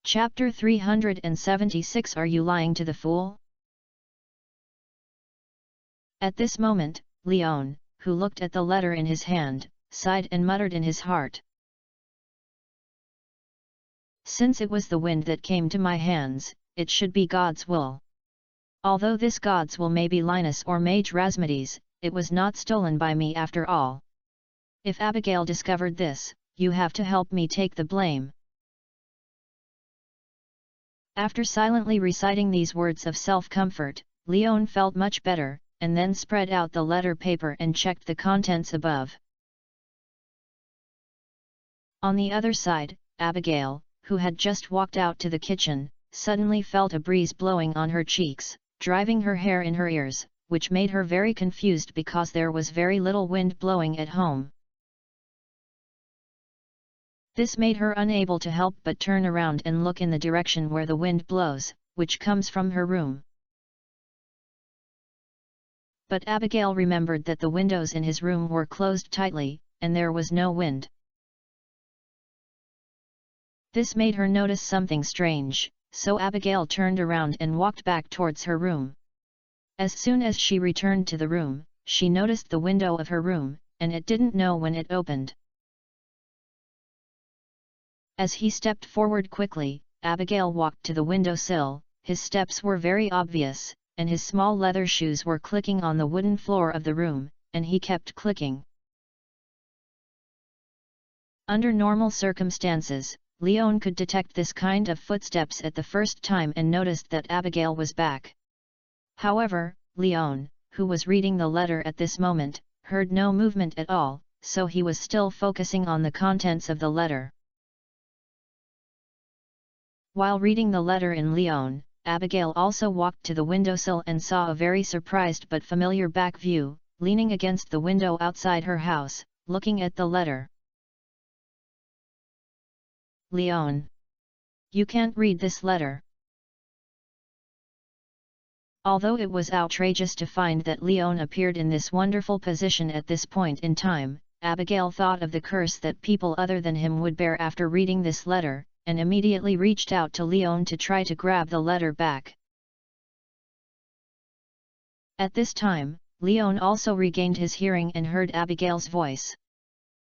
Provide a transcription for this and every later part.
Chapter 376 Are you lying to the fool? At this moment, Leon, who looked at the letter in his hand, sighed and muttered in his heart. Since it was the wind that came to my hands, it should be God's will. Although this God's will may be Linus or Mage Rasmides, it was not stolen by me after all. If Abigail discovered this, you have to help me take the blame. After silently reciting these words of self-comfort, Leon felt much better, and then spread out the letter paper and checked the contents above. On the other side, Abigail, who had just walked out to the kitchen, suddenly felt a breeze blowing on her cheeks, driving her hair in her ears, which made her very confused because there was very little wind blowing at home. This made her unable to help but turn around and look in the direction where the wind blows, which comes from her room. But Abigail remembered that the windows in his room were closed tightly, and there was no wind. This made her notice something strange, so Abigail turned around and walked back towards her room. As soon as she returned to the room, she noticed the window of her room, and it didn't know when it opened. As he stepped forward quickly, Abigail walked to the windowsill. His steps were very obvious, and his small leather shoes were clicking on the wooden floor of the room, and he kept clicking. Under normal circumstances, Leon could detect this kind of footsteps at the first time and noticed that Abigail was back. However, Leon, who was reading the letter at this moment, heard no movement at all, so he was still focusing on the contents of the letter. While reading the letter in Leon, Abigail also walked to the windowsill and saw a very surprised but familiar back view, leaning against the window outside her house, looking at the letter. Leon! You can't read this letter. Although it was outrageous to find that Leon appeared in this wonderful position at this point in time, Abigail thought of the curse that people other than him would bear after reading this letter, and immediately reached out to Leon to try to grab the letter back. At this time, Leon also regained his hearing and heard Abigail's voice.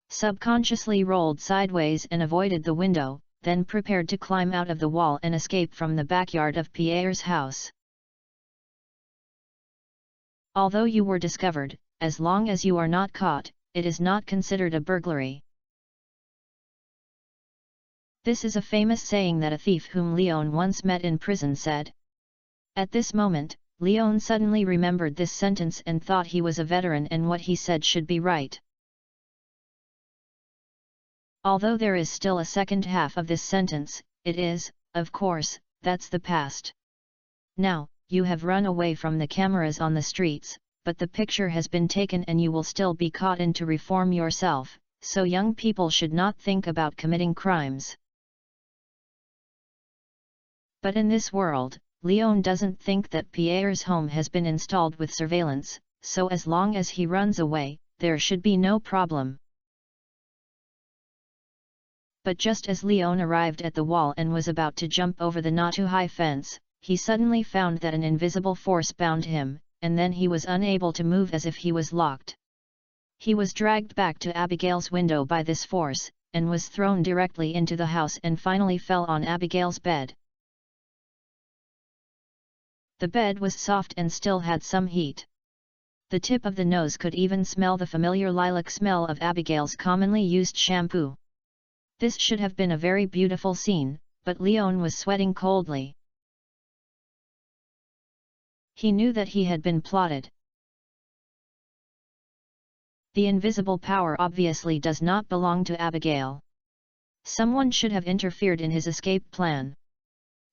Subconsciously rolled sideways and avoided the window, then prepared to climb out of the wall and escape from the backyard of Pierre's house. Although you were discovered, as long as you are not caught, it is not considered a burglary. This is a famous saying that a thief whom Leon once met in prison said. At this moment, Leon suddenly remembered this sentence and thought he was a veteran and what he said should be right. Although there is still a second half of this sentence, it is, of course, that's the past. Now, you have run away from the cameras on the streets, but the picture has been taken and you will still be caught in to reform yourself, so young people should not think about committing crimes. But in this world, Leon doesn't think that Pierre's home has been installed with surveillance, so as long as he runs away, there should be no problem. But just as Leon arrived at the wall and was about to jump over the not-too-high fence, he suddenly found that an invisible force bound him, and then he was unable to move as if he was locked. He was dragged back to Abigail's window by this force, and was thrown directly into the house and finally fell on Abigail's bed. The bed was soft and still had some heat. The tip of the nose could even smell the familiar lilac smell of Abigail's commonly used shampoo. This should have been a very beautiful scene, but Leon was sweating coldly. He knew that he had been plotted. The invisible power obviously does not belong to Abigail. Someone should have interfered in his escape plan.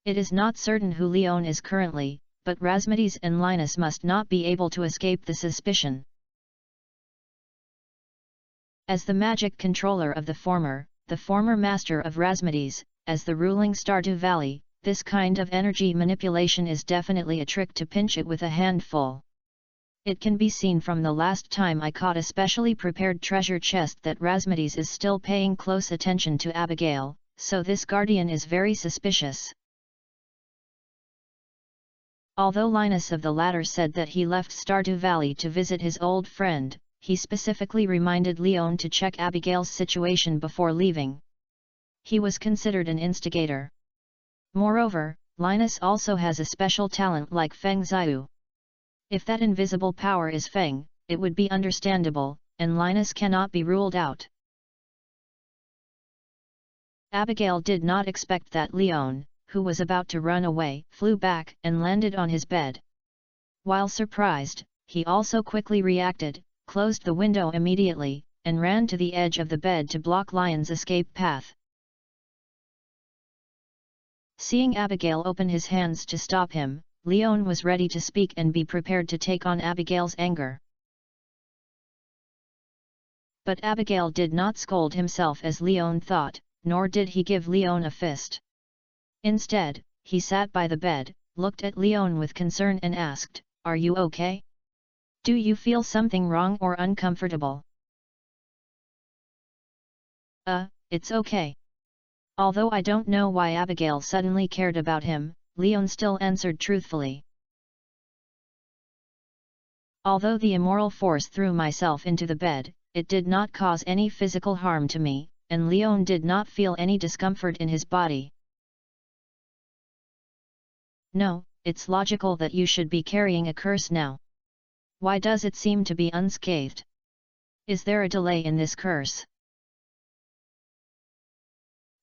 It is not certain who Leon is currently, but Rasmides and Linus must not be able to escape the suspicion. As the magic controller of the former master of Rasmides, as the ruling Stardew Valley, this kind of energy manipulation is definitely a trick to pinch it with a handful. It can be seen from the last time I caught a specially prepared treasure chest that Rasmides is still paying close attention to Abigail, so this guardian is very suspicious. Although Linus of the latter said that he left Stardew Valley to visit his old friend, he specifically reminded Leon to check Abigail's situation before leaving. He was considered an instigator. Moreover, Linus also has a special talent like Feng Xiu. If that invisible power is Feng, it would be understandable, and Linus cannot be ruled out. Abigail did not expect that Leon, who was about to run away, flew back and landed on his bed. While surprised, he also quickly reacted, closed the window immediately, and ran to the edge of the bed to block Lion's escape path. Seeing Abigail open his hands to stop him, Leon was ready to speak and be prepared to take on Abigail's anger. But Abigail did not scold himself as Leon thought, nor did he give Leon a fist. Instead, he sat by the bed, looked at Leon with concern and asked, "Are you okay? Do you feel something wrong or uncomfortable?" It's okay." Although I don't know why Abigail suddenly cared about him, Leon still answered truthfully. "Although the immoral force threw myself into the bed, it did not cause any physical harm to me, and Leon did not feel any discomfort in his body." "No, it's logical that you should be carrying a curse now. Why does it seem to be unscathed? Is there a delay in this curse?"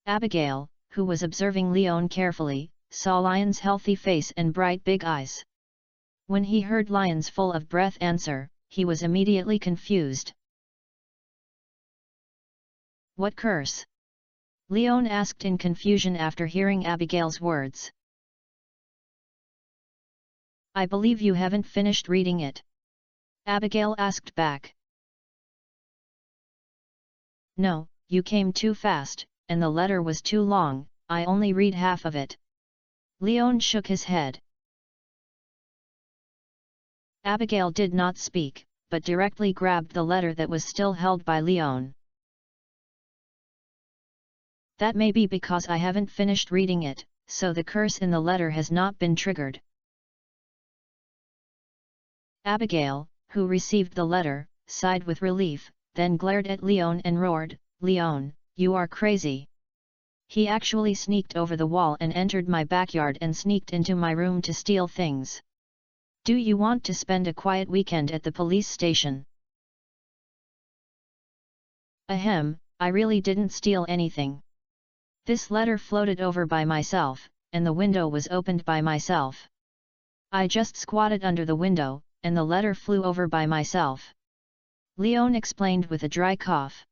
Abigail, who was observing Leon carefully, saw Lion's healthy face and bright big eyes. When he heard Lion's full of breath answer, he was immediately confused. "What curse?" Leon asked in confusion after hearing Abigail's words. "I believe you haven't finished reading it," Abigail asked back. "No, you came too fast, and the letter was too long, I only read half of it." Leon shook his head. Abigail did not speak, but directly grabbed the letter that was still held by Leon. "That may be because I haven't finished reading it, so the curse in the letter has not been triggered." Abigail, who received the letter, sighed with relief, then glared at Leon and roared, "Leon, you are crazy! He actually sneaked over the wall and entered my backyard and sneaked into my room to steal things. Do you want to spend a quiet weekend at the police station?" "Ahem, I really didn't steal anything. This letter floated over by myself, and the window was opened by myself. I just squatted under the window, and the letter flew over by myself," Leon explained with a dry cough.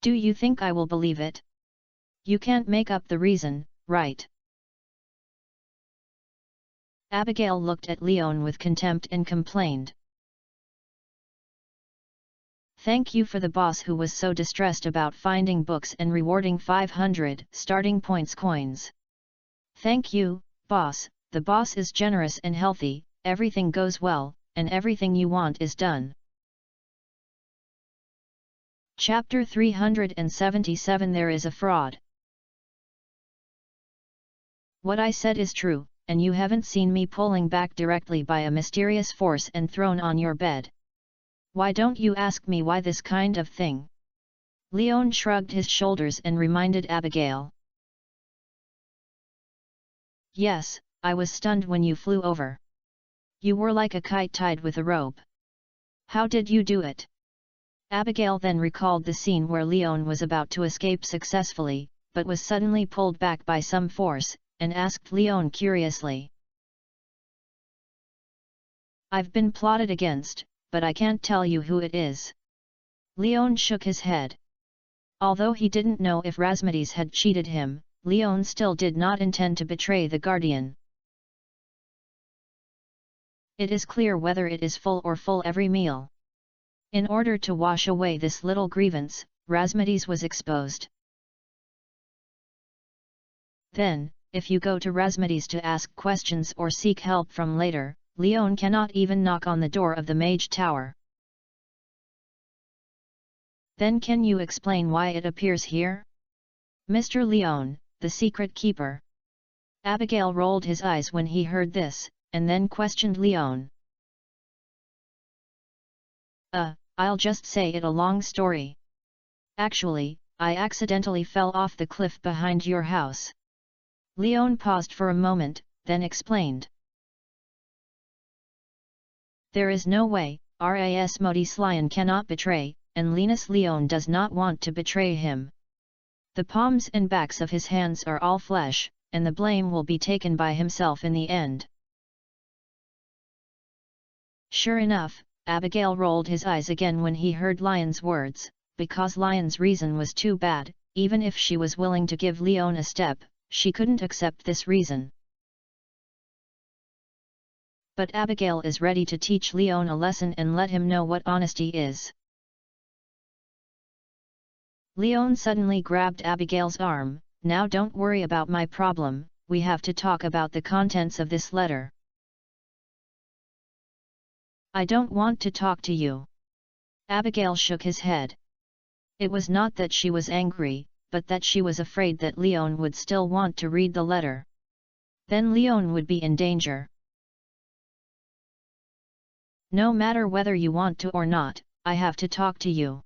"Do you think I will believe it? You can't make up the reason, right?" Abigail looked at Leon with contempt and complained. "Thank you for the boss who was so distressed about finding books and rewarding 500 starting points coins. Thank you, boss. The boss is generous and healthy, everything goes well, and everything you want is done." Chapter 377 There is a fraud. "What I said is true, and you haven't seen me pulling back directly by a mysterious force and thrown on your bed. Why don't you ask me why this kind of thing?" Leon shrugged his shoulders and reminded Abigail. "Yes, I was stunned when you flew over. You were like a kite tied with a rope. How did you do it?" Abigail then recalled the scene where Leon was about to escape successfully, but was suddenly pulled back by some force, and asked Leon curiously. "I've been plotted against, but I can't tell you who it is." Leon shook his head. Although he didn't know if Razmedes had cheated him, Leon still did not intend to betray the guardian. "It is clear whether it is full or full every meal." In order to wash away this little grievance, Razmedes was exposed. Then, if you go to Razmedes to ask questions or seek help from later, Leon cannot even knock on the door of the Mage Tower. Then can you explain why it appears here? Mr. Leon, the secret keeper. Abigail rolled his eyes when he heard this, and then questioned Leon. I'll just say it a long story. Actually, I accidentally fell off the cliff behind your house. Leon paused for a moment, then explained. There is no way, Ras Modis Lion cannot betray, and Linus Leon does not want to betray him. The palms and backs of his hands are all flesh, and the blame will be taken by himself in the end. Sure enough, Abigail rolled his eyes again when he heard Lion's words, because Lion's reason was too bad. Even if she was willing to give Leon a step, she couldn't accept this reason. But Abigail is ready to teach Leon a lesson and let him know what honesty is. Leon suddenly grabbed Abigail's arm. Now don't worry about my problem, we have to talk about the contents of this letter. I don't want to talk to you. Abigail shook his head. It was not that she was angry, but that she was afraid that Leon would still want to read the letter. Then Leon would be in danger. No matter whether you want to or not, I have to talk to you.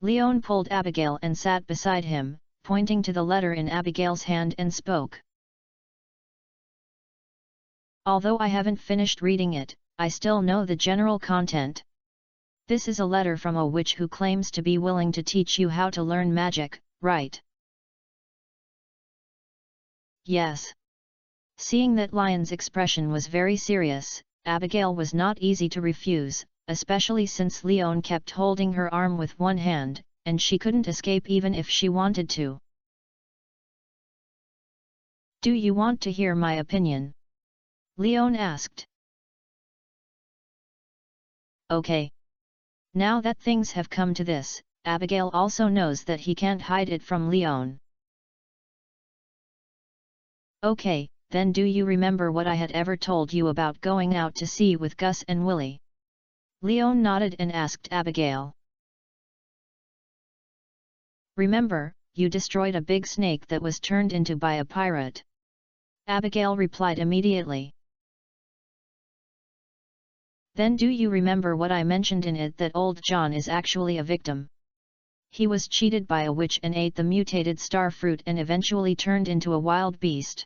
Leon pulled Abigail and sat beside him, pointing to the letter in Abigail's hand and spoke. Although I haven't finished reading it, I still know the general content. This is a letter from a witch who claims to be willing to teach you how to learn magic, right? Yes. Seeing that Lion's expression was very serious, Abigail was not easy to refuse, especially since Leon kept holding her arm with one hand, and she couldn't escape even if she wanted to. Do you want to hear my opinion? Leon asked. Okay. Now that things have come to this, Abigail also knows that he can't hide it from Leon. Okay, then do you remember what I had ever told you about going out to sea with Gus and Willie? Leon nodded and asked Abigail. Remember, you destroyed a big snake that was turned into by a pirate. Abigail replied immediately. Then do you remember what I mentioned in it, that old John is actually a victim? He was cheated by a witch and ate the mutated star fruit and eventually turned into a wild beast.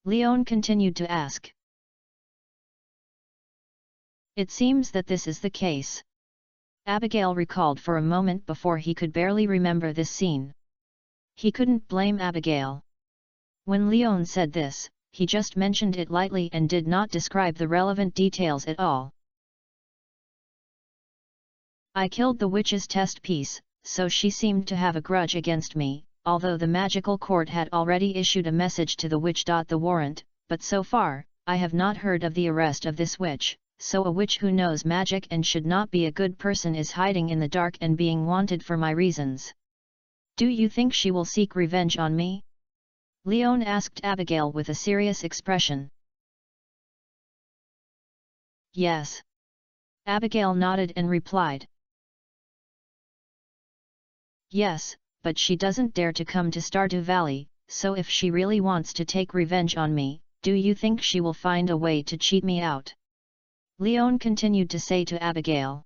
Leon continued to ask. It seems that this is the case. Abigail recalled for a moment before he could barely remember this scene. He couldn't blame Abigail. When Leon said this, he just mentioned it lightly and did not describe the relevant details at all. I killed the witch's test piece, so she seemed to have a grudge against me, although the magical court had already issued a message to the witch. The warrant, but so far, I have not heard of the arrest of this witch, so a witch who knows magic and should not be a good person is hiding in the dark and being wanted for my reasons. Do you think she will seek revenge on me? Leon asked Abigail with a serious expression. Yes. Abigail nodded and replied. Yes, but she doesn't dare to come to Stardew Valley, so if she really wants to take revenge on me, do you think she will find a way to cheat me out? Leon continued to say to Abigail.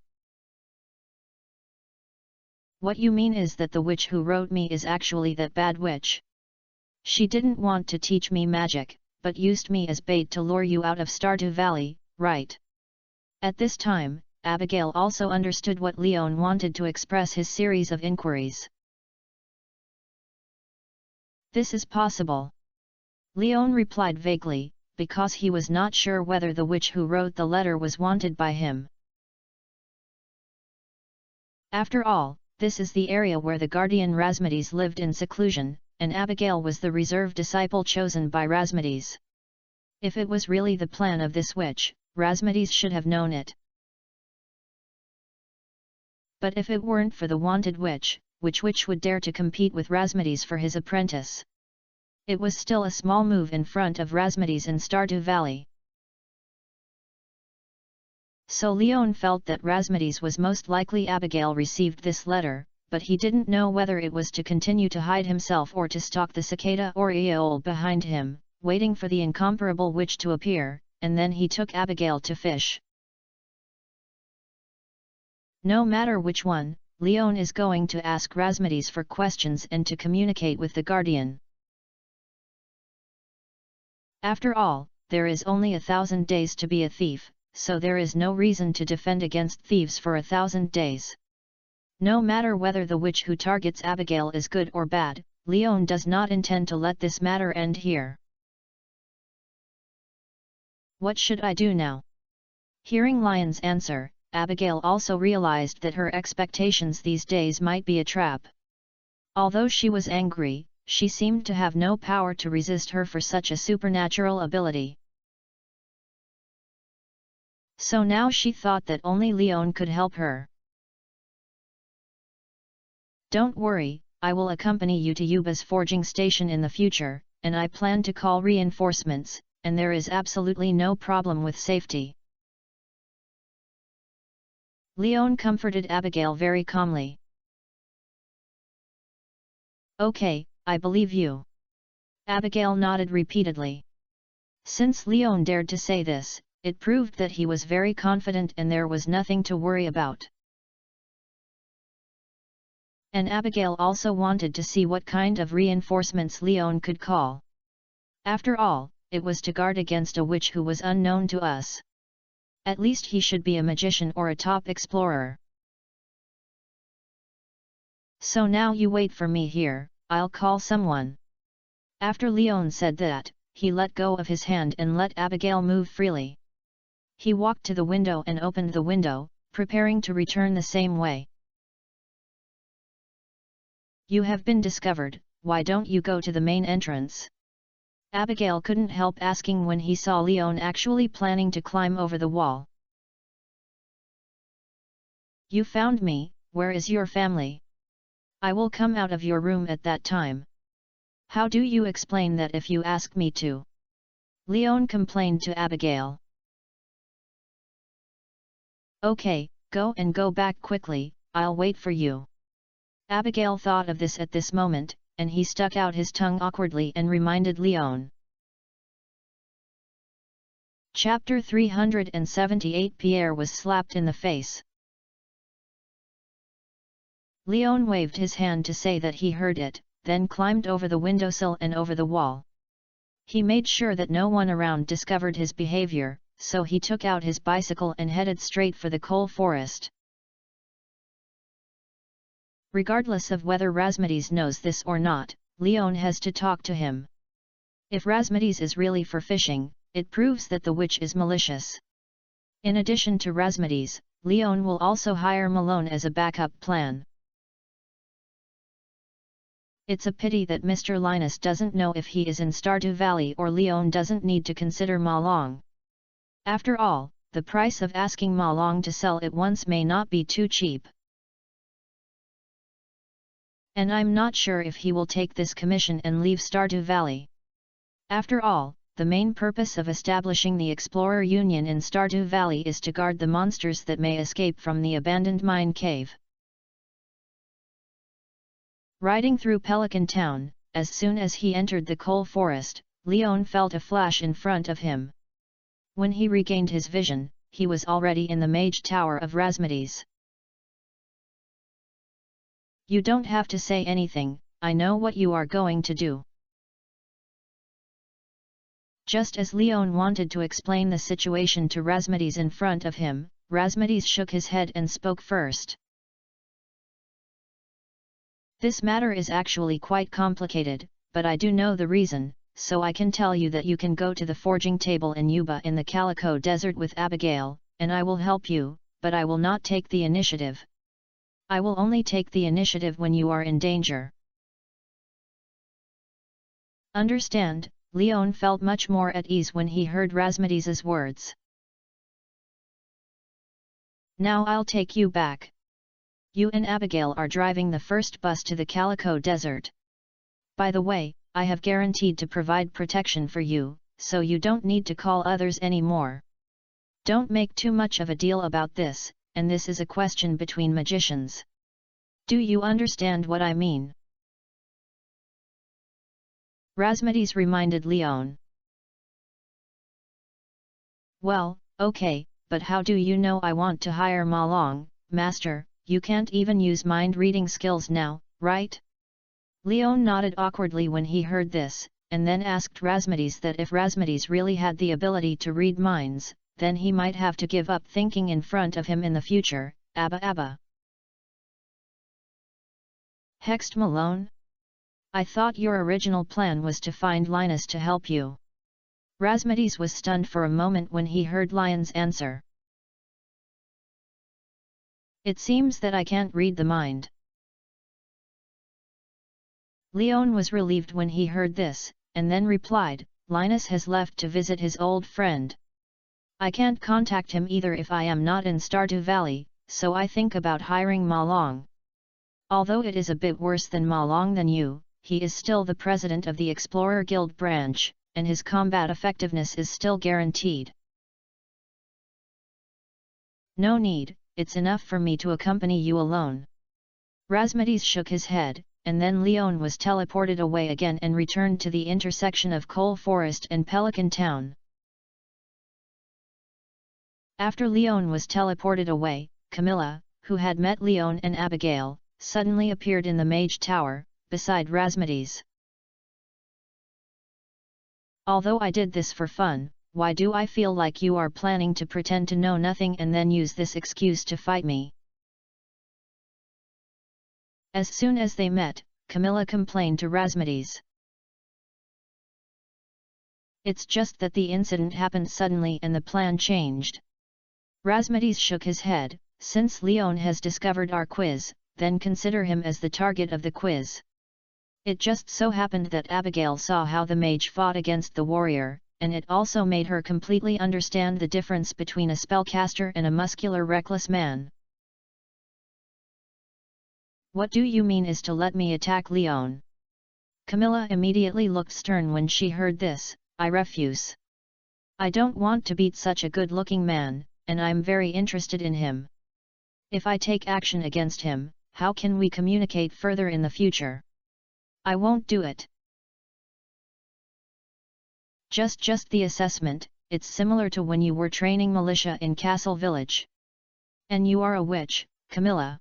What you mean is that the witch who wrote me is actually that bad witch. She didn't want to teach me magic, but used me as bait to lure you out of Stardew Valley, right? At this time, Abigail also understood what Leon wanted to express his series of inquiries. This is possible. Leon replied vaguely, because he was not sure whether the witch who wrote the letter was wanted by him. After all, this is the area where the guardian Rasmides lived in seclusion, and Abigail was the reserve disciple chosen by Rasmides. If it was really the plan of this witch, Rasmides should have known it. But if it weren't for the wanted witch, which witch would dare to compete with Rasmides for his apprentice? It was still a small move in front of Rasmides in Stardew Valley. So Leon felt that Rasmides was most likely. Abigail received this letter, but he didn't know whether it was to continue to hide himself or to stalk the cicada or eole behind him, waiting for the incomparable witch to appear, and then he took Abigail to fish. No matter which one, Leon is going to ask Rasmides for questions and to communicate with the guardian. After all, there is only 1,000 days to be a thief, so there is no reason to defend against thieves for 1,000 days. No matter whether the witch who targets Abigail is good or bad, Leon does not intend to let this matter end here. What should I do now? Hearing Lion's answer, Abigail also realized that her expectations these days might be a trap. Although she was angry, she seemed to have no power to resist her for such a supernatural ability. So now she thought that only Leon could help her. Don't worry, I will accompany you to Yuba's forging station in the future, and I plan to call reinforcements, and there is absolutely no problem with safety. Leon comforted Abigail very calmly. Okay, I believe you. Abigail nodded repeatedly. Since Leon dared to say this, it proved that he was very confident and there was nothing to worry about. And Abigail also wanted to see what kind of reinforcements Leon could call. After all, it was to guard against a witch who was unknown to us. At least he should be a magician or a top explorer. So now you wait for me here, I'll call someone. After Leon said that, he let go of his hand and let Abigail move freely. He walked to the window and opened the window, preparing to return the same way. You have been discovered, why don't you go to the main entrance? Abigail couldn't help asking when he saw Leon actually planning to climb over the wall. You found me, where is your family? I will come out of your room at that time. How do you explain that if you ask me to? Leon complained to Abigail. Okay, go and go back quickly, I'll wait for you. Abigail thought of this at this moment, and he stuck out his tongue awkwardly and reminded Leon. Chapter 378 Pierre was slapped in the face. Leon waved his hand to say that he heard it, then climbed over the windowsill and over the wall. He made sure that no one around discovered his behavior, so he took out his bicycle and headed straight for the coal forest. Regardless of whether Rasmides knows this or not, Leon has to talk to him. If Rasmides is really for fishing, it proves that the witch is malicious. In addition to Rasmides, Leon will also hire Malone as a backup plan. It's a pity that Mr. Linus doesn't know if he is in Stardew Valley or Leon doesn't need to consider Malong. After all, the price of asking Malong to sell at once may not be too cheap. And I'm not sure if he will take this commission and leave Stardew Valley. After all, the main purpose of establishing the Explorer Union in Stardew Valley is to guard the monsters that may escape from the abandoned mine cave. Riding through Pelican Town, as soon as he entered the coal forest, Leon felt a flash in front of him. When he regained his vision, he was already in the Mage Tower of Rasmides. You don't have to say anything, I know what you are going to do. Just as Leon wanted to explain the situation to Rasmides in front of him, Rasmides shook his head and spoke first. This matter is actually quite complicated, but I do know the reason, so I can tell you that you can go to the forging table in Yuba in the Calico Desert with Abigail, and I will help you, but I will not take the initiative. I will only take the initiative when you are in danger. Understand, Leon felt much more at ease when he heard Rasmides's words. Now I'll take you back. You and Abigail are driving the first bus to the Calico Desert. By the way, I have guaranteed to provide protection for you, so you don't need to call others anymore. Don't make too much of a deal about this, and this is a question between magicians. Do you understand what I mean? Razmedes reminded Leon. Well, okay, but how do you know I want to hire Ma Long, master? You can't even use mind-reading skills now, right? Leon nodded awkwardly when he heard this, and then asked Razmedes that if Razmedes really had the ability to read minds, then he might have to give up thinking in front of him in the future. Abba. Hexed Malone? I thought your original plan was to find Linus to help you. Razmedes was stunned for a moment when he heard Lion's answer. It seems that I can't read the mind. Leon was relieved when he heard this, and then replied, Linus has left to visit his old friend. I can't contact him either if I am not in Stardew Valley, so I think about hiring Ma Long. Although it is a bit worse than Ma Long than you, he is still the president of the Explorer Guild branch, and his combat effectiveness is still guaranteed. No need, it's enough for me to accompany you alone. Razmedes shook his head, and then Leon was teleported away again and returned to the intersection of Coal Forest and Pelican Town. After Leon was teleported away, Camilla, who had met Leon and Abigail, suddenly appeared in the Mage Tower, beside Razmedes. Although I did this for fun, why do I feel like you are planning to pretend to know nothing and then use this excuse to fight me? As soon as they met, Camilla complained to Razmedes. It's just that the incident happened suddenly and the plan changed. Razmedes shook his head. Since Leon has discovered our quiz, then consider him as the target of the quiz. It just so happened that Abigail saw how the mage fought against the warrior, and it also made her completely understand the difference between a spellcaster and a muscular reckless man. What do you mean is to let me attack Leon? Camilla immediately looked stern when she heard this. I refuse. I don't want to beat such a good-looking man, and I'm very interested in him. If I take action against him, how can we communicate further in the future? I won't do it. Just the assessment, it's similar to when you were training militia in Castle Village. And you are a witch, Camilla.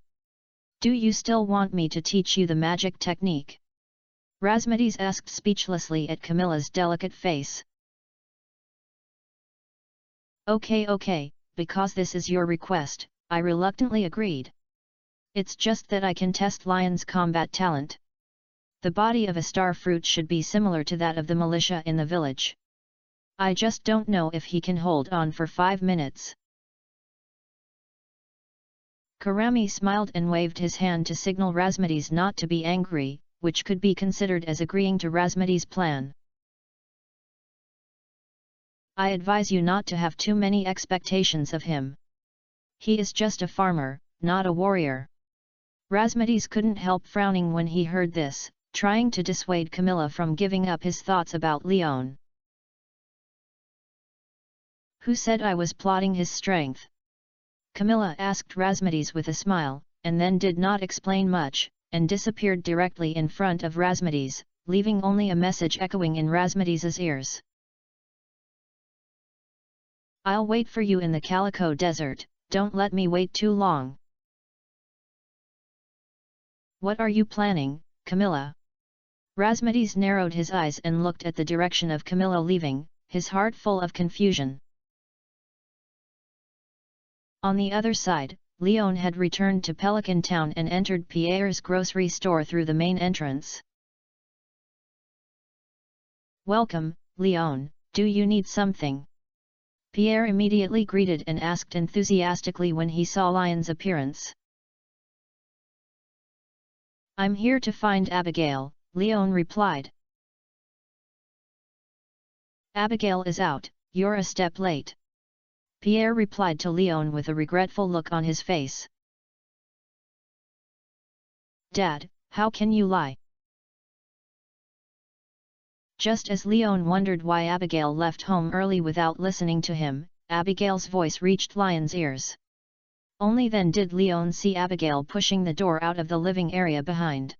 Do you still want me to teach you the magic technique? Razmedes asked speechlessly at Camilla's delicate face. Okay, because this is your request, I reluctantly agreed. It's just that I can test Lion's combat talent. The body of a starfruit should be similar to that of the militia in the village. I just don't know if he can hold on for 5 minutes. Karami smiled and waved his hand to signal Razmedes not to be angry, which could be considered as agreeing to Razmedes' plan. I advise you not to have too many expectations of him. He is just a farmer, not a warrior. Razmedes couldn't help frowning when he heard this, trying to dissuade Camilla from giving up his thoughts about Leon. Who said I was plotting his strength? Camilla asked Razmedes with a smile, and then did not explain much, and disappeared directly in front of Razmedes, leaving only a message echoing in Razmedes' ears. I'll wait for you in the Calico Desert, don't let me wait too long. What are you planning, Camilla? Razmedes narrowed his eyes and looked at the direction of Camilla leaving, his heart full of confusion. On the other side, Leon had returned to Pelican Town and entered Pierre's grocery store through the main entrance. Welcome, Leon, do you need something? Pierre immediately greeted and asked enthusiastically when he saw Lion's appearance. I'm here to find Abigail, Leon replied. Abigail is out, you're a step late. Pierre replied to Leon with a regretful look on his face. Dad, how can you lie? Just as Leon wondered why Abigail left home early without listening to him, Abigail's voice reached Lion's ears. Only then did Leon see Abigail pushing the door out of the living area behind.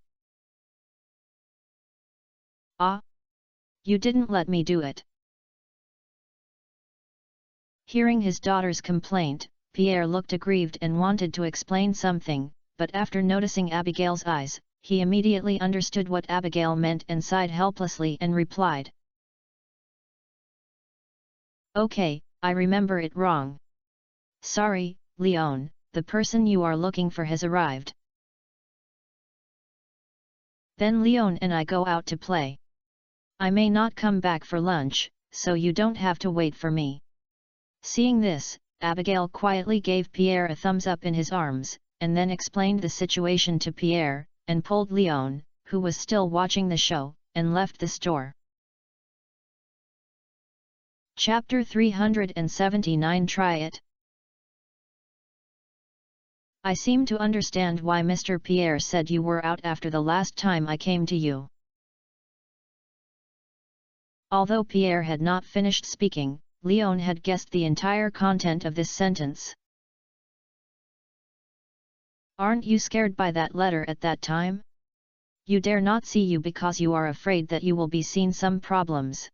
"Ah! You didn't let me do it." Hearing his daughter's complaint, Pierre looked aggrieved and wanted to explain something, but after noticing Abigail's eyes, he immediately understood what Abigail meant and sighed helplessly and replied, "Okay, I remember it wrong. Sorry, Leon, the person you are looking for has arrived. Then Leon and I go out to play. I may not come back for lunch, so you don't have to wait for me." Seeing this, Abigail quietly gave Pierre a thumbs up in his arms, and then explained the situation to Pierre, and pulled Leon, who was still watching the show, and left the store. Chapter 379 Try It. I seem to understand why Mr. Pierre said you were out after the last time I came to you. Although Pierre had not finished speaking, Leon had guessed the entire content of this sentence. "Aren't you scared by that letter at that time? You dare not see you because you are afraid that you will be seen some problems,"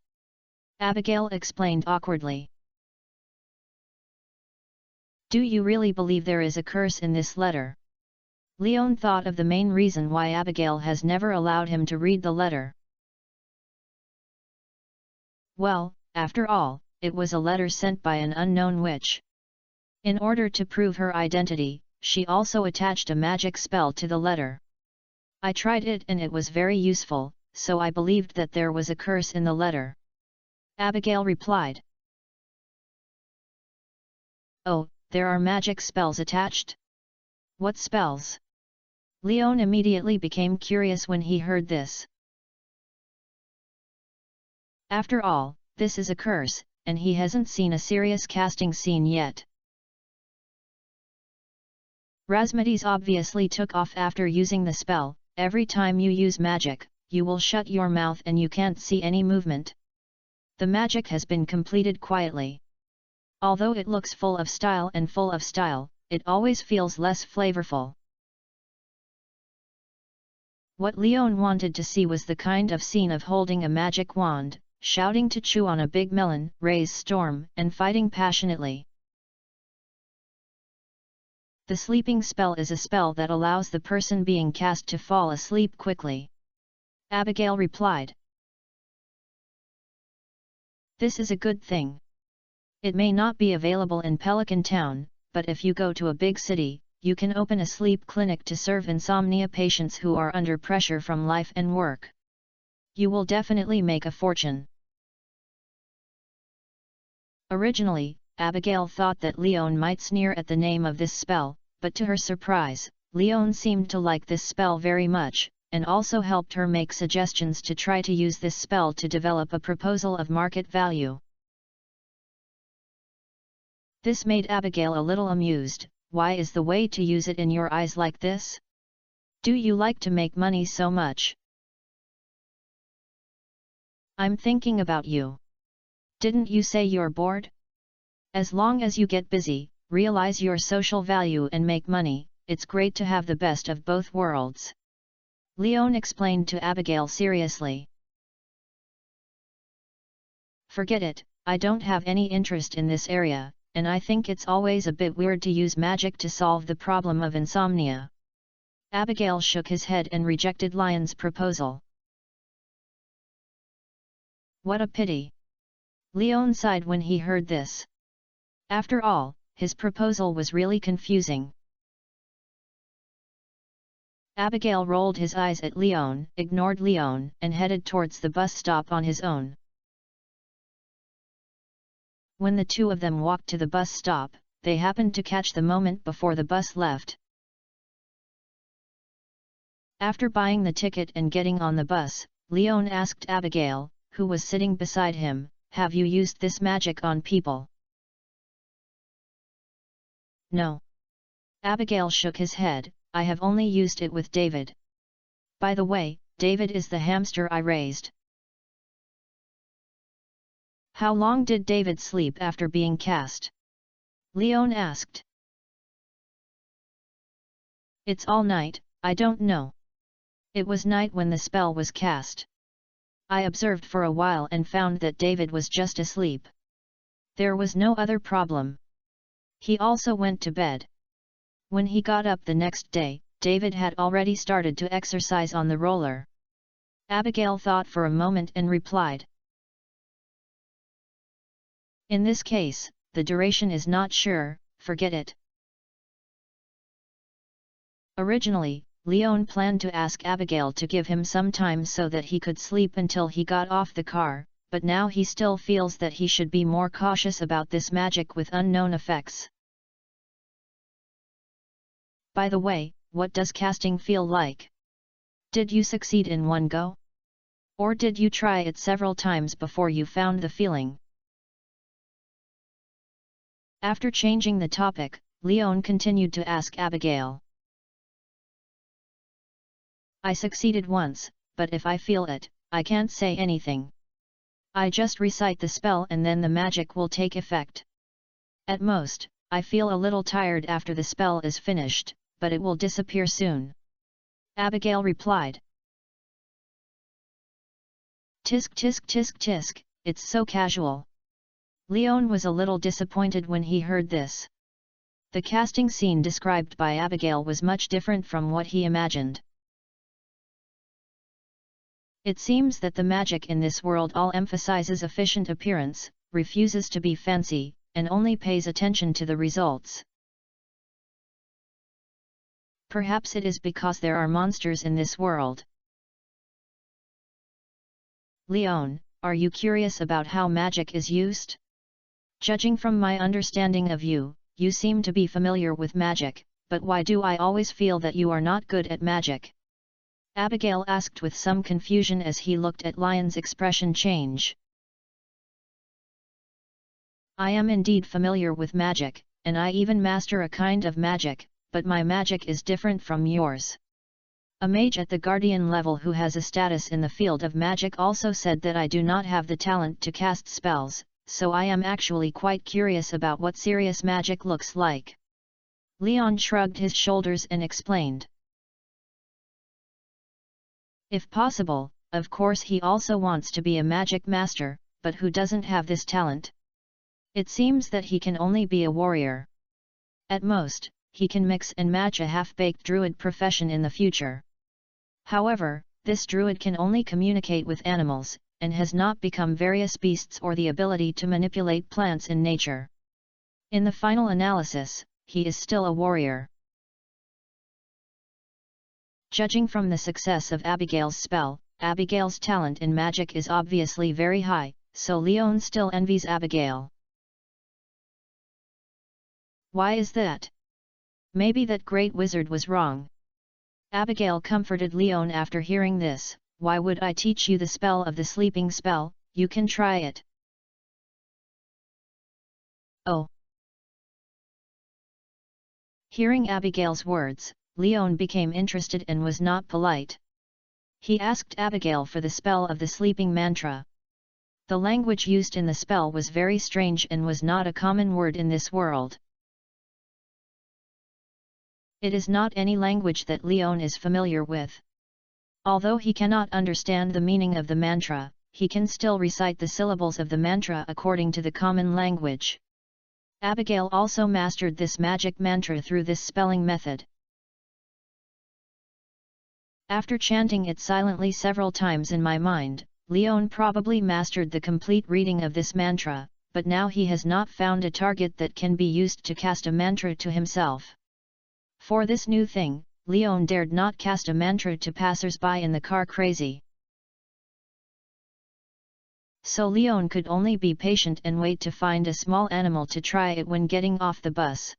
Abigail explained awkwardly. "Do you really believe there is a curse in this letter?" Leon thought of the main reason why Abigail has never allowed him to read the letter. Well, after all, it was a letter sent by an unknown witch. In order to prove her identity, she also attached a magic spell to the letter. I tried it and it was very useful, so I believed that there was a curse in the letter," Abigail replied. "Oh, there are magic spells attached? What spells?" Leon immediately became curious when he heard this. After all, this is a curse, and he hasn't seen a serious casting scene yet. Rasmades obviously took off after using the spell. Every time you use magic, you will shut your mouth and you can't see any movement. The magic has been completed quietly. Although it looks full of style, it always feels less flavorful. What Leon wanted to see was the kind of scene of holding a magic wand, shouting to chew on a big melon, raise storm, and fighting passionately. The sleeping spell is a spell that allows the person being cast to fall asleep quickly, Abigail replied. This is a good thing. It may not be available in Pelican Town, but if you go to a big city, you can open a sleep clinic to serve insomnia patients who are under pressure from life and work. You will definitely make a fortune. Originally, Abigail thought that Leon might sneer at the name of this spell, but to her surprise, Leon seemed to like this spell very much, and also helped her make suggestions to try to use this spell to develop a proposal of market value. This made Abigail a little amused. Why is the way to use it in your eyes like this? Do you like to make money so much? I'm thinking about you. Didn't you say you're bored? As long as you get busy, realize your social value and make money, it's great to have the best of both worlds. Leon explained to Abigail seriously. Forget it, I don't have any interest in this area, and I think it's always a bit weird to use magic to solve the problem of insomnia. Abigail shook his head and rejected Leon's proposal. What a pity. Leon sighed when he heard this. After all, his proposal was really confusing. Abigail rolled his eyes at Leon, ignored Leon, and headed towards the bus stop on his own. When the two of them walked to the bus stop, they happened to catch the moment before the bus left. After buying the ticket and getting on the bus, Leon asked Abigail, who was sitting beside him, "Have you used this magic on people?" No. Abigail shook his head, "I have only used it with David. By the way, David is the hamster I raised." How long did David sleep after being cast? Leon asked. It's all night, I don't know. It was night when the spell was cast. I observed for a while and found that David was just asleep. There was no other problem. He also went to bed. When he got up the next day, David had already started to exercise on the roller. Abigail thought for a moment and replied. In this case, the duration is not sure, forget it. Originally, Leon planned to ask Abigail to give him some time so that he could sleep until he got off the car, but now he still feels that he should be more cautious about this magic with unknown effects. By the way, what does casting feel like? Did you succeed in one go? Or did you try it several times before you found the feeling? After changing the topic, Leon continued to ask Abigail. I succeeded once, but if I feel it, I can't say anything. I just recite the spell and then the magic will take effect. At most, I feel a little tired after the spell is finished, but it will disappear soon. Abigail replied. Tisk tisk tisk tisk, it's so casual. Leon was a little disappointed when he heard this. The casting scene described by Abigail was much different from what he imagined. It seems that the magic in this world all emphasizes efficient appearance, refuses to be fancy, and only pays attention to the results. Perhaps it is because there are monsters in this world. Leon, are you curious about how magic is used? Judging from my understanding of you, you seem to be familiar with magic, but why do I always feel that you are not good at magic? Abigail asked with some confusion as he looked at Leon's expression change. I am indeed familiar with magic, and I even master a kind of magic, but my magic is different from yours. A mage at the guardian level who has a status in the field of magic also said that I do not have the talent to cast spells, so I am actually quite curious about what serious magic looks like. Leon shrugged his shoulders and explained. If possible, of course he also wants to be a magic master, but who doesn't have this talent? It seems that he can only be a warrior. At most, he can mix and match a half-baked druid profession in the future. However, this druid can only communicate with animals, and has not become various beasts or the ability to manipulate plants in nature. In the final analysis, he is still a warrior. Judging from the success of Abigail's spell, Abigail's talent in magic is obviously very high, so Leon still envies Abigail. Why is that? Maybe that great wizard was wrong. Abigail comforted Leon after hearing this. Why would I teach you the spell of the sleeping spell? You can try it. Oh. Hearing Abigail's words, Leon became interested and was not polite. He asked Abigail for the spell of the sleeping mantra. The language used in the spell was very strange and was not a common word in this world. It is not any language that Leon is familiar with. Although he cannot understand the meaning of the mantra, he can still recite the syllables of the mantra according to the common language. Abigail also mastered this magic mantra through this spelling method. After chanting it silently several times in my mind, Leon probably mastered the complete reading of this mantra, but now he has not found a target that can be used to cast a mantra to himself. For this new thing, Leon dared not cast a mantra to passers-by in the car crazy. So Leon could only be patient and wait to find a small animal to try it when getting off the bus.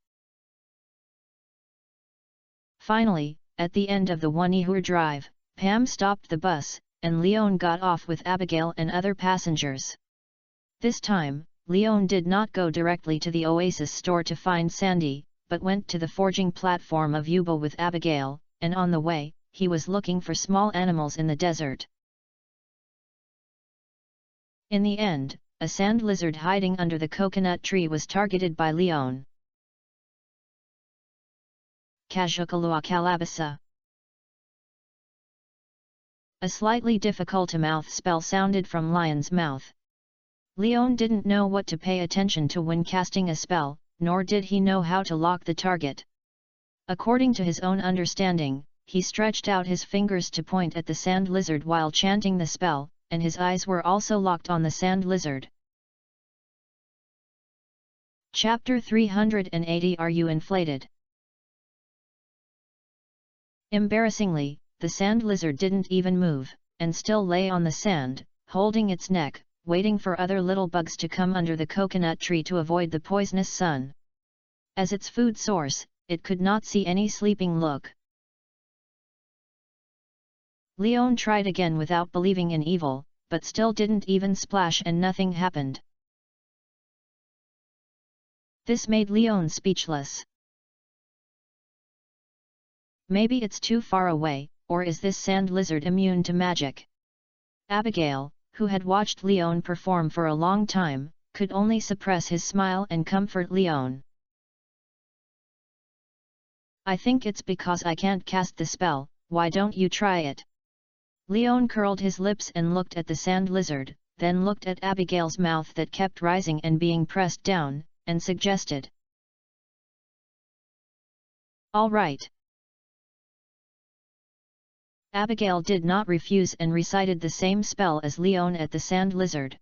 Finally, at the end of the 1-hour drive, Pam stopped the bus, and Leon got off with Abigail and other passengers. This time, Leon did not go directly to the Oasis store to find Sandy, but went to the forging platform of Yuba with Abigail, and on the way, he was looking for small animals in the desert. In the end, a sand lizard hiding under the coconut tree was targeted by Leon. Kajukalua Kalabasa. A slightly difficult-to-mouth spell sounded from Lion's mouth. Leon didn't know what to pay attention to when casting a spell, nor did he know how to lock the target. According to his own understanding, he stretched out his fingers to point at the sand lizard while chanting the spell, and his eyes were also locked on the sand lizard. Chapter 380. Are you inflated? Embarrassingly, the sand lizard didn't even move, and still lay on the sand, holding its neck, waiting for other little bugs to come under the coconut tree to avoid the poisonous sun. As its food source, it could not see any sleeping look. Leon tried again without believing in evil, but still didn't even splash and nothing happened. This made Leon speechless. Maybe it's too far away, or is this sand lizard immune to magic? Abigail, who had watched Leon perform for a long time, could only suppress his smile and comfort Leon. I think it's because I can't cast the spell, why don't you try it? Leon curled his lips and looked at the sand lizard, then looked at Abigail's mouth that kept rising and being pressed down, and suggested. All right. Abigail did not refuse and recited the same spell as Leon at the sand lizard.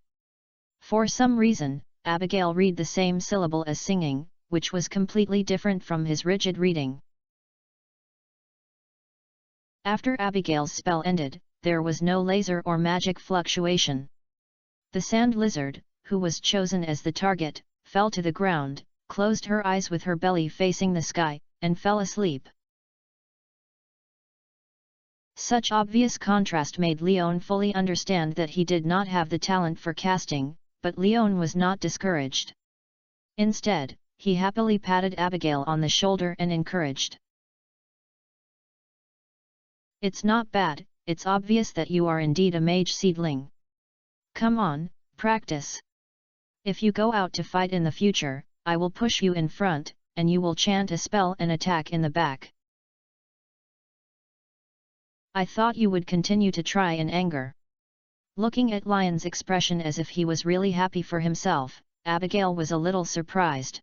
For some reason, Abigail read the same syllable as singing, which was completely different from his rigid reading. After Abigail's spell ended, there was no laser or magic fluctuation. The sand lizard, who was chosen as the target, fell to the ground, closed her eyes with her belly facing the sky, and fell asleep. Such obvious contrast made Leon fully understand that he did not have the talent for casting, but Leon was not discouraged. Instead, he happily patted Abigail on the shoulder and encouraged. It's not bad, it's obvious that you are indeed a mage seedling. Come on, practice. If you go out to fight in the future, I will push you in front, and you will chant a spell and attack in the back. I thought you would continue to try in anger. Looking at Lion's expression as if he was really happy for himself, Abigail was a little surprised.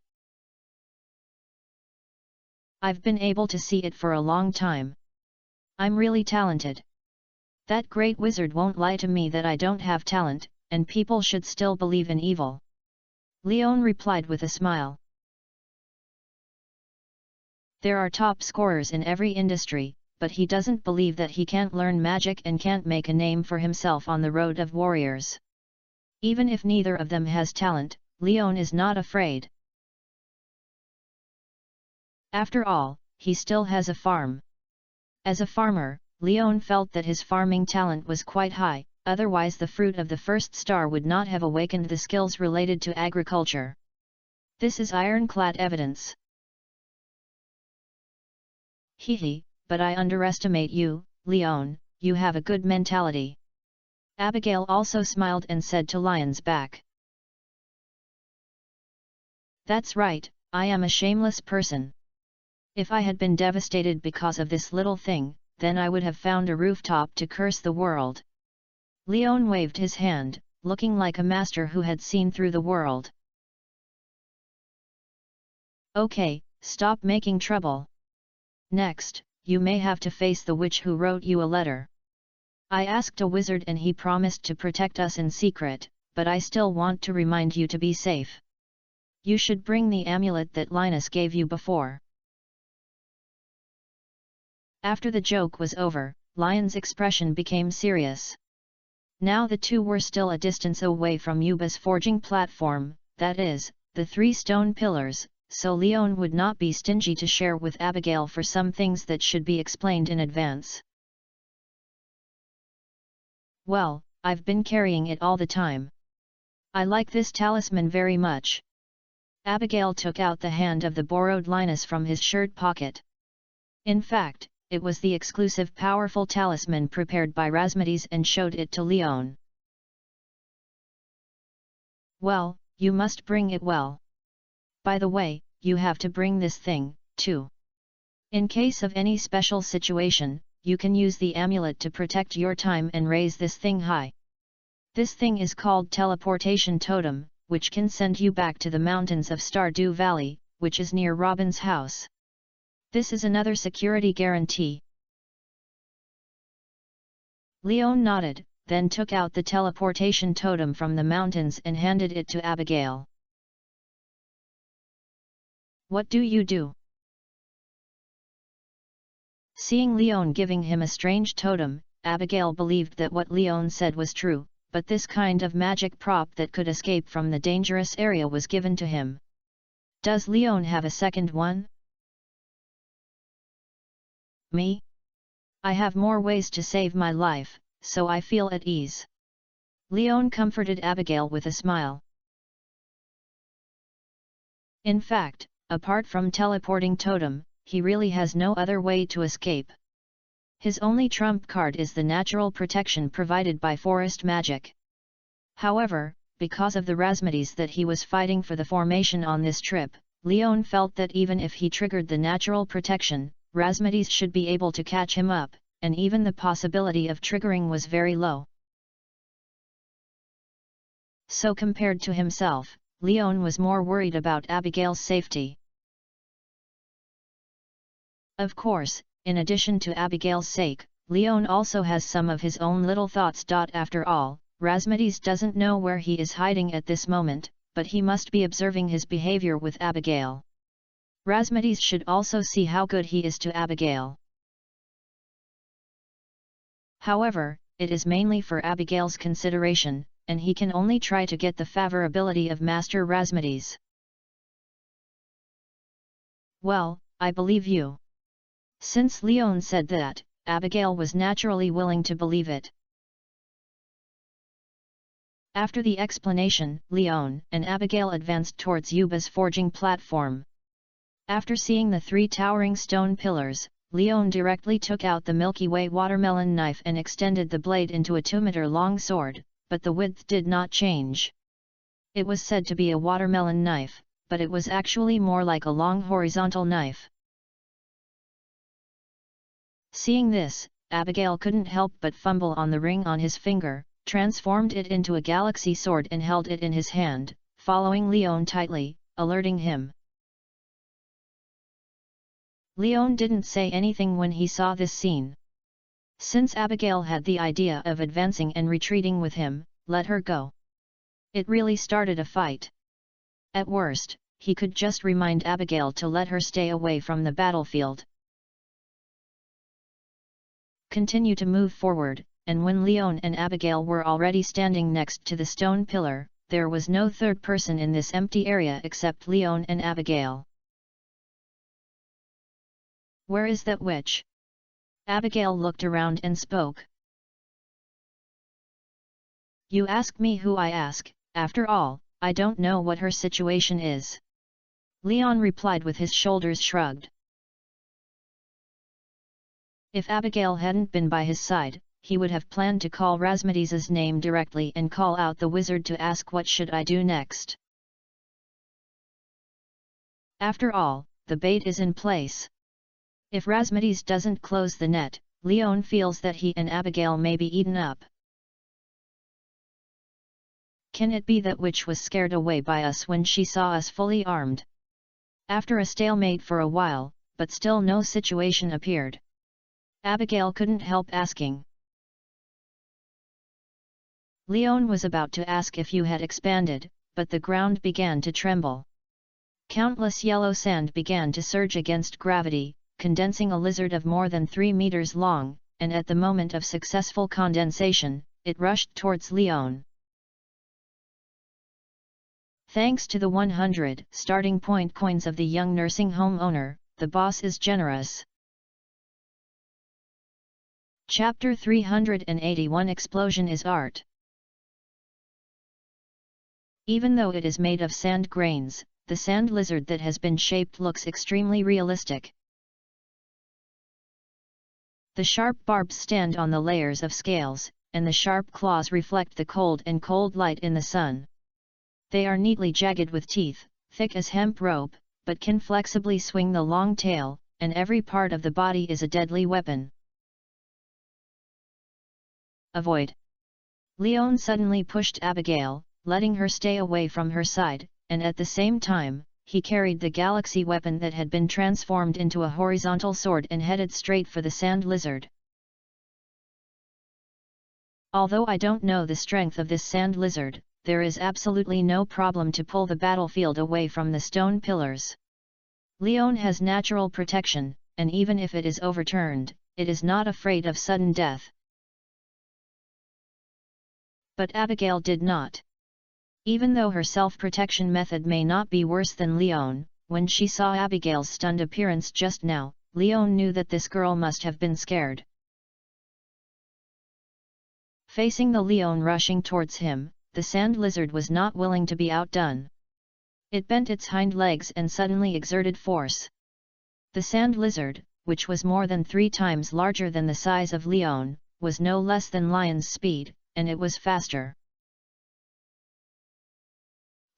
I've been able to see it for a long time. I'm really talented. That great wizard won't lie to me that I don't have talent, and people should still believe in evil. Leon replied with a smile. There are top scorers in every industry, but he doesn't believe that he can't learn magic and can't make a name for himself on the road of warriors. Even if neither of them has talent, Leon is not afraid. After all, he still has a farm. As a farmer, Leon felt that his farming talent was quite high, otherwise the fruit of the first star would not have awakened the skills related to agriculture. This is ironclad evidence. Hehe, but I underestimate you, Leon, you have a good mentality. Abigail also smiled and said to Lion's back. That's right, I am a shameless person. If I had been devastated because of this little thing, then I would have found a rooftop to curse the world. Leon waved his hand, looking like a master who had seen through the world. Okay, stop making trouble. Next, you may have to face the witch who wrote you a letter. I asked a wizard and he promised to protect us in secret, but I still want to remind you to be safe. You should bring the amulet that Linus gave you before. After the joke was over, Lion's expression became serious. Now the two were still a distance away from Yuba's forging platform, that is, the 3 stone pillars, so Leon would not be stingy to share with Abigail for some things that should be explained in advance. Well, I've been carrying it all the time. I like this talisman very much. Abigail took out the hand of the borrowed Linus from his shirt pocket. In fact, it was the exclusive powerful talisman prepared by Rasmades and showed it to Leon. Well, you must bring it well. By the way, you have to bring this thing, too. In case of any special situation, you can use the amulet to protect your time and raise this thing high. This thing is called Teleportation Totem, which can send you back to the mountains of Stardew Valley, which is near Robin's house. This is another security guarantee. Leon nodded, then took out the teleportation totem from the mountains and handed it to Abigail. What do you do? Seeing Leon giving him a strange totem, Abigail believed that what Leon said was true, but this kind of magic prop that could escape from the dangerous area was given to him. Does Leon have a second one? Me? I have more ways to save my life, so I feel at ease. Leon comforted Abigail with a smile. In fact, apart from teleporting totem, he really has no other way to escape. His only trump card is the natural protection provided by forest magic. However, because of the Razmidis that he was fighting for the formation on this trip, Leon felt that even if he triggered the natural protection, Razmidis should be able to catch him up, and even the possibility of triggering was very low. So compared to himself, Leon was more worried about Abigail's safety. Of course, in addition to Abigail's sake, Leon also has some of his own little thoughts. After all, Razmidis doesn't know where he is hiding at this moment, but he must be observing his behavior with Abigail. Razmidis should also see how good he is to Abigail. However, it is mainly for Abigail's consideration, and he can only try to get the favorability of Master Razmidis. Well, I believe you. Since Leon said that, Abigail was naturally willing to believe it. After the explanation, Leon and Abigail advanced towards Yuba's forging platform. After seeing the 3 towering stone pillars, Leon directly took out the Milky Way watermelon knife and extended the blade into a 2-meter-long sword, but the width did not change. It was said to be a watermelon knife, but it was actually more like a long horizontal knife. Seeing this, Abigail couldn't help but fumble on the ring on his finger, transformed it into a galaxy sword and held it in his hand, following Leon tightly, alerting him. Leon didn't say anything when he saw this scene. Since Abigail had the idea of advancing and retreating with him, let her go. It really started a fight. At worst, he could just remind Abigail to let her stay away from the battlefield. Continue to move forward, and when Leon and Abigail were already standing next to the stone pillar, there was no third person in this empty area except Leon and Abigail. Where is that witch? Abigail looked around and spoke. You ask me who I ask, after all, I don't know what her situation is. Leon replied with his shoulders shrugged. If Abigail hadn't been by his side, he would have planned to call Razmidis' name directly and call out the wizard to ask what should I do next. After all, the bait is in place. If Razmidis doesn't close the net, Leon feels that he and Abigail may be eaten up. Can it be that witch was scared away by us when she saw us fully armed? After a stalemate for a while, but still no situation appeared. Abigail couldn't help asking. Leon was about to ask if you had expanded, but the ground began to tremble. Countless yellow sand began to surge against gravity, condensing a lizard of more than 3 meters long, and at the moment of successful condensation, it rushed towards Leon. Thanks to the 100 starting point coins of the young nursing home owner, the boss is generous. Chapter 381 Explosion is Art. Even though it is made of sand grains, the sand lizard that has been shaped looks extremely realistic. The sharp barbs stand on the layers of scales, and the sharp claws reflect the cold and cold light in the sun. They are neatly jagged with teeth, thick as hemp rope, but can flexibly swing the long tail, and every part of the body is a deadly weapon. Avoid! Leon suddenly pushed Abigail, letting her stay away from her side, and at the same time, he carried the galaxy weapon that had been transformed into a horizontal sword and headed straight for the sand lizard. Although I don't know the strength of this sand lizard, there is absolutely no problem to pull the battlefield away from the stone pillars. Leon has natural protection, and even if it is overturned, it is not afraid of sudden death. But Abigail did not. Even though her self-protection method may not be worse than Leon, when she saw Abigail's stunned appearance just now, Leon knew that this girl must have been scared. Facing the Leon rushing towards him, the sand lizard was not willing to be outdone. It bent its hind legs and suddenly exerted force. The sand lizard, which was more than 3 times larger than the size of Leon, was no less than lion's speed, and it was faster.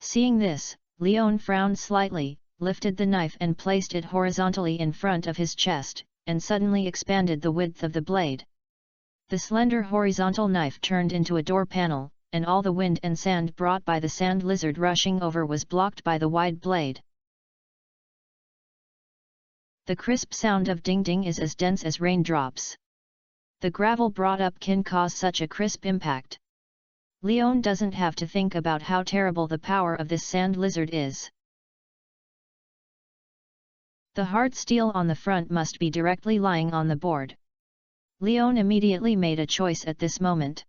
Seeing this, Leon frowned slightly, lifted the knife and placed it horizontally in front of his chest, and suddenly expanded the width of the blade. The slender horizontal knife turned into a door panel, and all the wind and sand brought by the sand lizard rushing over was blocked by the wide blade. The crisp sound of ding-ding is as dense as raindrops. The gravel brought up can cause such a crisp impact. Leon doesn't have to think about how terrible the power of this sand lizard is. The hard steel on the front must be directly lying on the board. Leon immediately made a choice at this moment.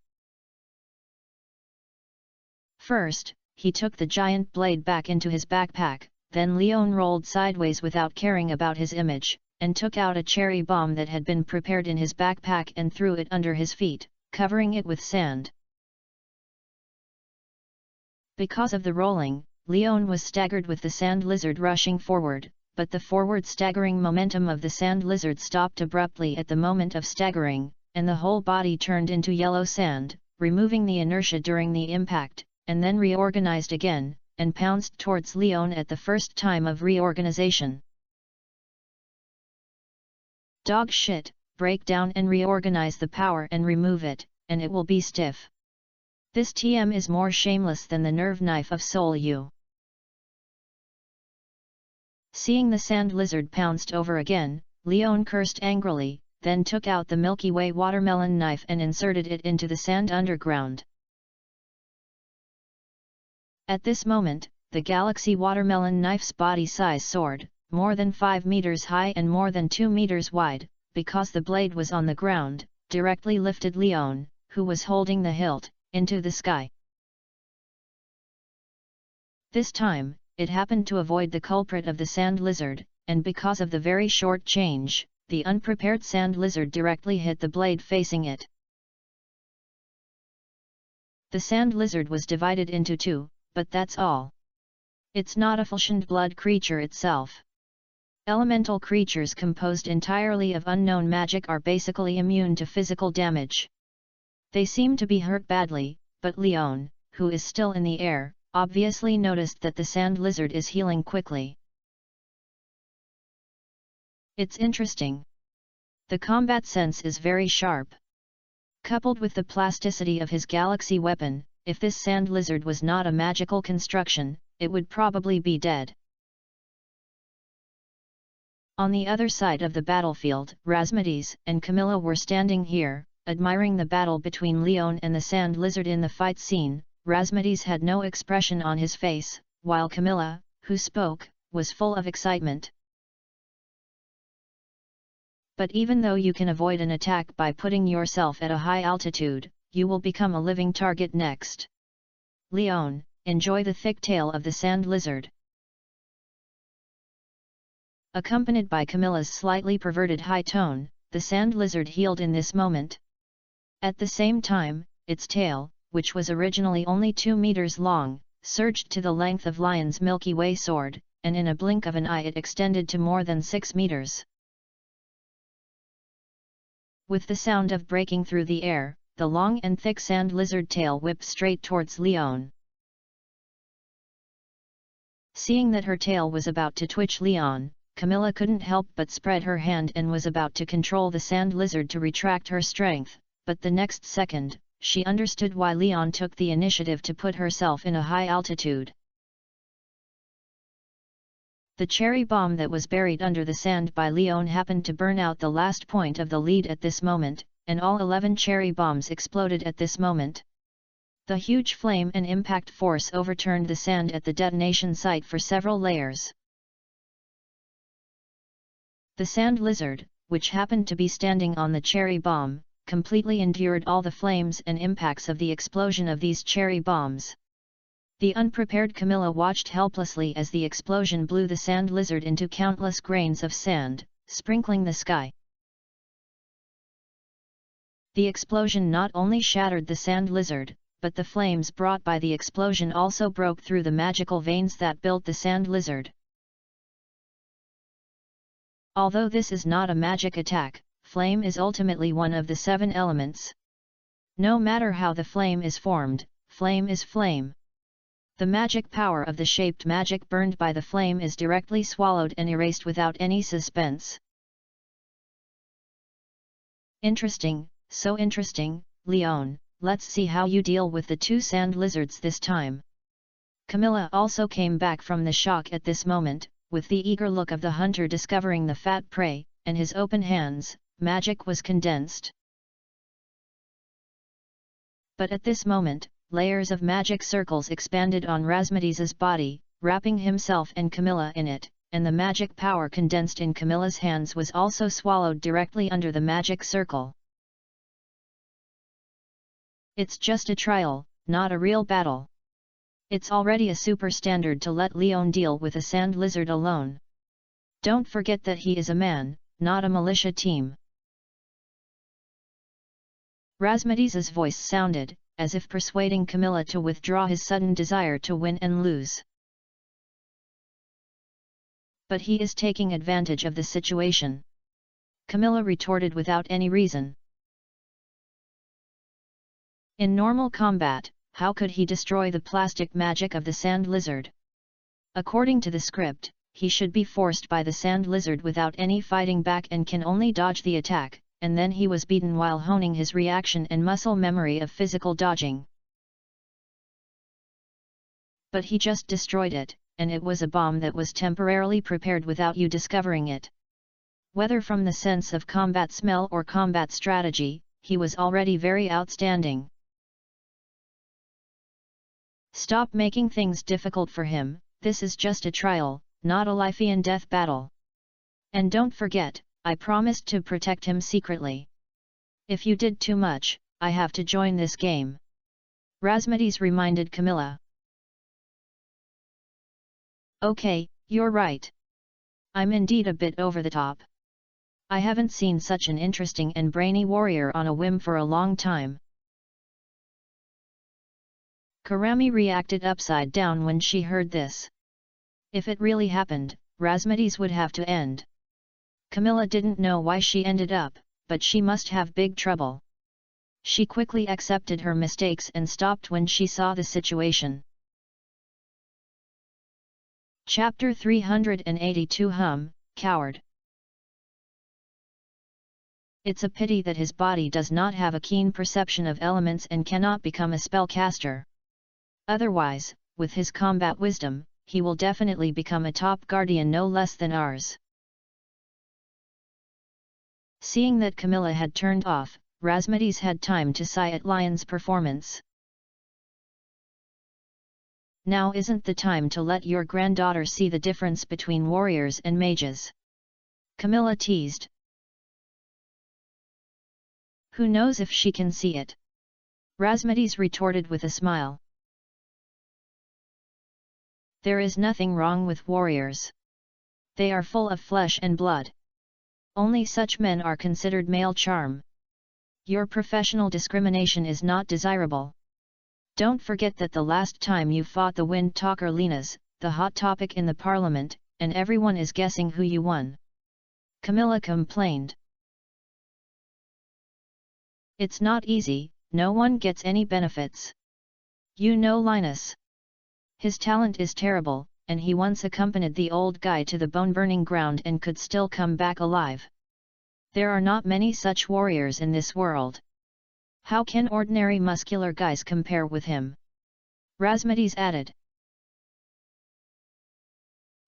First, he took the giant blade back into his backpack, then Leon rolled sideways without caring about his image, and took out a cherry bomb that had been prepared in his backpack and threw it under his feet, covering it with sand. Because of the rolling, Leon was staggered with the sand lizard rushing forward, but the forward staggering momentum of the sand lizard stopped abruptly at the moment of staggering, and the whole body turned into yellow sand, removing the inertia during the impact, and then reorganized again, and pounced towards Leon at the first time of reorganization. Dog shit, break down and reorganize the power and remove it, and it will be stiff. This TM is more shameless than the nerve knife of Soul Yu. Seeing the sand lizard pounced over again, Leon cursed angrily, then took out the Milky Way watermelon knife and inserted it into the sand underground. At this moment, the Galaxy watermelon knife's body size soared, more than 5 meters high and more than 2 meters wide, because the blade was on the ground, directly lifted Leon, who was holding the hilt, into the sky. This time, it happened to avoid the culprit of the sand lizard, and because of the very short change, the unprepared sand lizard directly hit the blade facing it. The sand lizard was divided into 2, but that's all. It's not a flesh and blood creature itself. Elemental creatures composed entirely of unknown magic are basically immune to physical damage. They seem to be hurt badly, but Leon, who is still in the air, obviously noticed that the sand lizard is healing quickly. It's interesting. The combat sense is very sharp. Coupled with the plasticity of his galaxy weapon, if this sand lizard was not a magical construction, it would probably be dead. On the other side of the battlefield, Rasmides and Camilla were standing here, admiring the battle between Leon and the sand lizard. In the fight scene, Rasmides had no expression on his face, while Camilla, who spoke, was full of excitement. But even though you can avoid an attack by putting yourself at a high altitude, you will become a living target next. Leon, enjoy the thick tail of the sand lizard. Accompanied by Camilla's slightly perverted high tone, the sand lizard healed in this moment. At the same time, its tail, which was originally only 2 meters long, surged to the length of Lion's Milky Way sword, and in a blink of an eye it extended to more than 6 meters. With the sound of breaking through the air, the long and thick sand lizard tail whipped straight towards Leon. Seeing that her tail was about to twitch Leon, Camilla couldn't help but spread her hand and was about to control the sand lizard to retract her strength, but the next second, she understood why Leon took the initiative to put herself in a high altitude. The cherry bomb that was buried under the sand by Leon happened to burn out the last point of the lead at this moment, and all 11 cherry bombs exploded at this moment. The huge flame and impact force overturned the sand at the detonation site for several layers. The sand lizard, which happened to be standing on the cherry bomb, completely endured all the flames and impacts of the explosion of these cherry bombs. The unprepared Camilla watched helplessly as the explosion blew the sand lizard into countless grains of sand, sprinkling the sky. The explosion not only shattered the sand lizard, but the flames brought by the explosion also broke through the magical veins that built the sand lizard. Although this is not a magic attack, flame is ultimately one of the 7 elements. No matter how the flame is formed, flame is flame. The magic power of the shaped magic burned by the flame is directly swallowed and erased without any suspense. Interesting, so interesting, Leon, let's see how you deal with the 2 sand lizards this time. Camilla also came back from the shock at this moment, with the eager look of the hunter discovering the fat prey, and his open hands, magic was condensed. But at this moment, layers of magic circles expanded on Rasmati's body, wrapping himself and Camilla in it, and the magic power condensed in Camilla's hands was also swallowed directly under the magic circle. It's just a trial, not a real battle. It's already a super standard to let Leon deal with a sand lizard alone. Don't forget that he is a man, not a militia team. Rasmati's voice sounded, as if persuading Camilla to withdraw his sudden desire to win and lose. But he is taking advantage of the situation. Camilla retorted without any reason. In normal combat, how could he destroy the plastic magic of the sand lizard? According to the script, he should be forced by the sand lizard without any fighting back and can only dodge the attack, and then he was beaten while honing his reaction and muscle memory of physical dodging. But he just destroyed it, and it was a bomb that was temporarily prepared without you discovering it. Whether from the sense of combat smell or combat strategy, he was already very outstanding. Stop making things difficult for him, this is just a trial, not a life and death battle. And don't forget, I promised to protect him secretly. If you did too much, I have to join this game. Rasmati reminded Camilla. Okay, you're right. I'm indeed a bit over the top. I haven't seen such an interesting and brainy warrior on a whim for a long time. Karami reacted upside down when she heard this. If it really happened, Rasmati's would have to end. Camilla didn't know why she ended up, but she must have big trouble. She quickly accepted her mistakes and stopped when she saw the situation. Chapter 382 Coward. It's a pity that his body does not have a keen perception of elements and cannot become a spellcaster. Otherwise, with his combat wisdom, he will definitely become a top guardian no less than ours. Seeing that Camilla had turned off, Rasmati's had time to sigh at Lion's performance. Now isn't the time to let your granddaughter see the difference between warriors and mages. Camilla teased. Who knows if she can see it? Rasmati's retorted with a smile. There is nothing wrong with warriors. They are full of flesh and blood. Only such men are considered male charm. Your professional discrimination is not desirable. Don't forget that the last time you fought the Wind Talker Lenas, the hot topic in the parliament, and everyone is guessing who you won. Camilla complained. It's not easy, no one gets any benefits. You know Linus. His talent is terrible, and he once accompanied the old guy to the bone-burning ground and could still come back alive. There are not many such warriors in this world. How can ordinary muscular guys compare with him? Razmedes added.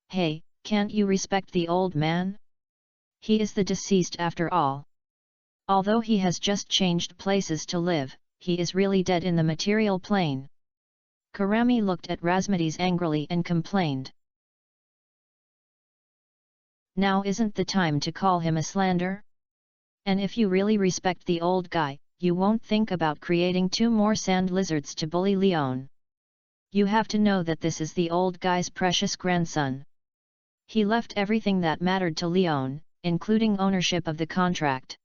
Hey, can't you respect the old man? He is the deceased after all. Although he has just changed places to live, he is really dead in the material plane. Karami looked at Razmedes angrily and complained. Now isn't the time to call him a slander? And if you really respect the old guy, you won't think about creating 2 more sand lizards to bully Leon. You have to know that this is the old guy's precious grandson. He left everything that mattered to Leon, including ownership of the contract.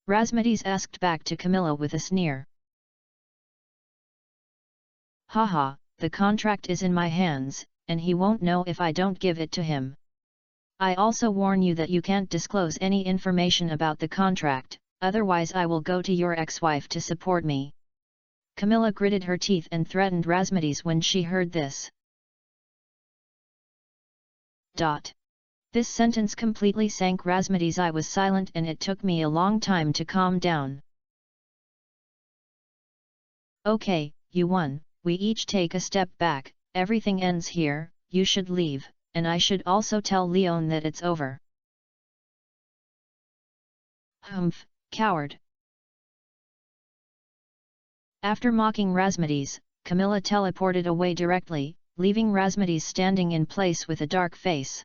Razmedes asked back to Camilla with a sneer. Haha, the contract is in my hands, and he won't know if I don't give it to him. I also warn you that you can't disclose any information about the contract, otherwise I will go to your ex-wife to support me. Camilla gritted her teeth and threatened Razmedes when she heard this. This sentence completely sank Razmedes. I was silent and it took me a long time to calm down. Okay, you won, we each take a step back, everything ends here, you should leave, and I should also tell Leon that it's over. Humph, coward. After mocking Razmedes, Camilla teleported away directly, leaving Razmedes standing in place with a dark face.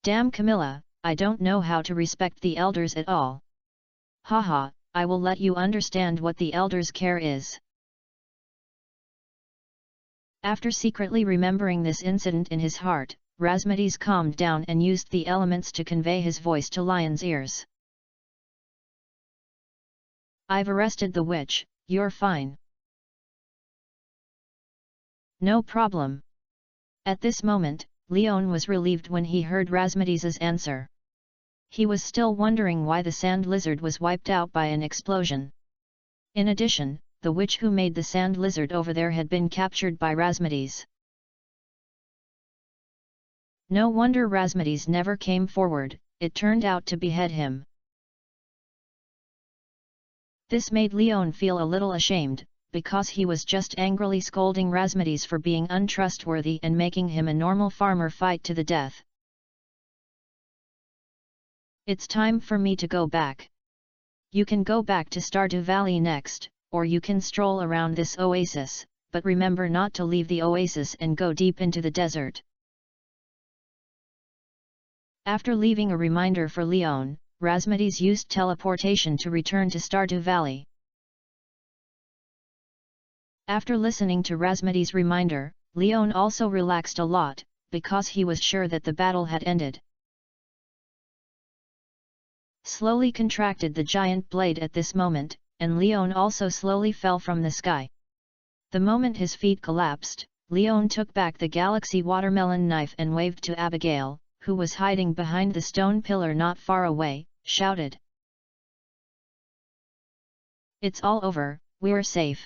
Damn Camilla, I don't know how to respect the elders at all. Haha, I will let you understand what the elders' care is. After secretly remembering this incident in his heart, Razmedes calmed down and used the elements to convey his voice to Lion's ears. I've arrested the witch, you're fine. No problem. At this moment, Leon was relieved when he heard Razmedes's answer. He was still wondering why the sand lizard was wiped out by an explosion. In addition, the witch who made the sand lizard over there had been captured by Razmedes. No wonder Razmedes never came forward, it turned out to behead him. This made Leon feel a little ashamed, because he was just angrily scolding Razmedes for being untrustworthy and making him a normal farmer fight to the death. It's time for me to go back. You can go back to Stardew Valley next, or you can stroll around this oasis, but remember not to leave the oasis and go deep into the desert. After leaving a reminder for Leon, Razmedes used teleportation to return to Stardew Valley. After listening to Razmedes' reminder, Leon also relaxed a lot, because he was sure that the battle had ended. Slowly contracted the giant blade at this moment, and Leon also slowly fell from the sky. The moment his feet collapsed, Leon took back the galaxy watermelon knife and waved to Abigail, who was hiding behind the stone pillar not far away, shouted. It's all over, we're safe.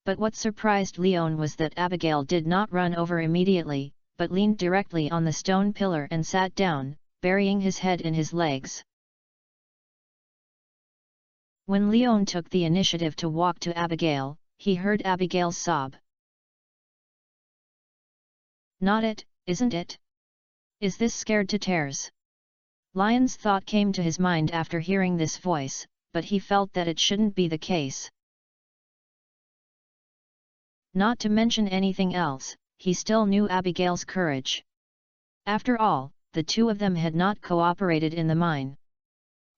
But what surprised Leon was that Abigail did not run over immediately, but leaned directly on the stone pillar and sat down, burying his head in his legs. When Leon took the initiative to walk to Abigail, he heard Abigail's sob. Not it, isn't it? Is this scared to tears? Lion's thought came to his mind after hearing this voice, but he felt that it shouldn't be the case. Not to mention anything else, he still knew Abigail's courage. After all, the two of them had not cooperated in the mine.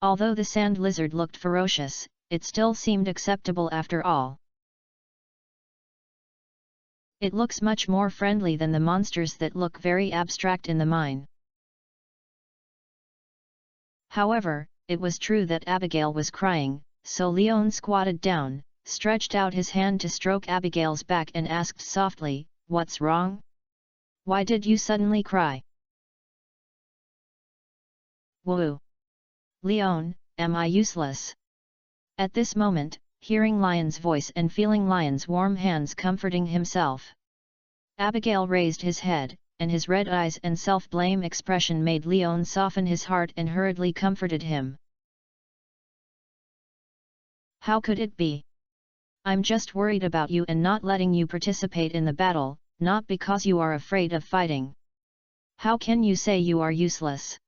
Although the sand lizard looked ferocious, it still seemed acceptable after all. It looks much more friendly than the monsters that look very abstract in the mine. However, it was true that Abigail was crying, so Leon squatted down, stretched out his hand to stroke Abigail's back and asked softly, "What's wrong? Why did you suddenly cry?" "Whoa! Leon, am I useless?" At this moment, hearing Lion's voice and feeling Lion's warm hands comforting himself. Abigail raised his head, and his red eyes and self-blame expression made Leon soften his heart and hurriedly comforted him. How could it be? I'm just worried about you and not letting you participate in the battle, not because you are afraid of fighting. How can you say you are useless?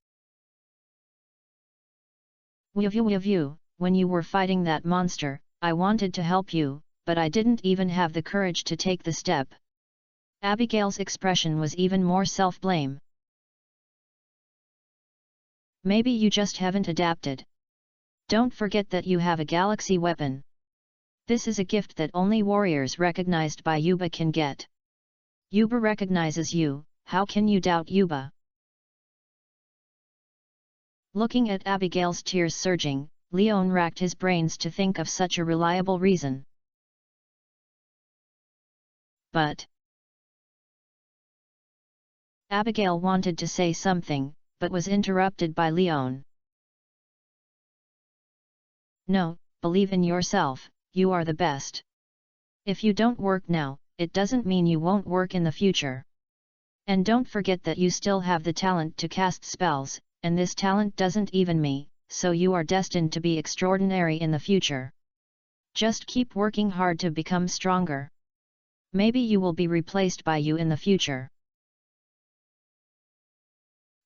When you were fighting that monster, I wanted to help you, but I didn't even have the courage to take the step. Abigail's expression was even more self-blame. Maybe you just haven't adapted. Don't forget that you have a galaxy weapon. This is a gift that only warriors recognized by Yuba can get. Yuba recognizes you, how can you doubt Yuba? Looking at Abigail's tears surging, Leon racked his brains to think of such a reliable reason. But Abigail wanted to say something, but was interrupted by Leon. No, believe in yourself, you are the best. If you don't work now, it doesn't mean you won't work in the future. And don't forget that you still have the talent to cast spells, and this talent doesn't even me, so you are destined to be extraordinary in the future. Just keep working hard to become stronger. Maybe you will be replaced by you in the future.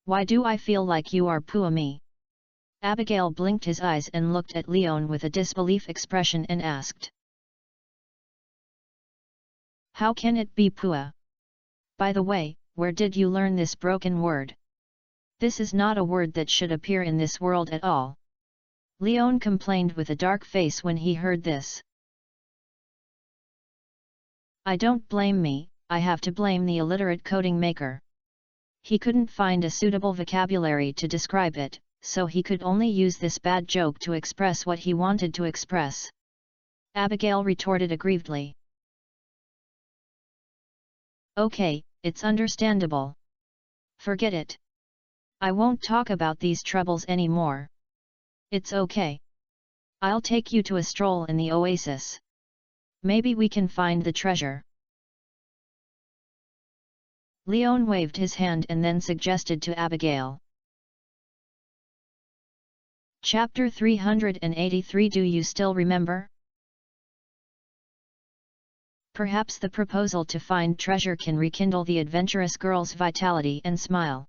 Why do I feel like you are me? Abigail blinked his eyes and looked at Leon with a disbelief expression and asked. How can it be Pua? By the way, where did you learn this broken word? This is not a word that should appear in this world at all. Leon complained with a dark face when he heard this. I don't blame me, I have to blame the illiterate coding maker. He couldn't find a suitable vocabulary to describe it, so he could only use this bad joke to express what he wanted to express. Abigail retorted aggrievedly. Okay, it's understandable. Forget it. I won't talk about these troubles anymore. It's okay. I'll take you to a stroll in the oasis. Maybe we can find the treasure. Leon waved his hand and then suggested to Abigail. Chapter 383. Do you still remember? Perhaps the proposal to find treasure can rekindle the adventurous girl's vitality and smile.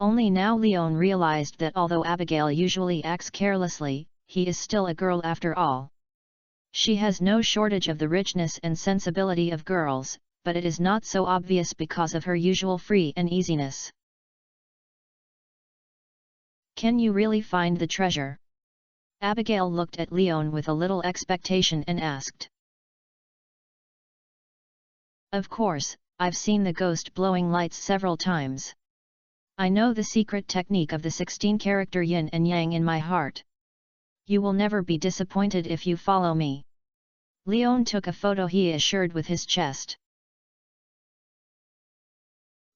Only now Leon realized that although Abigail usually acts carelessly, he is still a girl after all. She has no shortage of the richness and sensibility of girls, but it is not so obvious because of her usual free and easiness. Can you really find the treasure? Abigail looked at Leon with a little expectation and asked. Of course, I've seen the ghost blowing lights several times. I know the secret technique of the 16-character yin and yang in my heart. You will never be disappointed if you follow me. Leon took a photo he assured with his chest.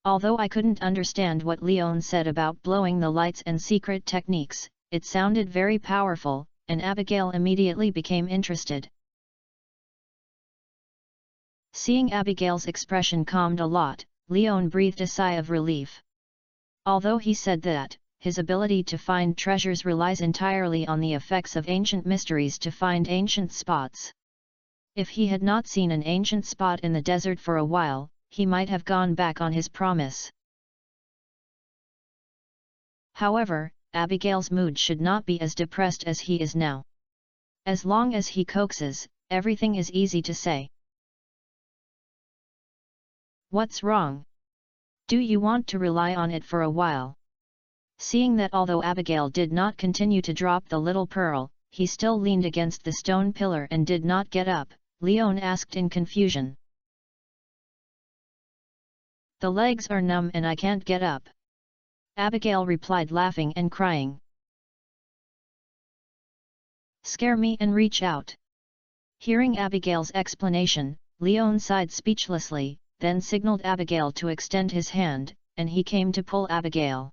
Although I couldn't understand what Leon said about blowing the lights and secret techniques, it sounded very powerful, and Abigail immediately became interested. Seeing Abigail's expression calmed a lot, Leon breathed a sigh of relief. Although he said that, his ability to find treasures relies entirely on the effects of ancient mysteries to find ancient spots. If he had not seen an ancient spot in the desert for a while, he might have gone back on his promise. However, Abigail's mood should not be as depressed as he is now. As long as he coaxes, everything is easy to say. What's wrong? Do you want to rely on it for a while? Seeing that although Abigail did not continue to drop the little pearl, he still leaned against the stone pillar and did not get up, Leon asked in confusion. The legs are numb and I can't get up. Abigail replied, laughing and crying. Scare me and reach out. Hearing Abigail's explanation, Leon sighed speechlessly, then signaled Abigail to extend his hand, and he came to pull Abigail.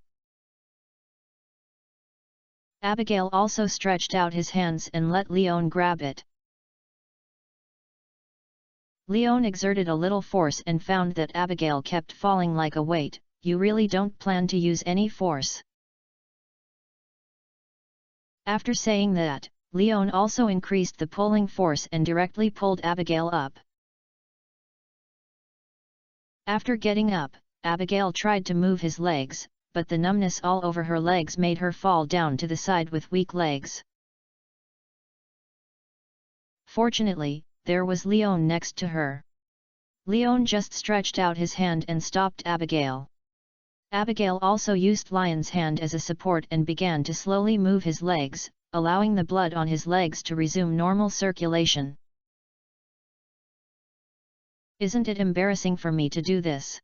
Abigail also stretched out his hands and let Leon grab it. Leon exerted a little force and found that Abigail kept falling like a weight. You really don't plan to use any force? After saying that, Leon also increased the pulling force and directly pulled Abigail up. After getting up, Abigail tried to move his legs, but the numbness all over her legs made her fall down to the side with weak legs. Fortunately, there was Leon next to her. Leon just stretched out his hand and stopped Abigail. Abigail also used Leon's hand as a support and began to slowly move his legs, allowing the blood on his legs to resume normal circulation. Isn't it embarrassing for me to do this?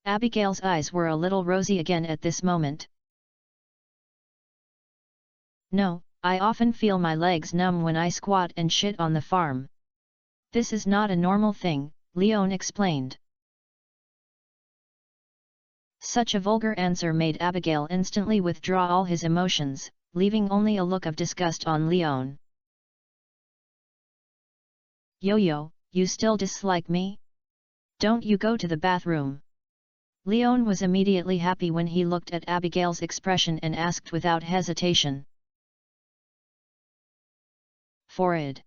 Abigail's eyes were a little rosy again at this moment. No, I often feel my legs numb when I squat and shit on the farm. This is not a normal thing, Leon explained. Such a vulgar answer made Abigail instantly withdraw all his emotions, leaving only a look of disgust on Leon. Yo-yo, you still dislike me? Don't you go to the bathroom? Leon was immediately happy when he looked at Abigail's expression and asked without hesitation. Forehead.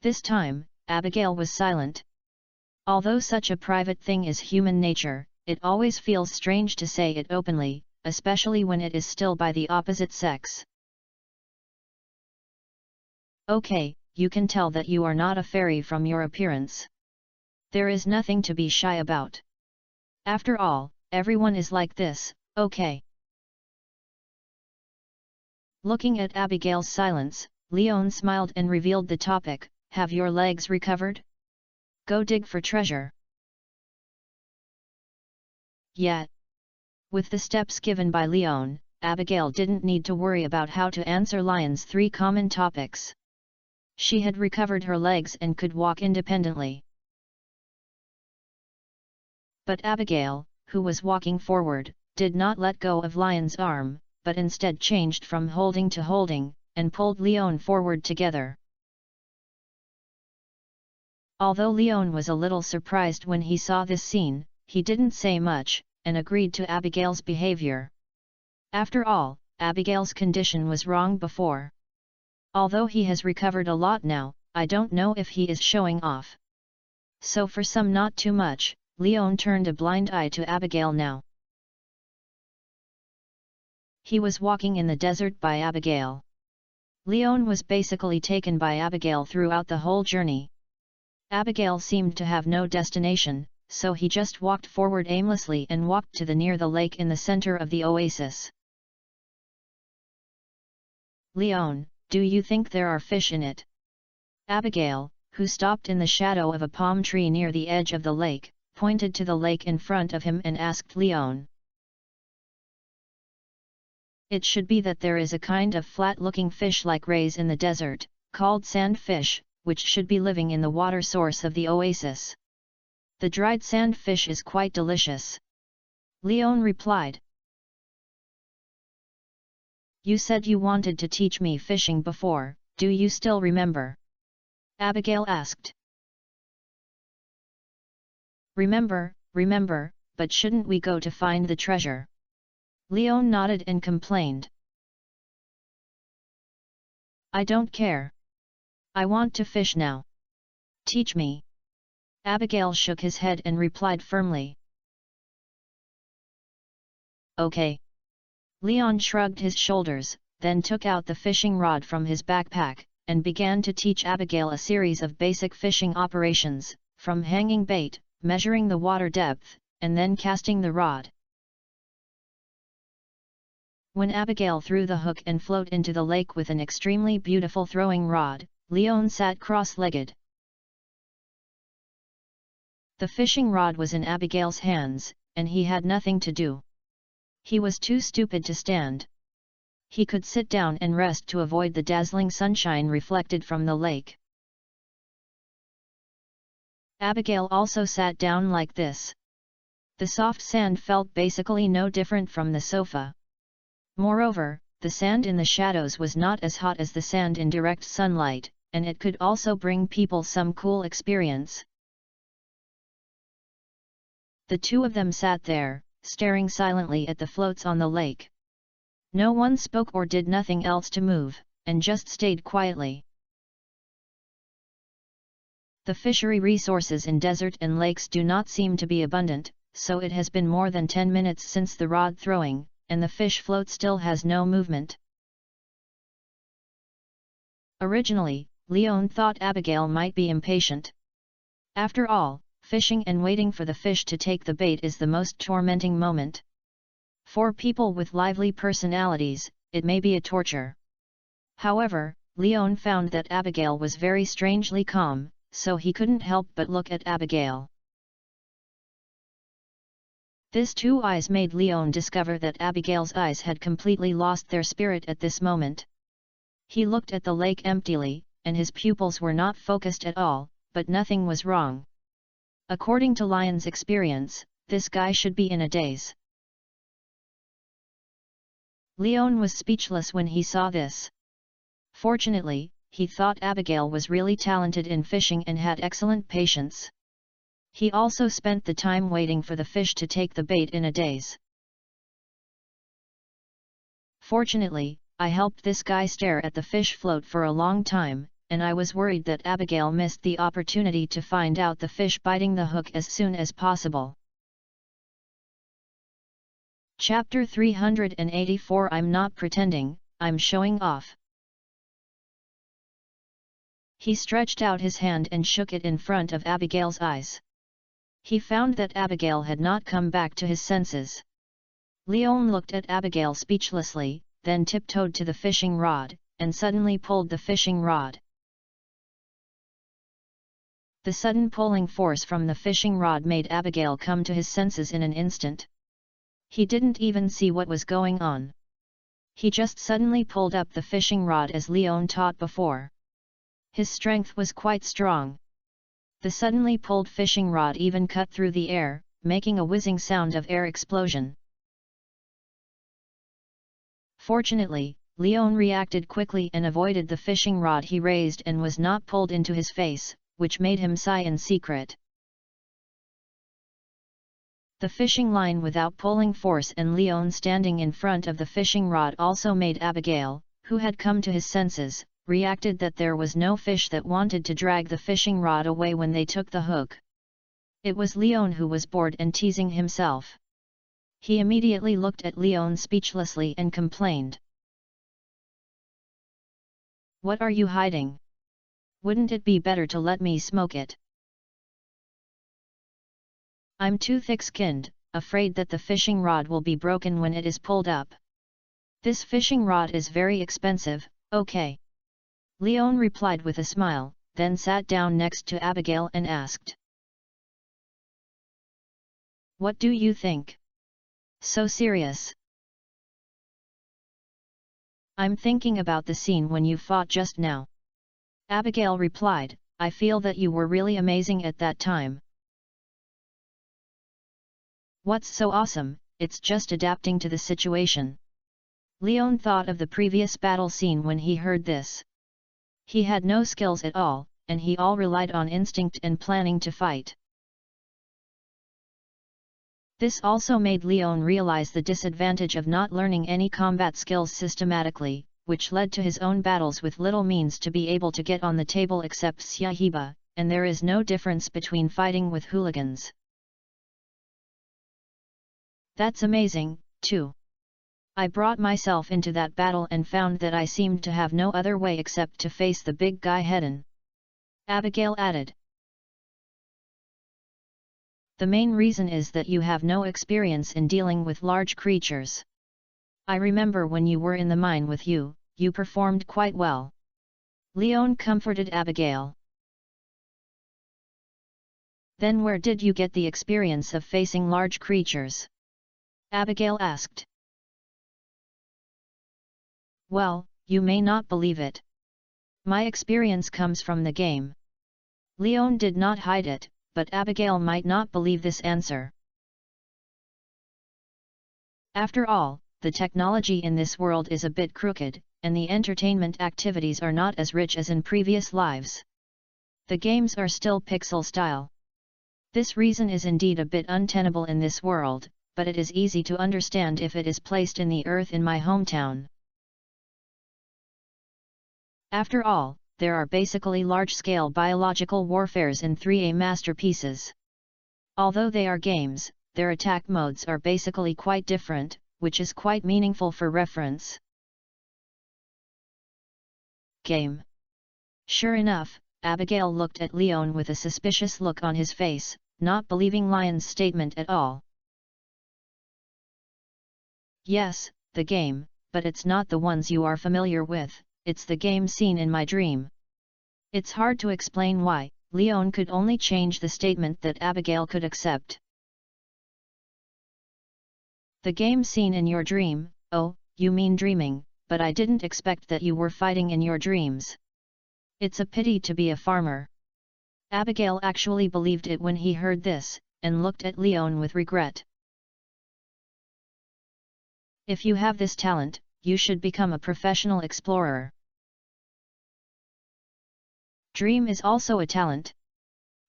This time, Abigail was silent. Although such a private thing is human nature, it always feels strange to say it openly, especially when it is still by the opposite sex. Okay, you can tell that you are not a fairy from your appearance. There is nothing to be shy about. After all, everyone is like this, okay? Looking at Abigail's silence, Leon smiled and revealed the topic. Have your legs recovered? Go dig for treasure. Yet. With the steps given by Leon, Abigail didn't need to worry about how to answer Leon's 3 common topics. She had recovered her legs and could walk independently. But Abigail, who was walking forward, did not let go of Leon's arm, but instead changed from holding to holding, and pulled Leon forward together. Although Leon was a little surprised when he saw this scene, he didn't say much, and agreed to Abigail's behavior. After all, Abigail's condition was wrong before. Although he has recovered a lot now, I don't know if he is showing off. So for some not too much, Leon turned a blind eye to Abigail now. He was walking in the desert by Abigail. Leon was basically taken by Abigail throughout the whole journey. Abigail seemed to have no destination, so he just walked forward aimlessly and walked to near the lake in the center of the oasis. Leon, do you think there are fish in it? Abigail, who stopped in the shadow of a palm tree near the edge of the lake, pointed to the lake in front of him and asked Leon. It should be that there is a kind of flat-looking fish like rays in the desert, called sand fish, which should be living in the water source of the oasis. The dried sand fish is quite delicious. Leon replied. You said you wanted to teach me fishing before, do you still remember? Abigail asked. Remember, but shouldn't we go to find the treasure? Leon nodded and complained. I don't care. I want to fish now. Teach me. Abigail shook his head and replied firmly. Okay. Leon shrugged his shoulders, then took out the fishing rod from his backpack, and began to teach Abigail a series of basic fishing operations, from hanging bait, measuring the water depth, and then casting the rod. When Abigail threw the hook and float into the lake with an extremely beautiful throwing rod, Leon sat cross-legged. The fishing rod was in Abigail's hands, and he had nothing to do. He was too stupid to stand. He could sit down and rest to avoid the dazzling sunshine reflected from the lake. Abigail also sat down like this. The soft sand felt basically no different from the sofa. Moreover, the sand in the shadows was not as hot as the sand in direct sunlight, and it could also bring people some cool experience. The two of them sat there, staring silently at the floats on the lake. No one spoke or did nothing else to move, and just stayed quietly. The fishery resources in desert and lakes do not seem to be abundant, so it has been more than 10 minutes since the rod throwing, and the fish float still has no movement. Originally, Leon thought Abigail might be impatient. After all, fishing and waiting for the fish to take the bait is the most tormenting moment. For people with lively personalities, it may be a torture. However, Leon found that Abigail was very strangely calm, so he couldn't help but look at Abigail. This two eyes made Leon discover that Abigail's eyes had completely lost their spirit at this moment. He looked at the lake emptily, and his pupils were not focused at all, but nothing was wrong. According to Lion's experience, this guy should be in a daze. Leon was speechless when he saw this. Fortunately, he thought Abigail was really talented in fishing and had excellent patience. He also spent the time waiting for the fish to take the bait in a daze. Fortunately, I helped this guy stare at the fish float for a long time, and I was worried that Abigail missed the opportunity to find out the fish biting the hook as soon as possible. Chapter 384 I'm not pretending, I'm showing off. He stretched out his hand and shook it in front of Abigail's eyes. He found that Abigail had not come back to his senses. Leon looked at Abigail speechlessly, then tiptoed to the fishing rod, and suddenly pulled the fishing rod. The sudden pulling force from the fishing rod made Abigail come to his senses in an instant. He didn't even see what was going on. He just suddenly pulled up the fishing rod as Leon taught before. His strength was quite strong. The suddenly pulled fishing rod even cut through the air, making a whizzing sound of air explosion. Fortunately, Leon reacted quickly and avoided the fishing rod he raised and was not pulled into his face, which made him sigh in secret. The fishing line without pulling force and Leon standing in front of the fishing rod also made Abigail, who had come to his senses, reacted that there was no fish that wanted to drag the fishing rod away when they took the hook. It was Leon who was bored and teasing himself. He immediately looked at Leon speechlessly and complained. "What are you hiding? Wouldn't it be better to let me smoke it? I'm too thick-skinned, afraid that the fishing rod will be broken when it is pulled up. This fishing rod is very expensive, okay?" Leon replied with a smile, then sat down next to Abigail and asked. "What do you think? So serious?" "I'm thinking about the scene when you fought just now," Abigail replied. "I feel that you were really amazing at that time." "What's so awesome? It's just adapting to the situation." Leon thought of the previous battle scene when he heard this. He had no skills at all, and he all relied on instinct and planning to fight. This also made Leon realize the disadvantage of not learning any combat skills systematically, which led to his own battles with little means to be able to get on the table except Syahiba, and there is no difference between fighting with hooligans. "That's amazing, too. I brought myself into that battle and found that I seemed to have no other way except to face the big guy head-on," Abigail added. "The main reason is that you have no experience in dealing with large creatures. I remember when you were in the mine with you performed quite well." Leon comforted Abigail. "Then where did you get the experience of facing large creatures?" Abigail asked. "Well, you may not believe it. My experience comes from the game." Leon did not hide it, but Abigail might not believe this answer. After all, the technology in this world is a bit crooked, and the entertainment activities are not as rich as in previous lives. The games are still pixel style. This reason is indeed a bit untenable in this world, but it is easy to understand if it is placed in the earth in my hometown. After all, there are basically large-scale biological warfares in 3A masterpieces. Although they are games, their attack modes are basically quite different, which is quite meaningful for reference. Game. Sure enough, Abigail looked at Leon with a suspicious look on his face, not believing Lion's statement at all. Yes, the game, but it's not the ones you are familiar with, it's the game seen in my dream. It's hard to explain why. Leon could only change the statement that Abigail could accept. The game seen in your dream, oh, you mean dreaming, but I didn't expect that you were fighting in your dreams. It's a pity to be a farmer. Abigail actually believed it when he heard this, and looked at Leon with regret. If you have this talent, you should become a professional explorer. Dream is also a talent.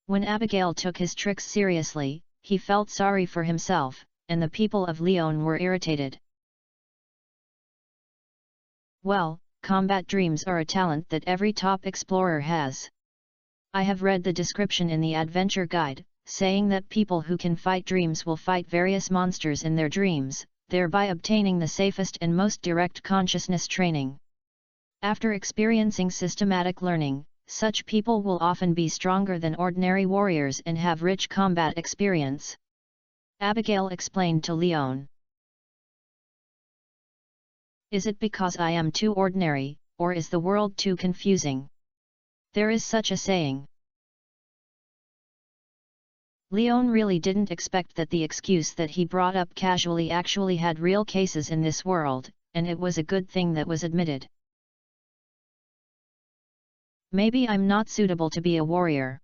When Abigail took his tricks seriously, he felt sorry for himself, and the people of Leon were irritated. Well, combat dreams are a talent that every top explorer has. I have read the description in the adventure guide, saying that people who can fight dreams will fight various monsters in their dreams, thereby obtaining the safest and most direct consciousness training. After experiencing systematic learning, such people will often be stronger than ordinary warriors and have rich combat experience. Abigail explained to Leon. Is it because I am too ordinary, or is the world too confusing? There is such a saying. Leon really didn't expect that the excuse that he brought up casually actually had real cases in this world, and it was a good thing that was admitted. Maybe I'm not suitable to be a warrior.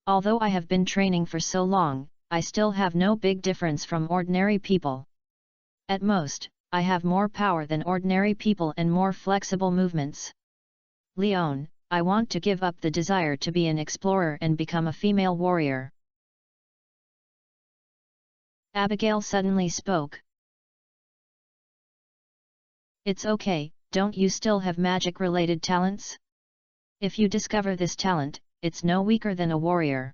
Although I have been training for so long, I still have no big difference from ordinary people. At most, I have more power than ordinary people and more flexible movements. Leon, I want to give up the desire to be an explorer and become a female warrior. Abigail suddenly spoke. It's okay, don't you still have magic-related talents? If you discover this talent, it's no weaker than a warrior.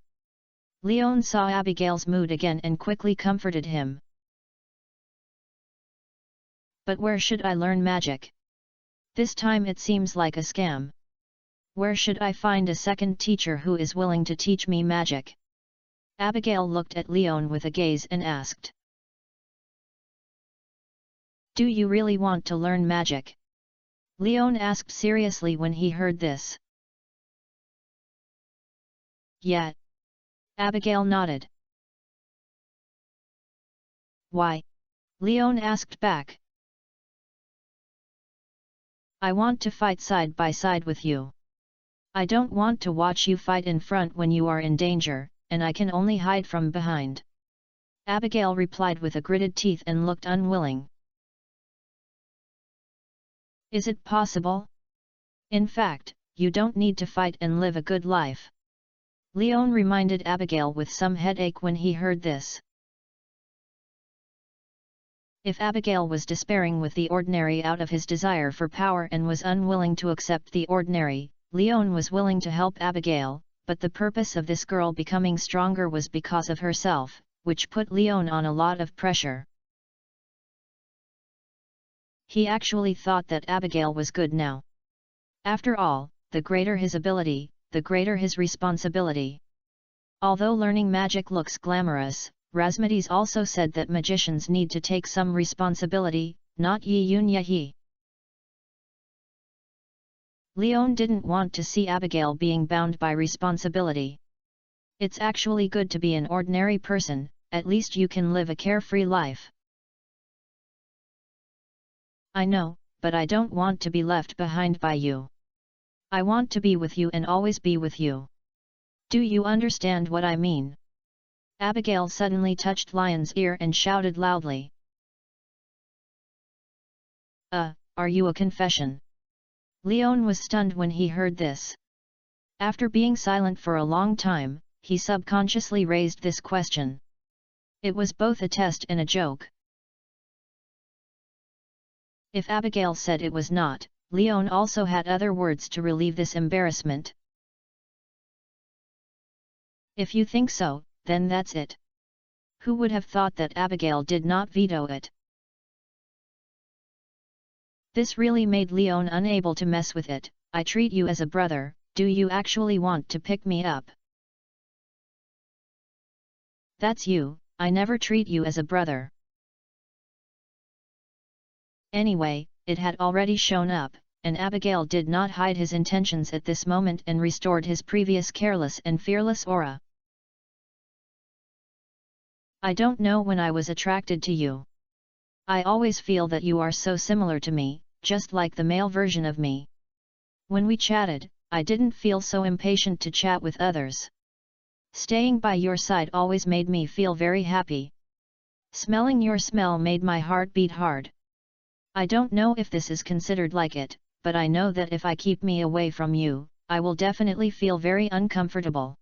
Leon saw Abigail's mood again and quickly comforted him. But where should I learn magic? This time it seems like a scam. Where should I find a second teacher who is willing to teach me magic? Abigail looked at Leon with a gaze and asked. Do you really want to learn magic? Leon asked seriously when he heard this. Yeah. Abigail nodded. Why? Leon asked back. I want to fight side by side with you. I don't want to watch you fight in front when you are in danger, and I can only hide from behind. Abigail replied with a gritted teeth and looked unwilling. Is it possible? In fact, you don't need to fight and live a good life. Leon reminded Abigail with some headache when he heard this. If Abigail was despairing with the ordinary out of his desire for power and was unwilling to accept the ordinary, Leon was willing to help Abigail, but the purpose of this girl becoming stronger was because of herself, which put Leon on a lot of pressure. He actually thought that Abigail was good now. After all, the greater his ability, the greater his responsibility. Although learning magic looks glamorous, Rasmides also said that magicians need to take some responsibility, not ye yun ye. Leon didn't want to see Abigail being bound by responsibility. It's actually good to be an ordinary person, at least you can live a carefree life. I know, but I don't want to be left behind by you. I want to be with you and always be with you. Do you understand what I mean? Abigail suddenly touched Lion's ear and shouted loudly. Are you a confession? Leon was stunned when he heard this. After being silent for a long time, he subconsciously raised this question. It was both a test and a joke. If Abigail said it was not, Leon also had other words to relieve this embarrassment. If you think so, then that's it. Who would have thought that Abigail did not veto it? This really made Leon unable to mess with it. I treat you as a brother, do you actually want to pick me up? That's you, I never treat you as a brother. Anyway, it had already shown up, and Abigail did not hide his intentions at this moment and restored his previous careless and fearless aura. I don't know when I was attracted to you. I always feel that you are so similar to me, just like the male version of me. When we chatted, I didn't feel so impatient to chat with others. Staying by your side always made me feel very happy. Smelling your smell made my heart beat hard. I don't know if this is considered like it, but I know that if I keep me away from you, I will definitely feel very uncomfortable.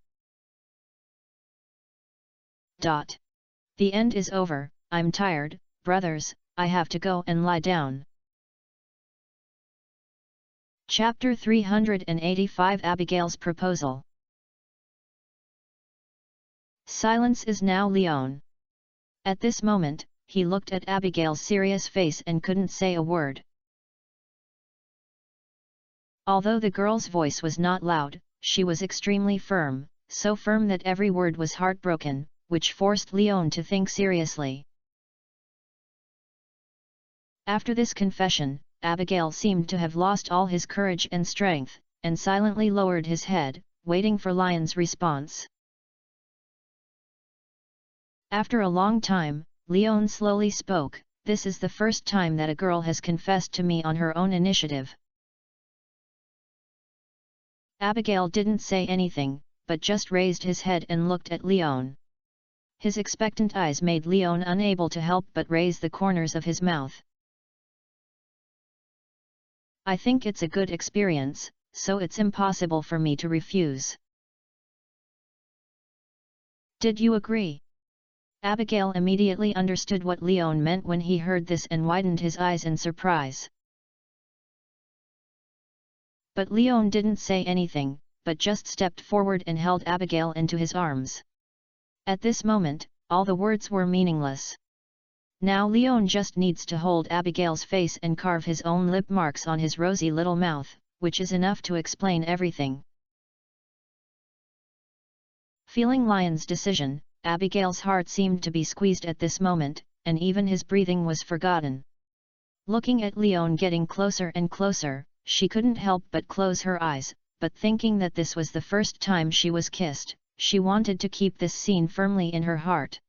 The end is over, I'm tired, brothers, I have to go and lie down. Chapter 385 Abigail's Proposal. Silence is now Leon. At this moment, he looked at Abigail's serious face and couldn't say a word. Although the girl's voice was not loud, she was extremely firm, so firm that every word was heartbroken, which forced Leon to think seriously. After this confession, Abigail seemed to have lost all his courage and strength, and silently lowered his head, waiting for Leon's response. After a long time, Leon slowly spoke, "This is the first time that a girl has confessed to me on her own initiative." Abigail didn't say anything, but just raised his head and looked at Leon. His expectant eyes made Leon unable to help but raise the corners of his mouth. "I think it's a good experience, so it's impossible for me to refuse. Did you agree?" Abigail immediately understood what Leon meant when he heard this and widened his eyes in surprise. But Leon didn't say anything, but just stepped forward and held Abigail into his arms. At this moment, all the words were meaningless. Now Leon just needs to hold Abigail's face and carve his own lip marks on his rosy little mouth, which is enough to explain everything. Feeling Leon's decision, Abigail's heart seemed to be squeezed at this moment, and even his breathing was forgotten. Looking at Leon getting closer and closer, she couldn't help but close her eyes, but thinking that this was the first time she was kissed, she wanted to keep this scene firmly in her heart.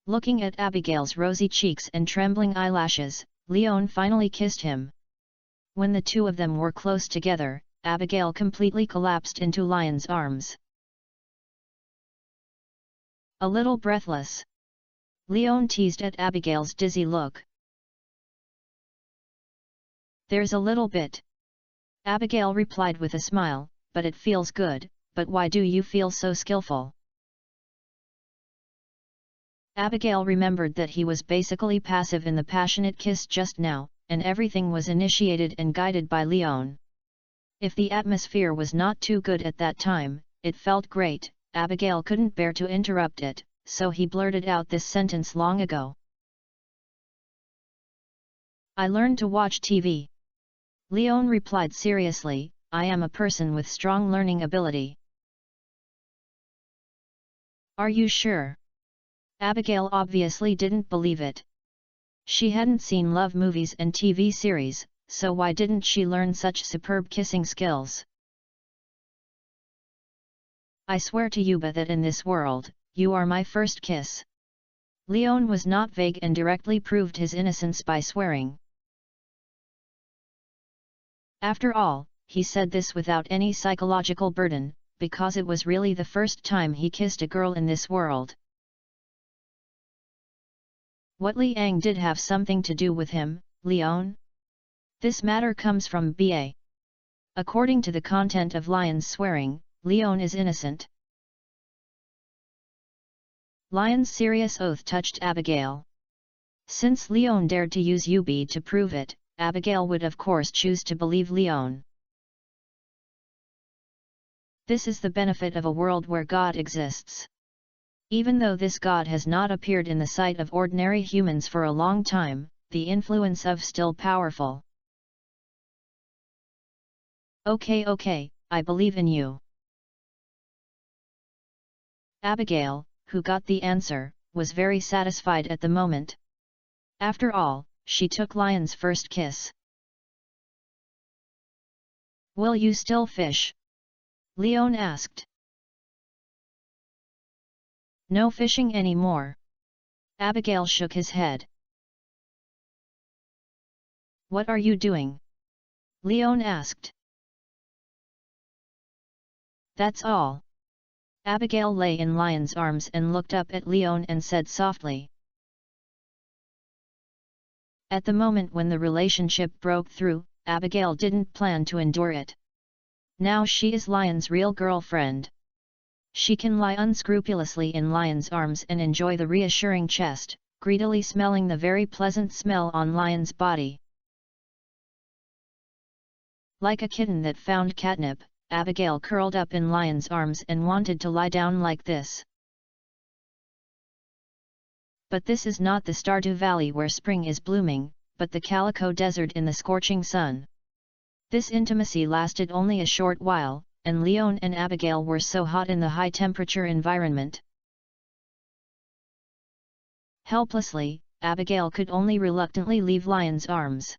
Looking at Abigail's rosy cheeks and trembling eyelashes, Leon finally kissed him. When the two of them were close together, Abigail completely collapsed into Leon's arms. A little breathless, Leon teased at Abigail's dizzy look. "There's a little bit," Abigail replied with a smile, "but it feels good. But why do you feel so skillful?" Abigail remembered that he was basically passive in the passionate kiss just now, and everything was initiated and guided by Leon. If the atmosphere was not too good at that time, it felt great. Abigail couldn't bear to interrupt it, so he blurted out this sentence long ago. "I learned to watch TV." Leon replied seriously, "I am a person with strong learning ability." "Are you sure?" Abigail obviously didn't believe it. She hadn't seen love movies and TV series, so why didn't she learn such superb kissing skills? "I swear to you that in this world, you are my first kiss." Leon was not vague and directly proved his innocence by swearing. After all, he said this without any psychological burden, because it was really the first time he kissed a girl in this world. What Liang did have something to do with him, Leon? This matter comes from B.A. According to the content of Lyon's swearing, Leon is innocent. Lyon's serious oath touched Abigail. Since Leon dared to use UB to prove it, Abigail would of course choose to believe Leon. This is the benefit of a world where God exists. Even though this God has not appeared in the sight of ordinary humans for a long time, the influence of still powerful. Okay, I believe in you. Abigail, who got the answer, was very satisfied at the moment. After all, she took Lyon's first kiss. Will you still fish? Leon asked. No fishing anymore. Abigail shook his head. What are you doing? Leon asked. That's all. Abigail lay in Lyon's arms and looked up at Leon and said softly. At the moment when the relationship broke through, Abigail didn't plan to endure it. Now she is Lyon's real girlfriend. She can lie unscrupulously in Lyon's arms and enjoy the reassuring chest, greedily smelling the very pleasant smell on Lyon's body. Like a kitten that found catnip, Abigail curled up in Lyon's arms and wanted to lie down like this. But this is not the Stardew Valley where spring is blooming, but the Calico Desert in the scorching sun. This intimacy lasted only a short while, and Leon and Abigail were so hot in the high-temperature environment. Helplessly, Abigail could only reluctantly leave Lyon's arms.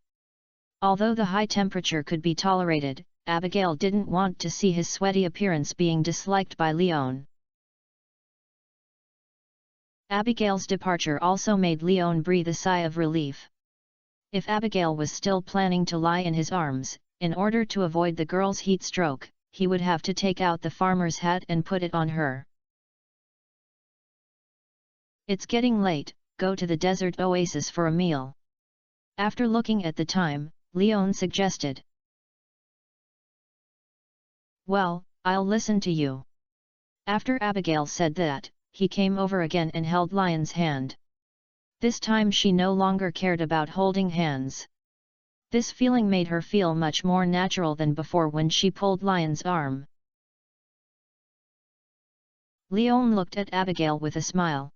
Although the high temperature could be tolerated, Abigail didn't want to see his sweaty appearance being disliked by Leon. Abigail's departure also made Leon breathe a sigh of relief. If Abigail was still planning to lie in his arms, in order to avoid the girl's heat stroke, he would have to take out the farmer's hat and put it on her. It's getting late, go to the desert oasis for a meal. After looking at the time, Leon suggested. Well, I'll listen to you. After Abigail said that, he came over again and held Lyon's hand. This time she no longer cared about holding hands. This feeling made her feel much more natural than before when she pulled Lyon's arm. Leon looked at Abigail with a smile.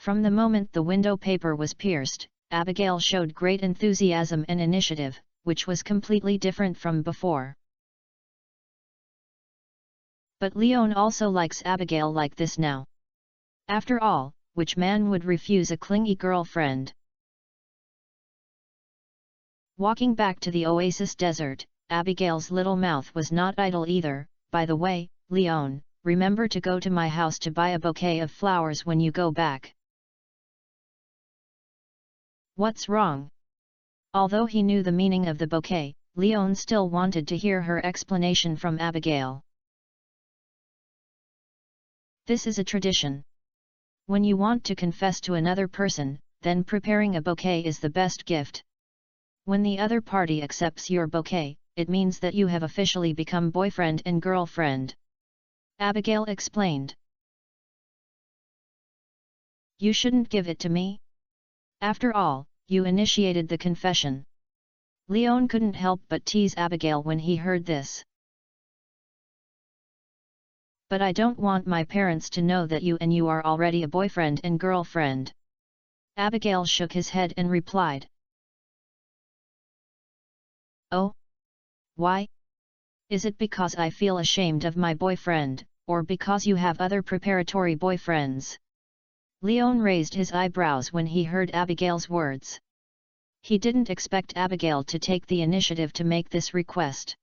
From the moment the window paper was pierced, Abigail showed great enthusiasm and initiative, which was completely different from before. But Leon also likes Abigail like this now. After all, which man would refuse a clingy girlfriend? Walking back to the oasis desert, Abigail's little mouth was not idle either. By the way, Leon, remember to go to my house to buy a bouquet of flowers when you go back. What's wrong? Although he knew the meaning of the bouquet, Leon still wanted to hear her explanation from Abigail. This is a tradition. When you want to confess to another person, then preparing a bouquet is the best gift. When the other party accepts your bouquet, it means that you have officially become boyfriend and girlfriend. Abigail explained. You shouldn't give it to me. After all, you initiated the confession. Leon couldn't help but tease Abigail when he heard this. But I don't want my parents to know that you are already a boyfriend and girlfriend. Abigail shook his head and replied. Oh? Why? Is it because I feel ashamed of my boyfriend, or because you have other preparatory boyfriends? Leon raised his eyebrows when he heard Abigail's words. He didn't expect Abigail to take the initiative to make this request.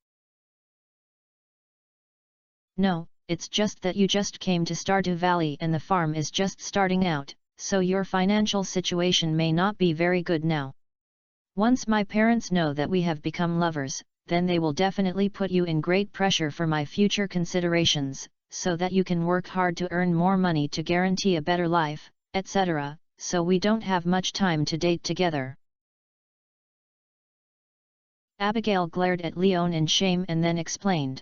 No, it's just that you just came to Stardew Valley and the farm is just starting out, so your financial situation may not be very good now. Once my parents know that we have become lovers, then they will definitely put you in great pressure for my future considerations, so that you can work hard to earn more money to guarantee a better life, etc., so we don't have much time to date together. Abigail glared at Leon in shame and then explained.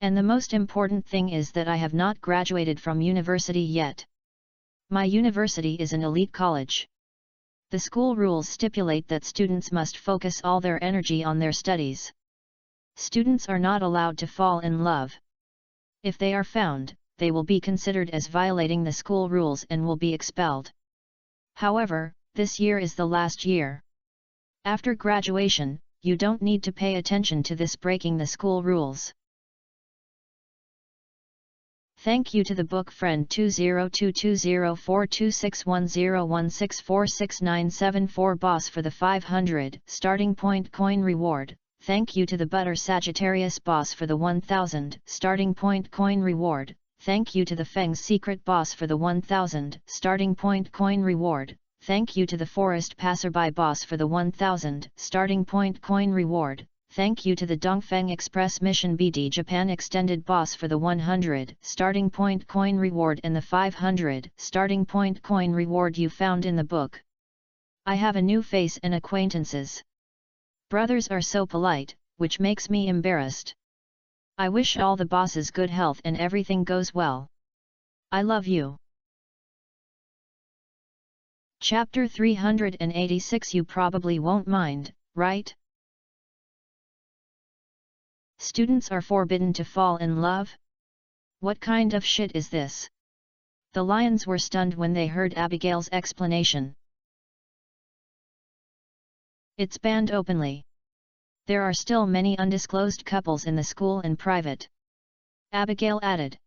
And the most important thing is that I have not graduated from university yet. My university is an elite college. The school rules stipulate that students must focus all their energy on their studies. Students are not allowed to fall in love. If they are found, they will be considered as violating the school rules and will be expelled. However, this year is the last year. After graduation, you don't need to pay attention to this breaking the school rules. Thank you to the book friend 20220426101646974 boss for the 500 starting point coin reward. Thank you to the Butter Sagittarius boss for the 1000 starting point coin reward. Thank you to the Feng's Secret boss for the 1000 starting point coin reward. Thank you to the Forest Passerby boss for the 1000 starting point coin reward. Thank you to the Dongfeng Express Mission BD Japan Extended boss for the 100 starting point coin reward and the 500 starting point coin reward you found in the book. I have a new face and acquaintances. Brothers are so polite, which makes me embarrassed. I wish all the bosses good health and everything goes well. I love you. Chapter 386 You probably won't mind, right? Students are forbidden to fall in love? What kind of shit is this? The lions were stunned when they heard Abigail's explanation. It's banned openly. There are still many undisclosed couples in the school and private. Abigail added.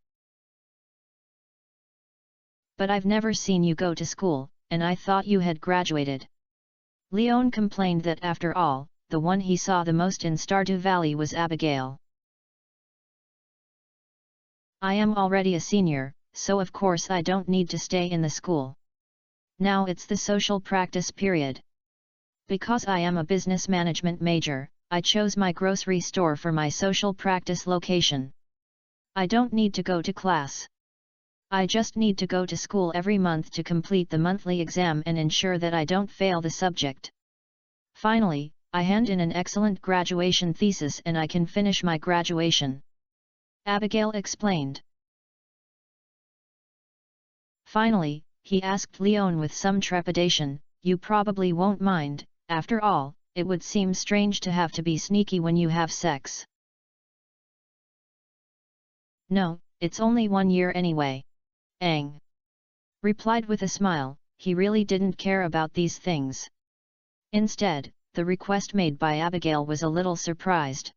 But I've never seen you go to school, and I thought you had graduated. Leon complained that after all, the one he saw the most in Stardew Valley was Abigail. I am already a senior, so of course I don't need to stay in the school. Now it's the social practice period. Because I am a business management major, I chose my grocery store for my social practice location. I don't need to go to class. I just need to go to school every month to complete the monthly exam and ensure that I don't fail the subject. Finally, I hand in an excellent graduation thesis and I can finish my graduation. Abigail explained. Finally, he asked Leon with some trepidation, you probably won't mind, after all, it would seem strange to have to be sneaky when you have sex. No, it's only 1 year anyway. Aang replied with a smile, he really didn't care about these things. Instead, the request made by Abigail was a little surprised.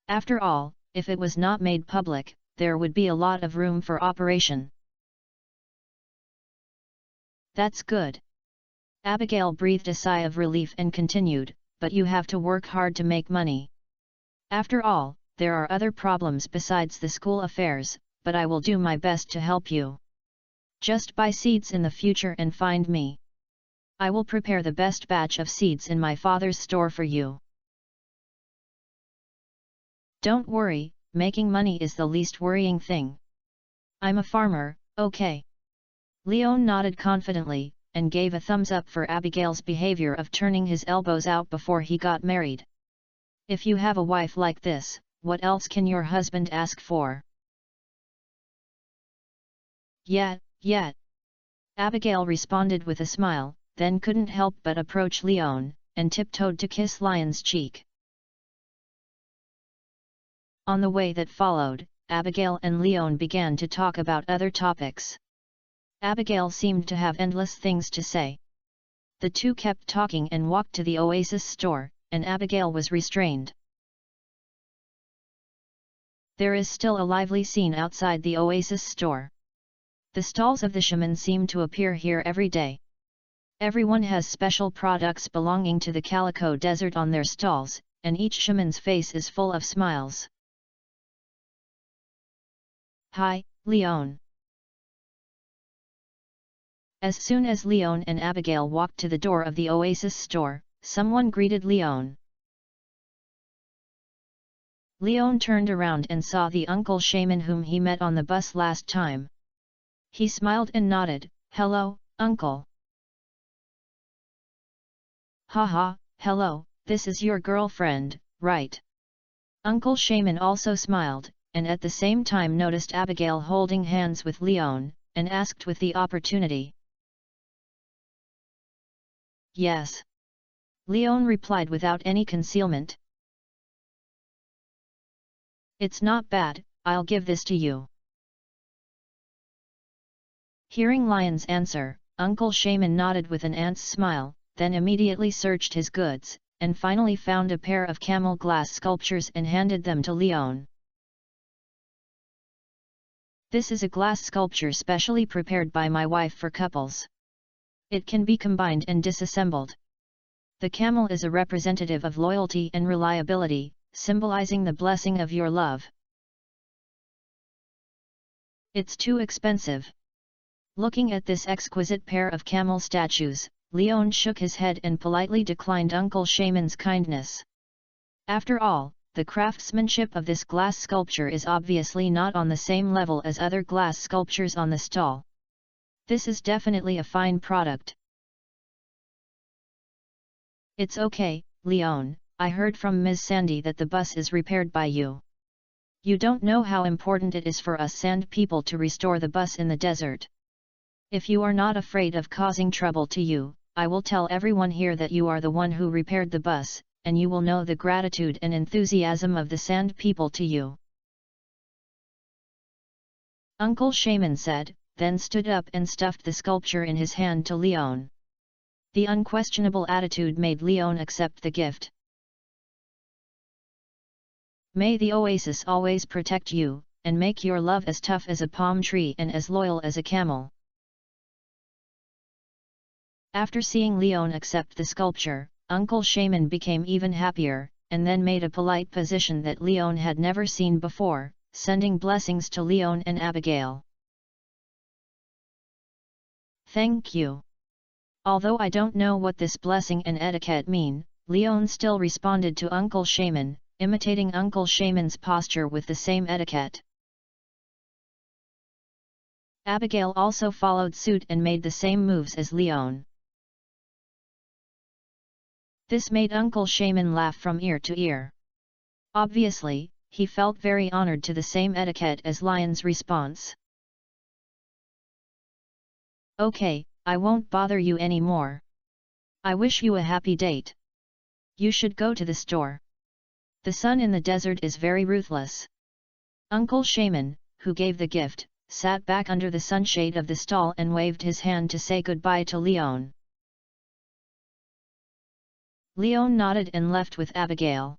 After all, if it was not made public, there would be a lot of room for operation. That's good. Abigail breathed a sigh of relief and continued, but you have to work hard to make money. After all, there are other problems besides the school affairs, but I will do my best to help you. Just buy seeds in the future and find me. I will prepare the best batch of seeds in my father's store for you. Don't worry, making money is the least worrying thing. I'm a farmer, okay? Leon nodded confidently, and gave a thumbs up for Abigail's behavior of turning his elbows out before he got married. If you have a wife like this, what else can your husband ask for? Yeah. Abigail responded with a smile, then couldn't help but approach Leon, and tiptoed to kiss Lion's cheek. On the way that followed, Abigail and Leon began to talk about other topics. Abigail seemed to have endless things to say. The two kept talking and walked to the Oasis store, and Abigail was restrained. There is still a lively scene outside the Oasis store. The stalls of the shaman seem to appear here every day. Everyone has special products belonging to the Calico Desert on their stalls, and each shaman's face is full of smiles. Hi, Leon. As soon as Leon and Abigail walked to the door of the Oasis store, someone greeted Leon. Leon turned around and saw the uncle shaman whom he met on the bus last time. He smiled and nodded, hello, uncle. Haha, Hello, this is your girlfriend, right? Uncle Shaman also smiled, and at the same time noticed Abigail holding hands with Leon, and asked with the opportunity. Yes. Leon replied without any concealment. It's not bad, I'll give this to you. Hearing Lion's answer, Uncle Shaman nodded with an ant's smile, then immediately searched his goods, and finally found a pair of camel glass sculptures and handed them to Leon. This is a glass sculpture specially prepared by my wife for couples. It can be combined and disassembled. The camel is a representative of loyalty and reliability, symbolizing the blessing of your love. It's too expensive. Looking at this exquisite pair of camel statues, Leon shook his head and politely declined Uncle Shaman's kindness. After all, the craftsmanship of this glass sculpture is obviously not on the same level as other glass sculptures on the stall. This is definitely a fine product. It's okay, Leon, I heard from Ms. Sandy that the bus is repaired by you. You don't know how important it is for us sand people to restore the bus in the desert. If you are not afraid of causing trouble to you, I will tell everyone here that you are the one who repaired the bus, and you will know the gratitude and enthusiasm of the sand people to you. Uncle Shaman said, then stood up and stuffed the sculpture in his hand to Leon. The unquestionable attitude made Leon accept the gift. May the oasis always protect you, and make your love as tough as a palm tree and as loyal as a camel. After seeing Leon accept the sculpture, Uncle Shaman became even happier, and then made a polite position that Leon had never seen before, sending blessings to Leon and Abigail. Thank you. Although I don't know what this blessing and etiquette mean, Leon still responded to Uncle Shaman, imitating Uncle Shaman's posture with the same etiquette. Abigail also followed suit and made the same moves as Leon. This made Uncle Shaman laugh from ear to ear. Obviously, he felt very honored to the same etiquette as Lion's response. Okay, I won't bother you anymore. I wish you a happy date. You should go to the store. The sun in the desert is very ruthless. Uncle Shaman, who gave the gift, sat back under the sunshade of the stall and waved his hand to say goodbye to Leon. Leon nodded and left with Abigail.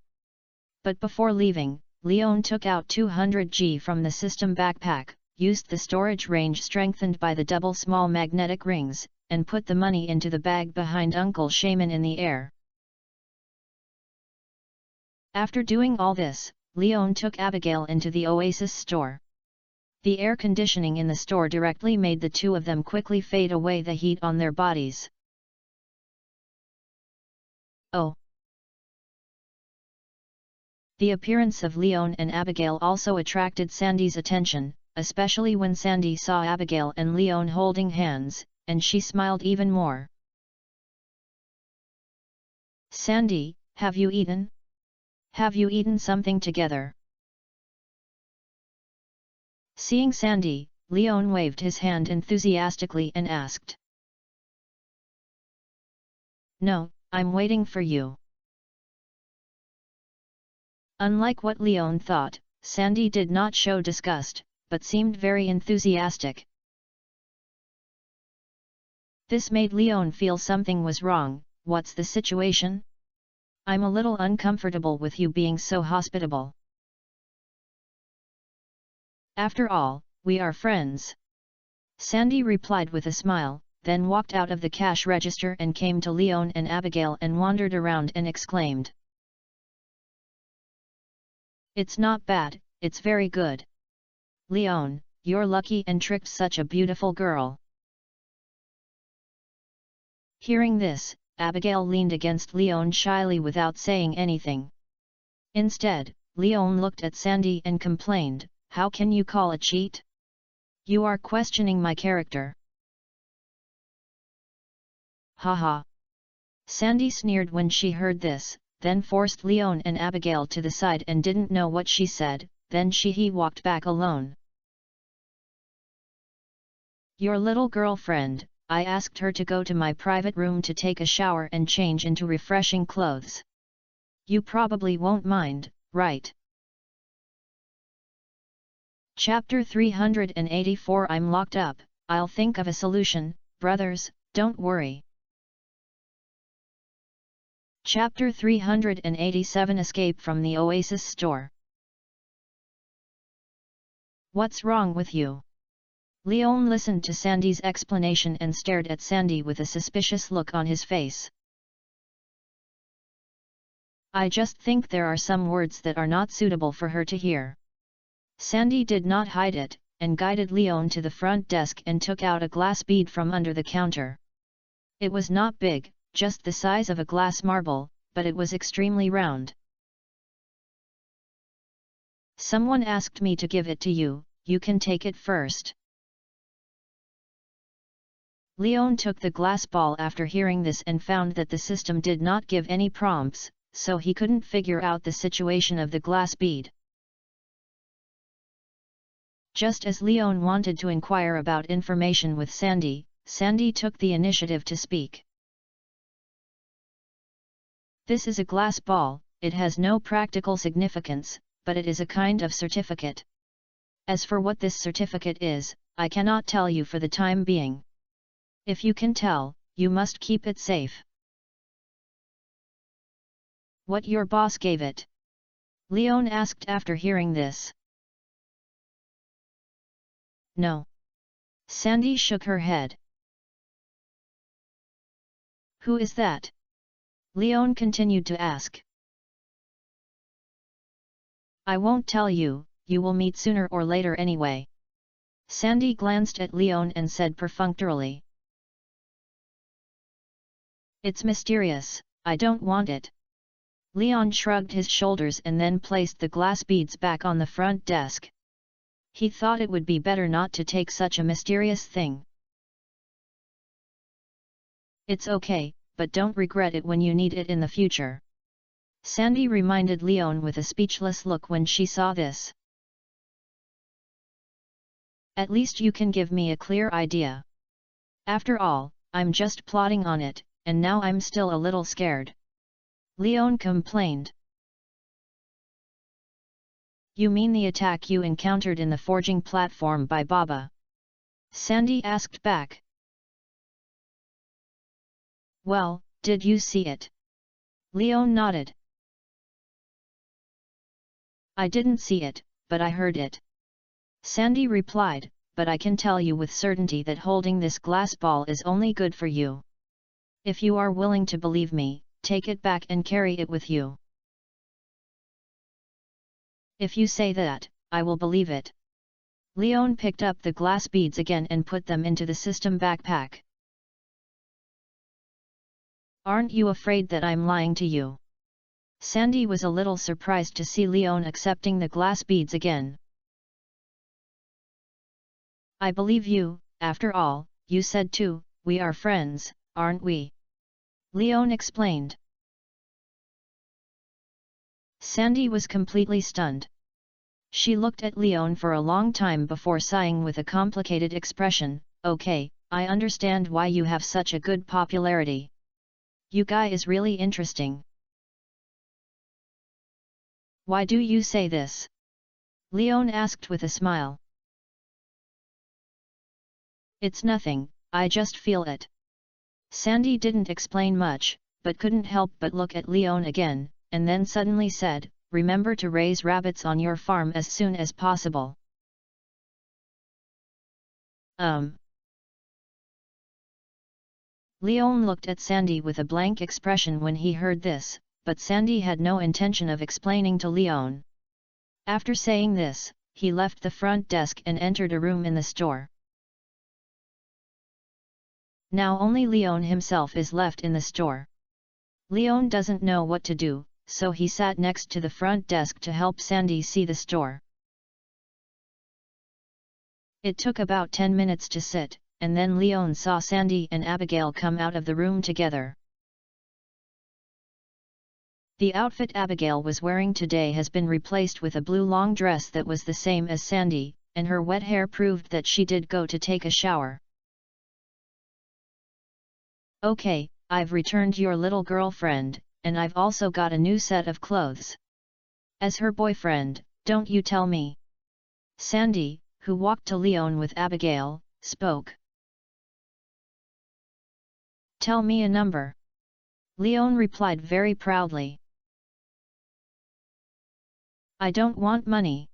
But before leaving, Leon took out 200 G from the system backpack, used the storage range strengthened by the double small magnetic rings, and put the money into the bag behind Uncle Shaman in the air. After doing all this, Leon took Abigail into the Oasis store. The air conditioning in the store directly made the two of them quickly fade away the heat on their bodies. Oh! The appearance of Leon and Abigail also attracted Sandy's attention, especially when Sandy saw Abigail and Leon holding hands, and she smiled even more. Sandy, have you eaten? Have you eaten something together? Seeing Sandy, Leon waved his hand enthusiastically and asked. No, I'm waiting for you. Unlike what Leon thought, Sandy did not show disgust, but seemed very enthusiastic. This made Leon feel something was wrong. What's the situation? I'm a little uncomfortable with you being so hospitable. After all, we are friends. Sandy replied with a smile, then walked out of the cash register and came to Leon and Abigail and wandered around and exclaimed. It's not bad, it's very good. Leon, you're lucky and tricked such a beautiful girl. Hearing this, Abigail leaned against Leon shyly without saying anything. Instead, Leon looked at Sandy and complained, how can you call a cheat? You are questioning my character. Haha. Sandy sneered when she heard this, then forced Leon and Abigail to the side and didn't know what she said, then he walked back alone. Your little girlfriend, I asked her to go to my private room to take a shower and change into refreshing clothes. You probably won't mind, right? Chapter 384 I'm locked up, I'll think of a solution, brothers, don't worry. Chapter 387 Escape from the Oasis Store. What's wrong with you? Leon listened to Sandy's explanation and stared at Sandy with a suspicious look on his face. I just think there are some words that are not suitable for her to hear. Sandy did not hide it, and guided Leon to the front desk and took out a glass bead from under the counter. It was not big, just the size of a glass marble, but it was extremely round. Someone asked me to give it to you, you can take it first. Leon took the glass ball after hearing this and found that the system did not give any prompts, so he couldn't figure out the situation of the glass bead. Just as Leon wanted to inquire about information with Sandy, Sandy took the initiative to speak. This is a glass ball, it has no practical significance, but it is a kind of certificate. As for what this certificate is, I cannot tell you for the time being. If you can tell, you must keep it safe. What your boss gave it? Leon asked after hearing this. No. Sandy shook her head. Who is that? Leon continued to ask. I won't tell you, you will meet sooner or later anyway. Sandy glanced at Leon and said perfunctorily. It's mysterious, I don't want it. Leon shrugged his shoulders and then placed the glass beads back on the front desk. He thought it would be better not to take such a mysterious thing. It's okay, but don't regret it when you need it in the future. Sandy reminded Leon with a speechless look when she saw this. At least you can give me a clear idea. After all, I'm just plotting on it, and now I'm still a little scared. Leon complained. You mean the attack you encountered in the forging platform by Baba? Sandy asked back. Well, did you see it? Leon nodded. I didn't see it, but I heard it. Sandy replied, but I can tell you with certainty that holding this glass ball is only good for you. If you are willing to believe me, take it back and carry it with you. If you say that, I will believe it. Leon picked up the glass beads again and put them into the system backpack. Aren't you afraid that I'm lying to you? Sandy was a little surprised to see Leon accepting the glass beads again. I believe you, after all, you said too, we are friends, aren't we? Leon explained. Sandy was completely stunned. She looked at Leon for a long time before sighing with a complicated expression, okay, I understand why you have such a good popularity. You guy is really interesting. Why do you say this? Leon asked with a smile. It's nothing, I just feel it. Sandy didn't explain much, but couldn't help but look at Leon again, and then suddenly said, remember to raise rabbits on your farm as soon as possible. Leon looked at Sandy with a blank expression when he heard this, but Sandy had no intention of explaining to Leon. After saying this, he left the front desk and entered a room in the store. Now only Leon himself is left in the store. Leon doesn't know what to do, so he sat next to the front desk to help Sandy see the store. It took about 10 minutes to sit, and then Leon saw Sandy and Abigail come out of the room together. The outfit Abigail was wearing today has been replaced with a blue long dress that was the same as Sandy, and her wet hair proved that she did go to take a shower. Okay, I've returned your little girlfriend, and I've also got a new set of clothes. As her boyfriend, don't you tell me. Sandy, who walked to Leon with Abigail, spoke. Tell me a number. Leon replied very proudly. I don't want money.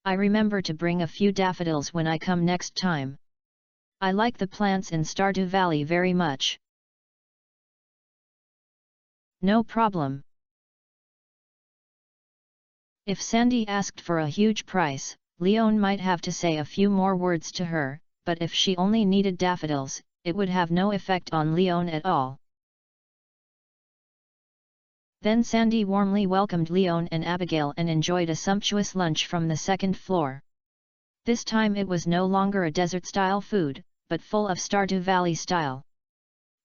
I remember to bring a few daffodils when I come next time. I like the plants in Stardew Valley very much. No problem. If Sandy asked for a huge price, Leon might have to say a few more words to her, but if she only needed daffodils, it would have no effect on Leon at all. Then Sandy warmly welcomed Leon and Abigail and enjoyed a sumptuous lunch from the second floor. This time it was no longer a desert-style food, but full of Stardew Valley style.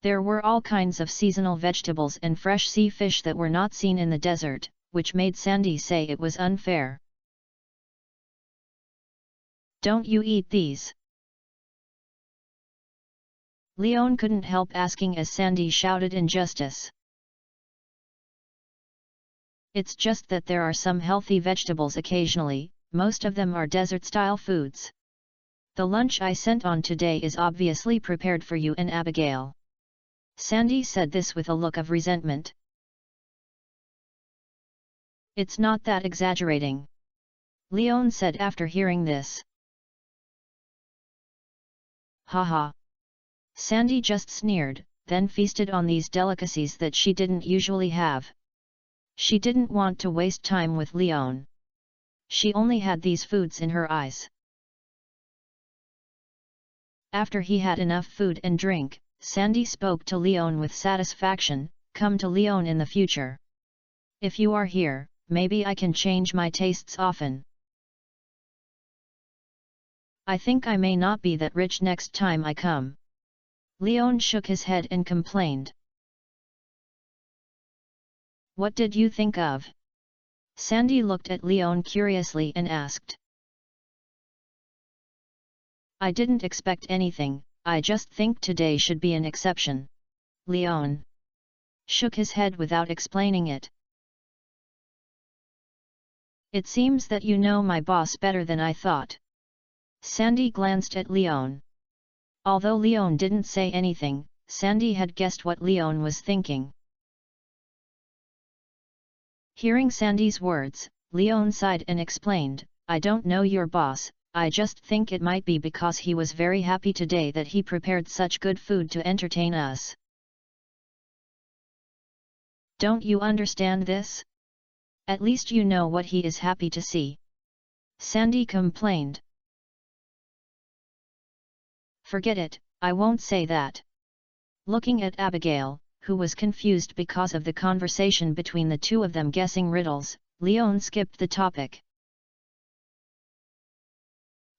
There were all kinds of seasonal vegetables and fresh sea fish that were not seen in the desert, which made Sandy say it was unfair. Don't you eat these? Leon couldn't help asking as Sandy shouted injustice. It's just that there are some healthy vegetables occasionally, most of them are desert-style foods. The lunch I sent on today is obviously prepared for you and Abigail. Sandy said this with a look of resentment. It's not that exaggerating. Leon said after hearing this. Haha. Sandy just sneered, then feasted on these delicacies that she didn't usually have. She didn't want to waste time with Leon. She only had these foods in her eyes. After he had enough food and drink, Sandy spoke to Leon with satisfaction. Come to Leon in the future. If you are here, maybe I can change my tastes often. I think I may not be that rich next time I come. Leon shook his head and complained. What did you think of? Sandy looked at Leon curiously and asked. I didn't expect anything, I just think today should be an exception. Leon shook his head without explaining it. It seems that you know my boss better than I thought. Sandy glanced at Leon. Although Leon didn't say anything, Sandy had guessed what Leon was thinking. Hearing Sandy's words, Leon sighed and explained, I don't know your boss, I just think it might be because he was very happy today that he prepared such good food to entertain us. Don't you understand this? At least you know what he is happy to see. Sandy complained. Forget it, I won't say that. Looking at Abigail, who was confused because of the conversation between the two of them guessing riddles, Leon skipped the topic.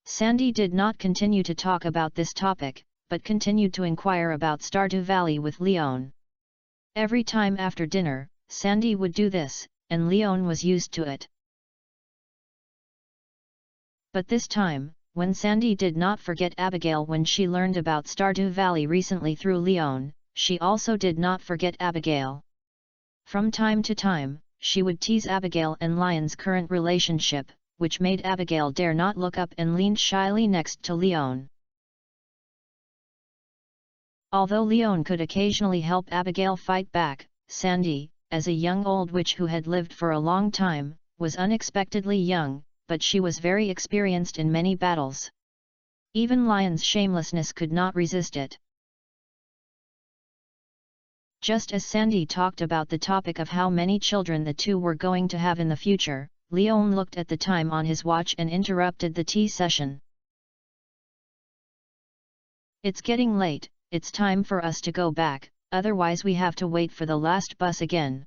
Sandy did not continue to talk about this topic, but continued to inquire about Stardew Valley with Leon. Every time after dinner, Sandy would do this, and Leon was used to it. But this time, when Sandy did not forget Abigail when she learned about Stardew Valley recently through Leon, she also did not forget Abigail. From time to time, she would tease Abigail and Lion's current relationship, which made Abigail dare not look up and leaned shyly next to Leon. Although Leon could occasionally help Abigail fight back, Sandy, as a young old witch who had lived for a long time, was unexpectedly young, but she was very experienced in many battles. Even Lion's shamelessness could not resist it. Just as Sandy talked about the topic of how many children the two were going to have in the future, Leon looked at the time on his watch and interrupted the tea session. It's getting late, it's time for us to go back, otherwise we have to wait for the last bus again.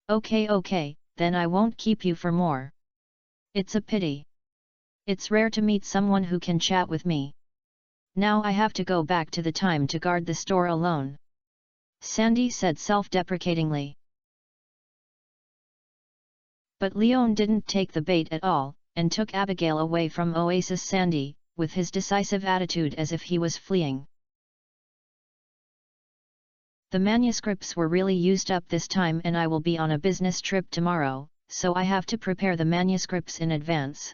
Okay, then I won't keep you for more. It's a pity. It's rare to meet someone who can chat with me. Now I have to go back to the time to guard the store alone. Sandy said self-deprecatingly. But Leon didn't take the bait at all, and took Abigail away from Oasis Sandy, with his decisive attitude as if he was fleeing. The manuscripts were really used up this time and I will be on a business trip tomorrow, so I have to prepare the manuscripts in advance.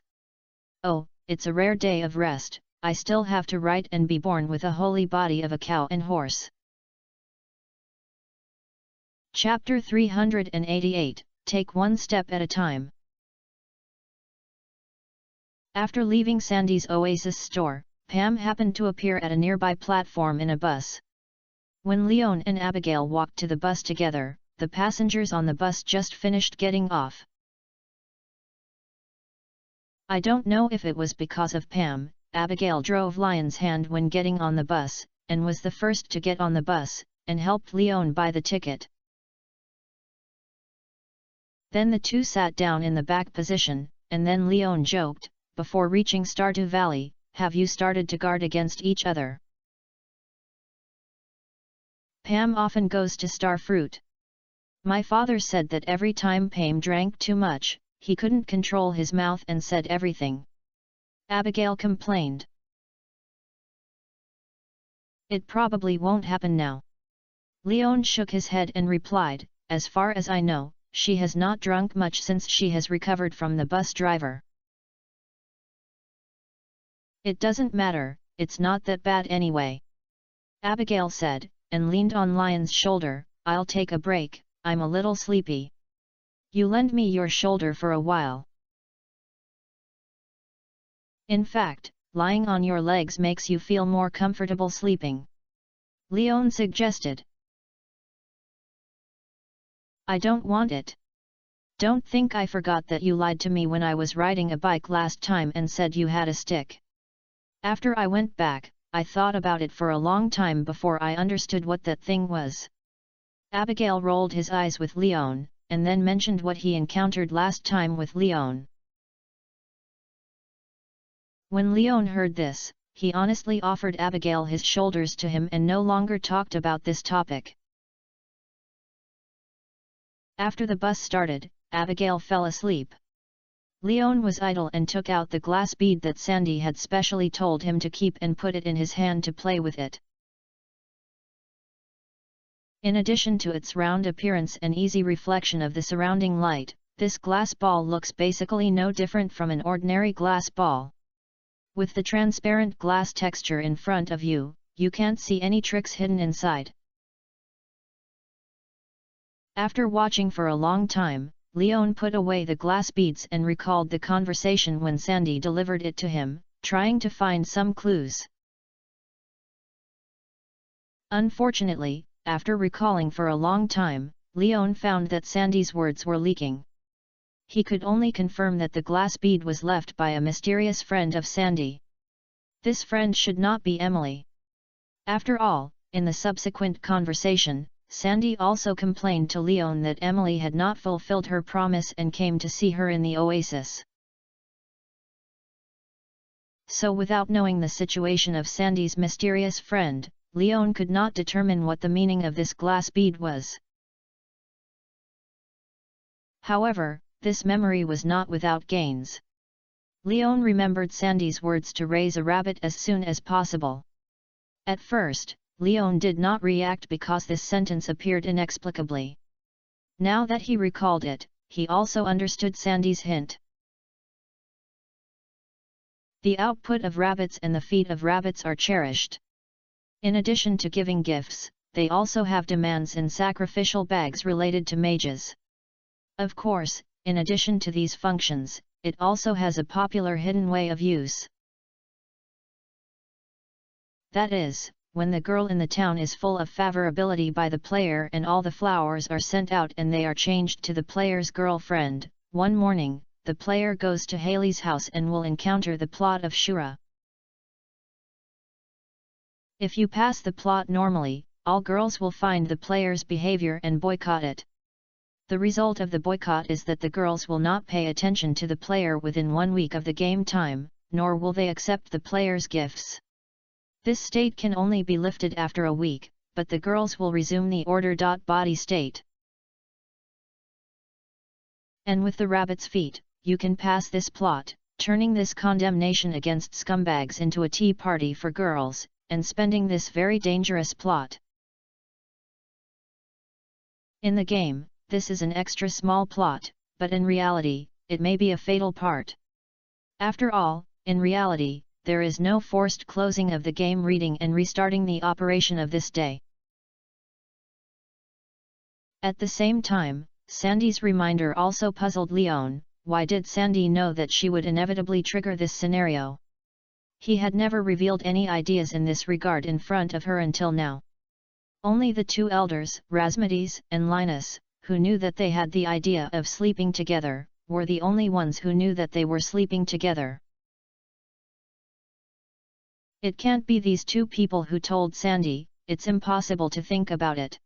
Oh, it's a rare day of rest, I still have to write and be born with a holy body of a cow and horse. Chapter 388, Take One Step at a Time. After leaving Sandy's Oasis store, Pam happened to appear at a nearby platform in a bus. When Leon and Abigail walked to the bus together, the passengers on the bus just finished getting off. I don't know if it was because of Pam, Abigail drove Lion's hand when getting on the bus, and was the first to get on the bus, and helped Leon buy the ticket. Then the two sat down in the back position, and then Leon joked, before reaching Stardew Valley, have you started to guard against each other? Pam often goes to Starfruit. My father said that every time Pam drank too much, he couldn't control his mouth and said everything. Abigail complained. It probably won't happen now. Leon shook his head and replied, as far as I know, she has not drunk much since she has recovered from the bus driver. It doesn't matter, it's not that bad anyway. Abigail said, and leaned on Lion's shoulder, I'll take a break, I'm a little sleepy. You lend me your shoulder for a while. In fact, lying on your legs makes you feel more comfortable sleeping. Leon suggested. I don't want it. Don't think I forgot that you lied to me when I was riding a bike last time and said you had a stick. After I went back, I thought about it for a long time before I understood what that thing was. Abigail rolled his eyes with Leon, and then mentioned what he encountered last time with Leon. When Leon heard this, he honestly offered Abigail his shoulders to him and no longer talked about this topic. After the bus started, Abigail fell asleep. Leon was idle and took out the glass bead that Sandy had specially told him to keep and put it in his hand to play with it. In addition to its round appearance and easy reflection of the surrounding light, this glass ball looks basically no different from an ordinary glass ball. With the transparent glass texture in front of you, you can't see any tricks hidden inside. After watching for a long time, Leon put away the glass beads and recalled the conversation when Sandy delivered it to him, trying to find some clues. Unfortunately, after recalling for a long time, Leon found that Sandy's words were leaking. He could only confirm that the glass bead was left by a mysterious friend of Sandy. This friend should not be Emily. After all, in the subsequent conversation, Sandy also complained to Leon that Emily had not fulfilled her promise and came to see her in the oasis. So without knowing the situation of Sandy's mysterious friend, Leon could not determine what the meaning of this glass bead was. However, this memory was not without gains. Leon remembered Sandy's words to raise a rabbit as soon as possible. At first, Leon did not react because this sentence appeared inexplicably. Now that he recalled it, he also understood Sandy's hint. The output of rabbits and the feet of rabbits are cherished. In addition to giving gifts, they also have demands in sacrificial bags related to mages. Of course, in addition to these functions, it also has a popular hidden way of use. That is, when the girl in the town is full of favorability by the player and all the flowers are sent out and they are changed to the player's girlfriend, one morning, the player goes to Haley's house and will encounter the plot of Shura. If you pass the plot normally, all girls will find the player's behavior and boycott it. The result of the boycott is that the girls will not pay attention to the player within 1 week of the game time, nor will they accept the player's gifts. This state can only be lifted after a week, but the girls will resume the order. Body state. And with the rabbit's feet, you can pass this plot, turning this condemnation against scumbags into a tea party for girls, and spending this very dangerous plot. In the game, this is an extra small plot, but in reality, it may be a fatal part. After all, in reality, there is no forced closing of the game reading and restarting the operation of this day. At the same time, Sandy's reminder also puzzled Leon. Why did Sandy know that she would inevitably trigger this scenario? He had never revealed any ideas in this regard in front of her until now. Only the two elders, Rasmides and Linus, who knew that they had the idea of sleeping together, were the only ones who knew that they were sleeping together. It can't be these two people who told Sandy. It's impossible to think about it.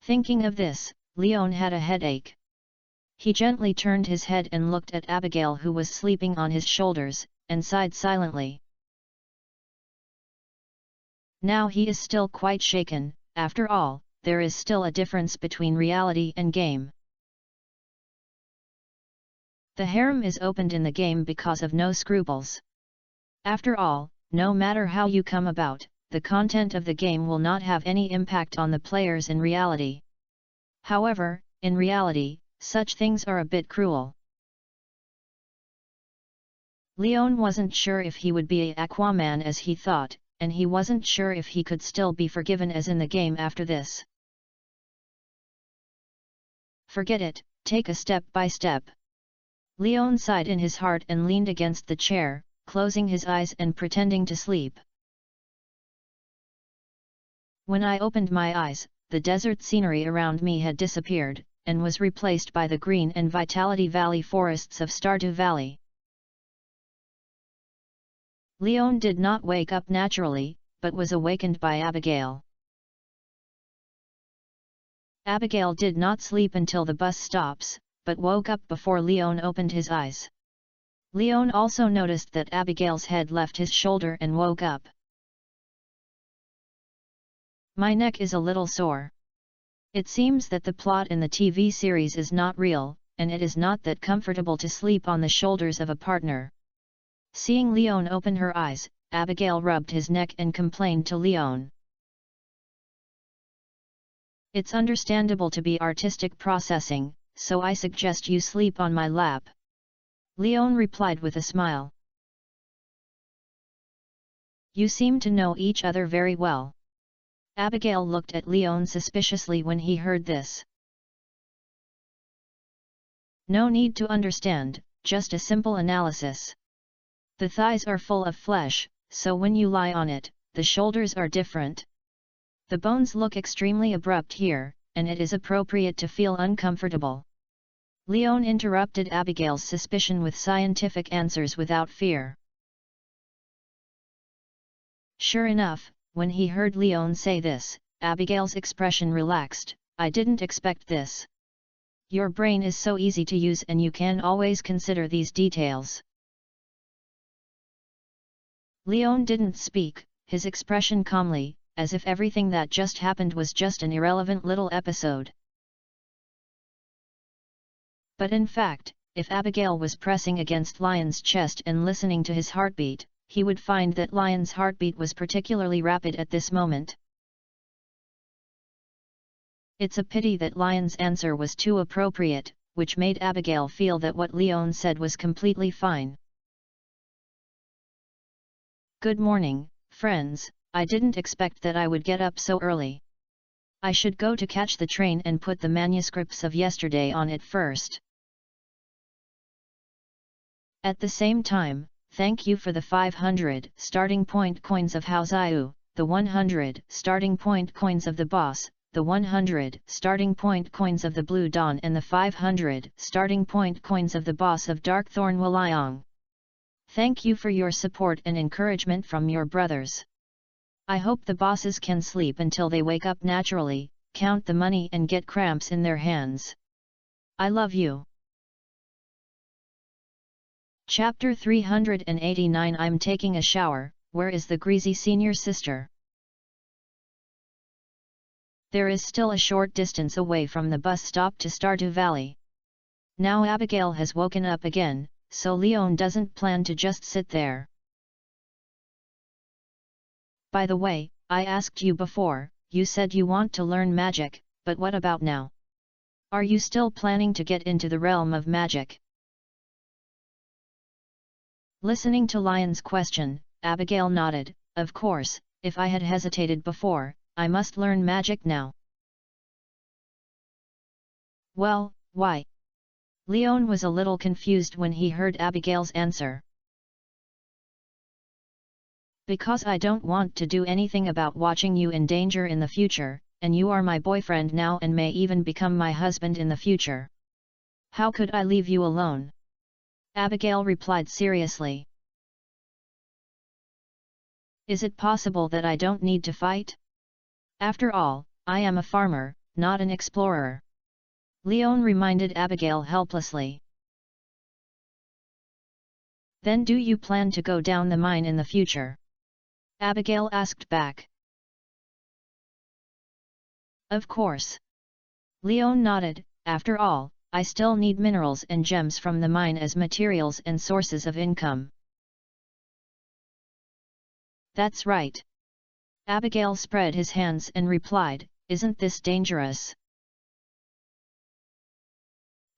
Thinking of this, Leon had a headache. He gently turned his head and looked at Abigail, who was sleeping on his shoulders, and sighed silently. Now he is still quite shaken. After all, there is still a difference between reality and game. The harem is opened in the game because of no scruples. After all, no matter how you come about, the content of the game will not have any impact on the players in reality. However, in reality, such things are a bit cruel. Leon wasn't sure if he would be Aquaman as he thought, and he wasn't sure if he could still be forgiven as in the game after this. Forget it, take a step by step. Leon sighed in his heart and leaned against the chair, closing his eyes and pretending to sleep. When I opened my eyes, the desert scenery around me had disappeared, and was replaced by the green and Vitality Valley forests of Stardew Valley. Leon did not wake up naturally, but was awakened by Abigail. Abigail did not sleep until the bus stops, but woke up before Leon opened his eyes. Leon also noticed that Abigail's head left his shoulder and woke up. My neck is a little sore. It seems that the plot in the TV series is not real, and it is not that comfortable to sleep on the shoulders of a partner. Seeing Leon open her eyes, Abigail rubbed his neck and complained to Leon. It's understandable to be artistic processing, so I suggest you sleep on my lap. Leon replied with a smile. You seem to know each other very well. Abigail looked at Leon suspiciously when he heard this. No need to understand, just a simple analysis. The thighs are full of flesh, so when you lie on it, the shoulders are different. The bones look extremely abrupt here, and it is appropriate to feel uncomfortable. Leon interrupted Abigail's suspicion with scientific answers without fear. Sure enough, when he heard Leon say this, Abigail's expression relaxed. I didn't expect this. Your brain is so easy to use and you can always consider these details. Leon didn't speak, his expression calmly, as if everything that just happened was just an irrelevant little episode. But in fact, if Abigail was pressing against Lion's chest and listening to his heartbeat, he would find that Lion's heartbeat was particularly rapid at this moment. It's a pity that Lion's answer was too appropriate, which made Abigail feel that what Leon said was completely fine. Good morning, friends. I didn't expect that I would get up so early. I should go to catch the train and put the manuscripts of yesterday on it first. At the same time, thank you for the 500 starting point coins of Haoziu, the 100 starting point coins of the boss, the 100 starting point coins of the Blue Dawn and the 500 starting point coins of the boss of Darkthorn Waliang. Thank you for your support and encouragement from your brothers. I hope the bosses can sleep until they wake up naturally, count the money and get cramps in their hands. I love you. Chapter 389 I'm taking a shower. Where is the greasy senior sister? There is still a short distance away from the bus stop to Stardew Valley. Now Abigail has woken up again, so Leon doesn't plan to just sit there. By the way, I asked you before, you said you want to learn magic, but what about now? Are you still planning to get into the realm of magic? Listening to Lion's question, Abigail nodded. Of course, if I had hesitated before, I must learn magic now. Well, why? Leon was a little confused when he heard Abigail's answer. Because I don't want to do anything about watching you in danger in the future, and you are my boyfriend now and may even become my husband in the future. How could I leave you alone? Abigail replied seriously. Is it possible that I don't need to fight? After all, I am a farmer, not an explorer. Leon reminded Abigail helplessly. Then do you plan to go down the mine in the future? Abigail asked back. Of course. Leon nodded. After all, I still need minerals and gems from the mine as materials and sources of income. That's right. Abigail spread his hands and replied, isn't this dangerous?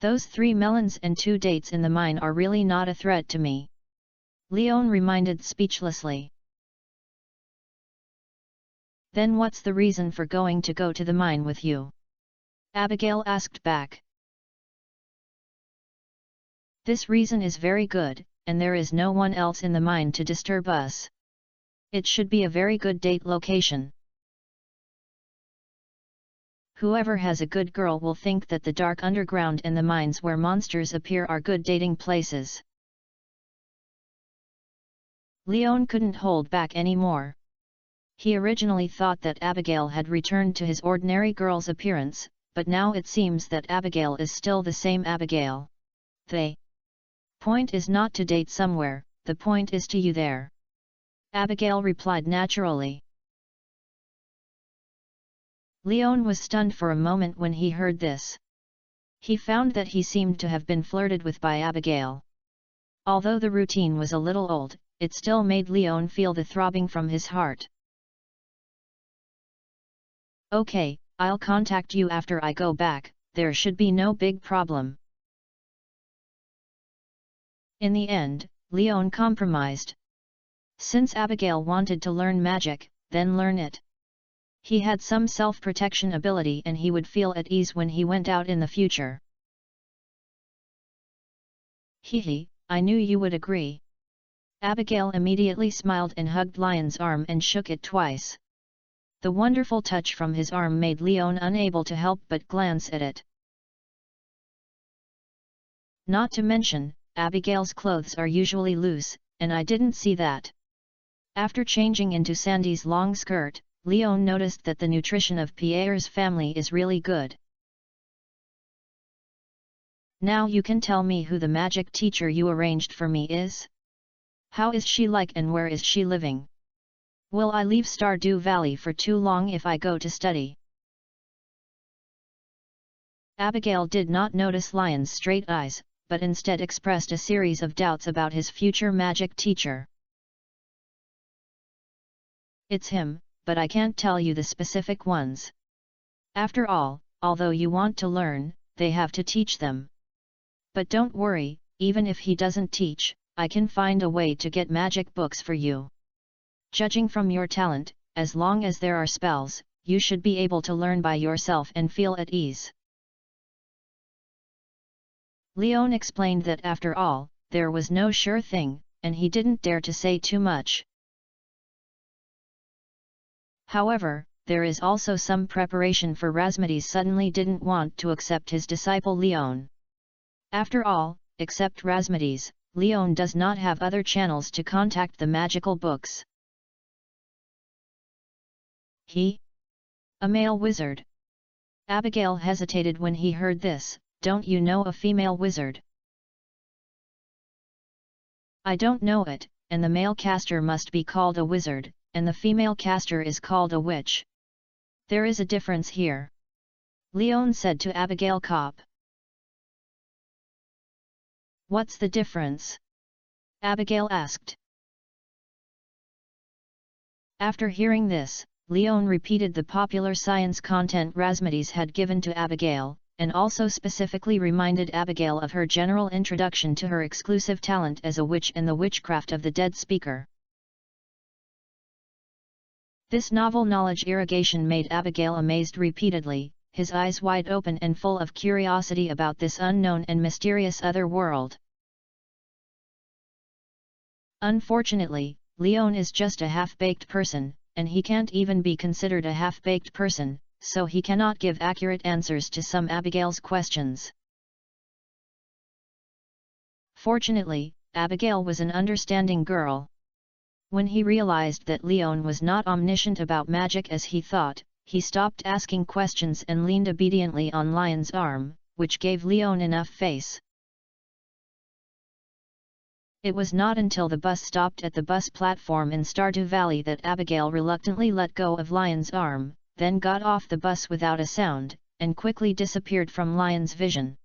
Those 3 melons and 2 dates in the mine are really not a threat to me. Leon reminded speechlessly. Then what's the reason for going to the mine with you? Abigail asked back. This reason is very good, and there is no one else in the mine to disturb us. It should be a very good date location. Whoever has a good girl will think that the dark underground and the mines where monsters appear are good dating places. Leon couldn't hold back anymore. He originally thought that Abigail had returned to his ordinary girl's appearance, but now it seems that Abigail is still the same Abigail. The point is not to date somewhere, the point is to you there. Abigail replied naturally. Leon was stunned for a moment when he heard this. He found that he seemed to have been flirted with by Abigail. Although the routine was a little old, it still made Leon feel the throbbing from his heart. Okay, I'll contact you after I go back, there should be no big problem. In the end, Leon compromised. Since Abigail wanted to learn magic, then learn it. He had some self-protection ability and he would feel at ease when he went out in the future. Hehe, I knew you would agree. Abigail immediately smiled and hugged Lion's arm and shook it twice. The wonderful touch from his arm made Leon unable to help but glance at it. Not to mention, Abigail's clothes are usually loose, and I didn't see that. After changing into Sandy's long skirt, Leon noticed that the nutrition of Pierre's family is really good. Now you can tell me who the magic teacher you arranged for me is? How is she like and where is she living? Will I leave Stardew Valley for too long if I go to study? Abigail did not notice Lion's straight eyes, but instead expressed a series of doubts about his future magic teacher. It's him, but I can't tell you the specific ones. After all, although you want to learn, they have to teach them. But don't worry, even if he doesn't teach, I can find a way to get magic books for you. Judging from your talent, as long as there are spells, you should be able to learn by yourself and feel at ease. Leon explained that after all, there was no sure thing, and he didn't dare to say too much. However, there is also some preparation for Rasmides suddenly didn't want to accept his disciple Leon. After all, except Rasmides, Leon does not have other channels to contact the magical books. He? A male wizard? Abigail hesitated when he heard this. Don't you know a female wizard? I don't know it, and the male caster must be called a wizard, and the female caster is called a witch. There is a difference here, Leon said to Abigail Kopp. What's the difference? Abigail asked. After hearing this, Leon repeated the popular science content Razmedes had given to Abigail, and also specifically reminded Abigail of her general introduction to her exclusive talent as a witch and the witchcraft of the dead speaker. This novel knowledge irrigation made Abigail amazed repeatedly, his eyes wide open and full of curiosity about this unknown and mysterious other world. Unfortunately, Leon is just a half-baked person, and he can't even be considered a half-baked person, so he cannot give accurate answers to some Abigail's questions. Fortunately, Abigail was an understanding girl. When he realized that Leon was not omniscient about magic as he thought, he stopped asking questions and leaned obediently on Lion's arm, which gave Leon enough face. It was not until the bus stopped at the bus platform in Stardew Valley that Abigail reluctantly let go of Lion's arm, then got off the bus without a sound, and quickly disappeared from Lion's vision.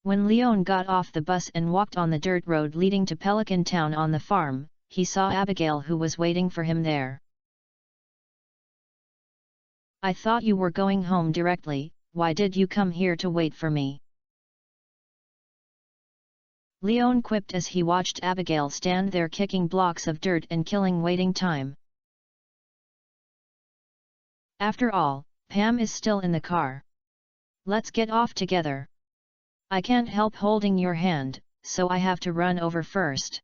When Leon got off the bus and walked on the dirt road leading to Pelican Town on the farm, he saw Abigail who was waiting for him there. I thought you were going home directly, why did you come here to wait for me? Leon quipped as he watched Abigail stand there kicking blocks of dirt and killing waiting time. After all, Pam is still in the car. Let's get off together. I can't help holding your hand, so I have to run over first.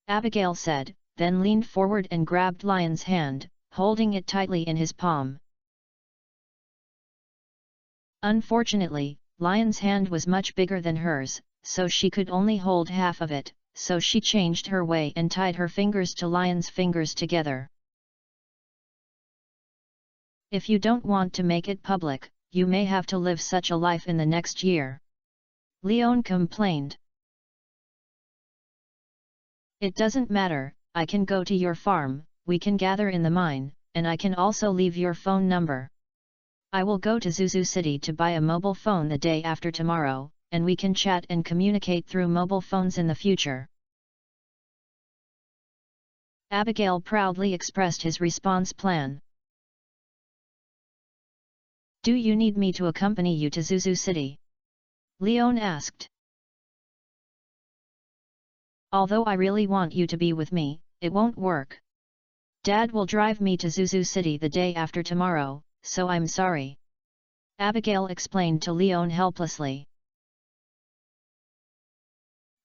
Abigail said, then leaned forward and grabbed Lion's hand, holding it tightly in his palm. Unfortunately, Lion's hand was much bigger than hers, so she could only hold half of it, so she changed her way and tied her fingers to Lion's fingers together. If you don't want to make it public, you may have to live such a life in the next year, Leon complained. It doesn't matter, I can go to your farm, we can gather in the mine, and I can also leave your phone number. I will go to Zuzu City to buy a mobile phone the day after tomorrow, and we can chat and communicate through mobile phones in the future. Abigail proudly expressed his response plan. Do you need me to accompany you to Zuzu City? Leon asked. Although I really want you to be with me, it won't work. Dad will drive me to Zuzu City the day after tomorrow, so I'm sorry. Abigail explained to Leon helplessly.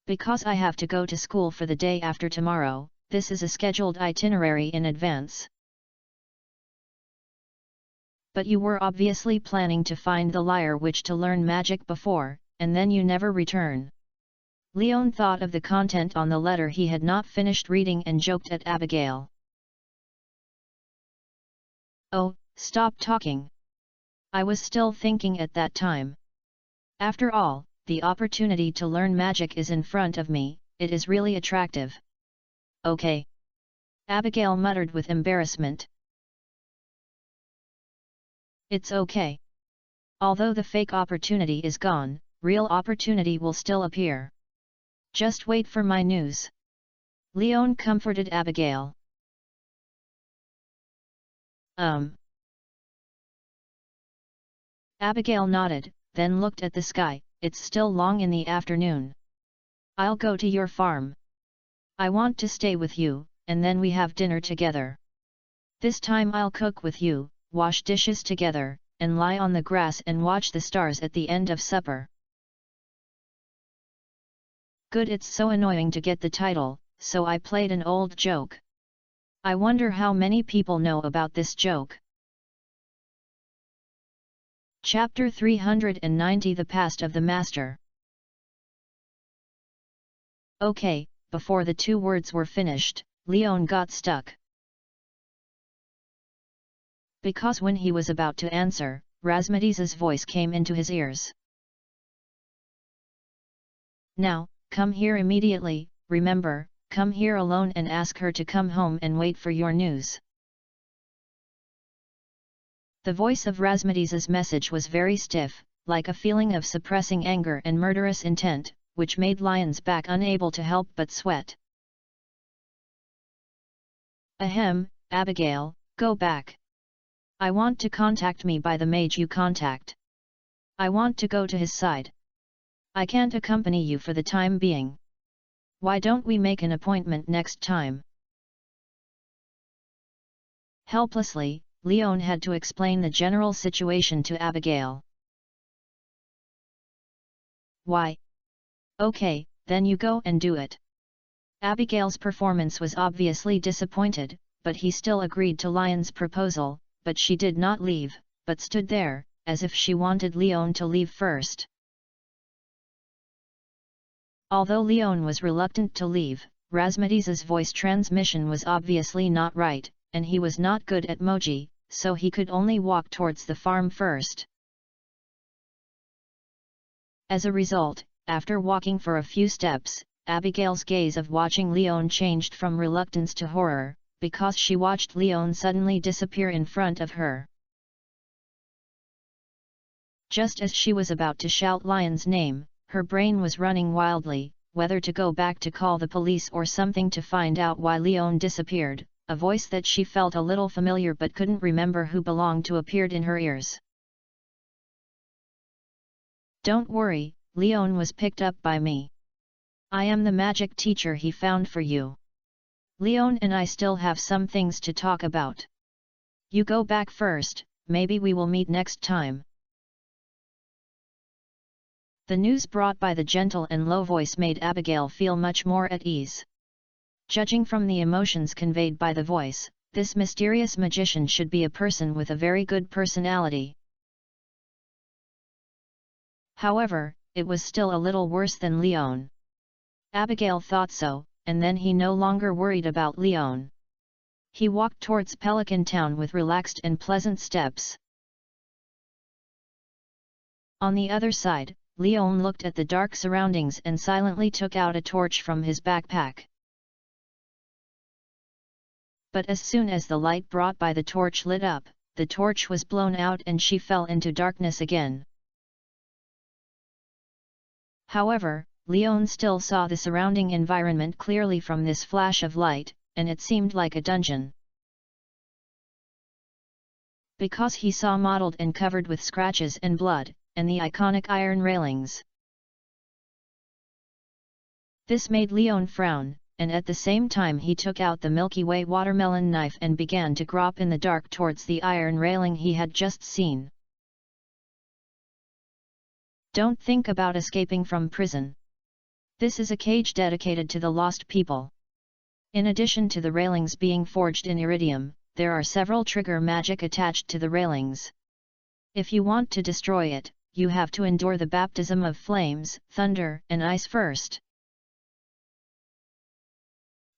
Because I have to go to school for the day after tomorrow, this is a scheduled itinerary in advance. But you were obviously planning to find the liar witch to learn magic before, and then you never return. Leon thought of the content on the letter he had not finished reading and joked at Abigail. Oh, stop talking. I was still thinking at that time. After all, the opportunity to learn magic is in front of me, it is really attractive. Okay. Abigail muttered with embarrassment. It's okay. Although the fake opportunity is gone, real opportunity will still appear. Just wait for my news. Leon comforted Abigail. Abigail nodded, then looked at the sky. It's still long in the afternoon. I'll go to your farm. I want to stay with you, and then we have dinner together. This time I'll cook with you, wash dishes together, and lie on the grass and watch the stars at the end of supper. Good, it's so annoying to get the title, so I played an old joke. I wonder how many people know about this joke. Chapter 390 The Past of the Master. Okay, before the two words were finished, Leon got stuck. Because when he was about to answer, Razmedes's voice came into his ears. Now, come here immediately, remember, come here alone and ask her to come home and wait for your news. The voice of Rasmati's message was very stiff, like a feeling of suppressing anger and murderous intent, which made Lion's back unable to help but sweat. Ahem, Abigail, go back. I want to contact me by the mage you contact. I want to go to his side. I can't accompany you for the time being. Why don't we make an appointment next time? Helplessly, Leon had to explain the general situation to Abigail. Why? Okay, then you go and do it. Abigail's performance was obviously disappointed, but he still agreed to Lion's proposal, but she did not leave, but stood there, as if she wanted Leon to leave first. Although Leon was reluctant to leave, Rasmati's voice transmission was obviously not right, and he was not good at Moji, so he could only walk towards the farm first. As a result, after walking for a few steps, Abigail's gaze of watching Leon changed from reluctance to horror, because she watched Leon suddenly disappear in front of her. Just as she was about to shout Lion's name, her brain was running wildly, whether to go back to call the police or something to find out why Leon disappeared. A voice that she felt a little familiar but couldn't remember who belonged to appeared in her ears. Don't worry, Leon was picked up by me. I am the magic teacher he found for you. Leon and I still have some things to talk about. You go back first, maybe we will meet next time. The news brought by the gentle and low voice made Abigail feel much more at ease. Judging from the emotions conveyed by the voice, this mysterious magician should be a person with a very good personality. However, it was still a little worse than Leon. Abigail thought so, and then he no longer worried about Leon. He walked towards Pelican Town with relaxed and pleasant steps. On the other side, Leon looked at the dark surroundings and silently took out a torch from his backpack. But as soon as the light brought by the torch lit up, the torch was blown out and she fell into darkness again. However, Leon still saw the surrounding environment clearly from this flash of light, and it seemed like a dungeon. Because he saw mottled and covered with scratches and blood, and the iconic iron railings. This made Leon frown, and at the same time he took out the Milky Way watermelon knife and began to grope in the dark towards the iron railing he had just seen. Don't think about escaping from prison. This is a cage dedicated to the lost people. In addition to the railings being forged in iridium, there are several trigger magic attached to the railings. If you want to destroy it, you have to endure the baptism of flames, thunder, and ice first.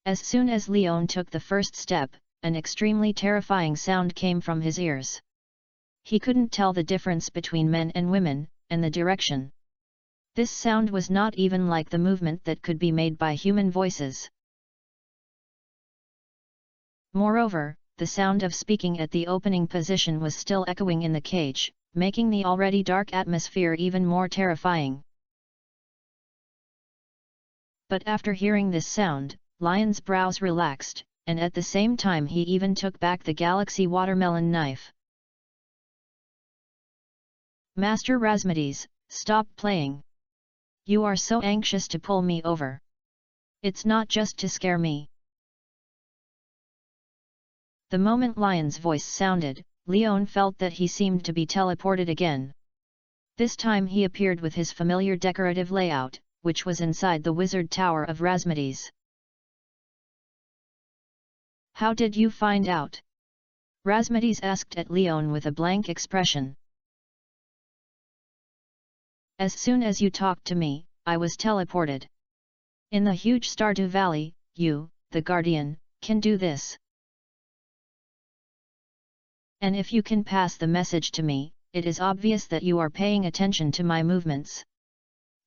As soon as Leon took the first step, an extremely terrifying sound came from his ears. He couldn't tell the difference between men and women, and the direction. This sound was not even like the movement that could be made by human voices. Moreover, the sound of speaking at the opening position was still echoing in the cage, making the already dark atmosphere even more terrifying. But after hearing this sound, Lion's brows relaxed, and at the same time he even took back the galaxy watermelon knife. Master Rasmati's, stop playing. You are so anxious to pull me over. It's not just to scare me. The moment Lion's voice sounded, Leon felt that he seemed to be teleported again. This time he appeared with his familiar decorative layout, which was inside the wizard tower of Rasmati's. How did you find out? Rasmati's asked at Leon with a blank expression. As soon as you talked to me, I was teleported. In the huge Stardew Valley, you, the Guardian, can do this. And if you can pass the message to me, it is obvious that you are paying attention to my movements.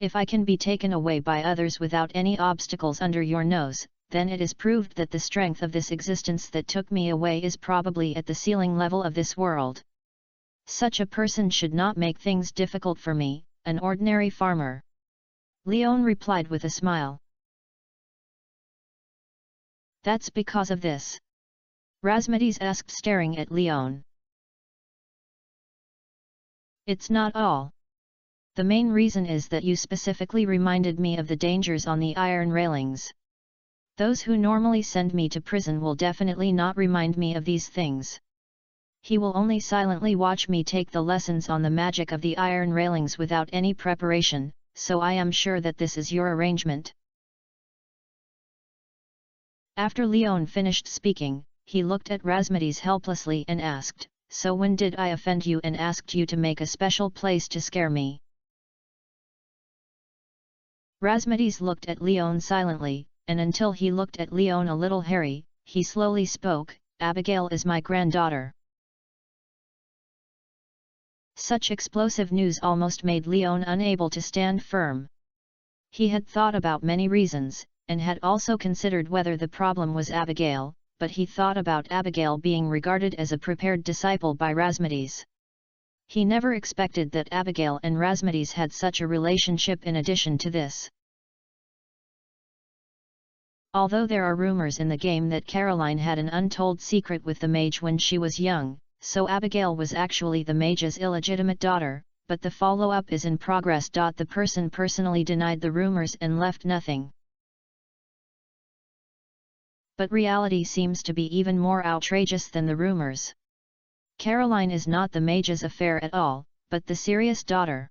If I can be taken away by others without any obstacles under your nose, then it is proved that the strength of this existence that took me away is probably at the ceiling level of this world. Such a person should not make things difficult for me, an ordinary farmer. Leon replied with a smile. That's because of this. Razmedes asked, staring at Leon. It's not all. The main reason is that you specifically reminded me of the dangers on the iron railings. Those who normally send me to prison will definitely not remind me of these things. He will only silently watch me take the lessons on the magic of the iron railings without any preparation, so I am sure that this is your arrangement. After Leon finished speaking, he looked at Razmedes helplessly and asked, "So when did I offend you and asked you to make a special place to scare me?" Razmedes looked at Leon silently, and until he looked at Leon a little hairy, he slowly spoke, "Abigail is my granddaughter." Such explosive news almost made Leon unable to stand firm. He had thought about many reasons, and had also considered whether the problem was Abigail, but he thought about Abigail being regarded as a prepared disciple by Razmedes. He never expected that Abigail and Razmedes had such a relationship in addition to this. Although there are rumors in the game that Caroline had an untold secret with the mage when she was young, so Abigail was actually the mage's illegitimate daughter, but the follow-up is in progress. The person personally denied the rumors and left nothing. But reality seems to be even more outrageous than the rumors. Caroline is not the mage's affair at all, but the serious daughter.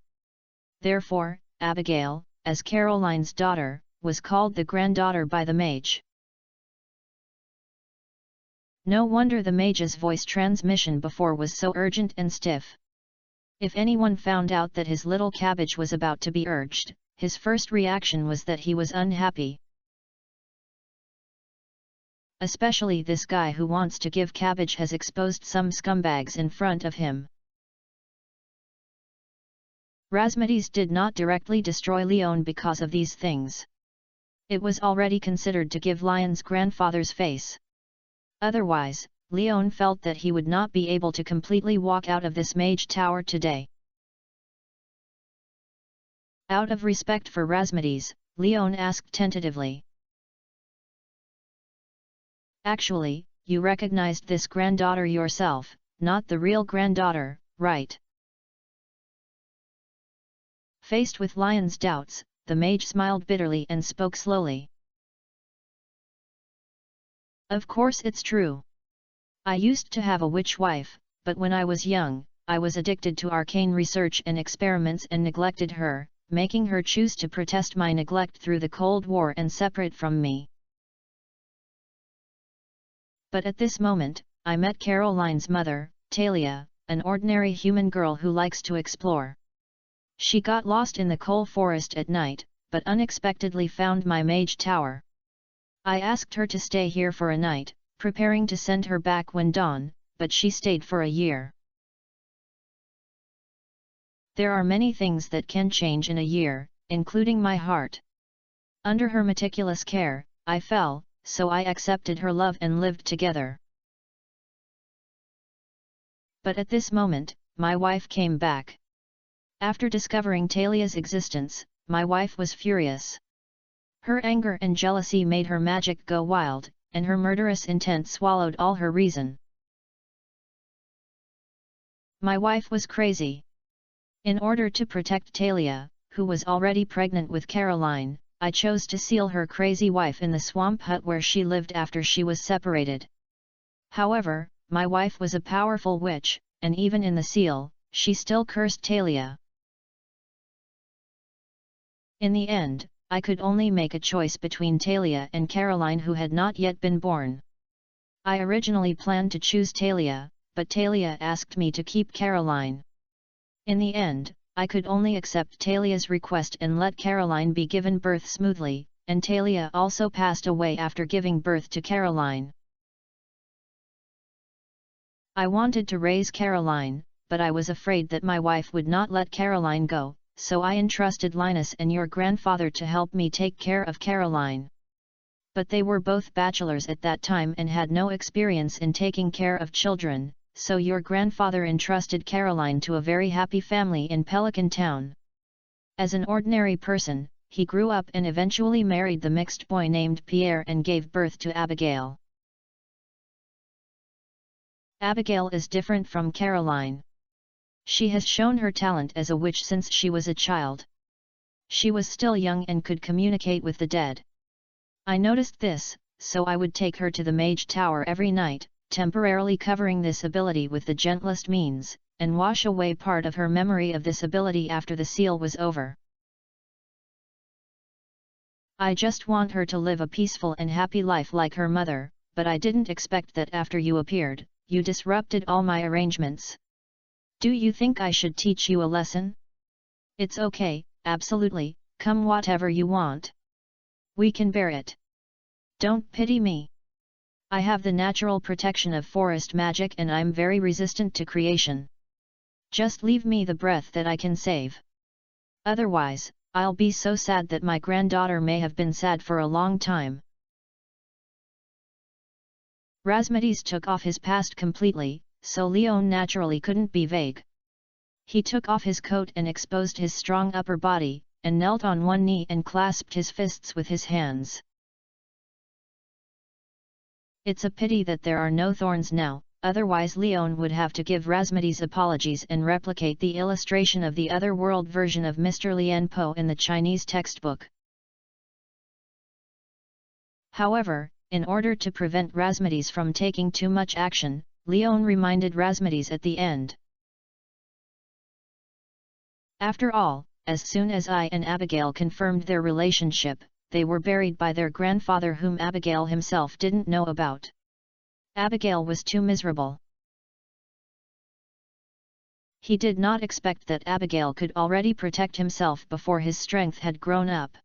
Therefore, Abigail, as Caroline's daughter, was called the granddaughter by the mage. No wonder the mage's voice transmission before was so urgent and stiff. If anyone found out that his little cabbage was about to be urged, his first reaction was that he was unhappy. Especially this guy who wants to give cabbage has exposed some scumbags in front of him. Razmedes did not directly destroy Leon because of these things. It was already considered to give Lion's grandfather's face. Otherwise, Leon felt that he would not be able to completely walk out of this mage tower today. Out of respect for Razmedes, Leon asked tentatively. Actually, you recognized this granddaughter yourself, not the real granddaughter, right? Faced with Lion's doubts, the mage smiled bitterly and spoke slowly. Of course it's true. I used to have a witch wife, but when I was young, I was addicted to arcane research and experiments and neglected her, making her choose to protest my neglect through the Cold War and separate from me. But at this moment, I met Caroline's mother, Talia, an ordinary human girl who likes to explore. She got lost in the coal forest at night, but unexpectedly found my mage tower. I asked her to stay here for a night, preparing to send her back when dawn, but she stayed for a year. There are many things that can change in a year, including my heart. Under her meticulous care, I fell, so I accepted her love and lived together. But at this moment, my wife came back. After discovering Talia's existence, my wife was furious. Her anger and jealousy made her magic go wild, and her murderous intent swallowed all her reason. My wife was crazy. In order to protect Talia, who was already pregnant with Caroline, I chose to seal her crazy wife in the swamp hut where she lived after she was separated. However, my wife was a powerful witch, and even in the seal, she still cursed Talia. In the end, I could only make a choice between Talia and Caroline, who had not yet been born. I originally planned to choose Talia, but Talia asked me to keep Caroline. In the end, I could only accept Talia's request and let Caroline be given birth smoothly, and Talia also passed away after giving birth to Caroline. I wanted to raise Caroline, but I was afraid that my wife would not let Caroline go, so I entrusted Linus and your grandfather to help me take care of Caroline. But they were both bachelors at that time and had no experience in taking care of children, so your grandfather entrusted Caroline to a very happy family in Pelican Town. As an ordinary person, he grew up and eventually married the mixed boy named Pierre and gave birth to Abigail. Abigail is different from Caroline. She has shown her talent as a witch since she was a child. She was still young and could communicate with the dead. I noticed this, so I would take her to the Mage Tower every night, temporarily covering this ability with the gentlest means, and wash away part of her memory of this ability after the seal was over. I just want her to live a peaceful and happy life like her mother, but I didn't expect that after you appeared, you disrupted all my arrangements. Do you think I should teach you a lesson? It's okay, absolutely, come whatever you want. We can bear it. Don't pity me. I have the natural protection of forest magic and I'm very resistant to creation. Just leave me the breath that I can save. Otherwise, I'll be so sad that my granddaughter may have been sad for a long time. Razmedes took off his past completely, so Leon naturally couldn't be vague. He took off his coat and exposed his strong upper body, and knelt on one knee and clasped his fists with his hands. It's a pity that there are no thorns now, otherwise Leon would have to give Razmedes apologies and replicate the illustration of the otherworld version of Mr. Lian Po in the Chinese textbook. However, in order to prevent Razmedes from taking too much action, Leon reminded Razmedes at the end. After all, as soon as I and Abigail confirmed their relationship, they were buried by their grandfather whom Abigail himself didn't know about. Abigail was too miserable. He did not expect that Abigail could already protect himself before his strength had grown up.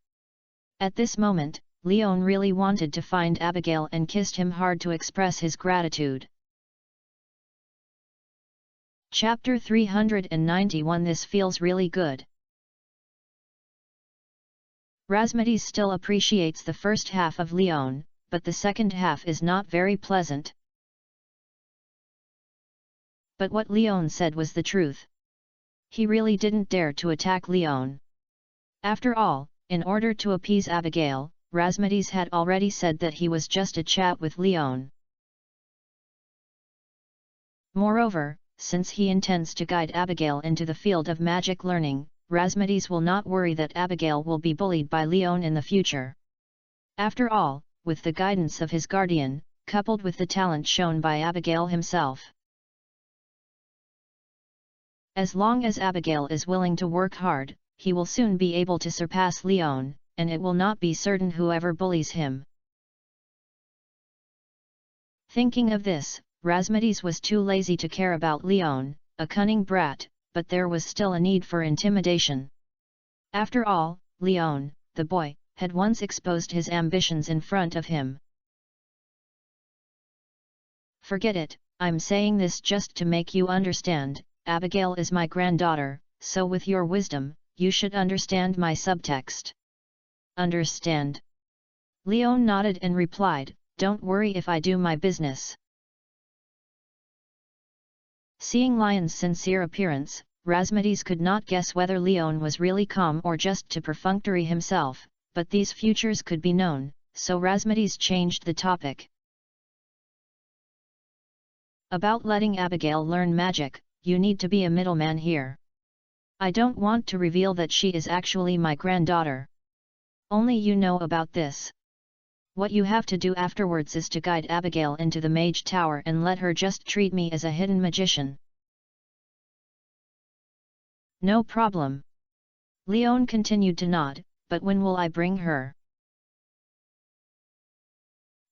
At this moment, Leon really wanted to find Abigail and kissed him hard to express his gratitude. Chapter 391 This feels really good. Razmedes still appreciates the first half of Leon, but the second half is not very pleasant. But what Leon said was the truth. He really didn't dare to attack Leon. After all, in order to appease Abigail, Razmedes had already said that he was just a chat with Leon. Moreover, since he intends to guide Abigail into the field of magic learning, Razmedes will not worry that Abigail will be bullied by Leon in the future. After all, with the guidance of his guardian, coupled with the talent shown by Abigail himself. As long as Abigail is willing to work hard, he will soon be able to surpass Leon, and it will not be certain whoever bullies him. Thinking of this, Razmedes was too lazy to care about Leon, a cunning brat, but there was still a need for intimidation. After all, Leon, the boy, had once exposed his ambitions in front of him. Forget it, I'm saying this just to make you understand, Abigail is my granddaughter, so with your wisdom, you should understand my subtext. Understand? Leon nodded and replied, don't worry if I do my business. Seeing Lion's sincere appearance, Razmedes could not guess whether Leon was really calm or just too perfunctory himself, but these futures could be known, so Razmedes changed the topic. About letting Abigail learn magic, you need to be a middleman here. I don't want to reveal that she is actually my granddaughter. Only you know about this. What you have to do afterwards is to guide Abigail into the Mage Tower and let her just treat me as a hidden magician. No problem. Leon continued to nod, but when will I bring her?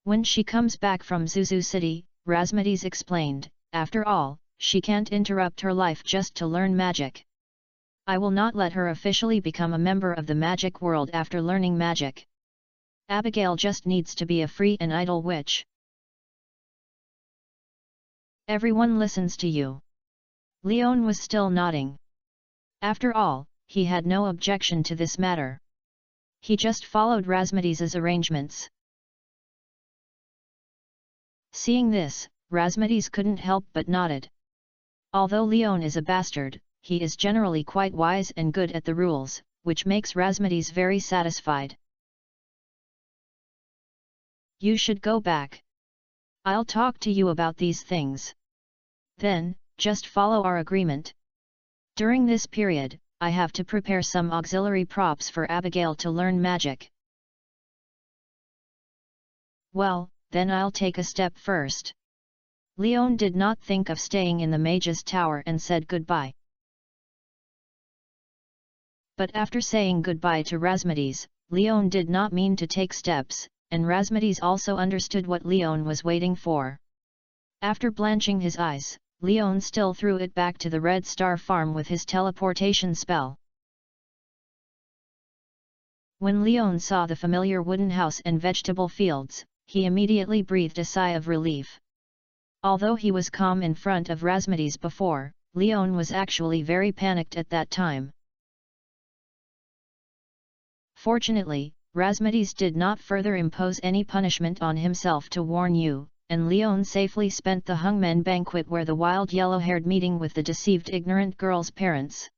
When she comes back from Zuzu City, Razmedes explained, after all, she can't interrupt her life just to learn magic. I will not let her officially become a member of the magic world after learning magic. Abigail just needs to be a free and idle witch. Everyone listens to you. Leon was still nodding. After all, he had no objection to this matter. He just followed Razmedes's arrangements. Seeing this, Razmedes couldn't help but nodded. Although Leon is a bastard, he is generally quite wise and good at the rules, which makes Razmedes very satisfied. You should go back. I'll talk to you about these things. Then, just follow our agreement. During this period, I have to prepare some auxiliary props for Abigail to learn magic. Well, then I'll take a step first. Leon did not think of staying in the mage's tower and said goodbye. But after saying goodbye to Razmedes, Leon did not mean to take steps, and Razmedes also understood what Leon was waiting for. After blanching his eyes, Leon still threw it back to the Red Star farm with his teleportation spell. When Leon saw the familiar wooden house and vegetable fields, he immediately breathed a sigh of relief. Although he was calm in front of Razmedes before, Leon was actually very panicked at that time. Fortunately, Razmedes did not further impose any punishment on himself to warn you, and Leon safely spent the hungmen banquet where the wild yellow-haired meeting with the deceived ignorant girl's parents.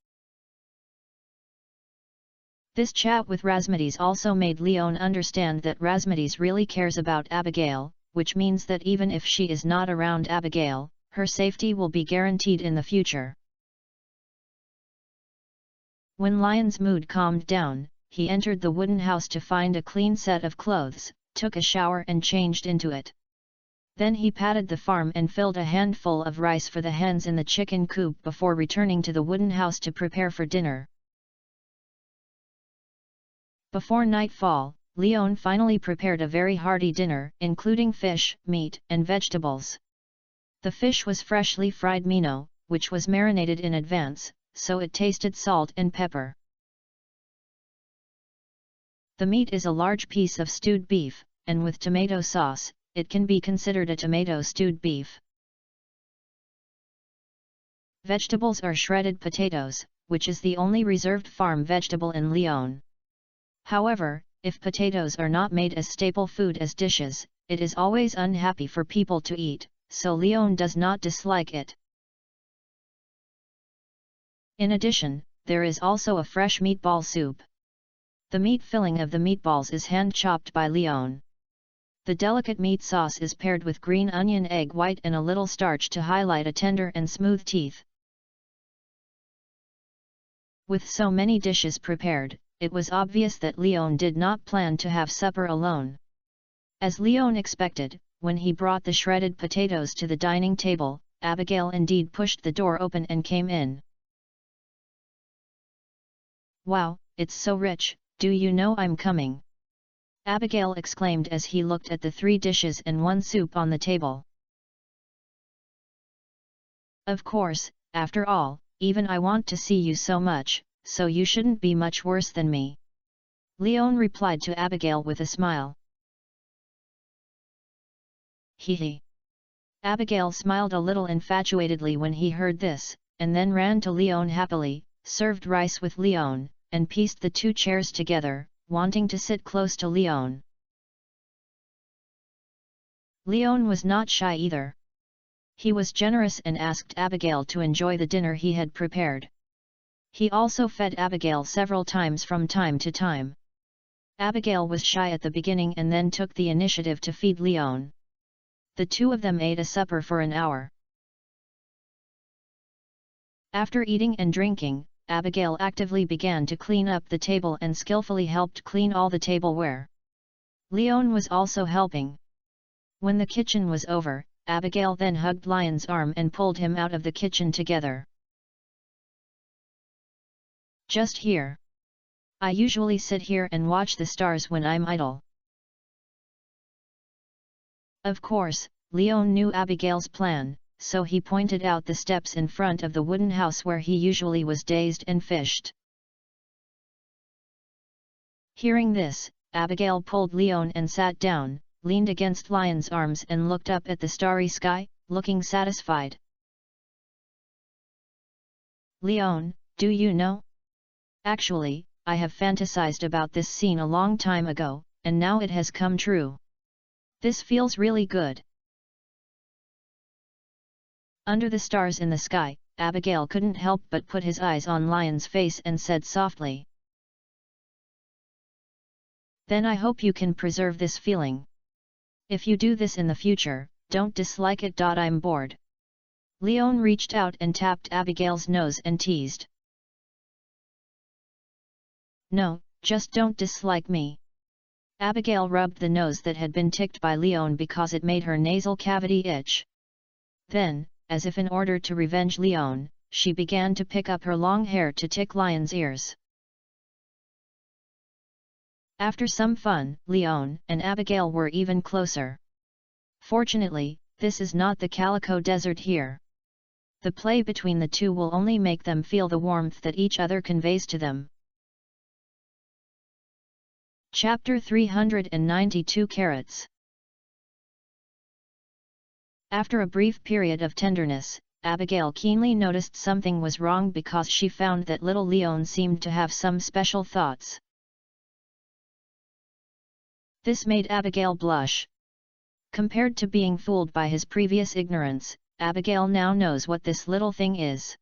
This chat with Razmedes also made Leon understand that Razmedes really cares about Abigail, which means that even if she is not around Abigail, her safety will be guaranteed in the future. When Leon's mood calmed down, he entered the wooden house to find a clean set of clothes, took a shower and changed into it. Then he patted the farm and filled a handful of rice for the hens in the chicken coop before returning to the wooden house to prepare for dinner. Before nightfall, Leon finally prepared a very hearty dinner, including fish, meat, and vegetables. The fish was freshly fried minnow, which was marinated in advance, so it tasted salt and pepper. The meat is a large piece of stewed beef, and with tomato sauce, it can be considered a tomato stewed beef. Vegetables are shredded potatoes, which is the only reserved farm vegetable in Leon. However, if potatoes are not made as staple food as dishes, it is always unhappy for people to eat, so Leon does not dislike it. In addition, there is also a fresh meatball soup. The meat filling of the meatballs is hand-chopped by Leon. The delicate meat sauce is paired with green onion egg white and a little starch to highlight a tender and smooth teeth. With so many dishes prepared, it was obvious that Leon did not plan to have supper alone. As Leon expected, when he brought the shredded potatoes to the dining table, Abigail indeed pushed the door open and came in. "Wow, it's so rich, do you know I'm coming?" Abigail exclaimed as he looked at the 3 dishes and 1 soup on the table. "Of course, after all, even I want to see you so much, so you shouldn't be much worse than me," Leon replied to Abigail with a smile. Hee. Abigail smiled a little infatuatedly when he heard this, and then ran to Leon happily, served rice with Leon, and pieced the 2 chairs together, wanting to sit close to Leon. Leon was not shy either. He was generous and asked Abigail to enjoy the dinner he had prepared. He also fed Abigail several times from time to time. Abigail was shy at the beginning and then took the initiative to feed Leon. The 2 of them ate a supper for an hour. After eating and drinking, Abigail actively began to clean up the table and skillfully helped clean all the tableware. Leon was also helping. When the kitchen was over, Abigail then hugged Leon's arm and pulled him out of the kitchen together. "Just here. I usually sit here and watch the stars when I'm idle." Of course, Leon knew Abigail's plan, so he pointed out the steps in front of the wooden house where he usually was dazed and fished. Hearing this, Abigail pulled Leon and sat down, leaned against Leon's arms and looked up at the starry sky, looking satisfied. "Leon, do you know? Actually, I have fantasized about this scene a long time ago, and now it has come true. This feels really good." Under the stars in the sky, Abigail couldn't help but put his eyes on Lion's face and said softly, "Then I hope you can preserve this feeling. If you do this in the future, don't dislike it. I'm bored." Leon reached out and tapped Abigail's nose and teased, "No, just don't dislike me." Abigail rubbed the nose that had been ticked by Leon because it made her nasal cavity itch. Then, as if in order to revenge Leon, she began to pick up her long hair to tick Lion's ears. After some fun, Leon and Abigail were even closer. Fortunately, this is not the Calico Desert here. The play between the two will only make them feel the warmth that each other conveys to them. Chapter 392 Carrots. After a brief period of tenderness, Abigail keenly noticed something was wrong because she found that little Leon seemed to have some special thoughts. This made Abigail blush. Compared to being fooled by his previous ignorance, Abigail now knows what this little thing is.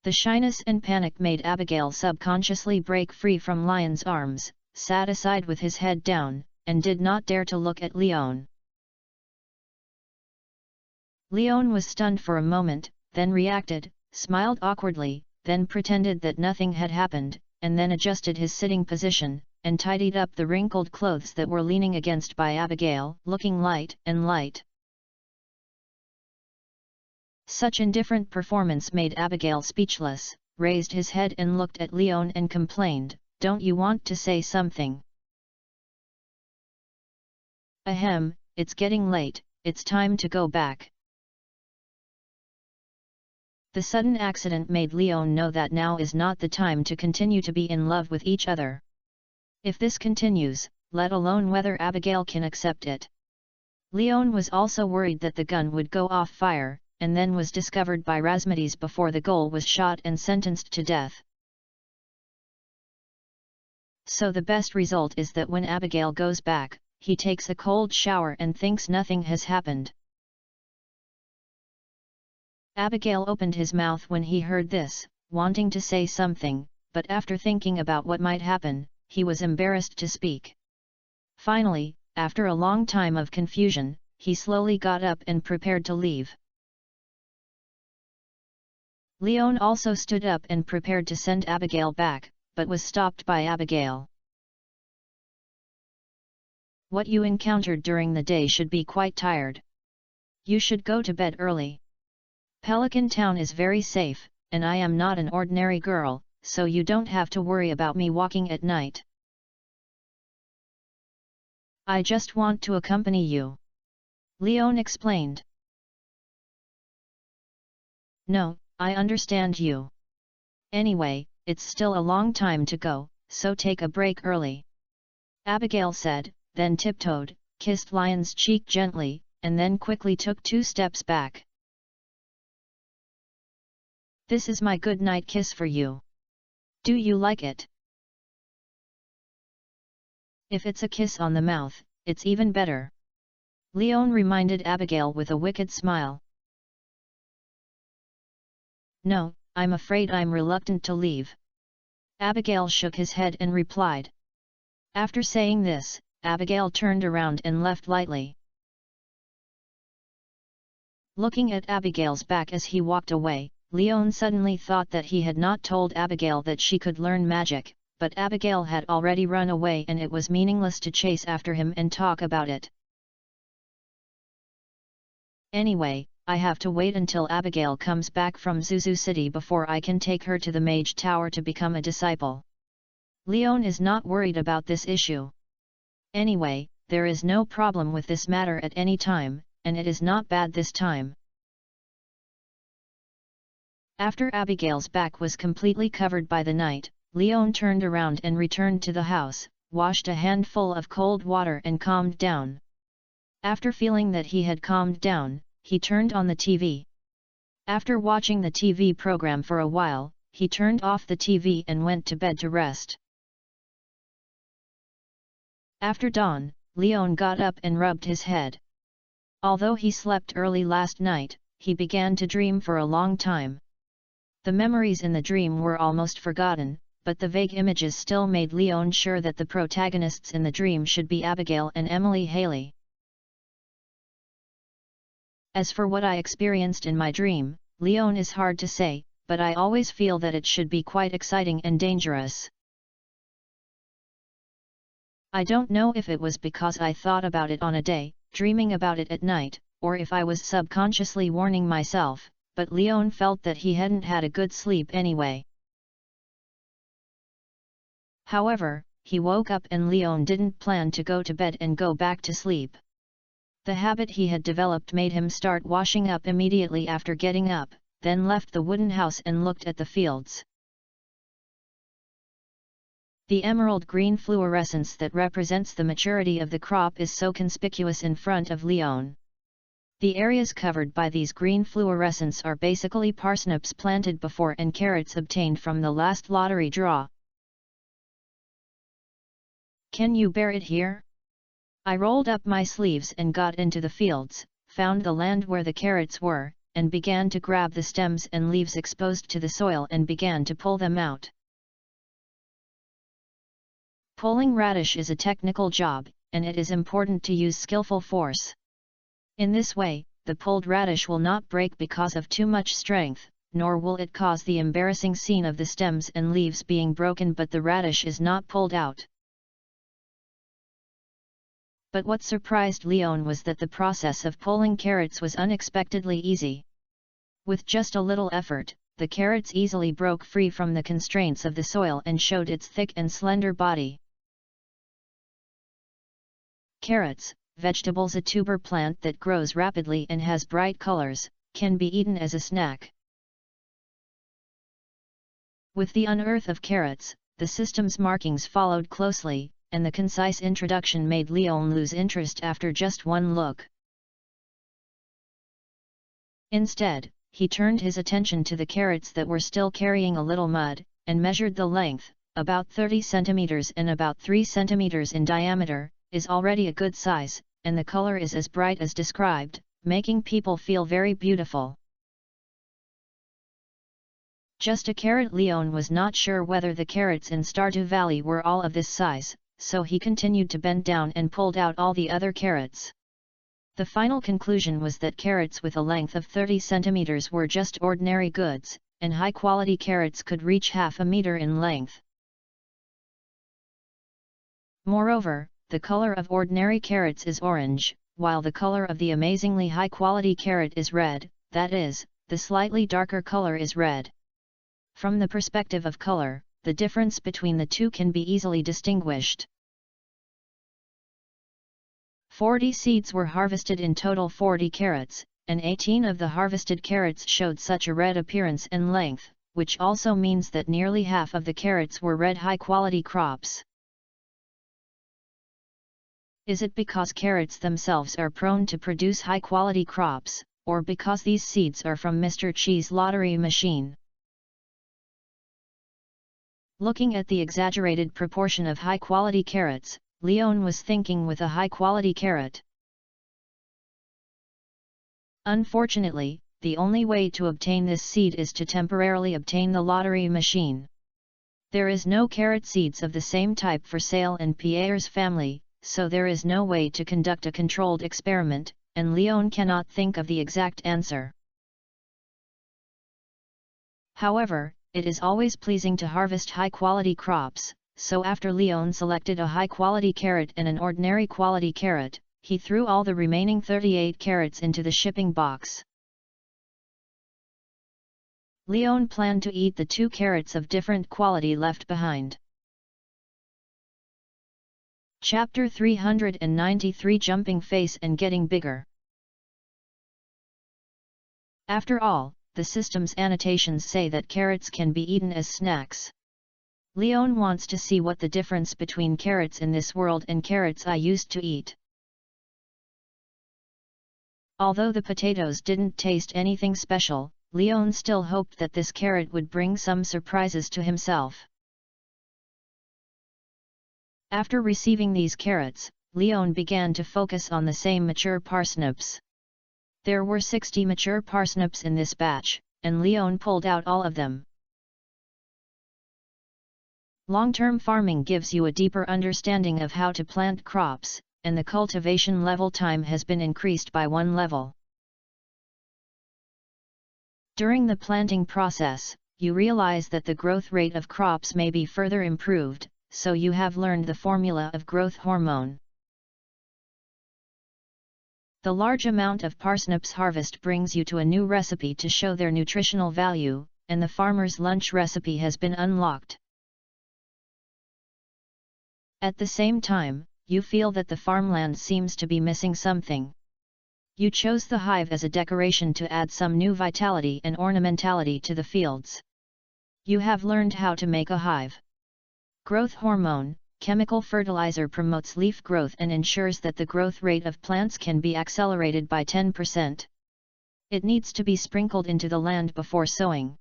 The shyness and panic made Abigail subconsciously break free from Lion's arms, sat aside with his head down, and did not dare to look at Leon. Leon was stunned for a moment, then reacted, smiled awkwardly, then pretended that nothing had happened, and then adjusted his sitting position, and tidied up the wrinkled clothes that were leaning against by Abigail, looking light and light. Such indifferent performance made Abigail speechless, raised his head and looked at Leon and complained, "Don't you want to say something?" "Ahem, it's getting late, it's time to go back." The sudden accident made Leon know that now is not the time to continue to be in love with each other. If this continues, let alone whether Abigail can accept it. Leon was also worried that the gun would go off fire, and then was discovered by Razmedes before the goal was shot and sentenced to death. So the best result is that when Abigail goes back, he takes a cold shower and thinks nothing has happened. Abigail opened his mouth when he heard this, wanting to say something, but after thinking about what might happen, he was embarrassed to speak. Finally, after a long time of confusion, he slowly got up and prepared to leave. Leon also stood up and prepared to send Abigail back, but was stopped by Abigail. "What you encountered during the day should be quite tired. You should go to bed early. Pelican Town is very safe, and I am not an ordinary girl, so you don't have to worry about me walking at night. I just want to accompany you," Leon explained. "No, I understand you. Anyway, it's still a long time to go, so take a break early," Abigail said, then tiptoed, kissed Lion's cheek gently, and then quickly took 2 steps back. "This is my good night kiss for you. Do you like it? If it's a kiss on the mouth, it's even better," Leon reminded Abigail with a wicked smile. "No, I'm afraid I'm reluctant to leave." Abigail shook his head and replied. After saying this, Abigail turned around and left lightly. Looking at Abigail's back as he walked away, Leon suddenly thought that he had not told Abigail that she could learn magic, but Abigail had already run away and it was meaningless to chase after him and talk about it. Anyway, I have to wait until Abigail comes back from Zuzu City before I can take her to the Mage Tower to become a disciple. Leon is not worried about this issue. Anyway, there is no problem with this matter at any time, and it is not bad this time. After Abigail's back was completely covered by the night, Leon turned around and returned to the house, washed a handful of cold water and calmed down. After feeling that he had calmed down, he turned on the TV. After watching the TV program for a while, he turned off the TV and went to bed to rest. After dawn, Leon got up and rubbed his head. Although he slept early last night, he began to dream for a long time. The memories in the dream were almost forgotten, but the vague images still made Leon sure that the protagonists in the dream should be Abigail and Emily Haley. As for what I experienced in my dream, Leon, is hard to say, but I always feel that it should be quite exciting and dangerous. I don't know if it was because I thought about it on a day, dreaming about it at night, or if I was subconsciously warning myself, but Leon felt that he hadn't had a good sleep anyway. However, he woke up and Leon didn't plan to go to bed and go back to sleep. The habit he had developed made him start washing up immediately after getting up, then left the wooden house and looked at the fields. The emerald green fluorescence that represents the maturity of the crop is so conspicuous in front of Leon. The areas covered by these green fluorescence are basically parsnips planted before and carrots obtained from the last lottery draw. Can you bear it here? I rolled up my sleeves and got into the fields, found the land where the carrots were, and began to grab the stems and leaves exposed to the soil and began to pull them out. Pulling radish is a technical job, and it is important to use skillful force. In this way, the pulled radish will not break because of too much strength, nor will it cause the embarrassing scene of the stems and leaves being broken but the radish is not pulled out. But what surprised Leon was that the process of pulling carrots was unexpectedly easy. With just a little effort, the carrots easily broke free from the constraints of the soil and showed its thick and slender body. Carrots, vegetables, a tuber plant that grows rapidly and has bright colors, can be eaten as a snack. With the unearth of carrots, the system's markings followed closely, and the concise introduction made Leon lose interest after just one look. Instead, he turned his attention to the carrots that were still carrying a little mud, and measured the length, about 30 centimeters and about 3 centimeters in diameter, is already a good size, and the color is as bright as described, making people feel very beautiful. Just a carrot. Leon was not sure whether the carrots in Stardew Valley were all of this size, so he continued to bend down and pulled out all the other carrots. The final conclusion was that carrots with a length of 30 centimeters were just ordinary goods, and high-quality carrots could reach half a meter in length. Moreover, the color of ordinary carrots is orange, while the color of the amazingly high-quality carrot is red, that is, the slightly darker color is red. From the perspective of color, the difference between the two can be easily distinguished. 40 seeds were harvested in total, 40 carrots, and 18 of the harvested carrots showed such a red appearance and length, which also means that nearly half of the carrots were red high-quality crops. Is it because carrots themselves are prone to produce high-quality crops, or because these seeds are from Mr. Cheese lottery machine? Looking at the exaggerated proportion of high-quality carrots, Leon was thinking with a high-quality carrot. Unfortunately, the only way to obtain this seed is to temporarily obtain the lottery machine. There is no carrot seeds of the same type for sale in Pierre's family, so there is no way to conduct a controlled experiment, and Leon cannot think of the exact answer. However, it is always pleasing to harvest high-quality crops, so after Leon selected a high-quality carrot and an ordinary quality carrot, he threw all the remaining 38 carrots into the shipping box. Leon planned to eat the 2 carrots of different quality left behind. Chapter 393, Jumping Face and Getting Bigger. After all, the system's annotations say that carrots can be eaten as snacks. Leon wants to see what the difference between carrots in this world and carrots I used to eat. Although the potatoes didn't taste anything special, Leon still hoped that this carrot would bring some surprises to himself. After receiving these carrots, Leon began to focus on the same mature parsnips. There were 60 mature parsnips in this batch, and Leon pulled out all of them. Long-term farming gives you a deeper understanding of how to plant crops, and the cultivation level time has been increased by 1 level. During the planting process, you realize that the growth rate of crops may be further improved, so you have learned the formula of growth hormone. The large amount of parsnips harvest brings you to a new recipe to show their nutritional value, and the farmer's lunch recipe has been unlocked. At the same time, you feel that the farmland seems to be missing something. You chose the hive as a decoration to add some new vitality and ornamentality to the fields. You have learned how to make a hive. Growth hormone, chemical fertilizer, promotes leaf growth and ensures that the growth rate of plants can be accelerated by 10%. It needs to be sprinkled into the land before sowing.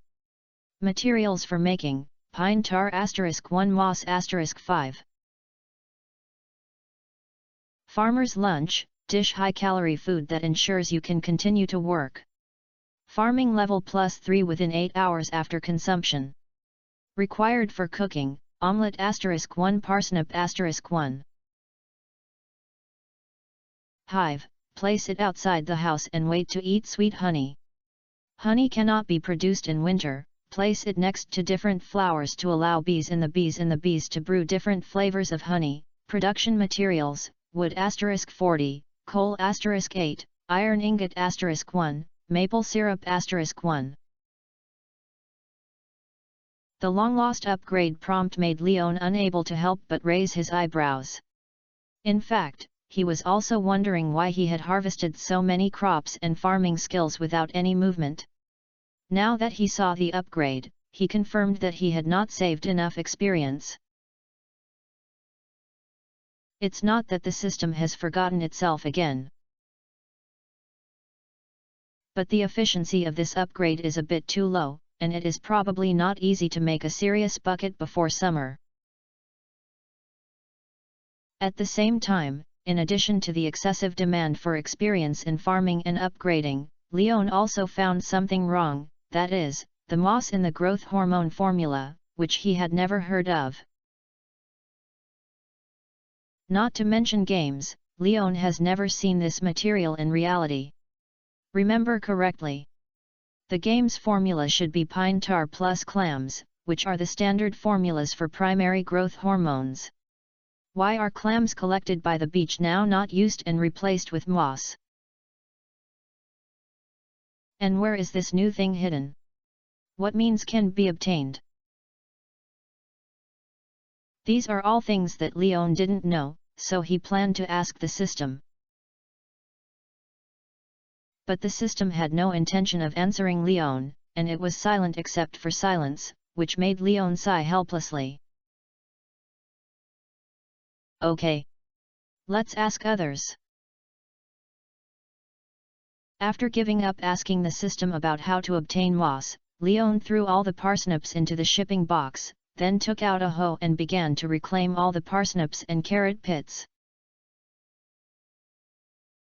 Materials for making: pine tar *1 moss *5. Farmer's lunch, dish high-calorie food that ensures you can continue to work. Farming level +3 within 8 hours after consumption. Required for cooking: omelette *1 parsnip *1. Hive: place it outside the house and wait to eat sweet honey. Honey cannot be produced in winter. Place it next to different flowers to allow bees in the bees to brew different flavors of honey. Production materials: wood *40, coal *8, iron ingot *1, maple syrup *1. The long-lost upgrade prompt made Leon unable to help but raise his eyebrows. In fact, he was also wondering why he had harvested so many crops and farming skills without any movement. Now that he saw the upgrade, he confirmed that he had not saved enough experience. It's not that the system has forgotten itself again. But the efficiency of this upgrade is a bit too low, and it is probably not easy to make a serious bucket before summer. At the same time, in addition to the excessive demand for experience in farming and upgrading, Leon also found something wrong, that is, the moss in the growth hormone formula, which he had never heard of. Not to mention games, Leon has never seen this material in reality. Remember correctly. The game's formula should be pine tar plus clams, which are the standard formulas for primary growth hormones. Why are clams collected by the beach now not used and replaced with moss? And where is this new thing hidden? What means can be obtained? These are all things that Leon didn't know, so he planned to ask the system. But the system had no intention of answering Leon, and it was silent except for silence, which made Leon sigh helplessly. Okay. Let's ask others. After giving up asking the system about how to obtain moss, Leon threw all the parsnips into the shipping box, then took out a hoe and began to reclaim all the parsnips and carrot pits.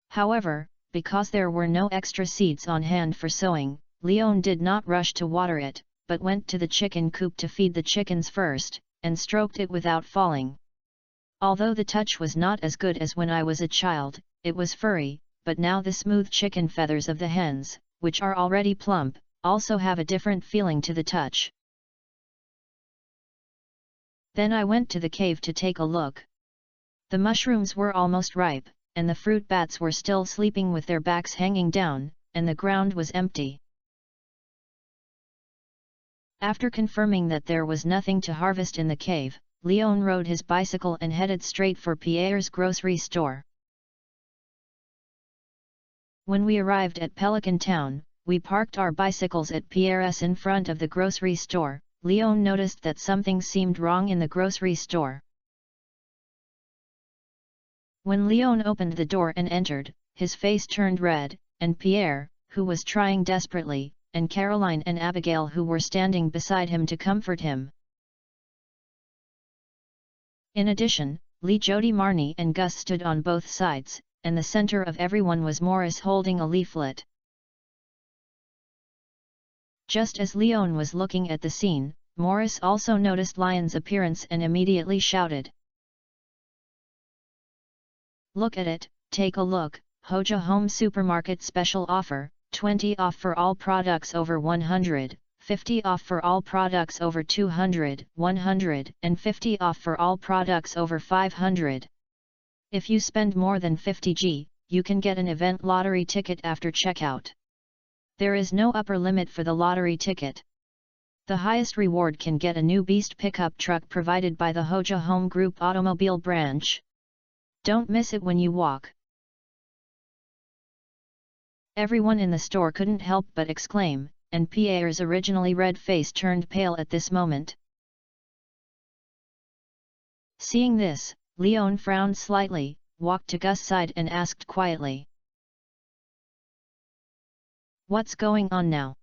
However, because there were no extra seeds on hand for sowing, Leon did not rush to water it, but went to the chicken coop to feed the chickens first, and stroked it without falling. Although the touch was not as good as when I was a child, it was furry, but now the smooth chicken feathers of the hens, which are already plump, also have a different feeling to the touch. Then I went to the cave to take a look. The mushrooms were almost ripe, and the fruit bats were still sleeping with their backs hanging down, and the ground was empty. After confirming that there was nothing to harvest in the cave, Leon rode his bicycle and headed straight for Pierre's grocery store. When we arrived at Pelican Town, we parked our bicycles at Pierre's in front of the grocery store. Leon noticed that something seemed wrong in the grocery store. When Leon opened the door and entered, his face turned red, and Pierre, who was trying desperately, and Caroline and Abigail who were standing beside him to comfort him. In addition, Lee, Jody, Marnie and Gus stood on both sides, and the center of everyone was Morris holding a leaflet. Just as Leon was looking at the scene, Morris also noticed Lion's appearance and immediately shouted. "Look at it, take a look, Hoja Home Supermarket special offer, 20 off for all products over 100, 50 off for all products over 200, 150 off for all products over 500. If you spend more than 50 G, you can get an event lottery ticket after checkout. There is no upper limit for the lottery ticket. The highest reward can get a new Beast pickup truck provided by the Hoja Home Group Automobile branch. Don't miss it when you walk." Everyone in the store couldn't help but exclaim, and Pierre's originally red face turned pale at this moment. Seeing this, Leon frowned slightly, walked to Gus' side and asked quietly. "What's going on now?"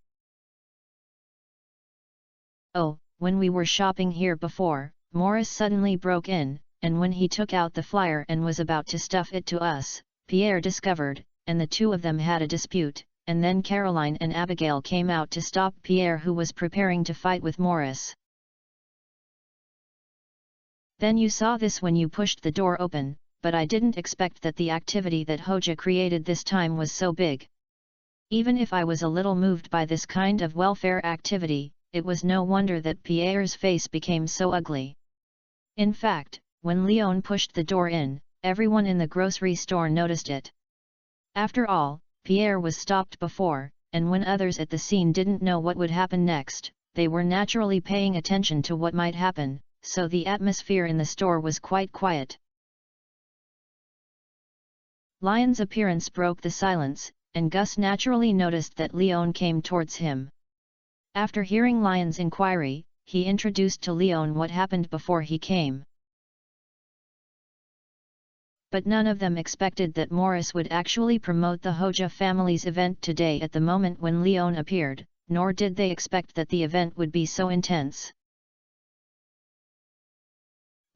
"Oh, when we were shopping here before, Morris suddenly broke in, and when he took out the flyer and was about to stuff it to us, Pierre discovered, and the two of them had a dispute, and then Caroline and Abigail came out to stop Pierre, who was preparing to fight with Morris. Then you saw this when you pushed the door open, but I didn't expect that the activity that Hoja created this time was so big. Even if I was a little moved by this kind of welfare activity, it was no wonder that Pierre's face became so ugly. In fact, when Leon pushed the door in, everyone in the grocery store noticed it. After all, Pierre was stopped before, and when others at the scene didn't know what would happen next, they were naturally paying attention to what might happen, so the atmosphere in the store was quite quiet. Lion's appearance broke the silence, and Gus naturally noticed that Leon came towards him. After hearing Lion's inquiry, he introduced to Leon what happened before he came. But none of them expected that Morris would actually promote the Hoja family's event today at the moment when Leon appeared, nor did they expect that the event would be so intense.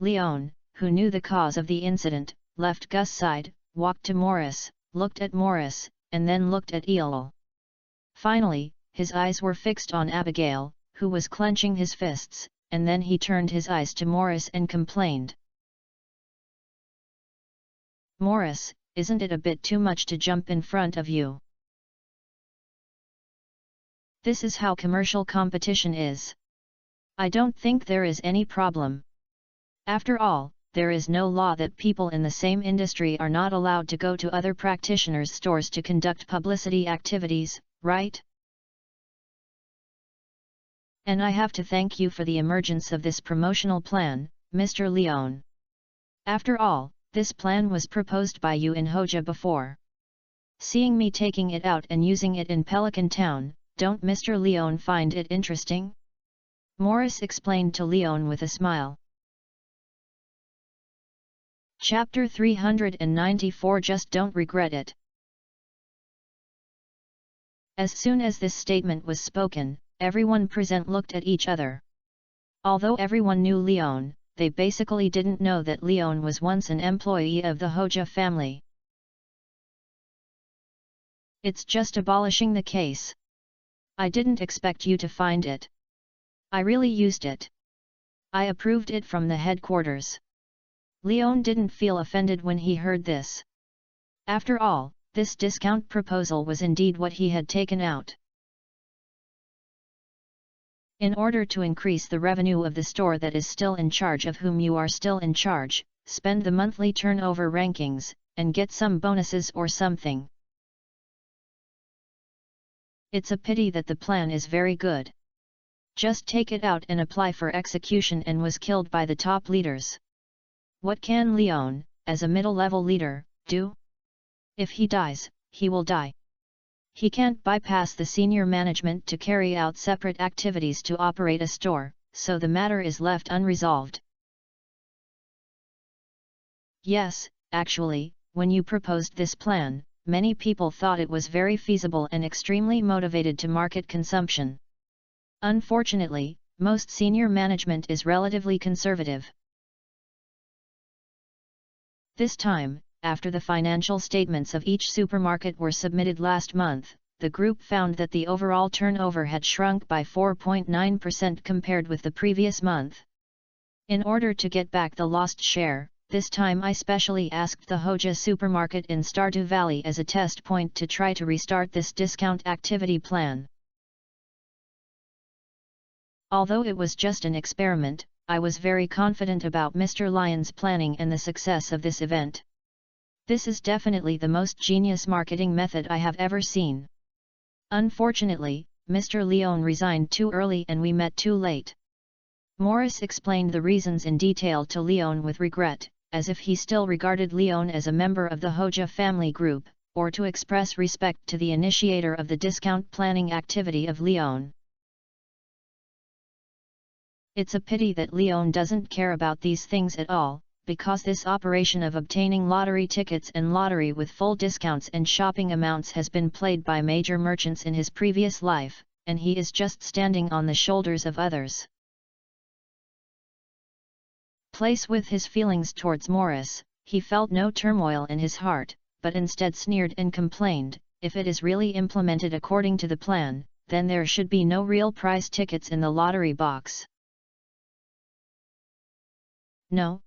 Leon, who knew the cause of the incident, left Gus' side, walked to Morris, looked at Morris, and then looked at Eel. Finally, his eyes were fixed on Abigail, who was clenching his fists, and then he turned his eyes to Morris and complained. "Morris, isn't it a bit too much to jump in front of you? This is how commercial competition is. I don't think there is any problem. After all, there is no law that people in the same industry are not allowed to go to other practitioners' stores to conduct publicity activities, right? And I have to thank you for the emergence of this promotional plan, Mr. Leon. After all, this plan was proposed by you in Hoja before. Seeing me taking it out and using it in Pelican Town, don't Mr. Leon find it interesting?" Morris explained to Leon with a smile. Chapter 394 Just Don't Regret It. As soon as this statement was spoken, everyone present looked at each other. Although everyone knew Leon, they basically didn't know that Leon was once an employee of the Hoja family. "It's just abolishing the case. I didn't expect you to find it. I really used it. I approved it from the headquarters." Leon didn't feel offended when he heard this. After all, this discount proposal was indeed what he had taken out. In order to increase the revenue of the store that is still in charge of whom you are still in charge, spend the monthly turnover rankings, and get some bonuses or something. It's a pity that the plan is very good. Just take it out and apply for execution and was killed by the top leaders. What can Leon, as a middle-level leader, do? If he dies, he will die. He can't bypass the senior management to carry out separate activities to operate a store, so the matter is left unresolved. Yes, actually, when you proposed this plan, many people thought it was very feasible and extremely motivated to market consumption. Unfortunately, most senior management is relatively conservative. This time, after the financial statements of each supermarket were submitted last month, the group found that the overall turnover had shrunk by 4.9% compared with the previous month. In order to get back the lost share, this time I specially asked the Hoja supermarket in Stardew Valley as a test point to try to restart this discount activity plan. Although it was just an experiment, I was very confident about Mr. Lyon's planning and the success of this event. This is definitely the most genius marketing method I have ever seen. Unfortunately, Mr. Lyon resigned too early and we met too late. Morris explained the reasons in detail to Lyon with regret, as if he still regarded Lyon as a member of the Hoja family group, or to express respect to the initiator of the discount planning activity of Lyon. It's a pity that Lyon doesn't care about these things at all, because this operation of obtaining lottery tickets and lottery with full discounts and shopping amounts has been played by major merchants in his previous life, and he is just standing on the shoulders of others. Placed with his feelings towards Morris, he felt no turmoil in his heart, but instead sneered and complained, if it is really implemented according to the plan, then there should be no real prize tickets in the lottery box. No,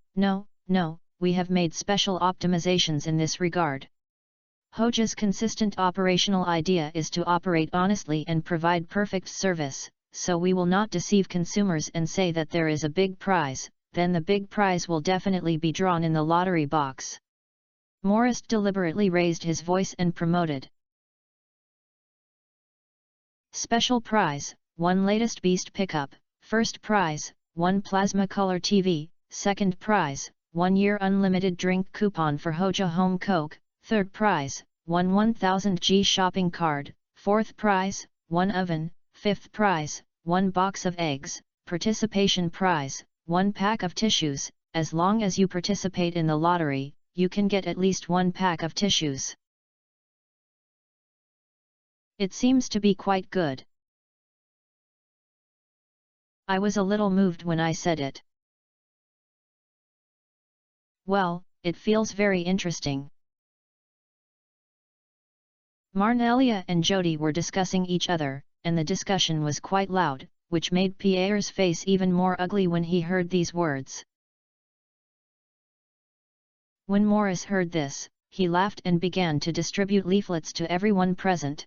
we have made special optimizations in this regard. Hoja's consistent operational idea is to operate honestly and provide perfect service, so we will not deceive consumers and say that there is a big prize, then the big prize will definitely be drawn in the lottery box. Morris deliberately raised his voice and promoted. Special prize, 1 latest Beast pickup, first prize, 1 plasma color TV, second prize, 1 year unlimited drink coupon for Hoja Home Coke, third prize, 1 1000G shopping card, fourth prize, 1 oven, fifth prize, 1 box of eggs, participation prize, 1 pack of tissues. As long as you participate in the lottery, you can get at least 1 pack of tissues. It seems to be quite good. I was a little moved when I said it. Well, it feels very interesting. Marnelia and Jody were discussing each other, and the discussion was quite loud, which made Pierre's face even more ugly when he heard these words. When Morris heard this, he laughed and began to distribute leaflets to everyone present.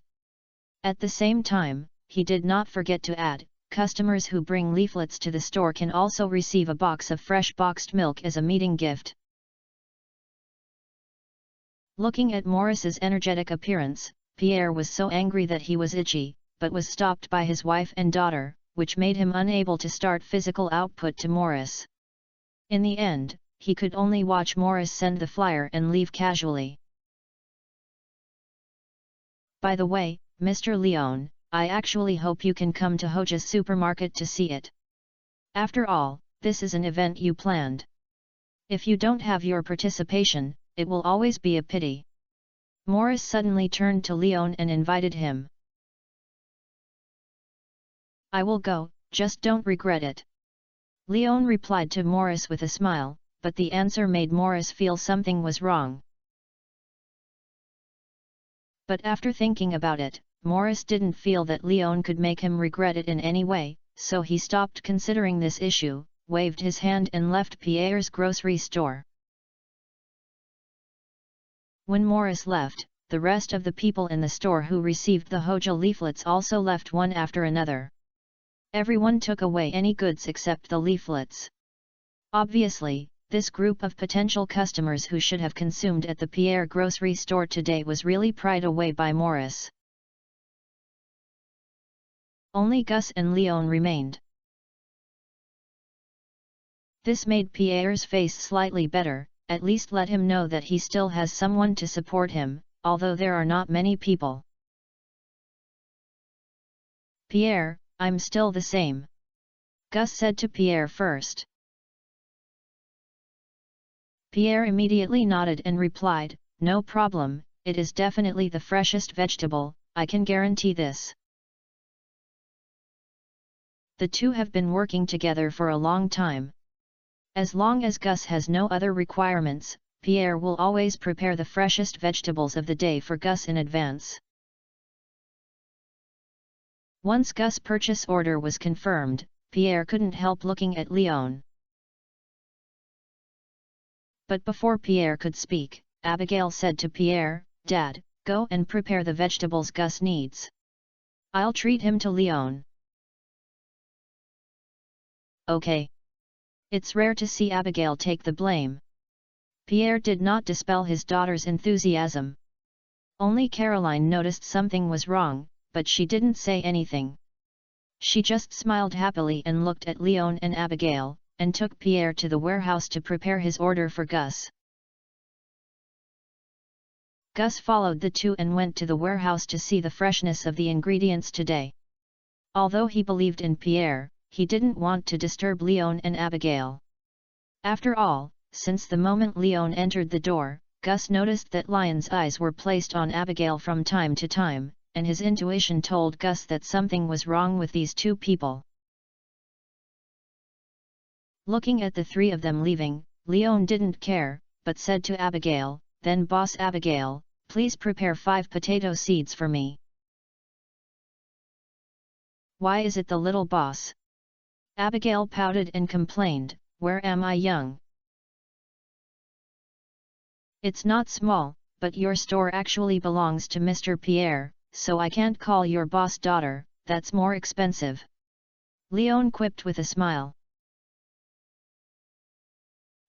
At the same time, he did not forget to add, customers who bring leaflets to the store can also receive a box of fresh boxed milk as a meeting gift. Looking at Morris's energetic appearance, Pierre was so angry that he was itchy, but was stopped by his wife and daughter, which made him unable to start physical output to Morris. In the end, he could only watch Morris send the flyer and leave casually. By the way, Mr. Lyon, I actually hope you can come to Hoja's supermarket to see it. After all, this is an event you planned. If you don't have your participation, it will always be a pity. Morris suddenly turned to Lyon and invited him. I will go, just don't regret it. Lyon replied to Morris with a smile, but the answer made Morris feel something was wrong. But after thinking about it, Morris didn't feel that Lyon could make him regret it in any way, so he stopped considering this issue, waved his hand and left Pierre's grocery store. When Morris left, the rest of the people in the store who received the Hoja leaflets also left one after another. Everyone took away any goods except the leaflets. Obviously, this group of potential customers who should have consumed at the Pierre grocery store today was really pried away by Morris. Only Gus and Lyon remained. This made Pierre's face slightly better. At least let him know that he still has someone to support him, although there are not many people. Pierre, I'm still the same. Gus said to Pierre first. Pierre immediately nodded and replied, no problem, it is definitely the freshest vegetable, I can guarantee this. The two have been working together for a long time. As long as Gus has no other requirements, Pierre will always prepare the freshest vegetables of the day for Gus in advance. Once Gus' purchase order was confirmed, Pierre couldn't help looking at Leon. But before Pierre could speak, Abigail said to Pierre, "Dad, go and prepare the vegetables Gus needs. I'll treat him to Leon." "Okay." It's rare to see Abigail take the blame. Pierre did not dispel his daughter's enthusiasm. Only Caroline noticed something was wrong, but she didn't say anything. She just smiled happily and looked at Leon and Abigail, and took Pierre to the warehouse to prepare his order for Gus. Gus followed the two and went to the warehouse to see the freshness of the ingredients today. Although he believed in Pierre, he didn't want to disturb Leon and Abigail. After all, since the moment Leon entered the door, Gus noticed that Lion's eyes were placed on Abigail from time to time, and his intuition told Gus that something was wrong with these two people. Looking at the three of them leaving, Leon didn't care, but said to Abigail, "Then Boss Abigail, please prepare 5 potato seeds for me." "Why is it the little boss?" Abigail pouted and complained, "Where am I, young? It's not small, but your store actually belongs to Mr. Pierre, so I can't call your boss daughter, that's more expensive." Leon quipped with a smile.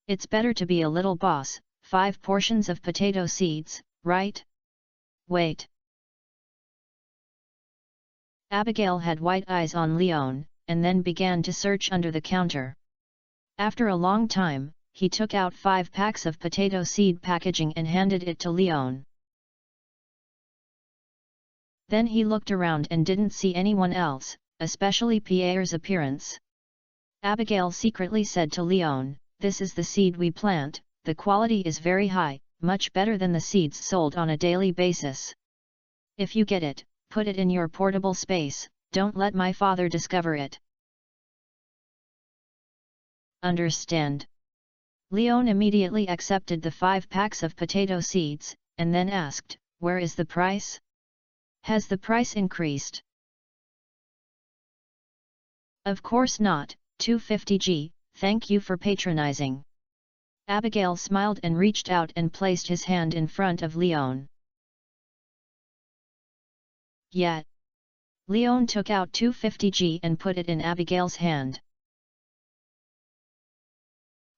"It's better to be a little boss, 5 portions of potato seeds, right? Wait." Abigail had white eyes on Leon, and then began to search under the counter. After a long time, he took out 5 packs of potato seed packaging and handed it to Leon. Then he looked around and didn't see anyone else, especially Pierre's appearance. Abigail secretly said to Leon, "This is the seed we plant, the quality is very high, much better than the seeds sold on a daily basis. If you get it, put it in your portable space, don't let my father discover it." "Understand." Leon immediately accepted the 5 packs of potato seeds, and then asked, "Where is the price? Has the price increased?" "Of course not, 250g, thank you for patronizing." Abigail smiled and reached out and placed his hand in front of Leon. "Yeah." Leon took out 250g and put it in Abigail's hand.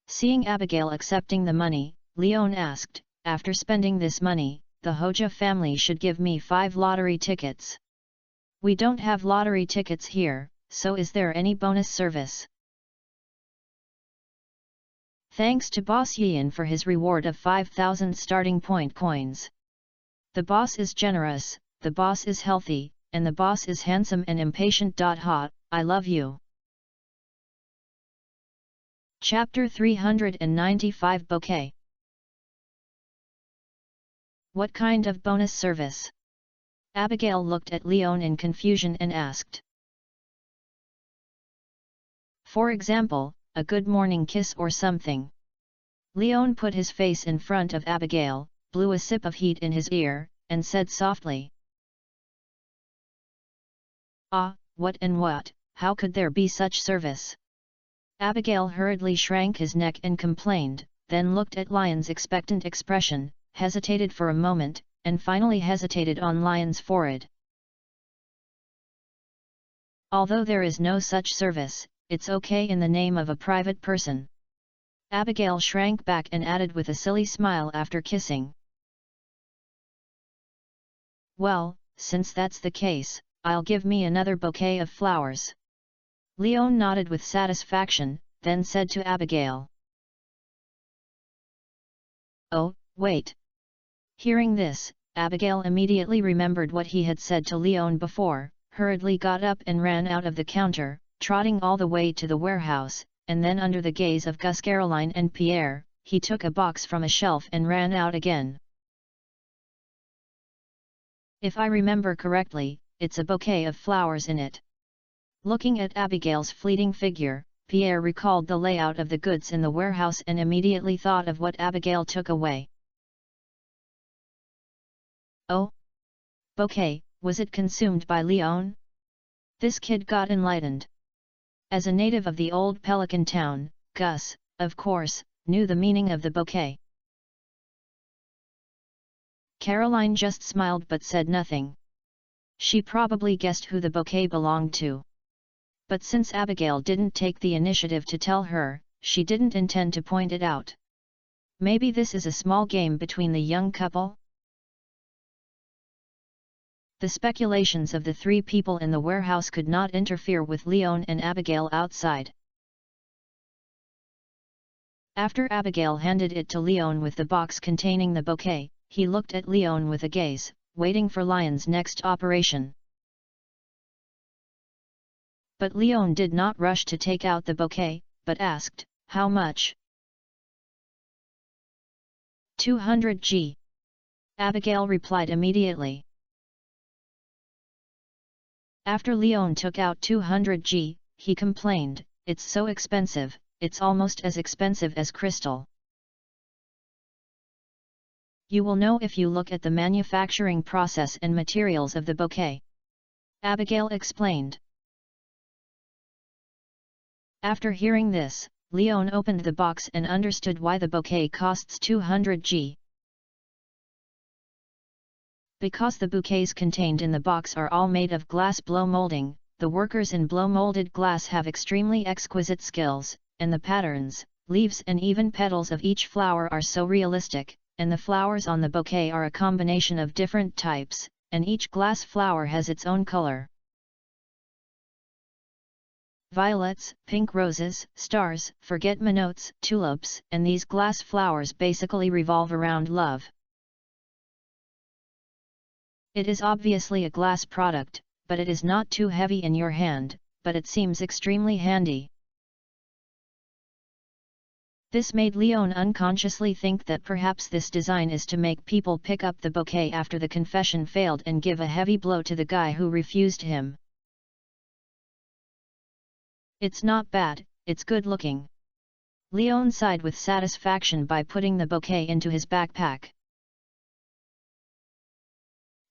Seeing Abigail accepting the money, Leon asked, "After spending this money, the Hoja family should give me 5 lottery tickets. We don't have lottery tickets here, so is there any bonus service?" "Thanks to Boss Yin for his reward of 5,000 starting point coins. The boss is generous, the boss is healthy, and the boss is handsome and impatient. Hot, I love you." Chapter 395 Bouquet. "What kind of bonus service?" Abigail looked at Leon in confusion and asked. "For example, a good morning kiss or something." Leon put his face in front of Abigail, blew a sip of heat in his ear, and said softly. "Ah, what and what, how could there be such service?" Abigail hurriedly shrank his neck and complained, then looked at Lion's expectant expression, hesitated for a moment, and finally hesitated on Lion's forehead. "Although there is no such service, it's okay in the name of a private person." Abigail shrank back and added with a silly smile after kissing. "Well, since that's the case, I'll give me another bouquet of flowers." Leon nodded with satisfaction, then said to Abigail. "Oh, wait." Hearing this, Abigail immediately remembered what he had said to Leon before, hurriedly got up and ran out of the counter, trotting all the way to the warehouse, and then under the gaze of Gus, Caroline and Pierre, he took a box from a shelf and ran out again. "If I remember correctly, it's a bouquet of flowers in it." Looking at Abigail's fleeting figure, Pierre recalled the layout of the goods in the warehouse and immediately thought of what Abigail took away. Oh! Bouquet, was it consumed by Leon? This kid got enlightened. As a native of the old Pelican town, Gus, of course, knew the meaning of the bouquet. Caroline just smiled but said nothing. She probably guessed who the bouquet belonged to. But since Abigail didn't take the initiative to tell her, she didn't intend to point it out. Maybe this is a small game between the young couple? The speculations of the three people in the warehouse could not interfere with Leon and Abigail outside. After Abigail handed it to Leon with the box containing the bouquet, he looked at Leon with a gaze, waiting for Lion's next operation. But Leon did not rush to take out the bouquet, but asked, "How much?" 200 G. Abigail replied immediately. After Leon took out 200 G, he complained, "It's so expensive, it's almost as expensive as crystal." You will know if you look at the manufacturing process and materials of the bouquet. Abigail explained. After hearing this, Leon opened the box and understood why the bouquet costs 200 G. Because the bouquets contained in the box are all made of glass blow molding, the workers in blow molded glass have extremely exquisite skills, and the patterns, leaves and even petals of each flower are so realistic, and the flowers on the bouquet are a combination of different types, and each glass flower has its own color. Violets, pink roses, stars, forget-me-nots, tulips, and these glass flowers basically revolve around love. It is obviously a glass product, but it is not too heavy in your hand, but it seems extremely handy. This made Leon unconsciously think that perhaps this design is to make people pick up the bouquet after the confession failed and give a heavy blow to the guy who refused him. It's not bad, it's good looking. Leon sighed with satisfaction by putting the bouquet into his backpack.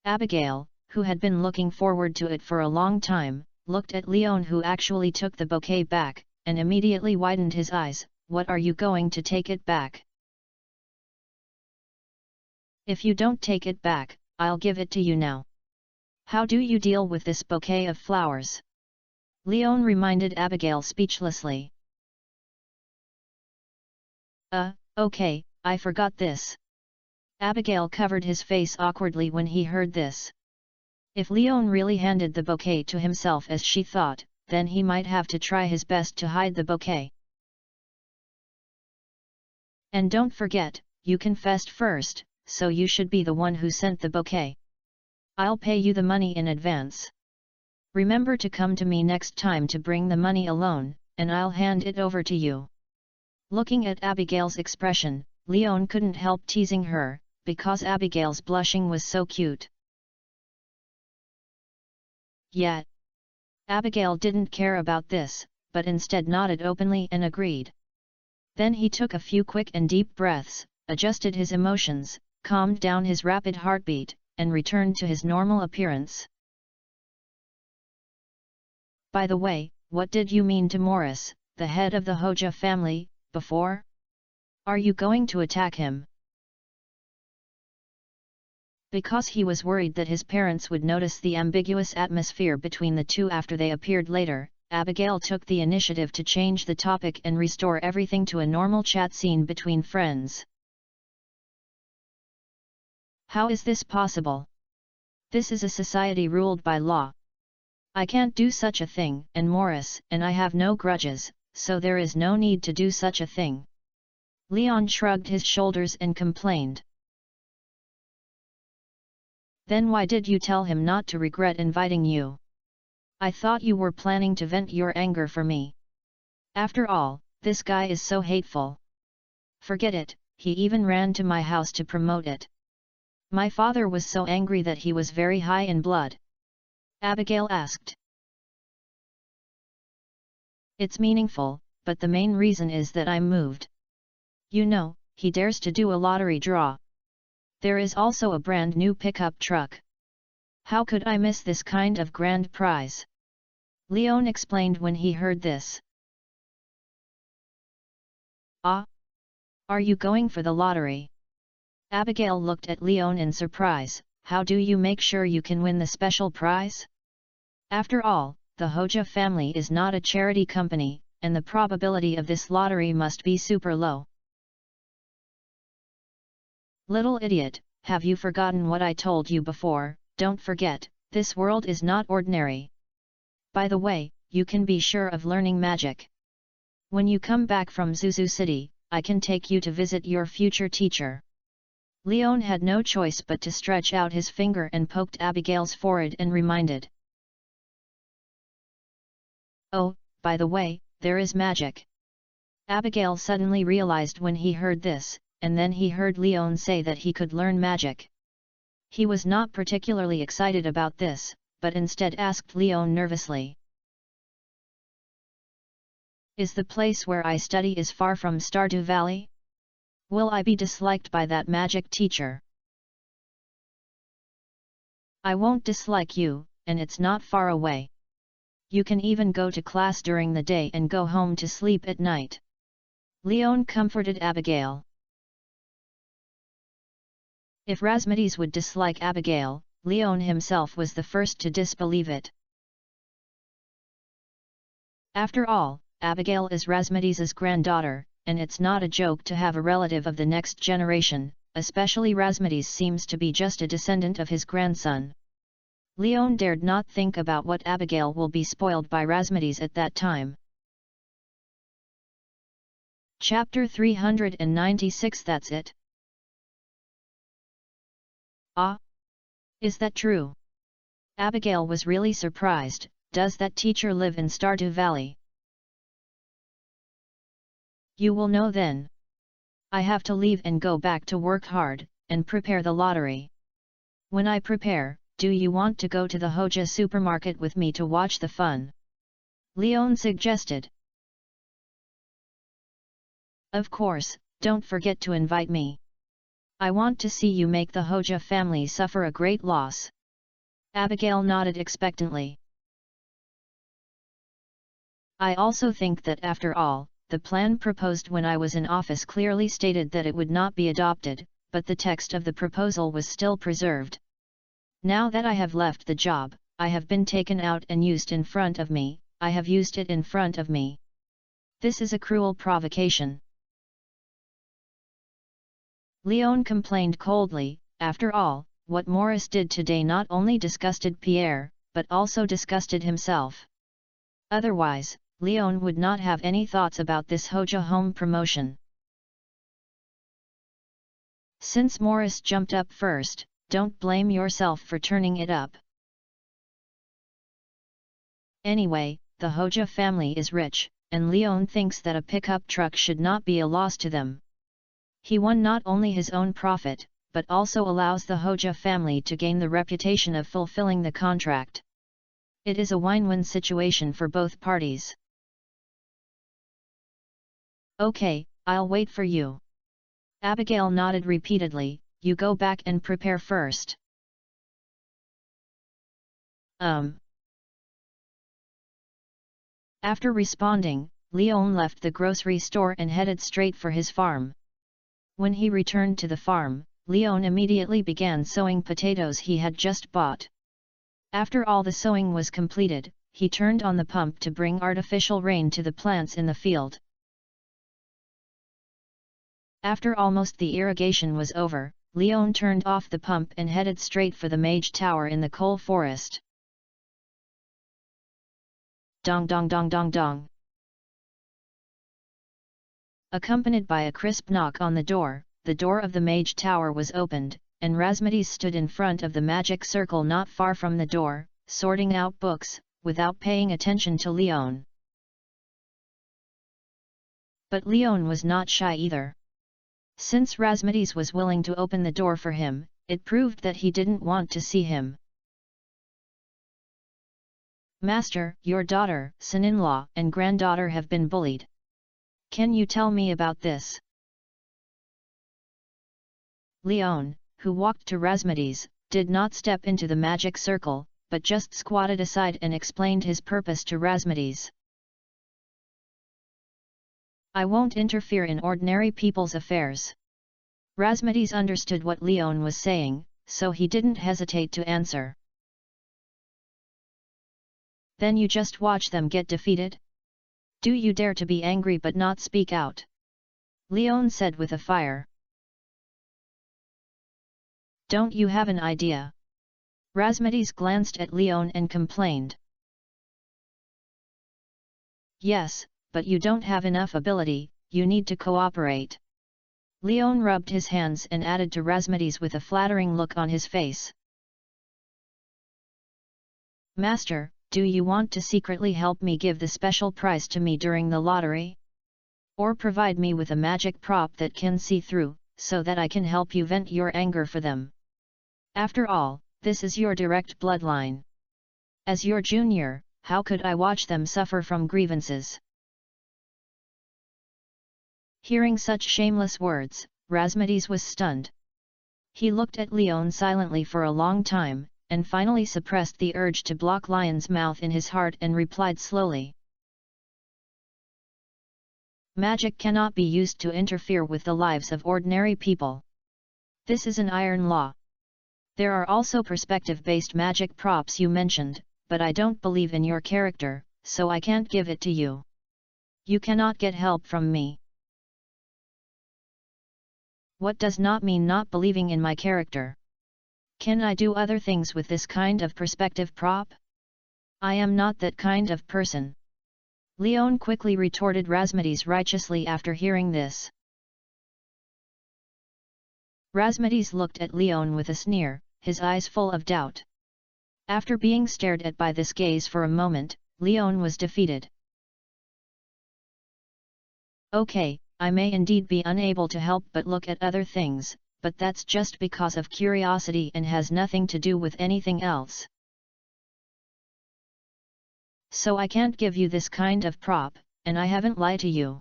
Abigail, who had been looking forward to it for a long time, looked at Leon who actually took the bouquet back, and immediately widened his eyes. "What are you going to take it back? If you don't take it back, I'll give it to you now. How do you deal with this bouquet of flowers?" Leon reminded Abigail speechlessly. Okay, I forgot this." Abigail covered his face awkwardly when he heard this. If Leon really handed the bouquet to himself as she thought, then he might have to try his best to hide the bouquet. "And don't forget, you confessed first, so you should be the one who sent the bouquet. I'll pay you the money in advance. Remember to come to me next time to bring the money alone, and I'll hand it over to you." Looking at Abigail's expression, Leon couldn't help teasing her, because Abigail's blushing was so cute. Yet, Abigail didn't care about this, but instead nodded openly and agreed. Then he took a few quick and deep breaths, adjusted his emotions, calmed down his rapid heartbeat, and returned to his normal appearance. "By the way, what did you mean to Morris, the head of the Hoja family, before? Are you going to attack him?" Because he was worried that his parents would notice the ambiguous atmosphere between the two after they appeared later, Abigail took the initiative to change the topic and restore everything to a normal chat scene between friends. "How is this possible? This is a society ruled by law. I can't do such a thing, and Morris and I have no grudges, so there is no need to do such a thing." Leon shrugged his shoulders and complained. "Then why did you tell him not to regret inviting you? I thought you were planning to vent your anger for me. After all, this guy is so hateful. Forget it, he even ran to my house to promote it. My father was so angry that he was very high in blood." Abigail asked. "It's meaningful, but the main reason is that I'm moved. You know, he dares to do a lottery draw. There is also a brand new pickup truck. How could I miss this kind of grand prize? Leon explained when he heard this. Ah! Are you going for the lottery? Abigail looked at Leon in surprise. How do you make sure you can win the special prize? After all, the Hoja family is not a charity company, and the probability of this lottery must be super low. Little idiot, have you forgotten what I told you before? Don't forget, this world is not ordinary. By the way, you can be sure of learning magic. When you come back from Zuzu City, I can take you to visit your future teacher. Leon had no choice but to stretch out his finger and poked Abigail's forehead and reminded. Oh, by the way, there is magic. Abigail suddenly realized when he heard this, and then he heard Leon say that he could learn magic. He was not particularly excited about this, but instead asked Leon nervously. Is the place where I study is far from Stardew Valley? Will I be disliked by that magic teacher? I won't dislike you, and it's not far away. You can even go to class during the day and go home to sleep at night. Leon comforted Abigail. If Razmedes would dislike Abigail, Leon himself was the first to disbelieve it. After all, Abigail is Razmedes's granddaughter, and it's not a joke to have a relative of the next generation, especially Razmedes seems to be just a descendant of his grandson. Leon dared not think about what Abigail will be spoiled by Razmedes at that time. Chapter 396. That's it. Ah! Is that true? Abigail was really surprised. Does that teacher live in Stardew Valley? You will know then. I have to leave and go back to work hard, and prepare the lottery. When I prepare, do you want to go to the Hoja supermarket with me to watch the fun? Leon suggested. Of course, don't forget to invite me. I want to see you make the Hoja family suffer a great loss. Abigail nodded expectantly. I also think that after all, the plan proposed when I was in office clearly stated that it would not be adopted, but the text of the proposal was still preserved. Now that I have left the job, I have been taken out and used in front of me, I have used it in front of me. This is a cruel provocation. Leon complained coldly. After all, what Morris did today not only disgusted Pierre, but also disgusted himself. Otherwise, Leon would not have any thoughts about this Hoja home promotion. Since Morris jumped up first, don't blame yourself for turning it up. Anyway, the Hoja family is rich, and Leon thinks that a pickup truck should not be a loss to them. He won not only his own profit, but also allows the Hoja family to gain the reputation of fulfilling the contract. It is a win-win situation for both parties. Okay, I'll wait for you. Abigail nodded repeatedly. You go back and prepare first. After responding, Leon left the grocery store and headed straight for his farm. When he returned to the farm, Leon immediately began sowing potatoes he had just bought. After all the sowing was completed, he turned on the pump to bring artificial rain to the plants in the field. After almost the irrigation was over, Leon turned off the pump and headed straight for the mage tower in the coal forest. Dong dong dong dong dong. Accompanied by a crisp knock on the door of the mage tower was opened, and Razmedes stood in front of the magic circle not far from the door, sorting out books, without paying attention to Leon. But Leon was not shy either. Since Razmedes was willing to open the door for him, it proved that he didn't want to see him. Master, your daughter, son-in-law and granddaughter have been bullied. Can you tell me about this? Leon, who walked to Razmedes, did not step into the magic circle, but just squatted aside and explained his purpose to Razmedes. I won't interfere in ordinary people's affairs. Razmedes understood what Leon was saying, so he didn't hesitate to answer. Then you just watch them get defeated? Do you dare to be angry but not speak out? Leon said with a fire. Don't you have an idea? Razmedes glanced at Leon and complained. Yes, but you don't have enough ability, you need to cooperate. Leon rubbed his hands and added to Razmedes with a flattering look on his face. Master, do you want to secretly help me give the special prize to me during the lottery? Or provide me with a magic prop that can see through, so that I can help you vent your anger for them? After all, this is your direct bloodline. As your junior, how could I watch them suffer from grievances? Hearing such shameless words, Razmedes was stunned. He looked at Leon silently for a long time, and finally suppressed the urge to block Lion's mouth in his heart and replied slowly. Magic cannot be used to interfere with the lives of ordinary people. This is an iron law. There are also perspective-based magic props you mentioned, but I don't believe in your character, so I can't give it to you. You cannot get help from me. What does not mean not believing in my character? Can I do other things with this kind of perspective prop? I am not that kind of person. Leon quickly retorted Razmedes righteously after hearing this. Razmedes looked at Leon with a sneer, his eyes full of doubt. After being stared at by this gaze for a moment, Leon was defeated. Okay, I may indeed be unable to help but look at other things, but that's just because of curiosity and has nothing to do with anything else. So I can't give you this kind of prop, and I haven't lied to you.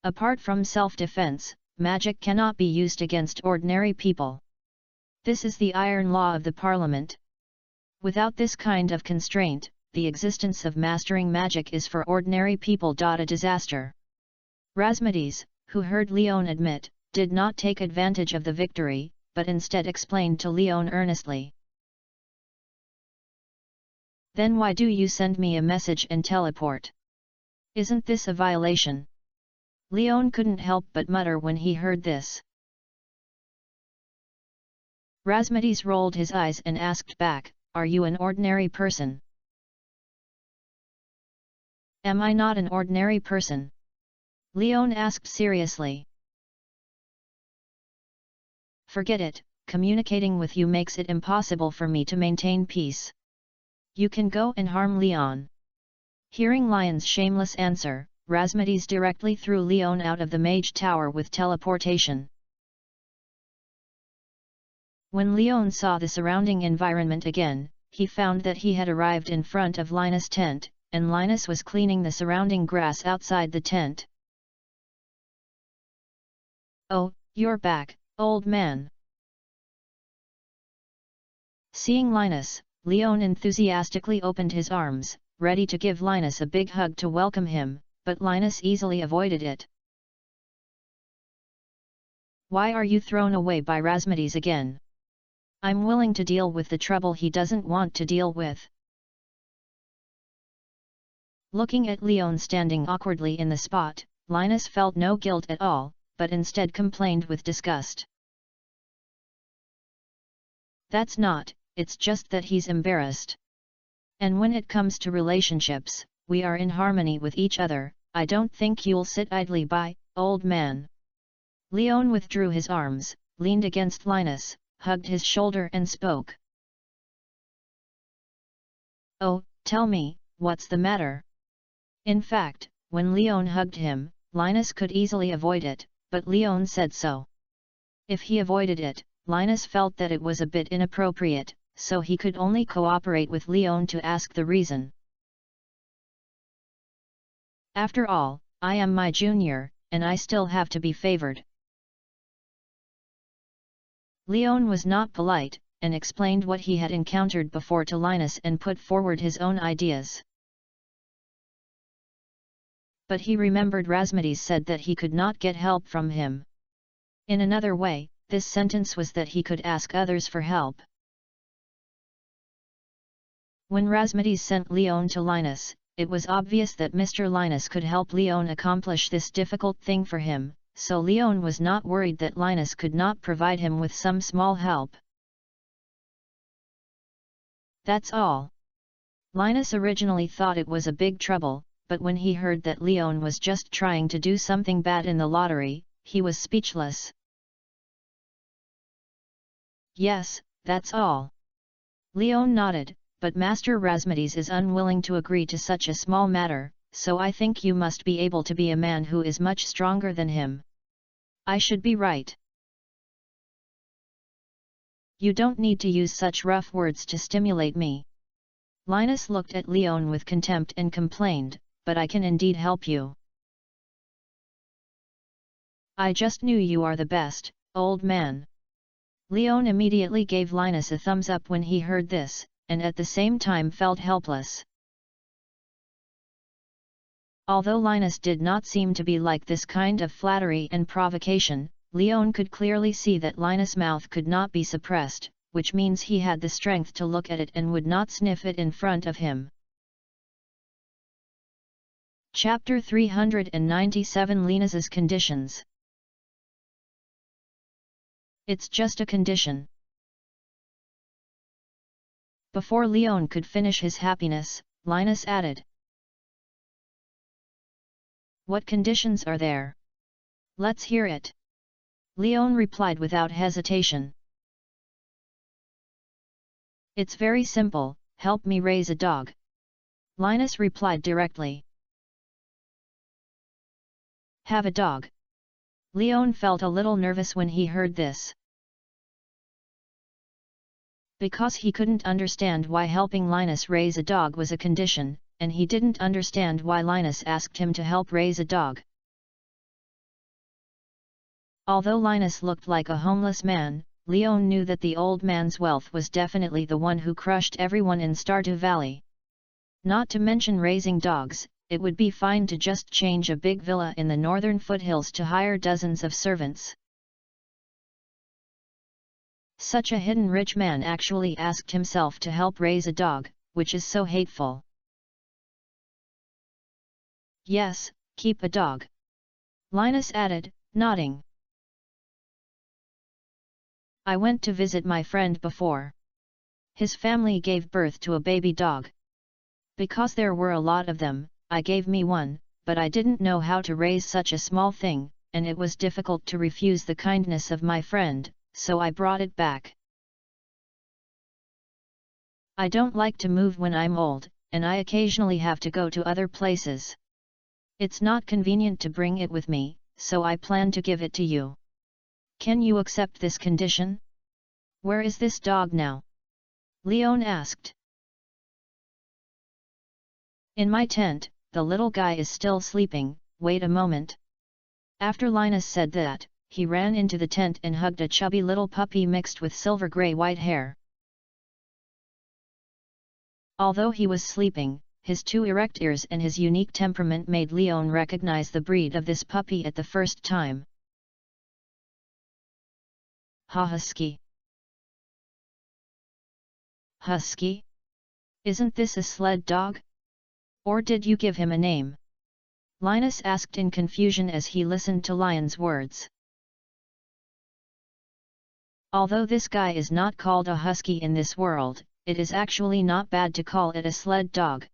Apart from self-defense, magic cannot be used against ordinary people. This is the iron law of the Parliament. Without this kind of constraint, the existence of mastering magic is for ordinary people a disaster. Razmedes, who heard Leon admit, did not take advantage of the victory, but instead explained to Leon earnestly. Then why do you send me a message and teleport? Isn't this a violation? Leon couldn't help but mutter when he heard this. Razmedes rolled his eyes and asked back, are you an ordinary person? Am I not an ordinary person? Leon asked seriously. Forget it, communicating with you makes it impossible for me to maintain peace. You can go and harm Leon. Hearing Lion's shameless answer, Razmedes directly threw Leon out of the mage tower with teleportation. When Leon saw the surrounding environment again, he found that he had arrived in front of Linus' tent, and Linus was cleaning the surrounding grass outside the tent. Oh, you're back, old man. Seeing Linus, Leon enthusiastically opened his arms, ready to give Linus a big hug to welcome him, but Linus easily avoided it. Why are you thrown away by Razmedes again? I'm willing to deal with the trouble he doesn't want to deal with. Looking at Leon standing awkwardly in the spot, Linus felt no guilt at all, but instead complained with disgust. That's not, it's just that he's embarrassed. And when it comes to relationships, we are in harmony with each other, I don't think you'll sit idly by, old man. Leon withdrew his arms, leaned against Linus, hugged his shoulder and spoke. Oh, tell me, what's the matter? In fact, when Leon hugged him, Linus could easily avoid it, but Leon said so. If he avoided it, Linus felt that it was a bit inappropriate, so he could only cooperate with Leon to ask the reason. After all, I am my junior, and I still have to be favored. Leon was not polite, and explained what he had encountered before to Linus and put forward his own ideas. But he remembered Rasmides said that he could not get help from him. In another way, this sentence was that he could ask others for help. When Rasmides sent Leon to Linus, it was obvious that Mr. Linus could help Leon accomplish this difficult thing for him, so Leon was not worried that Linus could not provide him with some small help. That's all. Linus originally thought it was a big trouble, but when he heard that Leon was just trying to do something bad in the lottery, he was speechless. Yes, that's all. Leon nodded, but Master Rasmides is unwilling to agree to such a small matter, so I think you must be able to be a man who is much stronger than him. I should be right. You don't need to use such rough words to stimulate me. Linus looked at Leon with contempt and complained, but I can indeed help you. I just knew you are the best, old man. Leon immediately gave Linus a thumbs up when he heard this, and at the same time felt helpless. Although Linus did not seem to be like this kind of flattery and provocation, Leon could clearly see that Linus' mouth could not be suppressed, which means he had the strength to look at it and would not sniff it in front of him. Chapter 397 Linus's Conditions. It's just a condition. Before Leon could finish his happiness, Linus added. What conditions are there? Let's hear it. Leon replied without hesitation. It's very simple, help me raise a dog. Linus replied directly. Have a dog. Leon felt a little nervous when he heard this. Because he couldn't understand why helping Linus raise a dog was a condition, and he didn't understand why Linus asked him to help raise a dog. Although Linus looked like a homeless man, Leon knew that the old man's wealth was definitely the one who crushed everyone in Stardew Valley. Not to mention raising dogs, it would be fine to just change a big villa in the northern foothills to hire dozens of servants. Such a hidden rich man actually asked himself to help raise a dog, which is so hateful. Yes, keep a dog. Linus added, nodding. I went to visit my friend before. His family gave birth to a baby dog. Because there were a lot of them, I gave me one, but I didn't know how to raise such a small thing, and it was difficult to refuse the kindness of my friend, so I brought it back. I don't like to move when I'm old, and I occasionally have to go to other places. It's not convenient to bring it with me, so I plan to give it to you. Can you accept this condition? Where is this dog now? Leon asked. In my tent, the little guy is still sleeping, wait a moment. After Linus said that, he ran into the tent and hugged a chubby little puppy mixed with silver grey-white hair. Although he was sleeping, his two erect ears and his unique temperament made Leon recognize the breed of this puppy at the first time. Husky. Husky? Isn't this a sled dog? Or did you give him a name? Linus asked in confusion as he listened to Lion's words. Although this guy is not called a husky in this world, it is actually not bad to call it a sled dog.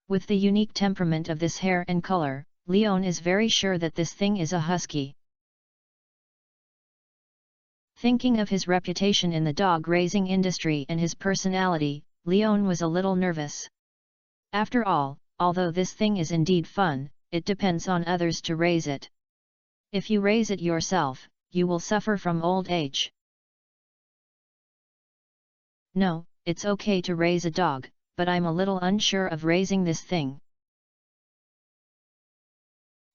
With the unique temperament of this hair and color, Leon is very sure that this thing is a husky. Thinking of his reputation in the dog-raising industry and his personality, Leon was a little nervous. After all, although this thing is indeed fun, it depends on others to raise it. If you raise it yourself, you will suffer from old age. No, it's okay to raise a dog, but I'm a little unsure of raising this thing.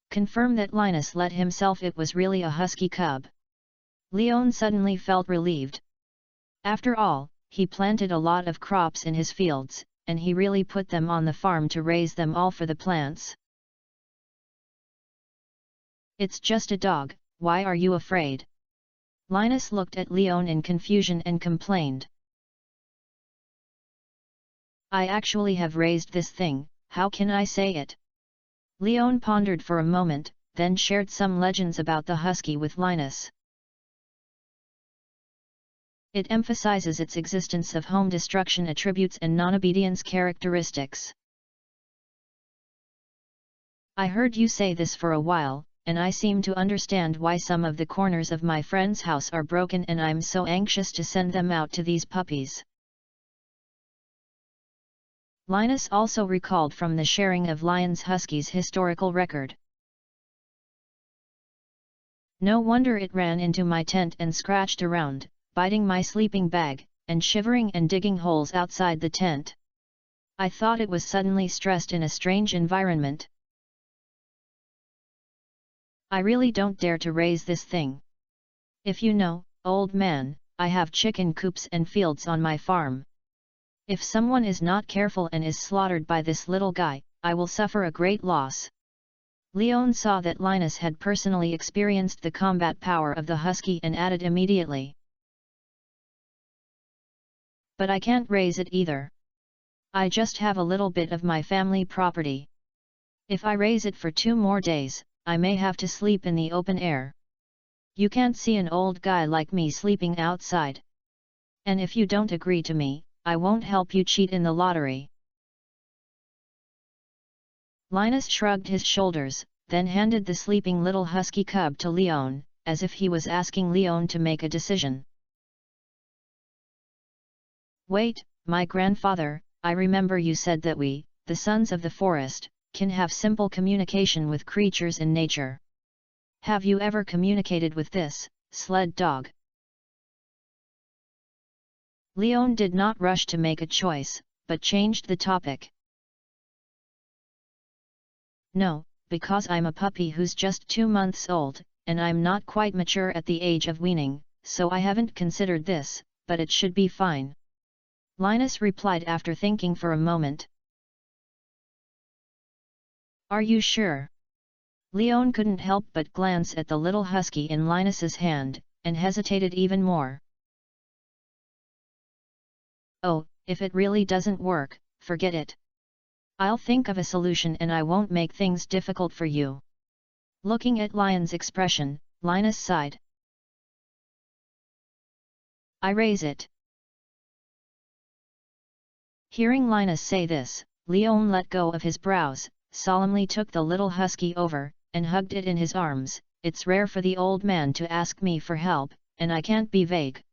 Confirm that Linus let himself it was really a husky cub. Leon suddenly felt relieved. After all, he planted a lot of crops in his fields, and he really put them on the farm to raise them all for the plants. It's just a dog, why are you afraid? Linus looked at Leon in confusion and complained. I actually have raised this thing, how can I say it? Leon pondered for a moment, then shared some legends about the husky with Linus. It emphasizes its existence of home destruction attributes and non-obedience characteristics. I heard you say this for a while, and I seem to understand why some of the corners of my friend's house are broken and I'm so anxious to send them out to these puppies. Linus also recalled from the sharing of Lyon's Husky's historical record. No wonder it ran into my tent and scratched around, biting my sleeping bag, and shivering and digging holes outside the tent. I thought it was suddenly stressed in a strange environment. I really don't dare to raise this thing. If you know, old man, I have chicken coops and fields on my farm. If someone is not careful and is slaughtered by this little guy, I will suffer a great loss. Leon saw that Linus had personally experienced the combat power of the husky and added immediately. But I can't raise it either. I just have a little bit of my family property. If I raise it for 2 more days, I may have to sleep in the open air. You can't see an old guy like me sleeping outside. And if you don't agree to me, I won't help you cheat in the lottery. Linus shrugged his shoulders, then handed the sleeping little husky cub to Leon, as if he was asking Leon to make a decision. Wait, my grandfather, I remember you said that we, the sons of the forest, can have simple communication with creatures in nature. Have you ever communicated with this sled dog? Leon did not rush to make a choice, but changed the topic. No, because I'm a puppy who's just 2 months old, and I'm not quite mature at the age of weaning, so I haven't considered this, but it should be fine. Linus replied after thinking for a moment. Are you sure? Leon couldn't help but glance at the little husky in Linus's hand, and hesitated even more. Oh, if it really doesn't work, forget it. I'll think of a solution and I won't make things difficult for you. Looking at Lion's expression, Linus sighed. I raise it. Hearing Linus say this, Leon let go of his brows, solemnly took the little husky over, and hugged it in his arms. It's rare for the old man to ask me for help, and I can't be vague.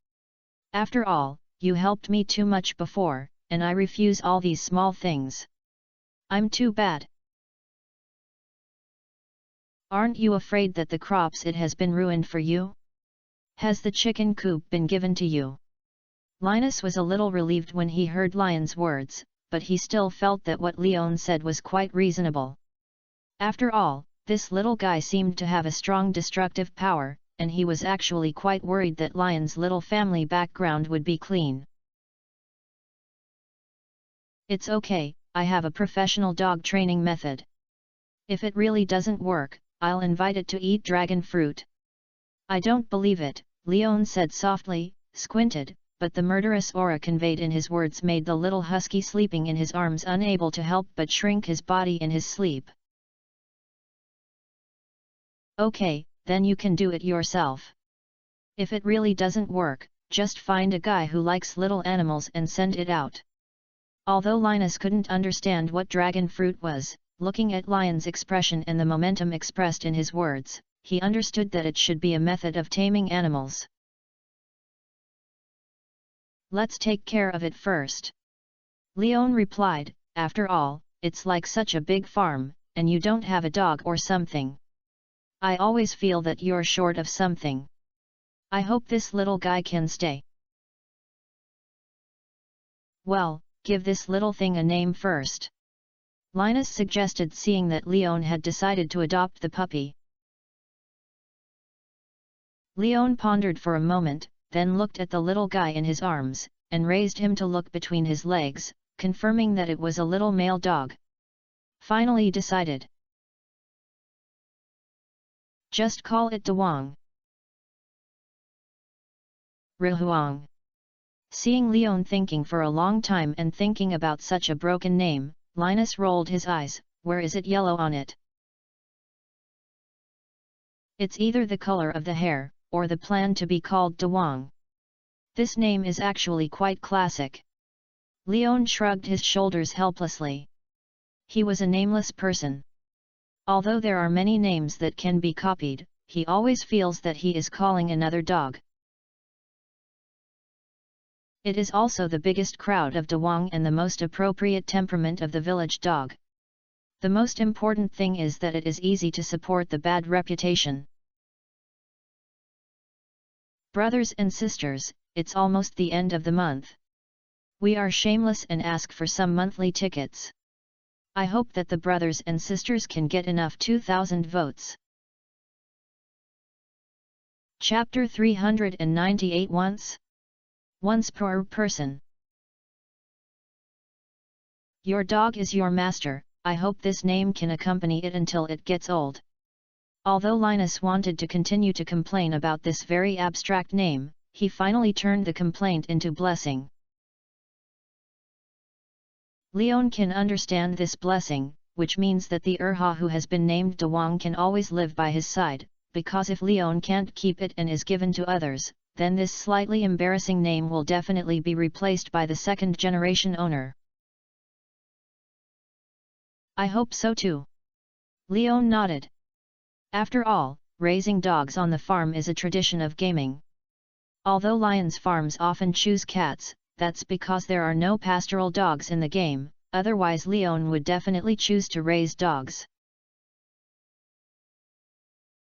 After all, you helped me too much before, and I refuse all these small things. I'm too bad. Aren't you afraid that the crops it has been ruined for you? Has the chicken coop been given to you? Linus was a little relieved when he heard Lion's words, but he still felt that what Leon said was quite reasonable. After all, this little guy seemed to have a strong destructive power, and he was actually quite worried that Lion's little family background would be clean. It's okay, I have a professional dog training method. If it really doesn't work, I'll invite it to eat dragon fruit. I don't believe it, Leon said softly, squinted, but the murderous aura conveyed in his words made the little husky sleeping in his arms unable to help but shrink his body in his sleep. Okay, then you can do it yourself. If it really doesn't work, just find a guy who likes little animals and send it out. Although Linus couldn't understand what dragon fruit was, looking at Lion's expression and the momentum expressed in his words, he understood that it should be a method of taming animals. Let's take care of it first. Leon replied, after all, it's like such a big farm, and you don't have a dog or something. I always feel that you're short of something. I hope this little guy can stay. Well, give this little thing a name first. Linus suggested, seeing that Leon had decided to adopt the puppy. Leon pondered for a moment, then looked at the little guy in his arms, and raised him to look between his legs, confirming that it was a little male dog. Finally decided. Just call it Dawang. Rihuang. Seeing Leon thinking for a long time and thinking about such a broken name, Linus rolled his eyes. Where is it yellow on it? It's either the color of the hair, or the plan to be called Dawang. This name is actually quite classic. Leon shrugged his shoulders helplessly. He was a nameless person. Although there are many names that can be copied, he always feels that he is calling another dog. It is also the biggest crowd of Dawang and the most appropriate temperament of the village dog. The most important thing is that it is easy to support the bad reputation. Brothers and sisters, it's almost the end of the month. We are shameless and ask for some monthly tickets. I hope that the brothers and sisters can get enough 2,000 votes. Chapter 398. Once per person. Your dog is your master. I hope this name can accompany it until it gets old. Although Linus wanted to continue to complain about this very abstract name, he finally turned the complaint into blessing. Leon can understand this blessing, which means that the Urha who has been named Dawang can always live by his side, because if Leon can't keep it and is given to others, then this slightly embarrassing name will definitely be replaced by the second-generation owner. I hope so too. Leon nodded. After all, raising dogs on the farm is a tradition of gaming. Although lions' farms often choose cats, that's because there are no pastoral dogs in the game, otherwise Leon would definitely choose to raise dogs.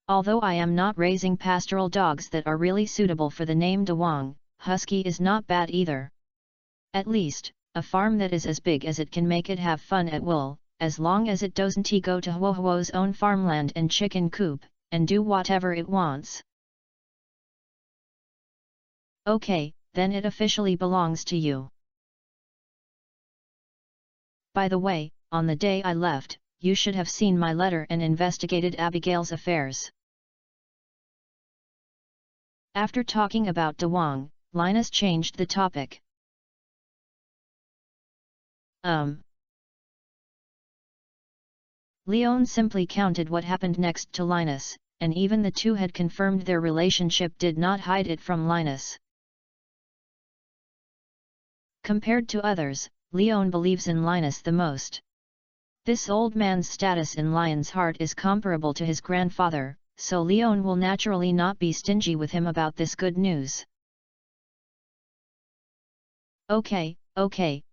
Although I am not raising pastoral dogs that are really suitable for the name Dawang, husky is not bad either. At least, a farm that is as big as it can make it have fun at will, as long as it doesn't go to Huohuo's own farmland and chicken coop, and do whatever it wants. Okay, then it officially belongs to you. By the way, on the day I left, you should have seen my letter and investigated Abigail's affairs. After talking about Dawang, Linus changed the topic. Leon simply counted what happened next to Linus, and even the two had confirmed their relationship did not hide it from Linus. Compared to others, Leon believes in Linus the most. This old man's status in Lion's heart is comparable to his grandfather, so Leon will naturally not be stingy with him about this good news. Okay,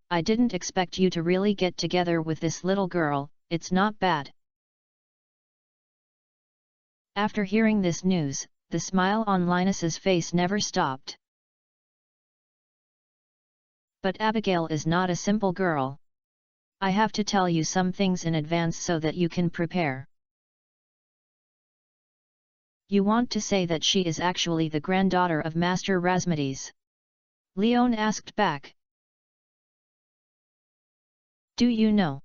I didn't expect you to really get together with this little girl, it's not bad. After hearing this news, the smile on Linus's face never stopped. But Abigail is not a simple girl. I have to tell you some things in advance so that you can prepare. You want to say that she is actually the granddaughter of Master Razmedes? Leon asked back. Do you know?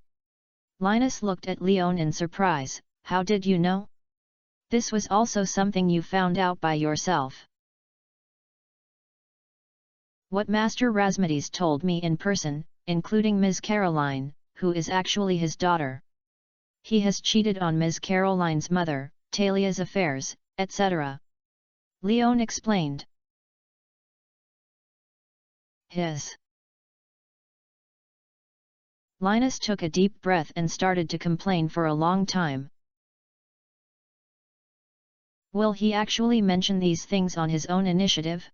Linus looked at Leon in surprise. How did you know? This was also something you found out by yourself. What Master Razmedes told me in person, including Ms. Caroline, who is actually his daughter. He has cheated on Ms. Caroline's mother, Talia's affairs, etc. Leon explained. His. Linus took a deep breath and started to complain for a long time. Will he actually mention these things on his own initiative?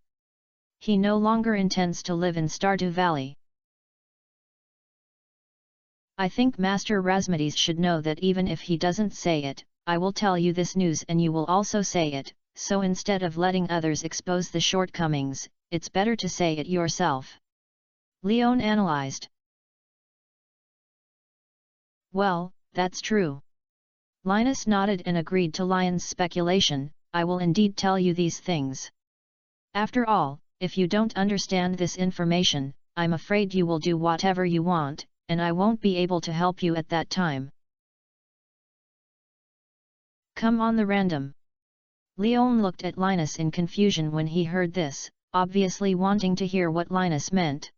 He no longer intends to live in Stardew Valley. I think Master Razmedes should know that even if he doesn't say it, I will tell you this news and you will also say it, so instead of letting others expose the shortcomings, it's better to say it yourself. Leon analyzed. Well, that's true. Linus nodded and agreed to Lion's speculation. I will indeed tell you these things. After all, if you don't understand this information, I'm afraid you will do whatever you want, and I won't be able to help you at that time. Come on the random. Leon looked at Linus in confusion when he heard this, obviously wanting to hear what Linus meant.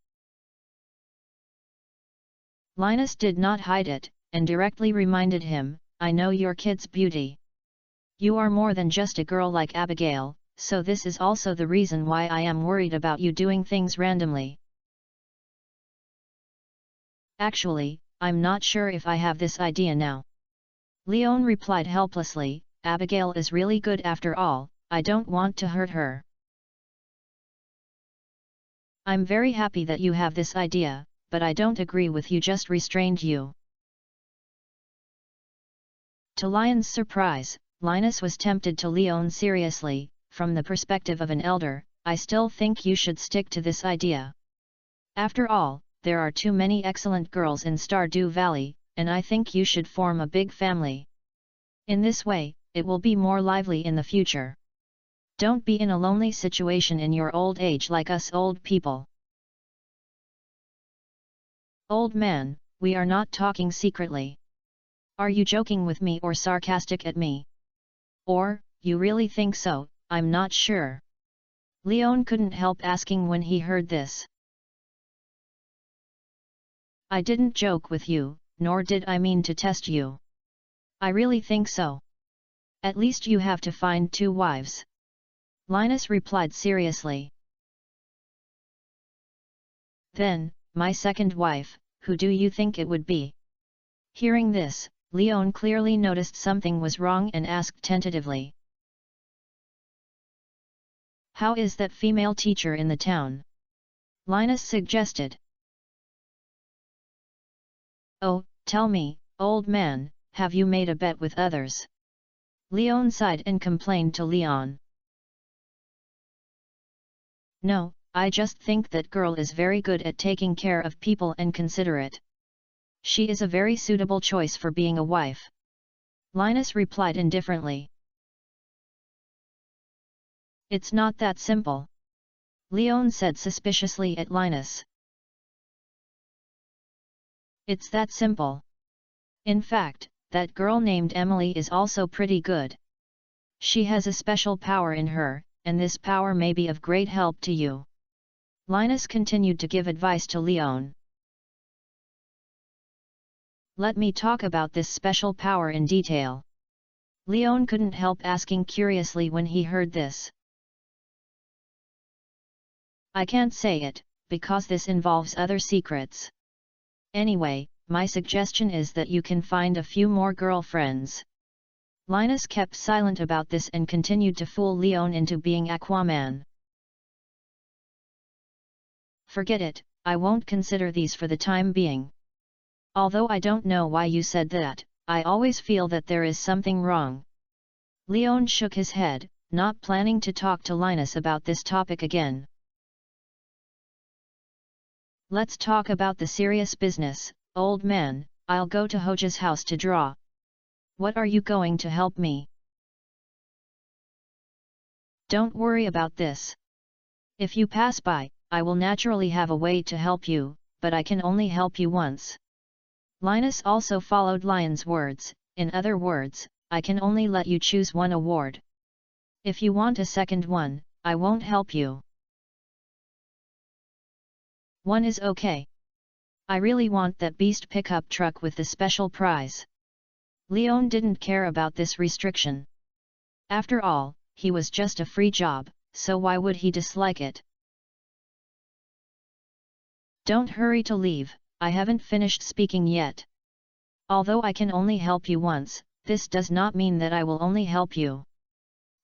Linus did not hide it, and directly reminded him, I know your kid's beauty. You are more than just a girl like Abigail, so this is also the reason why I am worried about you doing things randomly. Actually, I'm not sure if I have this idea now. Leon replied helplessly, Abigail is really good after all, I don't want to hurt her. I'm very happy that you have this idea, but I don't agree with you. Just restrained you. To Lion's surprise, Linus was tempted to Leon seriously, from the perspective of an elder, I still think you should stick to this idea. After all, there are too many excellent girls in Stardew Valley, and I think you should form a big family. In this way, it will be more lively in the future. Don't be in a lonely situation in your old age like us old people. Old man, we are not talking secretly. Are you joking with me or sarcastic at me? Or, you really think so? I'm not sure. Leon couldn't help asking when he heard this. I didn't joke with you, nor did I mean to test you. I really think so. At least you have to find 2 wives. Linus replied seriously. Then, my second wife, who do you think it would be? Hearing this, Leon clearly noticed something was wrong and asked tentatively. How is that female teacher in the town? Linus suggested. Oh, tell me, old man, have you made a bet with others? Leon sighed and complained to Leon. No, I just think that girl is very good at taking care of people and considerate. She is a very suitable choice for being a wife. Linus replied indifferently. It's not that simple. Leon said suspiciously at Linus. It's that simple. In fact, that girl named Emily is also pretty good. She has a special power in her, and this power may be of great help to you. Linus continued to give advice to Leon. Let me talk about this special power in detail. Leon couldn't help asking curiously when he heard this. I can't say it, because this involves other secrets. Anyway, my suggestion is that you can find a few more girlfriends. Linus kept silent about this and continued to fool Leon into being Aquaman. Forget it, I won't consider these for the time being. Although I don't know why you said that, I always feel that there is something wrong. Leon shook his head, not planning to talk to Linus about this topic again. Let's talk about the serious business, old man. I'll go to Hoja's house to draw. What are you going to help me? Don't worry about this. If you pass by, I will naturally have a way to help you, but I can only help you once. Linus also followed Lion's words, in other words, I can only let you choose one award. If you want a second one, I won't help you. One is okay. I really want that beast pickup truck with the special prize. Leon didn't care about this restriction. After all, he was just a free job, so why would he dislike it? Don't hurry to leave, I haven't finished speaking yet. Although I can only help you once, this does not mean that I will only help you.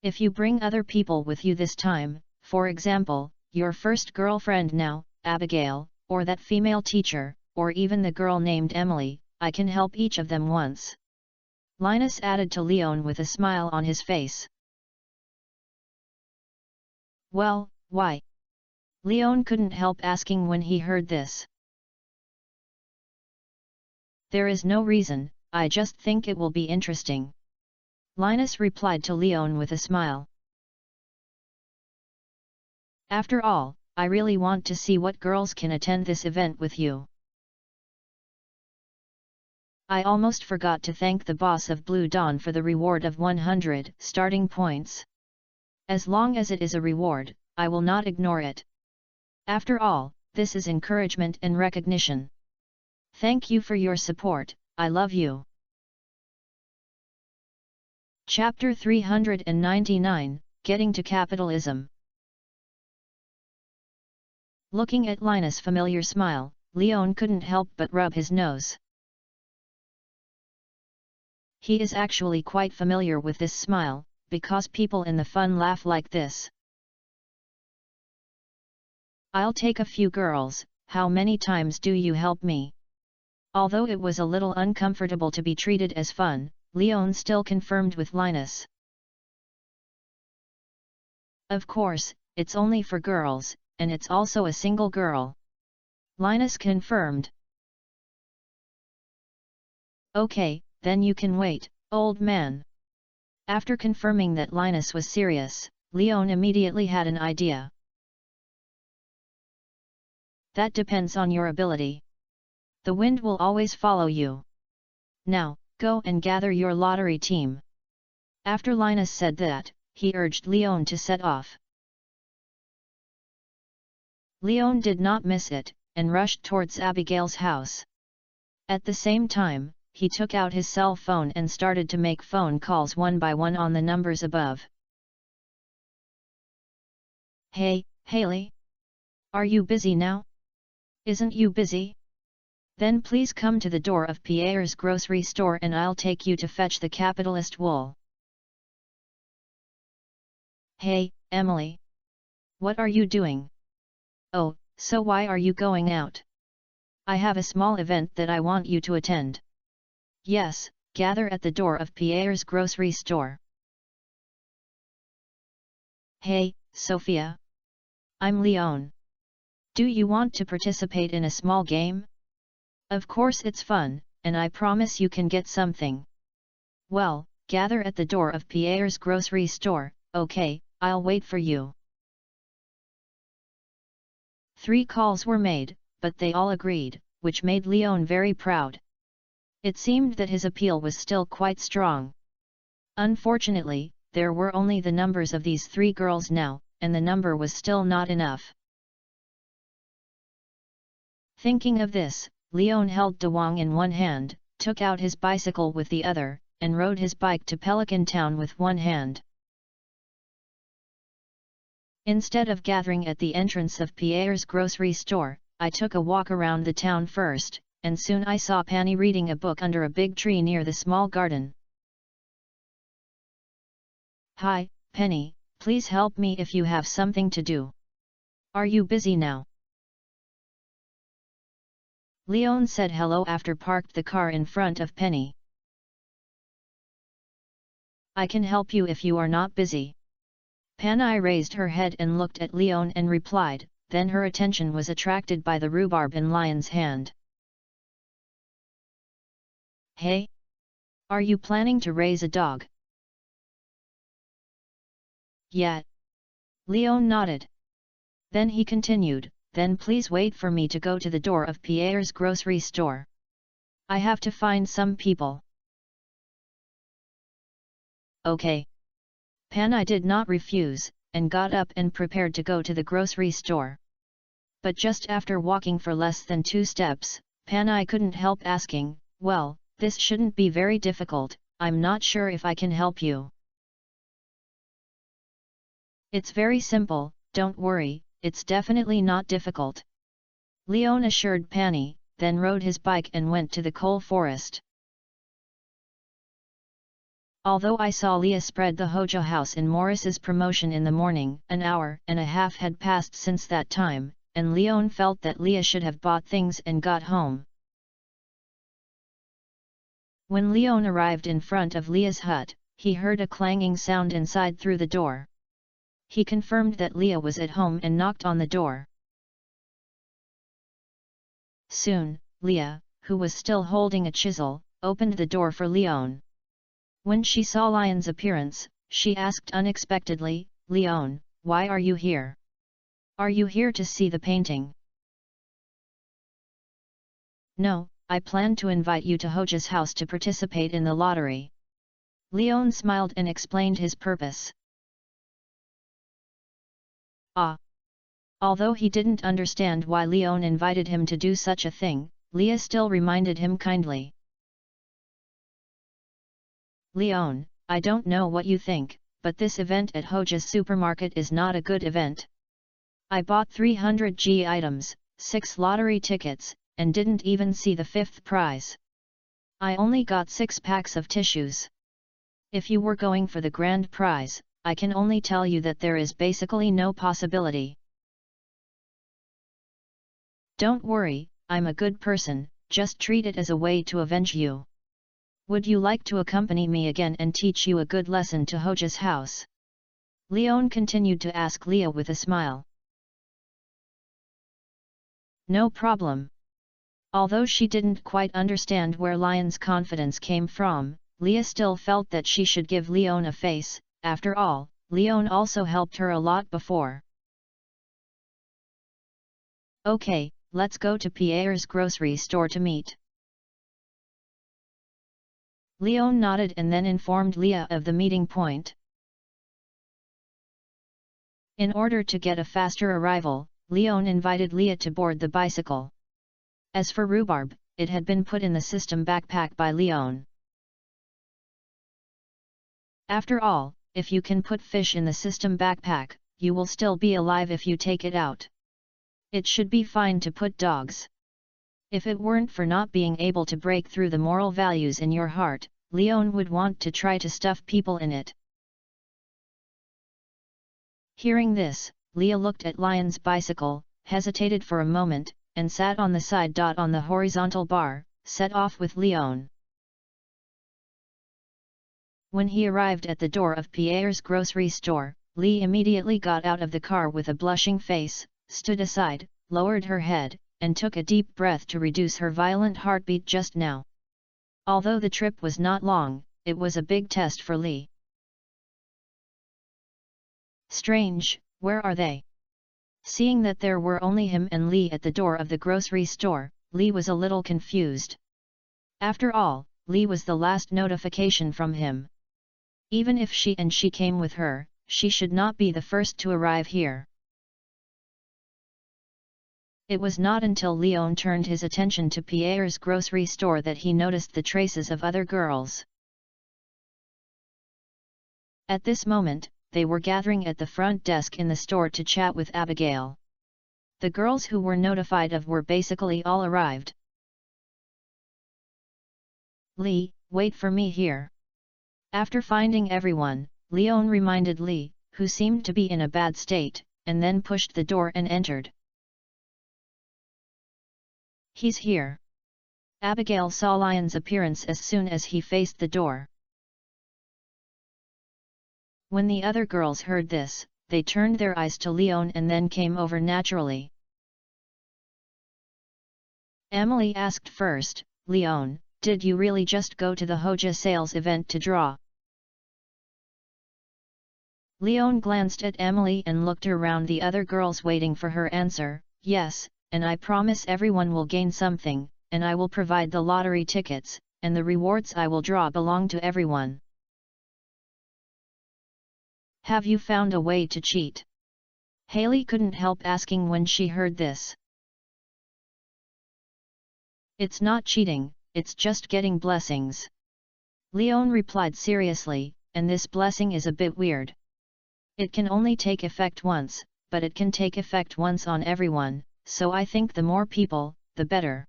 If you bring other people with you this time, for example, your first girlfriend now, Abigail, or that female teacher, or even the girl named Emily, I can help each of them once. Linus added to Leon with a smile on his face. Well, why? Leon couldn't help asking when he heard this. There is no reason, I just think it will be interesting. Linus replied to Leon with a smile. After all, I really want to see what girls can attend this event with you. I almost forgot to thank the boss of Blue Dawn for the reward of 100 starting points. As long as it is a reward, I will not ignore it. After all, this is encouragement and recognition. Thank you for your support, I love you. Chapter 399, Getting to Capitalism. Looking at Linus' familiar smile, Leon couldn't help but rub his nose. He is actually quite familiar with this smile, because people in the fun laugh like this. I'll take a few girls, how many times do you help me? Although it was a little uncomfortable to be treated as fun, Leon still confirmed with Linus. Of course, it's only for girls, and it's also a single girl. Linus confirmed. Okay, then you can wait, old man. After confirming that Linus was serious, Leon immediately had an idea. That depends on your ability. The wind will always follow you. Now, go and gather your lottery team. After Linus said that, he urged Leon to set off. Leon did not miss it, and rushed towards Abigail's house. At the same time, he took out his cell phone and started to make phone calls one by one on the numbers above. Hey, Haley? Are you busy now? Isn't you busy? Then please come to the door of Pierre's grocery store and I'll take you to fetch the capitalist wool. Hey, Emily. What are you doing? Oh, so why are you going out? I have a small event that I want you to attend. Yes, gather at the door of Pierre's grocery store. Hey, Sophia. I'm Leon. Do you want to participate in a small game? Of course it's fun, and I promise you can get something. Well, gather at the door of Pierre's grocery store, okay, I'll wait for you. 3 calls were made, but they all agreed, which made Leon very proud. It seemed that his appeal was still quite strong. Unfortunately, there were only the numbers of these 3 girls now, and the number was still not enough. Thinking of this, Leon held Dewang in one hand, took out his bicycle with the other, and rode his bike to Pelican Town with one hand. Instead of gathering at the entrance of Pierre's grocery store, I took a walk around the town first, and soon I saw Penny reading a book under a big tree near the small garden. Hi, Penny, please help me if you have something to do. Are you busy now? Leon said hello after parked the car in front of Penny. I can help you if you are not busy. Penny raised her head and looked at Leon and replied, then her attention was attracted by the rhubarb in Lion's hand. Hey? Are you planning to raise a dog? Yeah. Leon nodded. Then he continued, then please wait for me to go to the door of Pierre's grocery store. I have to find some people. Okay. Penny did not refuse, and got up and prepared to go to the grocery store. But just after walking for less than 2 steps, Penny couldn't help asking, well, this shouldn't be very difficult, I'm not sure if I can help you. It's very simple, don't worry, it's definitely not difficult. Leon assured Penny, then rode his bike and went to the coal forest. Although I saw Leah spread the Hoja house in Morris's promotion in the morning, an hour and a half had passed since that time, and Leon felt that Leah should have bought things and got home. When Leon arrived in front of Leah's hut, he heard a clanging sound inside through the door. He confirmed that Leah was at home and knocked on the door. Soon, Leah, who was still holding a chisel, opened the door for Leon. When she saw Lion's appearance, she asked unexpectedly, "Leon, why are you here? Are you here to see the painting?" "No, I plan to invite you to Hoja's house to participate in the lottery." Leon smiled and explained his purpose. Ah! Although he didn't understand why Leon invited him to do such a thing, Leah still reminded him kindly. "Leon, I don't know what you think, but this event at Hoja's supermarket is not a good event. I bought 300 G items, 6 lottery tickets, and didn't even see the 5th prize. I only got 6 packs of tissues. If you were going for the grand prize, I can only tell you that there is basically no possibility." "Don't worry, I'm a good person, just treat it as a way to avenge you. Would you like to accompany me again and teach you a good lesson to Hoja's house?" Leon continued to ask Leah with a smile. "No problem." Although she didn't quite understand where Lion's confidence came from, Leah still felt that she should give Leon a face. After all, Leon also helped her a lot before. "Okay, let's go to Pierre's grocery store to meet." Leon nodded and then informed Leah of the meeting point. In order to get a faster arrival, Leon invited Leah to board the bicycle. As for rhubarb, it had been put in the system backpack by Leon. After all, if you can put fish in the system backpack, you will still be alive if you take it out. It should be fine to put dogs. If it weren't for not being able to break through the moral values in your heart, Leon would want to try to stuff people in it. Hearing this, Leah looked at Lion's bicycle, hesitated for a moment, and sat on the side. On the horizontal bar, set off with Leon. When he arrived at the door of Pierre's grocery store, Lee immediately got out of the car with a blushing face, stood aside, lowered her head, and took a deep breath to reduce her violent heartbeat just now. Although the trip was not long, it was a big test for Lee. "Strange, where are they?" Seeing that there were only him and Lee at the door of the grocery store, Lee was a little confused. After all, Lee was the last notification from him. Even if she came with her, she should not be the first to arrive here. It was not until Leon turned his attention to Pierre's grocery store that he noticed the traces of other girls. At this moment, they were gathering at the front desk in the store to chat with Abigail. The girls who were notified of were basically all arrived. "Lee, wait for me here." After finding everyone, Leon reminded Lee, who seemed to be in a bad state, and then pushed the door and entered. "He's here." Abigail saw Lion's appearance as soon as he faced the door. When the other girls heard this, they turned their eyes to Leon and then came over naturally. Emily asked first, "Leon, did you really just go to the Hoja sales event to draw?" Leon glanced at Emily and looked around the other girls waiting for her answer. "Yes, and I promise everyone will gain something, and I will provide the lottery tickets, and the rewards I will draw belong to everyone." "Have you found a way to cheat?" Haley couldn't help asking when she heard this. "It's not cheating, it's just getting blessings," Leon replied seriously, "and this blessing is a bit weird. It can only take effect once, but it can take effect once on everyone, so I think the more people, the better."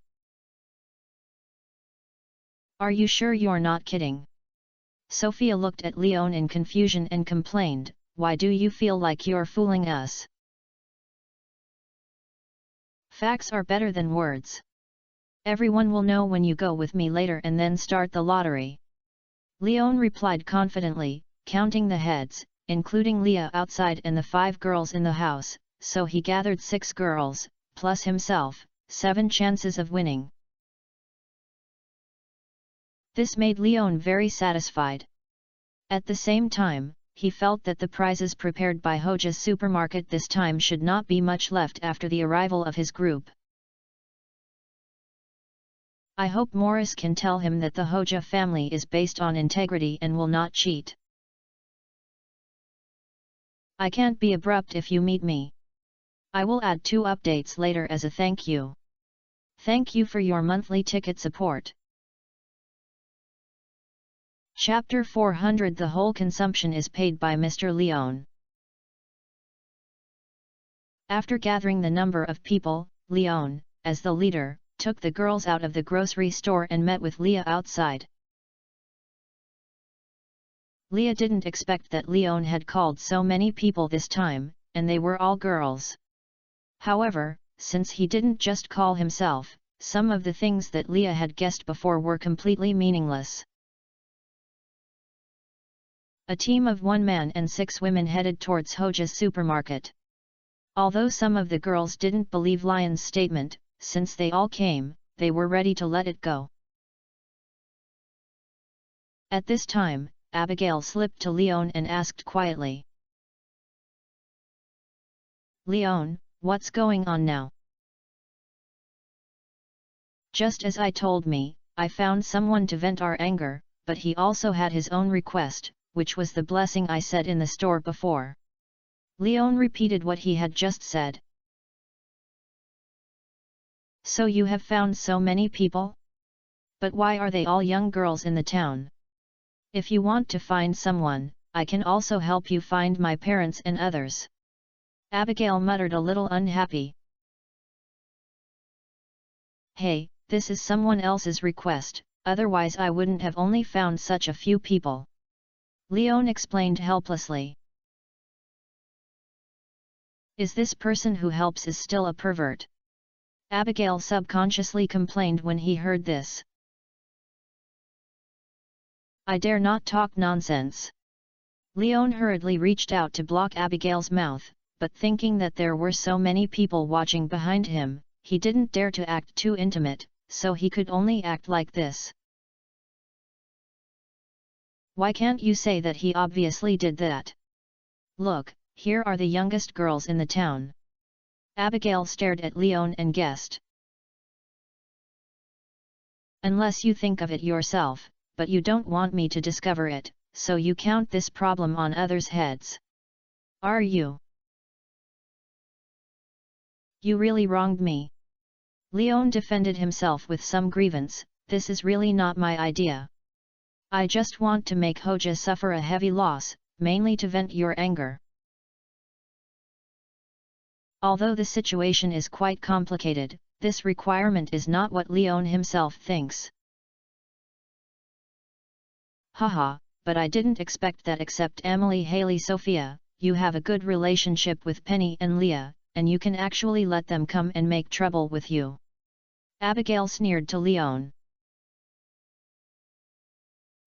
"Are you sure you're not kidding?" Sophia looked at Leon in confusion and complained, "Why do you feel like you're fooling us? Facts are better than words. Everyone will know when you go with me later and then start the lottery." Leon replied confidently, counting the heads, including Leah outside and the 5 girls in the house, so he gathered 6 girls, plus himself, 7 chances of winning. This made Leon very satisfied. At the same time, he felt that the prizes prepared by Hoja's supermarket this time should not be much left after the arrival of his group. I hope Morris can tell him that the Hoja family is based on integrity and will not cheat. I can't be abrupt if you meet me. I will add 2 updates later as a thank you. Thank you for your monthly ticket support. Chapter 400 The whole consumption is paid by Mr. Leon. After gathering the number of people, Leon, as the leader, took the girls out of the grocery store and met with Leah outside. Leah didn't expect that Leon had called so many people this time, and they were all girls. However, since he didn't just call himself, some of the things that Leah had guessed before were completely meaningless. A team of 1 man and 6 women headed towards Hoja's supermarket. Although some of the girls didn't believe Lion's statement, since they all came, they were ready to let it go. At this time, Abigail slipped to Leon and asked quietly, "Leon, what's going on now?" "Just as I told me, I found someone to vent our anger, but he also had his own request, which was the blessing I said in the store before." Leon repeated what he had just said. "So you have found so many people? But why are they all young girls in the town? If you want to find someone, I can also help you find my parents and others." Abigail muttered a little unhappy. "Hey, this is someone else's request, otherwise I wouldn't have only found such a few people," Leon explained helplessly. "Is this person who helps is still a pervert?" Abigail subconsciously complained when he heard this. "I dare not talk nonsense." Leon hurriedly reached out to block Abigail's mouth, but thinking that there were so many people watching behind him, he didn't dare to act too intimate, so he could only act like this. "Why can't you say that he obviously did that? Look, here are the youngest girls in the town." Abigail stared at Leon and guessed. "Unless you think of it yourself, but you don't want me to discover it, so you count this problem on others' heads. Are you? You really wronged me." Leon defended himself with some grievance. "This is really not my idea. I just want to make Hoja suffer a heavy loss, mainly to vent your anger." Although the situation is quite complicated, this requirement is not what Leon himself thinks. "Haha, but I didn't expect that. Except Emily, Haley, Sophia, you have a good relationship with Penny and Leah, and you can actually let them come and make trouble with you." Abigail sneered to Leon.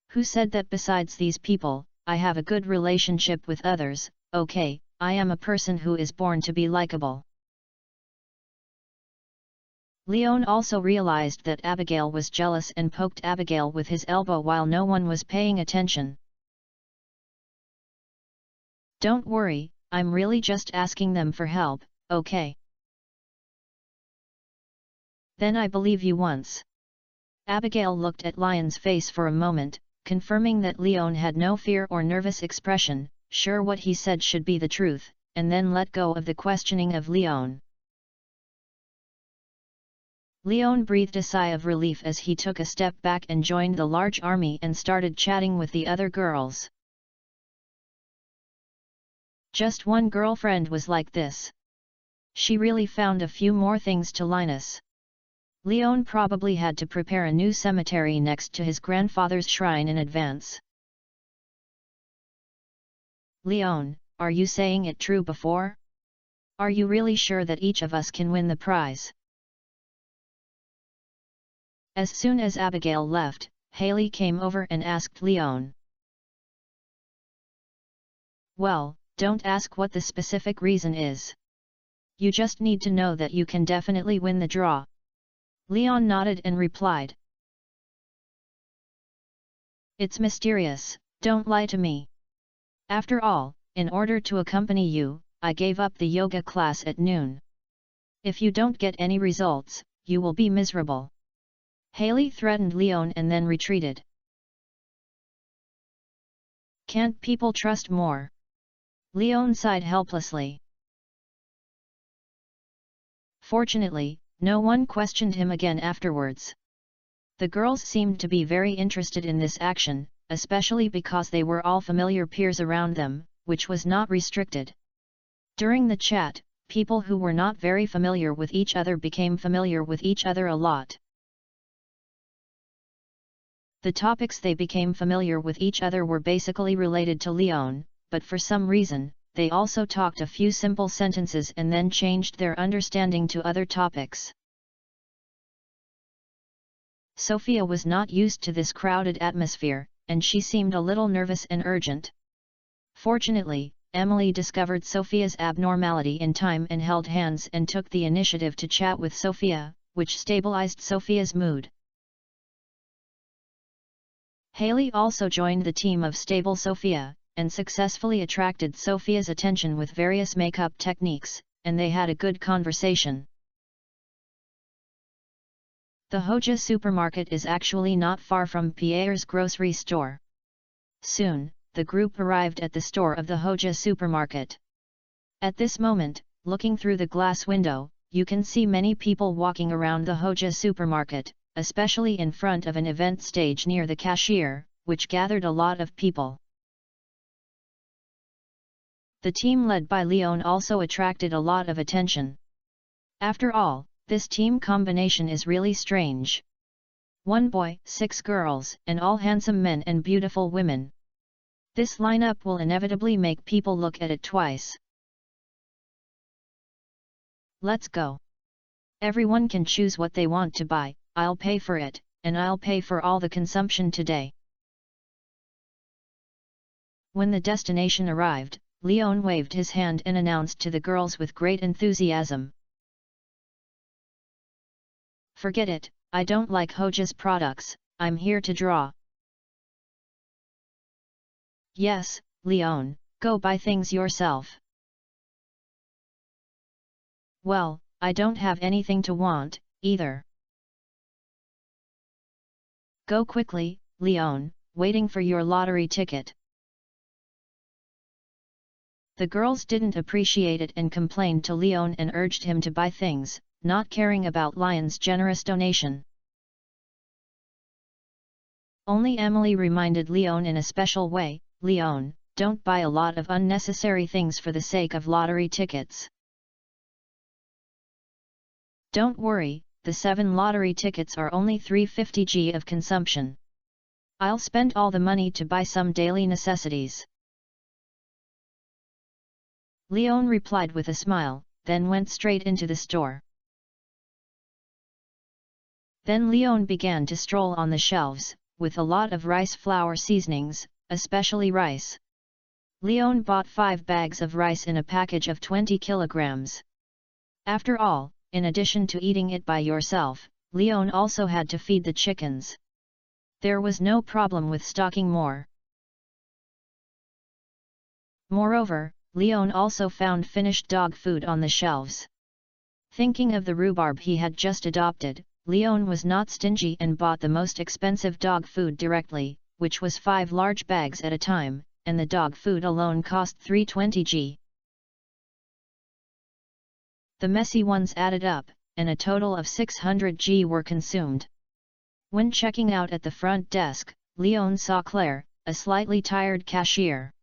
"Who said that? Besides these people, I have a good relationship with others. Okay, I am a person who is born to be likable." Leon also realized that Abigail was jealous and poked Abigail with his elbow while no one was paying attention. "Don't worry, I'm really just asking them for help, okay? Then I believe you once." Abigail looked at Lion's face for a moment, confirming that Leon had no fear or nervous expression, sure what he said should be the truth, and then let go of the questioning of Leon. Leon breathed a sigh of relief as he took a step back and joined the large army and started chatting with the other girls. Just one girlfriend was like this. She really found a few more things to Linus. Leon probably had to prepare a new cemetery next to his grandfather's shrine in advance. "Leon, are you saying it true before? Are you really sure that each of us can win the prize?" As soon as Abigail left, Haley came over and asked Leon. "Well, don't ask what the specific reason is. You just need to know that you can definitely win the draw." Leon nodded and replied. It's mysterious, don't lie to me. After all, in order to accompany you, I gave up the yoga class at noon. If you don't get any results, you will be miserable. Haley threatened Leon and then retreated. Can't people trust more? Leon sighed helplessly. Fortunately, no one questioned him again afterwards. The girls seemed to be very interested in this action, especially because they were all familiar peers around them, which was not restricted. During the chat, people who were not very familiar with each other became familiar with each other a lot. The topics they became familiar with each other were basically related to Leon, but for some reason, they also talked a few simple sentences and then changed their understanding to other topics. Sophia was not used to this crowded atmosphere, and she seemed a little nervous and urgent. Fortunately, Emily discovered Sophia's abnormality in time and held hands and took the initiative to chat with Sophia, which stabilized Sophia's mood. Haley also joined the team of Stable Sophia, and successfully attracted Sophia's attention with various makeup techniques, and they had a good conversation. The Hoja supermarket is actually not far from Pierre's grocery store. Soon, the group arrived at the store of the Hoja supermarket. At this moment, looking through the glass window, you can see many people walking around the Hoja supermarket, especially in front of an event stage near the cashier, which gathered a lot of people. The team led by Leon also attracted a lot of attention. After all, this team combination is really strange. 1 boy, 6 girls, and all handsome men and beautiful women. This lineup will inevitably make people look at it twice. Let's go. Everyone can choose what they want to buy, I'll pay for it, and I'll pay for all the consumption today. When the destination arrived, Leon waved his hand and announced to the girls with great enthusiasm. Forget it, I don't like Hoja's products, I'm here to draw. Yes, Leon, go buy things yourself. Well, I don't have anything to want, either. Go quickly, Leon, waiting for your lottery ticket. The girls didn't appreciate it and complained to Leon and urged him to buy things, not caring about Leon's generous donation. Only Emily reminded Leon in a special way, Leon, don't buy a lot of unnecessary things for the sake of lottery tickets. Don't worry, the 7 lottery tickets are only 350 g of consumption. I'll spend all the money to buy some daily necessities. Leon replied with a smile, then went straight into the store. Then Leon began to stroll on the shelves, with a lot of rice flour seasonings, especially rice. Leon bought 5 bags of rice in a package of 20 kilograms. After all, in addition to eating it by yourself, Leon also had to feed the chickens. There was no problem with stocking more. Moreover, Leon also found finished dog food on the shelves. Thinking of the rhubarb he had just adopted, Leon was not stingy and bought the most expensive dog food directly, which was 5 large bags at a time, and the dog food alone cost 320 g. The messy ones added up, and a total of 600 g were consumed. When checking out at the front desk, Leon saw Claire, a slightly tired cashier.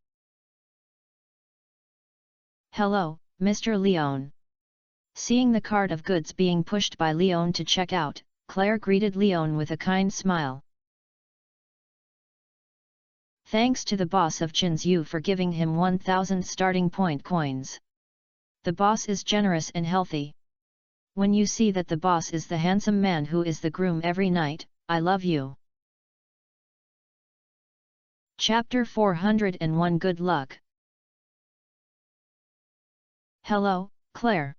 Hello, Mr. Leon. Seeing the cart of goods being pushed by Leon to check out, Claire greeted Leon with a kind smile. Thanks to the boss of Chinsu for giving him 1000 starting point coins. The boss is generous and healthy. When you see that the boss is the handsome man who is the groom every night, I love you. Chapter 401 Good Luck. Hello, Claire.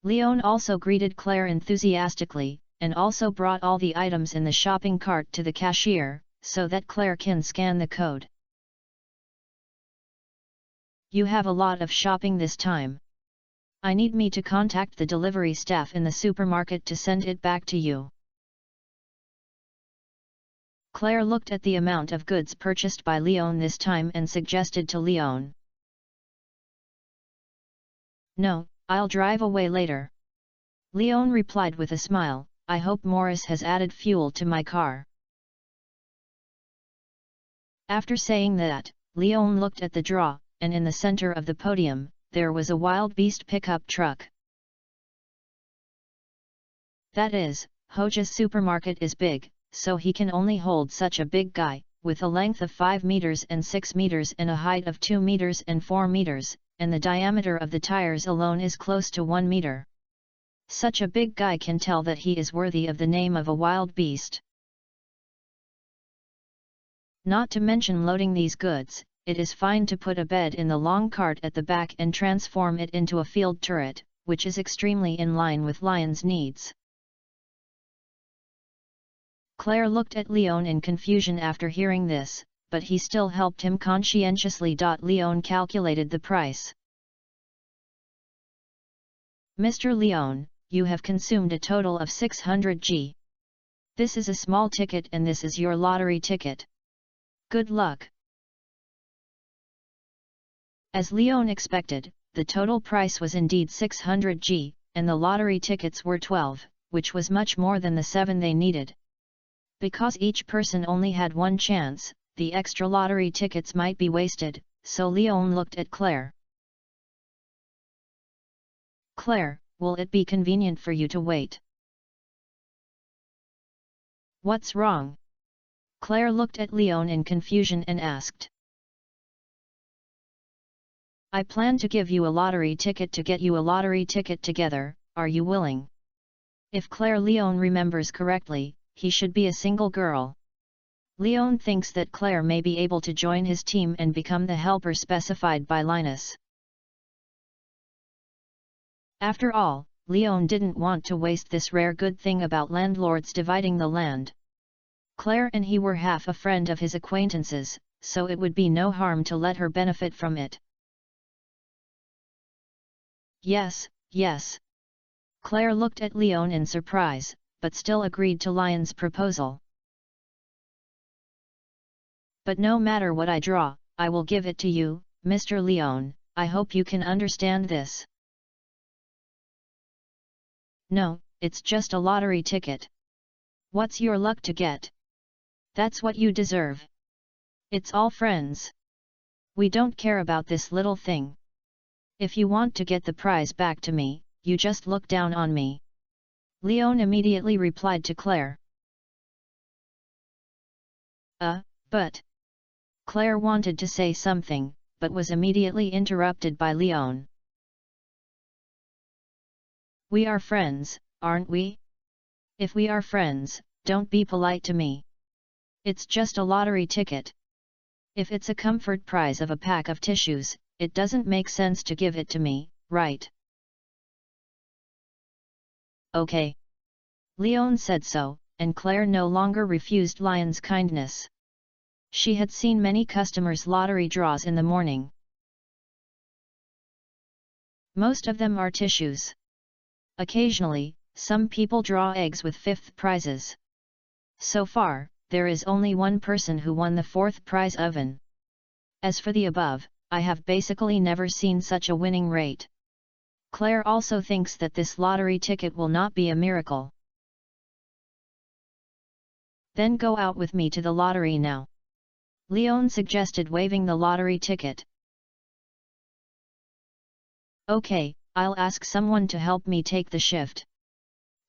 Leon also greeted Claire enthusiastically, and also brought all the items in the shopping cart to the cashier, so that Claire can scan the code. You have a lot of shopping this time. I need me to contact the delivery staff in the supermarket to send it back to you. Claire looked at the amount of goods purchased by Leon this time and suggested to Leon. No, I'll drive away later. Leon replied with a smile, I hope Morris has added fuel to my car. After saying that, Leon looked at the draw, and in the center of the podium, there was a wild beast pickup truck. That is, Hoja's supermarket is big, so he can only hold such a big guy, with a length of 5 meters and 6 meters and a height of 2 meters and 4 meters, and the diameter of the tires alone is close to 1 meter. Such a big guy can tell that he is worthy of the name of a wild beast. Not to mention loading these goods, it is fine to put a bed in the long cart at the back and transform it into a field turret, which is extremely in line with Lion's needs. Claire looked at Leon in confusion after hearing this, but he still helped him conscientiously. Leon calculated the price. Mr. Leon, you have consumed a total of 600 G. This is a small ticket and this is your lottery ticket. Good luck. As Leon expected, the total price was indeed 600 G, and the lottery tickets were 12, which was much more than the 7 they needed. Because each person only had one chance, the extra lottery tickets might be wasted, so Leon looked at Claire. Claire, will it be convenient for you to wait? What's wrong? Claire looked at Leon in confusion and asked. I plan to give you a lottery ticket to get you a lottery ticket together, are you willing? If Claire Leon remembers correctly, he should be a single girl. Leon thinks that Claire may be able to join his team and become the helper specified by Linus. After all, Leon didn't want to waste this rare good thing about landlords dividing the land. Claire and he were half a friend of his acquaintances, so it would be no harm to let her benefit from it. Yes, yes. Claire looked at Leon in surprise, but still agreed to Lion's proposal. But no matter what I draw, I will give it to you, Mr. Leon, I hope you can understand this. No, it's just a lottery ticket. What's your luck to get? That's what you deserve. It's all friends. We don't care about this little thing. If you want to get the prize back to me, you just look down on me. Leon immediately replied to Claire. But... Claire wanted to say something, but was immediately interrupted by Leon. We are friends, aren't we? If we are friends, don't be polite to me. It's just a lottery ticket. If it's a comfort prize of a pack of tissues, it doesn't make sense to give it to me, right? Okay. Leon said so, and Claire no longer refused Lion's kindness. She had seen many customers' lottery draws in the morning. Most of them are tissues. Occasionally, some people draw eggs with 5th prizes. So far, there is only one person who won the 4th prize oven. As for the above, I have basically never seen such a winning rate. Claire also thinks that this lottery ticket will not be a miracle. Then go out with me to the lottery now. Leon suggested, waving the lottery ticket. Okay, I'll ask someone to help me take the shift.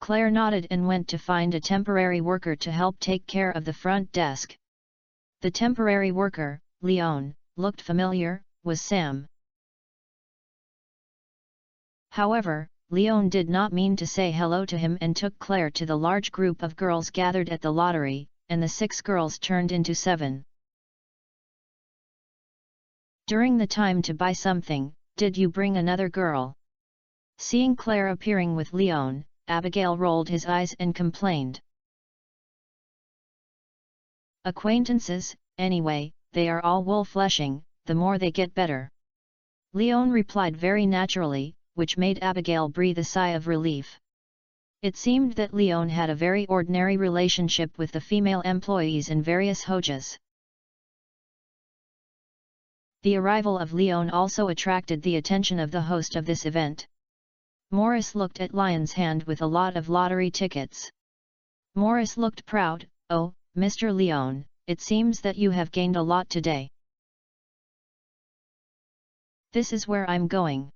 Claire nodded and went to find a temporary worker to help take care of the front desk. The temporary worker, Leon, looked familiar, was Sam. However, Leon did not mean to say hello to him and took Claire to the large group of girls gathered at the lottery, and the 6 girls turned into 7. During the time to buy something, did you bring another girl? Seeing Claire appearing with Leon, Abigail rolled his eyes and complained. Acquaintances, anyway, they are all wool-fleshing, the more they get better. Leon replied very naturally, which made Abigail breathe a sigh of relief. It seemed that Leon had a very ordinary relationship with the female employees in various hojas. The arrival of Leon also attracted the attention of the host of this event. Morris looked at Lion's hand with a lot of lottery tickets. Morris looked proud. "Oh, Mr. Leon, it seems that you have gained a lot today. This is where I'm going.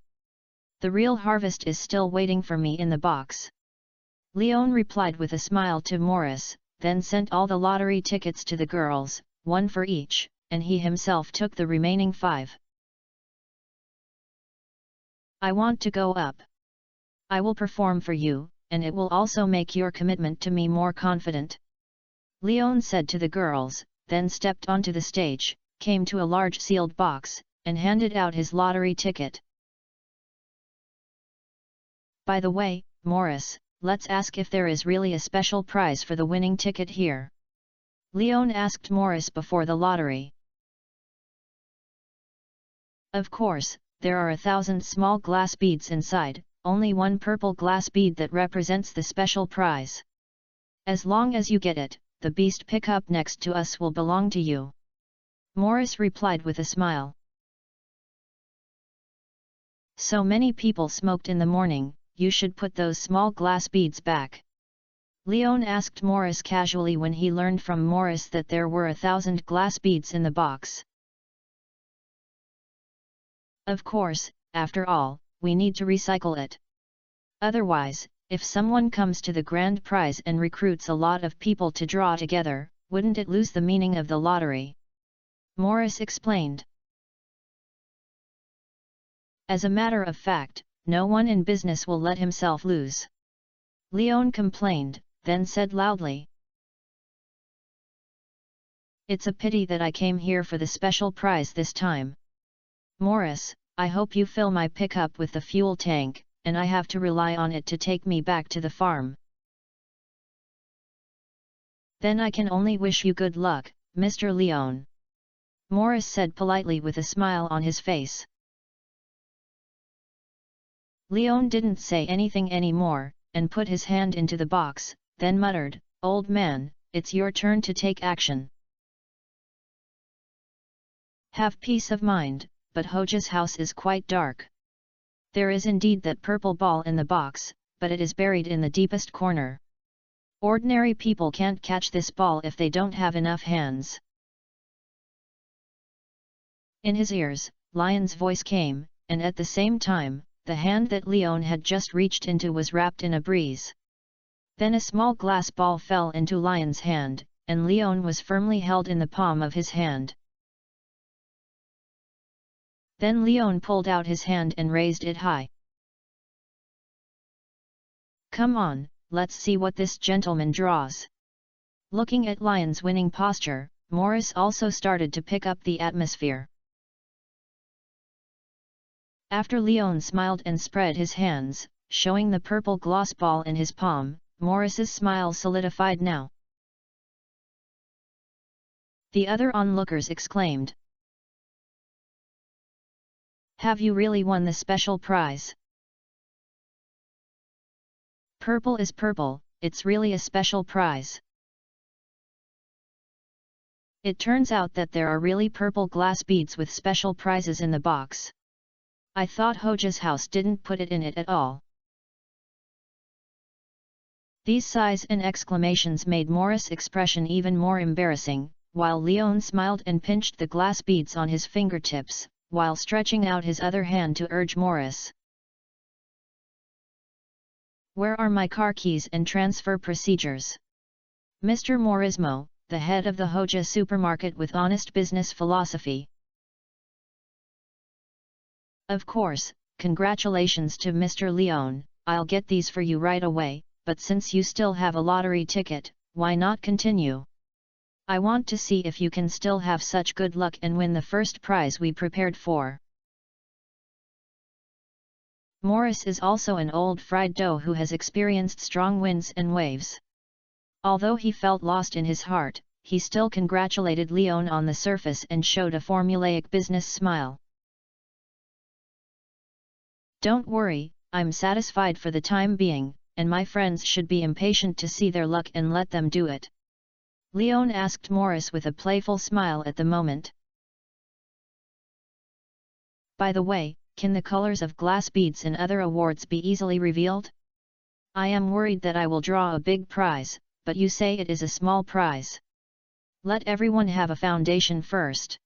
The real harvest is still waiting for me in the box." Leon replied with a smile to Morris, then sent all the lottery tickets to the girls, one for each, and he himself took the remaining 5. "I want to go up. I will perform for you, and it will also make your commitment to me more confident," Leon said to the girls, then stepped onto the stage, came to a large sealed box, and handed out his lottery ticket. "By the way, Morris, let's ask if there is really a special prize for the winning ticket here," Leon asked Morris before the lottery. "Of course, there are 1,000 small glass beads inside, only one purple glass bead that represents the special prize. As long as you get it, the beast pickup next to us will belong to you," Morris replied with a smile. "So many people smoked in the morning, you should put those small glass beads back," Leon asked Morris casually when he learned from Morris that there were 1,000 glass beads in the box. "Of course, after all, we need to recycle it. Otherwise, if someone comes to the grand prize and recruits a lot of people to draw together, wouldn't it lose the meaning of the lottery?" Morris explained. "As a matter of fact, no one in business will let himself lose," Leon complained, then said loudly. "It's a pity that I came here for the special prize this time. Morris, I hope you fill my pickup with the fuel tank, and I have to rely on it to take me back to the farm. Then I can only wish you good luck, Mr. Leon," Morris said politely with a smile on his face. Leon didn't say anything anymore, and put his hand into the box, then muttered, "Old man, it's your turn to take action. Have peace of mind, but Hoja's house is quite dark. There is indeed that purple ball in the box, but it is buried in the deepest corner. Ordinary people can't catch this ball if they don't have enough hands." In his ears, Lion's voice came, and at the same time, the hand that Leon had just reached into was wrapped in a breeze. Then a small glass ball fell into Lion's hand, and Leon was firmly held in the palm of his hand. Then Leon pulled out his hand and raised it high. "Come on, let's see what this gentleman draws." Looking at Lion's winning posture, Morris also started to pick up the atmosphere. After Leon smiled and spread his hands, showing the purple gloss ball in his palm, Morris's smile solidified now. The other onlookers exclaimed, "Have you really won the special prize? Purple is purple, it's really a special prize." It turns out that there are really purple glass beads with special prizes in the box. I thought Hoja's house didn't put it in it at all. These sighs and exclamations made Morris' expression even more embarrassing, while Leon smiled and pinched the glass beads on his fingertips, while stretching out his other hand to urge Morris. "Where are my car keys and transfer procedures? Mr. Morismo, the head of the Hoja supermarket with honest business philosophy." "Of course, congratulations to Mr. Leon, I'll get these for you right away, but since you still have a lottery ticket, why not continue? I want to see if you can still have such good luck and win the first prize we prepared for." Morris is also an old fried dough who has experienced strong winds and waves. Although he felt lost in his heart, he still congratulated Leon on the surface and showed a formulaic business smile. "Don't worry, I'm satisfied for the time being, and my friends should be impatient to see their luck and let them do it," Leon asked Morris with a playful smile at the moment. "By the way, can the colors of glass beads and other awards be easily revealed? I am worried that I will draw a big prize, but you say it is a small prize. Let everyone have a foundation first."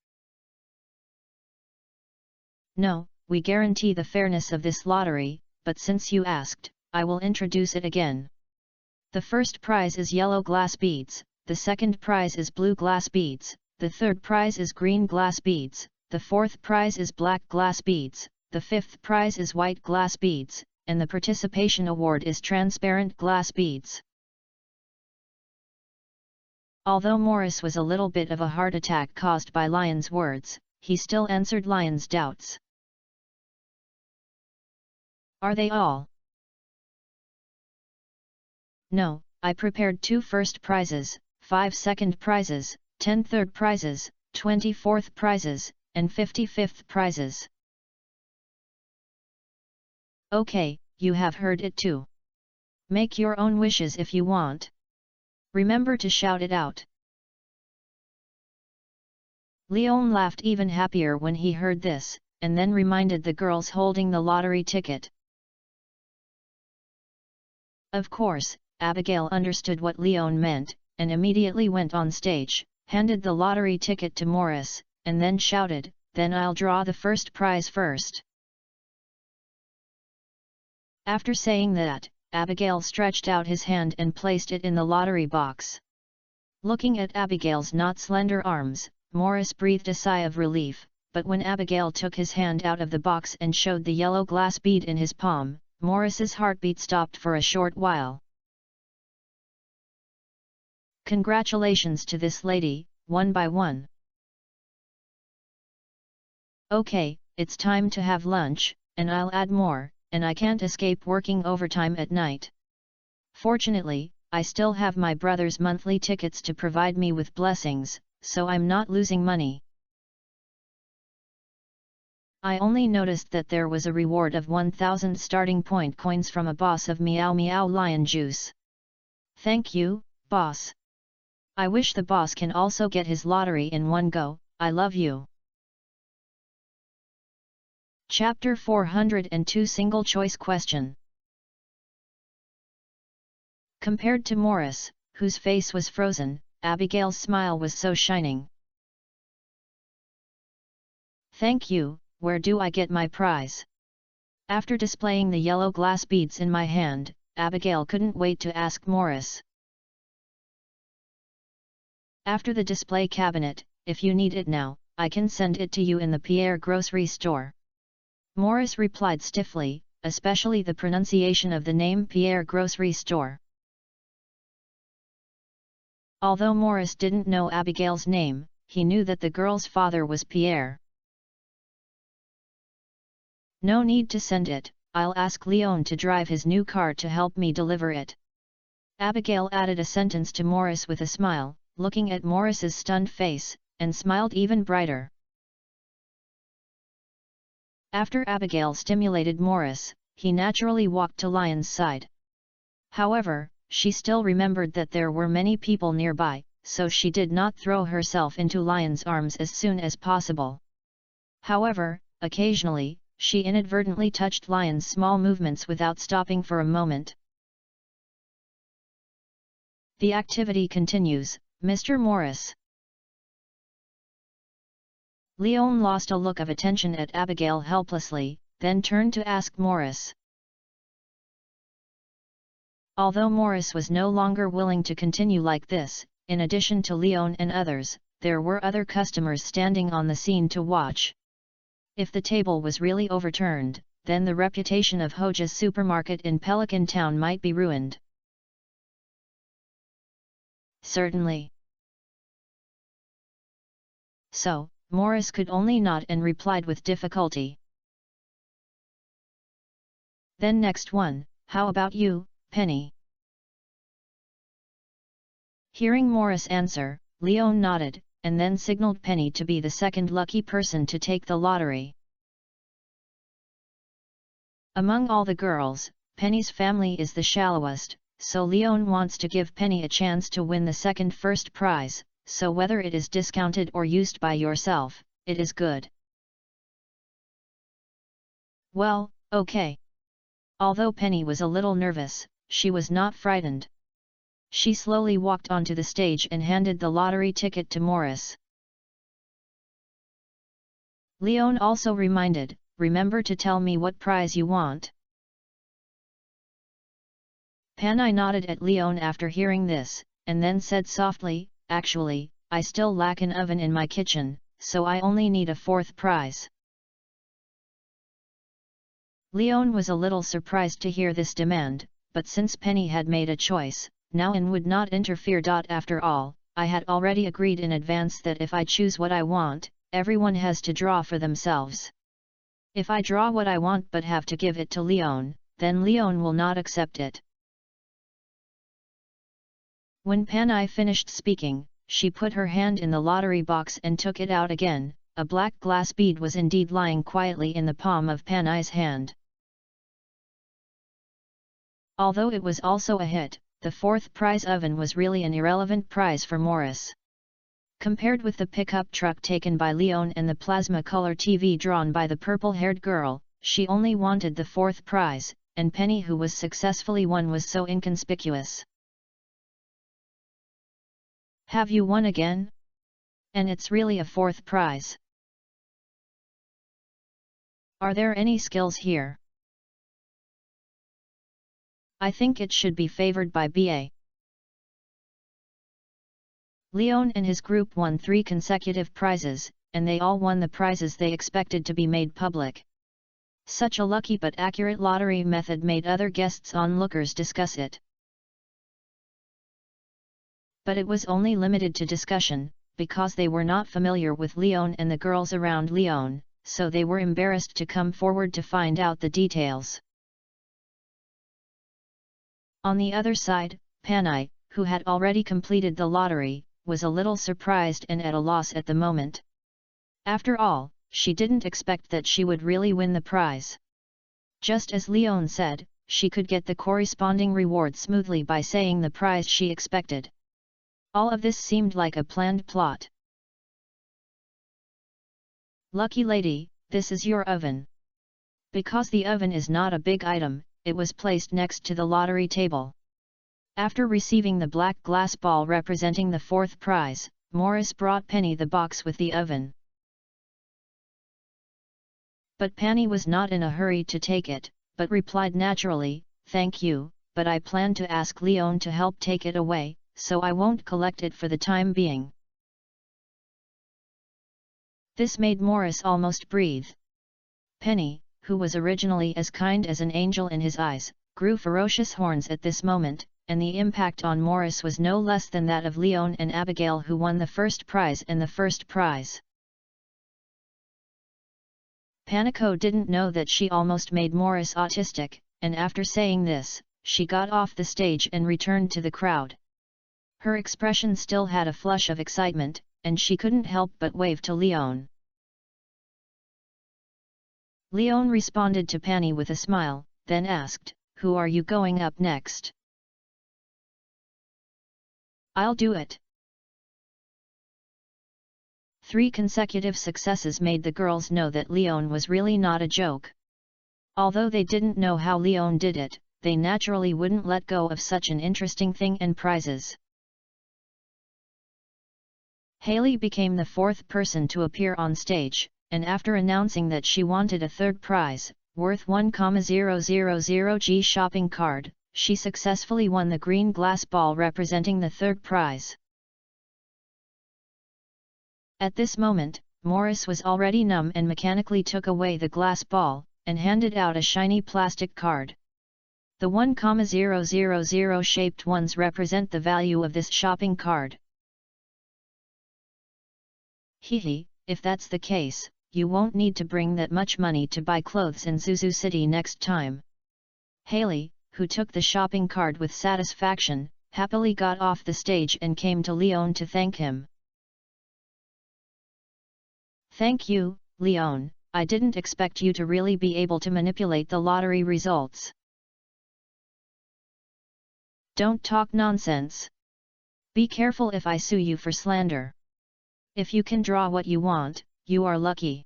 "No, we guarantee the fairness of this lottery, but since you asked, I will introduce it again. The first prize is yellow glass beads, the second prize is blue glass beads, the third prize is green glass beads, the fourth prize is black glass beads, the fifth prize is white glass beads, and the participation award is transparent glass beads." Although Morris was a little bit of a heart attack caused by Lion's words, he still answered Lion's doubts. "Are they all?" "No, I prepared 2 first prizes, 5 second prizes, 10 third prizes, 20 fourth prizes, and 50 fifth prizes." "Okay, you have heard it too. Make your own wishes if you want. Remember to shout it out." Leon laughed even happier when he heard this, and then reminded the girls holding the lottery ticket. Of course, Abigail understood what Leon meant, and immediately went on stage, handed the lottery ticket to Morris, and then shouted, "Then I'll draw the first prize first." After saying that, Abigail stretched out his hand and placed it in the lottery box. Looking at Abigail's not slender arms, Morris breathed a sigh of relief, but when Abigail took his hand out of the box and showed the yellow glass bead in his palm, Morris's heartbeat stopped for a short while. "Congratulations to this lady, one by one. Okay, it's time to have lunch, and I'll add more, and I can't escape working overtime at night. Fortunately, I still have my brother's monthly tickets to provide me with blessings, so I'm not losing money. I only noticed that there was a reward of 1,000 starting point coins from a boss of Meow Meow Lion Juice. Thank you, boss. I wish the boss can also get his lottery in one go. I love you." Chapter 402 Single Choice Question. Compared to Morris, whose face was frozen, Abigail's smile was so shining. "Thank you, where do I get my prize?" After displaying the yellow glass beads in my hand, Abigail couldn't wait to ask Morris. "After the display cabinet, if you need it now, I can send it to you in the Pierre grocery store," Morris replied stiffly, especially the pronunciation of the name Pierre grocery store. Although Morris didn't know Abigail's name, he knew that the girl's father was Pierre. "No need to send it, I'll ask Leon to drive his new car to help me deliver it." Abigail added a sentence to Morris with a smile, looking at Morris's stunned face, and smiled even brighter. After Abigail stimulated Morris, he naturally walked to Lion's side. However, she still remembered that there were many people nearby, so she did not throw herself into Lion's arms as soon as possible. However, occasionally, she inadvertently touched Lion's small movements without stopping for a moment. "The activity continues, Mr. Morris." Leon lost a look of attention at Abigail helplessly, then turned to ask Morris. Although Morris was no longer willing to continue like this, in addition to Leon and others, there were other customers standing on the scene to watch. If the table was really overturned, then the reputation of Hoja's supermarket in Pelican Town might be ruined. "Certainly." So, Morris could only nod and replied with difficulty. "Then next one, how about you, Penny?" Hearing Morris answer, Leon nodded, and then signaled Penny to be the second lucky person to take the lottery. Among all the girls, Penny's family is the shallowest, so Leon wants to give Penny a chance to win the second first prize, so whether it is discounted or used by yourself, it is good. Well, okay. Although Penny was a little nervous, she was not frightened. She slowly walked onto the stage and handed the lottery ticket to Morris. Leon also reminded, "Remember to tell me what prize you want." Penny nodded at Leon after hearing this, and then said softly, "Actually, I still lack an oven in my kitchen, so I only need a fourth prize." Leon was a little surprised to hear this demand, but since Penny had made a choice, now and would not interfere. After all, I had already agreed in advance that if I choose what I want, everyone has to draw for themselves. If I draw what I want but have to give it to Leon, then Leon will not accept it. When Penny finished speaking, she put her hand in the lottery box and took it out again. A black glass bead was indeed lying quietly in the palm of Penny's hand. Although it was also a hit, the fourth prize oven was really an irrelevant prize for Morris. Compared with the pickup truck taken by Leon and the plasma color TV drawn by the purple-haired girl, she only wanted the fourth prize, and Penny, who was successfully won, was so inconspicuous. "Have you won again? And it's really a fourth prize. Are there any skills here? I think it should be favored by BA." Leon and his group won 3 consecutive prizes, and they all won the prizes they expected to be made public. Such a lucky but accurate lottery method made other guests onlookers discuss it. But it was only limited to discussion, because they were not familiar with Leon and the girls around Leon, so they were embarrassed to come forward to find out the details. On the other side, Penny, who had already completed the lottery, was a little surprised and at a loss at the moment. After all, she didn't expect that she would really win the prize. Just as Leon said, she could get the corresponding reward smoothly by saying the prize she expected. All of this seemed like a planned plot. "Lucky lady, this is your oven." Because the oven is not a big item, it was placed next to the lottery table. After receiving the black glass ball representing the fourth prize, Morris brought Penny the box with the oven. But Penny was not in a hurry to take it, but replied naturally, "Thank you, but I plan to ask Leon to help take it away, so I won't collect it for the time being." This made Morris almost breathe. Penny, who was originally as kind as an angel in his eyes, grew ferocious horns at this moment, and the impact on Morris was no less than that of Leon and Abigail, who won the first prize and the first prize. Panico didn't know that she almost made Morris autistic, and after saying this, she got off the stage and returned to the crowd. Her expression still had a flush of excitement, and she couldn't help but wave to Leon. Leon responded to Penny with a smile, then asked, "Who are you going up next?" "I'll do it." 3 consecutive successes made the girls know that Leon was really not a joke. Although they didn't know how Leon did it, they naturally wouldn't let go of such an interesting thing and prizes. Haley became the 4th person to appear on stage, and after announcing that she wanted a third prize, worth 1,000 G shopping card, she successfully won the green glass ball representing the third prize. At this moment, Morris was already numb and mechanically took away the glass ball, and handed out a shiny plastic card. The 1,000 shaped ones represent the value of this shopping card. Hehe, if that's the case, you won't need to bring that much money to buy clothes in Zuzu City next time. Haley, who took the shopping card with satisfaction, happily got off the stage and came to Leon to thank him. Thank you, Leon, I didn't expect you to really be able to manipulate the lottery results. Don't talk nonsense. Be careful if I sue you for slander. If you can draw what you want, you are lucky.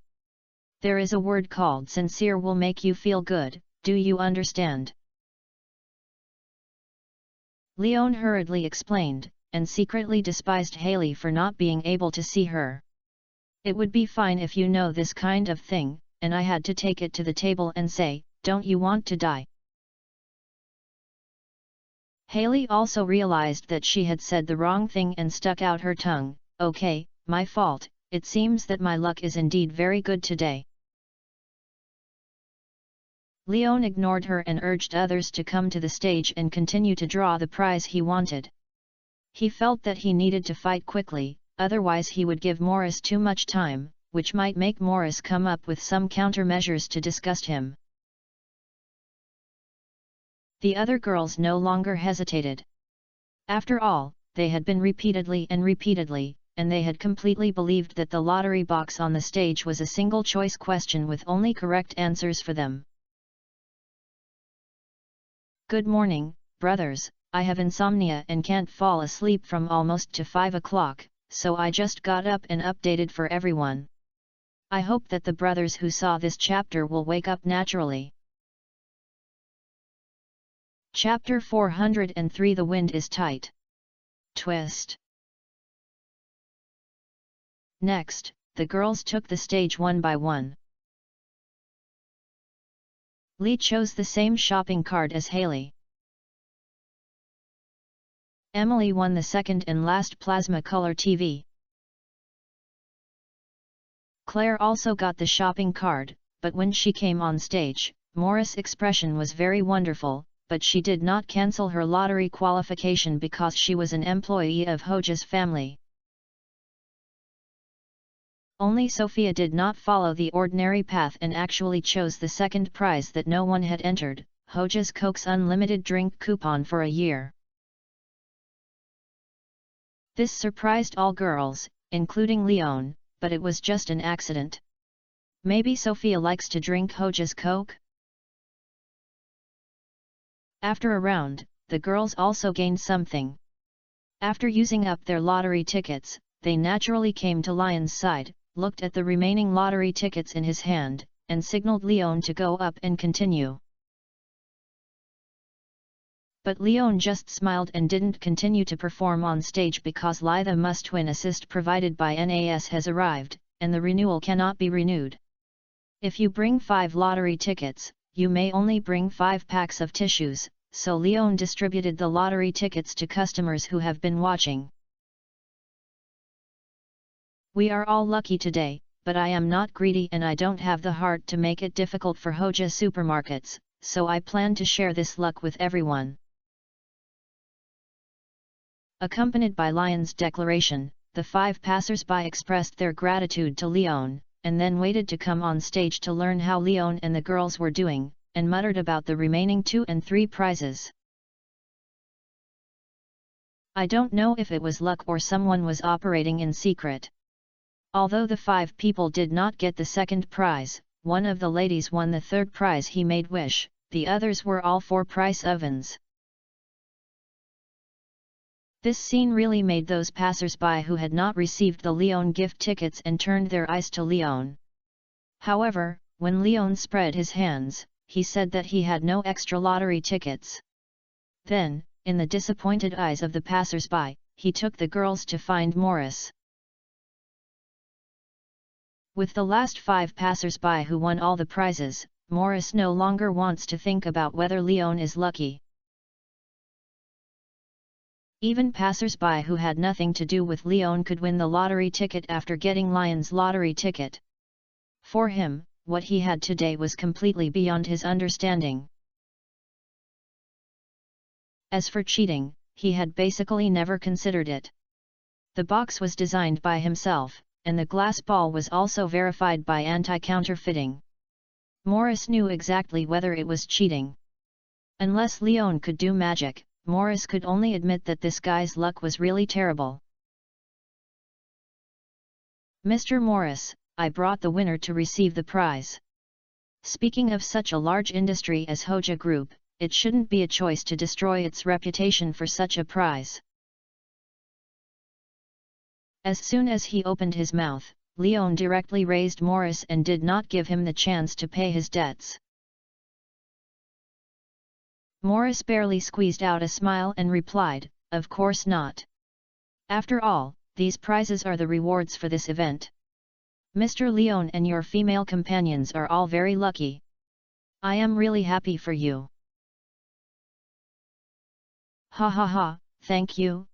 There is a word called sincere will make you feel good, do you understand? Leon hurriedly explained, and secretly despised Haley for not being able to see her. It would be fine if you know this kind of thing, and I had to take it to the table and say, don't you want to die? Haley also realized that she had said the wrong thing and stuck out her tongue. Okay, my fault, it seems that my luck is indeed very good today. Leon ignored her and urged others to come to the stage and continue to draw the prize he wanted. He felt that he needed to fight quickly, otherwise he would give Morris too much time, which might make Morris come up with some countermeasures to disgust him. The other girls no longer hesitated. After all, they had been repeatedly, and they had completely believed that the lottery box on the stage was a single choice question with only correct answers for them. Good morning, brothers, I have insomnia and can't fall asleep from almost to 5 o'clock, so I just got up and updated for everyone. I hope that the brothers who saw this chapter will wake up naturally. Chapter 403 The Wind is Tight. Twist. Next, the girls took the stage one by one. Lee chose the same shopping cart as Haley. Emily won the second and last plasma color TV. Claire also got the shopping card, but when she came on stage, Morris' expression was very wonderful, but she did not cancel her lottery qualification because she was an employee of Hoja's family. Only Sophia did not follow the ordinary path and actually chose the second prize that no one had entered, Hoja's Coke's unlimited drink coupon for a year. This surprised all girls, including Leon, but it was just an accident. Maybe Sophia likes to drink Hoja's Coke? After a round, the girls also gained something. After using up their lottery tickets, they naturally came to Lion's side, looked at the remaining lottery tickets in his hand, and signaled Leon to go up and continue. But Leon just smiled and didn't continue to perform on stage because the must-win assist provided by NAS has arrived, and the renewal cannot be renewed. If you bring 5 lottery tickets, you may only bring 5 packs of tissues, so Leon distributed the lottery tickets to customers who have been watching. We are all lucky today, but I am not greedy and I don't have the heart to make it difficult for Hoja supermarkets, so I plan to share this luck with everyone. Accompanied by Lion's declaration, the 5 passers-by expressed their gratitude to Leon, and then waited to come on stage to learn how Leon and the girls were doing, and muttered about the remaining 2 and 3 prizes. I don't know if it was luck or someone was operating in secret. Although the 5 people did not get the second prize, one of the ladies won the third prize he made wish, the others were all 4-price ovens. This scene really made those passers-by who had not received the Leon gift tickets and turned their eyes to Leon. However, when Leon spread his hands, he said that he had no extra lottery tickets. Then, in the disappointed eyes of the passers-by, he took the girls to find Morris. With the last 5 passers-by who won all the prizes, Morris no longer wants to think about whether Leon is lucky. Even passers-by who had nothing to do with Leon could win the lottery ticket after getting Lion's lottery ticket. For him, what he had today was completely beyond his understanding. As for cheating, he had basically never considered it. The box was designed by himself, and the glass ball was also verified by anti-counterfeiting. Morris knew exactly whether it was cheating. Unless Leon could do magic, Morris could only admit that this guy's luck was really terrible. Mr. Morris, I brought the winner to receive the prize. Speaking of such a large industry as Hoja Group, it shouldn't be a choice to destroy its reputation for such a prize. As soon as he opened his mouth, Leon directly raised Morris and did not give him the chance to pay his debts. Morris barely squeezed out a smile and replied, "Of course not. After all, these prizes are the rewards for this event. Mr. Leon and your female companions are all very lucky. I am really happy for you." "Ha ha ha, thank you,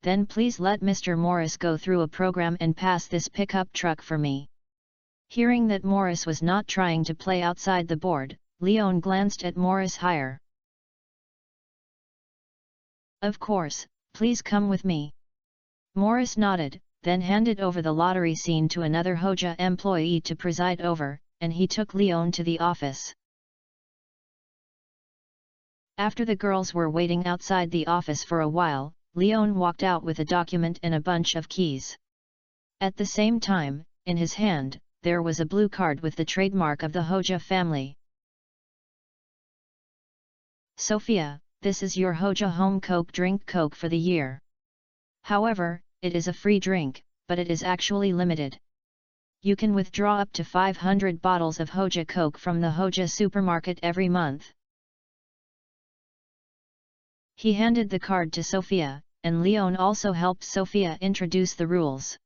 then please let Mr. Morris go through a program and pass this pickup truck for me." Hearing that Morris was not trying to play outside the board, Leon glanced at Morris higher. "Of course, please come with me." Morris nodded, then handed over the lottery scene to another Hoja employee to preside over, and he took Leon to the office. After the girls were waiting outside the office for a while, Leon walked out with a document and a bunch of keys. At the same time, in his hand, there was a blue card with the trademark of the Hoja family. "Sophia, this is your Hoja home Coke drink Coke for the year. However, it is a free drink, but it is actually limited. You can withdraw up to 500 bottles of Hoja Coke from the Hoja supermarket every month." He handed the card to Sophia, and Leon also helped Sophia introduce the rules.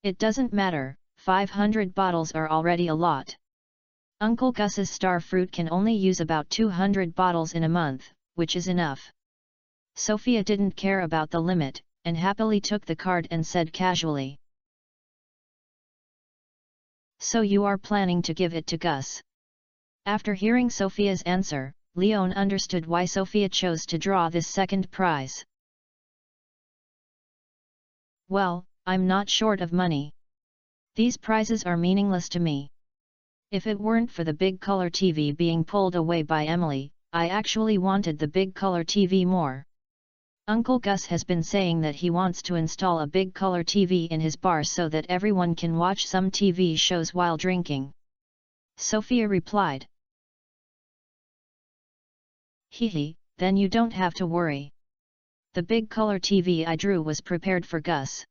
"It doesn't matter, 500 bottles are already a lot. Uncle Gus's star fruit can only use about 200 bottles in a month, which is enough." Sophia didn't care about the limit, and happily took the card and said casually, "So you are planning to give it to Gus?" After hearing Sophia's answer, Leon understood why Sophia chose to draw this second prize. "Well, I'm not short of money. These prizes are meaningless to me. If it weren't for the big color TV being pulled away by Emily, I actually wanted the big color TV more. Uncle Gus has been saying that he wants to install a big color TV in his bar so that everyone can watch some TV shows while drinking." Sophia replied. "Hehe, then you don't have to worry. The big color TV I drew was prepared for Gus,"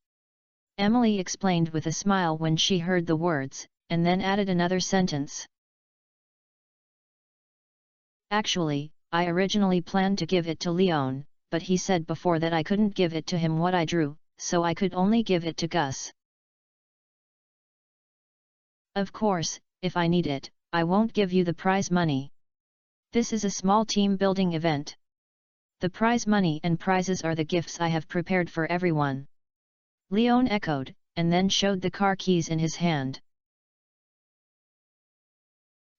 Emily explained with a smile when she heard the words, and then added another sentence. "Actually, I originally planned to give it to Leon, but he said before that I couldn't give it to him what I drew, so I could only give it to Gus. Of course, if I need it, I won't give you the prize money. This is a small team building event. The prize money and prizes are the gifts I have prepared for everyone." Leon echoed, and then showed the car keys in his hand.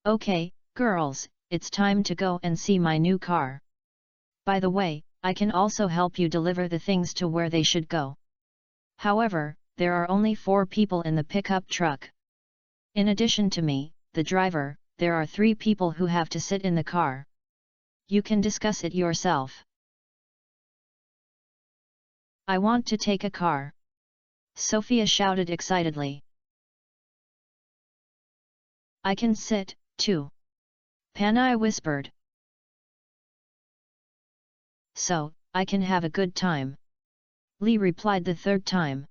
"Okay, girls, it's time to go and see my new car. By the way, I can also help you deliver the things to where they should go. However, there are only 4 people in the pickup truck. In addition to me, the driver, there are 3 people who have to sit in the car. You can discuss it yourself." "I want to take a car!" Sophia shouted excitedly. "I can sit, too," Panay whispered. "So, I can have a good time," Lee replied the third time.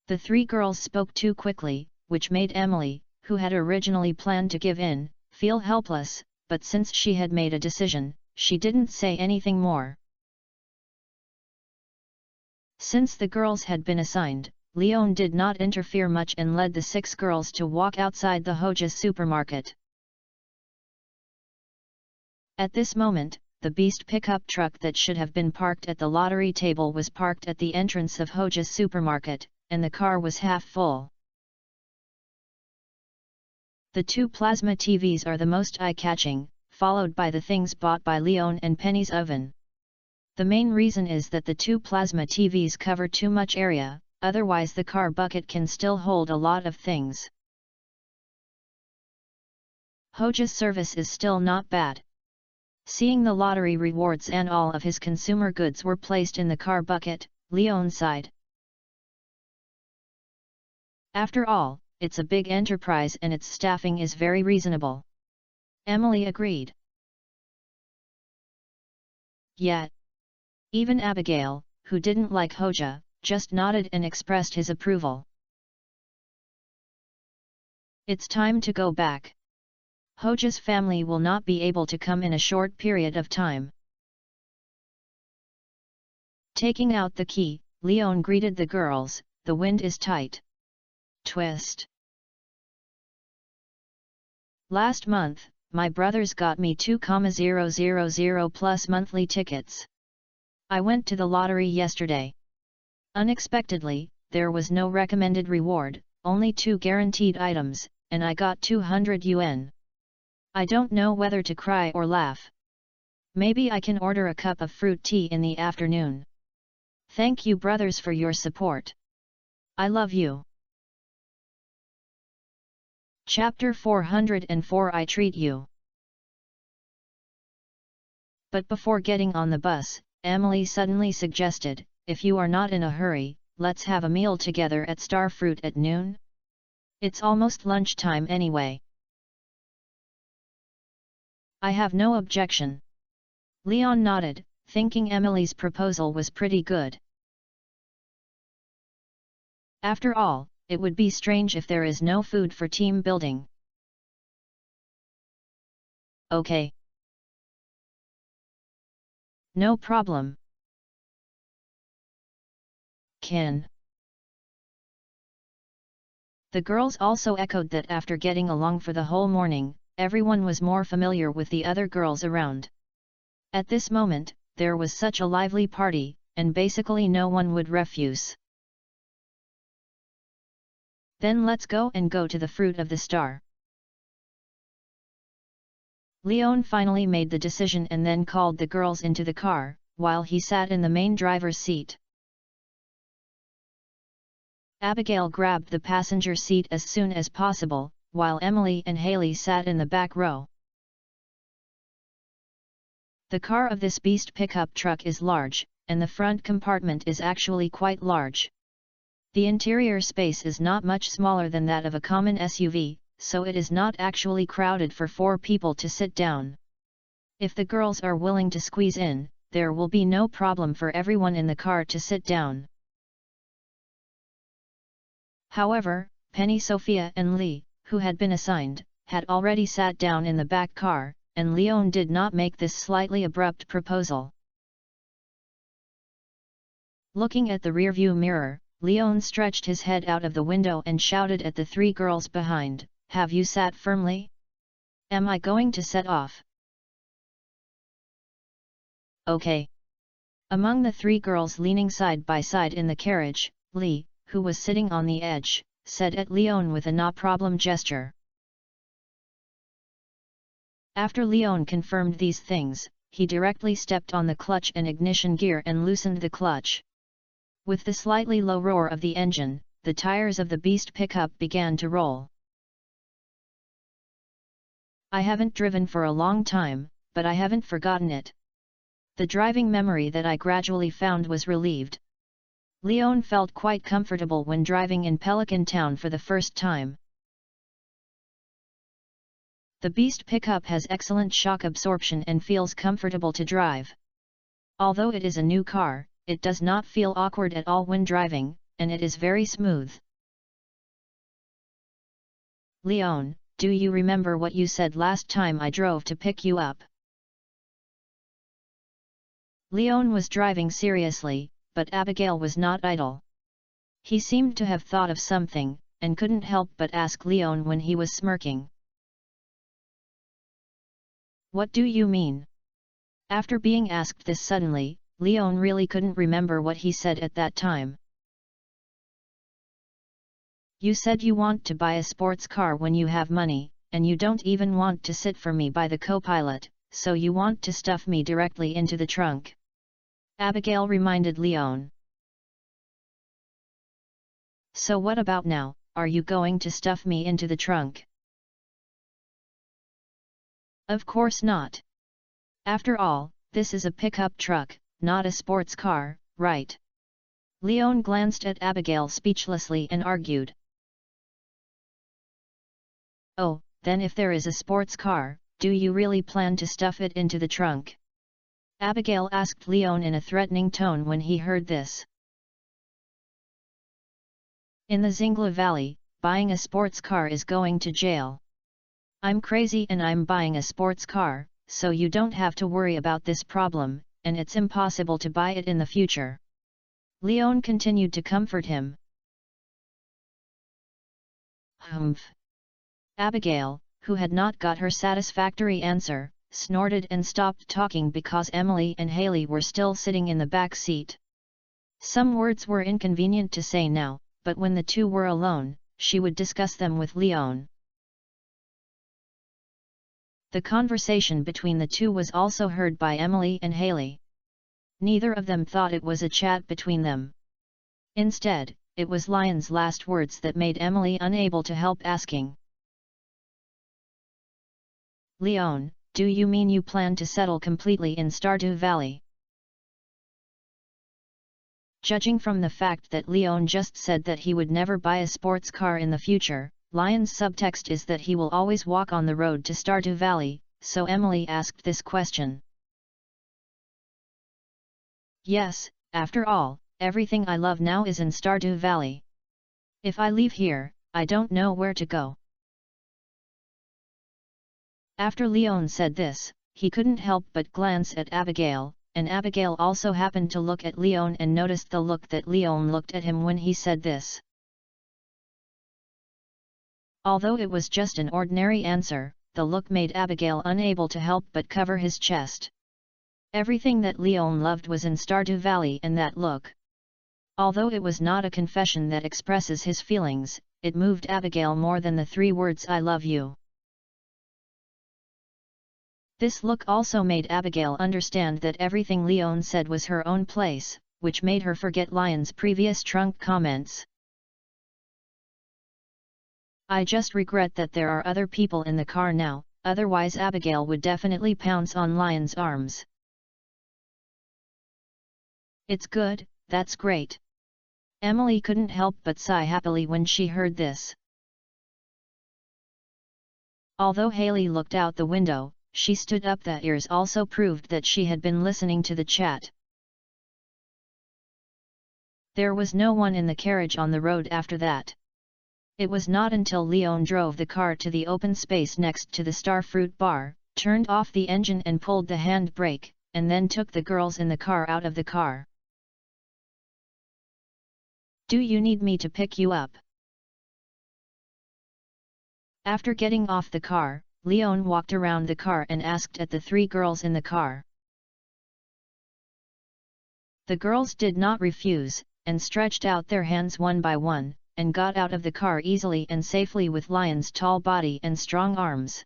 The 3 girls spoke too quickly, which made Emily, who had originally planned to give in, feel helpless, but since she had made a decision, she didn't say anything more. Since the girls had been assigned, Leon did not interfere much and led the 6 girls to walk outside the Hoja supermarket. At this moment, the beast pickup truck that should have been parked at the lottery table was parked at the entrance of Hoja supermarket, and the car was half full. The 2 plasma TVs are the most eye-catching, followed by the things bought by Leon and Penny's oven. The main reason is that the 2 plasma TVs cover too much area, otherwise the car bucket can still hold a lot of things. Hoja's service is still not bad. Seeing the lottery rewards and all of his consumer goods were placed in the car bucket, Leon sighed. After all, it's a big enterprise and its staffing is very reasonable. Emily agreed. Yet, even Abigail, who didn't like Hoja, just nodded and expressed his approval. It's time to go back. Hoja's family will not be able to come in a short period of time. Taking out the key, Leon greeted the girls, the wind is tight. Twist. Last month, my brothers got me 2,000 plus monthly tickets. I went to the lottery yesterday. Unexpectedly, there was no recommended reward, only 2 guaranteed items, and I got 200 yuan. I don't know whether to cry or laugh. Maybe I can order a cup of fruit tea in the afternoon. Thank you brothers for your support. I love you. Chapter 404 I treat you. But before getting on the bus, Emily suddenly suggested, if you are not in a hurry, let's have a meal together at Starfruit at noon? It's almost lunchtime anyway. I have no objection. Leon nodded, thinking Emily's proposal was pretty good. After all, it would be strange if there is no food for team building. Okay. No problem. Kin. The girls also echoed that after getting along for the whole morning, everyone was more familiar with the other girls around. At this moment, there was such a lively party, and basically no one would refuse. Then let's go to the fruit of the star. Leon finally made the decision and then called the girls into the car, while he sat in the main driver's seat. Abigail grabbed the passenger seat as soon as possible, while Emily and Haley sat in the back row. The car of this beast pickup truck is large, and the front compartment is actually quite large. The interior space is not much smaller than that of a common SUV, so it is not actually crowded for 4 people to sit down. If the girls are willing to squeeze in, there will be no problem for everyone in the car to sit down. However, Penny, Sophia and Lee, who had been assigned, had already sat down in the back car, and Leon did not make this slightly abrupt proposal. Looking at the rearview mirror, Leon stretched his head out of the window and shouted at the 3 girls behind, "Have you sat firmly? Am I going to set off?" Okay. Among the 3 girls leaning side by side in the carriage, Lee, who was sitting on the edge, said at Leon with a no problem gesture. After Leon confirmed these things, he directly stepped on the clutch and ignition gear and loosened the clutch. With the slightly low roar of the engine, the tires of the beast pickup began to roll. I haven't driven for a long time, but I haven't forgotten it. The driving memory that I gradually found was relieved. Leon felt quite comfortable when driving in Pelican Town for the first time. The beast pickup has excellent shock absorption and feels comfortable to drive. Although it is a new car, it does not feel awkward at all when driving, and it is very smooth. Leon, do you remember what you said last time I drove to pick you up? Leon was driving seriously, but Abigail was not idle. He seemed to have thought of something, and couldn't help but ask Leon when he was smirking. What do you mean? After being asked this suddenly, Leon really couldn't remember what he said at that time. You said you want to buy a sports car when you have money, and you don't even want to sit for me by the co-pilot, so you want to stuff me directly into the trunk. Abigail reminded Leon. So what about now, are you going to stuff me into the trunk? Of course not. After all, this is a pickup truck, not a sports car, right? Leon glanced at Abigail speechlessly and argued. Oh, then if there is a sports car, do you really plan to stuff it into the trunk? Abigail asked Leon in a threatening tone when he heard this. In the Zingla Valley, buying a sports car is going to jail. I'm crazy and I'm buying a sports car, so you don't have to worry about this problem, and it's impossible to buy it in the future. Leon continued to comfort him. Humph! Abigail, who had not got her satisfactory answer, snorted and stopped talking because Emily and Haley were still sitting in the back seat. Some words were inconvenient to say now, but when the two were alone, she would discuss them with Leon. The conversation between the two was also heard by Emily and Haley. Neither of them thought it was a chat between them. Instead, it was Lion's last words that made Emily unable to help asking. Leon, do you mean you plan to settle completely in Stardew Valley? Judging from the fact that Leon just said that he would never buy a sports car in the future, Lion's subtext is that he will always walk on the road to Stardew Valley, so Emily asked this question. Yes, after all, everything I love now is in Stardew Valley. If I leave here, I don't know where to go. After Leon said this, he couldn't help but glance at Abigail, and Abigail also happened to look at Leon and noticed the look that Leon looked at him when he said this. Although it was just an ordinary answer, the look made Abigail unable to help but cover his chest. Everything that Leon loved was in Stardew Valley and that look. Although it was not a confession that expresses his feelings, it moved Abigail more than the 3 words "I love you." This look also made Abigail understand that everything Leon said was her own place, which made her forget Lion's previous trunk comments. I just regret that there are other people in the car now, otherwise Abigail would definitely pounce on Lion's arms. It's good, that's great. Emily couldn't help but sigh happily when she heard this. Although Haley looked out the window, she stood up. That ears also proved that she had been listening to the chat. There was no one in the carriage on the road after that. It was not until Leon drove the car to the open space next to the Starfruit bar, turned off the engine and pulled the handbrake, and then took the girls in the car out of the car. Do you need me to pick you up? After getting off the car, Leon walked around the car and asked at the 3 girls in the car. The girls did not refuse, and stretched out their hands one by one, and got out of the car easily and safely with Lion's tall body and strong arms.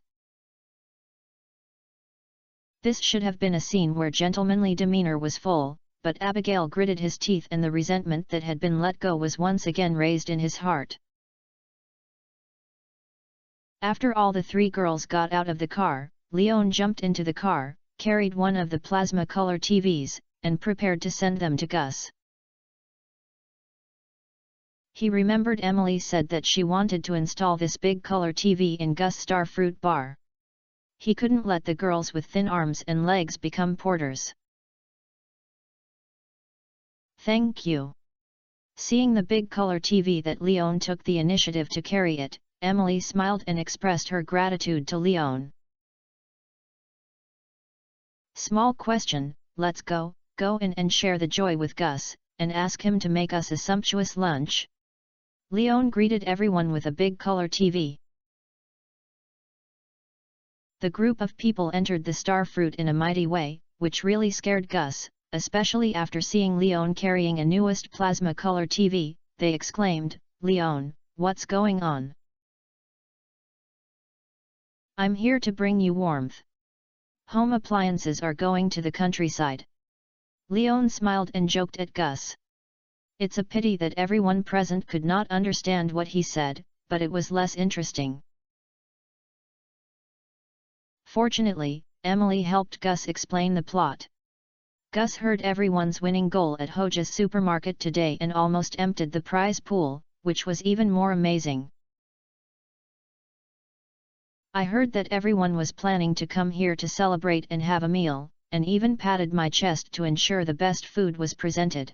This should have been a scene where gentlemanly demeanor was full, but Abigail gritted his teeth and the resentment that had been let go was once again raised in his heart. After all the 3 girls got out of the car, Leon jumped into the car, carried one of the plasma color TVs, and prepared to send them to Gus. He remembered Emily said that she wanted to install this big color TV in Gus' Starfruit bar. He couldn't let the girls with thin arms and legs become porters. Thank you. Seeing the big color TV that Leon took the initiative to carry it, Emily smiled and expressed her gratitude to Leon. Small question, let's go in and share the joy with Gus, and ask him to make us a sumptuous lunch. Leon greeted everyone with a big color TV. The group of people entered the Starfruit in a mighty way, which really scared Gus, especially after seeing Leon carrying a newest plasma color TV. They exclaimed, "Leon, what's going on? I'm here to bring you warmth. Home appliances are going to the countryside." Leon smiled and joked at Gus. It's a pity that everyone present could not understand what he said, but it was less interesting. Fortunately, Emily helped Gus explain the plot. Gus heard everyone's winning goal at Hoja's supermarket today and almost emptied the prize pool, which was even more amazing. I heard that everyone was planning to come here to celebrate and have a meal, and even patted my chest to ensure the best food was presented.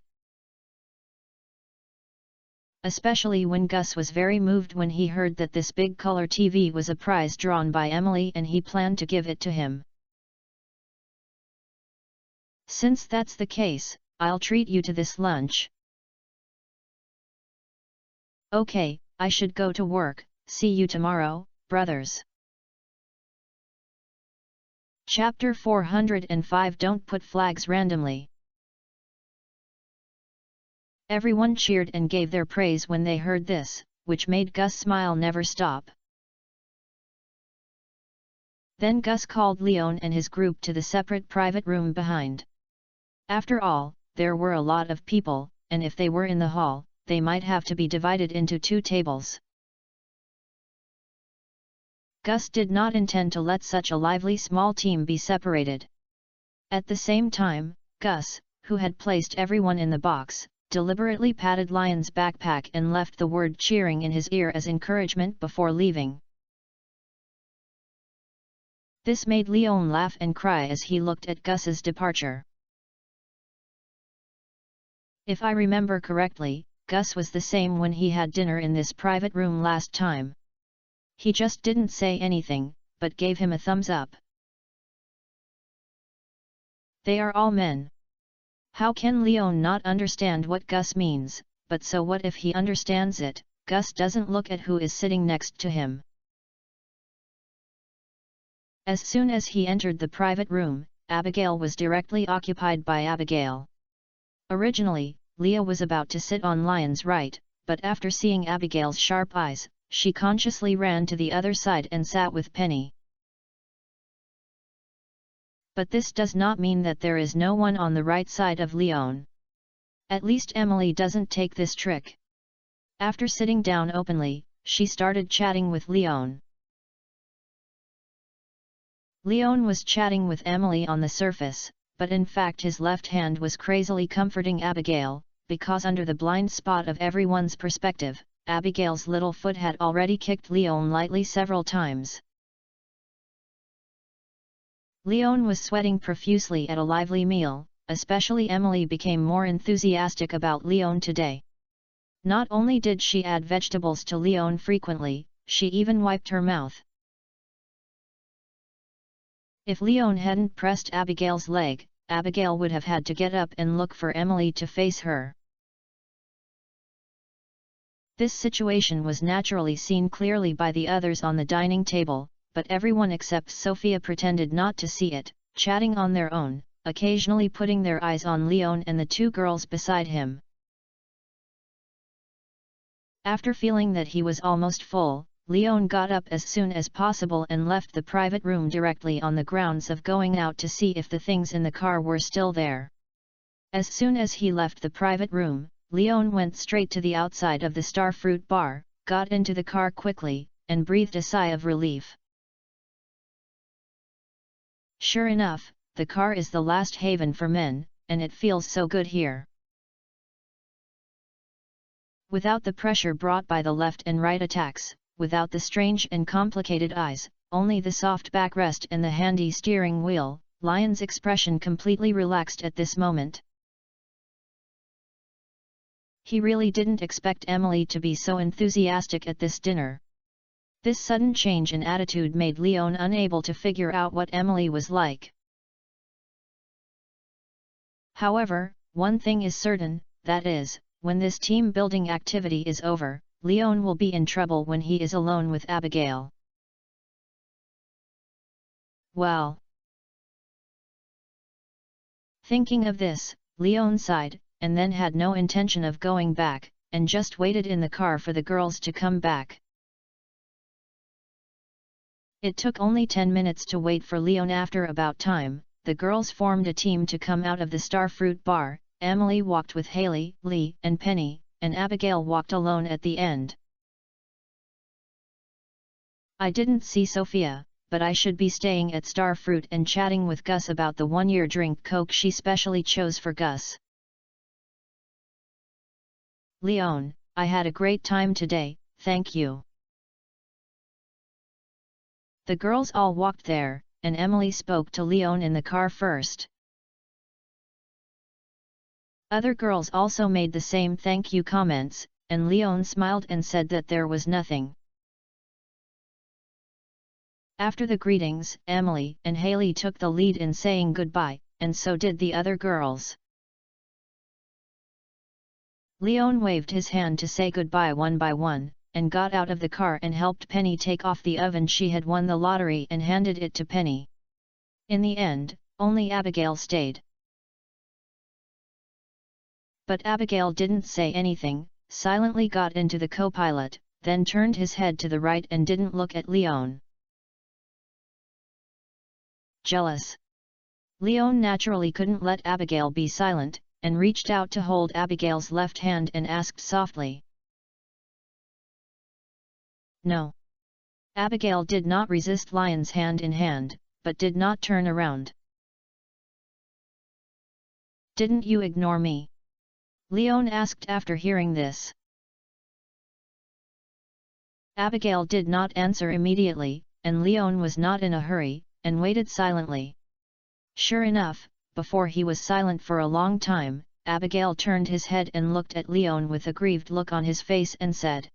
Especially when Gus was very moved when he heard that this big color TV was a prize drawn by Emily and he planned to give it to him. Since that's the case, I'll treat you to this lunch. Okay, I should go to work, see you tomorrow, brothers. Chapter 405 Don't Put Flags Randomly. Everyone cheered and gave their praise when they heard this, which made Gus' smile never stop. Then Gus called Leon and his group to the separate private room behind. After all, there were a lot of people, and if they were in the hall, they might have to be divided into 2 tables. Gus did not intend to let such a lively small team be separated. At the same time, Gus, who had placed everyone in the box, deliberately patted Lion's backpack and left the word cheering in his ear as encouragement before leaving. This made Leon laugh and cry as he looked at Gus's departure. If I remember correctly, Gus was the same when he had dinner in this private room last time. He just didn't say anything, but gave him a thumbs up. They are all men. How can Leon not understand what Gus means, but so what if he understands it? Gus doesn't look at who is sitting next to him. As soon as he entered the private room, Abigail was directly occupied by Abigail. Originally, Leah was about to sit on Lion's right, but after seeing Abigail's sharp eyes, she consciously ran to the other side and sat with Penny. But this does not mean that there is no one on the right side of Leon. At least Emily doesn't take this trick. After sitting down openly, she started chatting with Leon. Leon was chatting with Emily on the surface, but in fact his left hand was crazily comforting Abigail, because under the blind spot of everyone's perspective, Abigail's little foot had already kicked Leon lightly several times. Leon was sweating profusely at a lively meal, especially Emily became more enthusiastic about Leon today. Not only did she add vegetables to Leon frequently, she even wiped her mouth. If Leon hadn't pressed Abigail's leg, Abigail would have had to get up and look for Emily to face her. This situation was naturally seen clearly by the others on the dining table, but everyone except Sophia pretended not to see it, chatting on their own, occasionally putting their eyes on Leon and the 2 girls beside him. After feeling that he was almost full, Leon got up as soon as possible and left the private room directly on the grounds of going out to see if the things in the car were still there. As soon as he left the private room, Leon went straight to the outside of the Starfruit bar, got into the car quickly, and breathed a sigh of relief. Sure enough, the car is the last haven for men, and it feels so good here. Without the pressure brought by the left and right attacks, without the strange and complicated eyes, only the soft backrest and the handy steering wheel, Lion's expression completely relaxed at this moment. He really didn't expect Emily to be so enthusiastic at this dinner. This sudden change in attitude made Leon unable to figure out what Emily was like. However, one thing is certain, that is, when this team-building activity is over, Leon will be in trouble when he is alone with Abigail. Well. Thinking of this, Leon sighed, and then had no intention of going back, and just waited in the car for the girls to come back. It took only 10 minutes to wait for Leon. After about time, the girls formed a team to come out of the Starfruit bar. Emily walked with Haley, Lee, and Penny, and Abigail walked alone at the end. I didn't see Sophia, but I should be staying at Starfruit and chatting with Gus about the one-year drink Coke she specially chose for Gus. Leon, I had a great time today, thank you. The girls all walked there, and Emily spoke to Leon in the car first. Other girls also made the same thank you comments, and Leon smiled and said that there was nothing. After the greetings, Emily and Haley took the lead in saying goodbye, and so did the other girls. Leon waved his hand to say goodbye one by one, and got out of the car and helped Penny take off the oven. She had won the lottery and handed it to Penny. In the end, only Abigail stayed. But Abigail didn't say anything, silently got into the co-pilot, then turned his head to the right and didn't look at Leon. Jealous. Leon naturally couldn't let Abigail be silent, and reached out to hold Abigail's left hand and asked softly. No. Abigail did not resist Lion's hand in hand, but did not turn around. Didn't you ignore me? Leon asked after hearing this. Abigail did not answer immediately, and Leon was not in a hurry, and waited silently. Sure enough, before he was silent for a long time, Abigail turned his head and looked at Leon with a grieved look on his face and said,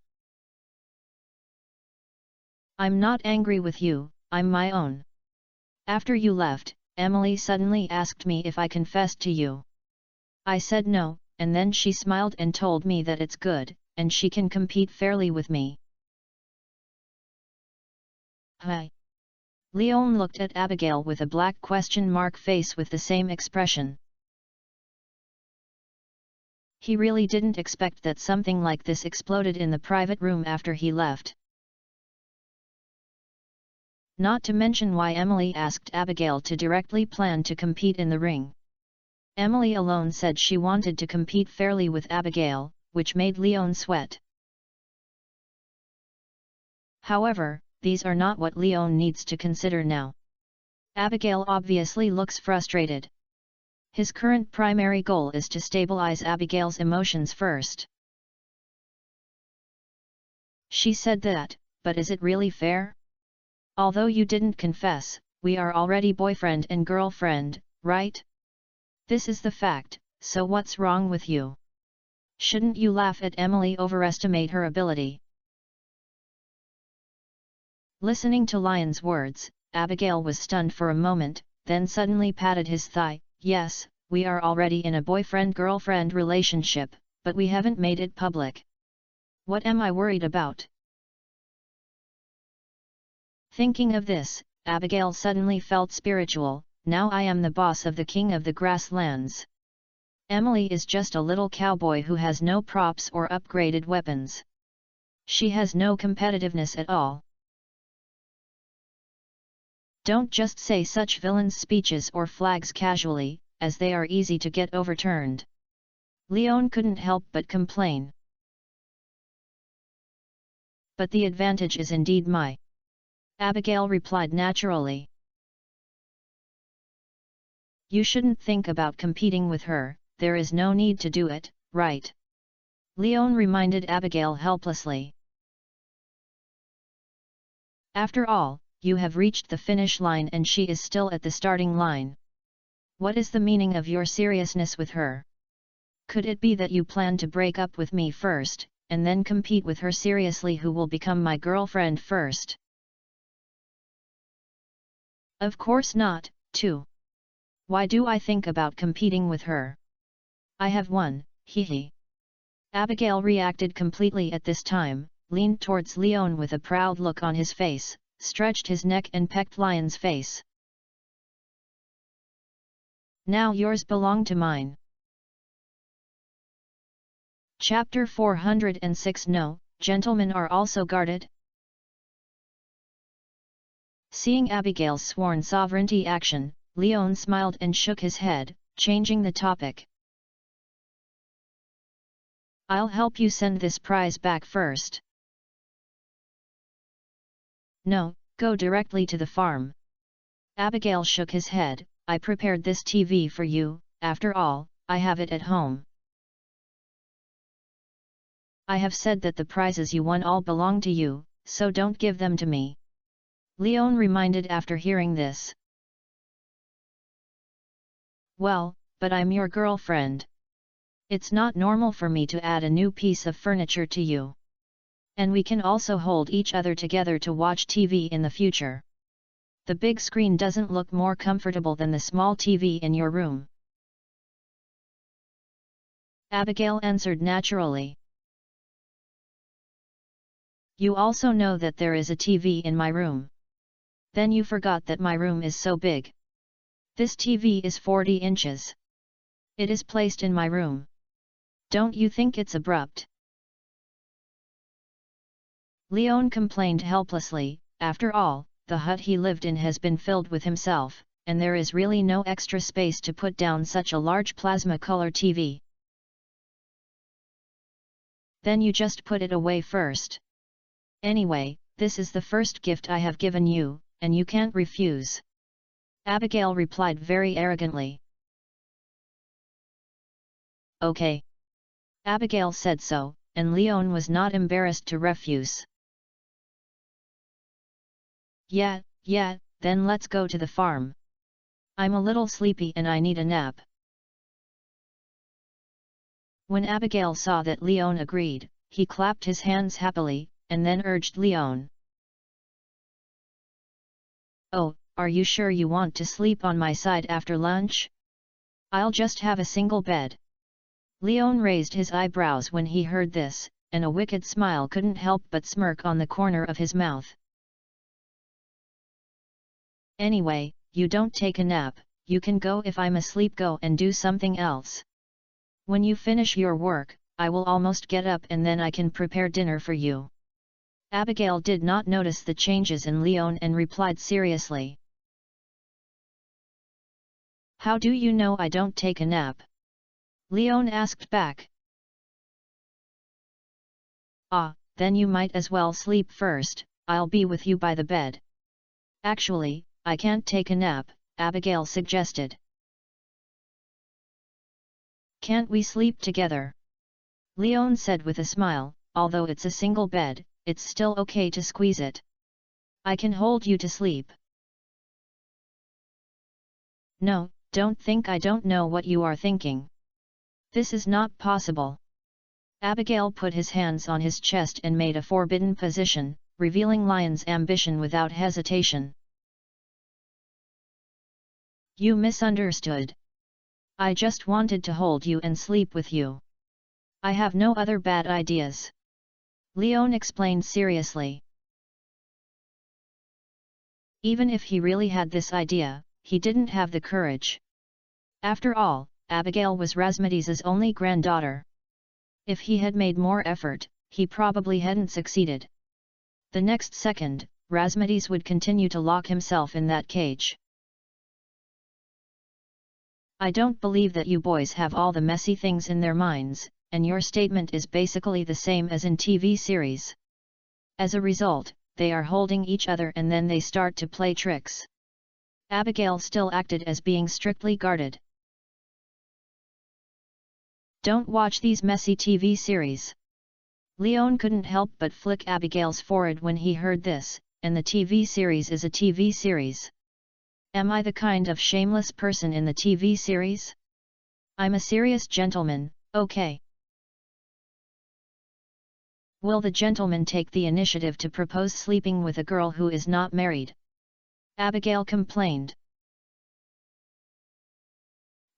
I'm not angry with you, I'm my own. After you left, Emily suddenly asked me if I confessed to you. I said no, and then she smiled and told me that it's good, and she can compete fairly with me. Hi. Leon looked at Abigail with a black question mark face with the same expression. He really didn't expect that something like this exploded in the private room after he left. Not to mention why Emily asked Abigail to directly plan to compete in the ring. Emily alone said she wanted to compete fairly with Abigail, which made Leon sweat. However, these are not what Leon needs to consider now. Abigail obviously looks frustrated. His current primary goal is to stabilize Abigail's emotions first. She said that, but is it really fair? Although you didn't confess, we are already boyfriend and girlfriend, right? This is the fact, so what's wrong with you? Shouldn't you laugh at Emily overestimate her ability? Listening to Lion's words, Abigail was stunned for a moment, then suddenly patted his thigh. Yes, we are already in a boyfriend-girlfriend relationship, but we haven't made it public. What am I worried about? Thinking of this, Abigail suddenly felt spiritual. Now I am the boss of the king of the grasslands. Emily is just a little cowboy who has no props or upgraded weapons. She has no competitiveness at all. Don't just say such villain's speeches or flags casually, as they are easy to get overturned. Leon couldn't help but complain. But the advantage is indeed mine. Abigail replied naturally. You shouldn't think about competing with her, there is no need to do it, right? Leon reminded Abigail helplessly. After all, you have reached the finish line and she is still at the starting line. What is the meaning of your seriousness with her? Could it be that you plan to break up with me first, and then compete with her seriously, who will become my girlfriend first? Of course not, too. Why do I think about competing with her? I have won, hee. Abigail reacted completely at this time, leaned towards Leon with a proud look on his face, stretched his neck and pecked Lion's face. Now yours belong to mine. Chapter 406. No, gentlemen are also guarded. Seeing Abigail's sworn sovereignty action, Leon smiled and shook his head, changing the topic. I'll help you send this prize back first. No, Go directly to the farm. Abigail shook his head. I prepared this TV for you, after all, I have it at home. I have said that the prizes you won all belong to you, so don't give them to me. Leon reminded after hearing this. Well, but I'm your girlfriend. It's not normal for me to add a new piece of furniture to you. And we can also hold each other together to watch TV in the future. The big screen doesn't look more comfortable than the small TV in your room. Abigail answered naturally. You also know that there is a TV in my room. Then you forgot that my room is so big. This TV is 40 inches. It is placed in my room. Don't you think it's abrupt? Leon complained helplessly. After all, the hut he lived in has been filled with himself, and there is really no extra space to put down such a large plasma color TV. Then you just put it away first. Anyway, this is the first gift I have given you, and you can't refuse. Abigail replied very arrogantly. Okay. Abigail said so, and Leon was not embarrassed to refuse. Yeah, then let's go to the farm. I'm a little sleepy and I need a nap. When Abigail saw that Leon agreed, he clapped his hands happily, and then urged Leon. Oh, are you sure you want to sleep on my side after lunch? I'll just have a single bed. Leon raised his eyebrows when he heard this, and a wicked smile couldn't help but smirk on the corner of his mouth. Anyway, you don't take a nap, you can go if I'm asleep. Go and do something else. When you finish your work, I will almost get up and then I can prepare dinner for you. Abigail did not notice the changes in Leon and replied seriously. How do you know I don't take a nap? Leon asked back. Ah, then you might as well sleep first, I'll be with you by the bed. Actually, I can't take a nap, Abigail suggested. Can't we sleep together? Leon said with a smile, although it's a single bed, it's still okay to squeeze it. I can hold you to sleep. No, don't think I don't know what you are thinking. This is not possible. Abigail put his hands on his chest and made a forbidden position, revealing Leon's ambition without hesitation. You misunderstood. I just wanted to hold you and sleep with you. I have no other bad ideas. Leon explained seriously. Even if he really had this idea, he didn't have the courage. After all, Abigail was Razmedis's only granddaughter. If he had made more effort, he probably hadn't succeeded. The next second, Razmedis would continue to lock himself in that cage. I don't believe that you boys have all the messy things in their minds, and your statement is basically the same as in TV series. As a result, they are holding each other and then they start to play tricks. Abigail still acted as being strictly guarded. Don't watch these messy TV series. Leon couldn't help but flick Abigail's forehead when he heard this, and the TV series is a TV series. Am I the kind of shameless person in the TV series? I'm a serious gentleman, okay. Will the gentleman take the initiative to propose sleeping with a girl who is not married? Abigail complained.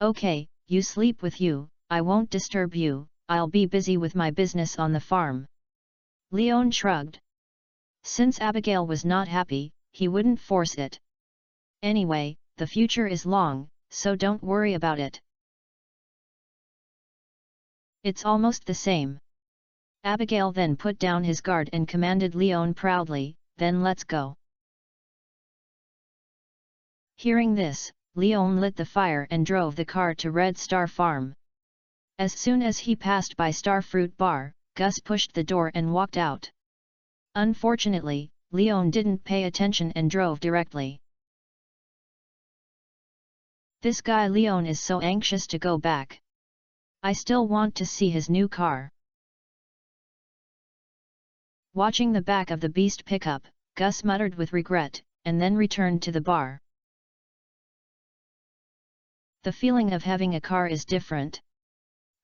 Okay, you sleep with you, I won't disturb you, I'll be busy with my business on the farm. Leon shrugged. Since Abigail was not happy, he wouldn't force it. Anyway, the future is long, so don't worry about it. It's almost the same. Abigail then put down his guard and commanded Leon proudly, then let's go. Hearing this, Leon lit the fire and drove the car to Red Star Farm. As soon as he passed by Star Fruit Bar, Gus pushed the door and walked out. Unfortunately, Leon didn't pay attention and drove directly. This guy Leon is so anxious to go back. I still want to see his new car. Watching the back of the beast pickup, Gus muttered with regret, and then returned to the bar. The feeling of having a car is different.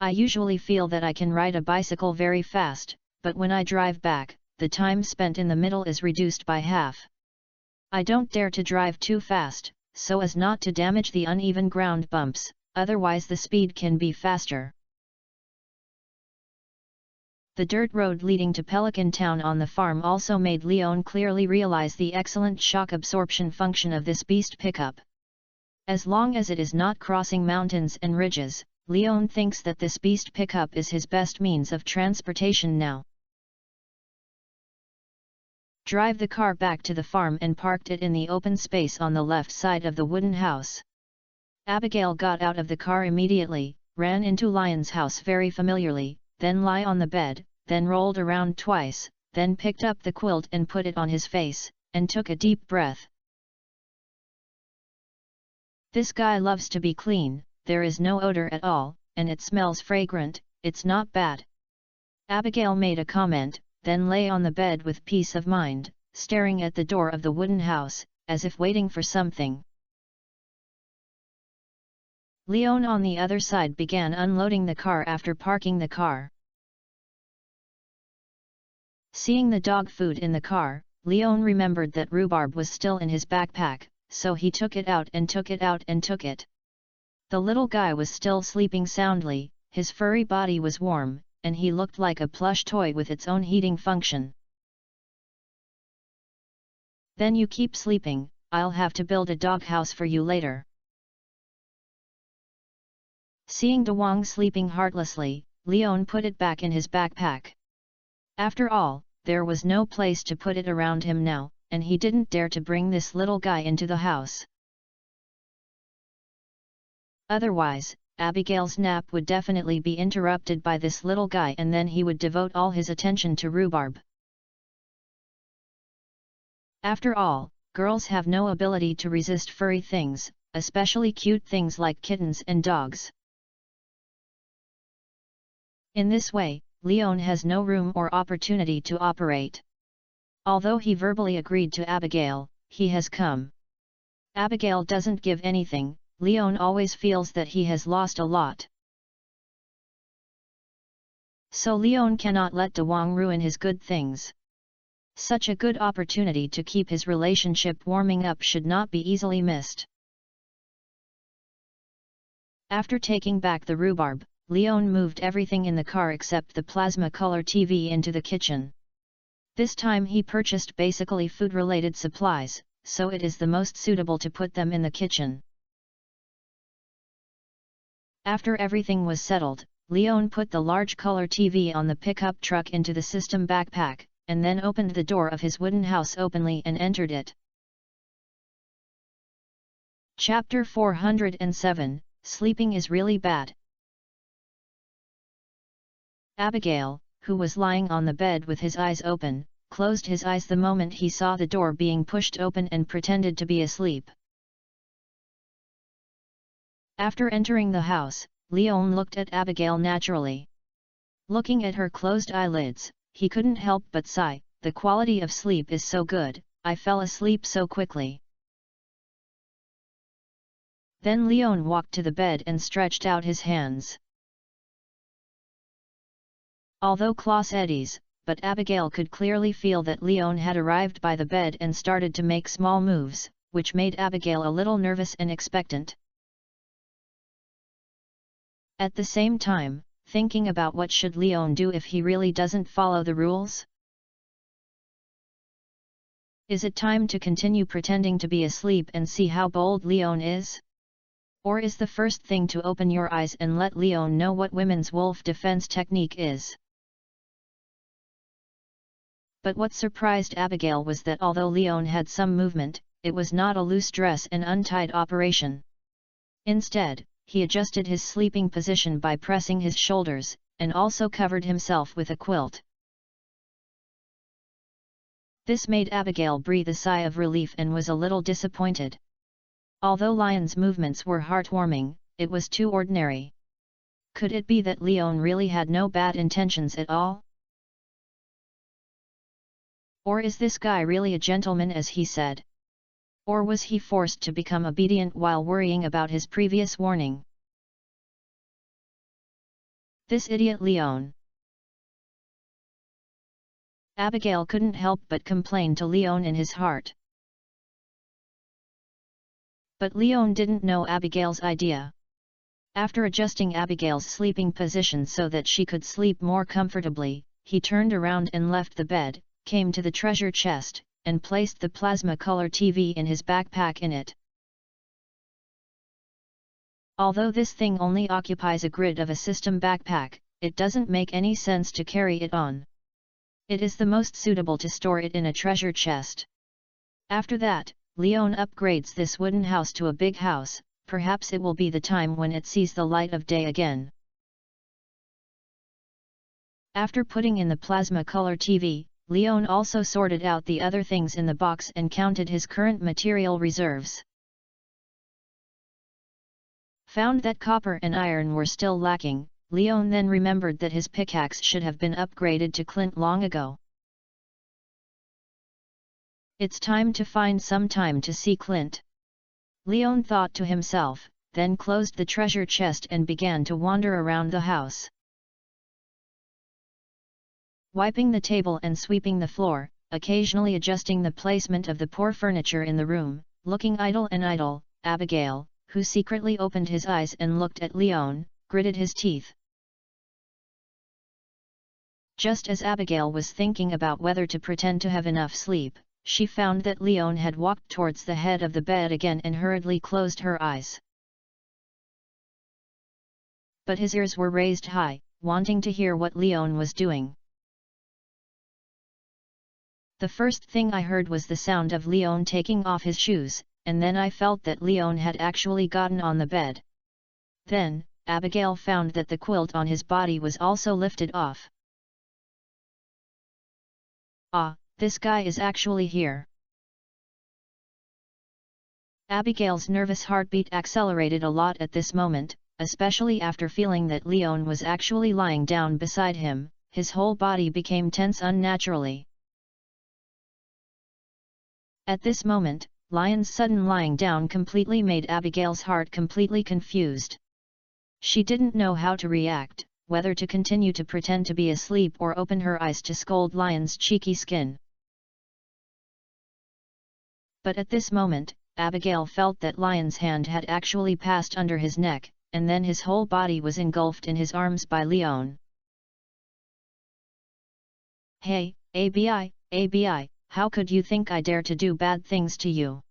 I usually feel that I can ride a bicycle very fast, but when I drive back, the time spent in the middle is reduced by half. I don't dare to drive too fast, so as not to damage the uneven ground bumps, otherwise the speed can be faster. The dirt road leading to Pelican Town on the farm also made Leon clearly realize the excellent shock absorption function of this beast pickup. As long as it is not crossing mountains and ridges, Leon thinks that this beast pickup is his best means of transportation now. Drive the car back to the farm and parked it in the open space on the left side of the wooden house. Abigail got out of the car immediately, ran into Lion's house very familiarly, then lay on the bed, then rolled around twice, then picked up the quilt and put it on his face, and took a deep breath. This guy loves to be clean, there is no odor at all, and it smells fragrant, it's not bad. Abigail made a comment, then lay on the bed with peace of mind, staring at the door of the wooden house, as if waiting for something. Leon on the other side began unloading the car after parking the car. Seeing the dog food in the car, Leon remembered that rhubarb was still in his backpack, so he took it out and took it out and took it. The little guy was still sleeping soundly, his furry body was warm, and he looked like a plush toy with its own heating function. Then you keep sleeping, I'll have to build a doghouse for you later. Seeing Dewang sleeping heartlessly, Leon put it back in his backpack. After all, there was no place to put it around him now, and he didn't dare to bring this little guy into the house. Otherwise, Abigail's nap would definitely be interrupted by this little guy and then he would devote all his attention to rhubarb. After all, girls have no ability to resist furry things, especially cute things like kittens and dogs. In this way, Leon has no room or opportunity to operate. Although he verbally agreed to Abigail, he has come. Abigail doesn't give anything, Leon always feels that he has lost a lot. So Leon cannot let Dewang ruin his good things. Such a good opportunity to keep his relationship warming up should not be easily missed. After taking back the rhubarb, Leon moved everything in the car except the plasma color TV into the kitchen. This time he purchased basically food-related supplies, so it is the most suitable to put them in the kitchen. After everything was settled, Leon put the large color TV on the pickup truck into the system backpack, and then opened the door of his wooden house openly and entered it. Chapter 407, Sleeping is Really Bad. Abigail, who was lying on the bed with his eyes open, closed his eyes the moment he saw the door being pushed open and pretended to be asleep. After entering the house, Leon looked at Abigail naturally. Looking at her closed eyelids, he couldn't help but sigh, the quality of sleep is so good, I fell asleep so quickly. Then Leon walked to the bed and stretched out his hands. Although close eddies, but Abigail could clearly feel that Leon had arrived by the bed and started to make small moves, which made Abigail a little nervous and expectant. At the same time, thinking about what should Leon do if he really doesn't follow the rules? Is it time to continue pretending to be asleep and see how bold Leon is? Or is the first thing to open your eyes and let Leon know what women's wolf defense technique is? But what surprised Abigail was that although Leon had some movement, it was not a loose dress and untied operation. Instead, he adjusted his sleeping position by pressing his shoulders, and also covered himself with a quilt. This made Abigail breathe a sigh of relief and was a little disappointed. Although Lion's movements were heartwarming, it was too ordinary. Could it be that Leon really had no bad intentions at all? Or is this guy really a gentleman as he said? Or was he forced to become obedient while worrying about his previous warning? This idiot Leon! Abigail couldn't help but complain to Leon in his heart. But Leon didn't know Abigail's idea. After adjusting Abigail's sleeping position so that she could sleep more comfortably, he turned around and left the bed, came to the treasure chest, and placed the plasma color TV in his backpack in it. Although this thing only occupies a grid of a system backpack, it doesn't make any sense to carry it on. It is the most suitable to store it in a treasure chest. After that, Leon upgrades this wooden house to a big house. Perhaps it will be the time when it sees the light of day again. After putting in the plasma color TV, Leon also sorted out the other things in the box and counted his current material reserves. Found that copper and iron were still lacking, Leon then remembered that his pickaxe should have been upgraded to flint long ago. It's time to find some time to see Clint. Leon thought to himself, then closed the treasure chest and began to wander around the house. Wiping the table and sweeping the floor, occasionally adjusting the placement of the poor furniture in the room, looking idle, Abigail, who secretly opened his eyes and looked at Leon, gritted his teeth. Just as Abigail was thinking about whether to pretend to have enough sleep, she found that Leon had walked towards the head of the bed again and hurriedly closed her eyes. But his ears were raised high, wanting to hear what Leon was doing. The first thing I heard was the sound of Leon taking off his shoes, and then I felt that Leon had actually gotten on the bed. Then, Abigail found that the quilt on his body was also lifted off. Ah, this guy is actually here. Abigail's nervous heartbeat accelerated a lot at this moment, especially after feeling that Leon was actually lying down beside him. His whole body became tense unnaturally. At this moment, Lion's sudden lying down completely made Abigail's heart completely confused. She didn't know how to react, whether to continue to pretend to be asleep or open her eyes to scold Lion's cheeky skin. But at this moment, Abigail felt that Lion's hand had actually passed under his neck, and then his whole body was engulfed in his arms by Leon. Hey, Abi, how could you think I dare to do bad things to you?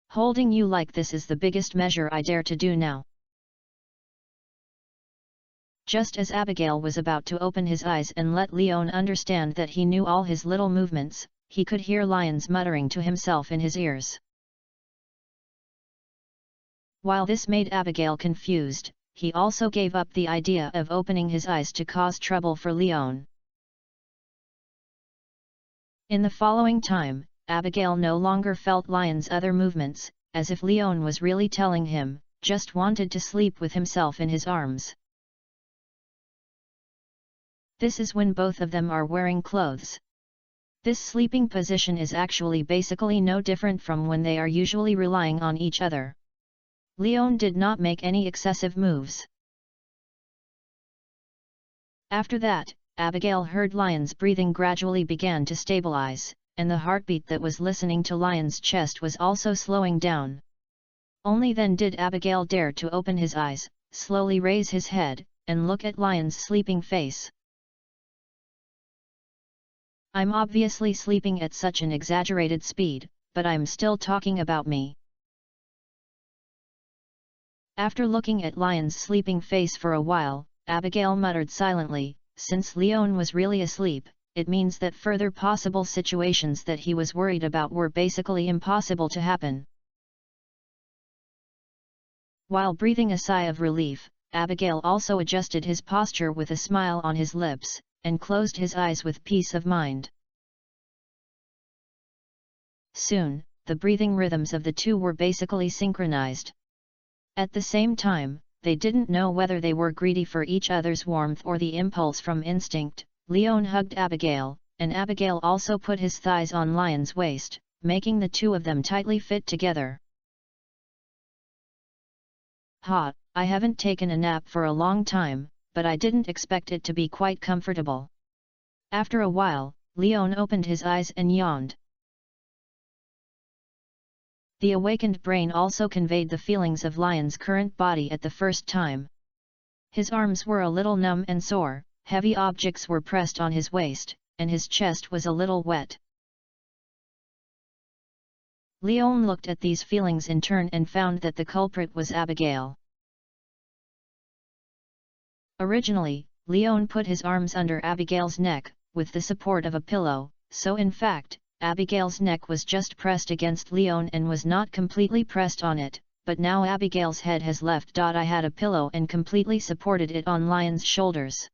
Holding you like this is the biggest measure I dare to do now. Just as Abigail was about to open his eyes and let Leon understand that he knew all his little movements, he could hear Lion's muttering to himself in his ears. While this made Abigail confused, he also gave up the idea of opening his eyes to cause trouble for Leon. In the following time, Abigail no longer felt Lion's other movements, as if Leon was really telling him, just wanted to sleep with himself in his arms. This is when both of them are wearing clothes. This sleeping position is actually basically no different from when they are usually relying on each other. Leon did not make any excessive moves. After that, Abigail heard Lion's breathing gradually began to stabilize, and the heartbeat that was listening to Lion's chest was also slowing down. Only then did Abigail dare to open his eyes, slowly raise his head, and look at Lion's sleeping face. I'm obviously sleeping at such an exaggerated speed, but I'm still talking about me. After looking at Lion's sleeping face for a while, Abigail muttered silently, since Leon was really asleep, it means that further possible situations that he was worried about were basically impossible to happen. While breathing a sigh of relief, Abigail also adjusted his posture with a smile on his lips, and closed his eyes with peace of mind. Soon, the breathing rhythms of the two were basically synchronized. At the same time, they didn't know whether they were greedy for each other's warmth or the impulse from instinct. Leon hugged Abigail, and Abigail also put his thighs on Lion's waist, making the two of them tightly fit together. "Ha, I haven't taken a nap for a long time, but I didn't expect it to be quite comfortable." After a while, Leon opened his eyes and yawned. The awakened brain also conveyed the feelings of Lion's current body at the first time. His arms were a little numb and sore, heavy objects were pressed on his waist, and his chest was a little wet. Leon looked at these feelings in turn and found that the culprit was Abigail. Originally, Leon put his arms under Abigail's neck, with the support of a pillow, so in fact, Abigail's neck was just pressed against Leon and was not completely pressed on it, but now Abigail's head has left. I had a pillow and completely supported it on Lion's shoulders.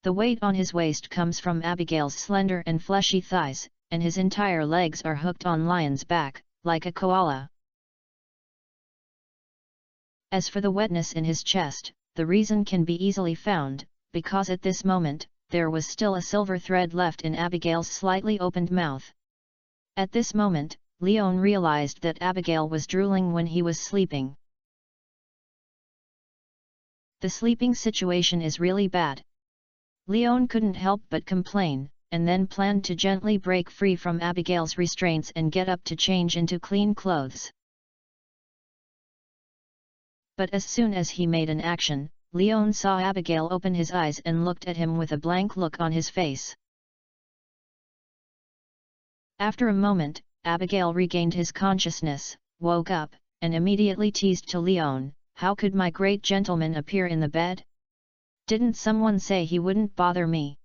The weight on his waist comes from Abigail's slender and fleshy thighs, and his entire legs are hooked on Lion's back, like a koala. As for the wetness in his chest, the reason can be easily found, because at this moment, there was still a silver thread left in Abigail's slightly opened mouth. At this moment, Leon realized that Abigail was drooling when he was sleeping. The sleeping situation is really bad. Leon couldn't help but complain, and then planned to gently break free from Abigail's restraints and get up to change into clean clothes. But as soon as he made an action, Leon saw Abigail open his eyes and looked at him with a blank look on his face. After a moment, Abigail regained his consciousness, woke up, and immediately teased to Leon, "How could my great gentleman appear in the bed? Didn't someone say he wouldn't bother me?"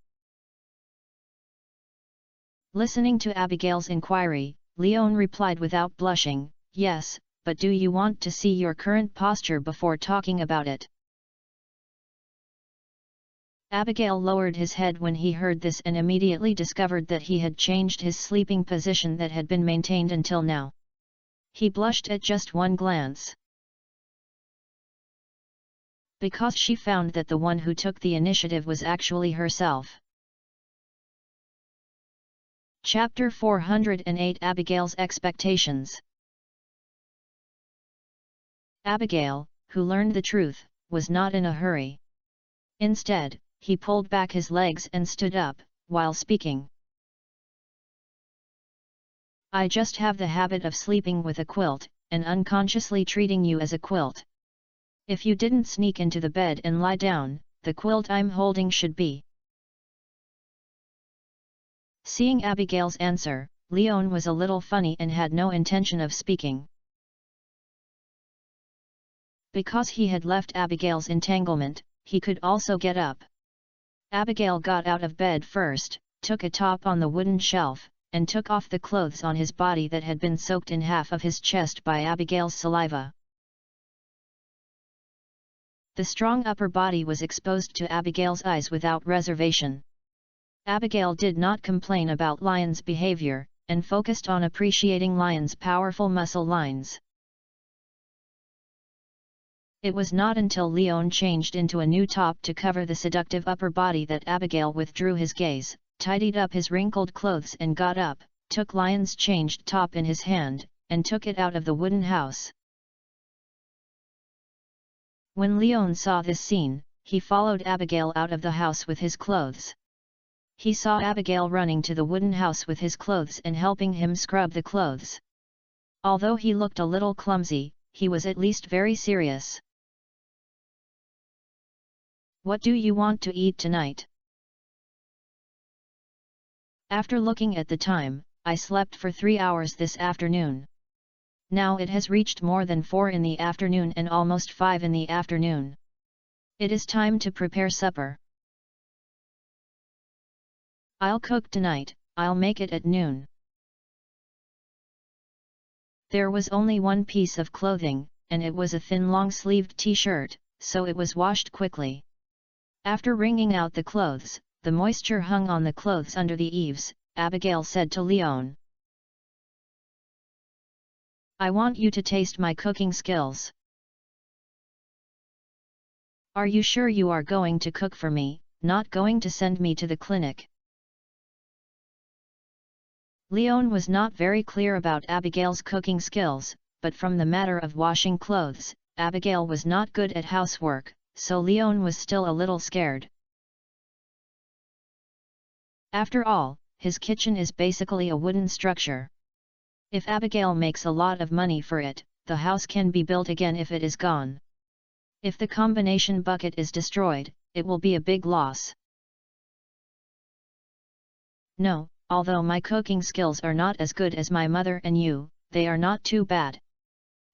Listening to Abigail's inquiry, Leon replied without blushing, "Yes, but do you want to see your current posture before talking about it?" Abigail lowered his head when he heard this and immediately discovered that he had changed his sleeping position that had been maintained until now. He blushed at just one glance, because she found that the one who took the initiative was actually herself. Chapter 408 Abigail's Expectations. Abigail, who learned the truth, was not in a hurry. Instead, he pulled back his legs and stood up, while speaking. "I just have the habit of sleeping with a quilt, and unconsciously treating you as a quilt. If you didn't sneak into the bed and lie down, the quilt I'm holding should be." Seeing Abigail's answer, Leon was a little funny and had no intention of speaking. Because he had left Abigail's entanglement, he could also get up. Abigail got out of bed first, took a top on the wooden shelf, and took off the clothes on his body that had been soaked in half of his chest by Abigail's saliva. The strong upper body was exposed to Abigail's eyes without reservation. Abigail did not complain about Lion's behavior, and focused on appreciating Lion's powerful muscle lines. It was not until Leon changed into a new top to cover the seductive upper body that Abigail withdrew his gaze, tidied up his wrinkled clothes and got up, took Lion's changed top in his hand, and took it out of the wooden house. When Leon saw this scene, he followed Abigail out of the house with his clothes. He saw Abigail running to the wooden house with his clothes and helping him scrub the clothes. Although he looked a little clumsy, he was at least very serious. "What do you want to eat tonight?" "After looking at the time, I slept for 3 hours this afternoon. Now it has reached more than 4 in the afternoon and almost 5 in the afternoon. It is time to prepare supper." "I'll cook tonight, I'll make it at noon." There was only one piece of clothing, and it was a thin long-sleeved t-shirt, so it was washed quickly. After wringing out the clothes, the moisture hung on the clothes under the eaves, Abigail said to Leon. I want you to taste my cooking skills. Are you sure you are going to cook for me, not going to send me to the clinic? Leon was not very clear about Abigail's cooking skills, but from the matter of washing clothes, Abigail was not good at housework, so Leon was still a little scared. After all, his kitchen is basically a wooden structure. If Abigail makes a lot of money for it, the house can be built again if it is gone. If the combination bucket is destroyed, it will be a big loss. No, although my cooking skills are not as good as my mother and you, they are not too bad.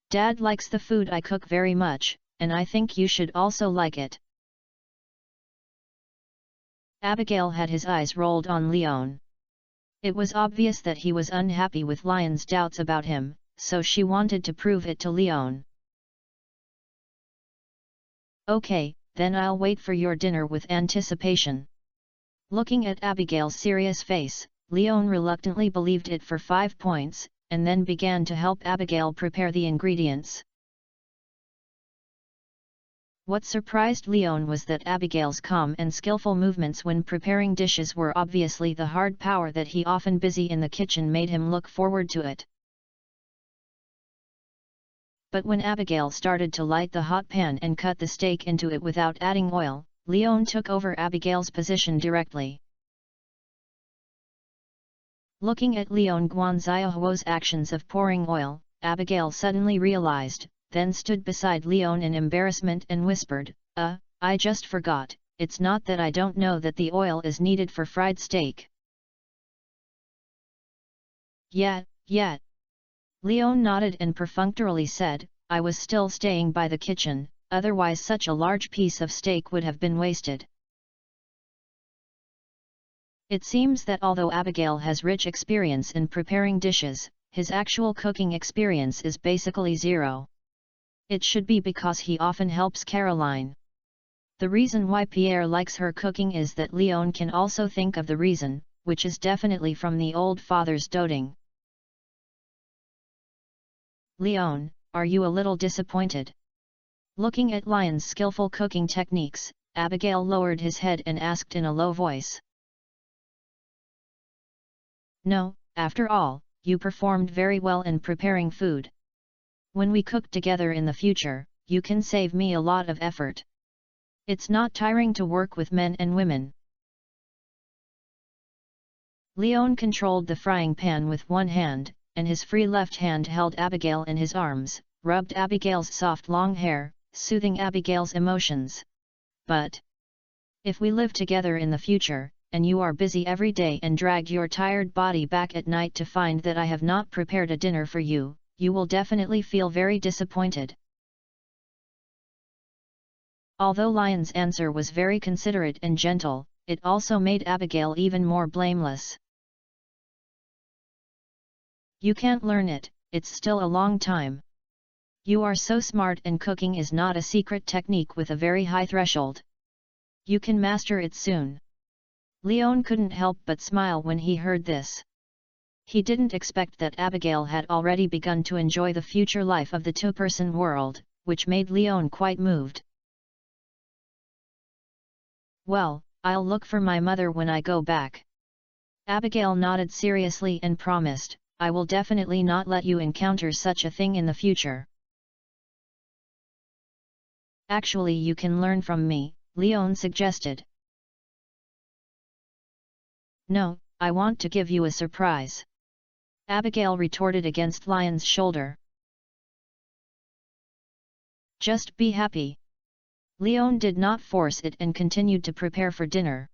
Dad likes the food I cook very much, and I think you should also like it. Abigail had his eyes rolled on Leon. It was obvious that he was unhappy with Leon's doubts about him, so she wanted to prove it to Leon. Okay, then I'll wait for your dinner with anticipation. Looking at Abigail's serious face, Leon reluctantly believed it for 5 points, and then began to help Abigail prepare the ingredients. What surprised Leon was that Abigail's calm and skillful movements when preparing dishes were obviously the hard power that he often busy in the kitchen made him look forward to it. But when Abigail started to light the hot pan and cut the steak into it without adding oil, Leon took over Abigail's position directly. Looking at Leon Guanziohuo's actions of pouring oil, Abigail suddenly realized, then stood beside Leon in embarrassment and whispered, I just forgot, it's not that I don't know that the oil is needed for fried steak. Yeah. Leon nodded and perfunctorily said, I was still staying by the kitchen, otherwise such a large piece of steak would have been wasted. It seems that although Abigail has rich experience in preparing dishes, his actual cooking experience is basically zero. It should be because he often helps Caroline. The reason why Pierre likes her cooking is that Leon can also think of the reason, which is definitely from the old father's doting. Leon, are you a little disappointed? Looking at Leon's skillful cooking techniques, Abigail lowered his head and asked in a low voice. No, after all, you performed very well in preparing food. When we cook together in the future, you can save me a lot of effort. It's not tiring to work with men and women. Leon controlled the frying pan with one hand, and his free left hand held Abigail in his arms, rubbed Abigail's soft long hair, soothing Abigail's emotions. But if we live together in the future, and you are busy every day and drag your tired body back at night to find that I have not prepared a dinner for you, you will definitely feel very disappointed. Although Leon's answer was very considerate and gentle, it also made Abigail even more blameless. You can't learn it, it's still a long time. You are so smart and cooking is not a secret technique with a very high threshold. You can master it soon. Leon couldn't help but smile when he heard this. He didn't expect that Abigail had already begun to enjoy the future life of the two-person world, which made Leon quite moved. Well, I'll look for my mother when I go back. Abigail nodded seriously and promised, I will definitely not let you encounter such a thing in the future. Actually, you can learn from me, Leon suggested. No, I want to give you a surprise. Abigail retorted against Leon's shoulder. Just be happy. Leon did not force it and continued to prepare for dinner.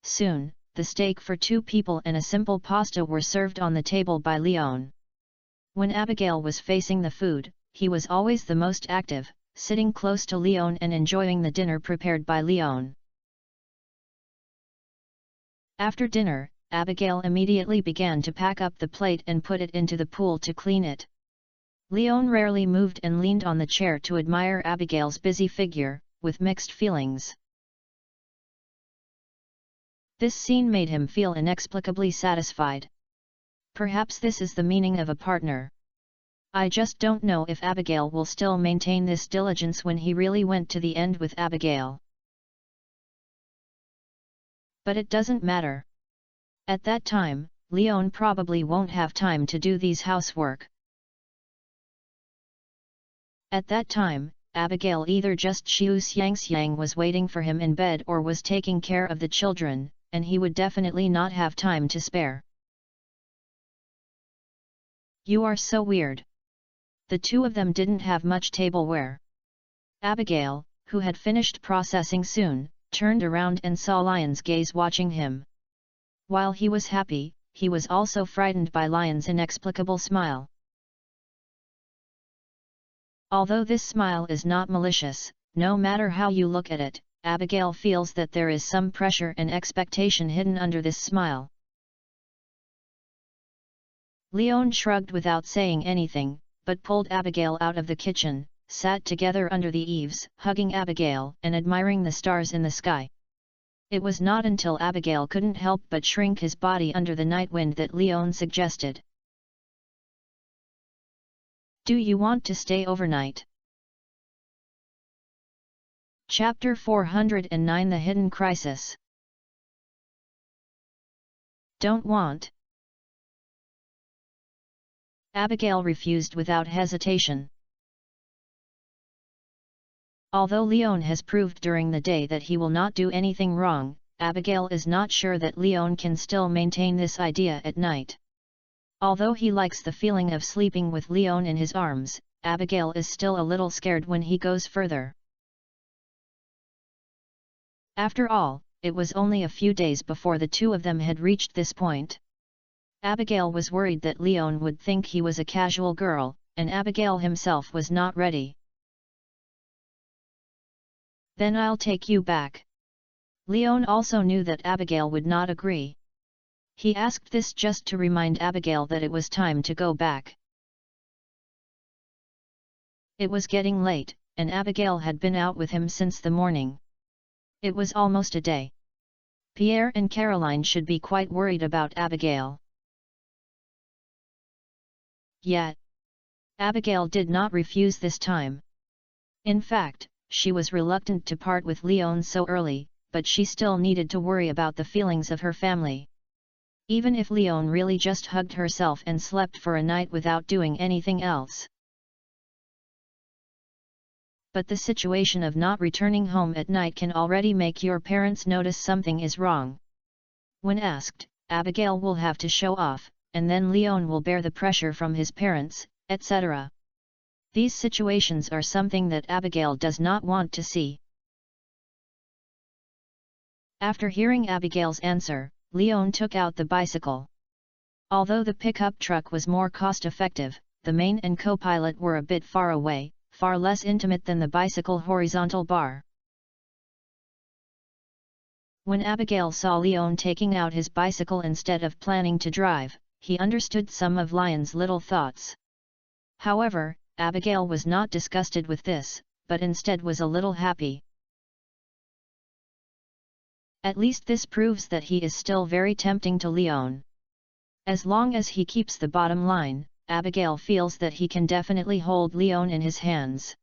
Soon, the steak for 2 people and a simple pasta were served on the table by Leon. When Abigail was facing the food, he was always the most active, sitting close to Leon and enjoying the dinner prepared by Leon. After dinner, Abigail immediately began to pack up the plate and put it into the pool to clean it. Leon rarely moved and leaned on the chair to admire Abigail's busy figure, with mixed feelings. This scene made him feel inexplicably satisfied. Perhaps this is the meaning of a partner. I just don't know if Abigail will still maintain this diligence when he really went to the end with Abigail. But it doesn't matter. At that time, Leon probably won't have time to do these housework. At that time, Abigail either just Xiang was waiting for him in bed or was taking care of the children, and he would definitely not have time to spare. You are so weird. The two of them didn't have much tableware. Abigail, who had finished processing soon, turned around and saw Lion's gaze watching him. While he was happy, he was also frightened by Lion's inexplicable smile. Although this smile is not malicious, no matter how you look at it, Abigail feels that there is some pressure and expectation hidden under this smile. Leon shrugged without saying anything, but pulled Abigail out of the kitchen, sat together under the eaves, hugging Abigail and admiring the stars in the sky. It was not until Abigail couldn't help but shrink his body under the night wind that Leon suggested. Do you want to stay overnight? Chapter 409 The Hidden Crisis. Don't want. Abigail refused without hesitation. Although Leon has proved during the day that he will not do anything wrong, Abigail is not sure that Leon can still maintain this idea at night. Although he likes the feeling of sleeping with Leon in his arms, Abigail is still a little scared when he goes further. After all, it was only a few days before the two of them had reached this point. Abigail was worried that Leon would think he was a casual girl, and Abigail himself was not ready. Then I'll take you back. Leon also knew that Abigail would not agree. He asked this just to remind Abigail that it was time to go back. It was getting late, and Abigail had been out with him since the morning. It was almost a day. Pierre and Caroline should be quite worried about Abigail. Yet, Abigail did not refuse this time. In fact, she was reluctant to part with Leon so early, but she still needed to worry about the feelings of her family. Even if Leon really just hugged herself and slept for a night without doing anything else. But the situation of not returning home at night can already make your parents notice something is wrong. When asked, Abigail will have to show off, and then Leon will bear the pressure from his parents, etc. These situations are something that Abigail does not want to see. After hearing Abigail's answer, Leon took out the bicycle. Although the pickup truck was more cost-effective, the main and co-pilot were a bit far away, far less intimate than the bicycle horizontal bar. When Abigail saw Leon taking out his bicycle instead of planning to drive, he understood some of Leon's little thoughts. However, Abigail was not disgusted with this, but instead was a little happy. At least this proves that he is still very tempting to Leon. As long as he keeps the bottom line, Abigail feels that he can definitely hold Leon in his hands.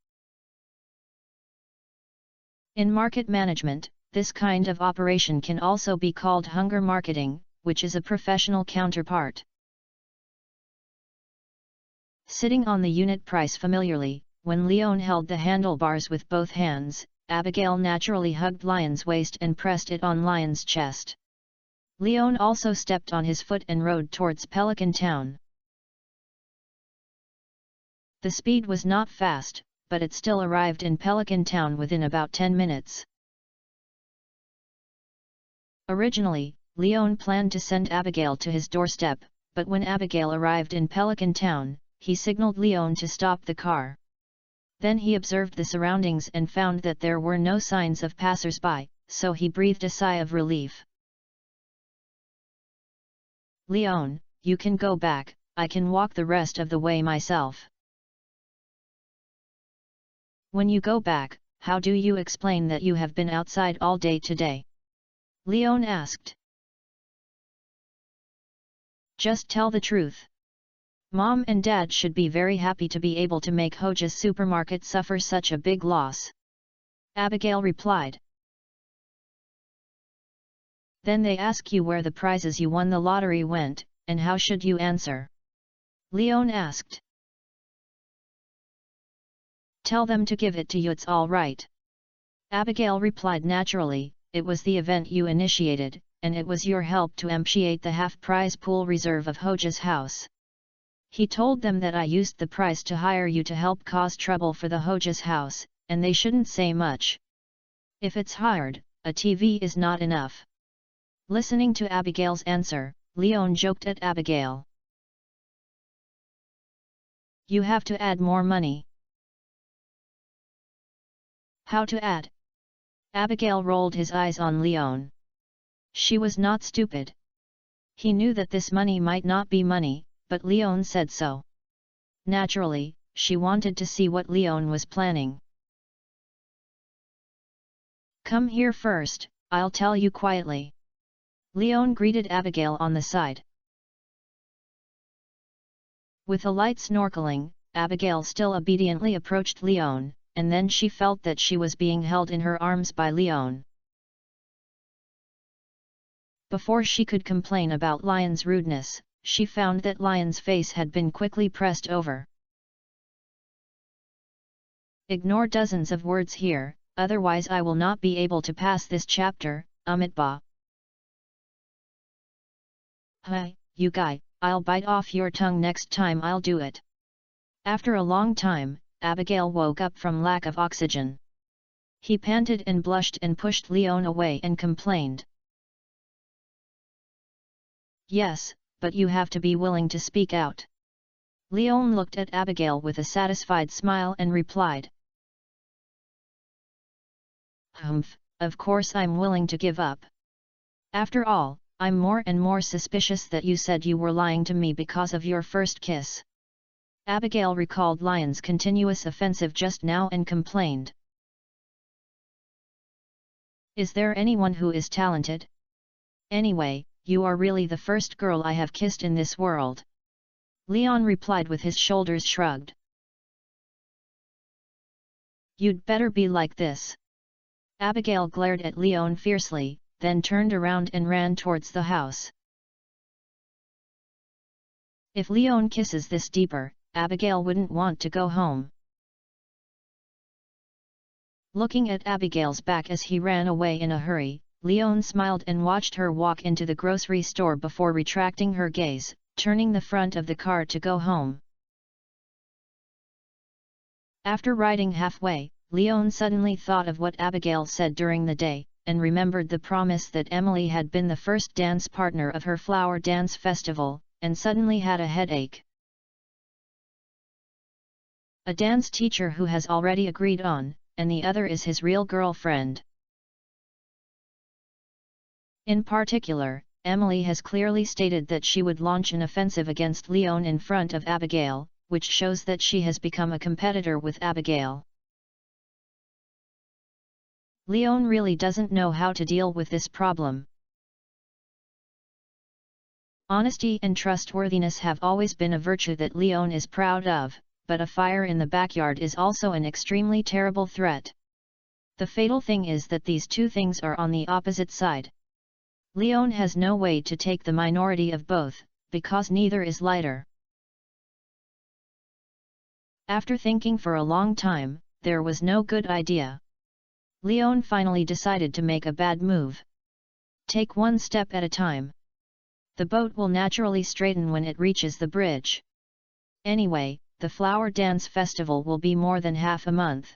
In market management, this kind of operation can also be called hunger marketing, which is a professional counterpart. Sitting on the unit price familiarly, when Leon held the handlebars with both hands, Abigail naturally hugged Leon's waist and pressed it on Leon's chest. Leon also stepped on his foot and rode towards Pelican Town. The speed was not fast, but it still arrived in Pelican Town within about 10 minutes. Originally, Leon planned to send Abigail to his doorstep, but when Abigail arrived in Pelican Town, he signaled Leon to stop the car. Then he observed the surroundings and found that there were no signs of passers-by, so he breathed a sigh of relief. Leon, you can go back, I can walk the rest of the way myself. When you go back, how do you explain that you have been outside all day today? Leon asked. Just tell the truth. Mom and Dad should be very happy to be able to make Hoja's supermarket suffer such a big loss. Abigail replied. Then they ask you where the prizes you won the lottery went, and how should you answer? Leon asked. Tell them to give it to you, it's all right. Abigail replied naturally, it was the event you initiated, and it was your help to empty the half-prize pool reserve of Hoja's house. He told them that I used the prize to hire you to help cause trouble for the Hoja's house, and they shouldn't say much. If it's hired, a TV is not enough. Listening to Abigail's answer, Leon joked at Abigail. You have to add more money. How to add? Abigail rolled his eyes on Leon. She was not stupid. He knew that this money might not be money, but Leon said so. Naturally, she wanted to see what Leon was planning. Come here first, I'll tell you quietly. Leon greeted Abigail on the side. With a light snorkeling, Abigail still obediently approached Leon, and then she felt that she was being held in her arms by Leon. Before she could complain about Lion's rudeness, she found that Lion's face had been quickly pressed over. Ignore dozens of words here, otherwise I will not be able to pass this chapter, Amitba. Hi, you guy, I'll bite off your tongue next time I'll do it. After a long time, Abigail woke up from lack of oxygen. He panted and blushed and pushed Leon away and complained. Yes, but you have to be willing to speak out. Leon looked at Abigail with a satisfied smile and replied. Humph, of course I'm willing to give up. After all, I'm more and more suspicious that you said you were lying to me because of your first kiss. Abigail recalled Lion's continuous offensive just now and complained. Is there anyone who is talented? Anyway, you are really the first girl I have kissed in this world. Leon replied with his shoulders shrugged. You'd better be like this. Abigail glared at Leon fiercely, then turned around and ran towards the house. If Leon kisses this deeper, Abigail wouldn't want to go home. Looking at Abigail's back as he ran away in a hurry, Leon smiled and watched her walk into the grocery store before retracting her gaze, turning the front of the car to go home. After riding halfway, Leon suddenly thought of what Abigail said during the day, and remembered the promise that Emily had been the first dance partner of her flower dance festival, and suddenly had a headache. A dance teacher who has already agreed on, and the other is his real girlfriend. In particular, Emily has clearly stated that she would launch an offensive against Leon in front of Abigail, which shows that she has become a competitor with Abigail. Leon really doesn't know how to deal with this problem. Honesty and trustworthiness have always been a virtue that Leon is proud of, but a fire in the backyard is also an extremely terrible threat. The fatal thing is that these two things are on the opposite side. Leon has no way to take the minority of both, because neither is lighter. After thinking for a long time, there was no good idea. Leon finally decided to make a bad move. Take one step at a time. The boat will naturally straighten when it reaches the bridge. Anyway, the flower dance festival will be more than half a month.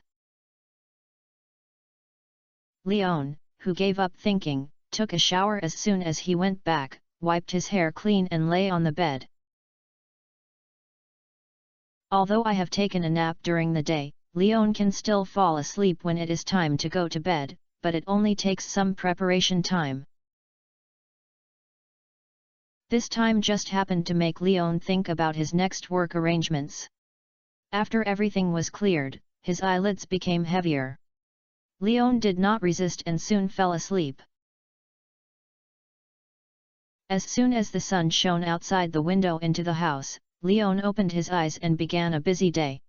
Leon, who gave up thinking, took a shower as soon as he went back, wiped his hair clean and lay on the bed. Although I have taken a nap during the day, Leon can still fall asleep when it is time to go to bed, but it only takes some preparation time. This time just happened to make Leon think about his next work arrangements. After everything was cleared, his eyelids became heavier. Leon did not resist and soon fell asleep. As soon as the sun shone outside the window into the house, Leon opened his eyes and began a busy day.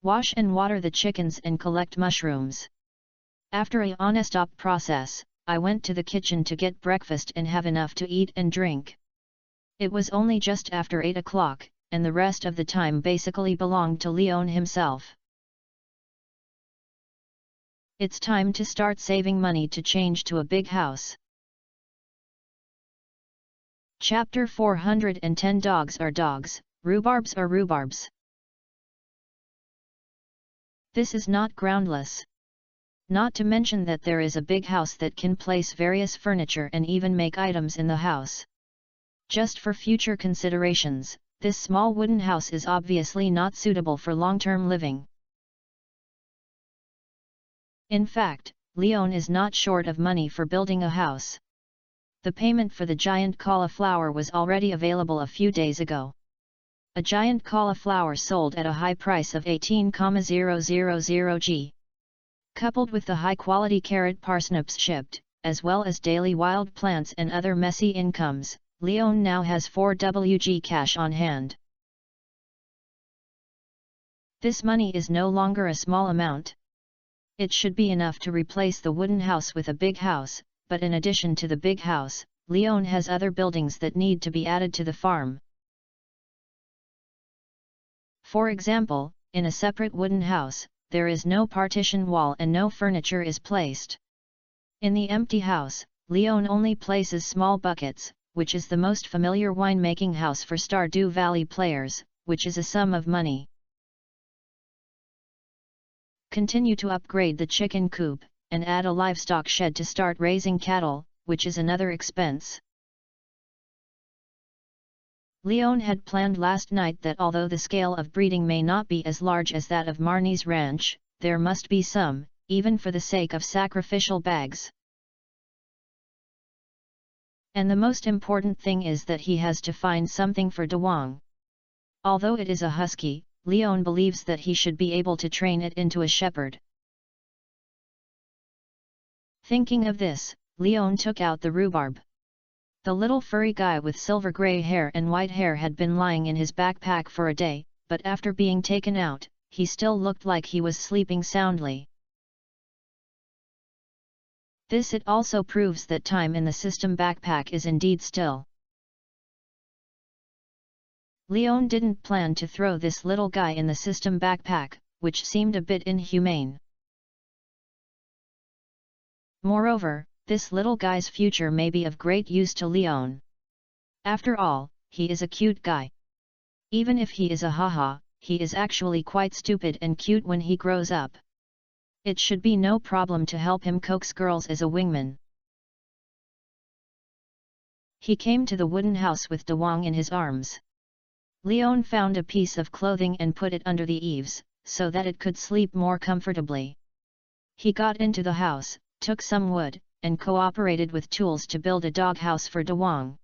Wash and water the chickens and collect mushrooms. After a non-stop process, I went to the kitchen to get breakfast and have enough to eat and drink. It was only just after 8 o'clock, and the rest of the time basically belonged to Leon himself. It's time to start saving money to change to a big house. Chapter 410 Dogs are dogs, rhubarbs are rhubarbs. This is not groundless. Not to mention that there is a big house that can place various furniture and even make items in the house. Just for future considerations, this small wooden house is obviously not suitable for long-term living. In fact, Leon is not short of money for building a house. The payment for the giant cauliflower was already available a few days ago. A giant cauliflower sold at a high price of 18,000 G. Coupled with the high-quality carrot parsnips shipped, as well as daily wild plants and other messy incomes, Leon now has 4 WG cash on hand. This money is no longer a small amount. It should be enough to replace the wooden house with a big house, but in addition to the big house, Leon has other buildings that need to be added to the farm. For example, in a separate wooden house, there is no partition wall and no furniture is placed. In the empty house, Leon only places small buckets, which is the most familiar winemaking house for Stardew Valley players, which is a sum of money. Continue to upgrade the chicken coop, and add a livestock shed to start raising cattle, which is another expense. Leon had planned last night that although the scale of breeding may not be as large as that of Marnie's ranch, there must be some, even for the sake of sacrificial bags. And the most important thing is that he has to find something for Dewang. Although it is a husky, Leon believes that he should be able to train it into a shepherd. Thinking of this, Leon took out the rhubarb. The little furry guy with silver gray hair and white hair had been lying in his backpack for a day, but after being taken out, he still looked like he was sleeping soundly. This it also proves that time in the system backpack is indeed still. Leon didn't plan to throw this little guy in the system backpack, which seemed a bit inhumane. Moreover, this little guy's future may be of great use to Leon. After all, he is a cute guy. Even if he is a haha, he is actually quite stupid and cute when he grows up. It should be no problem to help him coax girls as a wingman. He came to the wooden house with Dewang in his arms. Leon found a piece of clothing and put it under the eaves, so that it could sleep more comfortably. He got into the house, took some wood, and cooperated with tools to build a doghouse for Dewang.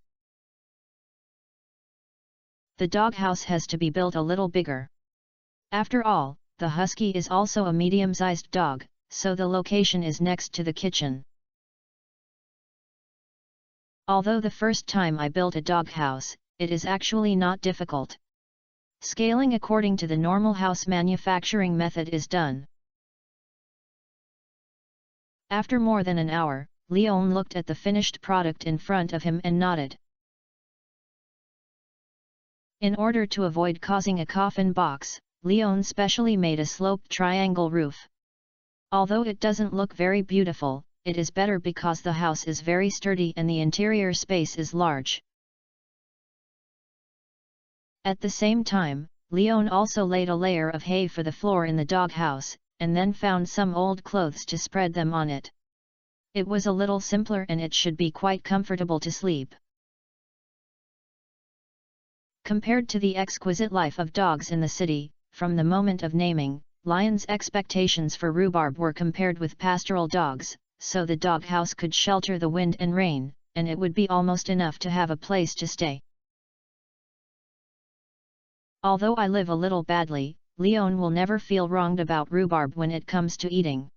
The doghouse has to be built a little bigger. After all, the husky is also a medium-sized dog, so the location is next to the kitchen. Although the first time I built a doghouse, it is actually not difficult. Scaling according to the normal house manufacturing method is done. After more than an hour, Leon looked at the finished product in front of him and nodded. In order to avoid causing a coffin box, Leon specially made a sloped triangle roof. Although it doesn't look very beautiful, it is better because the house is very sturdy and the interior space is large. At the same time, Leon also laid a layer of hay for the floor in the doghouse, and then found some old clothes to spread them on it. It was a little simpler and it should be quite comfortable to sleep. Compared to the exquisite life of dogs in the city, from the moment of naming, Lion's expectations for rhubarb were compared with pastoral dogs, so the doghouse could shelter the wind and rain, and it would be almost enough to have a place to stay. Although I live a little badly, Leon will never feel wronged about rhubarb when it comes to eating.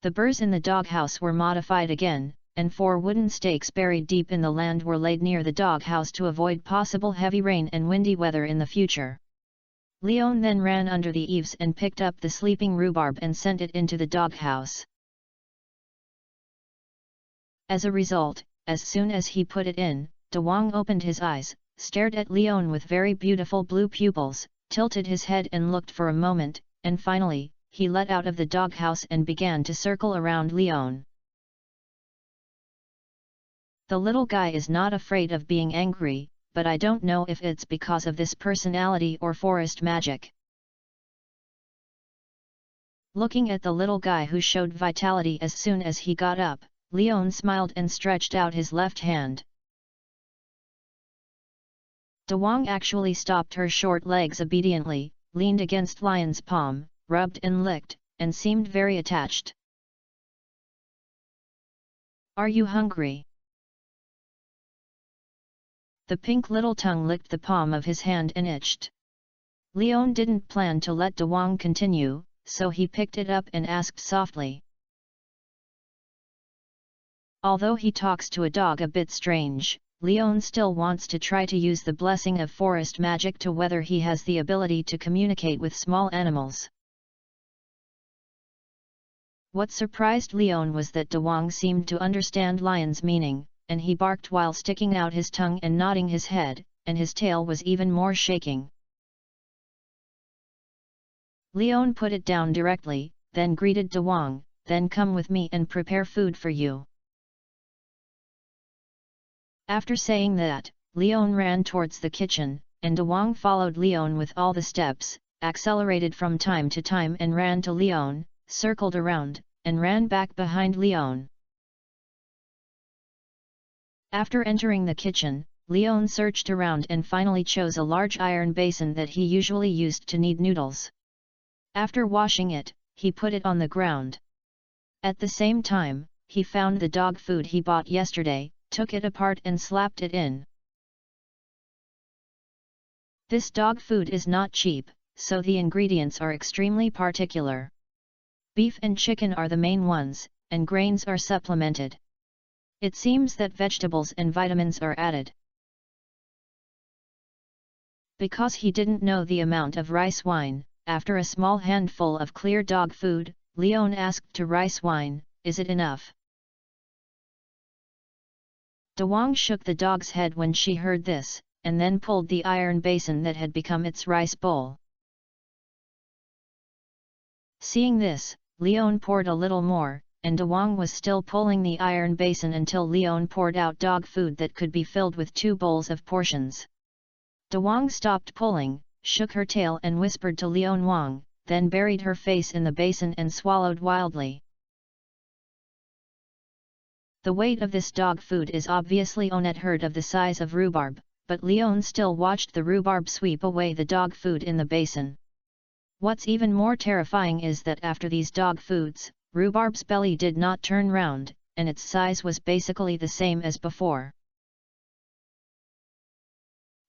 The burrs in the doghouse were modified again, and 4 wooden stakes buried deep in the land were laid near the doghouse to avoid possible heavy rain and windy weather in the future. Leon then ran under the eaves and picked up the sleeping rhubarb and sent it into the doghouse. As a result, as soon as he put it in, De Wong opened his eyes, stared at Leon with very beautiful blue pupils, tilted his head and looked for a moment, and finally, he let out of the doghouse and began to circle around Leon. The little guy is not afraid of being angry, but I don't know if it's because of this personality or forest magic. Looking at the little guy who showed vitality as soon as he got up, Leon smiled and stretched out his left hand. De Wong actually stopped her short legs obediently, leaned against Lion's palm, rubbed and licked, and seemed very attached. "Are you hungry?" The pink little tongue licked the palm of his hand and itched. Leon didn't plan to let De Wong continue, so he picked it up and asked softly. Although he talks to a dog a bit strange, Leon still wants to try to use the blessing of forest magic to whether he has the ability to communicate with small animals. What surprised Leon was that De Wong seemed to understand Lion's meaning, and he barked while sticking out his tongue and nodding his head, and his tail was even more shaking. Leon put it down directly, then greeted De Wong, "Then come with me and prepare food for you." After saying that, Leon ran towards the kitchen, and De Wong followed Leon with all the steps, accelerated from time to time and ran to Leon, circled around, and ran back behind Leon. After entering the kitchen, Leon searched around and finally chose a large iron basin that he usually used to knead noodles. After washing it, he put it on the ground. At the same time, he found the dog food he bought yesterday, took it apart and slapped it in. This dog food is not cheap, so the ingredients are extremely particular. Beef and chicken are the main ones, and grains are supplemented. It seems that vegetables and vitamins are added. Because he didn't know the amount of rice wine, after a small handful of clear dog food, Leon asked to rice wine, "Is it enough?" De Wong shook the dog's head when she heard this, and then pulled the iron basin that had become its rice bowl. Seeing this, Leon poured a little more, and De Wong was still pulling the iron basin until Leon poured out dog food that could be filled with 2 bowls of portions. De Wong stopped pulling, shook her tail and whispered to Leon Wong, then buried her face in the basin and swallowed wildly. The weight of this dog food is obviously on a herd of the size of rhubarb, but Leon still watched the rhubarb sweep away the dog food in the basin. What's even more terrifying is that after these dog foods, rhubarb's belly did not turn round, and its size was basically the same as before.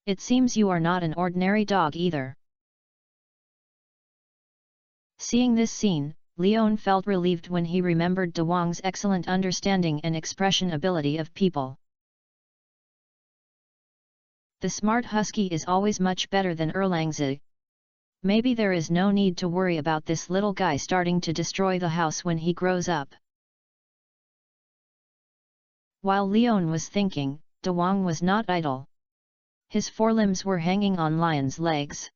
It seems you are not an ordinary dog either. Seeing this scene, Leon felt relieved when he remembered De Wong's excellent understanding and expression ability of people. The smart husky is always much better than Erlangzi. Maybe there is no need to worry about this little guy starting to destroy the house when he grows up. While Leon was thinking, De Wong was not idle. His forelimbs were hanging on Lion's legs.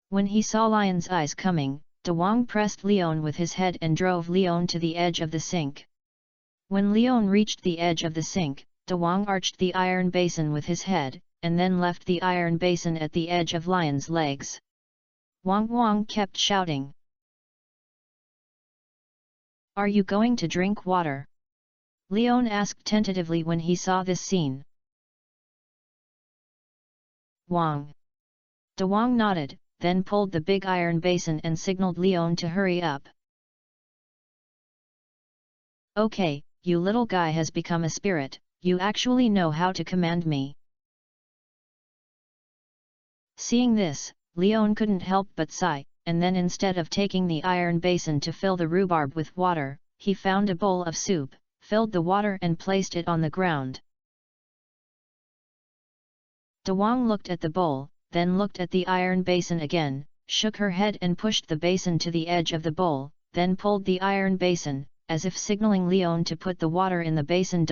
When he saw Lion's eyes coming, De Wong pressed Leon with his head and drove Leon to the edge of the sink. When Leon reached the edge of the sink, De Wong arched the iron basin with his head, and then left the iron basin at the edge of Lion's legs. Wong kept shouting. "Are you going to drink water?" Leon asked tentatively when he saw this scene. Wong. De Wong nodded, then pulled the big iron basin and signaled Leon to hurry up. "Okay, you little guy has become a spirit, you actually know how to command me." Seeing this, Leon couldn't help but sigh, and then instead of taking the iron basin to fill the rhubarb with water, he found a bowl of soup, filled the water and placed it on the ground. Dawang looked at the bowl, then looked at the iron basin again, shook her head and pushed the basin to the edge of the bowl, then pulled the iron basin, as if signaling Leon to put the water in the basin.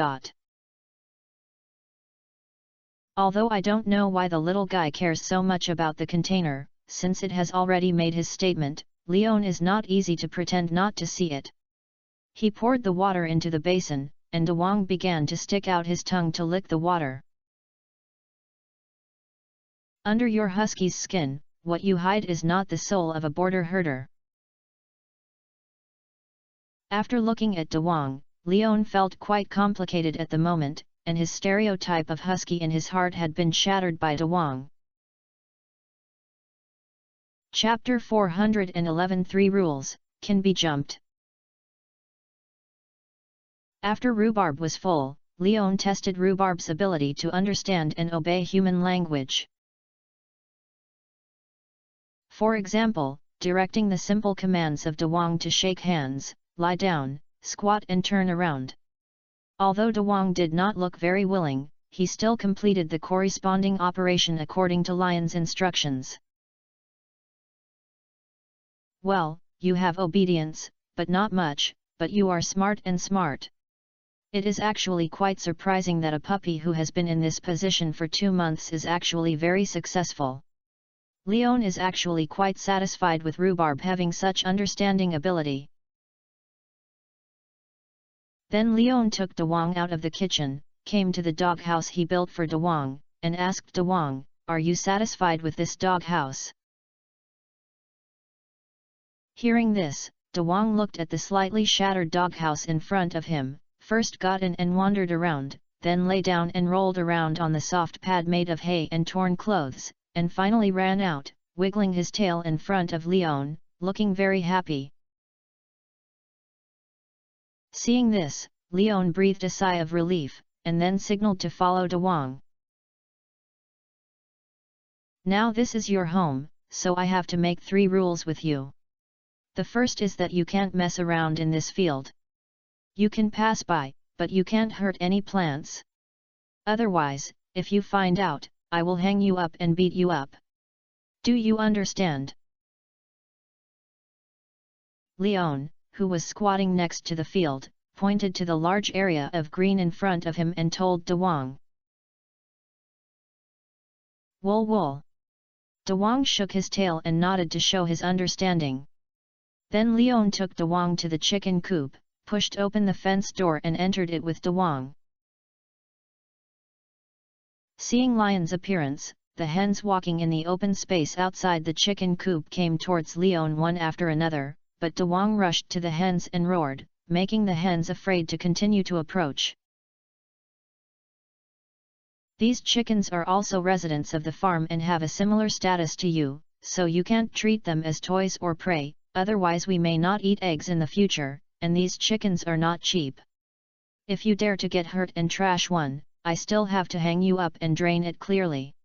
Although I don't know why the little guy cares so much about the container, since it has already made his statement, Leon is not easy to pretend not to see it. He poured the water into the basin, and Dawang began to stick out his tongue to lick the water. Under your husky's skin, what you hide is not the soul of a border herder. After looking at Dawang, Leon felt quite complicated at the moment, and his stereotype of husky in his heart had been shattered by Dawang. Chapter 411 3 Rules, Can Be Jumped. After Rhubarb was full, Leon tested Rhubarb's ability to understand and obey human language. For example, directing the simple commands of Dawang to shake hands, lie down, squat and turn around. Although Dawang did not look very willing, he still completed the corresponding operation according to Lion's instructions. Well, you have obedience, but not much, but you are smart and smart. It is actually quite surprising that a puppy who has been in this position for 2 months is actually very successful. Leon is actually quite satisfied with Rhubarb having such understanding ability. Then Leon took Dawang out of the kitchen, came to the doghouse he built for Dawang, and asked Dawang, "Are you satisfied with this doghouse?" Hearing this, Dawang looked at the slightly shattered doghouse in front of him, first got in and wandered around, then lay down and rolled around on the soft pad made of hay and torn clothes, and finally ran out, wiggling his tail in front of Leon, looking very happy. Seeing this, Leon breathed a sigh of relief, and then signaled to follow Dawang. "Now this is your home, so I have to make 3 rules with you. The first is that you can't mess around in this field. You can pass by, but you can't hurt any plants. Otherwise, if you find out, I will hang you up and beat you up. Do you understand?" Leon, who was squatting next to the field, pointed to the large area of green in front of him and told Dawang. "Wool wool." Dawang shook his tail and nodded to show his understanding. Then Leon took Dawang to the chicken coop, pushed open the fence door and entered it with Dawang. Seeing Lion's appearance, the hens walking in the open space outside the chicken coop came towards Leon one after another, but Dawang rushed to the hens and roared, making the hens afraid to continue to approach. These chickens are also residents of the farm and have a similar status to you, so you can't treat them as toys or prey, otherwise we may not eat eggs in the future, and these chickens are not cheap. If you dare to get hurt and trash one, I still have to hang you up and drain it clearly.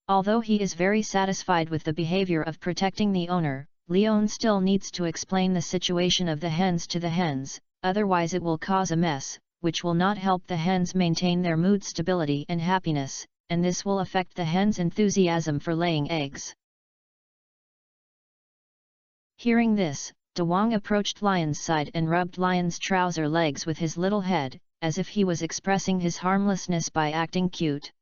Although he is very satisfied with the behavior of protecting the owner, Leon still needs to explain the situation of the hens to the hens, otherwise it will cause a mess, which will not help the hens maintain their mood stability and happiness, and this will affect the hens' enthusiasm for laying eggs. Hearing this, Dawang approached Lion's side and rubbed Lion's trouser legs with his little head, as if he was expressing his harmlessness by acting cute.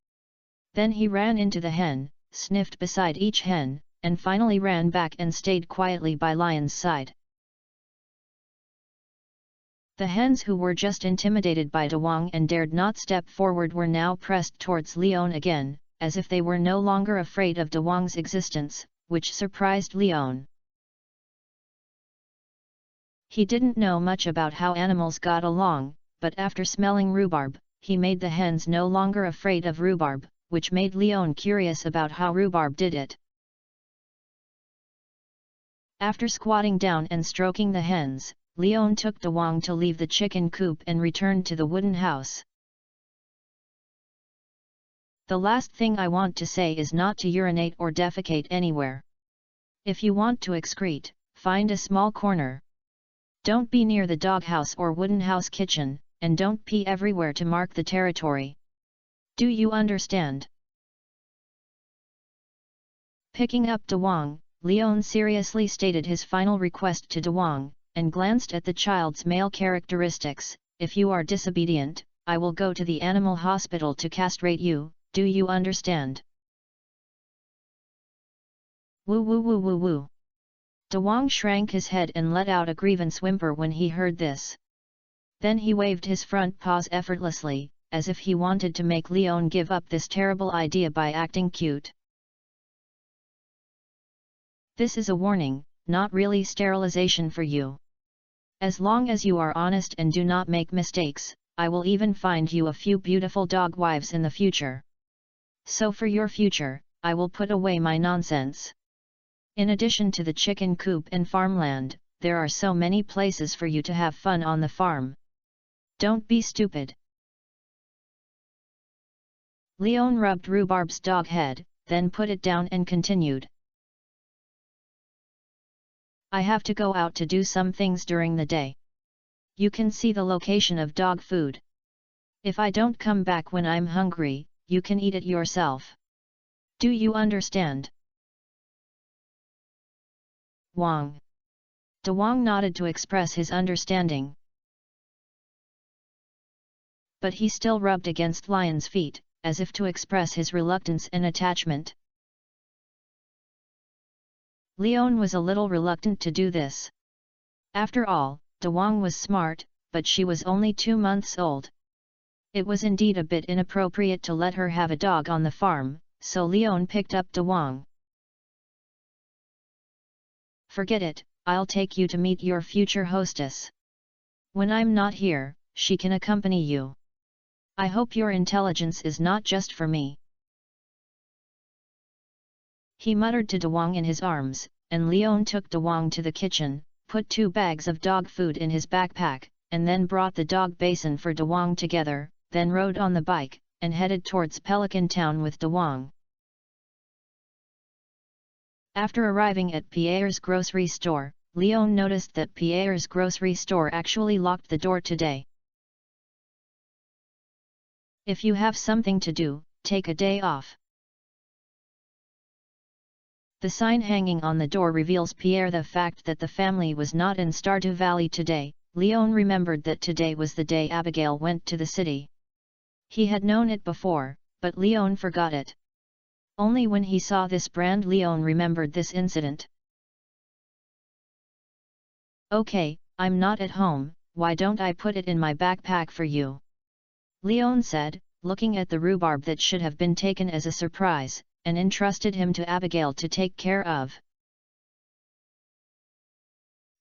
Then he ran into the hen, sniffed beside each hen, and finally ran back and stayed quietly by Lion's side. The hens who were just intimidated by Dawang and dared not step forward were now pressed towards Leon again, as if they were no longer afraid of Dawang's existence, which surprised Leon. He didn't know much about how animals got along, but after smelling rhubarb, he made the hens no longer afraid of rhubarb, which made Leon curious about how rhubarb did it. After squatting down and stroking the hens, Leon took Dawang to leave the chicken coop and returned to the wooden house. The last thing I want to say is not to urinate or defecate anywhere. If you want to excrete, find a small corner. Don't be near the doghouse or wooden house kitchen, and don't pee everywhere to mark the territory. Do you understand? Picking up Dewang, Leon seriously stated his final request to Dewang, and glanced at the child's male characteristics. If you are disobedient, I will go to the animal hospital to castrate you, do you understand? Woo woo woo woo woo. Dewang shrank his head and let out a grievance whimper when he heard this. Then he waved his front paws effortlessly, as if he wanted to make Leon give up this terrible idea by acting cute. This is a warning, not really sterilization for you. As long as you are honest and do not make mistakes, I will even find you a few beautiful dog wives in the future. So for your future, I will put away my nonsense. In addition to the chicken coop and farmland, there are so many places for you to have fun on the farm. Don't be stupid. Leon rubbed Rhubarb's dog head, then put it down and continued. I have to go out to do some things during the day. You can see the location of dog food. If I don't come back when I'm hungry, you can eat it yourself. Do you understand? Wang. Dewang nodded to express his understanding. But he still rubbed against Lion's feet, as if to express his reluctance and attachment. Leon was a little reluctant to do this. After all, Dewang was smart, but she was only 2 months old. It was indeed a bit inappropriate to let her have a dog on the farm, so Leon picked up Dewang. Forget it, I'll take you to meet your future hostess. When I'm not here, she can accompany you. I hope your intelligence is not just for me. He muttered to Dewang in his arms, and Leon took Dewang to the kitchen, put 2 bags of dog food in his backpack, and then brought the dog basin for Dewang together, then rode on the bike, and headed towards Pelican Town with Dewang. After arriving at Pierre's grocery store, Leon noticed that Pierre's grocery store actually locked the door today. If you have something to do, take a day off. The sign hanging on the door reveals Pierre the fact that the family was not in Stardew Valley today. Leon remembered that today was the day Abigail went to the city. He had known it before, but Leon forgot it. Only when he saw this brand Leon remembered this incident. Okay, I'm not at home, why don't I put it in my backpack for you? Leon said, looking at the rhubarb that should have been taken as a surprise, and entrusted him to Abigail to take care of.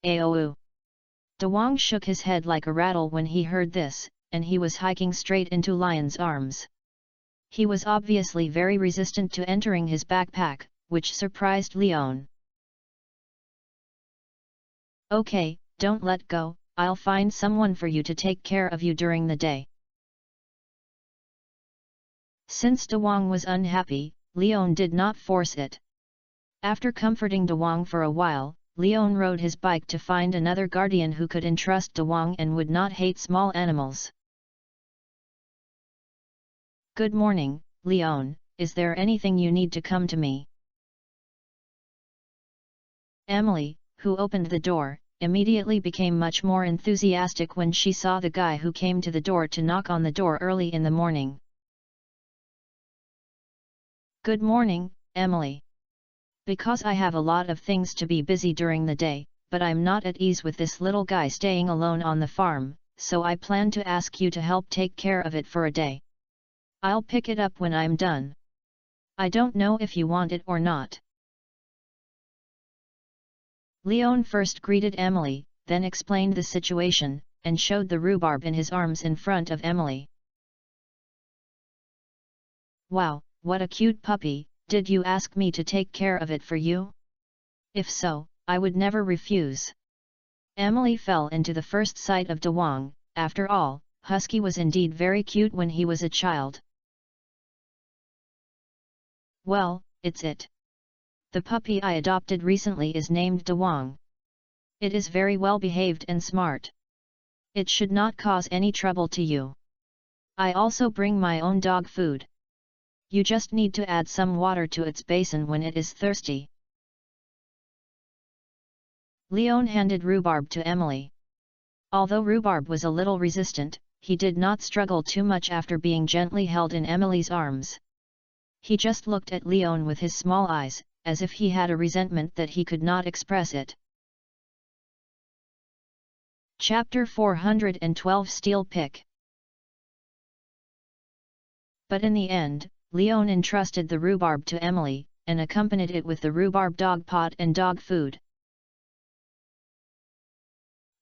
Aou. Dewang shook his head like a rattle when he heard this, and he was hiking straight into Lion's arms. He was obviously very resistant to entering his backpack, which surprised Leon. Okay, don't let go, I'll find someone for you to take care of you during the day. Since Dewang was unhappy, Leon did not force it. After comforting Dewang for a while, Leon rode his bike to find another guardian who could entrust Dewang and would not hate small animals. Good morning, Leon, is there anything you need to come to me? Emily, who opened the door, immediately became much more enthusiastic when she saw the guy who came to the door to knock on the door early in the morning. Good morning, Emily. Because I have a lot of things to be busy during the day, but I'm not at ease with this little guy staying alone on the farm, so I plan to ask you to help take care of it for a day. I'll pick it up when I'm done. I don't know if you want it or not. Leon first greeted Emily, then explained the situation, and showed the rhubarb in his arms in front of Emily. Wow, what a cute puppy, did you ask me to take care of it for you? If so, I would never refuse. Emily fell into the first sight of Dewang. After all, Husky was indeed very cute when he was a child. Well, it's it. The puppy I adopted recently is named Dewang. It is very well behaved and smart. It should not cause any trouble to you. I also bring my own dog food. You just need to add some water to its basin when it is thirsty. Leon handed rhubarb to Emily. Although rhubarb was a little resistant, he did not struggle too much after being gently held in Emily's arms. He just looked at Leon with his small eyes, as if he had a resentment that he could not express it. Chapter 412 Steel Pick. But in the end, Leon entrusted the rhubarb to Emily, and accompanied it with the rhubarb dog pot and dog food.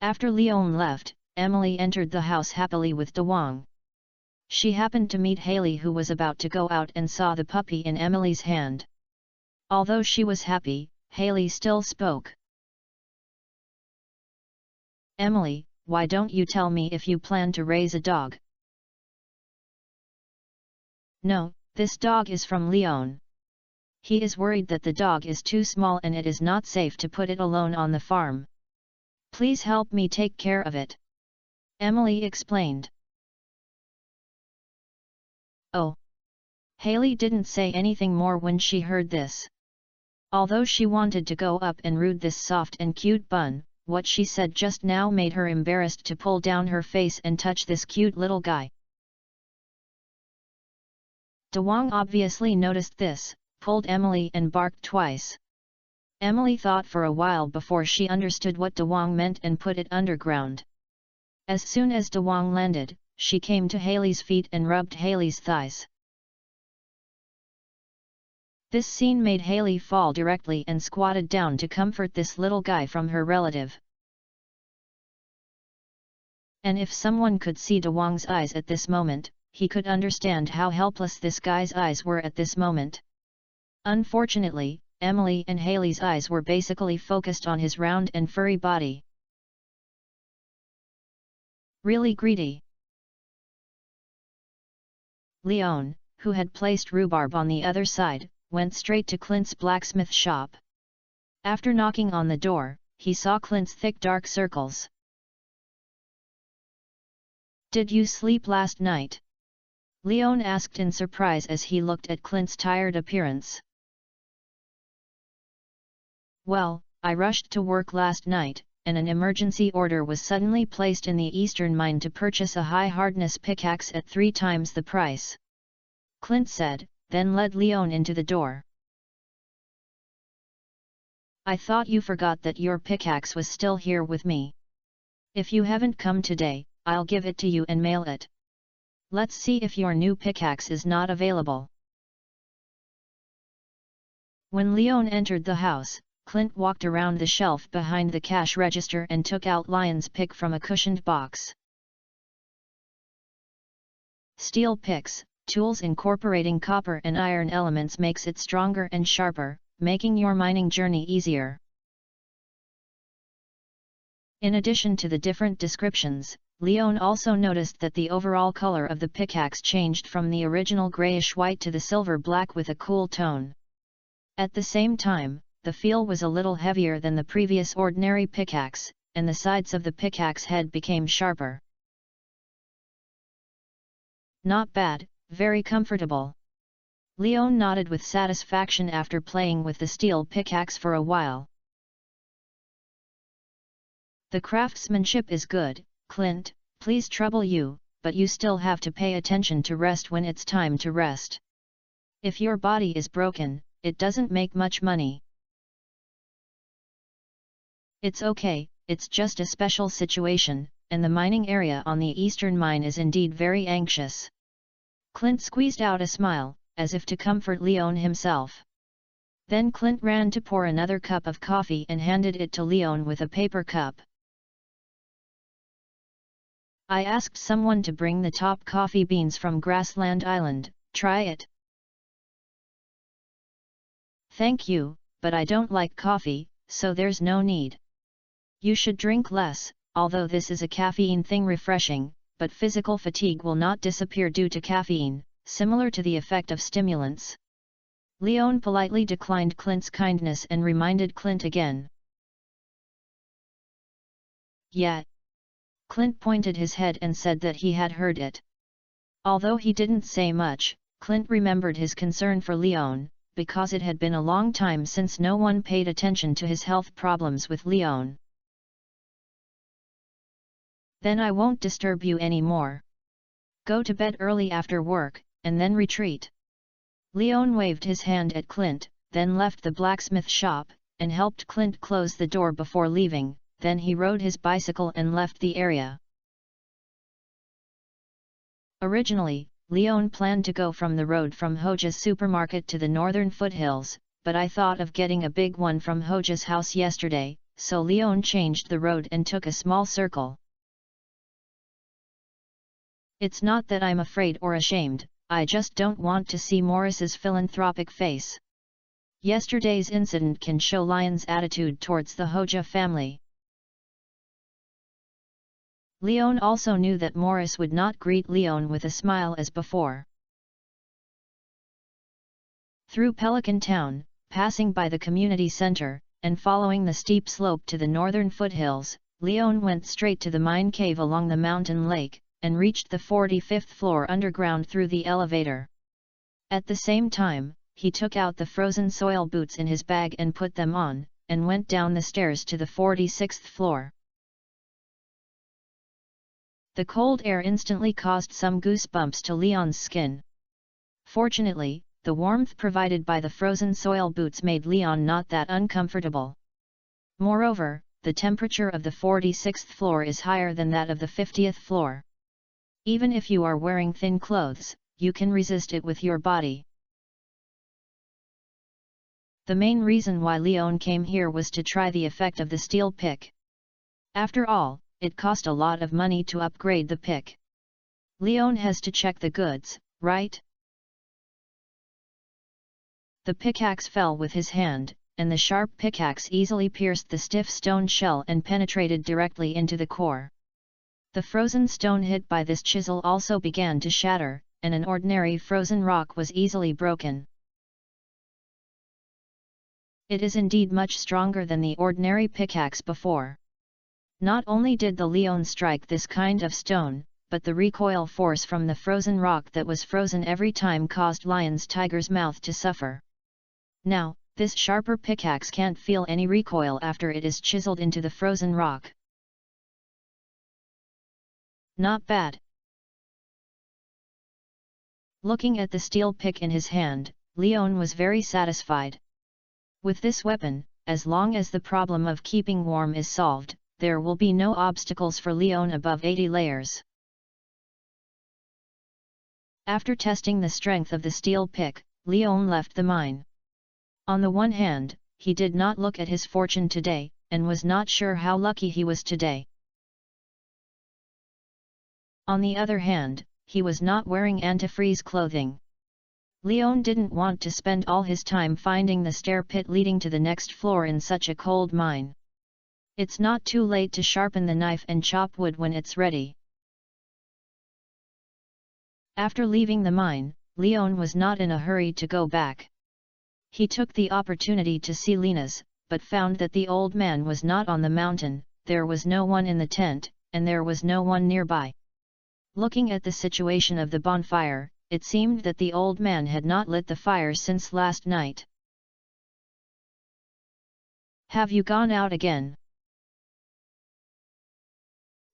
After Leon left, Emily entered the house happily with Dewang. She happened to meet Haley, who was about to go out, and saw the puppy in Emily's hand. Although she was happy, Haley still spoke. "Emily, why don't you tell me if you plan to raise a dog?" "No, this dog is from Leon. He is worried that the dog is too small and it is not safe to put it alone on the farm. Please help me take care of it," Emily explained. Oh. Haley didn't say anything more when she heard this. Although she wanted to go up and root this soft and cute bun, what she said just now made her embarrassed to pull down her face and touch this cute little guy. Dewang obviously noticed this, pulled Emily and barked twice. Emily thought for a while before she understood what Dewang meant and put it underground. As soon as Dewang landed, she came to Haley's feet and rubbed Haley's thighs. This scene made Haley fall directly and squatted down to comfort this little guy from her relative. And if someone could see Dewang's eyes at this moment, he could understand how helpless this guy's eyes were at this moment. Unfortunately, Emily and Haley's eyes were basically focused on his round and furry body. Really greedy. Leon, who had placed rhubarb on the other side, went straight to Clint's blacksmith shop. After knocking on the door, he saw Clint's thick dark circles. "Did you sleep last night?" Leon asked in surprise as he looked at Clint's tired appearance. "Well, I rushed to work last night, and an emergency order was suddenly placed in the Eastern Mine to purchase a high-hardness pickaxe at 3 times the price," Clint said, then led Leon into the door. "I thought you forgot that your pickaxe was still here with me. If you haven't come today, I'll give it to you and mail it. Let's see if your new pickaxe is not available." When Leon entered the house, Clint walked around the shelf behind the cash register and took out Lion's pick from a cushioned box. Steel picks, tools incorporating copper and iron elements, makes it stronger and sharper, making your mining journey easier. In addition to the different descriptions, Leon also noticed that the overall color of the pickaxe changed from the original grayish-white to the silver-black with a cool tone. At the same time, the feel was a little heavier than the previous ordinary pickaxe, and the sides of the pickaxe head became sharper. "Not bad, very comfortable." Leon nodded with satisfaction after playing with the steel pickaxe for a while. "The craftsmanship is good, Clint, please trouble you, but you still have to pay attention to rest when it's time to rest. If your body is broken, it doesn't make much money." "It's okay, it's just a special situation, and the mining area on the Eastern Mine is indeed very anxious." Clint squeezed out a smile, as if to comfort Leon himself. Then Clint ran to pour another cup of coffee and handed it to Leon with a paper cup. "I asked someone to bring the top coffee beans from Grassland Island, try it." "Thank you, but I don't like coffee, so there's no need. You should drink less, although this is a caffeine thing refreshing, but physical fatigue will not disappear due to caffeine, similar to the effect of stimulants." Leon politely declined Clint's kindness and reminded Clint again. Yeah. Clint pointed his head and said that he had heard it. Although he didn't say much, Clint remembered his concern for Leon, because it had been a long time since no one paid attention to his health problems with Leon. Then I won't disturb you anymore. Go to bed early after work, and then retreat. Leon waved his hand at Clint, then left the blacksmith shop, and helped Clint close the door before leaving. Then he rode his bicycle and left the area. Originally, Leon planned to go from the road from Hoja's supermarket to the northern foothills, but I thought of getting a big one from Hoja's house yesterday, so Leon changed the road and took a small circle. It's not that I'm afraid or ashamed, I just don't want to see Morris's philanthropic face. Yesterday's incident can show Lion's attitude towards the Hoja family. Leon also knew that Morris would not greet Leon with a smile as before. Through Pelican Town, passing by the community center, and following the steep slope to the northern foothills, Leon went straight to the mine cave along the mountain lake, and reached the 45th floor underground through the elevator. At the same time, he took out the frozen soil boots in his bag and put them on, and went down the stairs to the 46th floor. The cold air instantly caused some goosebumps to Leon's skin. Fortunately, the warmth provided by the frozen soil boots made Leon not that uncomfortable. Moreover, the temperature of the 46th floor is higher than that of the 50th floor. Even if you are wearing thin clothes, you can resist it with your body. The main reason why Leon came here was to try the effect of the steel pick. After all, it cost a lot of money to upgrade the pick. Leon has to check the goods, right? The pickaxe fell with his hand, and the sharp pickaxe easily pierced the stiff stone shell and penetrated directly into the core. The frozen stone hit by this chisel also began to shatter, and an ordinary frozen rock was easily broken. It is indeed much stronger than the ordinary pickaxe before. Not only did the Leon strike this kind of stone, but the recoil force from the frozen rock that was frozen every time caused Lion's tiger's mouth to suffer. Now, this sharper pickaxe can't feel any recoil after it is chiseled into the frozen rock. Not bad. Looking at the steel pick in his hand, Leon was very satisfied. With this weapon, as long as the problem of keeping warm is solved, there will be no obstacles for Leon above 80 layers. After testing the strength of the steel pick, Leon left the mine. On the one hand, he did not look at his fortune today, and was not sure how lucky he was today. On the other hand, he was not wearing antifreeze clothing. Leon didn't want to spend all his time finding the stair pit leading to the next floor in such a cold mine. It's not too late to sharpen the knife and chop wood when it's ready. After leaving the mine, Leon was not in a hurry to go back. He took the opportunity to see Lena's, but found that the old man was not on the mountain, there was no one in the tent, and there was no one nearby. Looking at the situation of the bonfire, it seemed that the old man had not lit the fire since last night. "Have you gone out again?"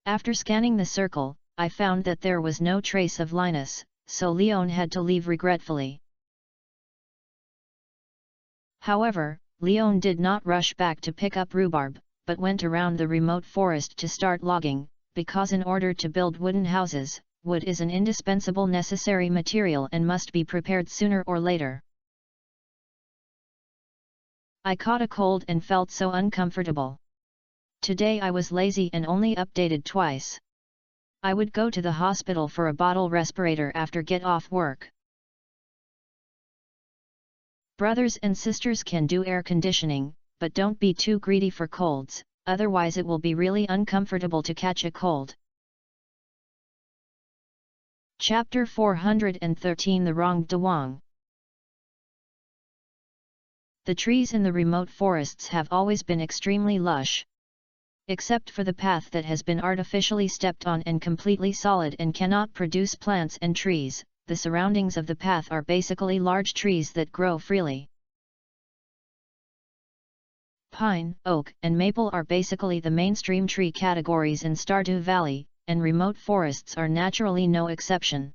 After scanning the circle, I found that there was no trace of Linus, so Leon had to leave regretfully. However, Leon did not rush back to pick up rhubarb, but went around the remote forest to start logging, because in order to build wooden houses, wood is an indispensable necessary material and must be prepared sooner or later. I caught a cold and felt so uncomfortable. Today I was lazy and only updated twice. I would go to the hospital for a bottle respirator after get off work. Brothers and sisters can do air conditioning, but don't be too greedy for colds, otherwise it will be really uncomfortable to catch a cold. Chapter 413 The Rong Dawang. The trees in the remote forests have always been extremely lush. Except for the path that has been artificially stepped on and completely solid and cannot produce plants and trees, the surroundings of the path are basically large trees that grow freely. Pine, oak, and maple are basically the mainstream tree categories in Stardew Valley, and remote forests are naturally no exception.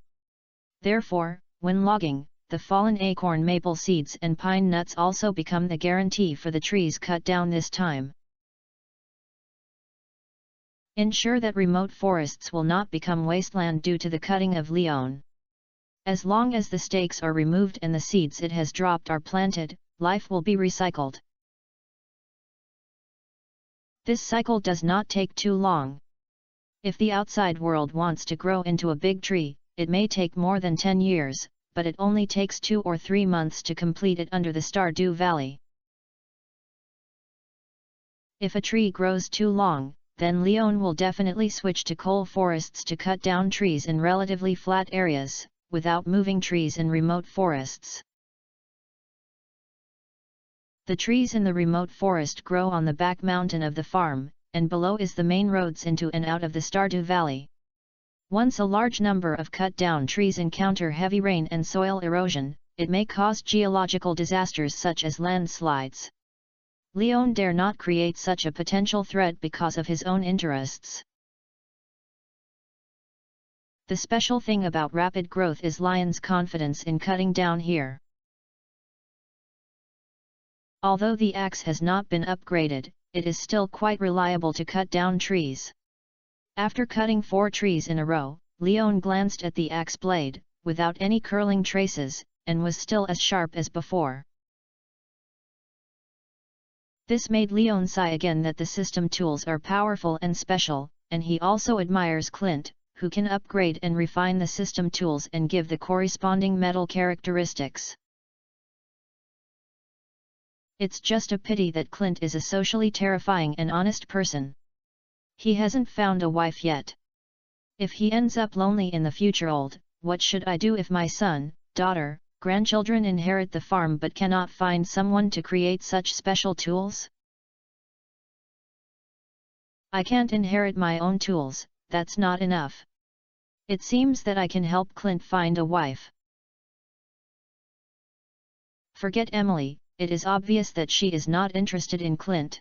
Therefore, when logging, the fallen acorn maple seeds and pine nuts also become the guarantee for the trees cut down this time. Ensure that remote forests will not become wasteland due to the cutting of Leon. As long as the stakes are removed and the seeds it has dropped are planted, life will be recycled. This cycle does not take too long. If the outside world wants to grow into a big tree, it may take more than 10 years, but it only takes 2 or 3 months to complete it under the Stardew Valley. If a tree grows too long, then Leon will definitely switch to coal forests to cut down trees in relatively flat areas, without moving trees in remote forests. The trees in the remote forest grow on the back mountain of the farm, and below is the main roads into and out of the Stardew Valley. Once a large number of cut-down trees encounter heavy rain and soil erosion, it may cause geological disasters such as landslides. Leon dare not create such a potential threat because of his own interests. The special thing about rapid growth is Lion's confidence in cutting down here. Although the axe has not been upgraded, it is still quite reliable to cut down trees. After cutting 4 trees in a row, Leon glanced at the axe blade, without any curling traces, and was still as sharp as before. This made Leon sigh again that the system tools are powerful and special, and he also admires Clint, who can upgrade and refine the system tools and give the corresponding metal characteristics. It's just a pity that Clint is a socially terrifying and honest person. He hasn't found a wife yet. If he ends up lonely in the future, what should I do if my son, daughter, grandchildren inherit the farm but cannot find someone to create such special tools? I can't inherit my own tools, that's not enough. It seems that I can help Clint find a wife. Forget Emily, it is obvious that she is not interested in Clint.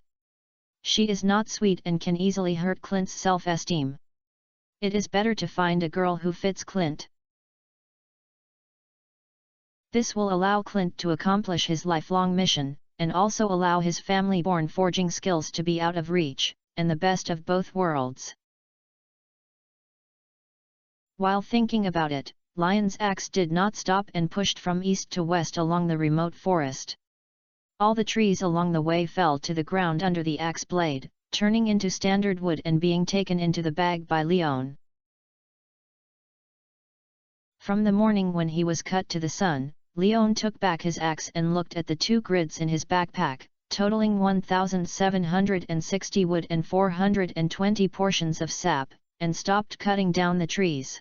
She is not sweet and can easily hurt Clint's self-esteem. It is better to find a girl who fits Clint. This will allow Clint to accomplish his lifelong mission, and also allow his family-born forging skills to be out of reach, and the best of both worlds. While thinking about it, Lion's axe did not stop and pushed from east to west along the remote forest. All the trees along the way fell to the ground under the axe blade, turning into standard wood and being taken into the bag by Leon. From the morning when he was cut to the sun, Leon took back his axe and looked at the 2 grids in his backpack, totaling 1,760 wood and 420 portions of sap, and stopped cutting down the trees.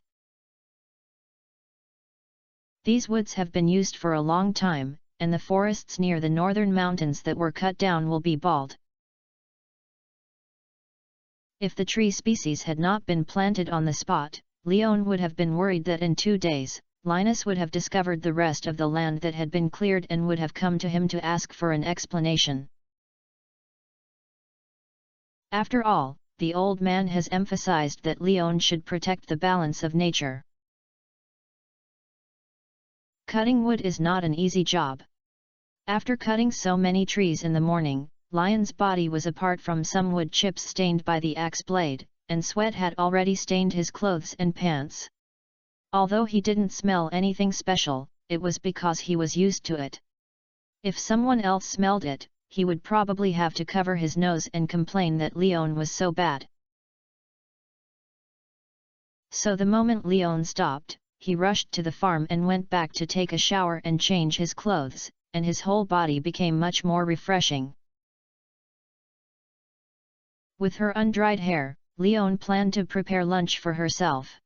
These woods have been used for a long time, and the forests near the northern mountains that were cut down will be bald. If the tree species had not been planted on the spot, Leon would have been worried that in 2 days, Linus would have discovered the rest of the land that had been cleared and would have come to him to ask for an explanation. After all, the old man has emphasized that Leon should protect the balance of nature. Cutting wood is not an easy job. After cutting so many trees in the morning, Lion's body was apart from some wood chips stained by the axe blade, and sweat had already stained his clothes and pants. Although he didn't smell anything special, it was because he was used to it. If someone else smelled it, he would probably have to cover his nose and complain that Leon was so bad. So the moment Leon stopped, he rushed to the farm and went back to take a shower and change his clothes, and his whole body became much more refreshing. With her undried hair, Leon planned to prepare lunch for herself.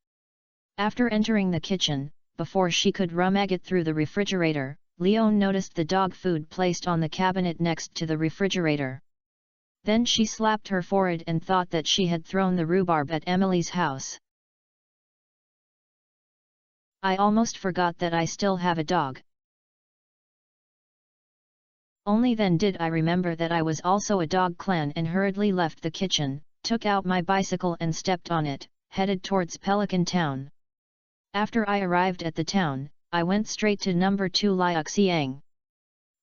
After entering the kitchen, before she could rummage it through the refrigerator, Leon noticed the dog food placed on the cabinet next to the refrigerator. Then she slapped her forehead and thought that she had thrown the rhubarb at Emily's house. I almost forgot that I still have a dog. Only then did I remember that I was also a dog clan and hurriedly left the kitchen, took out my bicycle and stepped on it, headed towards Pelican Town. After I arrived at the town, I went straight to number 2 Liuxiang.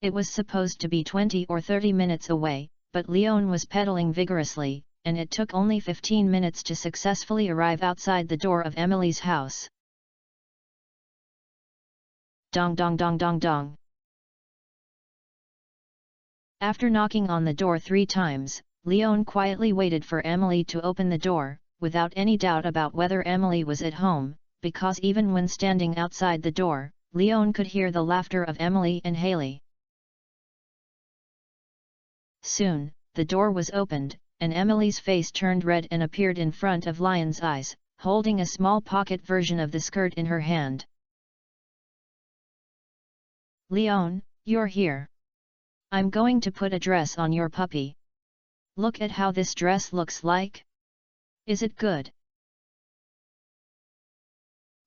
It was supposed to be 20 or 30 minutes away, but Leon was pedaling vigorously, and it took only 15 minutes to successfully arrive outside the door of Emily's house. Dong dong dong dong dong. After knocking on the door 3 times, Leon quietly waited for Emily to open the door, without any doubt about whether Emily was at home, because even when standing outside the door, Leon could hear the laughter of Emily and Haley. Soon, the door was opened, and Emily's face turned red and appeared in front of Lion's eyes, holding a small pocket version of the skirt in her hand. "Leon, you're here. I'm going to put a dress on your puppy. Look at how this dress looks like. Is it good?"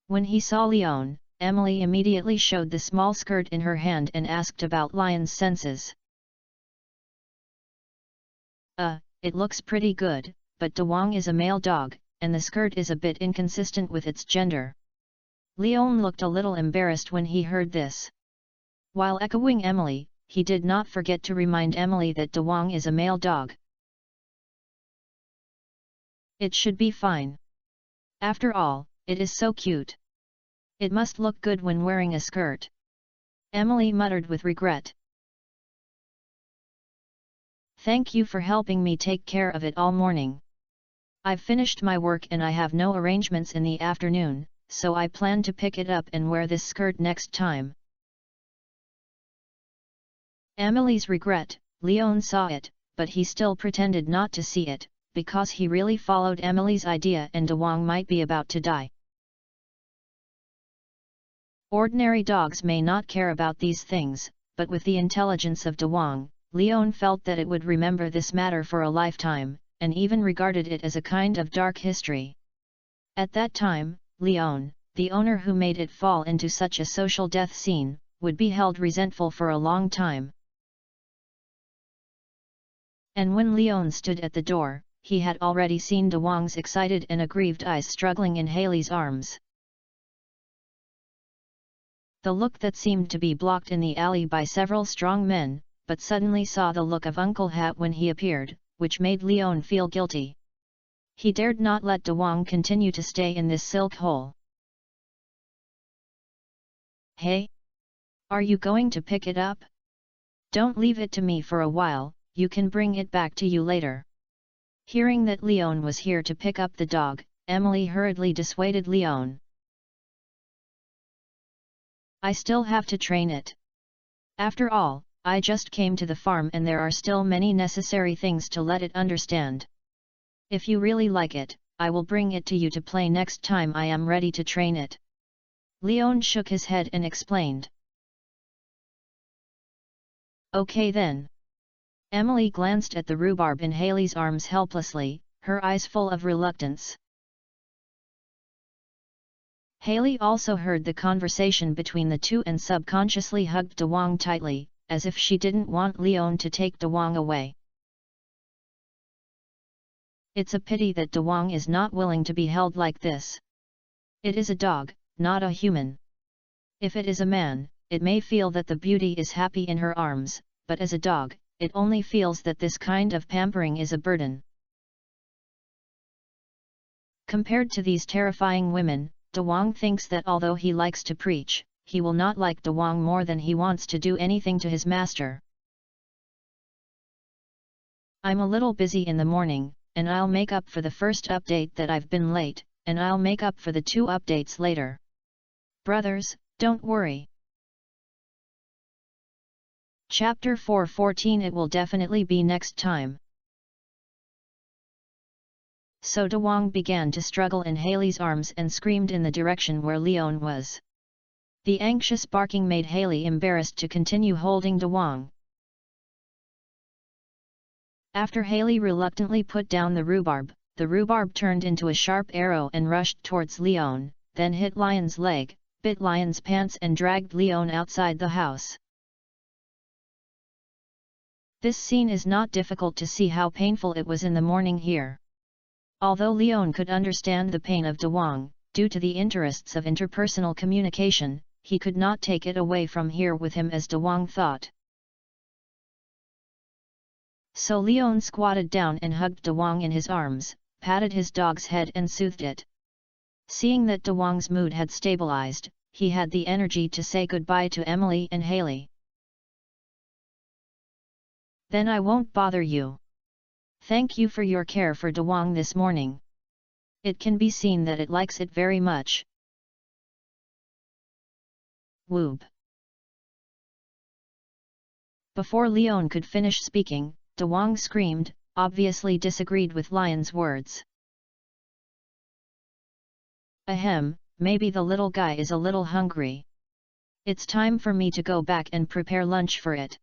When he saw Leon, Emily immediately showed the small skirt in her hand and asked about Lion's senses. It looks pretty good, but Dawang is a male dog, and the skirt is a bit inconsistent with its gender." Leon looked a little embarrassed when he heard this. While echoing Emily, he did not forget to remind Emily that Dawang is a male dog. "It should be fine. After all, it is so cute. It must look good when wearing a skirt," Emily muttered with regret. "Thank you for helping me take care of it all morning. I've finished my work and I have no arrangements in the afternoon, so I plan to pick it up and wear this skirt next time." Emily's regret, Leon saw it, but he still pretended not to see it, because he really followed Emily's idea and Dawang might be about to die. Ordinary dogs may not care about these things, but with the intelligence of Dawang, Leon felt that it would remember this matter for a lifetime, and even regarded it as a kind of dark history. At that time, Leon, the owner who made it fall into such a social death scene, would be held resentful for a long time. And when Leon stood at the door, he had already seen Dawang's excited and aggrieved eyes struggling in Haley's arms. The look that seemed to be blocked in the alley by several strong men, but suddenly saw the look of Uncle Hat when he appeared, which made Leon feel guilty. He dared not let Dawang continue to stay in this silk hole. "Hey! Are you going to pick it up? Don't leave it to me for a while, you can bring it back to you later." Hearing that Leon was here to pick up the dog, Emily hurriedly dissuaded Leon. "I still have to train it. After all, I just came to the farm and there are still many necessary things to let it understand. If you really like it, I will bring it to you to play next time I am ready to train it." Leon shook his head and explained. "Okay then." Emily glanced at the rhubarb in Haley's arms helplessly, her eyes full of reluctance. Haley also heard the conversation between the two and subconsciously hugged Dawang tightly, as if she didn't want Leon to take Dawang away. It's a pity that Dawang is not willing to be held like this. It is a dog, not a human. If it is a man, it may feel that the beauty is happy in her arms, but as a dog, it only feels that this kind of pampering is a burden. Compared to these terrifying women, Dawang thinks that although he likes to preach, he will not like Dawang more than he wants to do anything to his master. "I'm a little busy in the morning, and I'll make up for the first update that I've been late, and I'll make up for the 2 updates later. Brothers, don't worry." Chapter 4:14 It will definitely be next time. So Dawang began to struggle in Haley's arms and screamed in the direction where Leon was. The anxious barking made Haley embarrassed to continue holding Dawang. After Haley reluctantly put down the rhubarb turned into a sharp arrow and rushed towards Leon, then hit Lion's leg, bit Lion's pants and dragged Leon outside the house. This scene is not difficult to see how painful it was in the morning here. Although Leon could understand the pain of Dewang, due to the interests of interpersonal communication, he could not take it away from here with him as Dewang thought. So Leon squatted down and hugged Dewang in his arms, patted his dog's head and soothed it. Seeing that Dewang's mood had stabilized, he had the energy to say goodbye to Emily and Haley. Then I won't bother you. Thank you for your care for Dewang this morning. It can be seen that it likes it very much. Woob. Before Leon could finish speaking, Dewang screamed, obviously disagreed with Lion's words. Ahem, maybe the little guy is a little hungry. It's time for me to go back and prepare lunch for it.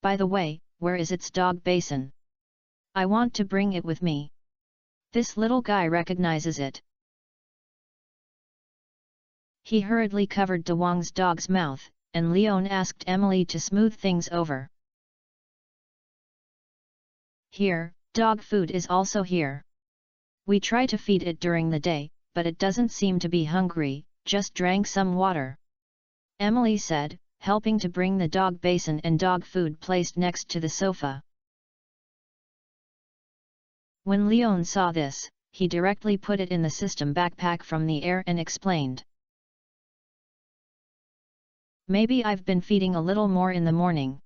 By the way, where is its dog basin? I want to bring it with me. This little guy recognizes it. He hurriedly covered Dewang's dog's mouth, and Leon asked Emily to smooth things over. Here, dog food is also here. We try to feed it during the day, but it doesn't seem to be hungry, just drank some water. Emily said, helping to bring the dog basin and dog food placed next to the sofa. When Leon saw this, he directly put it in the system backpack from the air and explained. Maybe I've been feeding a little more in the morning.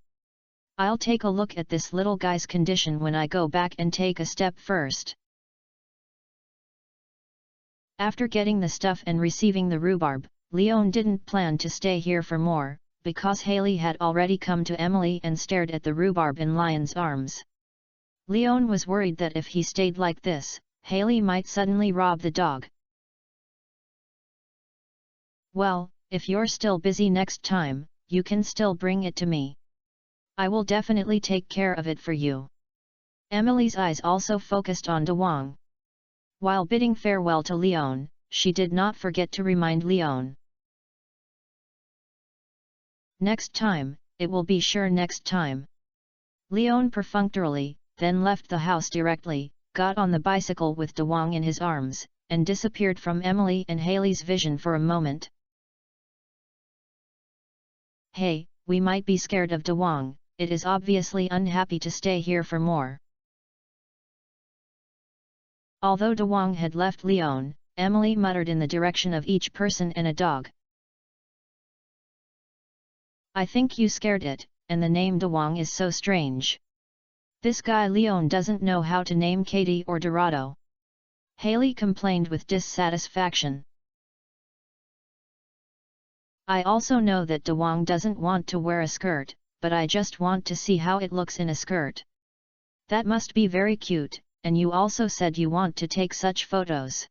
I'll take a look at this little guy's condition when I go back and take a step first. After getting the stuff and receiving the rhubarb, Leon didn't plan to stay here for more, because Haley had already come to Emily and stared at the rhubarb in Lion's arms. Leon was worried that if he stayed like this, Haley might suddenly rob the dog. Well, if you're still busy next time, you can still bring it to me. I will definitely take care of it for you. Emily's eyes also focused on Dewang. While bidding farewell to Leon, she did not forget to remind Leon. Next time, it will be sure next time. Leon perfunctorily, then left the house directly, got on the bicycle with Dewang in his arms, and disappeared from Emily and Haley's vision for a moment. Hey, we might be scared of Dewang, it is obviously unhappy to stay here for more. Although Dewang had left Leon, Emily muttered in the direction of each person and a dog. I think you scared it, and the name Dewang is so strange. This guy Leon doesn't know how to name Katie or Dorado. Haley complained with dissatisfaction. I also know that Dewang doesn't want to wear a skirt, but I just want to see how it looks in a skirt. That must be very cute, and you also said you want to take such photos.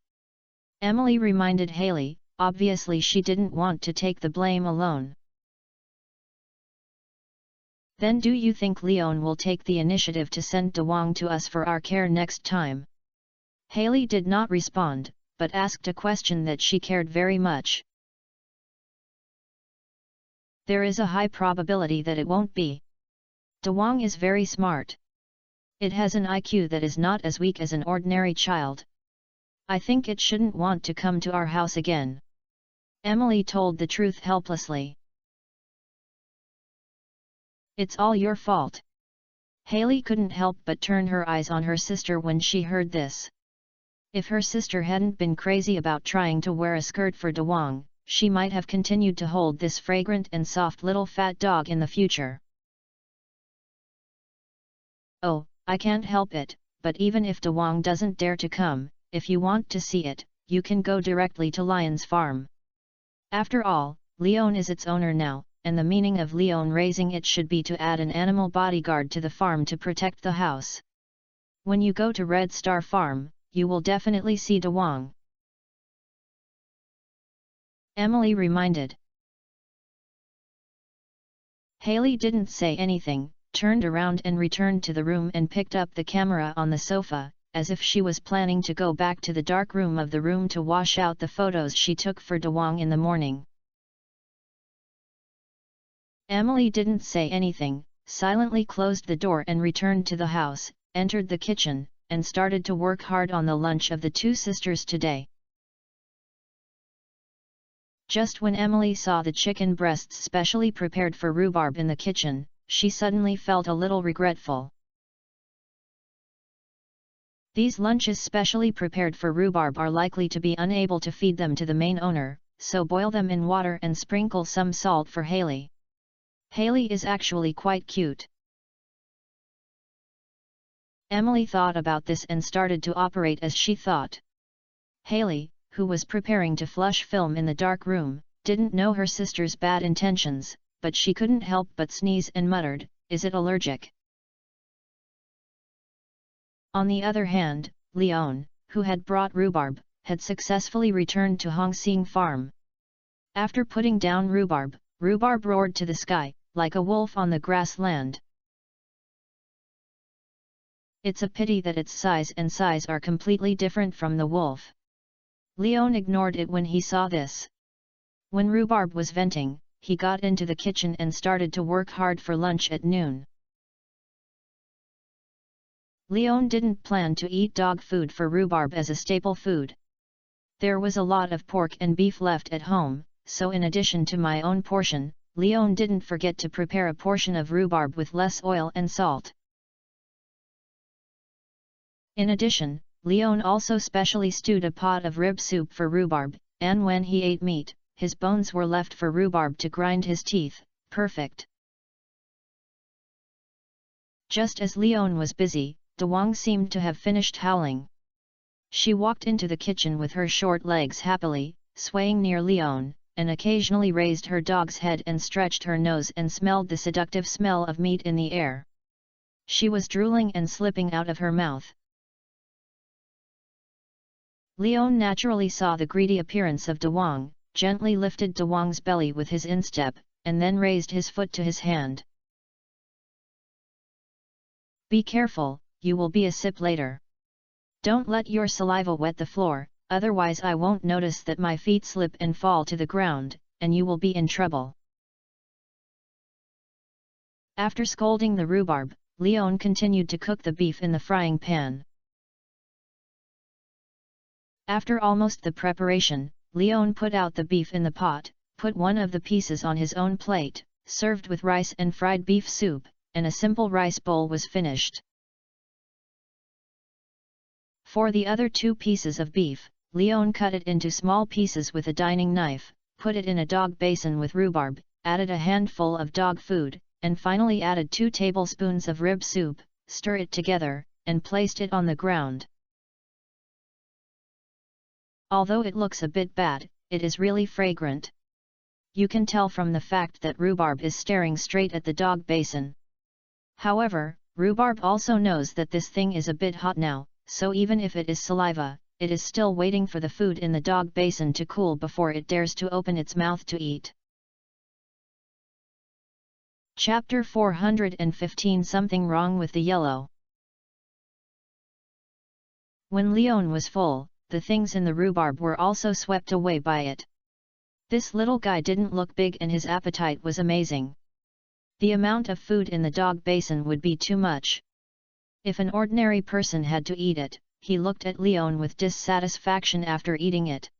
Emily reminded Haley, obviously she didn't want to take the blame alone. Then do you think Leon will take the initiative to send Dewang to us for our care next time? Haley did not respond, but asked a question that she cared very much. There is a high probability that it won't be. Dewang is very smart. It has an IQ that is not as weak as an ordinary child. I think it shouldn't want to come to our house again. Emily told the truth helplessly. It's all your fault. Haley couldn't help but turn her eyes on her sister when she heard this. If her sister hadn't been crazy about trying to wear a skirt for Dewang, she might have continued to hold this fragrant and soft little fat dog in the future. Oh, I can't help it, but even if Dewang doesn't dare to come, if you want to see it, you can go directly to Lion's farm. After all, Leon is its owner now, and the meaning of Leon raising it should be to add an animal bodyguard to the farm to protect the house. When you go to Red Star Farm, you will definitely see Dewang. Emily reminded. Haley didn't say anything, turned around and returned to the room and picked up the camera on the sofa, as if she was planning to go back to the dark room of the room to wash out the photos she took for Dewang in the morning. Emily didn't say anything, silently closed the door and returned to the house, entered the kitchen, and started to work hard on the lunch of the two sisters today. Just when Emily saw the chicken breasts specially prepared for Rhubarb in the kitchen, she suddenly felt a little regretful. These lunches specially prepared for Rhubarb are likely to be unable to feed them to the main owner, so boil them in water and sprinkle some salt for Haley. Haley is actually quite cute. Emily thought about this and started to operate as she thought. Haley, who was preparing to flush film in the dark room, didn't know her sister's bad intentions, but she couldn't help but sneeze and muttered, "Is it allergic?" On the other hand, Leon, who had brought Rhubarb, had successfully returned to Hongsing Farm. After putting down Rhubarb, Rhubarb roared to the sky, like a wolf on the grassland. It's a pity that its size and size are completely different from the wolf. Leon ignored it when he saw this. When Rhubarb was venting, he got into the kitchen and started to work hard for lunch at noon. Leon didn't plan to eat dog food for Rhubarb as a staple food. There was a lot of pork and beef left at home, so in addition to my own portion, Leon didn't forget to prepare a portion of Rhubarb with less oil and salt. In addition, Leon also specially stewed a pot of rib soup for Rhubarb, and when he ate meat, his bones were left for Rhubarb to grind his teeth. Perfect. Just as Leon was busy, Dewang seemed to have finished howling. She walked into the kitchen with her short legs happily, swaying near Leon, and occasionally raised her dog's head and stretched her nose and smelled the seductive smell of meat in the air. She was drooling and slipping out of her mouth. Leon naturally saw the greedy appearance of Dewang, gently lifted Dewang's belly with his instep, and then raised his foot to his hand. "Be careful, you will be a sip later. Don't let your saliva wet the floor, otherwise I won't notice that my feet slip and fall to the ground, and you will be in trouble." After scolding the Rhubarb, Leon continued to cook the beef in the frying pan. After almost the preparation, Leon put out the beef in the pot, put one of the pieces on his own plate, served with rice and fried beef soup, and a simple rice bowl was finished. For the other 2 pieces of beef, Leon cut it into small pieces with a dining knife, put it in a dog basin with Rhubarb, added a handful of dog food, and finally added 2 tablespoons of rib soup, stir it together, and placed it on the ground. Although it looks a bit bad, it is really fragrant. You can tell from the fact that Rhubarb is staring straight at the dog basin. However, Rhubarb also knows that this thing is a bit hot now, so even if it is saliva, it is still waiting for the food in the dog basin to cool before it dares to open its mouth to eat. Chapter 415 Something Wrong with the Yellow. When Leon was full, the things in the Rhubarb were also swept away by it. This little guy didn't look big and his appetite was amazing. The amount of food in the dog basin would be too much. If an ordinary person had to eat it, he looked at Leon with dissatisfaction after eating it.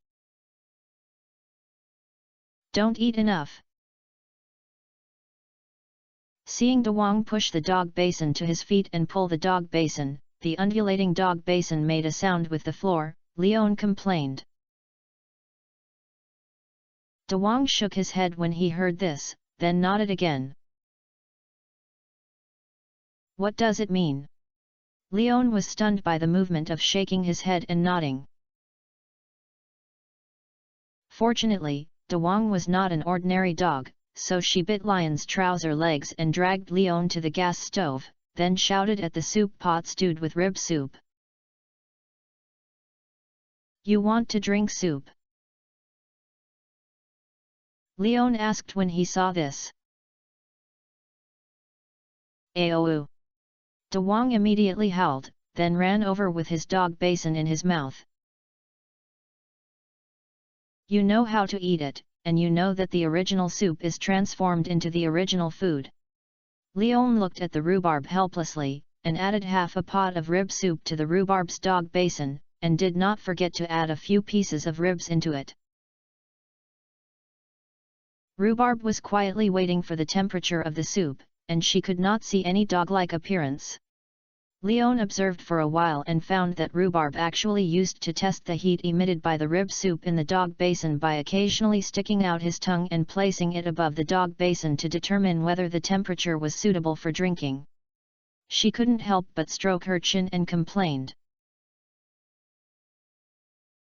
"Don't eat enough." Seeing Dewang push the dog basin to his feet and pull the dog basin, the undulating dog basin made a sound with the floor, Leon complained. Dewang shook his head when he heard this, then nodded again. "What does it mean?" Leon was stunned by the movement of shaking his head and nodding. Fortunately, Dewang was not an ordinary dog, so she bit Leon's trouser legs and dragged Leon to the gas stove, then shouted at the soup pot stewed with rib soup. "You want to drink soup?" Leon asked when he saw this. Aou! De Wong immediately howled, then ran over with his dog basin in his mouth. You know how to eat it, and you know that the original soup is transformed into the original food. Leon looked at the rhubarb helplessly, and added half a pot of rib soup to the rhubarb's dog basin, and did not forget to add a few pieces of ribs into it. Rhubarb was quietly waiting for the temperature of the soup, and she could not see any dog-like appearance. Leon observed for a while and found that rhubarb actually used to test the heat emitted by the rib soup in the dog basin by occasionally sticking out his tongue and placing it above the dog basin to determine whether the temperature was suitable for drinking. She couldn't help but stroke her chin and complained.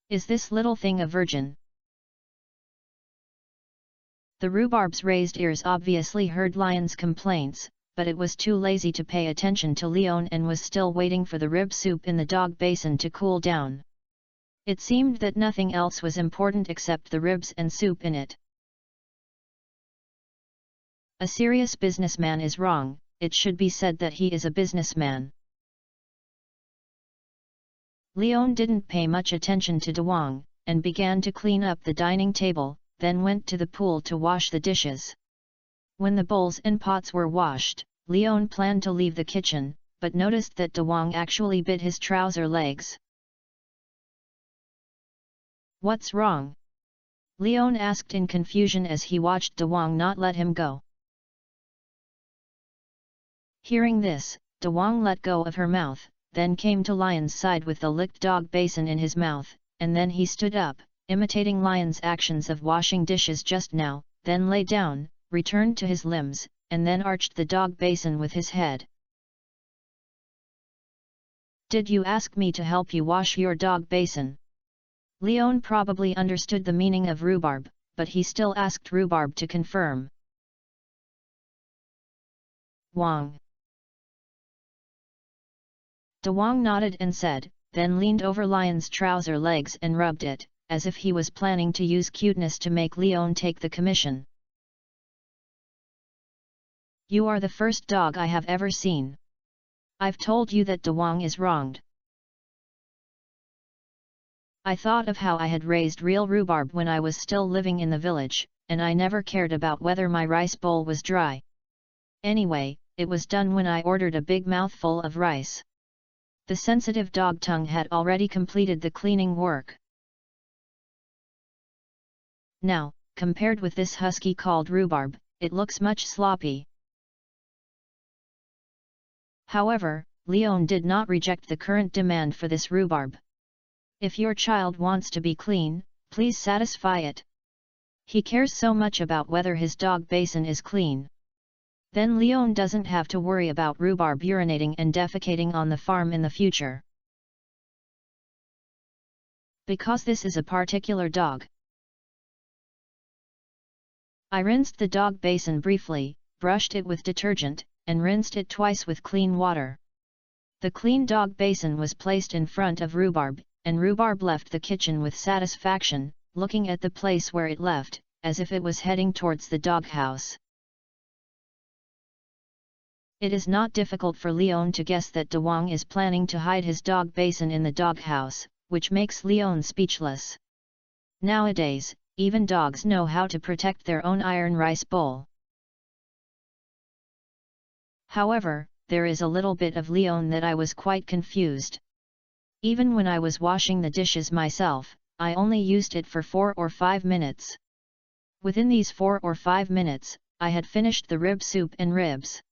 Is this little thing a virgin? The rhubarb's raised ears obviously heard Lion's complaints, but it was too lazy to pay attention to Leon and was still waiting for the rib soup in the dog basin to cool down. It seemed that nothing else was important except the ribs and soup in it. A serious businessman is wrong, it should be said that he is a businessman. Leon didn't pay much attention to De Wong, and began to clean up the dining table, then went to the pool to wash the dishes. When the bowls and pots were washed, Leon planned to leave the kitchen, but noticed that De Wong actually bit his trouser legs. What's wrong? Leon asked in confusion as he watched De Wong not let him go. Hearing this, De Wong let go of her mouth, then came to Lion's side with the licked dog basin in his mouth, and then he stood up, imitating Lion's actions of washing dishes just now, then lay down, returned to his limbs, and then arched the dog basin with his head. Did you ask me to help you wash your dog basin? Leon probably understood the meaning of rhubarb, but he still asked rhubarb to confirm. Wong. De Wong nodded and said, then leaned over Lion's trouser legs and rubbed it, as if he was planning to use cuteness to make Leon take the commission. You are the first dog I have ever seen. I've told you that De Wong is wronged. I thought of how I had raised real rhubarb when I was still living in the village, and I never cared about whether my rice bowl was dry. Anyway, it was done when I ordered a big mouthful of rice. The sensitive dog tongue had already completed the cleaning work. Now, compared with this husky called rhubarb, it looks much sloppy. However, Leon did not reject the current demand for this rhubarb. If your child wants to be clean, please satisfy it. He cares so much about whether his dog basin is clean. Then Leon doesn't have to worry about rhubarb urinating and defecating on the farm in the future. Because this is a particular dog. I rinsed the dog basin briefly, brushed it with detergent, and rinsed it twice with clean water. The clean dog basin was placed in front of rhubarb, and rhubarb left the kitchen with satisfaction, looking at the place where it left, as if it was heading towards the doghouse. It is not difficult for Leon to guess that De Wong is planning to hide his dog basin in the doghouse, which makes Leon speechless. Nowadays, even dogs know how to protect their own iron rice bowl. However, there is a little bit of Leon that I was quite confused. Even when I was washing the dishes myself, I only used it for 4 or 5 minutes. Within these 4 or 5 minutes, I had finished the rib soup and ribs.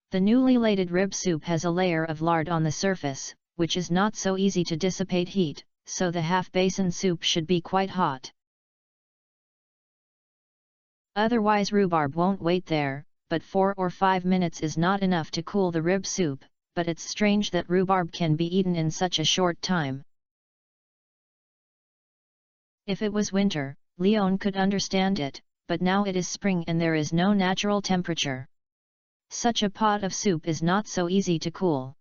The newly ladled rib soup has a layer of lard on the surface, which is not so easy to dissipate heat, so the half-basin soup should be quite hot. Otherwise rhubarb won't wait there, but 4 or 5 minutes is not enough to cool the rib soup, but it's strange that rhubarb can be eaten in such a short time. If it was winter, Leon could understand it, but now it is spring and there is no natural temperature. Such a pot of soup is not so easy to cool.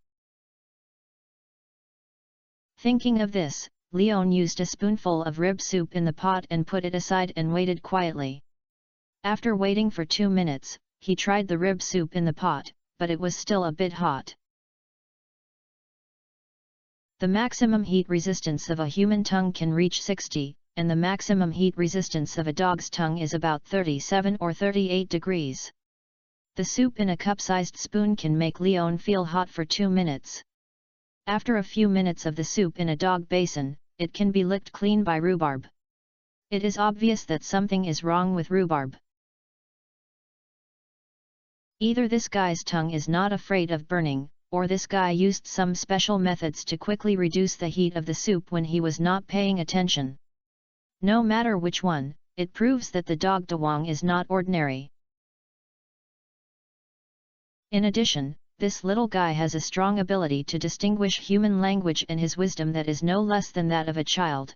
Thinking of this, Leon used a spoonful of rib soup in the pot and put it aside and waited quietly. After waiting for 2 minutes, he tried the rib soup in the pot, but it was still a bit hot. The maximum heat resistance of a human tongue can reach 60, and the maximum heat resistance of a dog's tongue is about 37 or 38 degrees. The soup in a cup-sized spoon can make Leon feel hot for 2 minutes. After a few minutes of the soup in a dog basin, it can be licked clean by Rhubarb. It is obvious that something is wrong with Rhubarb. Either this guy's tongue is not afraid of burning, or this guy used some special methods to quickly reduce the heat of the soup when he was not paying attention. No matter which one, it proves that the dog Dawang is not ordinary. In addition, this little guy has a strong ability to distinguish human language and his wisdom that is no less than that of a child.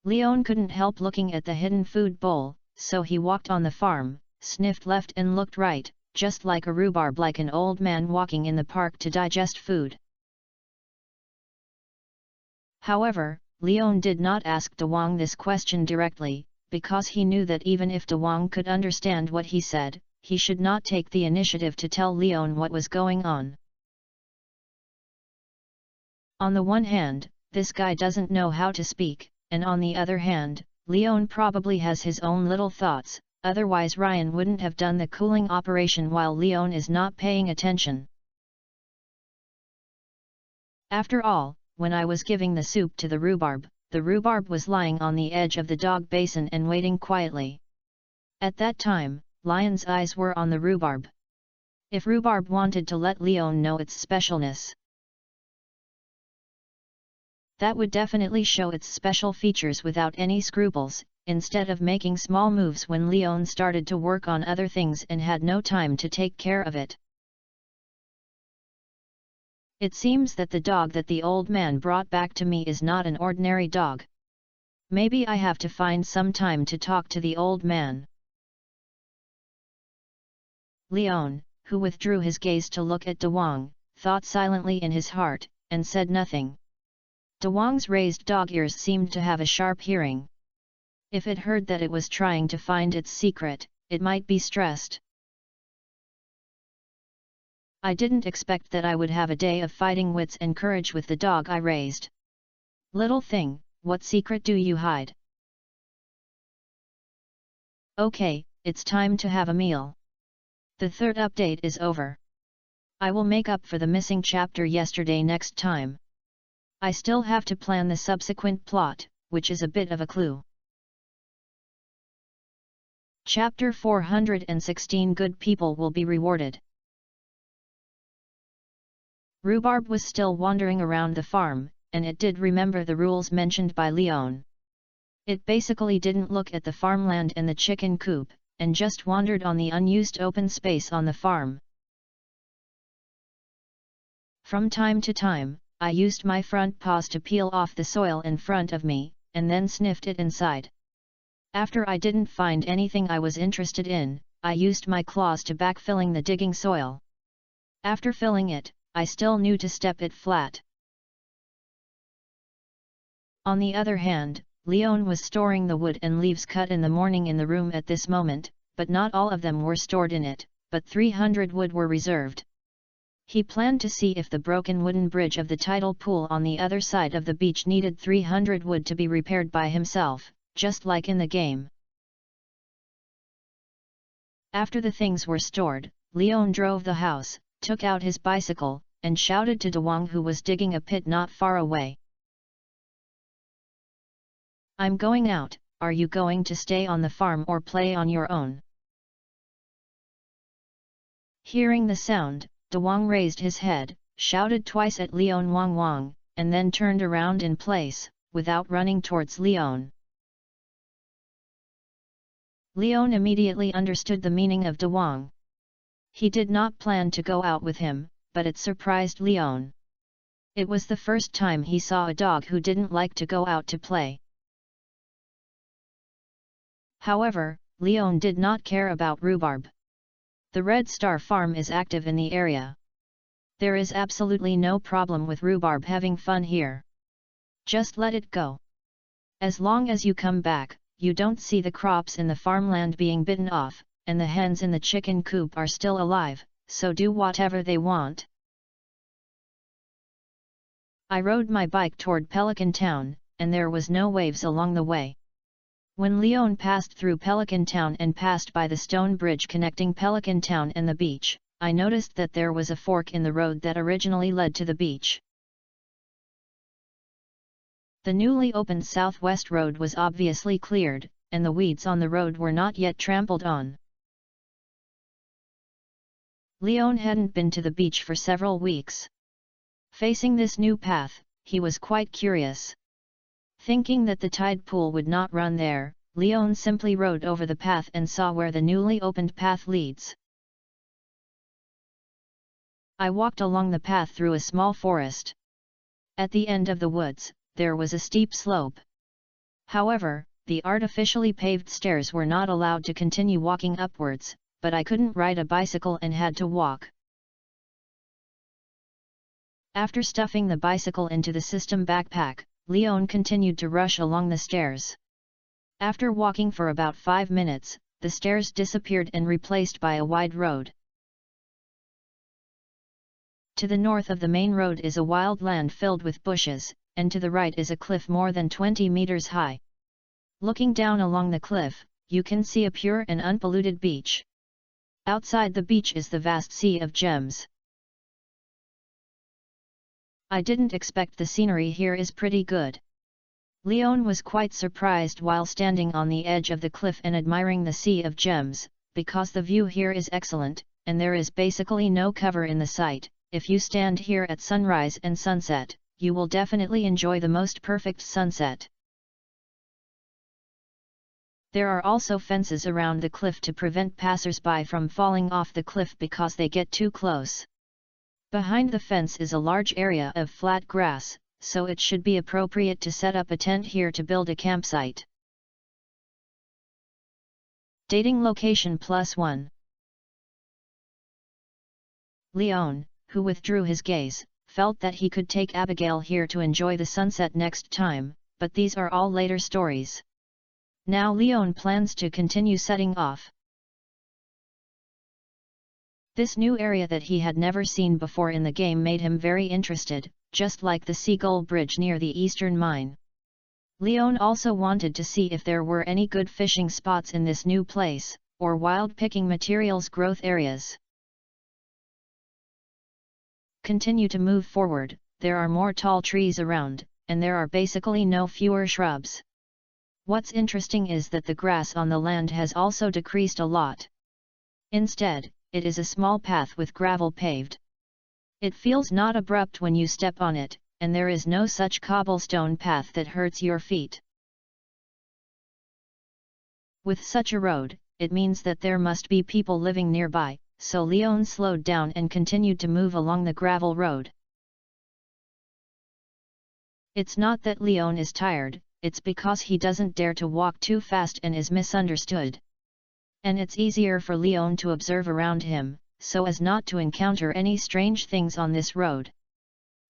Leon couldn't help looking at the hidden food bowl, so he walked on the farm, sniffed left and looked right, just like a Rhubarb, like an old man walking in the park to digest food. However, Leon did not ask Dawang this question directly, because he knew that even if Dawang could understand what he said, he should not take the initiative to tell Leon what was going on. On the one hand, this guy doesn't know how to speak, and on the other hand, Leon probably has his own little thoughts, otherwise Ryan wouldn't have done the cooling operation while Leon is not paying attention. After all, when I was giving the soup to the Rhubarb was lying on the edge of the dog basin and waiting quietly. At that time, Lion's eyes were on the Rhubarb. If Rhubarb wanted to let Leon know its specialness, that would definitely show its special features without any scruples, instead of making small moves when Leon started to work on other things and had no time to take care of it. It seems that the dog that the old man brought back to me is not an ordinary dog. Maybe I have to find some time to talk to the old man. Leon, who withdrew his gaze to look at Dawang, thought silently in his heart, and said nothing. Dawang's raised dog ears seemed to have a sharp hearing. If it heard that it was trying to find its secret, it might be stressed. I didn't expect that I would have a day of fighting wits and courage with the dog I raised. Little thing, what secret do you hide? Okay, it's time to have a meal. The third update is over. I will make up for the missing chapter yesterday next time. I still have to plan the subsequent plot, which is a bit of a clue. Chapter 416 Good People Will Be Rewarded. Rhubarb was still wandering around the farm, and it did remember the rules mentioned by Leon. It basically didn't look at the farmland and the chicken coop, and just wandered on the unused open space on the farm. From time to time, I used my front paws to peel off the soil in front of me, and then sniffed it inside. After I didn't find anything I was interested in, I used my claws to backfilling the digging soil. After filling it, I still knew to step it flat. On the other hand, Leon was storing the wood and leaves cut in the morning in the room at this moment, but not all of them were stored in it, but 300 wood were reserved. He planned to see if the broken wooden bridge of the tidal pool on the other side of the beach needed 300 wood to be repaired by himself, just like in the game. After the things were stored, Leon drove the house, took out his bicycle, and shouted to Dawang, who was digging a pit not far away. I'm going out, are you going to stay on the farm or play on your own? Hearing the sound, Dawang raised his head, shouted twice at Leon Wang Wang, and then turned around in place, without running towards Leon. Leon immediately understood the meaning of Dawang. He did not plan to go out with him, but it surprised Leon. It was the first time he saw a dog who didn't like to go out to play. However, Leon did not care about Rhubarb. The Red Star farm is active in the area. There is absolutely no problem with Rhubarb having fun here. Just let it go. As long as you come back, you don't see the crops in the farmland being bitten off, and the hens in the chicken coop are still alive, so do whatever they want. I rode my bike toward Pelican Town, and there was no waves along the way. When Leon passed through Pelican Town and passed by the stone bridge connecting Pelican Town and the beach, I noticed that there was a fork in the road that originally led to the beach. The newly opened southwest road was obviously cleared, and the weeds on the road were not yet trampled on. Leon hadn't been to the beach for several weeks. Facing this new path, he was quite curious. Thinking that the tide pool would not run there, Leon simply rode over the path and saw where the newly opened path leads. I walked along the path through a small forest. At the end of the woods, there was a steep slope. However, the artificially paved stairs were not allowed to continue walking upwards, but I couldn't ride a bicycle and had to walk. After stuffing the bicycle into the system backpack, Leon continued to rush along the stairs. After walking for about 5 minutes, the stairs disappeared and replaced by a wide road. To the north of the main road is a wild land filled with bushes, and to the right is a cliff more than 20 meters high. Looking down along the cliff, you can see a pure and unpolluted beach. Outside the beach is the vast sea of gems. I didn't expect the scenery here is pretty good. Leon was quite surprised while standing on the edge of the cliff and admiring the sea of gems, because the view here is excellent, and there is basically no cover in the sight. If you stand here at sunrise and sunset, you will definitely enjoy the most perfect sunset. There are also fences around the cliff to prevent passers-by from falling off the cliff because they get too close. Behind the fence is a large area of flat grass, so it should be appropriate to set up a tent here to build a campsite. Dating location +1. Leon, who withdrew his gaze, felt that he could take Abigail here to enjoy the sunset next time, but these are all later stories. Now Leon plans to continue setting off. This new area that he had never seen before in the game made him very interested, just like the Seagull Bridge near the Eastern Mine. Leon also wanted to see if there were any good fishing spots in this new place, or wild picking materials growth areas. Continue to move forward, there are more tall trees around, and there are basically no fewer shrubs. What's interesting is that the grass on the land has also decreased a lot. Instead, it is a small path with gravel paved. It feels not abrupt when you step on it, and there is no such cobblestone path that hurts your feet. With such a road, it means that there must be people living nearby, so Leon slowed down and continued to move along the gravel road. It's not that Leon is tired, it's because he doesn't dare to walk too fast and is misunderstood. And it's easier for Leon to observe around him, so as not to encounter any strange things on this road.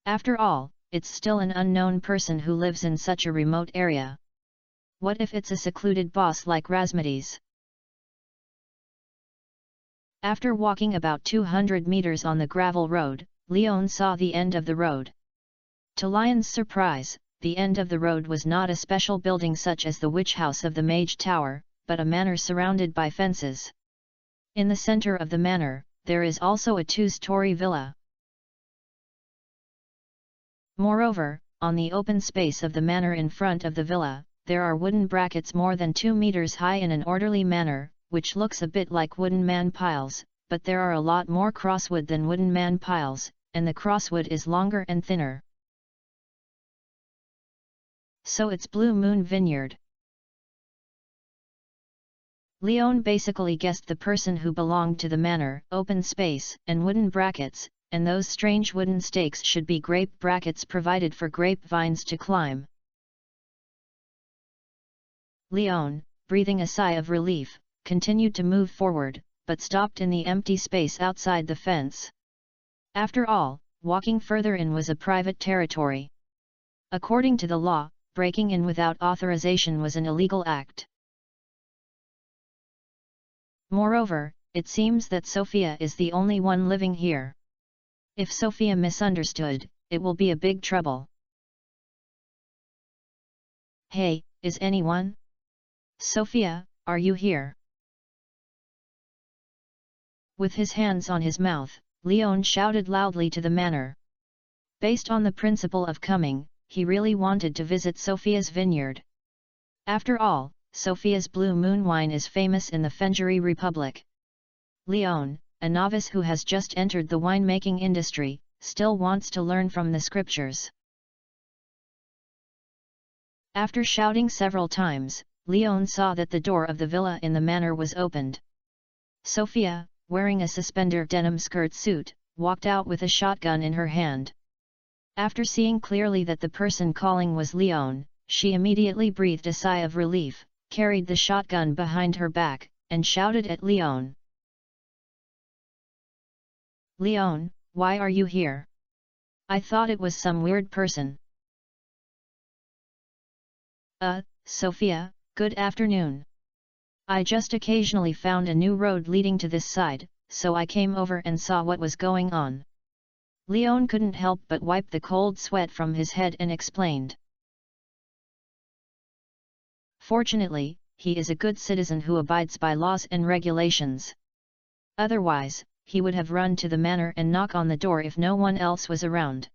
After all, it's still an unknown person who lives in such a remote area. What if it's a secluded boss like Rasmades? After walking about 200 meters on the gravel road, Leon saw the end of the road. To Lion's surprise, the end of the road was not a special building such as the Witch House of the Mage Tower, but a manor surrounded by fences. In the center of the manor, there is also a 2-story villa. Moreover, on the open space of the manor in front of the villa, there are wooden brackets more than 2 meters high in an orderly manner, which looks a bit like wooden man piles, but there are a lot more crosswood than wooden man piles, and the crosswood is longer and thinner. So it's Blue Moon Vineyard. Leon basically guessed the person who belonged to the manor, open space, and wooden brackets, and those strange wooden stakes should be grape brackets provided for grapevines to climb. Leon, breathing a sigh of relief, continued to move forward, but stopped in the empty space outside the fence. After all, walking further in was a private territory. According to the law, breaking in without authorization was an illegal act. Moreover, it seems that Sophia is the only one living here. If Sophia misunderstood, it will be a big trouble. Hey, is anyone? Sophia, are you here? With his hands on his mouth, Leon shouted loudly to the manor. Based on the principle of coming, he really wanted to visit Sophia's vineyard. After all, Sophia's Blue Moon wine is famous in the Fengeri Republic. Leon, a novice who has just entered the winemaking industry, still wants to learn from the scriptures. After shouting several times, Leon saw that the door of the villa in the manor was opened. Sophia, wearing a suspender denim skirt suit, walked out with a shotgun in her hand. After seeing clearly that the person calling was Leon, she immediately breathed a sigh of relief, carried the shotgun behind her back, and shouted at Leon. Leon, why are you here? I thought it was some weird person. Sophia, good afternoon. I just occasionally found a new road leading to this side, so I came over and saw what was going on. Leon couldn't help but wipe the cold sweat from his head and explained. Fortunately, he is a good citizen who abides by laws and regulations. Otherwise, he would have run to the manor and knock on the door if no one else was around.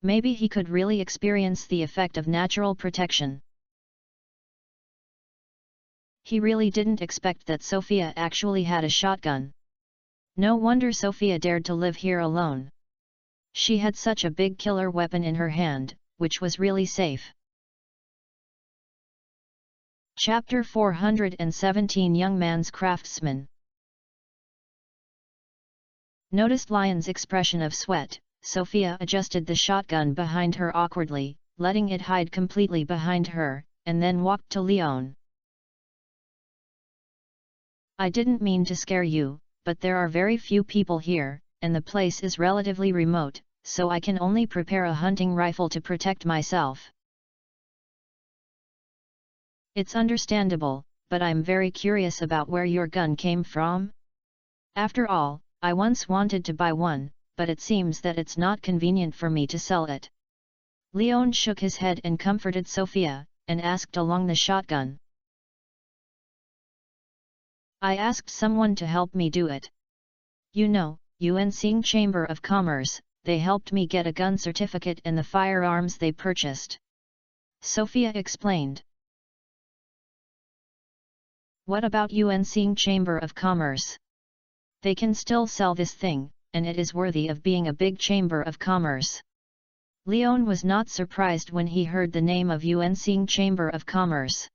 Maybe he could really experience the effect of natural protection. He really didn't expect that Sophia actually had a shotgun. No wonder Sophia dared to live here alone. She had such a big killer weapon in her hand, which was really safe. Chapter 417 Young Man's Craftsman. Noticed Lion's expression of sweat, Sophia adjusted the shotgun behind her awkwardly, letting it hide completely behind her, and then walked to Leon. I didn't mean to scare you, but there are very few people here, and the place is relatively remote, so I can only prepare a hunting rifle to protect myself. It's understandable, but I'm very curious about where your gun came from. After all, I once wanted to buy one, but it seems that it's not convenient for me to sell it. Leon shook his head and comforted Sophia, and asked along the shotgun. I asked someone to help me do it. You know, Yuansing Chamber of Commerce, they helped me get a gun certificate and the firearms they purchased. Sophia explained. What about Yuansing Chamber of Commerce? They can still sell this thing, and it is worthy of being a big chamber of commerce. Leon was not surprised when he heard the name of Yuansing Chamber of Commerce.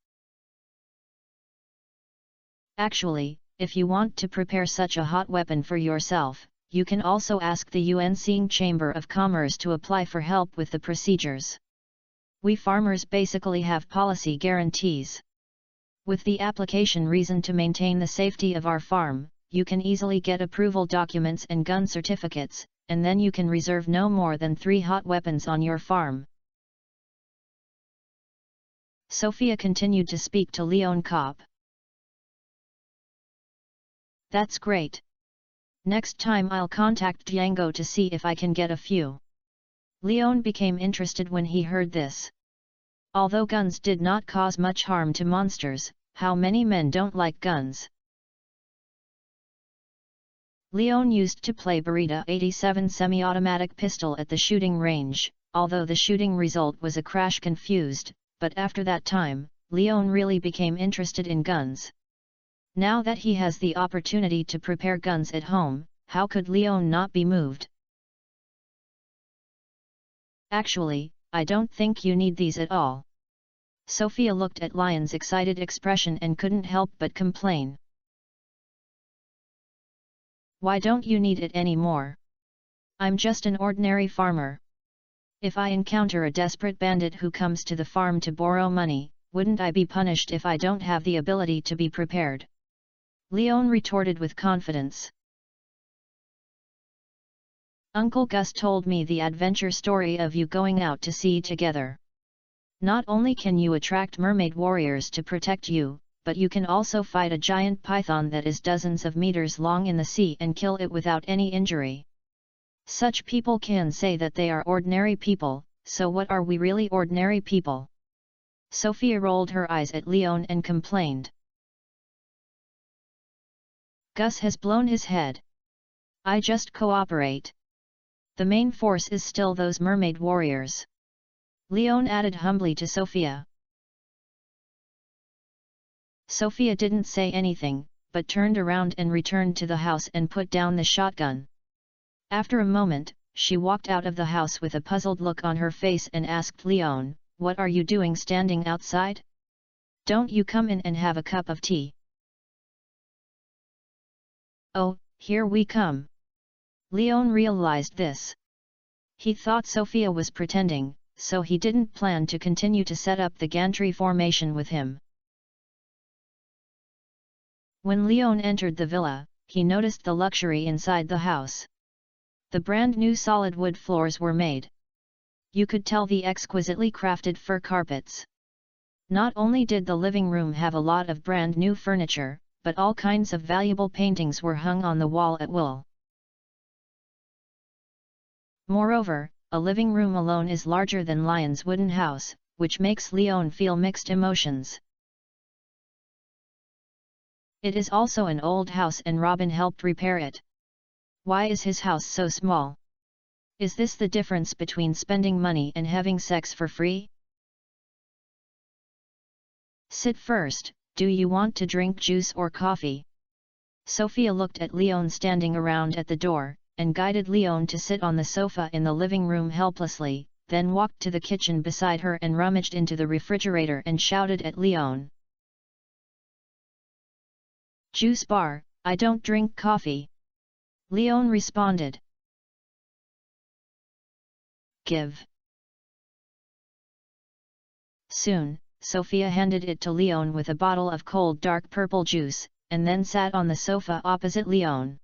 Actually, if you want to prepare such a hot weapon for yourself, you can also ask the Yuansing Chamber of Commerce to apply for help with the procedures. We farmers basically have policy guarantees. With the application reason to maintain the safety of our farm, you can easily get approval documents and gun certificates, and then you can reserve no more than 3 hot weapons on your farm. Sophia continued to speak to Leon Kopp. That's great. Next time I'll contact Django to see if I can get a few. Leon became interested when he heard this. Although guns did not cause much harm to monsters, how many men don't like guns? Leon used to play Beretta 87 semi-automatic pistol at the shooting range, although the shooting result was a crash confused, but after that time, Leon really became interested in guns. Now that he has the opportunity to prepare guns at home, how could Leon not be moved? Actually, I don't think you need these at all. Sophia looked at Lion's excited expression and couldn't help but complain. Why don't you need it anymore? I'm just an ordinary farmer. If I encounter a desperate bandit who comes to the farm to borrow money, wouldn't I be punished if I don't have the ability to be prepared? Leon retorted with confidence. Uncle Gus told me the adventure story of you going out to sea together. Not only can you attract mermaid warriors to protect you, but you can also fight a giant python that is dozens of meters long in the sea and kill it without any injury. Such people can say that they are ordinary people, so what are we really ordinary people? Sophia rolled her eyes at Leon and complained. Gus has blown his head. I just cooperate. The main force is still those mermaid warriors. Leon added humbly to Sophia. Sophia didn't say anything, but turned around and returned to the house and put down the shotgun. After a moment, she walked out of the house with a puzzled look on her face and asked Leon, "What are you doing standing outside? Don't you come in and have a cup of tea?" "Oh, here we come." Leon realized this. He thought Sophia was pretending, so he didn't plan to continue to set up the gantry formation with him. When Leon entered the villa, he noticed the luxury inside the house. The brand new solid wood floors were made. You could tell the exquisitely crafted fur carpets. Not only did the living room have a lot of brand new furniture, but all kinds of valuable paintings were hung on the wall at will. Moreover, a living room alone is larger than Lion's wooden house, which makes Leon feel mixed emotions. It is also an old house and Robin helped repair it. Why is his house so small? Is this the difference between spending money and having sex for free? Sit first, do you want to drink juice or coffee? Sophia looked at Leon standing around at the door, and guided Leon to sit on the sofa in the living room helplessly, then walked to the kitchen beside her and rummaged into the refrigerator and shouted at Leon. "Juice bar, I don't drink coffee." Leon responded. "Give." Soon, Sophia handed it to Leon with a bottle of cold dark purple juice, and then sat on the sofa opposite Leon.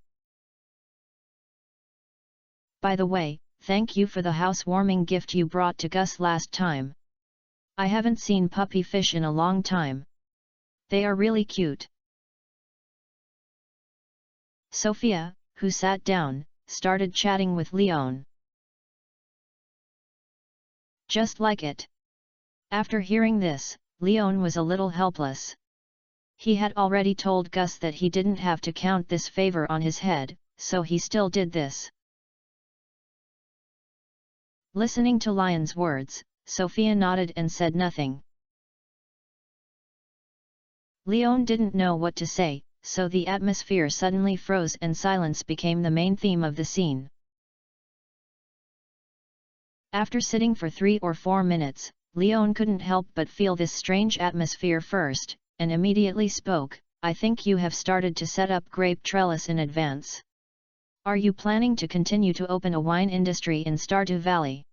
"By the way, thank you for the housewarming gift you brought to Gus last time. I haven't seen puppy fish in a long time. They are really cute." Sophia, who sat down, started chatting with Leon. "Just like it." After hearing this, Leon was a little helpless. He had already told Gus that he didn't have to count this favor on his head, so he still did this. Listening to Lion's words, Sophia nodded and said nothing. Leon didn't know what to say, so the atmosphere suddenly froze and silence became the main theme of the scene. After sitting for 3 or 4 minutes, Leon couldn't help but feel this strange atmosphere first, and immediately spoke, "I think you have started to set up grape trellis in advance. Are you planning to continue to open a wine industry in Stardew Valley?"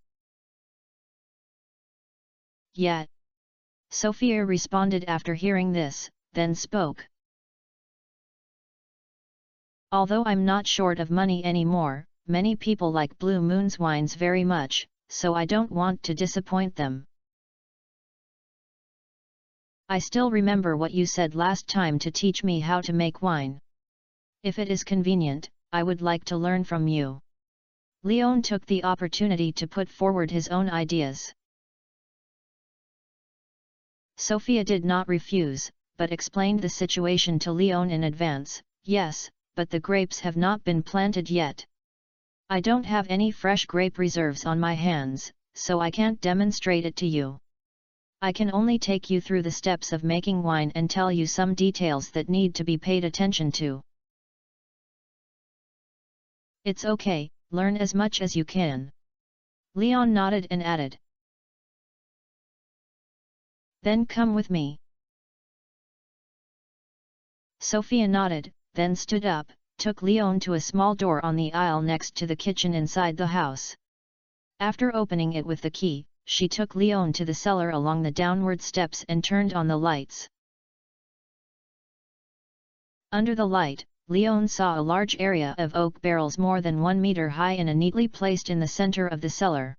"Yeah," Sophia responded after hearing this, then spoke. "Although I'm not short of money anymore, many people like Blue Moon's wines very much, so I don't want to disappoint them. I still remember what you said last time to teach me how to make wine. If it is convenient, I would like to learn from you." Leon took the opportunity to put forward his own ideas. Sophia did not refuse, but explained the situation to Leon in advance. "Yes, but the grapes have not been planted yet. I don't have any fresh grape reserves on my hands, so I can't demonstrate it to you. I can only take you through the steps of making wine and tell you some details that need to be paid attention to." "It's okay, learn as much as you can." Leon nodded and added. "Then come with me." Sophia nodded, then stood up, took Leon to a small door on the aisle next to the kitchen inside the house. After opening it with the key, she took Leon to the cellar along the downward steps and turned on the lights. Under the light, Leon saw a large area of oak barrels more than 1 meter high and neatly placed in the center of the cellar.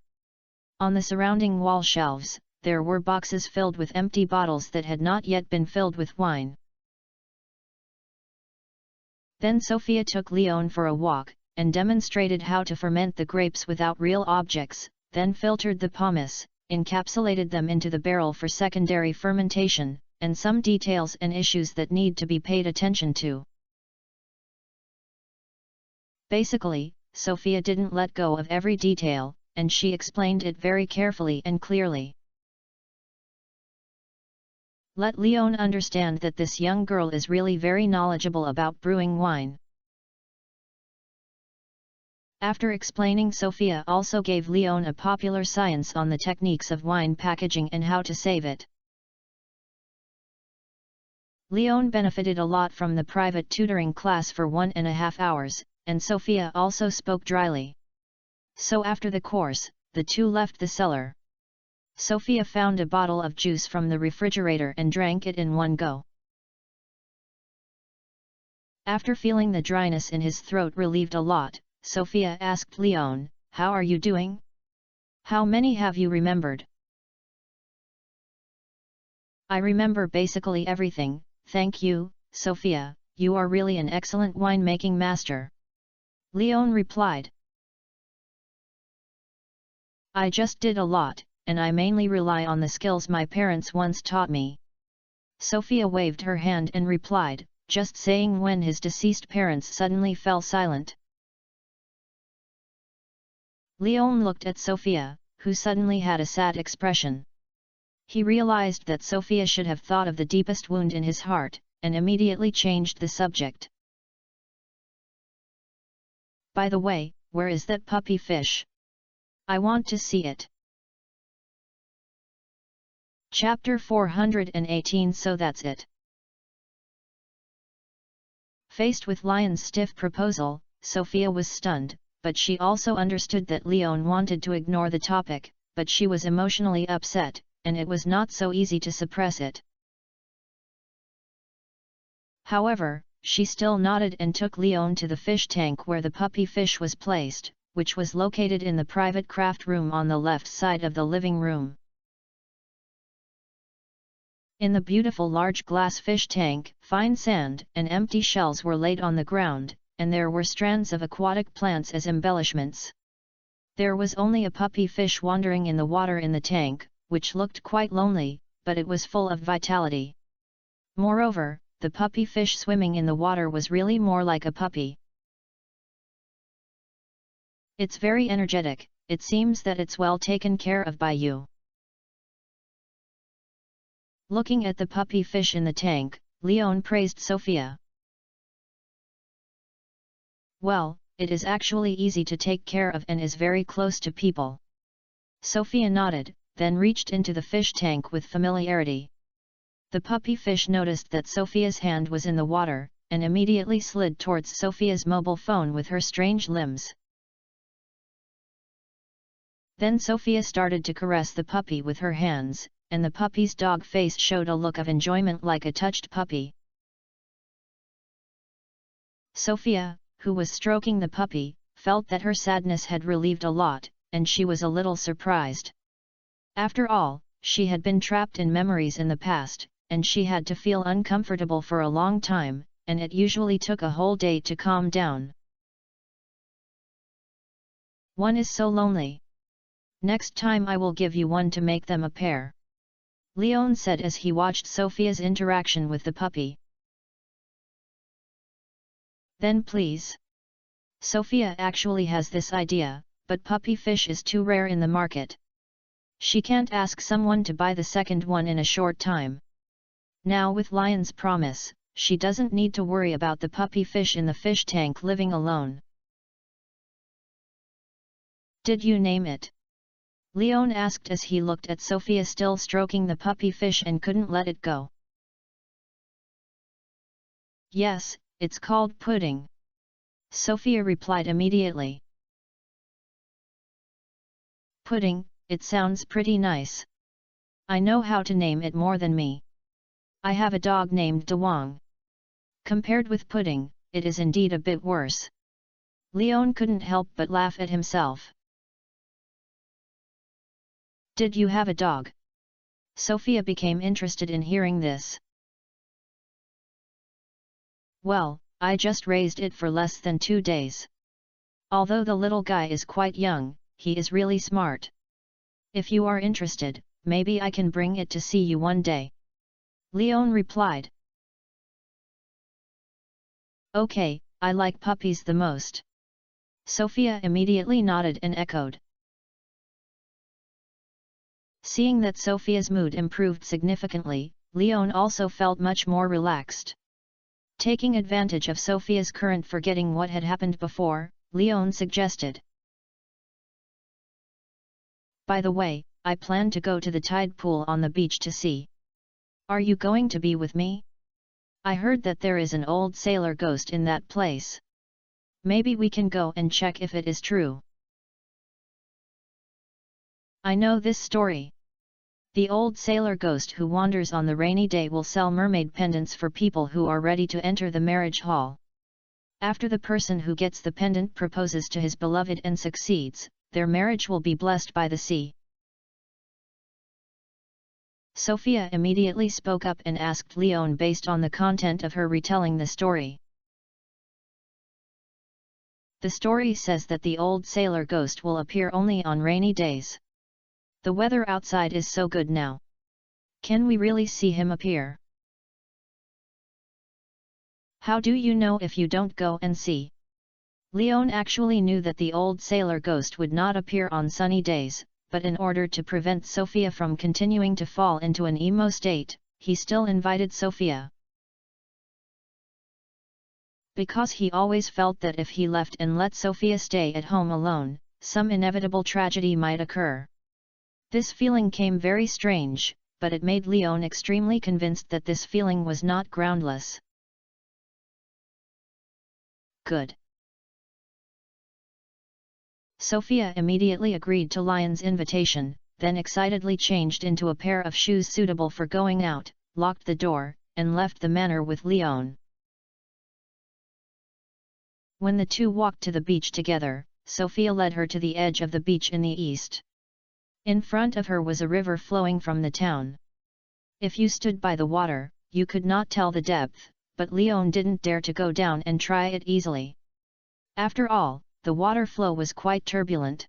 On the surrounding wall shelves, there were boxes filled with empty bottles that had not yet been filled with wine. Then Sophia took Leon for a walk, and demonstrated how to ferment the grapes without real objects, then filtered the pomace, encapsulated them into the barrel for secondary fermentation, and some details and issues that need to be paid attention to. Basically, Sophia didn't let go of every detail, and she explained it very carefully and clearly. Let Leon understand that this young girl is really very knowledgeable about brewing wine. After explaining, Sophia also gave Leon a popular science on the techniques of wine packaging and how to save it. Leon benefited a lot from the private tutoring class for 1.5 hours, and Sophia also spoke dryly. So after the course, the two left the cellar. Sophia found a bottle of juice from the refrigerator and drank it in one go. After feeling the dryness in his throat relieved a lot, Sophia asked Leon, "How are you doing? How many have you remembered?" "I remember basically everything, thank you, Sophia, you are really an excellent winemaking master," Leon replied. "I just did a lot, and I mainly rely on the skills my parents once taught me." Sophia waved her hand and replied, just saying, when his deceased parents suddenly fell silent. Leon looked at Sophia, who suddenly had a sad expression. He realized that Sophia should have thought of the deepest wound in his heart, and immediately changed the subject. "By the way, where is that puppy fish? I want to see it." Chapter 418. So that's it. Faced with Lion's stiff proposal, Sophia was stunned, but she also understood that Leon wanted to ignore the topic, but she was emotionally upset, and it was not so easy to suppress it. However, she still nodded and took Leon to the fish tank where the puppy fish was placed, which was located in the private craft room on the left side of the living room. In the beautiful large glass fish tank, fine sand and empty shells were laid on the ground, and there were strands of aquatic plants as embellishments. There was only a puppy fish wandering in the water in the tank, which looked quite lonely, but it was full of vitality. Moreover, the puppy fish swimming in the water was really more like a puppy. "It's very energetic, it seems that it's well taken care of by you." Looking at the puppy fish in the tank, Leon praised Sophia. "Well, it is actually easy to take care of and is very close to people." Sophia nodded, then reached into the fish tank with familiarity. The puppy fish noticed that Sophia's hand was in the water, and immediately slid towards Sophia's mobile phone with her strange limbs. Then Sophia started to caress the puppy with her hands, and the puppy's dog face showed a look of enjoyment like a touched puppy. Sophia, who was stroking the puppy, felt that her sadness had relieved a lot, and she was a little surprised. After all, she had been trapped in memories in the past, and she had to feel uncomfortable for a long time, and it usually took a whole day to calm down. "One is so lonely. Next time I will give you one to make them a pair," Leon said as he watched Sophia's interaction with the puppy. "Then please. Sophia actually has this idea, but puppy fish is too rare in the market. She can't ask someone to buy the second one in a short time. Now with Lion's promise, she doesn't need to worry about the puppy fish in the fish tank living alone." "Did you name it?" Leon asked as he looked at Sophia still stroking the puppy fish and couldn't let it go. "Yes, it's called Pudding," Sophia replied immediately. "Pudding, it sounds pretty nice. I know how to name it more than me. I have a dog named Dewang. Compared with Pudding, it is indeed a bit worse." Leon couldn't help but laugh at himself. "Did you have a dog?" Sophia became interested in hearing this. "Well, I just raised it for less than 2 days. Although the little guy is quite young, he is really smart. If you are interested, maybe I can bring it to see you one day. Leon replied. Okay, I like puppies the most. Sophia immediately nodded and echoed. Seeing that Sophia's mood improved significantly, Leon also felt much more relaxed. Taking advantage of Sophia's current forgetting what had happened before, Leon suggested. By the way, I plan to go to the tide pool on the beach to see. Are you going to be with me? I heard that there is an old sailor ghost in that place. Maybe we can go and check if it is true. I know this story. The old sailor ghost who wanders on the rainy day will sell mermaid pendants for people who are ready to enter the marriage hall. After the person who gets the pendant proposes to his beloved and succeeds, their marriage will be blessed by the sea. Sophia immediately spoke up and asked Leon based on the content of her retelling the story. The story says that the old sailor ghost will appear only on rainy days. The weather outside is so good now. Can we really see him appear? How do you know if you don't go and see? Leon actually knew that the old sailor ghost would not appear on sunny days, but in order to prevent Sophia from continuing to fall into an emo state, he still invited Sophia. Because he always felt that if he left and let Sophia stay at home alone, some inevitable tragedy might occur. This feeling came very strange, but it made Leon extremely convinced that this feeling was not groundless. Good. Sophia immediately agreed to Leon's invitation, then excitedly changed into a pair of shoes suitable for going out, locked the door, and left the manor with Leon. When the two walked to the beach together, Sophia led her to the edge of the beach in the east. In front of her was a river flowing from the town. If you stood by the water, you could not tell the depth, but Leon didn't dare to go down and try it easily. After all, the water flow was quite turbulent.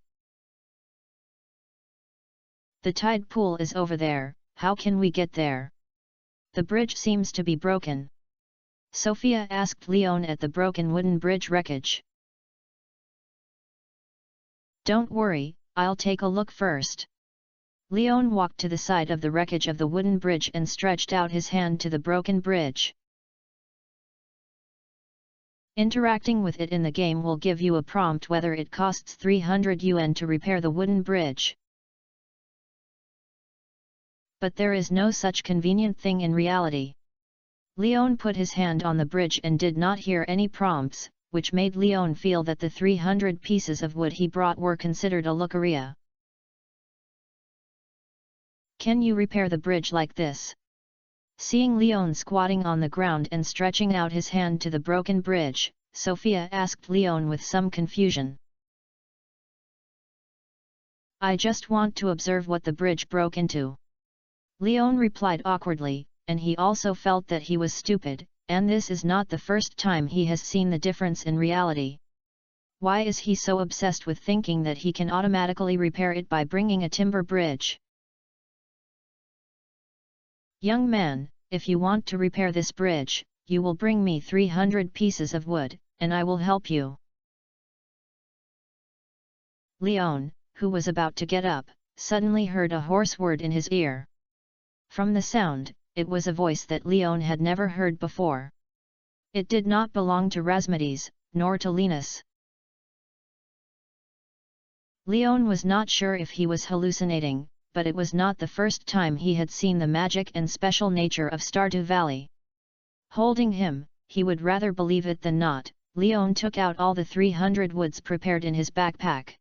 The tide pool is over there, how can we get there? The bridge seems to be broken. Sophia asked Leon at the broken wooden bridge wreckage. Don't worry, I'll take a look first. Leon walked to the side of the wreckage of the wooden bridge and stretched out his hand to the broken bridge. Interacting with it in the game will give you a prompt whether it costs 300 yuan to repair the wooden bridge. But there is no such convenient thing in reality. Leon put his hand on the bridge and did not hear any prompts, which made Leon feel that the 300 pieces of wood he brought were considered a locaria. Can you repair the bridge like this? Seeing Leon squatting on the ground and stretching out his hand to the broken bridge, Sophia asked Leon with some confusion. I just want to observe what the bridge broke into. Leon replied awkwardly, and he also felt that he was stupid, and this is not the first time he has seen the difference in reality. Why is he so obsessed with thinking that he can automatically repair it by bringing a timber bridge? Young man, if you want to repair this bridge, you will bring me 300 pieces of wood, and I will help you. Leon, who was about to get up, suddenly heard a hoarse word in his ear. From the sound, it was a voice that Leon had never heard before. It did not belong to Rasmides, nor to Linus. Leon was not sure if he was hallucinating, but it was not the first time he had seen the magic and special nature of Stardew Valley. Holding him, he would rather believe it than not. Leon took out all the 300 woods prepared in his backpack.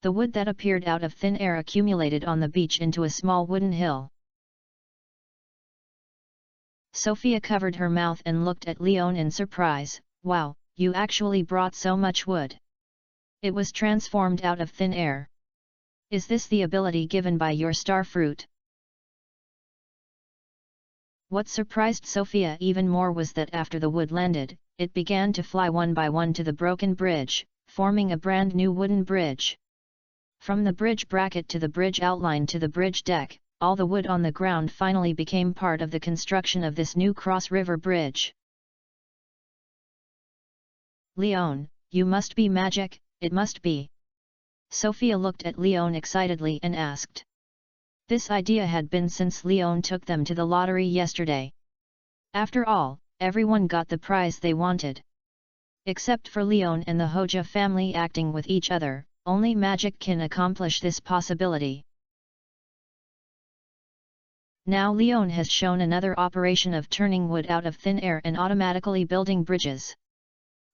The wood that appeared out of thin air accumulated on the beach into a small wooden hill. Sophia covered her mouth and looked at Leon in surprise. Wow, you actually brought so much wood. It was transformed out of thin air. Is this the ability given by your star fruit? What surprised Sophia even more was that after the wood landed, it began to fly one by one to the broken bridge, forming a brand new wooden bridge. From the bridge bracket to the bridge outline to the bridge deck, all the wood on the ground finally became part of the construction of this new cross-river bridge. Leon, you must be magic, it must be. Sophia looked at Leon excitedly and asked. This idea had been since Leon took them to the lottery yesterday. After all, everyone got the prize they wanted. Except for Leon and the Hoja family acting with each other, only magic can accomplish this possibility. Now Leon has shown another operation of turning wood out of thin air and automatically building bridges.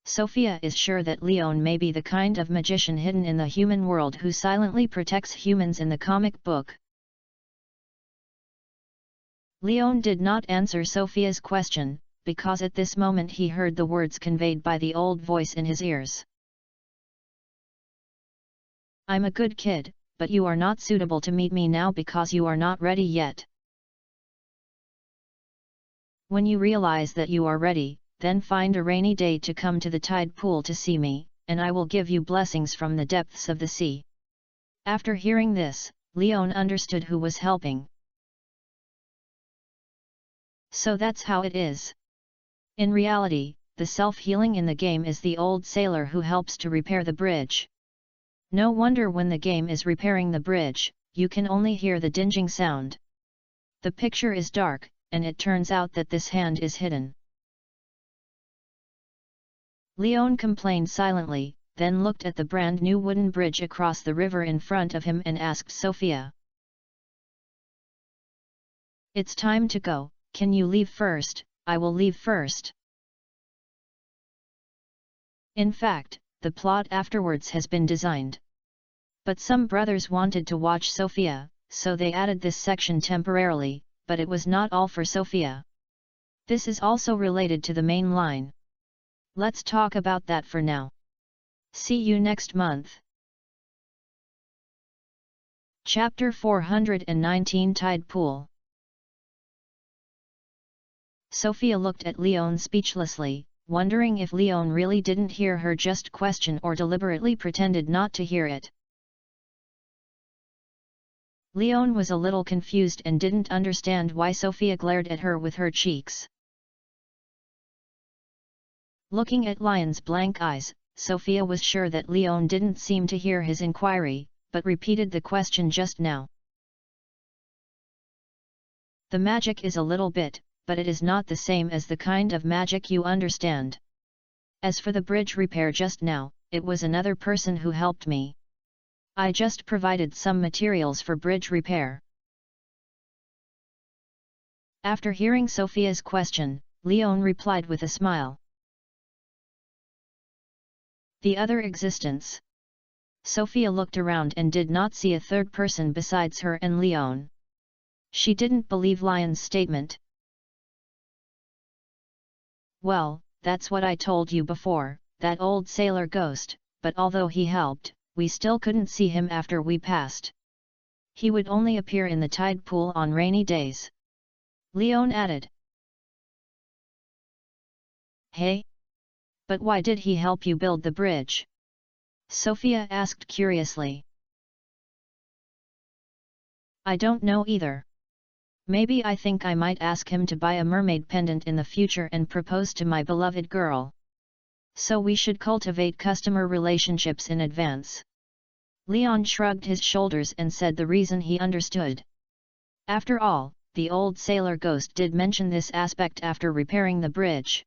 Sophia is sure that Leon may be the kind of magician hidden in the human world who silently protects humans in the comic book. Leon did not answer Sophia's question, because at this moment he heard the words conveyed by the old voice in his ears. I'm a good kid, but you are not suitable to meet me now because you are not ready yet. When you realize that you are ready, then find a rainy day to come to the tide pool to see me, and I will give you blessings from the depths of the sea. After hearing this, Leon understood who was helping. So that's how it is. In reality, the self-healing in the game is the old sailor who helps to repair the bridge. No wonder when the game is repairing the bridge, you can only hear the dinging sound. The picture is dark, and it turns out that this hand is hidden. Leon complained silently, then looked at the brand new wooden bridge across the river in front of him and asked Sophia. It's time to go, can you leave first? I will leave first. In fact, the plot afterwards has been designed. But some brothers wanted to watch Sophia, so they added this section temporarily, but it was not all for Sophia. This is also related to the main line. Let's talk about that for now. See you next month. Chapter 419 Tide Pool. Sophia looked at Leon speechlessly, wondering if Leon really didn't hear her just question or deliberately pretended not to hear it. Leon was a little confused and didn't understand why Sophia glared at her with her cheeks. Looking at Lion's blank eyes, Sophia was sure that Leon didn't seem to hear his inquiry, but repeated the question just now. The magic is a little bit, but it is not the same as the kind of magic you understand. As for the bridge repair just now, it was another person who helped me. I just provided some materials for bridge repair. After hearing Sophia's question, Leon replied with a smile. The other existence. Sophia looked around and did not see a third person besides her and Leon. She didn't believe Lion's statement. Well, that's what I told you before, that old sailor ghost, but although he helped, we still couldn't see him after we passed. He would only appear in the tide pool on rainy days. Leon added. Hey? But why did he help you build the bridge? Sophia asked curiously. I don't know either. Maybe I think I might ask him to buy a mermaid pendant in the future and propose to my beloved girl. So we should cultivate customer relationships in advance. Leon shrugged his shoulders and said the reason he understood. After all, the old sailor ghost did mention this aspect after repairing the bridge.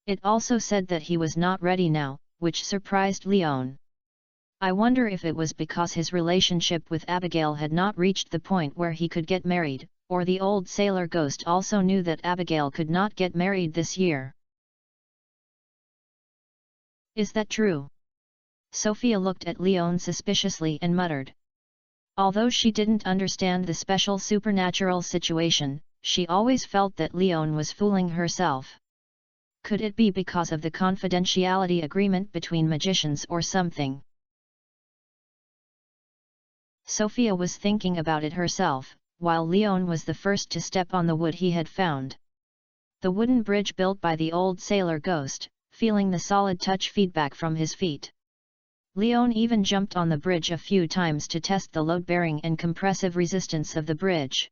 It also said that he was not ready now, which surprised Leon. I wonder if it was because his relationship with Abigail had not reached the point where he could get married, or the old sailor ghost also knew that Abigail could not get married this year. Is that true? Sophia looked at Leon suspiciously and muttered. Although she didn't understand the special supernatural situation, she always felt that Leon was fooling herself. Could it be because of the confidentiality agreement between magicians or something? Sophia was thinking about it herself, while Leon was the first to step on the wood he had found. The wooden bridge built by the old sailor ghost, feeling the solid touch feedback from his feet. Leon even jumped on the bridge a few times to test the load-bearing and compressive resistance of the bridge.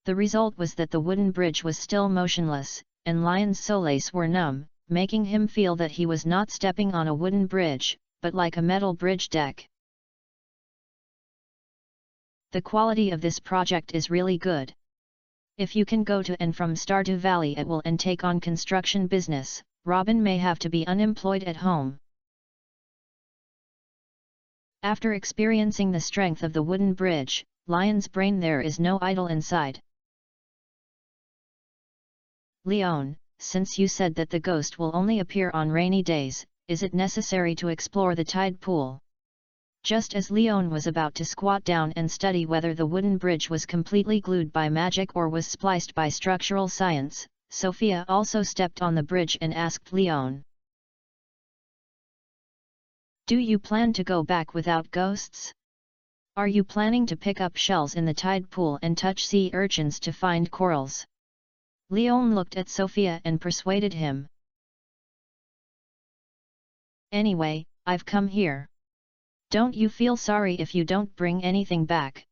The result was that the wooden bridge was still motionless, and Lion's soles were numb, making him feel that he was not stepping on a wooden bridge, but like a metal bridge deck. The quality of this project is really good. If you can go to and from Stardew Valley at will and take on construction business, Robin may have to be unemployed at home. After experiencing the strength of the wooden bridge, Lion's brain there is no idle inside. Leon, since you said that the ghost will only appear on rainy days, is it necessary to explore the tide pool? Just as Leon was about to squat down and study whether the wooden bridge was completely glued by magic or was spliced by structural science, Sophia also stepped on the bridge and asked Leon, "Do you plan to go back without ghosts? Are you planning to pick up shells in the tide pool and touch sea urchins to find corals?" Leon looked at Sophia and persuaded him. "Anyway, I've come here. Don't you feel sorry if you don't bring anything back?"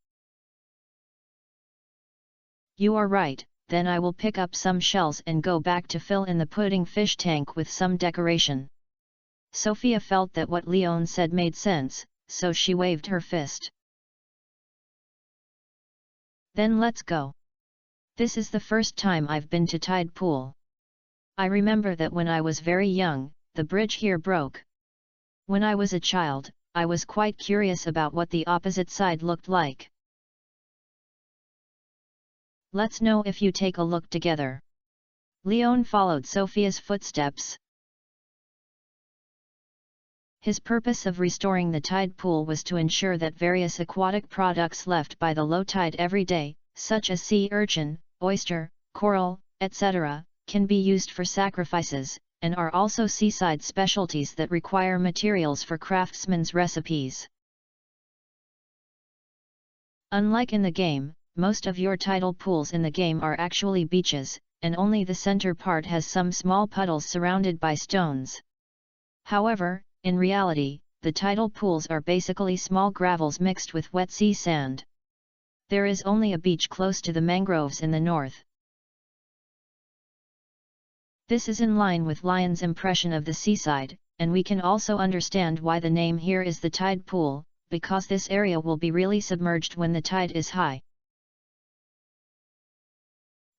"You are right, then I will pick up some shells and go back to fill in the pudding fish tank with some decoration." Sophia felt that what Leon said made sense, so she waved her fist. "Then let's go. This is the first time I've been to Tide Pool. I remember that when I was very young, the bridge here broke. When I was a child, I was quite curious about what the opposite side looked like. Let's know if you take a look together." Leon followed Sophia's footsteps. His purpose of restoring the tide pool was to ensure that various aquatic products left by the low tide every day, such as sea urchin, oyster, coral, etc., can be used for sacrifices, and are also seaside specialties that require materials for craftsmen's recipes. Unlike in the game, most of your tidal pools in the game are actually beaches, and only the center part has some small puddles surrounded by stones. However, in reality, the tidal pools are basically small gravels mixed with wet sea sand. There is only a beach close to the mangroves in the north. This is in line with Lion's impression of the seaside, and we can also understand why the name here is the tide pool, because this area will be really submerged when the tide is high.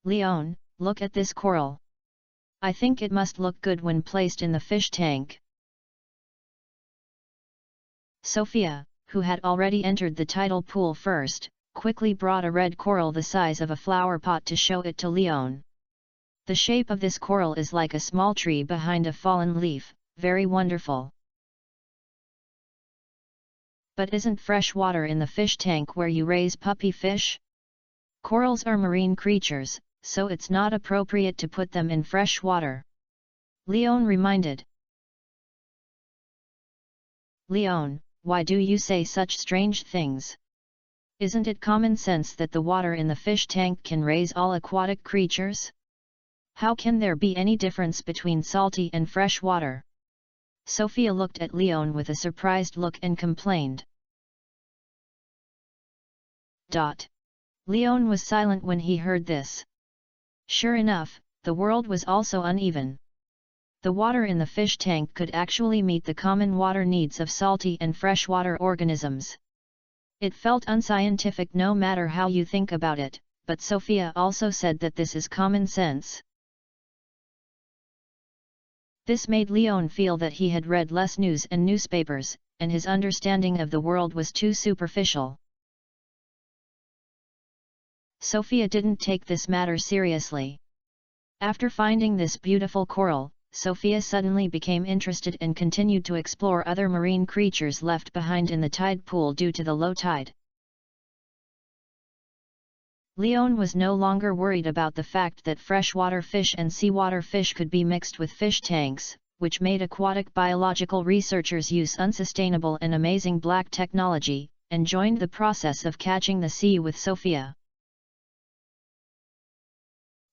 "Leon, look at this coral. I think it must look good when placed in the fish tank." Sophia, who had already entered the tidal pool first, quickly brought a red coral the size of a flower pot to show it to Leon. "The shape of this coral is like a small tree behind a fallen leaf, very wonderful." "But isn't fresh water in the fish tank where you raise puppy fish? Corals are marine creatures, so it's not appropriate to put them in fresh water," Leon reminded. "Leon, why do you say such strange things? Isn't it common sense that the water in the fish tank can raise all aquatic creatures? How can there be any difference between salty and fresh water?" Sophia looked at Leon with a surprised look and complained. Leon was silent when he heard this. Sure enough, the world was also uneven. The water in the fish tank could actually meet the common water needs of salty and freshwater organisms. It felt unscientific no matter how you think about it, but Sophia also said that this is common sense. This made Leon feel that he had read less news and newspapers, and his understanding of the world was too superficial. Sophia didn't take this matter seriously. After finding this beautiful coral, Sophia suddenly became interested and continued to explore other marine creatures left behind in the tide pool due to the low tide. Leon was no longer worried about the fact that freshwater fish and seawater fish could be mixed with fish tanks, which made aquatic biological researchers use unsustainable and amazing black technology, and joined the process of catching the sea with Sophia.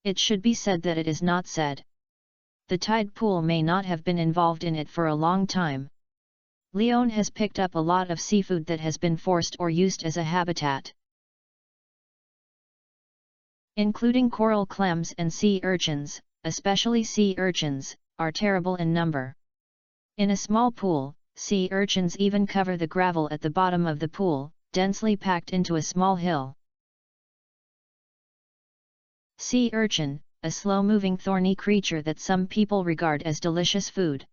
It should be said that it is not said. The tide pool may not have been involved in it for a long time. Leon has picked up a lot of seafood that has been forced or used as a habitat, including coral clams and sea urchins. Especially sea urchins, are terrible in number. In a small pool, sea urchins even cover the gravel at the bottom of the pool, densely packed into a small hill. Sea urchin, a slow-moving thorny creature that some people regard as delicious food.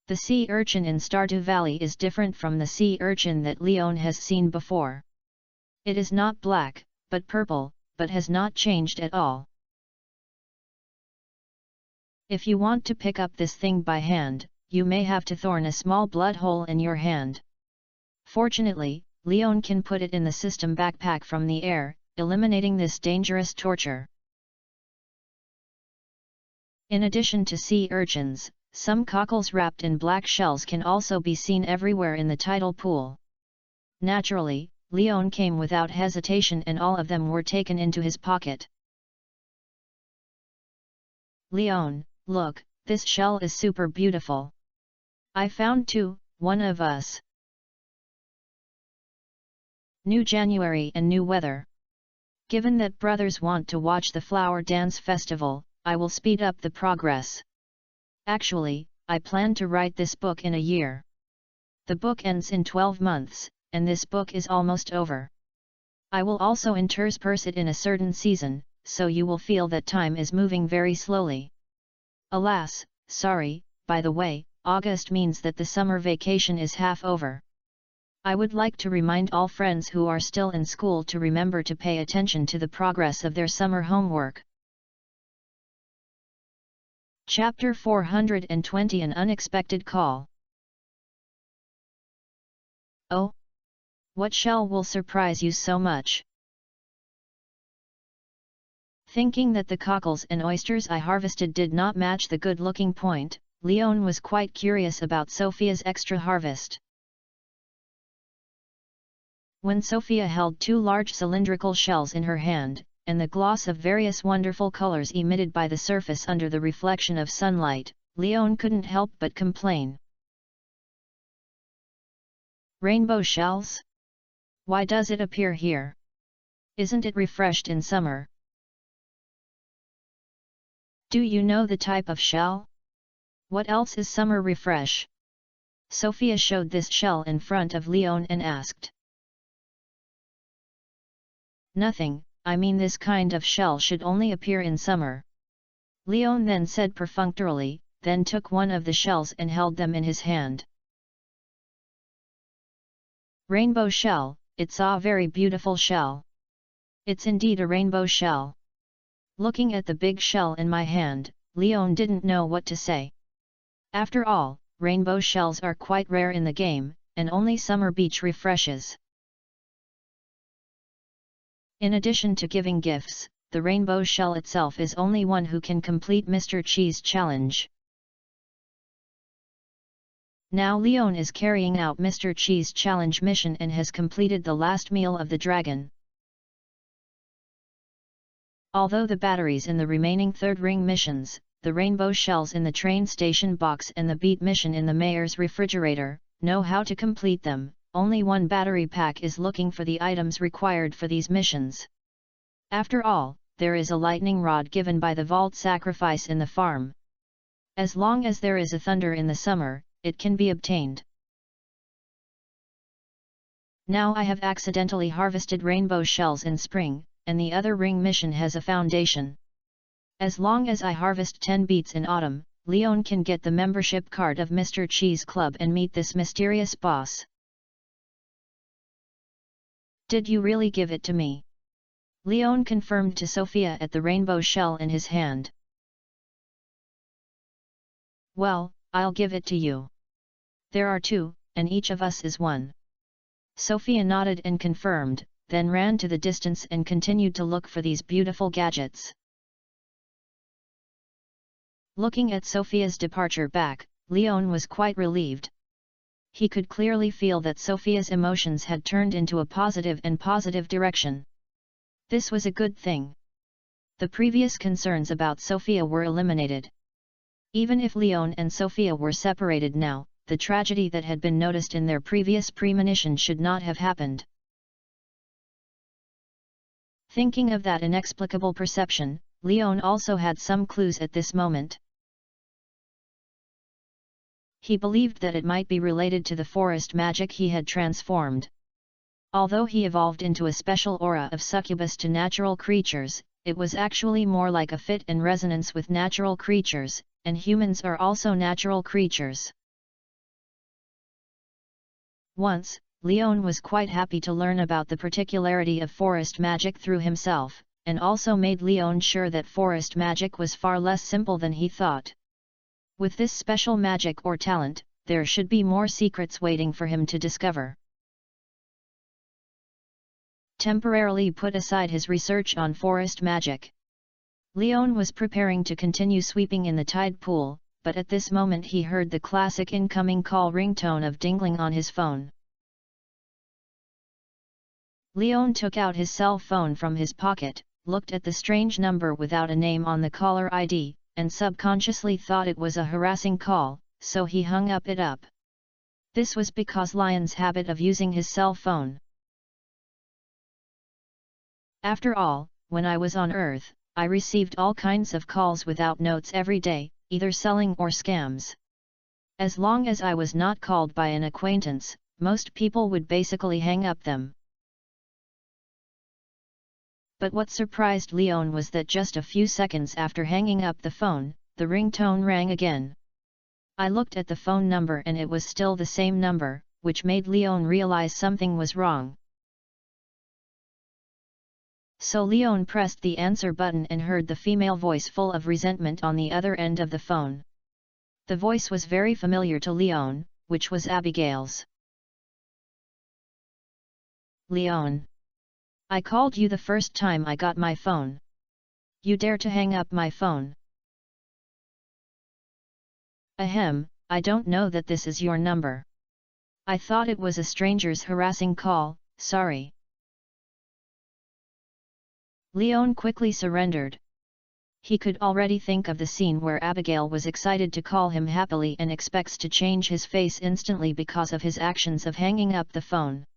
The sea urchin in Stardew Valley is different from the sea urchin that Leon has seen before. It is not black, but purple, but has not changed at all. If you want to pick up this thing by hand, you may have to thorn a small blood hole in your hand. Fortunately, Leon can put it in the system backpack from the air, eliminating this dangerous torture. In addition to sea urchins, some cockles wrapped in black shells can also be seen everywhere in the tidal pool. Naturally, Leon came without hesitation and all of them were taken into his pocket. Leon, look, this shell is super beautiful. I found two, one of us. New January and new weather. Given that brothers want to watch the flower dance festival, I will speed up the progress. Actually, I plan to write this book in a year. The book ends in 12 months. And this book is almost over. I will also intersperse it in a certain season, so you will feel that time is moving very slowly. Alas, sorry, by the way, August means that the summer vacation is half over. I would like to remind all friends who are still in school to remember to pay attention to the progress of their summer homework. Chapter 420 An Unexpected Call. Oh! What shell will surprise you so much? Thinking that the cockles and oysters I harvested did not match the good-looking point, Leon was quite curious about Sophia's extra harvest. When Sophia held two large cylindrical shells in her hand, and the gloss of various wonderful colors emitted by the surface under the reflection of sunlight, Leon couldn't help but complain. Rainbow shells? Why does it appear here? Isn't it refreshed in summer? Do you know the type of shell? What else is summer refresh? Sophia showed this shell in front of Leon and asked. Nothing, I mean this kind of shell should only appear in summer. Leon then said perfunctorily, then took one of the shells and held them in his hand. Rainbow shell. It's a very beautiful shell. It's indeed a rainbow shell. Looking at the big shell in my hand, Leon didn't know what to say. After all, rainbow shells are quite rare in the game, and only summer beach refreshes. In addition to giving gifts, the rainbow shell itself is only one who can complete Mr. Cheese challenge. Now Leon is carrying out Mr. Cheese challenge mission and has completed the last meal of the dragon. Although the batteries in the remaining third ring missions, the rainbow shells in the train station box and the beat mission in the mayor's refrigerator, know how to complete them, only one battery pack is looking for the items required for these missions. After all, there is a lightning rod given by the vault sacrifice in the farm. As long as there is a thunder in the summer, it can be obtained. Now I have accidentally harvested rainbow shells in spring, and the other ring mission has a foundation. As long as I harvest 10 beets in autumn, Leon can get the membership card of Mr. Cheese Club and meet this mysterious boss. Did you really give it to me? Leon confirmed to Sophia at the rainbow shell in his hand. Well, I'll give it to you. There are two, and each of us is one. Sophia nodded and confirmed, then ran to the distance and continued to look for these beautiful gadgets. Looking at Sophia's departure back, Leon was quite relieved. He could clearly feel that Sophia's emotions had turned into a positive direction. This was a good thing. The previous concerns about Sophia were eliminated. Even if Leon and Sophia were separated now, the tragedy that had been noticed in their previous premonition should not have happened. Thinking of that inexplicable perception, Leon also had some clues at this moment. He believed that it might be related to the forest magic he had transformed. Although he evolved into a special aura of succubus to natural creatures, it was actually more like a fit and resonance with natural creatures, and humans are also natural creatures. Once, Leon was quite happy to learn about the particularity of forest magic through himself, and also made Leon sure that forest magic was far less simple than he thought. With this special magic or talent, there should be more secrets waiting for him to discover. Temporarily put aside his research on forest magic. Leon was preparing to continue sweeping in the tide pool, but at this moment he heard the classic incoming call ringtone of dingling on his phone. Leon took out his cell phone from his pocket, looked at the strange number without a name on the caller ID, and subconsciously thought it was a harassing call, so he hung it up. This was because Lion's habit of using his cell phone. After all, when I was on Earth, I received all kinds of calls without notes every day, either selling or scams. As long as I was not called by an acquaintance, most people would basically hang up them. But what surprised Leon was that just a few seconds after hanging up the phone, the ringtone rang again. I looked at the phone number and it was still the same number, which made Leon realize something was wrong. So Leon pressed the answer button and heard the female voice full of resentment on the other end of the phone. The voice was very familiar to Leon, which was Abigail's. "Leon. I called you the first time I got my phone. You dare to hang up my phone?" "Ahem, I don't know that this is your number. I thought it was a stranger's harassing call, sorry." Leon quickly surrendered. He could already think of the scene where Abigail was excited to call him happily and expects to change his face instantly because of his actions of hanging up the phone.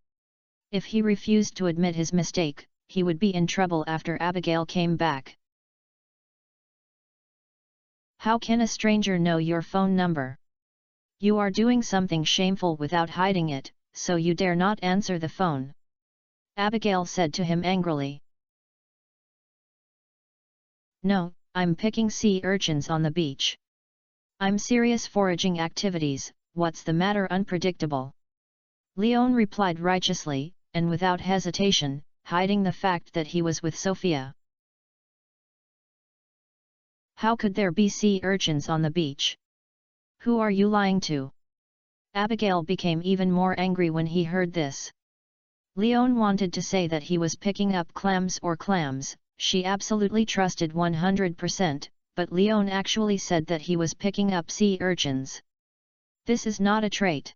If he refused to admit his mistake, he would be in trouble after Abigail came back. "How can a stranger know your phone number? You are doing something shameful without hiding it, so you dare not answer the phone," Abigail said to him angrily. "No, I'm picking sea urchins on the beach. I'm serious foraging activities, what's the matter unpredictable?" Leon replied righteously, and without hesitation, hiding the fact that he was with Sophia. "How could there be sea urchins on the beach? Who are you lying to?" Abigail became even more angry when he heard this. Leon wanted to say that he was picking up clams, she absolutely trusted 100%, but Leon actually said that he was picking up sea urchins. This is not a trait.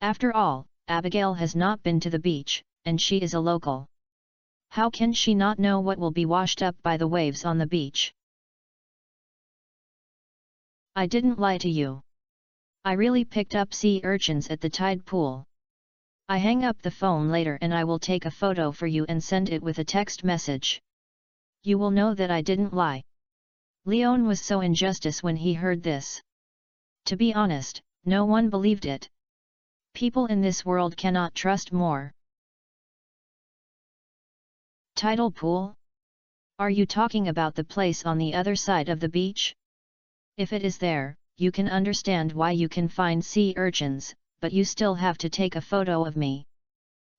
After all, Abigail has not been to the beach, and she is a local. How can she not know what will be washed up by the waves on the beach? "I didn't lie to you. I really picked up sea urchins at the tide pool. I hang up the phone later and I will take a photo for you and send it with a text message. You will know that I didn't lie." Leon was so injustice when he heard this. To be honest, no one believed it. People in this world cannot trust more. Tidal pool? Are you talking about the place on the other side of the beach? If it is there, you can understand why you can find sea urchins, but you still have to take a photo of me.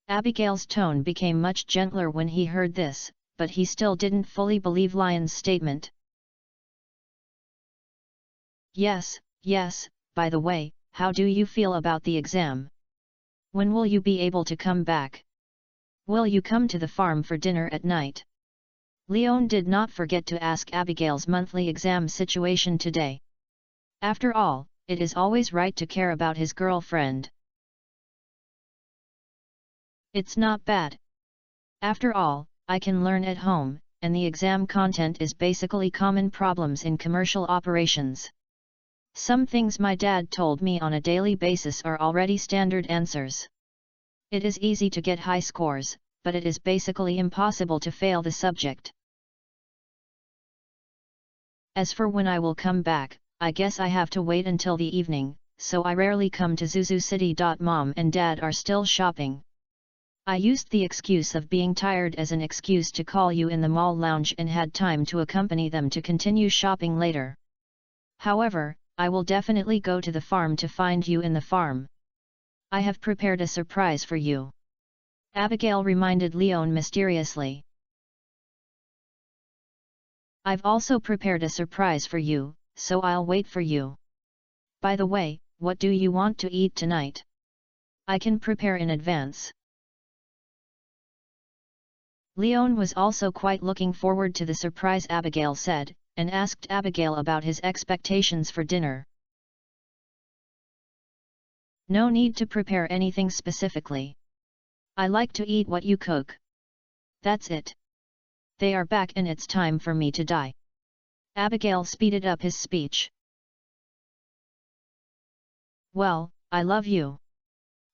Abigail's tone became much gentler when he heard this, but he still didn't fully believe Lion's statement. Yes, by the way, how do you feel about the exam? When will you be able to come back? Will you come to the farm for dinner at night?" Leon did not forget to ask Abigail's monthly exam situation today. After all, it is always right to care about his girlfriend. It's not bad. After all, I can learn at home, and the exam content is basically common problems in commercial operations. Some things my dad told me on a daily basis are already standard answers. It is easy to get high scores, but it is basically impossible to fail the subject. As for when I will come back, I guess I have to wait until the evening, so I rarely come to Zuzu City. Mom and Dad are still shopping. I used the excuse of being tired as an excuse to call you in the mall lounge and had time to accompany them to continue shopping later. However, I will definitely go to the farm to find you in the farm. I have prepared a surprise for you. Abigail reminded Leon mysteriously. I've also prepared a surprise for you, so I'll wait for you. By the way, what do you want to eat tonight? I can prepare in advance. Leon was also quite looking forward to the surprise Abigail said, and asked Abigail about his expectations for dinner. No need to prepare anything specifically. I like to eat what you cook. That's it. They are back and it's time for me to die. Abigail speeded up his speech. Well, I love you.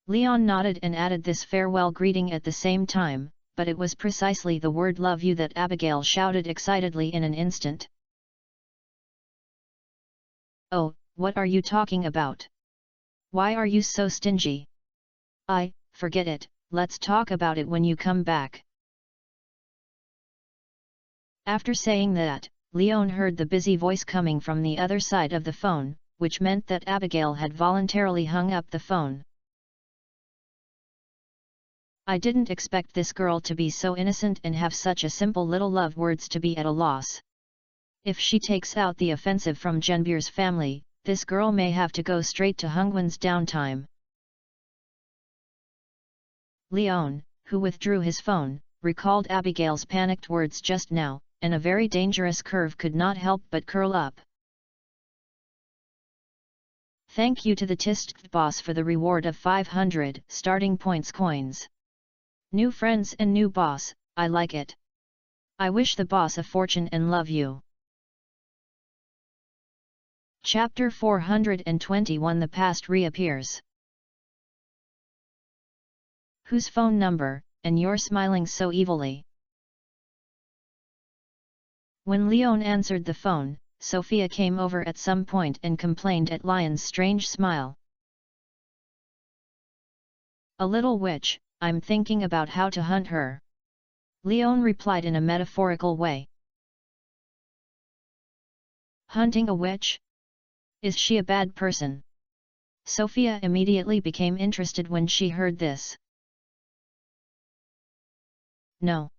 Leon nodded and added this farewell greeting at the same time, but it was precisely the word love you that Abigail shouted excitedly in an instant. Oh, what are you talking about? Why are you so stingy? Forget it, let's talk about it when you come back. After saying that, Leon heard the busy voice coming from the other side of the phone, which meant that Abigail had voluntarily hung up the phone. I didn't expect this girl to be so innocent and have such a simple little love words to be at a loss. If she takes out the offensive from Genbir's family, this girl may have to go straight to Hungwon's downtime. Leon, who withdrew his phone, recalled Abigail's panicked words just now, and a very dangerous curve could not help but curl up. Thank you to the Tist boss for the reward of 500 starting points coins. New friends and new boss, I like it. I wish the boss a fortune and love you. Chapter 421 The Past reappears. Whose phone number, and you're smiling so evilly? When Leon answered the phone, Sophia came over at some point and complained at Lion's strange smile. A little witch, I'm thinking about how to hunt her. Leon replied in a metaphorical way. Hunting a witch? Is she a bad person? Sophia immediately became interested when she heard this. No.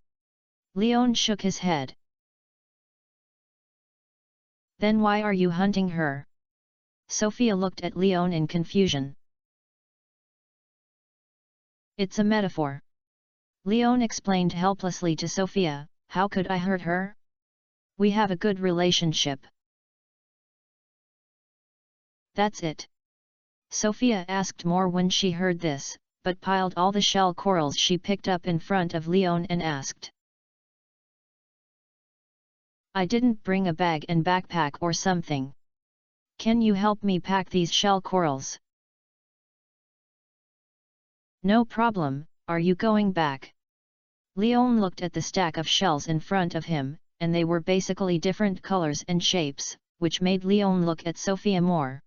Leon shook his head. Then why are you hunting her? Sophia looked at Leon in confusion. It's a metaphor. Leon explained helplessly to Sophia, how could I hurt her? We have a good relationship. That's it. Sophia asked more when she heard this, but piled all the shell corals she picked up in front of Leon and asked. I didn't bring a bag and backpack or something. Can you help me pack these shell corals? No problem, are you going back? Leon looked at the stack of shells in front of him, and they were basically different colors and shapes, which made Leon look at Sophia more.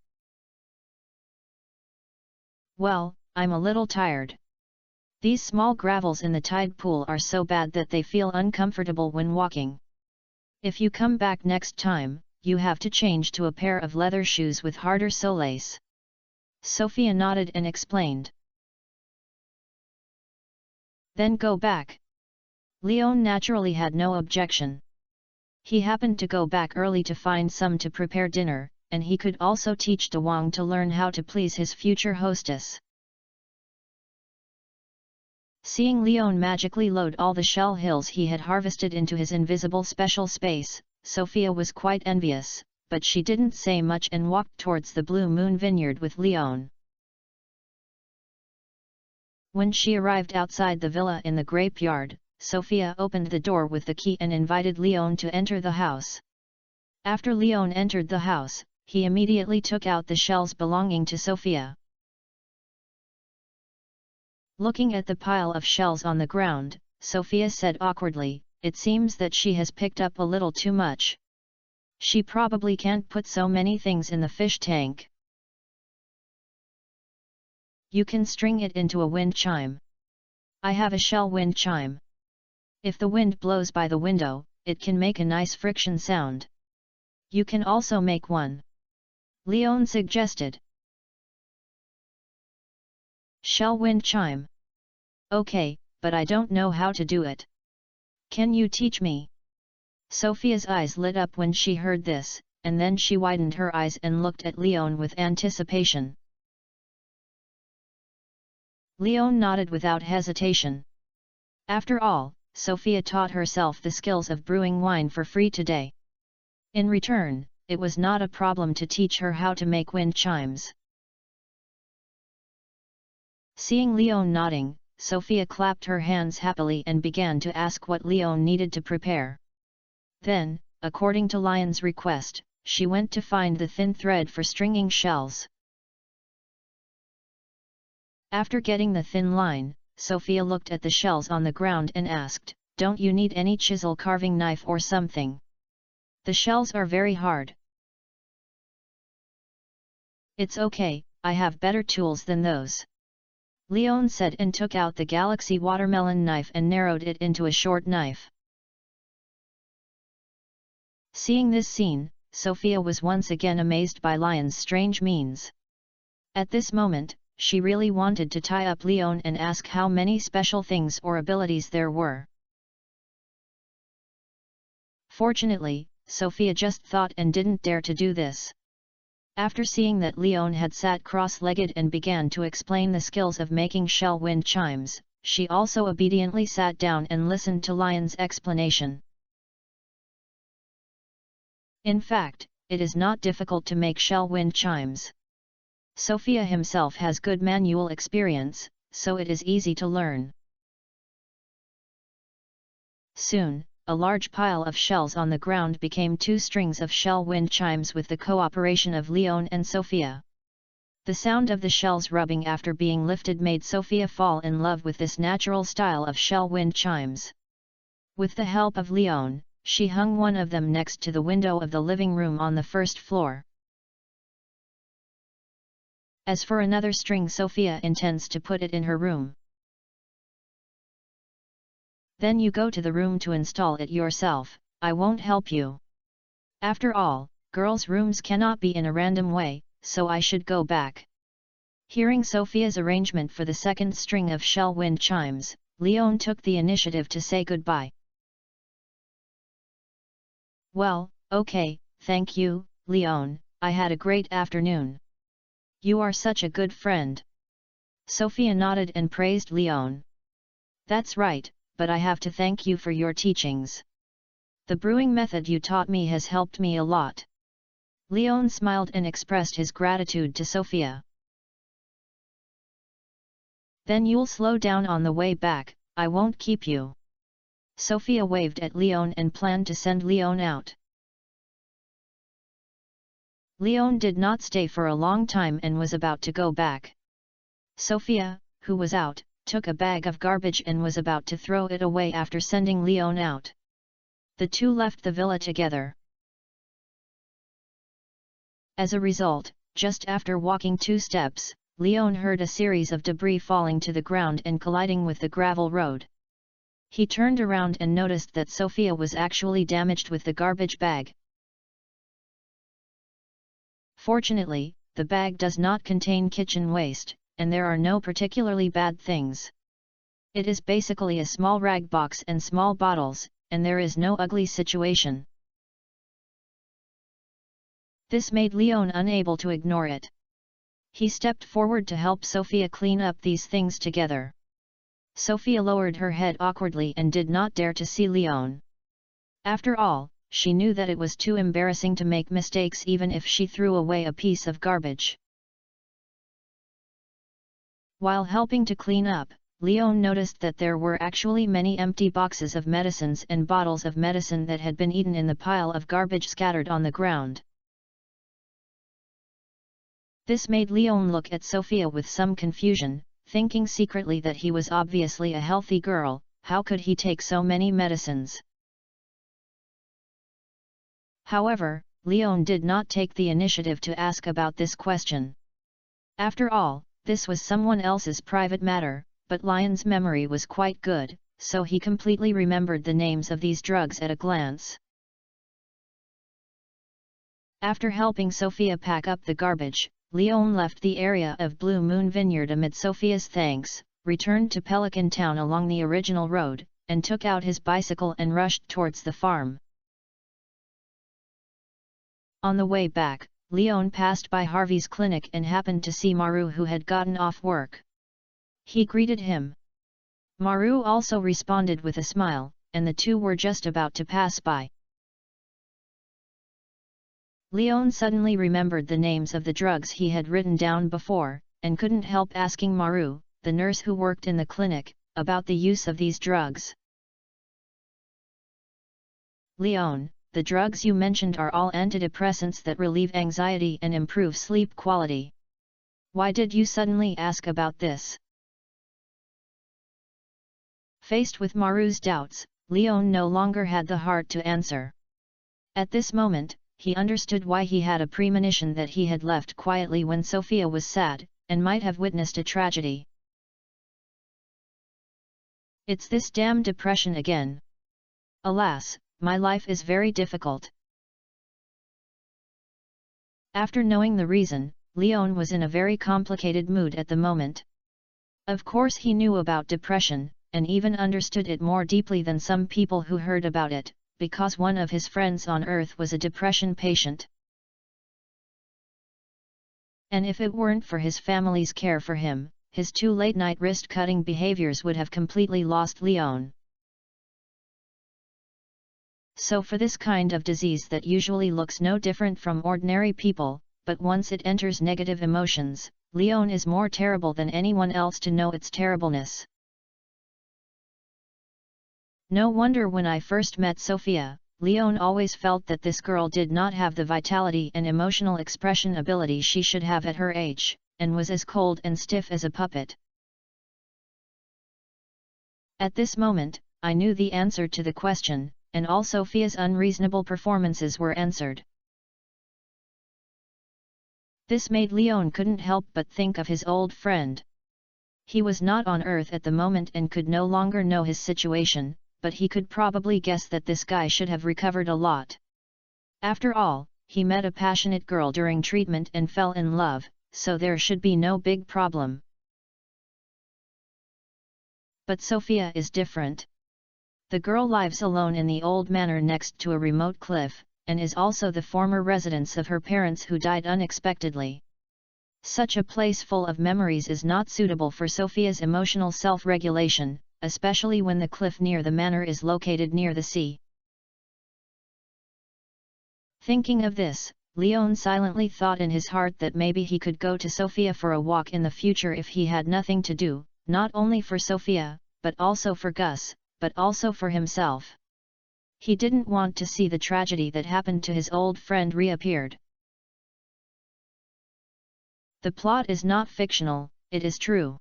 Well, I'm a little tired. These small gravels in the tide pool are so bad that they feel uncomfortable when walking. If you come back next time, you have to change to a pair of leather shoes with harder soles. Sophia nodded and explained. Then go back. Leon naturally had no objection. He happened to go back early to find some to prepare dinner, and he could also teach De Wong to learn how to please his future hostess. Seeing Leon magically load all the shell hills he had harvested into his invisible special space, Sophia was quite envious, but she didn't say much and walked towards the Blue Moon Vineyard with Leon. When she arrived outside the villa in the grapeyard, Sophia opened the door with the key and invited Leon to enter the house. After Leon entered the house, he immediately took out the shells belonging to Sophia. Looking at the pile of shells on the ground, Sophia said awkwardly, "It seems that she has picked up a little too much. She probably can't put so many things in the fish tank. You can string it into a wind chime. I have a shell wind chime. If the wind blows by the window, it can make a nice friction sound. You can also make one," Leon suggested. "Shell wind chime. Okay, but I don't know how to do it. Can you teach me?" Sophia's eyes lit up when she heard this, and then she widened her eyes and looked at Leon with anticipation. Leon nodded without hesitation. After all, Sophia taught herself the skills of brewing wine for free today. In return, it was not a problem to teach her how to make wind chimes. Seeing Leon nodding, Sophia clapped her hands happily and began to ask what Leon needed to prepare. Then, according to Lion's request, she went to find the thin thread for stringing shells. After getting the thin line, Sophia looked at the shells on the ground and asked, "Don't you need any chisel carving knife or something? The shells are very hard." "It's okay, I have better tools than those," Leon said and took out the Galaxy watermelon knife and narrowed it into a short knife. Seeing this scene, Sophia was once again amazed by Lion's strange means. At this moment, she really wanted to tie up Leon and ask how many special things or abilities there were. Fortunately, Sophia just thought and didn't dare to do this. After seeing that Leon had sat cross-legged and began to explain the skills of making shell wind chimes, she also obediently sat down and listened to Lion's explanation. In fact, it is not difficult to make shell wind chimes. Sophia himself has good manual experience, so it is easy to learn. Soon, a large pile of shells on the ground became 2 strings of shell wind chimes with the cooperation of Leon and Sophia. The sound of the shells rubbing after being lifted made Sophia fall in love with this natural style of shell wind chimes. With the help of Leon, she hung one of them next to the window of the living room on the first floor. As for another string, Sophia intends to put it in her room. Then you go to the room to install it yourself, I won't help you. After all, girls' rooms cannot be in a random way, so I should go back. Hearing Sophia's arrangement for the second string of shell wind chimes, Leon took the initiative to say goodbye. Well, okay, thank you, Leon, I had a great afternoon. You are such a good friend. Sophia nodded and praised Leon. That's right, but I have to thank you for your teachings. The brewing method you taught me has helped me a lot. Leon smiled and expressed his gratitude to Sophia. Then you'll slow down on the way back, I won't keep you. Sophia waved at Leon and planned to send Leon out. Leon did not stay for a long time and was about to go back. Sophia, who was out, took a bag of garbage and was about to throw it away after sending Leon out. The two left the villa together. As a result, just after walking 2 steps, Leon heard a series of debris falling to the ground and colliding with the gravel road. He turned around and noticed that Sophia was actually damaged with the garbage bag. Fortunately, the bag does not contain kitchen waste, and there are no particularly bad things. It is basically a small rag box and small bottles, and there is no ugly situation. This made Leon unable to ignore it. He stepped forward to help Sophia clean up these things together. Sophia lowered her head awkwardly and did not dare to see Leon. After all, she knew that it was too embarrassing to make mistakes even if she threw away a piece of garbage. While helping to clean up, Leon noticed that there were actually many empty boxes of medicines and bottles of medicine that had been eaten in the pile of garbage scattered on the ground. This made Leon look at Sophia with some confusion, thinking secretly that he was obviously a healthy girl. How could he take so many medicines? However, Leon did not take the initiative to ask about this question. After all, this was someone else's private matter, but Lion's memory was quite good, so he completely remembered the names of these drugs at a glance. After helping Sophia pack up the garbage, Leon left the area of Blue Moon Vineyard amid Sophia's thanks, returned to Pelican Town along the original road, and took out his bicycle and rushed towards the farm. On the way back, Leon passed by Harvey's clinic and happened to see Maru, who had gotten off work. He greeted him. Maru also responded with a smile, and the two were just about to pass by. Leon suddenly remembered the names of the drugs he had written down before, and couldn't help asking Maru, the nurse who worked in the clinic, about the use of these drugs. Leon, the drugs you mentioned are all antidepressants that relieve anxiety and improve sleep quality. Why did you suddenly ask about this? Faced with Maru's doubts, Leon no longer had the heart to answer. At this moment, he understood why he had a premonition that he had left quietly when Sophia was sad, and might have witnessed a tragedy. It's this damn depression again. Alas, my life is very difficult. After knowing the reason, Leon was in a very complicated mood at the moment. Of course he knew about depression, and even understood it more deeply than some people who heard about it, because one of his friends on Earth was a depression patient. And if it weren't for his family's care for him, his two late-night wrist-cutting behaviors would have completely lost Leon. So for this kind of disease that usually looks no different from ordinary people, but once it enters negative emotions, Leon is more terrible than anyone else to know its terribleness. No wonder when I first met Sophia, Leon always felt that this girl did not have the vitality and emotional expression ability she should have at her age, and was as cold and stiff as a puppet. At this moment, I knew the answer to the question, and all Sophia's unreasonable performances were answered. This made Leon couldn't help but think of his old friend. He was not on Earth at the moment and could no longer know his situation, but he could probably guess that this guy should have recovered a lot. After all, he met a passionate girl during treatment and fell in love, so there should be no big problem. But Sophia is different. The girl lives alone in the old manor next to a remote cliff, and is also the former residence of her parents who died unexpectedly. Such a place full of memories is not suitable for Sophia's emotional self-regulation, especially when the cliff near the manor is located near the sea. Thinking of this, Leon silently thought in his heart that maybe he could go to Sophia for a walk in the future if he had nothing to do, not only for Sophia, but also for Gus, but also for himself. He didn't want to see the tragedy that happened to his old friend reappeared. The plot is not fictional, it is true.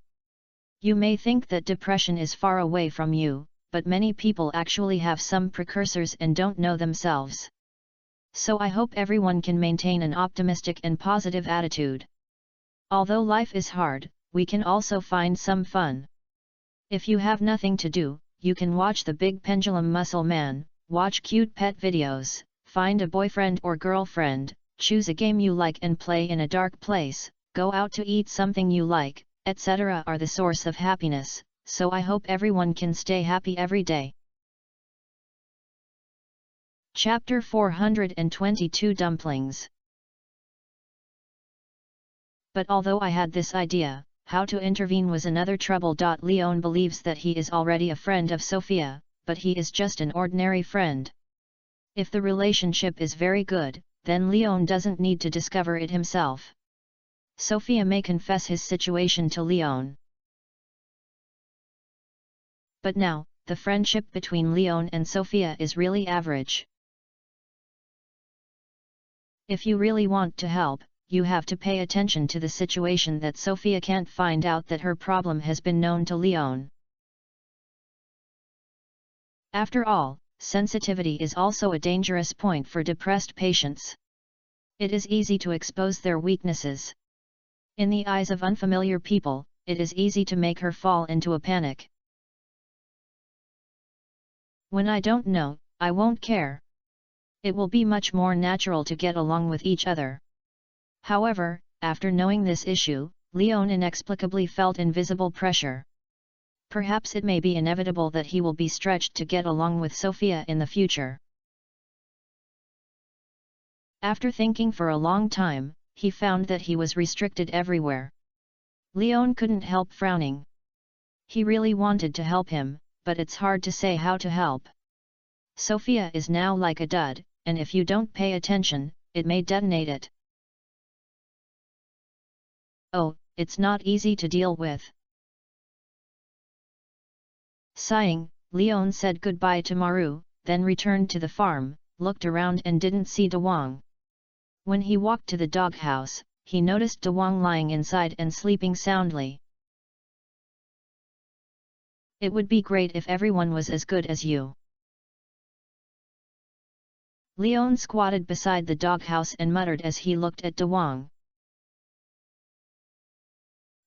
You may think that depression is far away from you, but many people actually have some precursors and don't know themselves. So I hope everyone can maintain an optimistic and positive attitude. Although life is hard, we can also find some fun. If you have nothing to do, you can watch The Big Pendulum Muscle Man, watch cute pet videos, find a boyfriend or girlfriend, choose a game you like and play in a dark place, go out to eat something you like, etc. are the source of happiness, so I hope everyone can stay happy every day. Chapter 422 Dumplings. But although I had this idea, how to intervene was another trouble. Leon believes that he is already a friend of Sophia, but he is just an ordinary friend. If the relationship is very good, then Leon doesn't need to discover it himself. Sophia may confess his situation to Leon. But now, the friendship between Leon and Sophia is really average. If you really want to help, you have to pay attention to the situation that Sophia can't find out that her problem has been known to Leon. After all, sensitivity is also a dangerous point for depressed patients. It is easy to expose their weaknesses. In the eyes of unfamiliar people, it is easy to make her fall into a panic. When I don't know, I won't care. It will be much more natural to get along with each other. However, after knowing this issue, Leon inexplicably felt invisible pressure. Perhaps it may be inevitable that he will be stretched to get along with Sophia in the future. After thinking for a long time, he found that he was restricted everywhere. Leon couldn't help frowning. He really wanted to help him, but it's hard to say how to help. Sophia is now like a dud, and if you don't pay attention, it may detonate it. Oh, it's not easy to deal with. Sighing, Leon said goodbye to Maru, then returned to the farm, looked around and didn't see Dawang. When he walked to the doghouse, he noticed Dawang lying inside and sleeping soundly. It would be great if everyone was as good as you. Leon squatted beside the doghouse and muttered as he looked at Dawang.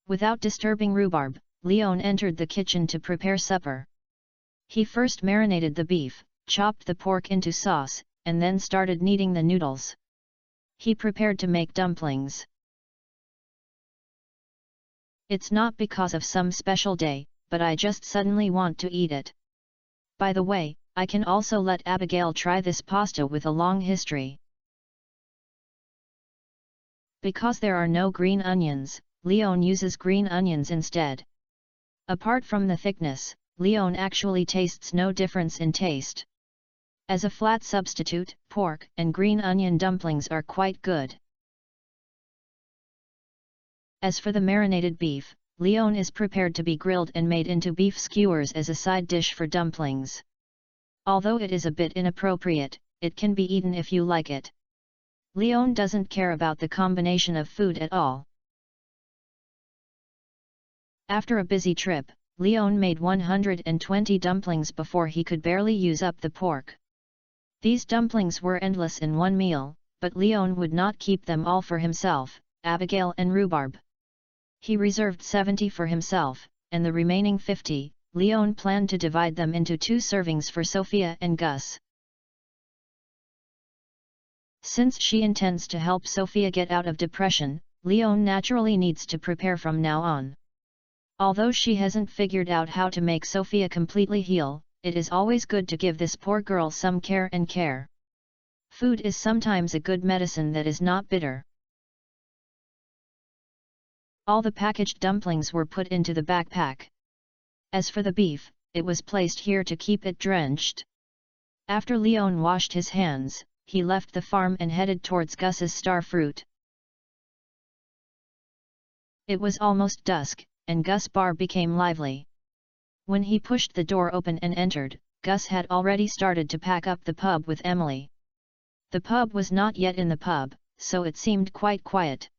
Without disturbing rhubarb, Leon entered the kitchen to prepare supper. He first marinated the beef, chopped the pork into sauce, and then started kneading the noodles. He prepared to make dumplings. It's not because of some special day, but I just suddenly want to eat it. By the way, I can also let Abigail try this pasta with a long history. Because there are no green onions, Leon uses green onions instead. Apart from the thickness, Leon actually tastes no difference in taste. As a flat substitute, pork and green onion dumplings are quite good. As for the marinated beef, Leon is prepared to be grilled and made into beef skewers as a side dish for dumplings. Although it is a bit inappropriate, it can be eaten if you like it. Leon doesn't care about the combination of food at all. After a busy trip, Leon made 120 dumplings before he could barely use up the pork. These dumplings were endless in one meal, but Leon would not keep them all for himself, Abigail and rhubarb. He reserved 70 for himself, and the remaining 50, Leon planned to divide them into 2 servings for Sophia and Gus. Since she intends to help Sophia get out of depression, Leon naturally needs to prepare from now on. Although she hasn't figured out how to make Sophia completely heal, it is always good to give this poor girl some care and care. Food is sometimes a good medicine that is not bitter. All the packaged dumplings were put into the backpack. As for the beef, it was placed here to keep it drenched. After Leon washed his hands, he left the farm and headed towards Gus's star fruit. It was almost dusk, and Gus' bar became lively. When he pushed the door open and entered, Gus had already started to pack up the pub with Emily. The pub was not yet in the pub, so it seemed quite quiet.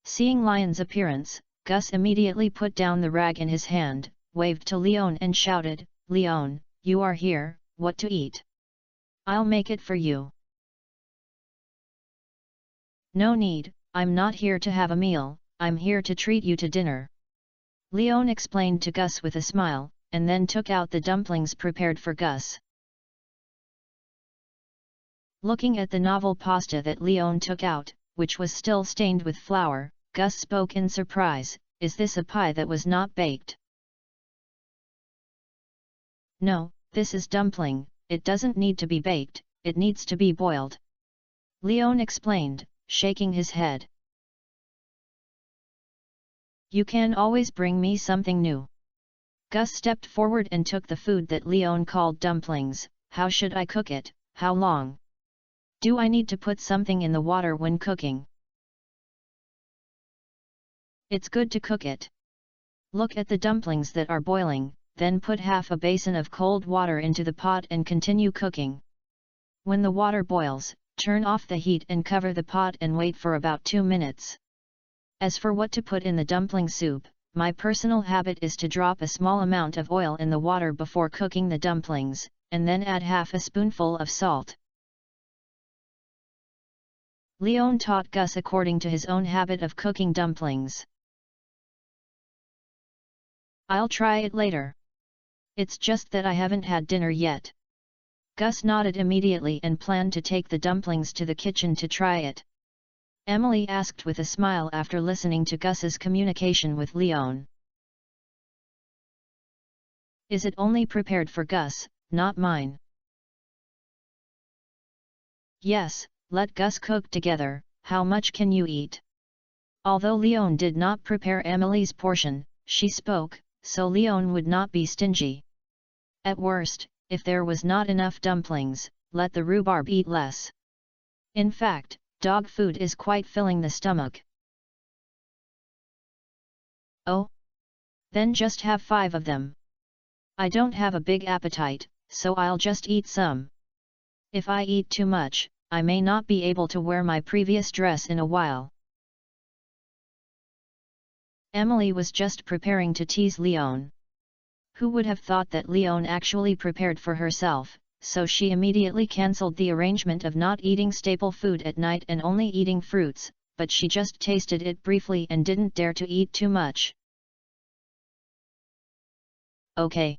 Seeing Lion's appearance, Gus immediately put down the rag in his hand, waved to Leon and shouted, "Leon, you are here, what to eat? I'll make it for you." "No need, I'm not here to have a meal, I'm here to treat you to dinner," Leon explained to Gus with a smile, and then took out the dumplings prepared for Gus. Looking at the novel pasta that Leon took out, which was still stained with flour, Gus spoke in surprise, "Is this a pie that was not baked?" "No, this is dumpling, it doesn't need to be baked, it needs to be boiled," Leon explained, shaking his head. "You can always bring me something new. Gus stepped forward and took the food that Leon called dumplings. How should I cook it? How long? Do I need to put something in the water when cooking? It's good to cook it. Look at the dumplings that are boiling, then put half a basin of cold water into the pot and continue cooking. When the water boils, turn off the heat and cover the pot and wait for about 2 minutes. As for what to put in the dumpling soup, my personal habit is to drop a small amount of oil in the water before cooking the dumplings, and then add half a spoonful of salt. Leon taught Gus according to his own habit of cooking dumplings. I'll try it later. It's just that I haven't had dinner yet. Gus nodded immediately and planned to take the dumplings to the kitchen to try it. Emily asked with a smile after listening to Gus's communication with Leon. Is it only prepared for Gus, not mine? Yes, let Gus cook together. How much can you eat? Although Leon did not prepare Emily's portion, she spoke, so Leon would not be stingy. At worst, if there was not enough dumplings, let the rhubarb eat less. In fact, dog food is quite filling the stomach. Oh? Then just have 5 of them. I don't have a big appetite, so I'll just eat some. If I eat too much, I may not be able to wear my previous dress in a while. Emily was just preparing to tease Leon. Who would have thought that Leon actually prepared for herself, so she immediately cancelled the arrangement of not eating staple food at night and only eating fruits, but she just tasted it briefly and didn't dare to eat too much. Okay.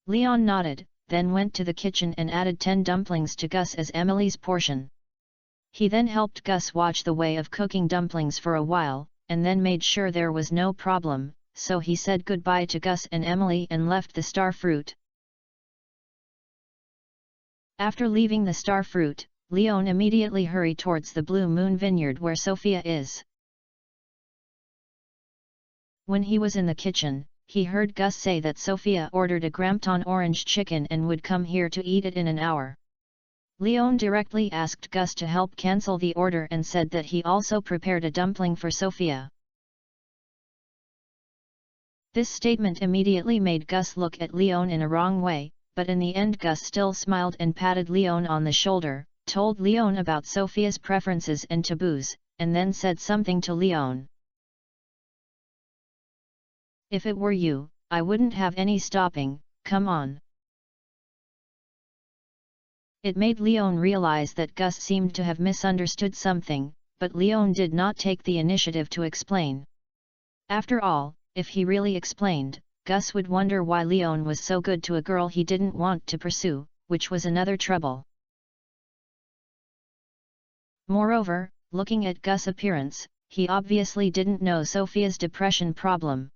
Leon nodded, then went to the kitchen and added 10 dumplings to Gus as Emily's portion. He then helped Gus watch the way of cooking dumplings for a while, and then made sure there was no problem, so he said goodbye to Gus and Emily and left the star fruit. After leaving the star fruit, Leon immediately hurried towards the Blue Moon Vineyard where Sophia is. When he was in the kitchen, he heard Gus say that Sophia ordered a Grampton orange chicken and would come here to eat it in an hour. Leon directly asked Gus to help cancel the order and said that he also prepared a dumpling for Sophia. This statement immediately made Gus look at Leon in a wrong way, but in the end Gus still smiled and patted Leon on the shoulder, told Leon about Sophia's preferences and taboos, and then said something to Leon. If it were you, I wouldn't have any stopping, come on. It made Leon realize that Gus seemed to have misunderstood something, but Leon did not take the initiative to explain. After all, if he really explained, Gus would wonder why Leon was so good to a girl he didn't want to pursue, which was another trouble. Moreover, looking at Gus' appearance, he obviously didn't know Sophia's depression problem.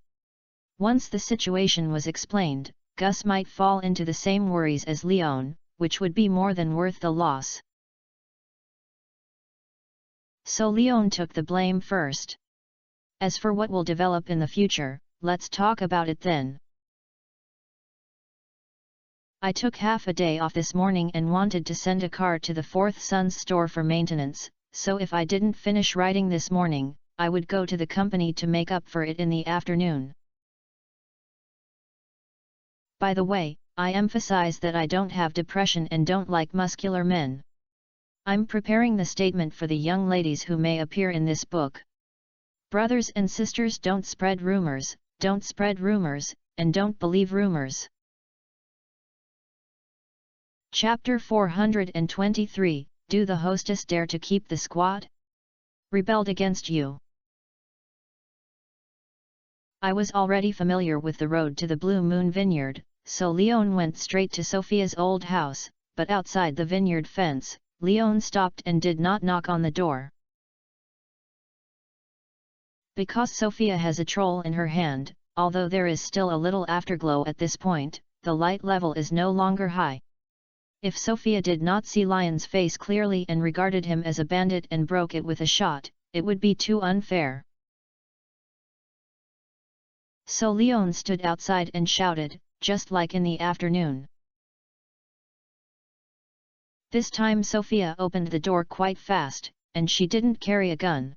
Once the situation was explained, Gus might fall into the same worries as Leon, which would be more than worth the loss. So Leon took the blame first. As for what will develop in the future, let's talk about it then. I took half a day off this morning and wanted to send a car to the Fourth Sons store for maintenance, so if I didn't finish writing this morning, I would go to the company to make up for it in the afternoon. By the way, I emphasize that I don't have depression and don't like muscular men. I'm preparing the statement for the young ladies who may appear in this book. Brothers and sisters, don't spread rumors, and don't believe rumors. Chapter 423, Do the hostess dare to keep the squad? Rebelled against you. I was already familiar with the road to the Blue Moon Vineyard, so Leon went straight to Sophia's old house, but outside the vineyard fence, Leon stopped and did not knock on the door. Because Sophia has a troll in her hand, although there is still a little afterglow at this point, the light level is no longer high. If Sophia did not see Lion's face clearly and regarded him as a bandit and broke it with a shot, it would be too unfair. So Leon stood outside and shouted, just like in the afternoon. This time Sophia opened the door quite fast, and she didn't carry a gun.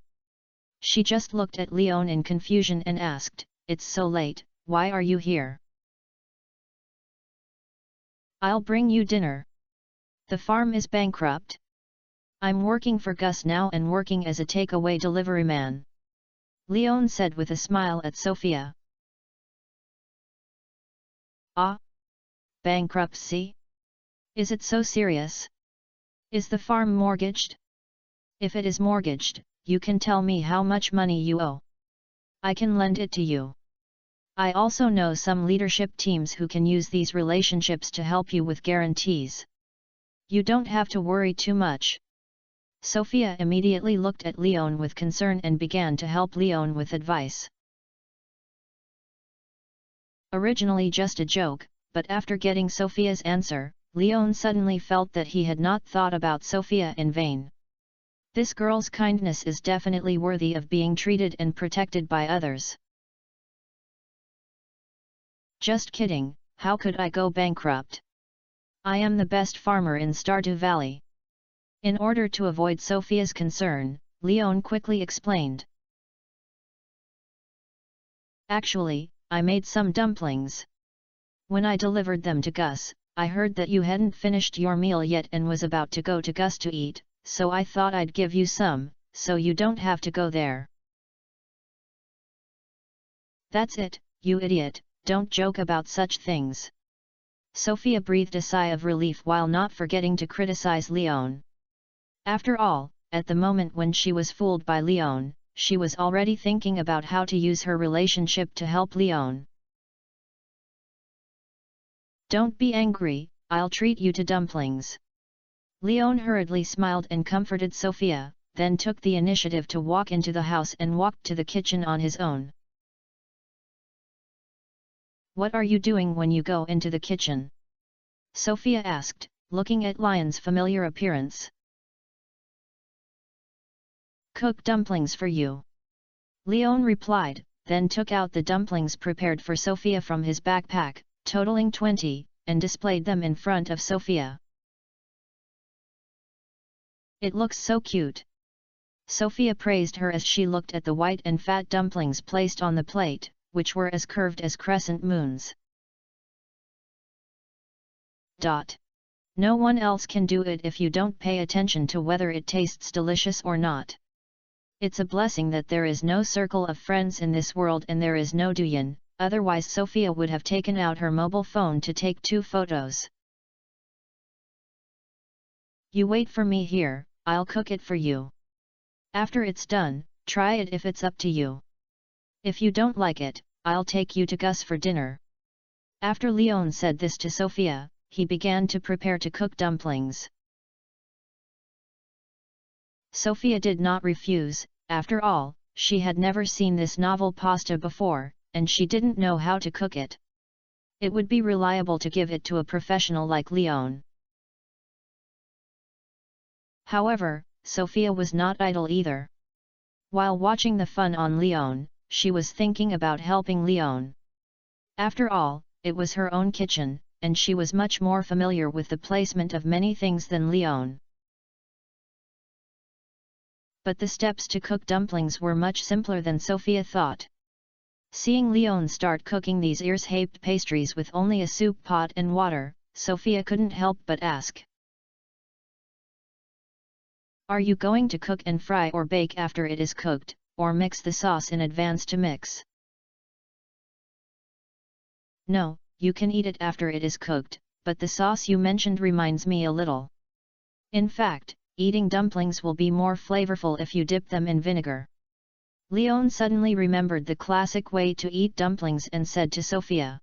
She just looked at Leon in confusion and asked, "It's so late, why are you here?" "I'll bring you dinner. The farm is bankrupt. I'm working for Gus now and working as a takeaway delivery man," Leon said with a smile at Sophia. "Ah? Bankruptcy? Is it so serious? Is the farm mortgaged? If it is mortgaged, you can tell me how much money you owe. I can lend it to you. I also know some leadership teams who can use these relationships to help you with guarantees. You don't have to worry too much." Sophia immediately looked at Leon with concern and began to help Leon with advice. Originally just a joke, but after getting Sophia's answer, Leon suddenly felt that he had not thought about Sophia in vain. This girl's kindness is definitely worthy of being treated and protected by others. "Just kidding, how could I go bankrupt? I am the best farmer in Stardew Valley." In order to avoid Sophia's concern, Leon quickly explained. "Actually, I made some dumplings. When I delivered them to Gus, I heard that you hadn't finished your meal yet and was about to go to Gus to eat, so I thought I'd give you some, so you don't have to go there." "That's it, you idiot, don't joke about such things." Sophia breathed a sigh of relief while not forgetting to criticize Leon. After all, at the moment when she was fooled by Leon, she was already thinking about how to use her relationship to help Leon. "Don't be angry, I'll treat you to dumplings." Leon hurriedly smiled and comforted Sophia, then took the initiative to walk into the house and walked to the kitchen on his own. "What are you doing when you go into the kitchen?" Sophia asked, looking at Leon's familiar appearance. "Cook dumplings for you," Leon replied, then took out the dumplings prepared for Sophia from his backpack, totaling 20, and displayed them in front of Sophia. "It looks so cute." Sophia praised her as she looked at the white and fat dumplings placed on the plate, which were as curved as crescent moons. "No one else can do it if you don't pay attention to whether it tastes delicious or not. It's a blessing that there is no circle of friends in this world and there is no Douyin, otherwise Sophia would have taken out her mobile phone to take 2 photos. "You wait for me here, I'll cook it for you. After it's done, try it if it's up to you. If you don't like it, I'll take you to Gus for dinner." After Leon said this to Sophia, he began to prepare to cook dumplings. Sophia did not refuse. After all, she had never seen this novel pasta before, and she didn't know how to cook it. It would be reliable to give it to a professional like Leon. However, Sophia was not idle either. While watching the fun on Leon, she was thinking about helping Leon. After all, it was her own kitchen, and she was much more familiar with the placement of many things than Leon. But the steps to cook dumplings were much simpler than Sophia thought. Seeing Leon start cooking these ears-shaped pastries with only a soup pot and water, Sophia couldn't help but ask. "Are you going to cook and fry or bake after it is cooked, or mix the sauce in advance to mix?" "No, you can eat it after it is cooked, but the sauce you mentioned reminds me a little. In fact, eating dumplings will be more flavorful if you dip them in vinegar." Leon suddenly remembered the classic way to eat dumplings and said to Sophia.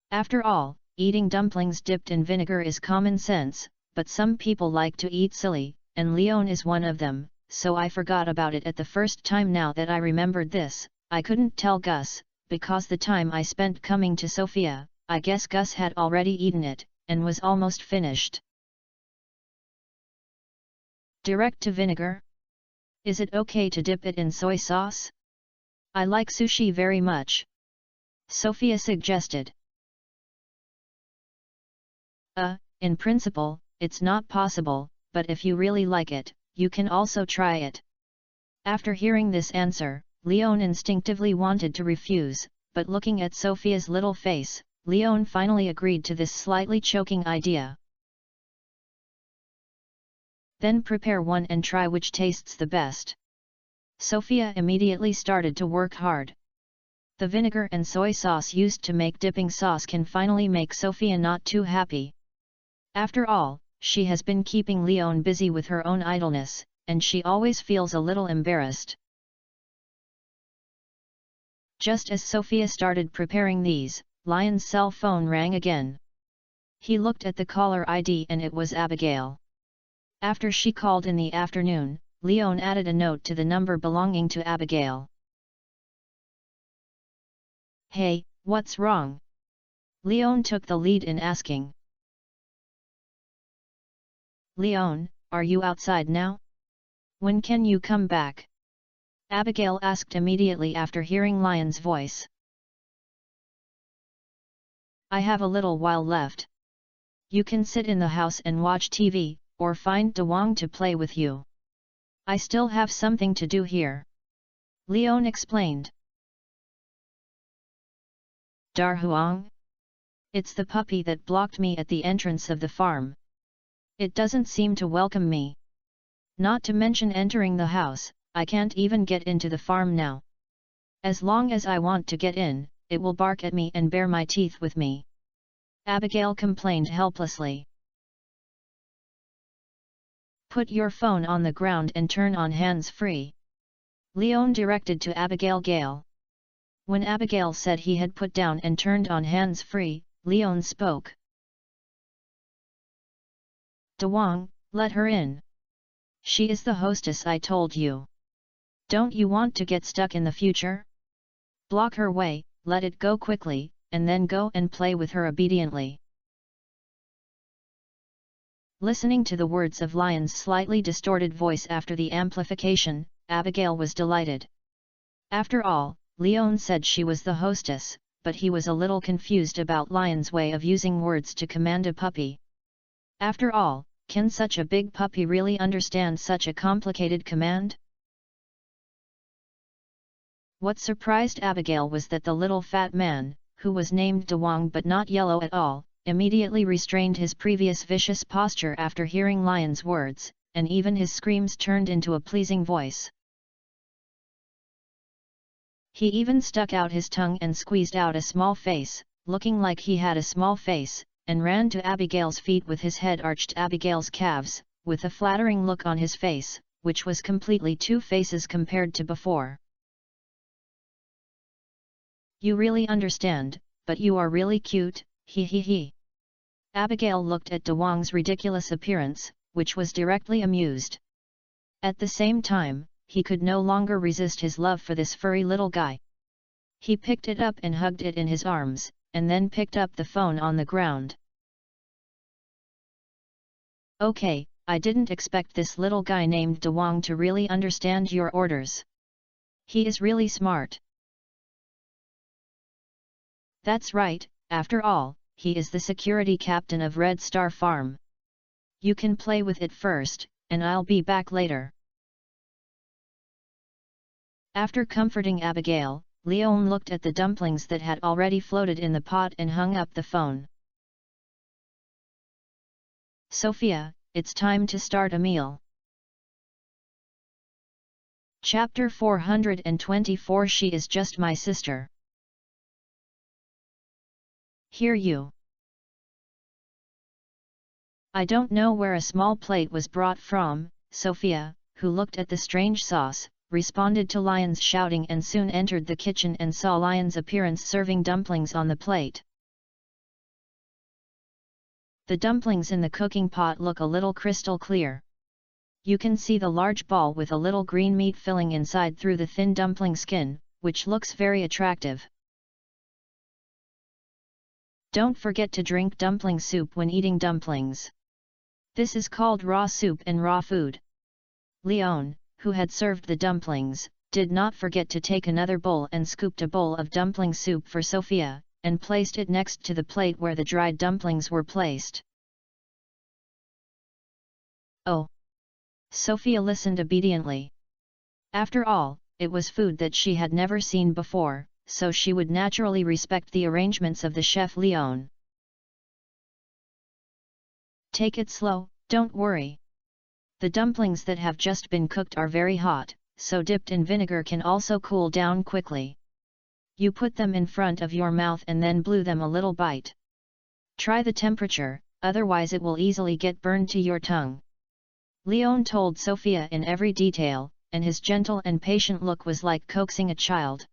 After all, eating dumplings dipped in vinegar is common sense, but some people like to eat silly, and Leon is one of them, so I forgot about it at the first time. Now that I remembered this, I couldn't tell Gus, because the time I spent coming to Sophia, I guess Gus had already eaten it, and was almost finished. "Direct to vinegar? Is it okay to dip it in soy sauce?" I like sushi very much, Sophia suggested. In principle, it's not possible, but if you really like it, you can also try it. After hearing this answer, Leon instinctively wanted to refuse, but looking at Sophia's little face, Leon finally agreed to this slightly choking idea. Then prepare one and try which tastes the best. Sophia immediately started to work hard. The vinegar and soy sauce used to make dipping sauce can finally make Sophia not too happy. After all, she has been keeping Leon busy with her own idleness, and she always feels a little embarrassed. Just as Sophia started preparing these, Lion's cell phone rang again. He looked at the caller ID and it was Abigail. After she called in the afternoon, Leon added a note to the number belonging to Abigail. Hey, what's wrong? Leon took the lead in asking. Leon, are you outside now? When can you come back? Abigail asked immediately after hearing Lion's voice. I have a little while left. You can sit in the house and watch TV, or find Dawang to play with you. I still have something to do here. Leon explained. Darhuang? It's the puppy that blocked me at the entrance of the farm. It doesn't seem to welcome me. Not to mention entering the house, I can't even get into the farm now. As long as I want to get in, it will bark at me and bare my teeth with me. Abigail complained helplessly. Put your phone on the ground and turn on hands-free. Leon directed to Abigail Gale. When Abigail said he had put down and turned on hands-free, Leon spoke. Dawang, let her in. She is the hostess I told you. Don't you want to get stuck in the future? Block her way, let it go quickly, and then go and play with her obediently. Listening to the words of Lion's slightly distorted voice after the amplification, Abigail was delighted. After all, Leon said she was the hostess, but he was a little confused about Lion's way of using words to command a puppy. After all, can such a big puppy really understand such a complicated command? What surprised Abigail was that the little fat man, who was named Dawang but not yellow at all, immediately restrained his previous vicious posture after hearing Lion's words, and even his screams turned into a pleasing voice. He even stuck out his tongue and squeezed out a small face, looking like he had a small face, and ran to Abigail's feet with his head arched Abigail's calves, with a flattering look on his face, which was completely two faces compared to before. You really understand, but you are really cute, he he he. Abigail looked at Dawang's ridiculous appearance, which was directly amused. At the same time, he could no longer resist his love for this furry little guy. He picked it up and hugged it in his arms, and then picked up the phone on the ground. Okay, I didn't expect this little guy named Dawang to really understand your orders. He is really smart. That's right, after all, he is the security captain of Red Star Farm. You can play with it first, and I'll be back later. After comforting Abigail, Leon looked at the dumplings that had already floated in the pot and hung up the phone. Sophia, it's time to start a meal. Chapter 424 She is just my sister. Here you. I don't know where a small plate was brought from, Sophia, who looked at the strange sauce, responded to Lion's shouting and soon entered the kitchen and saw Lion's appearance serving dumplings on the plate. The dumplings in the cooking pot look a little crystal clear. You can see the large ball with a little green meat filling inside through the thin dumpling skin, which looks very attractive. Don't forget to drink dumpling soup when eating dumplings. This is called raw soup and raw food. Leon, who had served the dumplings, did not forget to take another bowl and scooped a bowl of dumpling soup for Sophia, and placed it next to the plate where the dried dumplings were placed. Oh! Sophia listened obediently. After all, it was food that she had never seen before, so she would naturally respect the arrangements of the chef Leon. Take it slow, don't worry. The dumplings that have just been cooked are very hot, so dipped in vinegar can also cool down quickly. You put them in front of your mouth and then blow them a little bite. Try the temperature, otherwise it will easily get burned to your tongue. Leon told Sophia in every detail, and his gentle and patient look was like coaxing a child.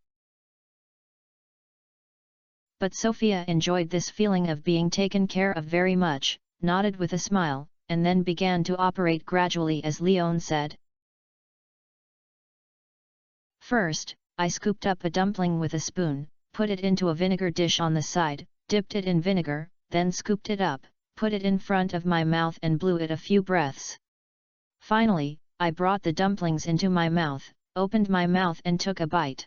But Sophia enjoyed this feeling of being taken care of very much, nodded with a smile, and then began to operate gradually as Leon said. First, I scooped up a dumpling with a spoon, put it into a vinegar dish on the side, dipped it in vinegar, then scooped it up, put it in front of my mouth and blew it a few breaths. Finally, I brought the dumplings into my mouth, opened my mouth and took a bite.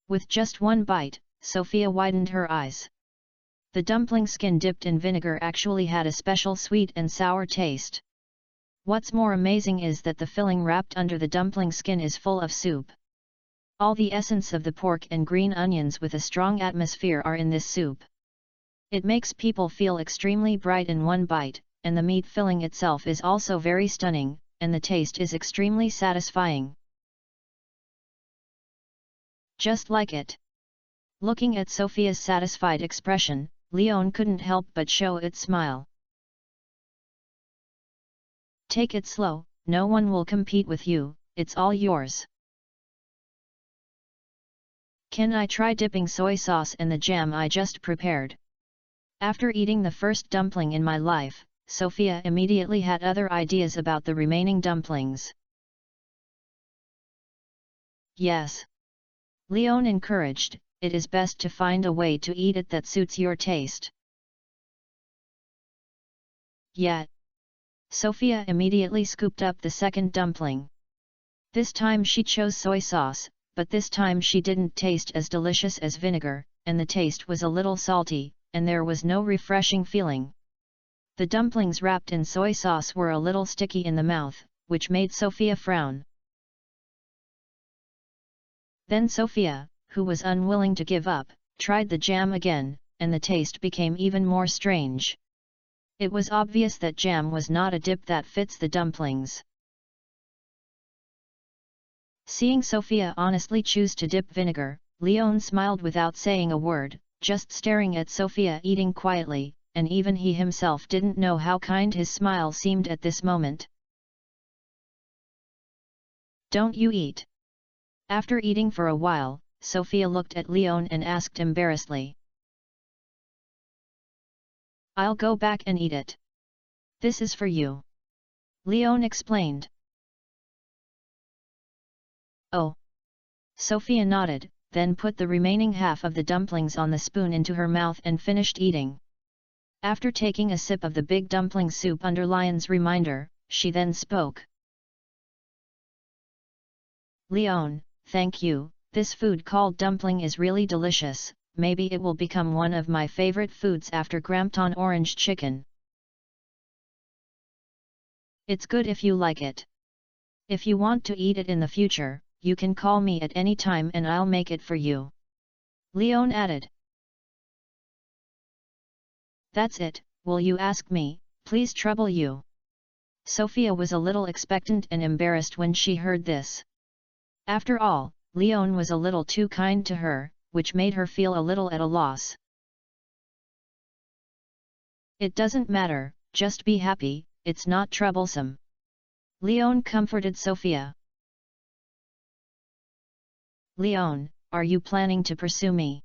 With just one bite, Sophia widened her eyes. The dumpling skin dipped in vinegar actually had a special sweet and sour taste. What's more amazing is that the filling wrapped under the dumpling skin is full of soup. All the essence of the pork and green onions with a strong atmosphere are in this soup. It makes people feel extremely bright in one bite, and the meat filling itself is also very stunning, and the taste is extremely satisfying. Just like it. Looking at Sophia's satisfied expression, Leon couldn't help but show its smile. Take it slow, no one will compete with you, it's all yours. Can I try dipping soy sauce in the jam I just prepared? After eating the first dumpling in my life, Sophia immediately had other ideas about the remaining dumplings. Yes. Leon encouraged, it is best to find a way to eat it that suits your taste. Yet. Sophia immediately scooped up the second dumpling. This time she chose soy sauce, but this time she didn't taste as delicious as vinegar, and the taste was a little salty, and there was no refreshing feeling. The dumplings wrapped in soy sauce were a little sticky in the mouth, which made Sophia frown. Then Sophia, who was unwilling to give up, tried the jam again, and the taste became even more strange. It was obvious that jam was not a dip that fits the dumplings. Seeing Sophia honestly choose to dip vinegar, Leon smiled without saying a word, just staring at Sophia eating quietly, and even he himself didn't know how kind his smile seemed at this moment. Don't you eat? After eating for a while, Sophia looked at Leon and asked embarrassedly. I'll go back and eat it. This is for you. Leon explained. Oh. Sophia nodded, then put the remaining half of the dumplings on the spoon into her mouth and finished eating. After taking a sip of the big dumpling soup under Leon's reminder, she then spoke. Leon, thank you, this food called dumpling is really delicious, maybe it will become one of my favorite foods after Grampton orange chicken. It's good if you like it. If you want to eat it in the future, you can call me at any time and I'll make it for you. Leon added. That's it, will you ask me, please trouble you? Sophia was a little expectant and embarrassed when she heard this. After all, Leon was a little too kind to her, which made her feel a little at a loss. It doesn't matter, just be happy, it's not troublesome. Leon comforted Sophia. Leon, are you planning to pursue me?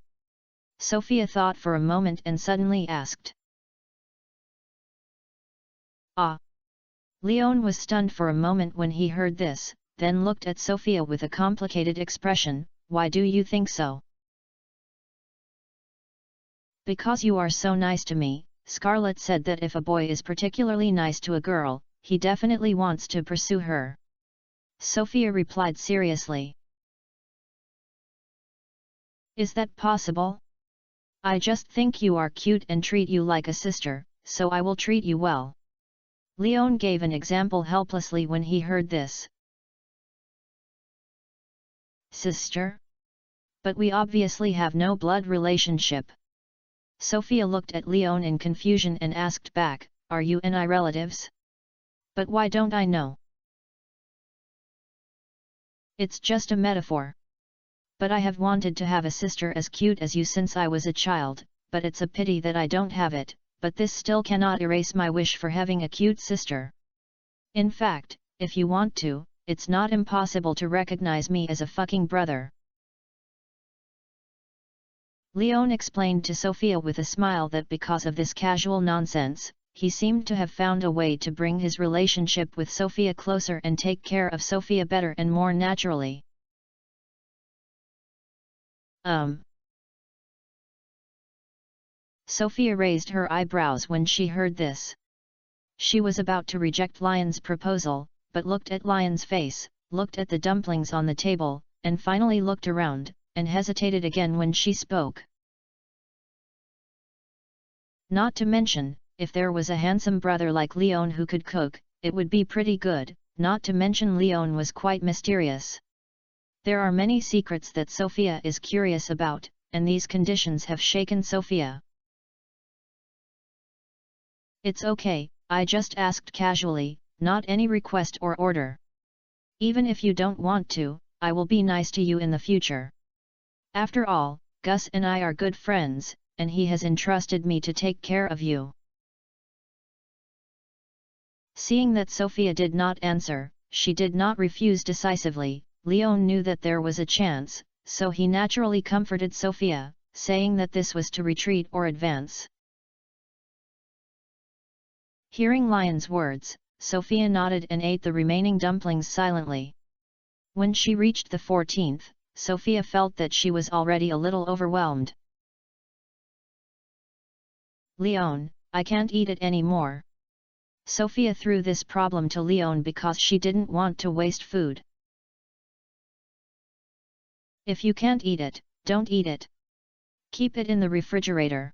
Sophia thought for a moment and suddenly asked. Ah! Leon was stunned for a moment when he heard this, then looked at Sophia with a complicated expression. Why do you think so? Because you are so nice to me, Scarlett said that if a boy is particularly nice to a girl, he definitely wants to pursue her. Sophia replied seriously. Is that possible? I just think you are cute and treat you like a sister, so I will treat you well. Leon gave an example helplessly when he heard this. Sister? But we obviously have no blood relationship. Sophia looked at Leon in confusion and asked back, are you and I relatives? But why don't I know? It's just a metaphor. But I have wanted to have a sister as cute as you since I was a child, but it's a pity that I don't have it, but this still cannot erase my wish for having a cute sister. In fact, if you want to, it's not impossible to recognize me as a fucking brother. Leon explained to Sophia with a smile that because of this casual nonsense, he seemed to have found a way to bring his relationship with Sophia closer and take care of Sophia better and more naturally. Sophia raised her eyebrows when she heard this. She was about to reject Lion's proposal, but looked at Lion's face, looked at the dumplings on the table, and finally looked around, and hesitated again when she spoke. Not to mention, if there was a handsome brother like Leon who could cook, it would be pretty good, not to mention Leon was quite mysterious. There are many secrets that Sophia is curious about, and these conditions have shaken Sophia. It's okay, I just asked casually, not any request or order. Even if you don't want to, I will be nice to you in the future. After all, Gus and I are good friends, and he has entrusted me to take care of you. Seeing that Sophia did not answer, she did not refuse decisively. Leon knew that there was a chance, so he naturally comforted Sophia, saying that this was to retreat or advance. Hearing Lion's words, Sophia nodded and ate the remaining dumplings silently. When she reached the 14th, Sophia felt that she was already a little overwhelmed. Leon, I can't eat it anymore. Sophia threw this problem to Leon because she didn't want to waste food. If you can't eat it, don't eat it. Keep it in the refrigerator.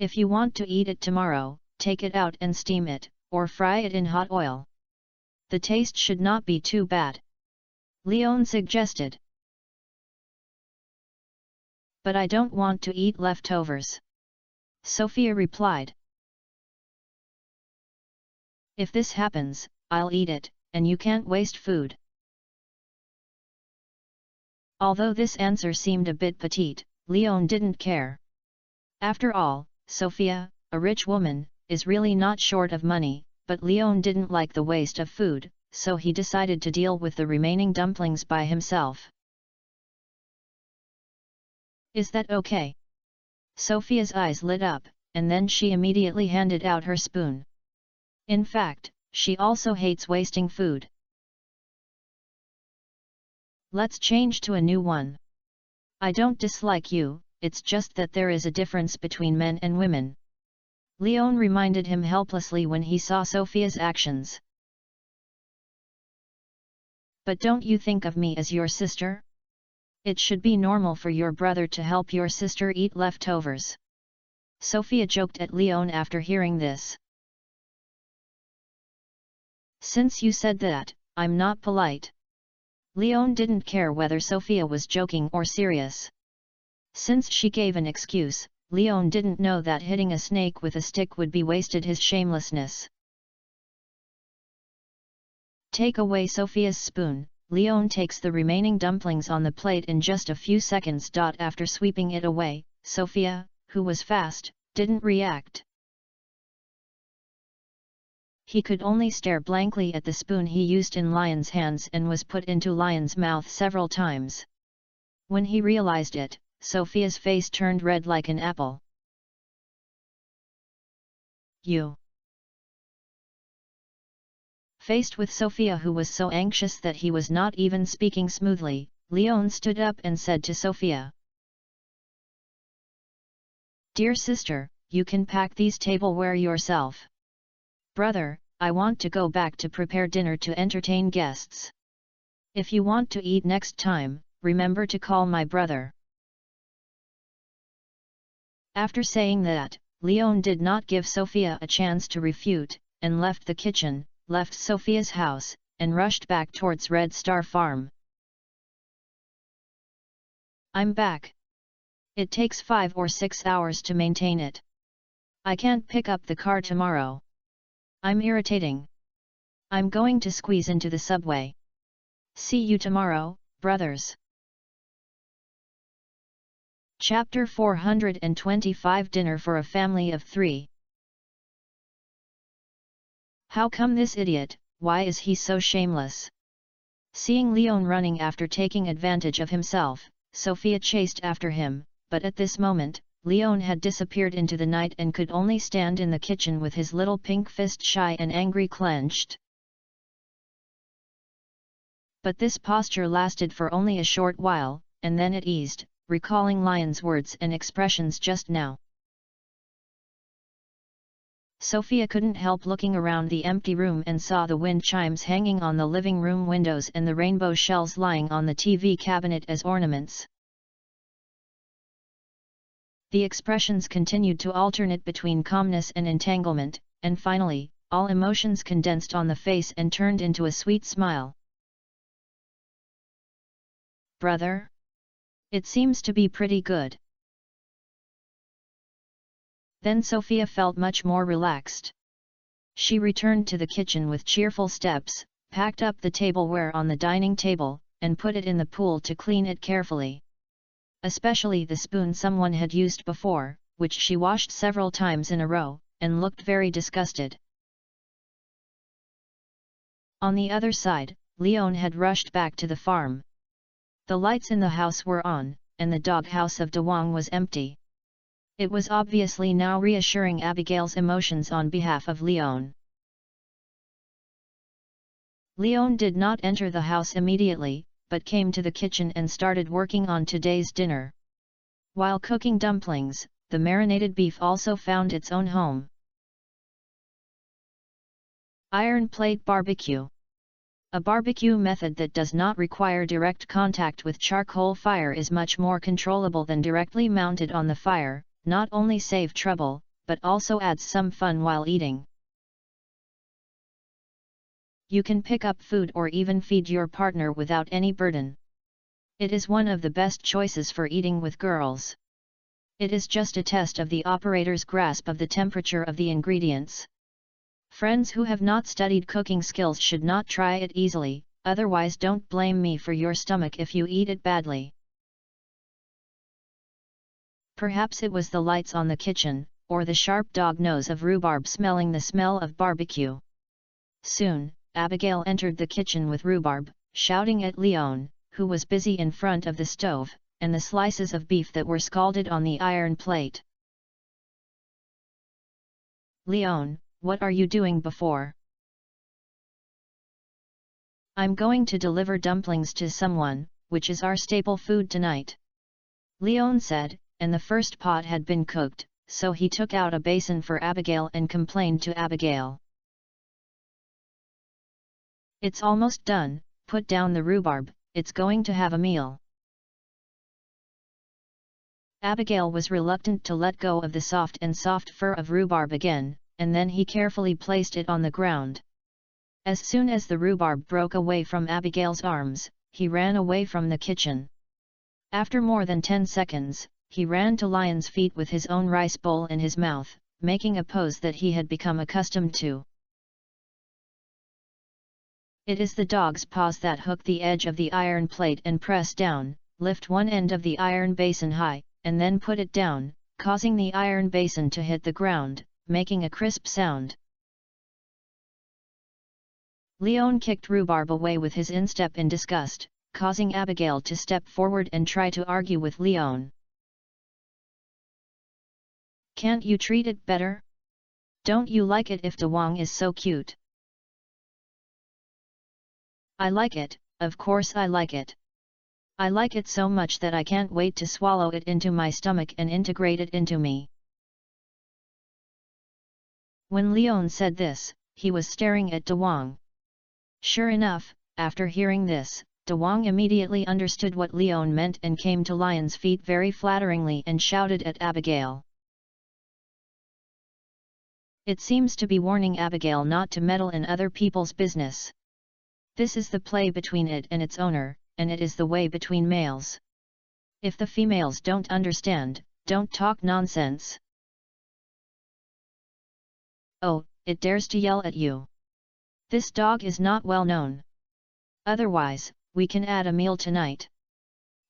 If you want to eat it tomorrow, take it out and steam it, or fry it in hot oil. The taste should not be too bad. Leon suggested. But I don't want to eat leftovers. Sophia replied. If this happens, I'll eat it, and you can't waste food. Although this answer seemed a bit petite, Leon didn't care. After all, Sophia, a rich woman, is really not short of money, but Leon didn't like the waste of food, so he decided to deal with the remaining dumplings by himself. Is that okay? Sophia's eyes lit up, and then she immediately handed out her spoon. In fact, she also hates wasting food. Let's change to a new one. I don't dislike you, it's just that there is a difference between men and women. Leon reminded him helplessly when he saw Sophia's actions. But don't you think of me as your sister? It should be normal for your brother to help your sister eat leftovers. Sophia joked at Leon after hearing this. Since you said that, I'm not polite. Leon didn't care whether Sophia was joking or serious. Since she gave an excuse, Leon didn't know that hitting a snake with a stick would be wasted his shamelessness. Take away Sophia's spoon. Leon takes the remaining dumplings on the plate in just a few seconds. After sweeping it away, Sophia, who was fast, didn't react. He could only stare blankly at the spoon he used in Lion's hands and was put into Lion's mouth several times. When he realized it, Sophia's face turned red like an apple. You. Faced with Sophia, who was so anxious that he was not even speaking smoothly, Leon stood up and said to Sophia, Dear sister, you can pack these tableware yourself. Brother, I want to go back to prepare dinner to entertain guests. If you want to eat next time, remember to call my brother. After saying that, Leon did not give Sophia a chance to refute, and left the kitchen, left Sophia's house, and rushed back towards Red Star Farm. I'm back. It takes 5 or 6 hours to maintain it. I can't pick up the car tomorrow. I'm irritating. I'm going to squeeze into the subway. See you tomorrow, brothers. Chapter 425 Dinner for a Family of 3. How come this idiot, why is he so shameless? Seeing Leon running after taking advantage of himself, Sophia chased after him, but at this moment, Leon had disappeared into the night and could only stand in the kitchen with his little pink fist shy and angry clenched. But this posture lasted for only a short while, and then it eased, recalling Lion's words and expressions just now. Sophia couldn't help looking around the empty room and saw the wind chimes hanging on the living room windows and the rainbow shells lying on the TV cabinet as ornaments. The expressions continued to alternate between calmness and entanglement, and finally, all emotions condensed on the face and turned into a sweet smile. Brother? It seems to be pretty good. Then Sophia felt much more relaxed. She returned to the kitchen with cheerful steps, packed up the tableware on the dining table, and put it in the pool to clean it carefully. Especially the spoon someone had used before, which she washed several times in a row, and looked very disgusted. On the other side, Leon had rushed back to the farm. The lights in the house were on, and the doghouse of Dewang was empty. It was obviously now reassuring Abigail's emotions on behalf of Leon. Leon did not enter the house immediately, but came to the kitchen and started working on today's dinner. While cooking dumplings, the marinated beef also found its own home. Iron plate barbecue. A barbecue method that does not require direct contact with charcoal fire is much more controllable than directly mounted on the fire, not only save trouble, but also adds some fun while eating. You can pick up food or even feed your partner without any burden. It is one of the best choices for eating with girls. It is just a test of the operator's grasp of the temperature of the ingredients. Friends who have not studied cooking skills should not try it easily, otherwise don't blame me for your stomach if you eat it badly. Perhaps it was the lights on the kitchen, or the sharp dog nose of Rhubarb smelling the smell of barbecue. Soon, Abigail entered the kitchen with Rhubarb, shouting at Leon, who was busy in front of the stove, and the slices of beef that were scalded on the iron plate. Leon, what are you doing before? I'm going to deliver dumplings to someone, which is our staple food tonight. Leon said, and the first pot had been cooked, so he took out a basin for Abigail and complained to Abigail. It's almost done, put down the rhubarb, it's going to have a meal. Abigail was reluctant to let go of the soft fur of rhubarb again, and then he carefully placed it on the ground. As soon as the rhubarb broke away from Abigail's arms, he ran away from the kitchen. After more than 10 seconds, he ran to Lion's feet with his own rice bowl in his mouth, making a pose that he had become accustomed to. It is the dog's paws that hook the edge of the iron plate and press down, lift one end of the iron basin high, and then put it down, causing the iron basin to hit the ground, making a crisp sound. Leon kicked rhubarb away with his instep in disgust, causing Abigail to step forward and try to argue with Leon. Can't you treat it better? Don't you like it if Dewang is so cute? I like it, of course I like it. I like it so much that I can't wait to swallow it into my stomach and integrate it into me. When Leon said this, he was staring at De Wong. Sure enough, after hearing this, De Wong immediately understood what Leon meant and came to Lion's feet very flatteringly and shouted at Abigail. It seems to be warning Abigail not to meddle in other people's business. This is the play between it and its owner, and it is the way between males. If the females don't understand, don't talk nonsense. Oh, it dares to yell at you. This dog is not well known. Otherwise, we can add a meal tonight.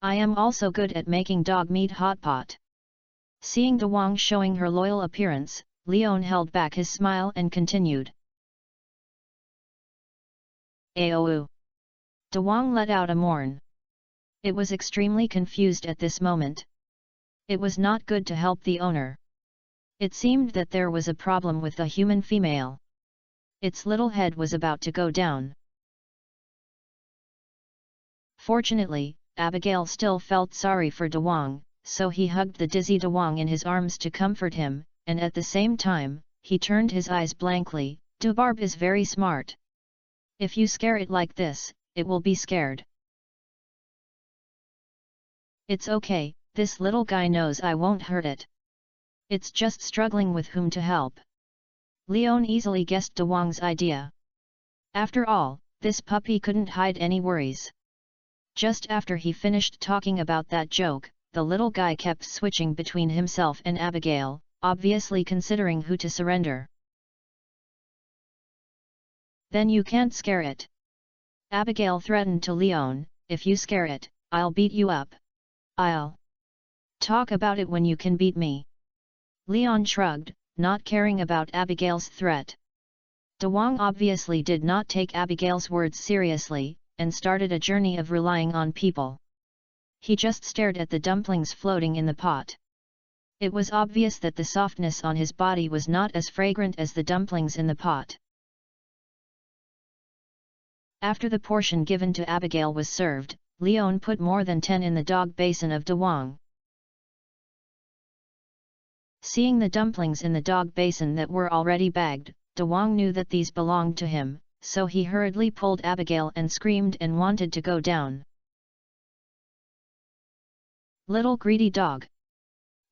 I am also good at making dog meat hot pot. Seeing De Wong showing her loyal appearance, Leon held back his smile and continued. Aou! De Wong let out a mourn. It was extremely confused at this moment. It was not good to help the owner. It seemed that there was a problem with the human female. Its little head was about to go down. Fortunately, Abigail still felt sorry for De Wong, so he hugged the dizzy De Wong in his arms to comfort him, and at the same time, he turned his eyes blankly. Dubarb is very smart. If you scare it like this, it will be scared. It's okay, this little guy knows I won't hurt it. It's just struggling with whom to help. Leon easily guessed De Wong's idea. After all, this puppy couldn't hide any worries. Just after he finished talking about that joke, the little guy kept switching between himself and Abigail, obviously considering who to surrender. Then you can't scare it. Abigail threatened to Leon, if you scare it, I'll beat you up. I'll talk about it when you can beat me. Leon shrugged, not caring about Abigail's threat. De Wong obviously did not take Abigail's words seriously, and started a journey of relying on people. He just stared at the dumplings floating in the pot. It was obvious that the softness on his body was not as fragrant as the dumplings in the pot. After the portion given to Abigail was served, Leon put more than 10 in the dog basin of De Wong. Seeing the dumplings in the dog basin that were already bagged, De Wong knew that these belonged to him, so he hurriedly pulled Abigail and screamed and wanted to go down. Little greedy dog!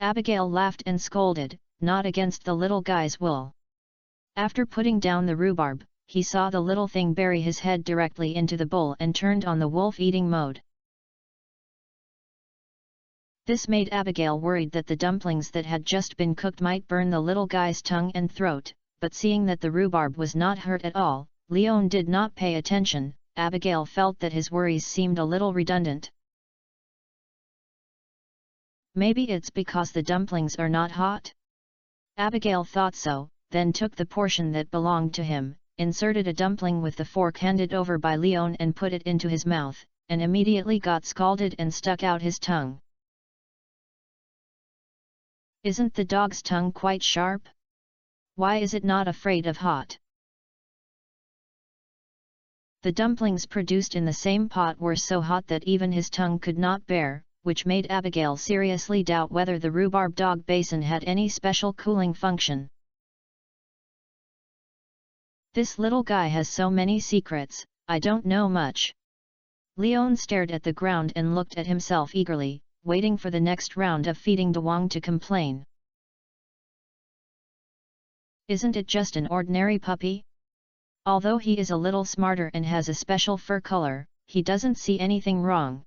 Abigail laughed and scolded, not against the little guy's wool. After putting down the rhubarb, he saw the little thing bury his head directly into the bowl and turned on the wolf-eating mode. This made Abigail worried that the dumplings that had just been cooked might burn the little guy's tongue and throat, but seeing that the rhubarb was not hurt at all, Leon did not pay attention. Abigail felt that his worries seemed a little redundant. Maybe it's because the dumplings are not hot? Abigail thought so, then took the portion that belonged to him, inserted a dumpling with the fork handed over by Leon and put it into his mouth, and immediately got scalded and stuck out his tongue. Isn't the dog's tongue quite sharp? Why is it not afraid of hot? The dumplings produced in the same pot were so hot that even his tongue could not bear, which made Abigail seriously doubt whether the rhubarb dog basin had any special cooling function. This little guy has so many secrets, I don't know much. Leon stared at the ground and looked at himself eagerly, waiting for the next round of feeding De Wong to complain. Isn't it just an ordinary puppy? Although he is a little smarter and has a special fur color, he doesn't see anything wrong.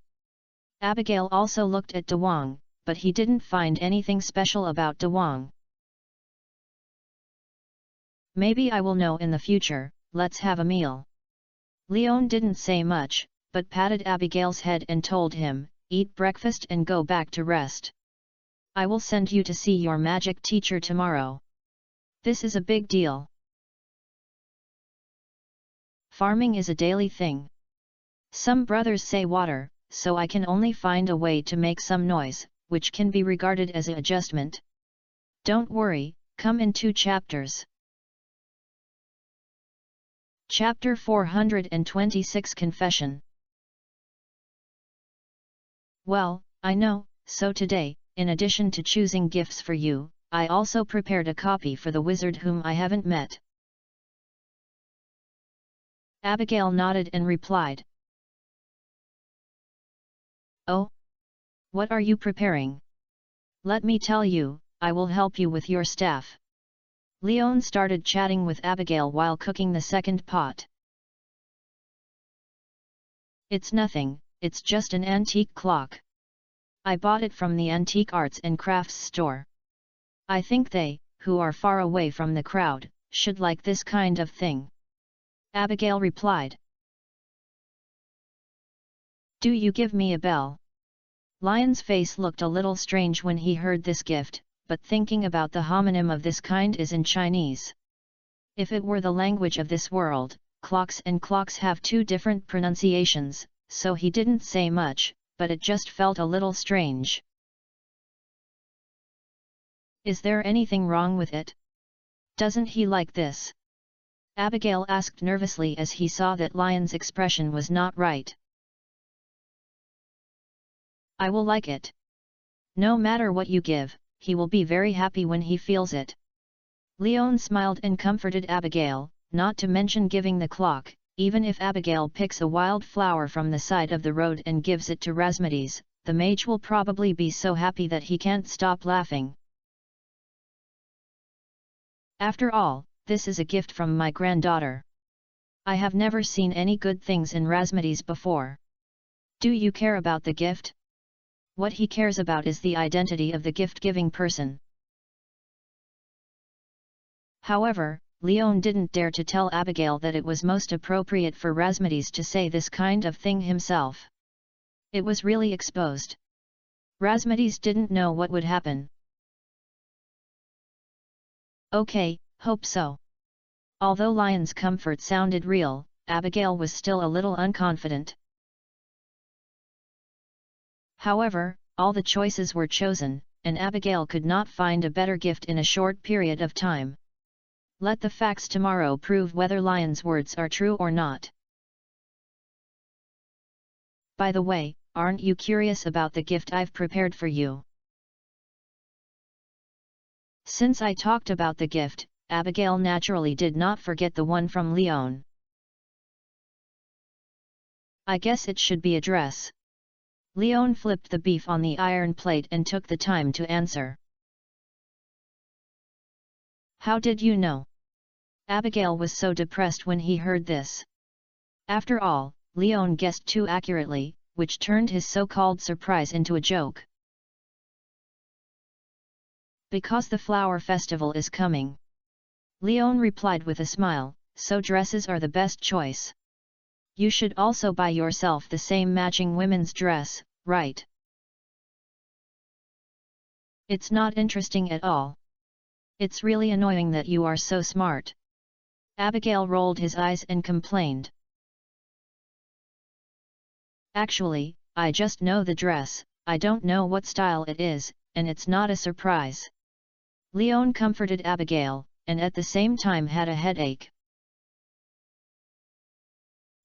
Abigail also looked at De Wong, but he didn't find anything special about De Wong. Maybe I will know in the future, let's have a meal. Leon didn't say much, but patted Abigail's head and told him, eat breakfast and go back to rest. I will send you to see your magic teacher tomorrow. This is a big deal. Farming is a daily thing. Some brothers say water, so I can only find a way to make some noise, which can be regarded as an adjustment. Don't worry, come in 2 chapters. Chapter 426 Confession. Well, I know, so today, in addition to choosing gifts for you, I also prepared a copy for the wizard whom I haven't met." Abigail nodded and replied. "Oh? What are you preparing? Let me tell you, I will help you with your staff." Leon started chatting with Abigail while cooking the second pot. "It's nothing, it's just an antique clock. I bought it from the antique arts and crafts store. I think they, who are far away from the crowd, should like this kind of thing," Abigail replied. "Do you give me a bell?" Lion's face looked a little strange when he heard this gift, but thinking about the homonym of this kind is in Chinese. If it were the language of this world, clocks and clocks have two different pronunciations, so he didn't say much, but it just felt a little strange. "Is there anything wrong with it? Doesn't he like this?" Abigail asked nervously as he saw that Lion's expression was not right. "I will like it. No matter what you give, he will be very happy when he feels it." Leon smiled and comforted Abigail, not to mention giving the clock. Even if Abigail picks a wild flower from the side of the road and gives it to Rasmides, the mage will probably be so happy that he can't stop laughing. "After all, this is a gift from my granddaughter. I have never seen any good things in Rasmides before. Do you care about the gift?" What he cares about is the identity of the gift-giving person. However, Leon didn't dare to tell Abigail that it was most appropriate for Rasmides to say this kind of thing himself. It was really exposed. Rasmides didn't know what would happen. "Okay, hope so." Although Lion's comfort sounded real, Abigail was still a little unconfident. However, all the choices were chosen, and Abigail could not find a better gift in a short period of time. Let the facts tomorrow prove whether Lion's words are true or not. "By the way, aren't you curious about the gift I've prepared for you?" Since I talked about the gift, Abigail naturally did not forget the one from Leon. "I guess it should be a dress." Leon flipped the beef on the iron plate and took the time to answer. "How did you know?" Abigail was so depressed when he heard this. After all, Leon guessed too accurately, which turned his so-called surprise into a joke. "Because the flower festival is coming." Leon replied with a smile, "so dresses are the best choice. You should also buy yourself the same matching women's dress, right?" "It's not interesting at all. It's really annoying that you are so smart." Abigail rolled his eyes and complained. "Actually, I just know the dress, I don't know what style it is, and it's not a surprise." Leon comforted Abigail, and at the same time had a headache.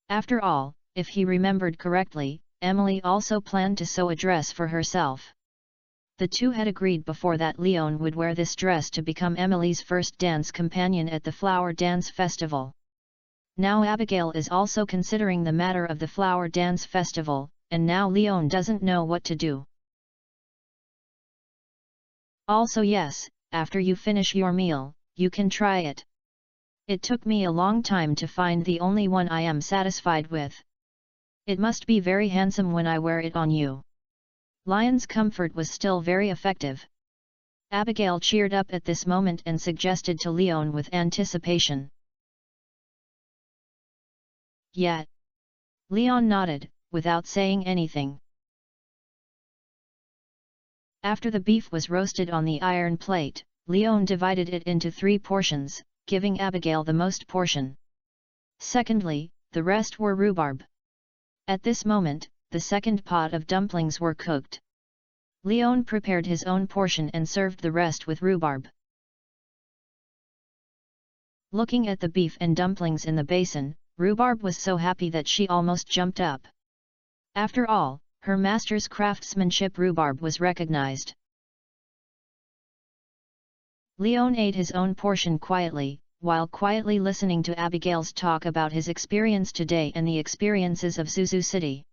After all, if he remembered correctly, Emily also planned to sew a dress for herself. The two had agreed before that Leon would wear this dress to become Emily's first dance companion at the flower dance festival. Now Abigail is also considering the matter of the flower dance festival, and now Leon doesn't know what to do. "Also yes, after you finish your meal, you can try it. It took me a long time to find the only one I am satisfied with. It must be very handsome when I wear it on you." Lion's comfort was still very effective. Abigail cheered up at this moment and suggested to Leon with anticipation. "Yeah." Leon nodded, without saying anything. After the beef was roasted on the iron plate, Leon divided it into 3 portions, giving Abigail the most portion. Secondly, the rest were rhubarb. At this moment, the second pot of dumplings were cooked. Leon prepared his own portion and served the rest with rhubarb. Looking at the beef and dumplings in the basin, Rhubarb was so happy that she almost jumped up. After all, her master's craftsmanship. Rhubarb was recognized. Leon ate his own portion quietly, while quietly listening to Abigail's talk about his experience today and the experiences of Zuzu City.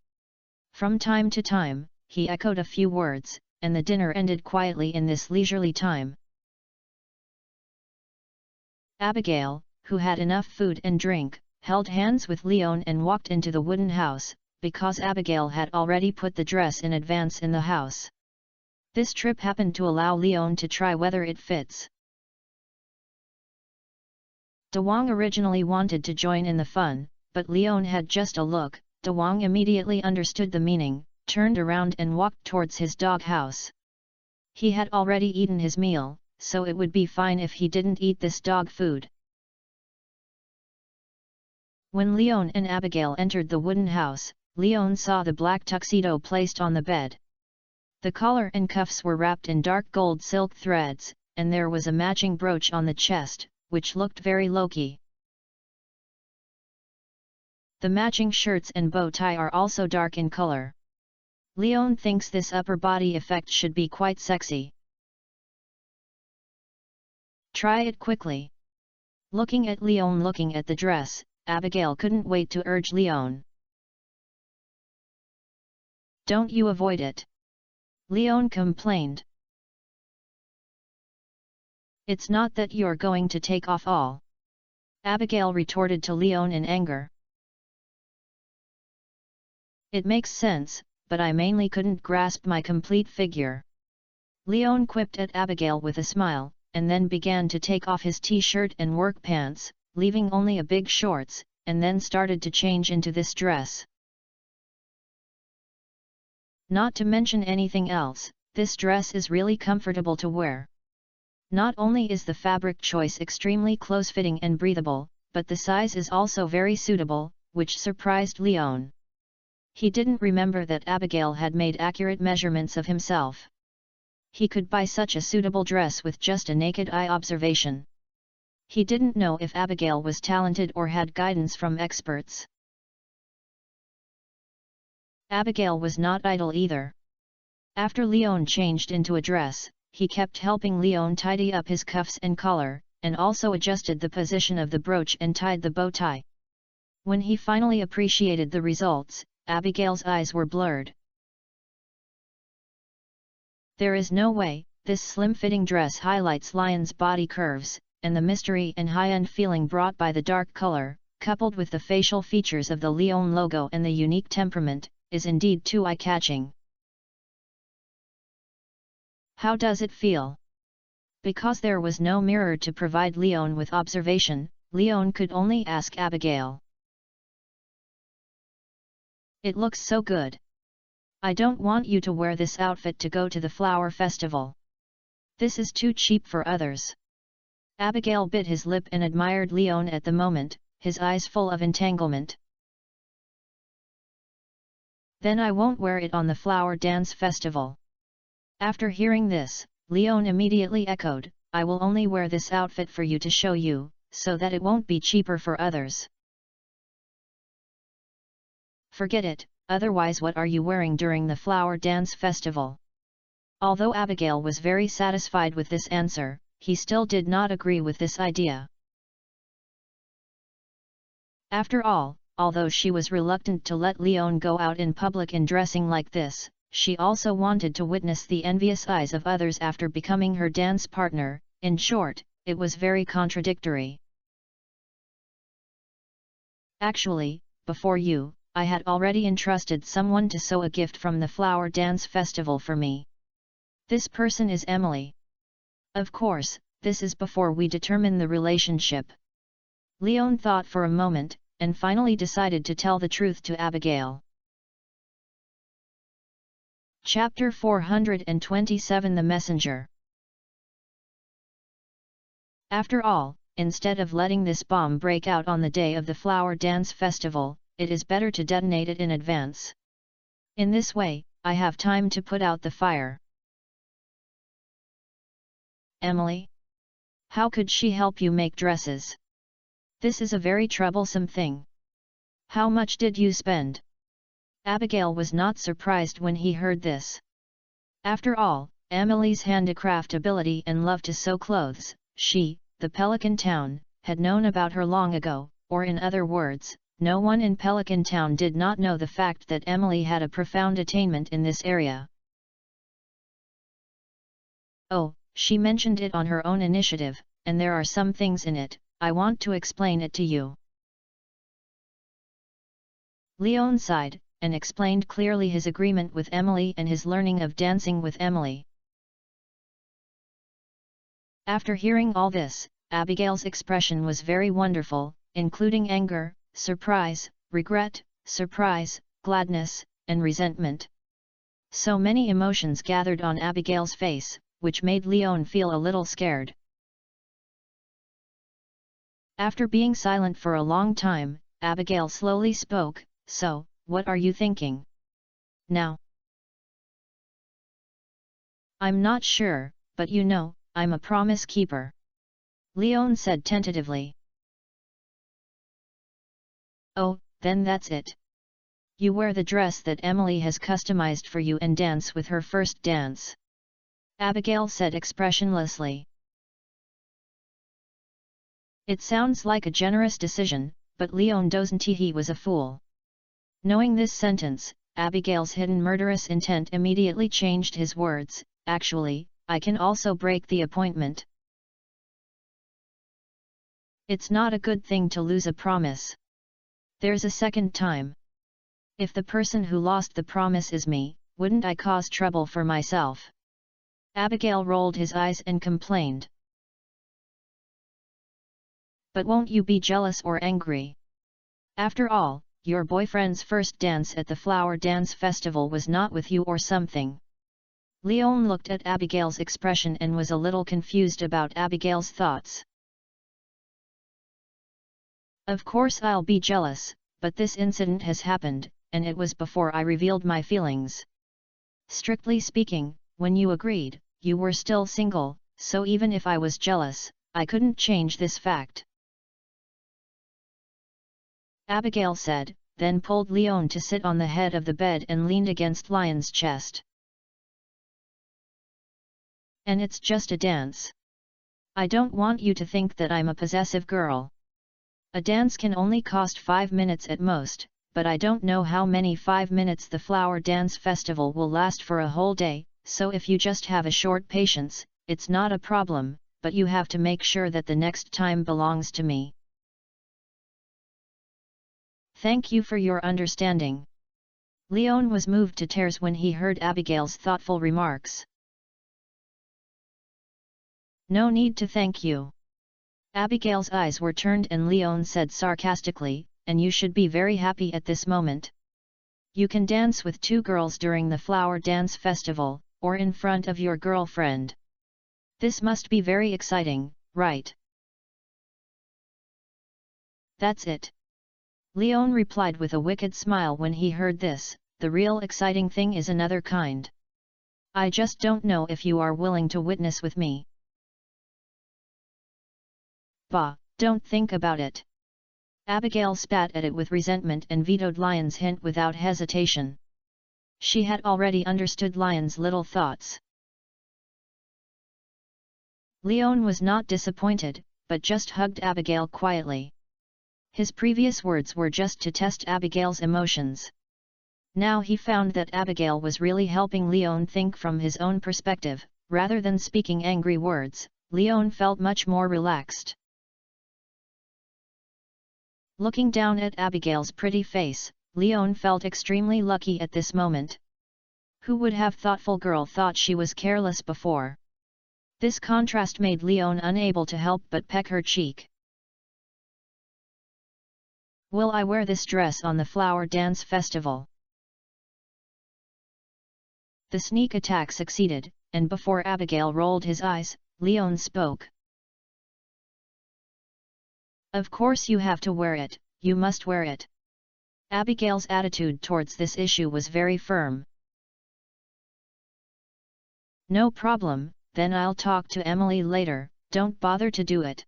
From time to time, he echoed a few words, and the dinner ended quietly in this leisurely time. Abigail, who had enough food and drink, held hands with Leon and walked into the wooden house, because Abigail had already put the dress in advance in the house. This trip happened to allow Leon to try whether it fits. De Wong originally wanted to join in the fun, but Leon had just a look. De Wong immediately understood the meaning, turned around and walked towards his dog house. He had already eaten his meal, so it would be fine if he didn't eat this dog food. When Leon and Abigail entered the wooden house, Leon saw the black tuxedo placed on the bed. The collar and cuffs were wrapped in dark gold silk threads, and there was a matching brooch on the chest, which looked very low-key. The matching shirts and bow tie are also dark in color. Leon thinks this upper body effect should be quite sexy. Try it quickly. Looking at Leon looking at the dress, Abigail couldn't wait to urge Leon. Don't you avoid it. Leon complained. It's not that you're going to take off all. Abigail retorted to Leon in anger. It makes sense, but I mainly couldn't grasp my complete figure. Leon quipped at Abigail with a smile, and then began to take off his t-shirt and work pants, leaving only a big shorts, and then started to change into this dress. Not to mention anything else, this dress is really comfortable to wear. Not only is the fabric choice extremely close-fitting and breathable, but the size is also very suitable, which surprised Leon. He didn't remember that Abigail had made accurate measurements of himself. He could buy such a suitable dress with just a naked eye observation. He didn't know if Abigail was talented or had guidance from experts. Abigail was not idle either. After Leon changed into a dress, he kept helping Leon tidy up his cuffs and collar, and also adjusted the position of the brooch and tied the bow tie. When he finally appreciated the results, Abigail's eyes were blurred. There is no way, this slim-fitting dress highlights Leon's body curves, and the mystery and high-end feeling brought by the dark color, coupled with the facial features of the Leon logo and the unique temperament, is indeed too eye-catching. How does it feel? Because there was no mirror to provide Leon with observation, Leon could only ask Abigail. It looks so good. I don't want you to wear this outfit to go to the flower festival. This is too cheap for others. Abigail bit his lip and admired Leon at the moment, his eyes full of entanglement. Then I won't wear it on the flower dance festival. After hearing this, Leon immediately echoed, I will only wear this outfit for you to show you, so that it won't be cheaper for others. Forget it, otherwise what are you wearing during the flower dance festival? Although Abigail was very satisfied with this answer, he still did not agree with this idea. After all, although she was reluctant to let Leon go out in public in dressing like this, she also wanted to witness the envious eyes of others after becoming her dance partner. In short, it was very contradictory. Actually, before you, I had already entrusted someone to sew a gift from the flower dance festival for me. This person is Emily. Of course, this is before we determine the relationship. Leon thought for a moment, and finally decided to tell the truth to Abigail. Chapter 427 The Messenger. After all, instead of letting this bomb break out on the day of the flower dance festival, it is better to detonate it in advance. In this way, I have time to put out the fire. Emily? How could she help you make dresses? This is a very troublesome thing. How much did you spend? Abigail was not surprised when he heard this. After all, Emily's handicraft ability and love to sew clothes, she, the Pelican Town, had known about her long ago, or in other words, no one in Pelican Town did not know the fact that Emily had a profound attainment in this area. Oh, she mentioned it on her own initiative, and there are some things in it, I want to explain it to you. Leon sighed, and explained clearly his agreement with Emily and his learning of dancing with Emily. After hearing all this, Abigail's expression was very wonderful, including anger, surprise, regret, surprise, gladness, and resentment. So many emotions gathered on Abigail's face, which made Leon feel a little scared. After being silent for a long time, Abigail slowly spoke, "So, what are you thinking now?" "I'm not sure, but you know, I'm a promise keeper," Leon said tentatively. "Oh, then that's it. You wear the dress that Emily has customized for you and dance with her first dance," Abigail said expressionlessly. It sounds like a generous decision, but Leon doesn't think he was a fool. Knowing this sentence, Abigail's hidden murderous intent immediately changed his words, "Actually, I can also break the appointment. It's not a good thing to lose a promise. There's a second time. If the person who lost the promise is me, wouldn't I cause trouble for myself?" Abigail rolled his eyes and complained. "But won't you be jealous or angry? After all, your boyfriend's first dance at the Flower Dance Festival was not with you or something." Leon looked at Abigail's expression and was a little confused about Abigail's thoughts. "Of course I'll be jealous, but this incident has happened, and it was before I revealed my feelings. Strictly speaking, when you agreed, you were still single, so even if I was jealous, I couldn't change this fact," Abigail said, then pulled Leon to sit on the head of the bed and leaned against Lion's chest. "And it's just a dance. I don't want you to think that I'm a possessive girl. A dance can only cost 5 minutes at most, but I don't know how many 5 minutes the Flower Dance Festival will last for a whole day, so if you just have a short patience, it's not a problem, but you have to make sure that the next time belongs to me." "Thank you for your understanding." Leon was moved to tears when he heard Abigail's thoughtful remarks. "No need to thank you." Abigail's eyes were turned and Leon said sarcastically, "And you should be very happy at this moment. You can dance with 2 girls during the Flower Dance Festival, or in front of your girlfriend. This must be very exciting, right?" "That's it," Leon replied with a wicked smile when he heard this, "the real exciting thing is another kind. I just don't know if you are willing to witness with me." "Bah, don't think about it." Abigail spat at it with resentment and vetoed Lion's hint without hesitation. She had already understood Lion's little thoughts. Leon was not disappointed, but just hugged Abigail quietly. His previous words were just to test Abigail's emotions. Now he found that Abigail was really helping Leon think from his own perspective, rather than speaking angry words. Leon felt much more relaxed. Looking down at Abigail's pretty face, Leon felt extremely lucky at this moment. Who would have thoughtful girl thought she was careless before? This contrast made Leon unable to help but peck her cheek. "Will I wear this dress on the Flower Dance Festival?" The sneak attack succeeded, and before Abigail rolled his eyes, Leon spoke. "Of course you have to wear it, you must wear it." Abigail's attitude towards this issue was very firm. "No problem, then I'll talk to Emily later, don't bother to do it."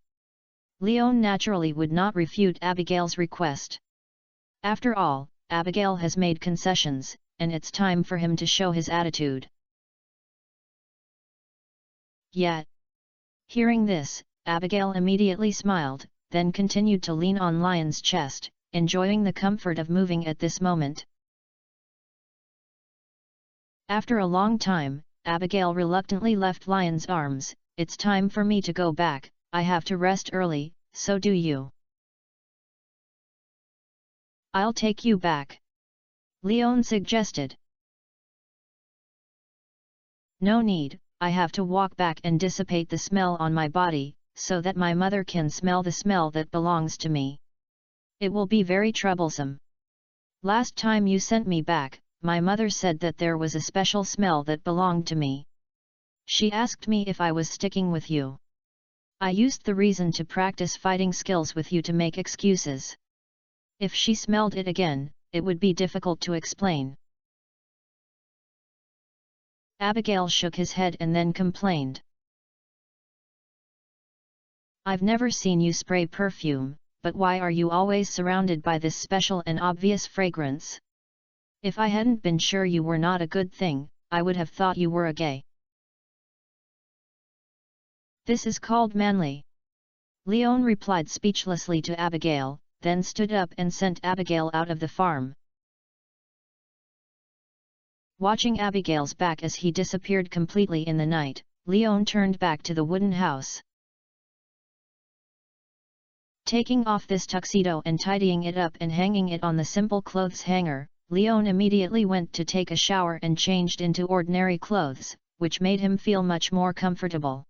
Leon naturally would not refute Abigail's request. After all, Abigail has made concessions, and it's time for him to show his attitude. Yet, hearing this, Abigail immediately smiled, then continued to lean on Lion's chest, enjoying the comfort of moving at this moment. After a long time, Abigail reluctantly left Lion's arms. "It's time for me to go back, I have to rest early, so do you." "I'll take you back," Leon suggested. "No need, I have to walk back and dissipate the smell on my body, so that my mother can smell the smell that belongs to me. It will be very troublesome. Last time you sent me back, my mother said that there was a special smell that belonged to me. She asked me if I was sticking with you. I used the reason to practice fighting skills with you to make excuses. If she smelled it again, it would be difficult to explain." Abigail shook his head and then complained. "I've never seen you spray perfume, but why are you always surrounded by this special and obvious fragrance? If I hadn't been sure you were not a good thing, I would have thought you were a gay." "This is called manly," Leon replied speechlessly to Abigail, then stood up and sent Abigail out of the farm. Watching Abigail's back as he disappeared completely in the night, Leon turned back to the wooden house. Taking off this tuxedo and tidying it up and hanging it on the simple clothes hanger, Leon immediately went to take a shower and changed into ordinary clothes, which made him feel much more comfortable.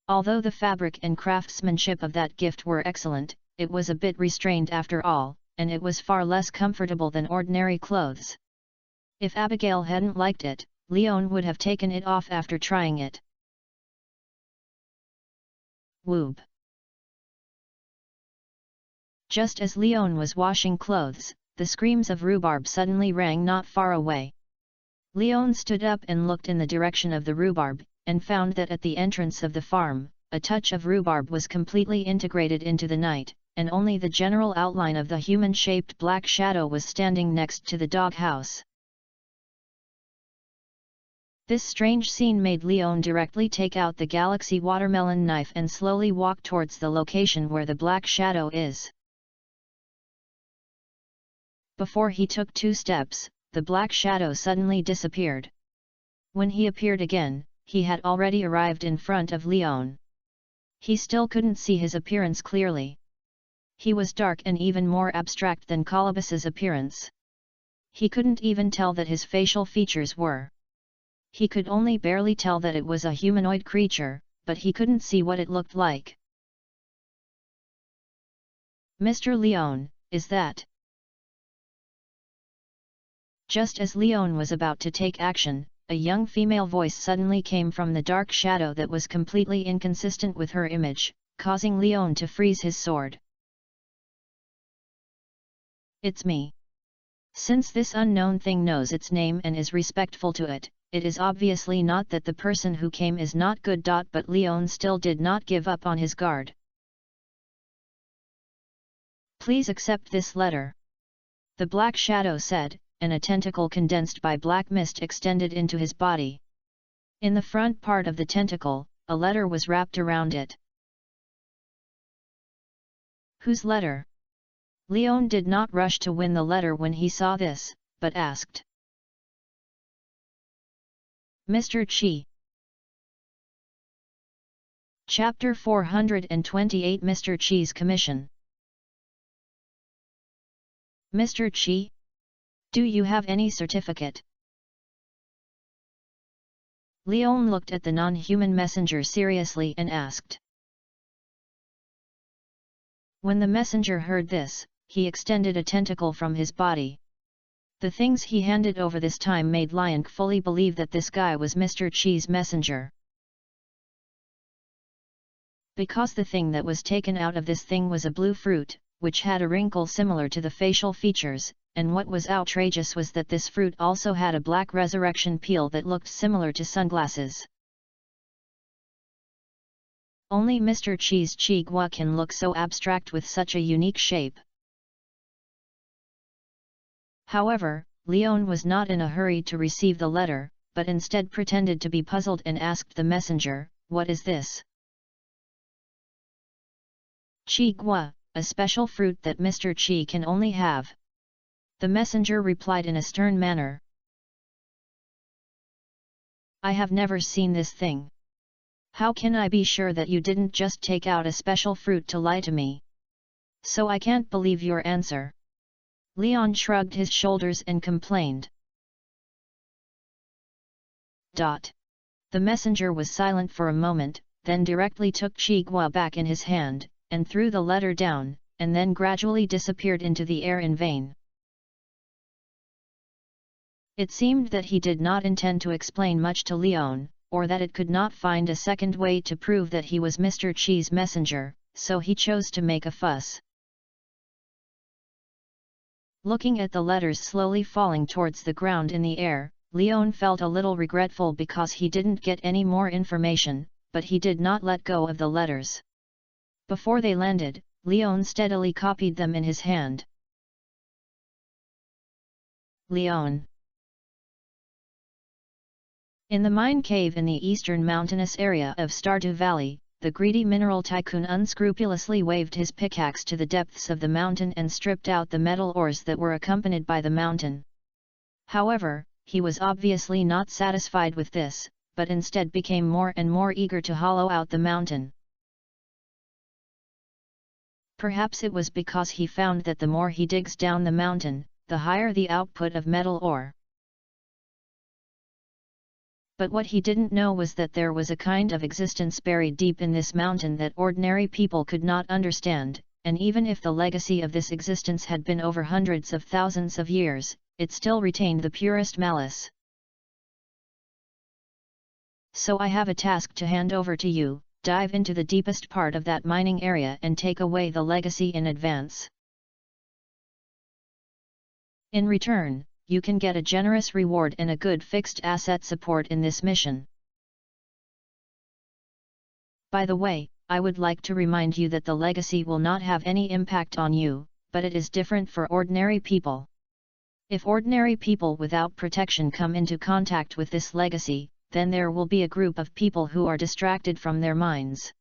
Although the fabric and craftsmanship of that gift were excellent, it was a bit restrained after all, and it was far less comfortable than ordinary clothes. If Abigail hadn't liked it, Leon would have taken it off after trying it. Whoop! Just as Leon was washing clothes, the screams of rhubarb suddenly rang not far away. Leon stood up and looked in the direction of the rhubarb, and found that at the entrance of the farm, a touch of rhubarb was completely integrated into the night, and only the general outline of the human-shaped black shadow was standing next to the dog house. This strange scene made Leon directly take out the Galaxy watermelon knife and slowly walk towards the location where the black shadow is. Before he took 2 steps, the black shadow suddenly disappeared. When he appeared again, he had already arrived in front of Leon. He still couldn't see his appearance clearly. He was dark and even more abstract than Colobus's appearance. He couldn't even tell that his facial features were. He could only barely tell that it was a humanoid creature, but he couldn't see what it looked like. "Mr. Leon, is that?" Just as Leon was about to take action, a young female voice suddenly came from the dark shadow that was completely inconsistent with her image, causing Leon to freeze his sword. "It's me." Since this unknown thing knows its name and is respectful to it, it is obviously not that the person who came is not good. But Leon still did not give up on his guard. "Please accept this letter," the black shadow said, and a tentacle condensed by black mist extended into his body. In the front part of the tentacle, a letter was wrapped around it. "Whose letter?" Leon did not rush to win the letter when he saw this, but asked. "Mr. Chi." Chapter 428 Mr. Chi's Commission. "Mr. Chi? Do you have any certificate?" Leon looked at the non-human messenger seriously and asked. When the messenger heard this, he extended a tentacle from his body. The things he handed over this time made Lion fully believe that this guy was Mr. Chi's messenger. Because the thing that was taken out of this thing was a blue fruit, which had a wrinkle similar to the facial features, and what was outrageous was that this fruit also had a black resurrection peel that looked similar to sunglasses. Only Mr. Chi's Chi Gua can look so abstract with such a unique shape. However, Leon was not in a hurry to receive the letter, but instead pretended to be puzzled and asked the messenger, what is this? Chi Gua, a special fruit that Mr. Chi can only have. The messenger replied in a stern manner. I have never seen this thing. How can I be sure that you didn't just take out a special fruit to lie to me? So I can't believe your answer. Leon shrugged his shoulders and complained. The messenger was silent for a moment, then directly took Chi Gua back in his hand, and threw the letter down, and then gradually disappeared into the air in vain. It seemed that he did not intend to explain much to Leon, or that it could not find a second way to prove that he was Mr. Chi's messenger, so he chose to make a fuss. Looking at the letters slowly falling towards the ground in the air, Leon felt a little regretful because he didn't get any more information, but he did not let go of the letters. Before they landed, Leon steadily copied them in his hand. Leon. In the mine cave in the eastern mountainous area of Stardew Valley, the greedy mineral tycoon unscrupulously waved his pickaxe to the depths of the mountain and stripped out the metal ores that were accompanied by the mountain. However, he was obviously not satisfied with this, but instead became more and more eager to hollow out the mountain. Perhaps it was because he found that the more he digs down the mountain, the higher the output of metal ore. But what he didn't know was that there was a kind of existence buried deep in this mountain that ordinary people could not understand, and even if the legacy of this existence had been over hundreds of thousands of years, it still retained the purest malice. So I have a task to hand over to you: dive into the deepest part of that mining area and take away the legacy in advance. In return, you can get a generous reward and a good fixed asset support in this mission. By the way, I would like to remind you that the legacy will not have any impact on you, but it is different for ordinary people. If ordinary people without protection come into contact with this legacy, then there will be a group of people who are distracted from their minds.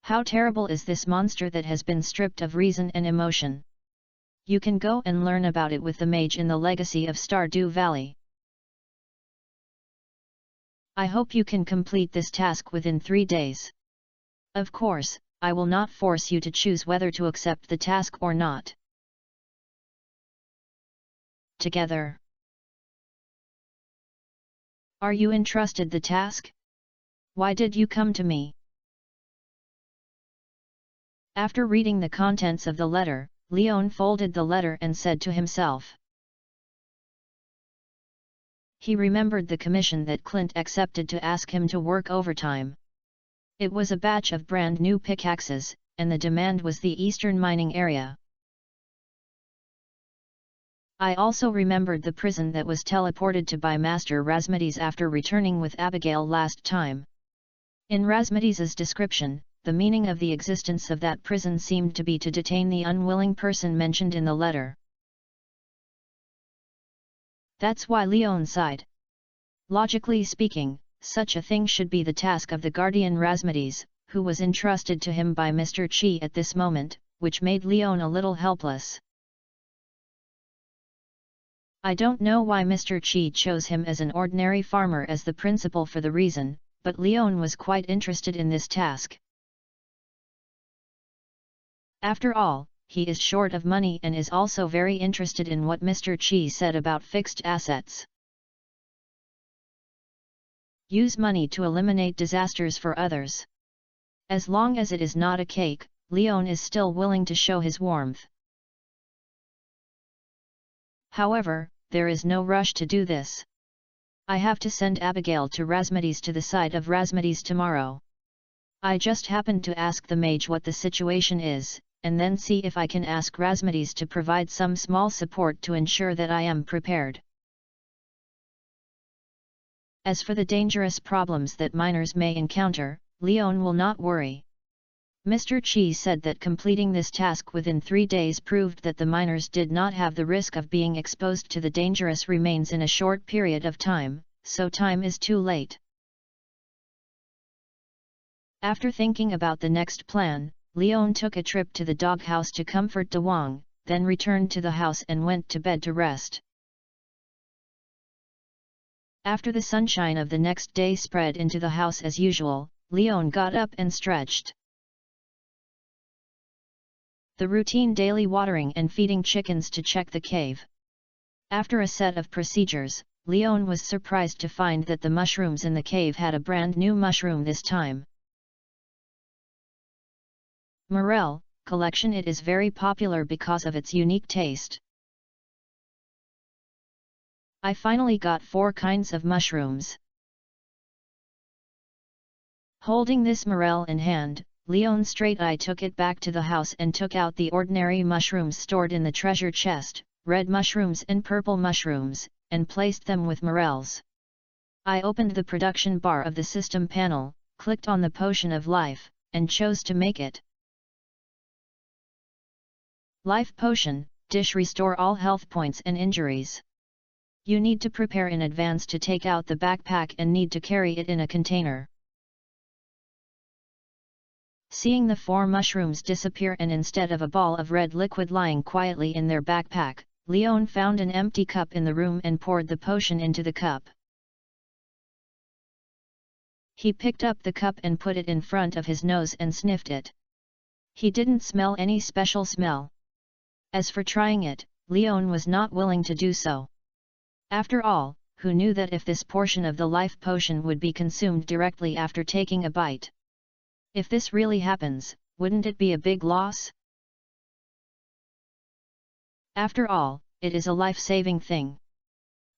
How terrible is this monster that has been stripped of reason and emotion? You can go and learn about it with the mage in the legacy of Stardew Valley. I hope you can complete this task within 3 days. Of course, I will not force you to choose whether to accept the task or not. Together. Are you entrusted the task? Why did you come to me? After reading the contents of the letter, Leon folded the letter and said to himself. He remembered the commission that Clint accepted to ask him to work overtime. It was a batch of brand new pickaxes, and the demand was the eastern mining area. I also remembered the prison that was teleported to by Master Razmedes after returning with Abigail last time. In Razmedes's description, the meaning of the existence of that prison seemed to be to detain the unwilling person mentioned in the letter. That's why Leon sighed. Logically speaking, such a thing should be the task of the guardian Razmedes, who was entrusted to him by Mr. Chi at this moment, which made Leon a little helpless. I don't know why Mr. Chi chose him as an ordinary farmer as the principal for the reason, but Leon was quite interested in this task. After all, he is short of money and is also very interested in what Mr. Chi said about fixed assets. Use money to eliminate disasters for others. As long as it is not a cake, Leon is still willing to show his warmth. However, there is no rush to do this. I have to send Abigail to Razmedes to the side of Razmedes tomorrow. I just happened to ask the mage what the situation is, and then see if I can ask Razmedes to provide some small support to ensure that I am prepared. As for the dangerous problems that miners may encounter, Leon will not worry. Mr. Chi said that completing this task within 3 days proved that the miners did not have the risk of being exposed to the dangerous remains in a short period of time, so time is too late. After thinking about the next plan, Leon took a trip to the doghouse to comfort De Wong, then returned to the house and went to bed to rest. After the sunshine of the next day spread into the house as usual, Leon got up and stretched. The routine daily watering and feeding chickens to check the cave. After a set of procedures, Leon was surprised to find that the mushrooms in the cave had a brand new mushroom this time. Morel collection. It is very popular because of its unique taste. I finally got 4 kinds of mushrooms. Holding this morel in hand, Leon straight-eye took it back to the house and took out the ordinary mushrooms stored in the treasure chest, red mushrooms and purple mushrooms, and placed them with morels. I opened the production bar of the system panel, clicked on the potion of life, and chose to make it. Life potion, dish restore all health points and injuries. You need to prepare in advance to take out the backpack and need to carry it in a container. Seeing the 4 mushrooms disappear and instead of a ball of red liquid lying quietly in their backpack, Leon found an empty cup in the room and poured the potion into the cup. He picked up the cup and put it in front of his nose and sniffed it. He didn't smell any special smell. As for trying it, Leon was not willing to do so. After all, who knew that if this portion of the life potion would be consumed directly after taking a bite? If this really happens, wouldn't it be a big loss? After all, it is a life-saving thing.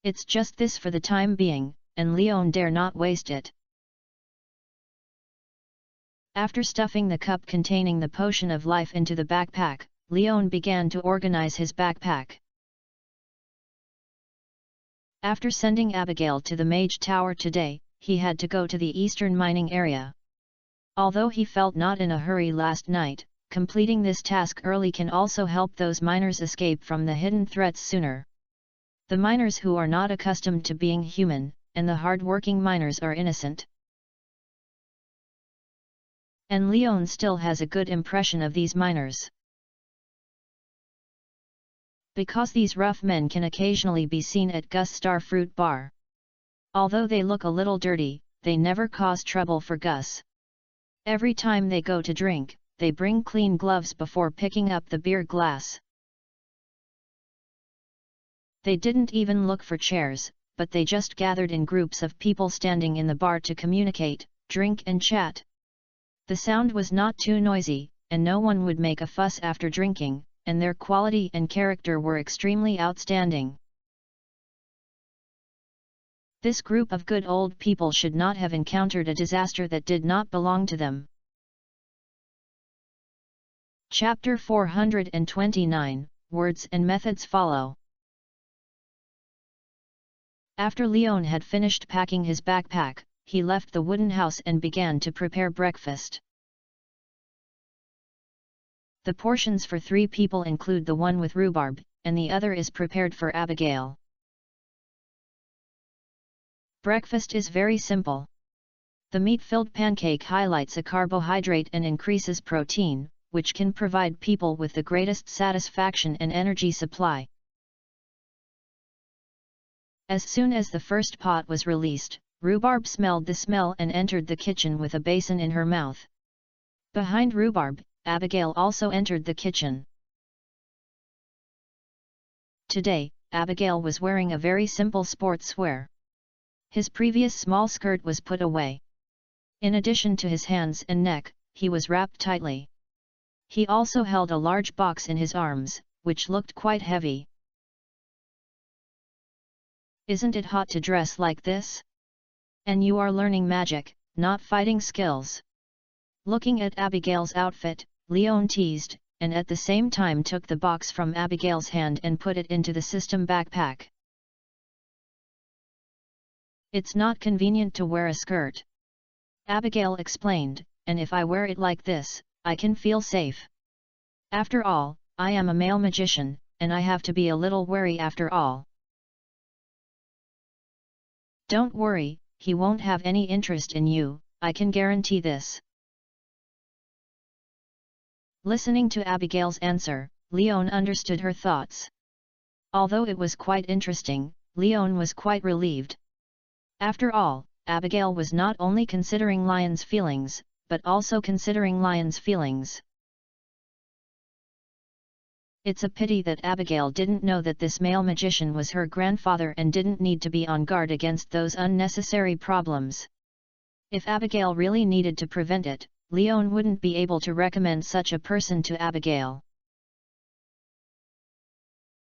It's just this for the time being, and Leon dare not waste it. After stuffing the cup containing the potion of life into the backpack, Leon began to organize his backpack. After sending Abigail to the Mage Tower today, he had to go to the eastern mining area. Although he felt not in a hurry last night, completing this task early can also help those miners escape from the hidden threats sooner. The miners who are not accustomed to being human, and the hard-working miners are innocent. And Leon still has a good impression of these miners. Because these rough men can occasionally be seen at Gus' Starfruit Bar. Although they look a little dirty, they never cause trouble for Gus. Every time they go to drink, they bring clean gloves before picking up the beer glass. They didn't even look for chairs, but they just gathered in groups of people standing in the bar to communicate, drink and chat. The sound was not too noisy, and no one would make a fuss after drinking, and their quality and character were extremely outstanding. This group of good old people should not have encountered a disaster that did not belong to them. Chapter 429, Words and Methods follow. After Leon had finished packing his backpack, he left the wooden house and began to prepare breakfast. The portions for 3 people include the one with rhubarb, and the other is prepared for Abigail. Breakfast is very simple. The meat-filled pancake highlights a carbohydrate and increases protein, which can provide people with the greatest satisfaction and energy supply. As soon as the first pot was released, Rhubarb smelled the smell and entered the kitchen with a basin in her mouth. Behind Rhubarb, Abigail also entered the kitchen. Today, Abigail was wearing a very simple sportswear. His previous small skirt was put away. In addition to his hands and neck, he was wrapped tightly. He also held a large box in his arms, which looked quite heavy. Isn't it hot to dress like this? And you are learning magic, not fighting skills. Looking at Abigail's outfit, Leon teased, and at the same time took the box from Abigail's hand and put it into the system backpack. It's not convenient to wear a skirt. Abigail explained, and if I wear it like this, I can feel safe. After all, I am a male magician, and I have to be a little wary after all. Don't worry, he won't have any interest in you, I can guarantee this. Listening to Abigail's answer, Leon understood her thoughts. Although it was quite interesting, Leon was quite relieved. After all, Abigail was not only considering Lion's feelings, but also considering Lion's feelings. It's a pity that Abigail didn't know that this male magician was her grandfather and didn't need to be on guard against those unnecessary problems. If Abigail really needed to prevent it, Leon wouldn't be able to recommend such a person to Abigail.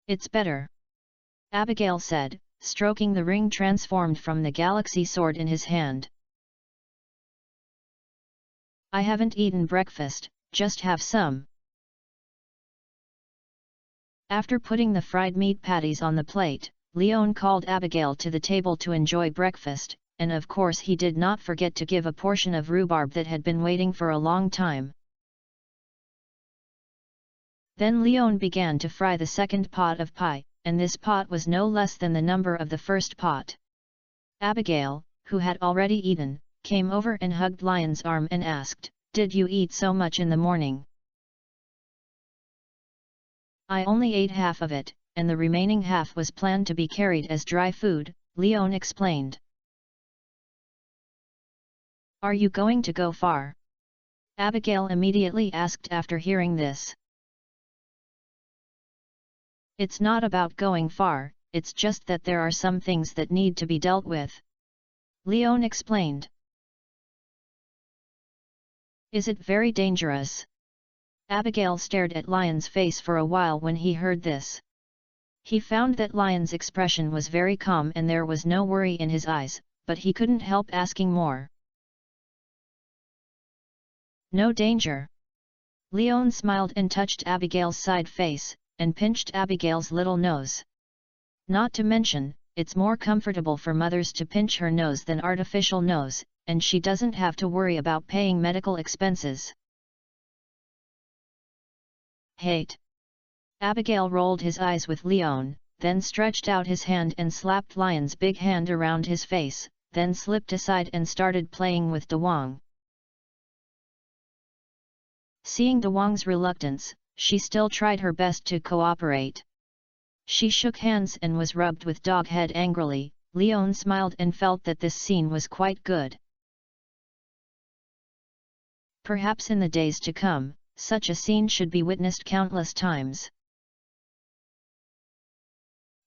It's better, Abigail said, stroking the ring transformed from the galaxy sword in his hand. I haven't eaten breakfast, just have some. After putting the fried meat patties on the plate, Leon called Abigail to the table to enjoy breakfast, and of course he did not forget to give a portion of rhubarb that had been waiting for a long time. Then Leon began to fry the second pot of pie, and this pot was no less than the number of the first pot. Abigail, who had already eaten, came over and hugged Lion's arm and asked, "Did you eat so much in the morning?" "I only ate half of it, and the remaining half was planned to be carried as dry food," Leon explained. "Are you going to go far?" Abigail immediately asked after hearing this. "It's not about going far, it's just that there are some things that need to be dealt with," Leon explained. "Is it very dangerous?" Abigail stared at Lion's face for a while when he heard this. He found that Lion's expression was very calm and there was no worry in his eyes, but he couldn't help asking more. "No danger." Leon smiled and touched Abigail's side face, and pinched Abigail's little nose. Not to mention, it's more comfortable for mothers to pinch her nose than artificial nose, and she doesn't have to worry about paying medical expenses. "Hate." Abigail rolled his eyes with Leon, then stretched out his hand and slapped Lion's big hand around his face, then slipped aside and started playing with Dewang. Seeing Dewang's reluctance, she still tried her best to cooperate. She shook hands and was rubbed with dog head angrily. Leon smiled and felt that this scene was quite good. Perhaps in the days to come, such a scene should be witnessed countless times.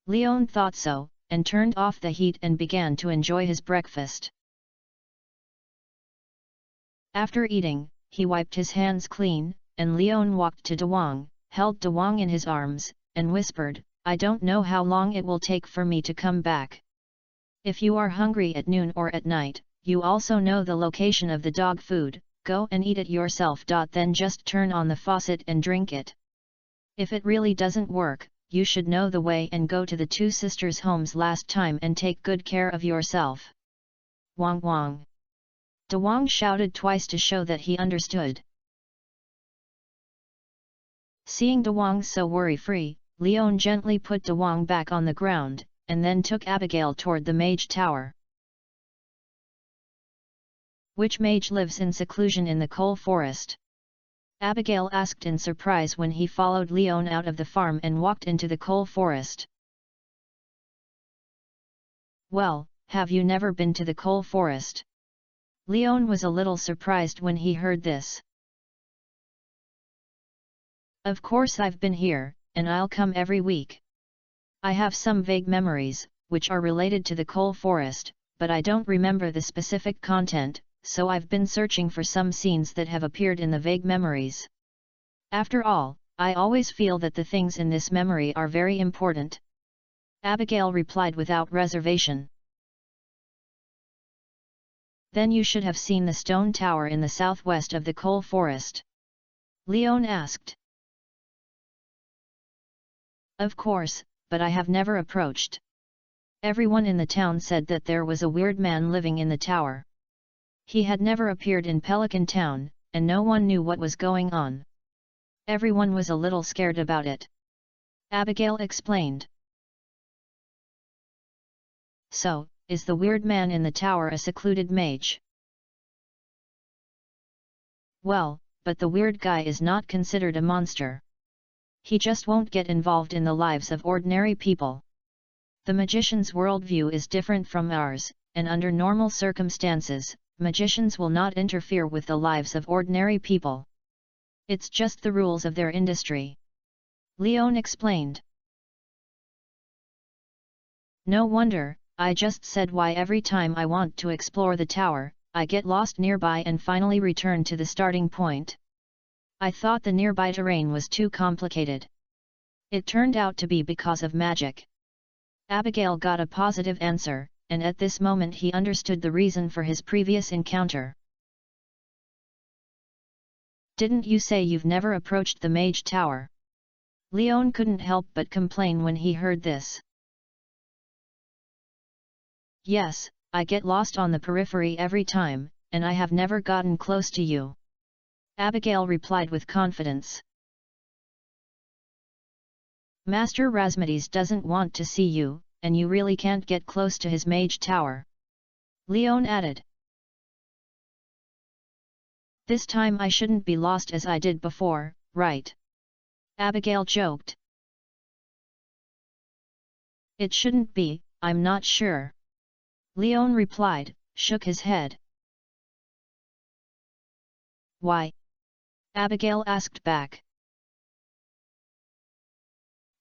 Leon thought so, and turned off the heat and began to enjoy his breakfast. After eating, he wiped his hands clean, and Leon walked to Dewang, held Dewang in his arms, and whispered, "I don't know how long it will take for me to come back. If you are hungry at noon or at night, you also know the location of the dog food, go and eat it yourself. Then just turn on the faucet and drink it. If it really doesn't work, you should know the way and go to the two sisters' homes last time and take good care of yourself." "Wang Wang!" Dewang shouted twice to show that he understood. Seeing Dewang so worry-free, Leon gently put Dewang back on the ground, and then took Abigail toward the mage tower. "Which mage lives in seclusion in the coal forest?" Abigail asked in surprise when he followed Leon out of the farm and walked into the coal forest. "Well, have you never been to the coal forest?" Leon was a little surprised when he heard this. "Of course I've been here, and I'll come every week. I have some vague memories, which are related to the coal forest, but I don't remember the specific content, so I've been searching for some scenes that have appeared in the vague memories. After all, I always feel that the things in this memory are very important." Abigail replied without reservation. "Then you should have seen the stone tower in the southwest of the coal forest?" Leon asked. "Of course, but I have never approached. Everyone in the town said that there was a weird man living in the tower. He had never appeared in Pelican Town, and no one knew what was going on. Everyone was a little scared about it," Abigail explained. "So, is the weird man in the tower a secluded mage?" "Well, but the weird guy is not considered a monster. He just won't get involved in the lives of ordinary people. The magician's worldview is different from ours, and under normal circumstances, magicians will not interfere with the lives of ordinary people. It's just the rules of their industry. Leon explained. No wonder, I just said why every time I want to explore the tower, I get lost nearby and finally return to the starting point. I thought the nearby terrain was too complicated. It turned out to be because of magic. Abigail got a positive answer, and at this moment he understood the reason for his previous encounter. Didn't you say you've never approached the Mage Tower? Leon couldn't help but complain when he heard this. Yes, I get lost on the periphery every time, and I have never gotten close to you. Abigail replied with confidence. Master Rasmades doesn't want to see you, and you really can't get close to his Mage Tower. Leon added. This time I shouldn't be lost as I did before, right? Abigail joked. It shouldn't be, I'm not sure. Leon replied, shook his head. Why? Abigail asked back.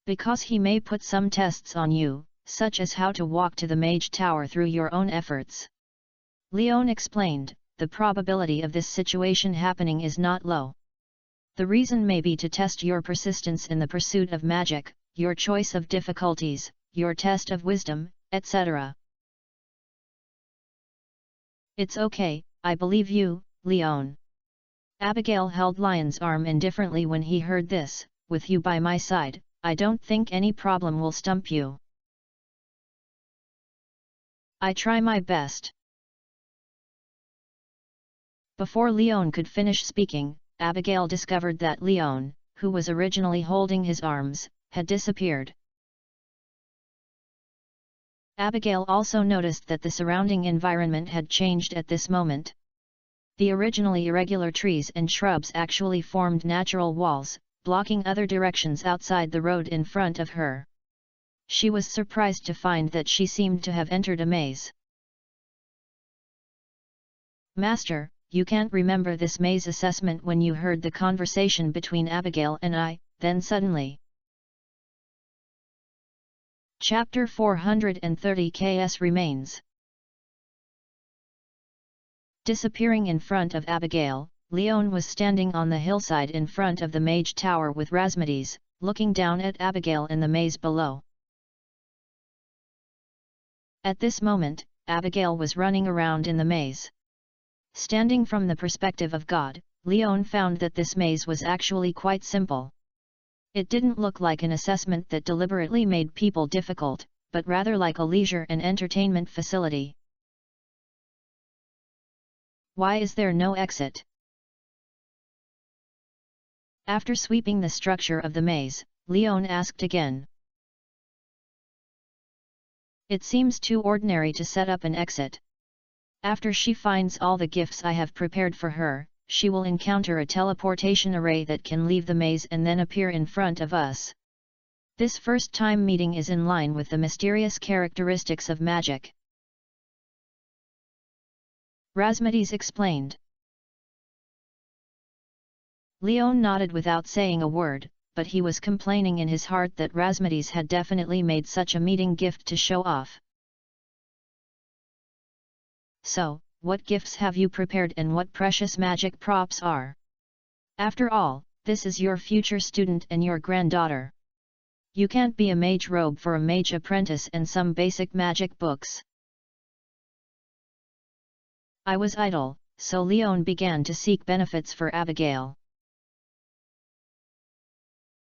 Because he may put some tests on you, such as how to walk to the Mage Tower through your own efforts. Leon explained, the probability of this situation happening is not low. The reason may be to test your persistence in the pursuit of magic, your choice of difficulties, your test of wisdom, etc. It's okay, I believe you, Leon. Abigail held Lion's arm indifferently when he heard this, with you by my side, I don't think any problem will stump you. I try my best. Before Leon could finish speaking, Abigail discovered that Leon, who was originally holding his arms, had disappeared. Abigail also noticed that the surrounding environment had changed at this moment. The originally irregular trees and shrubs actually formed natural walls, blocking other directions outside the road in front of her. She was surprised to find that she seemed to have entered a maze. Master, you can't remember this maze assessment when you heard the conversation between Abigail and I, then suddenly. Chapter 430 KS remains. Disappearing in front of Abigail, Leon was standing on the hillside in front of the Mage Tower with Rasmades, looking down at Abigail in the maze below. At this moment, Abigail was running around in the maze. Standing from the perspective of God, Leon found that this maze was actually quite simple. It didn't look like an assessment that deliberately made people difficult, but rather like a leisure and entertainment facility. Why is there no exit? After sweeping the structure of the maze, Leon asked again. It seems too ordinary to set up an exit. After she finds all the gifts I have prepared for her, she will encounter a teleportation array that can leave the maze and then appear in front of us. This first-time meeting is in line with the mysterious characteristics of magic. Rasmades explained. Leon nodded without saying a word, but he was complaining in his heart that Rasmades had definitely made such a meeting gift to show off. So, what gifts have you prepared and what precious magic props are? After all, this is your future student and your granddaughter. You can't be a mage robe for a mage apprentice and some basic magic books. I was idle, so Leon began to seek benefits for Abigail.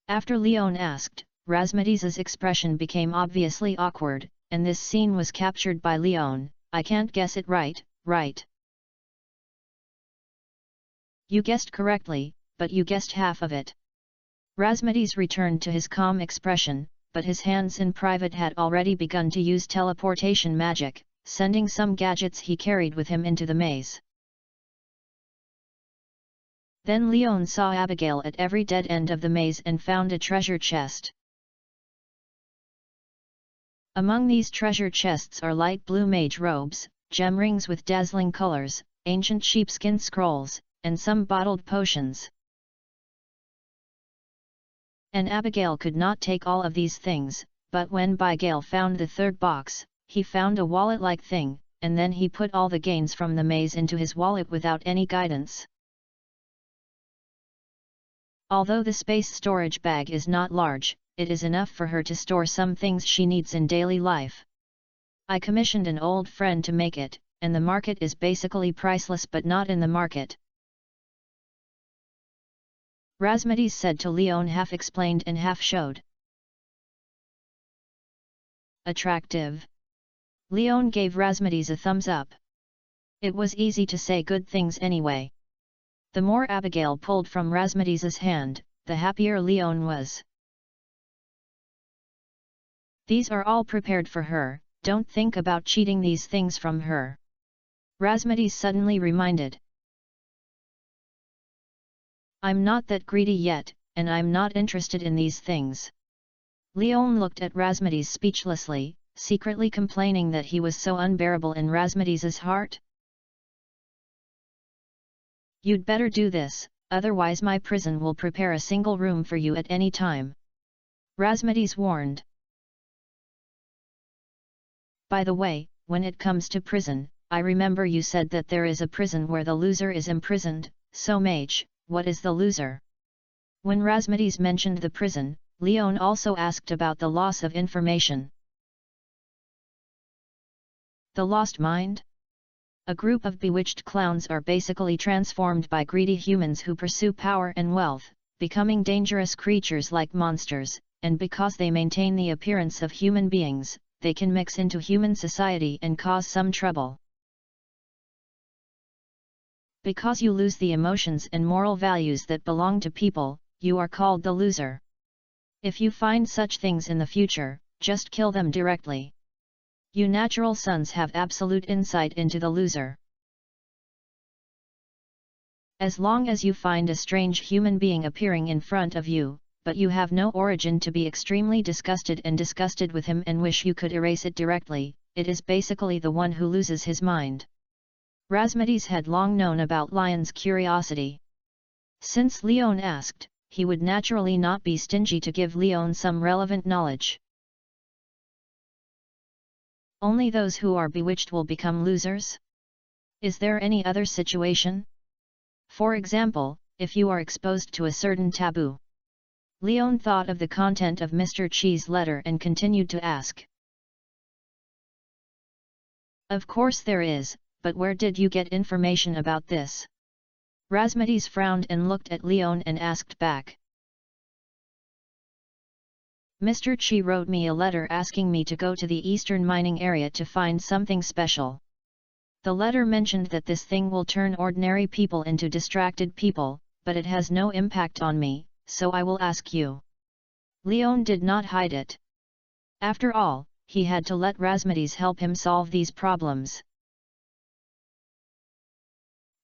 After Leon asked, Rasmades's expression became obviously awkward, and this scene was captured by Leon. I can't guess it right, right? You guessed correctly, but you guessed half of it. Rasmades returned to his calm expression, but his hands in private had already begun to use teleportation magic, sending some gadgets he carried with him into the maze. Then Leon saw Abigail at every dead end of the maze and found a treasure chest. Among these treasure chests are light blue mage robes, gem rings with dazzling colors, ancient sheepskin scrolls, and some bottled potions. And Abigail could not take all of these things, but when Abigail found the third box, he found a wallet-like thing, and then he put all the gains from the maze into his wallet without any guidance. Although the space storage bag is not large, it is enough for her to store some things she needs in daily life. I commissioned an old friend to make it, and the market is basically priceless but not in the market. Razmedes said to Leon, half explained and half showed. Attractive. Leon gave Razmedes a thumbs up. It was easy to say good things anyway. The more Abigail pulled from Razmedes's hand, the happier Leon was. These are all prepared for her, don't think about cheating these things from her. Razmedes suddenly reminded. I'm not that greedy yet, and I'm not interested in these things. Leon looked at Razmedes speechlessly, secretly complaining that he was so unbearable in Razmedes's heart. You'd better do this, otherwise my prison will prepare a single room for you at any time. Razmedes warned. By the way, when it comes to prison, I remember you said that there is a prison where the loser is imprisoned, so mage, what is the loser? When Razmedes mentioned the prison, Leon also asked about the loss of information. The lost mind? A group of bewitched clowns are basically transformed by greedy humans who pursue power and wealth, becoming dangerous creatures like monsters, and because they maintain the appearance of human beings, they can mix into human society and cause some trouble. Because you lose the emotions and moral values that belong to people, you are called the loser. If you find such things in the future, just kill them directly. You natural sons have absolute insight into the loser. As long as you find a strange human being appearing in front of you, but you have no origin to be extremely disgusted with him and wish you could erase it directly, it is basically the one who loses his mind. Razmedes had long known about Leon's curiosity. Since Leon asked, he would naturally not be stingy to give Leon some relevant knowledge. Only those who are bewitched will become losers? Is there any other situation? For example, if you are exposed to a certain taboo. Leon thought of the content of Mr. Chi's letter and continued to ask. Of course there is, but where did you get information about this? Razmedes frowned and looked at Leon and asked back. Mr. Chi wrote me a letter asking me to go to the eastern mining area to find something special. The letter mentioned that this thing will turn ordinary people into distracted people, but it has no impact on me, so I will ask you. Leon did not hide it. After all, he had to let Razmedes help him solve these problems.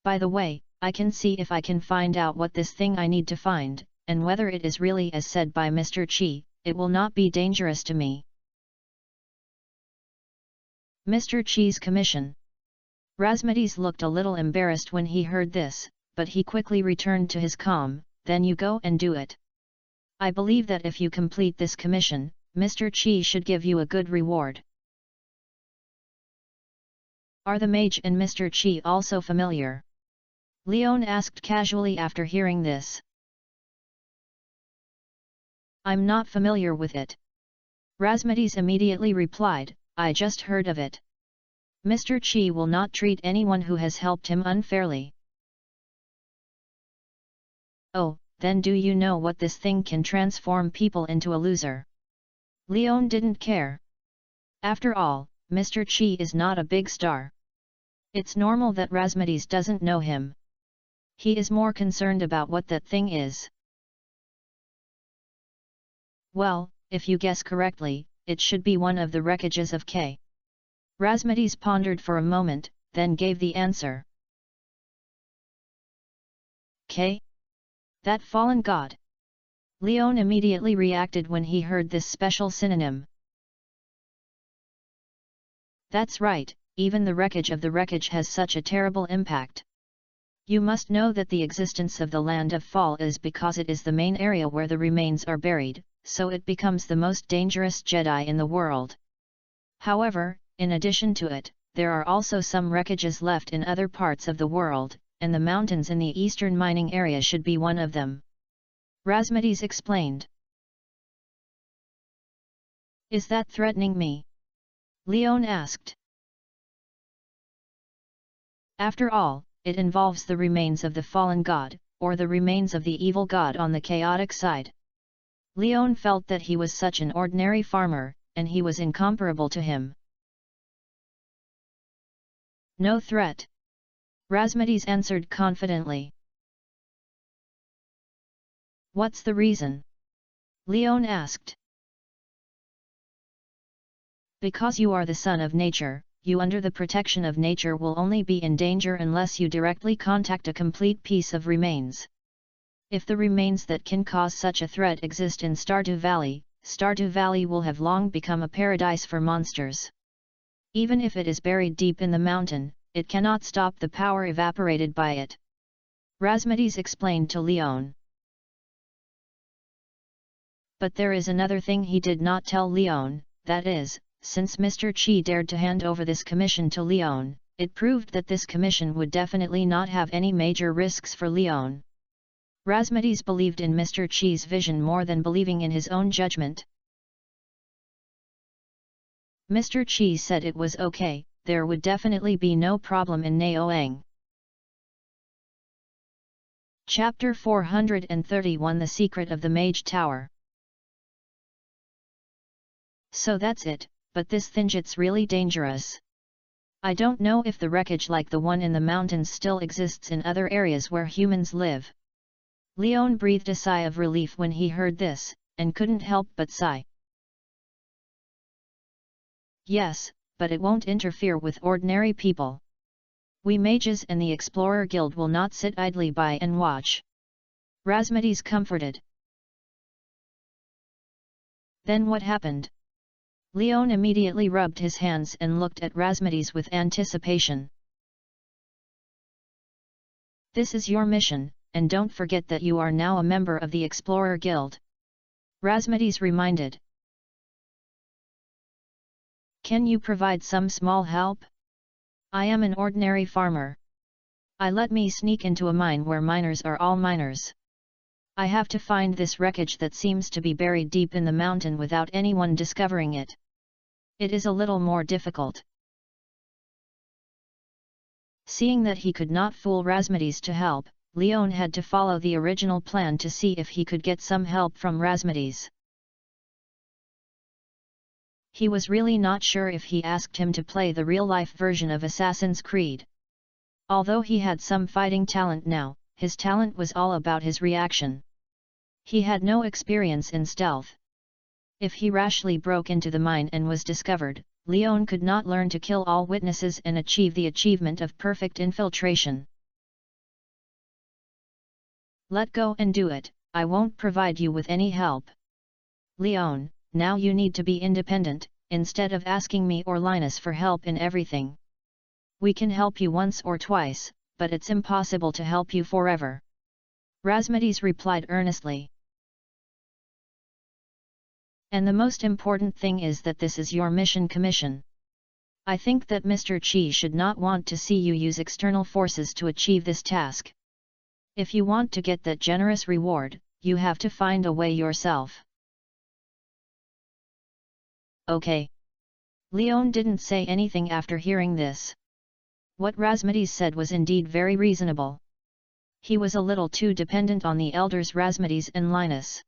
By the way, I can see if I can find out what this thing I need to find, and whether it is really as said by Mr. Chi, it will not be dangerous to me. Mr. Chi's commission. Razmedes looked a little embarrassed when he heard this, but he quickly returned to his calm. Then you go and do it. I believe that if you complete this commission, Mr. Chi should give you a good reward. Are the mage and Mr. Chi also familiar? Leon asked casually after hearing this. I'm not familiar with it. Razmedes immediately replied, I just heard of it. Mr. Chi will not treat anyone who has helped him unfairly. Oh, then do you know what this thing can transform people into a loser? Leon didn't care. After all, Mr. Chi is not a big star. It's normal that Razmedes doesn't know him. He is more concerned about what that thing is. Well, if you guess correctly, it should be one of the wreckages of K. Razmedes pondered for a moment, then gave the answer. K? That fallen god. Leon immediately reacted when he heard this special synonym. That's right, even the wreckage of the wreckage has such a terrible impact. You must know that the existence of the Land of Fall is because it is the main area where the remains are buried, so it becomes the most dangerous Jedi in the world. However, in addition to it, there are also some wreckages left in other parts of the world, and the mountains in the eastern mining area should be one of them. Razmedes explained. Is that threatening me? Leon asked. After all, it involves the remains of the fallen god, or the remains of the evil god on the chaotic side. Leon felt that he was such an ordinary farmer, and he was incomparable to him. No threat. Razmedes answered confidently. What's the reason? Leon asked. Because you are the son of nature, you under the protection of nature will only be in danger unless you directly contact a complete piece of remains. If the remains that can cause such a threat exist in Stardew Valley will have long become a paradise for monsters. Even if it is buried deep in the mountain, it cannot stop the power evaporated by it. Razmedes explained to Leon. But there is another thing he did not tell Leon, that is, since Mr. Chi dared to hand over this commission to Leon, it proved that this commission would definitely not have any major risks for Leon. Razmedes believed in Mr. Chi's vision more than believing in his own judgment. Mr. Chi said it was okay, there would definitely be no problem in Naoang. Chapter 431 The Secret of the Mage Tower. So that's it, but this Thinjit's really dangerous. I don't know if the wreckage like the one in the mountains still exists in other areas where humans live. Leon breathed a sigh of relief when he heard this, and couldn't help but sigh. Yes, but it won't interfere with ordinary people. We mages and the Explorer Guild will not sit idly by and watch. Razmedes comforted. Then what happened? Leon immediately rubbed his hands and looked at Razmedes with anticipation. This is your mission, and don't forget that you are now a member of the Explorer Guild. Razmedes reminded. Can you provide some small help? I am an ordinary farmer. Let me sneak into a mine where miners are all miners. I have to find this wreckage that seems to be buried deep in the mountain without anyone discovering it. It is a little more difficult. Seeing that he could not fool Razmedes to help, Leon had to follow the original plan to see if he could get some help from Razmedes. He was really not sure if he asked him to play the real-life version of Assassin's Creed. Although he had some fighting talent now, his talent was all about his reaction. He had no experience in stealth. If he rashly broke into the mine and was discovered, Leon could not learn to kill all witnesses and achieve the achievement of perfect infiltration. Let go and do it, I won't provide you with any help. Leon, now you need to be independent, instead of asking me or Linus for help in everything. We can help you once or twice, but it's impossible to help you forever. Razmedes replied earnestly. And the most important thing is that this is your mission commission. I think that Mr. Chi should not want to see you use external forces to achieve this task. If you want to get that generous reward, you have to find a way yourself. Okay. Leon didn't say anything after hearing this. What Razmedes said was indeed very reasonable. He was a little too dependent on the elders Razmedes and Linus.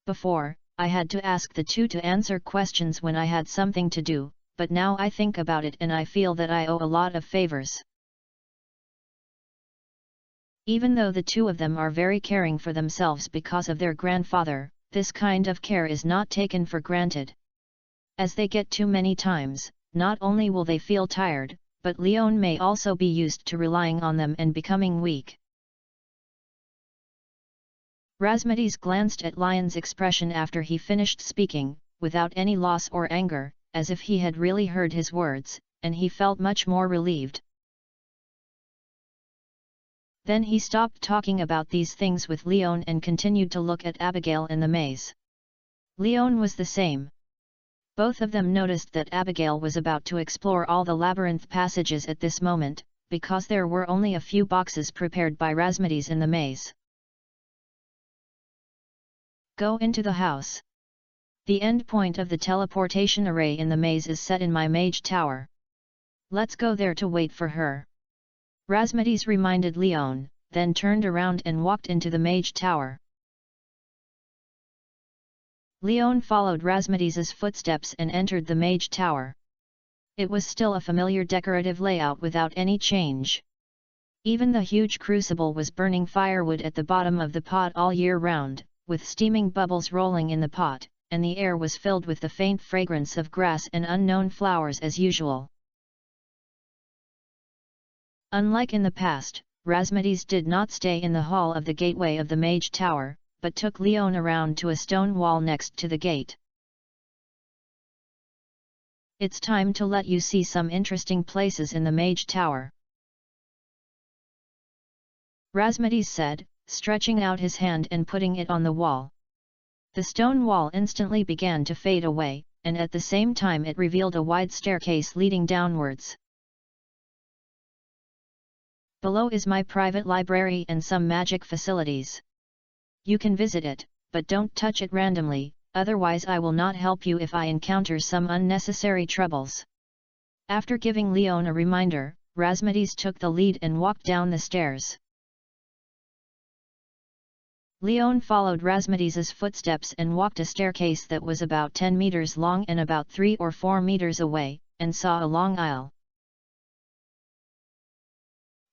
Before, I had to ask the two to answer questions when I had something to do, but now I think about it and I feel that I owe a lot of favors. Even though the two of them are very caring for themselves because of their grandfather, this kind of care is not taken for granted. As they get too many times, not only will they feel tired, but Leon may also be used to relying on them and becoming weak. Razmedes glanced at Lion's expression after he finished speaking, without any loss or anger, as if he had really heard his words, and he felt much more relieved. Then he stopped talking about these things with Leon and continued to look at Abigail in the maze. Leon was the same. Both of them noticed that Abigail was about to explore all the labyrinth passages at this moment, because there were only a few boxes prepared by Razmedes in the maze. Go into the house. The end point of the teleportation array in the maze is set in my mage tower. Let's go there to wait for her. Razmedes reminded Leon, then turned around and walked into the mage tower. Leon followed Razmedes's footsteps and entered the mage tower. It was still a familiar decorative layout without any change. Even the huge crucible was burning firewood at the bottom of the pot all year round, with steaming bubbles rolling in the pot, and the air was filled with the faint fragrance of grass and unknown flowers as usual. Unlike in the past, Razmedes did not stay in the hall of the gateway of the mage tower, but took Leon around to a stone wall next to the gate. It's time to let you see some interesting places in the mage tower, Razmedes said, stretching out his hand and putting it on the wall. The stone wall instantly began to fade away, and at the same time it revealed a wide staircase leading downwards. Below is my private library and some magic facilities. You can visit it, but don't touch it randomly, otherwise I will not help you if I encounter some unnecessary troubles. After giving Leon a reminder, Razmedes took the lead and walked down the stairs. Leon followed Razmedes's footsteps and walked a staircase that was about 10 meters long and about 3 or 4 meters away, and saw a long aisle.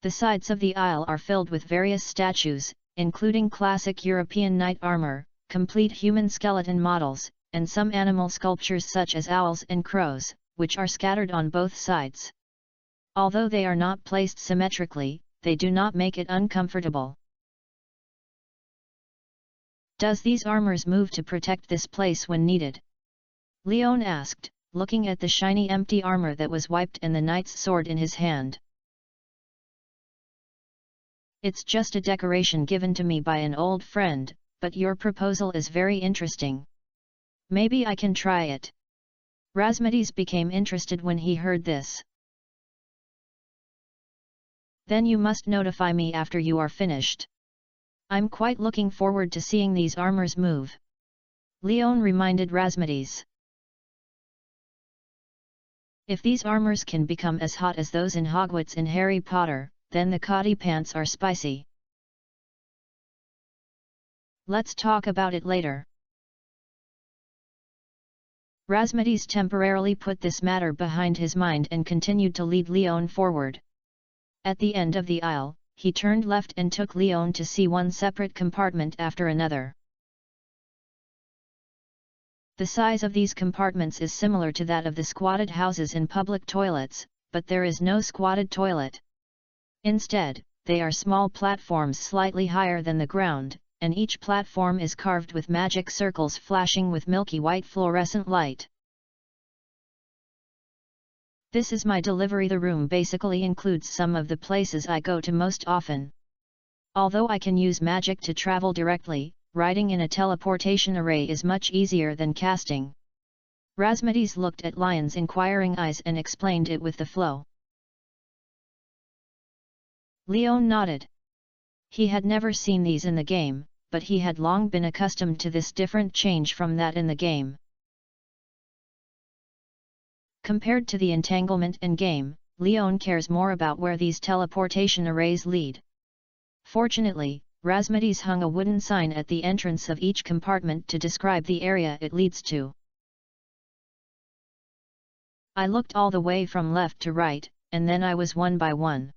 The sides of the aisle are filled with various statues, including classic European knight armor, complete human skeleton models, and some animal sculptures such as owls and crows, which are scattered on both sides. Although they are not placed symmetrically, they do not make it uncomfortable. Does these armors move to protect this place when needed? Leon asked, looking at the shiny empty armor that was wiped and the knight's sword in his hand. It's just a decoration given to me by an old friend, but your proposal is very interesting. Maybe I can try it. Razmedes became interested when he heard this. Then you must notify me after you are finished. I'm quite looking forward to seeing these armors move. Leon reminded Razmedes. If these armors can become as hot as those in Hogwarts in Harry Potter, then the coddy pants are spicy. Let's talk about it later. Razmedes temporarily put this matter behind his mind and continued to lead Leon forward. At the end of the aisle, he turned left and took Leon to see one separate compartment after another. The size of these compartments is similar to that of the squatted houses in public toilets, but there is no squatted toilet. Instead, they are small platforms slightly higher than the ground, and each platform is carved with magic circles flashing with milky white fluorescent light. This is my delivery. The room basically includes some of the places I go to most often. Although I can use magic to travel directly, riding in a teleportation array is much easier than casting. Razmedes looked at Lion's inquiring eyes and explained it with the flow. Leon nodded. He had never seen these in the game, but he had long been accustomed to this different change from that in the game. Compared to the entanglement endgame, Leon cares more about where these teleportation arrays lead. Fortunately, Razmedes hung a wooden sign at the entrance of each compartment to describe the area it leads to. I looked all the way from left to right, and then I was one by one.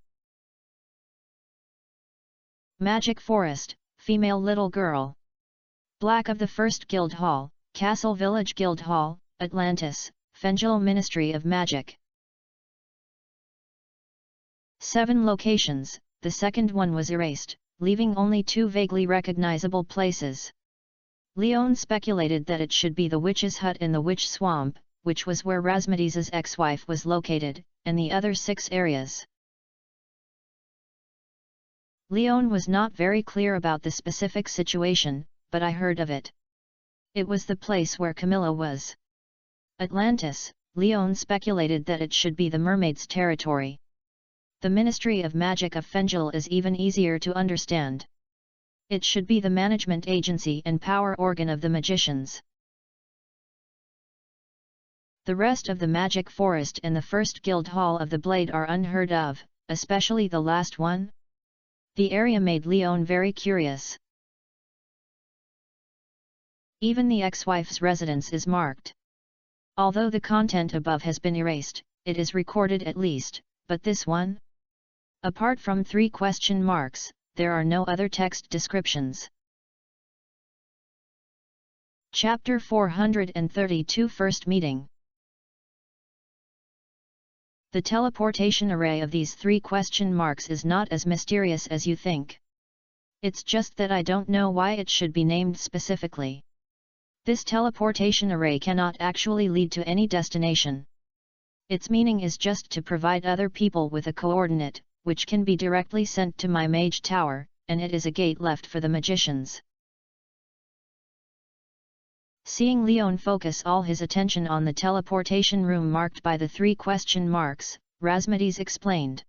Magic Forest, female little girl. Black of the First Guild Hall, Castle Village Guild Hall, Atlantis, Fengel Ministry of Magic. 7 locations, the second one was erased, leaving only two vaguely recognizable places. Leon speculated that it should be the witch's hut in the witch swamp, which was where Razmedis's ex-wife was located, and the other 6 areas. Leon was not very clear about the specific situation, but I heard of it. It was the place where Camilla was. Atlantis. Leon speculated that it should be the mermaid's territory. The Ministry of Magic of Fengel is even easier to understand. It should be the management agency and power organ of the magicians. The rest of the Magic Forest and the First Guild Hall of the Blade are unheard of, especially the last one. The area made Leon very curious. Even the ex-wife's residence is marked. Although the content above has been erased, it is recorded at least, but this one? Apart from 3 question marks, there are no other text descriptions. Chapter 432 First Meeting. The teleportation array of these 3 question marks is not as mysterious as you think. It's just that I don't know why it should be named specifically. This teleportation array cannot actually lead to any destination. Its meaning is just to provide other people with a coordinate, which can be directly sent to my mage tower, and it is a gate left for the magicians. Seeing Leon focus all his attention on the teleportation room marked by the 3 question marks, Razmedis explained.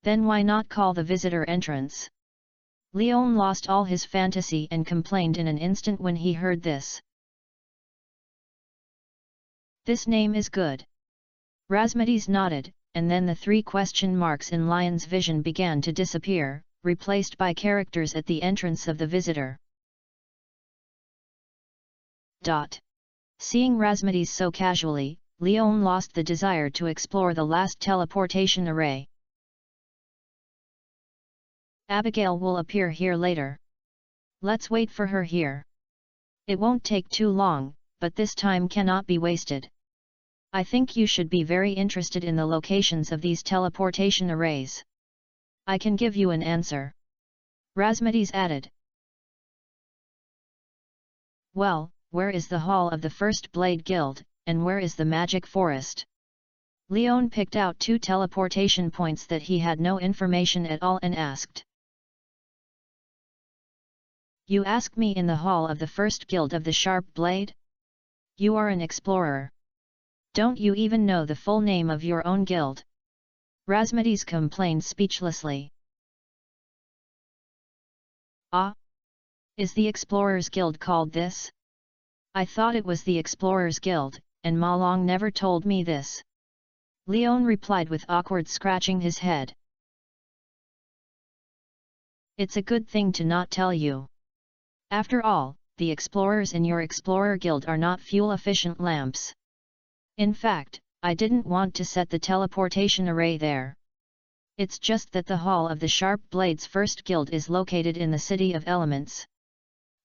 Then why not call the visitor entrance? Leon lost all his fantasy and complained in an instant when he heard this. This name is good. Razmedis nodded, and then the 3 question marks in Lion's vision began to disappear, replaced by characters at the entrance of the visitor. Seeing Razmedis so casually, Leon lost the desire to explore the last teleportation array. Abigail will appear here later. Let's wait for her here. It won't take too long, but this time cannot be wasted. I think you should be very interested in the locations of these teleportation arrays. I can give you an answer. Razmedis added. Well, where is the Hall of the First Blade Guild, and where is the Magic Forest? Leon picked out 2 teleportation points that he had no information at all and asked. You ask me in the Hall of the First Guild of the Sharp Blade? You are an explorer. Don't you even know the full name of your own guild? Razmedis complained speechlessly. Ah? Is the Explorers Guild called this? I thought it was the Explorers Guild, and Ma Long never told me this. Leon replied with awkward scratching his head. It's a good thing to not tell you. After all, the explorers in your Explorer Guild are not fuel-efficient lamps. In fact, I didn't want to set the teleportation array there. It's just that the Hall of the Sharp Blades First Guild is located in the City of Elements.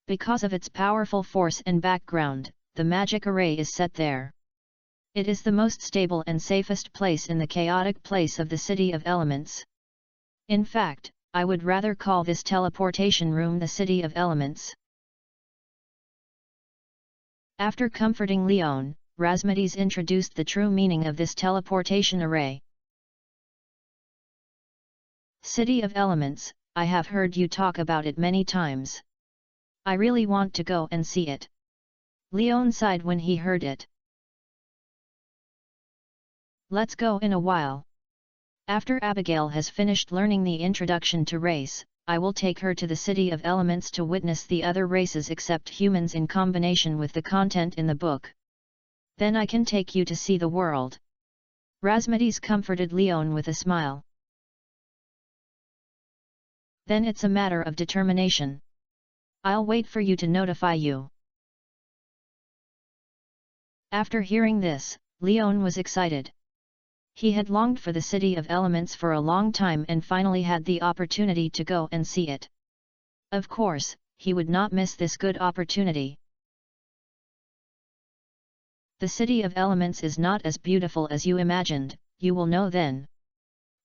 Because of its powerful force and background, the magic array is set there. It is the most stable and safest place in the chaotic place of the City of Elements. In fact, I would rather call this teleportation room the City of Elements. After comforting Leon, Razmedis introduced the true meaning of this teleportation array. City of Elements, I have heard you talk about it many times. I really want to go and see it. Leon sighed when he heard it. Let's go in a while. After Abigail has finished learning the introduction to race, I will take her to the City of Elements to witness the other races except humans in combination with the content in the book. Then I can take you to see the world. Razmedis comforted Leon with a smile. Then it's a matter of determination. I'll wait for you to notify you. After hearing this, Leon was excited. He had longed for the City of Elements for a long time and finally had the opportunity to go and see it. Of course, he would not miss this good opportunity. The City of Elements is not as beautiful as you imagined, you will know then.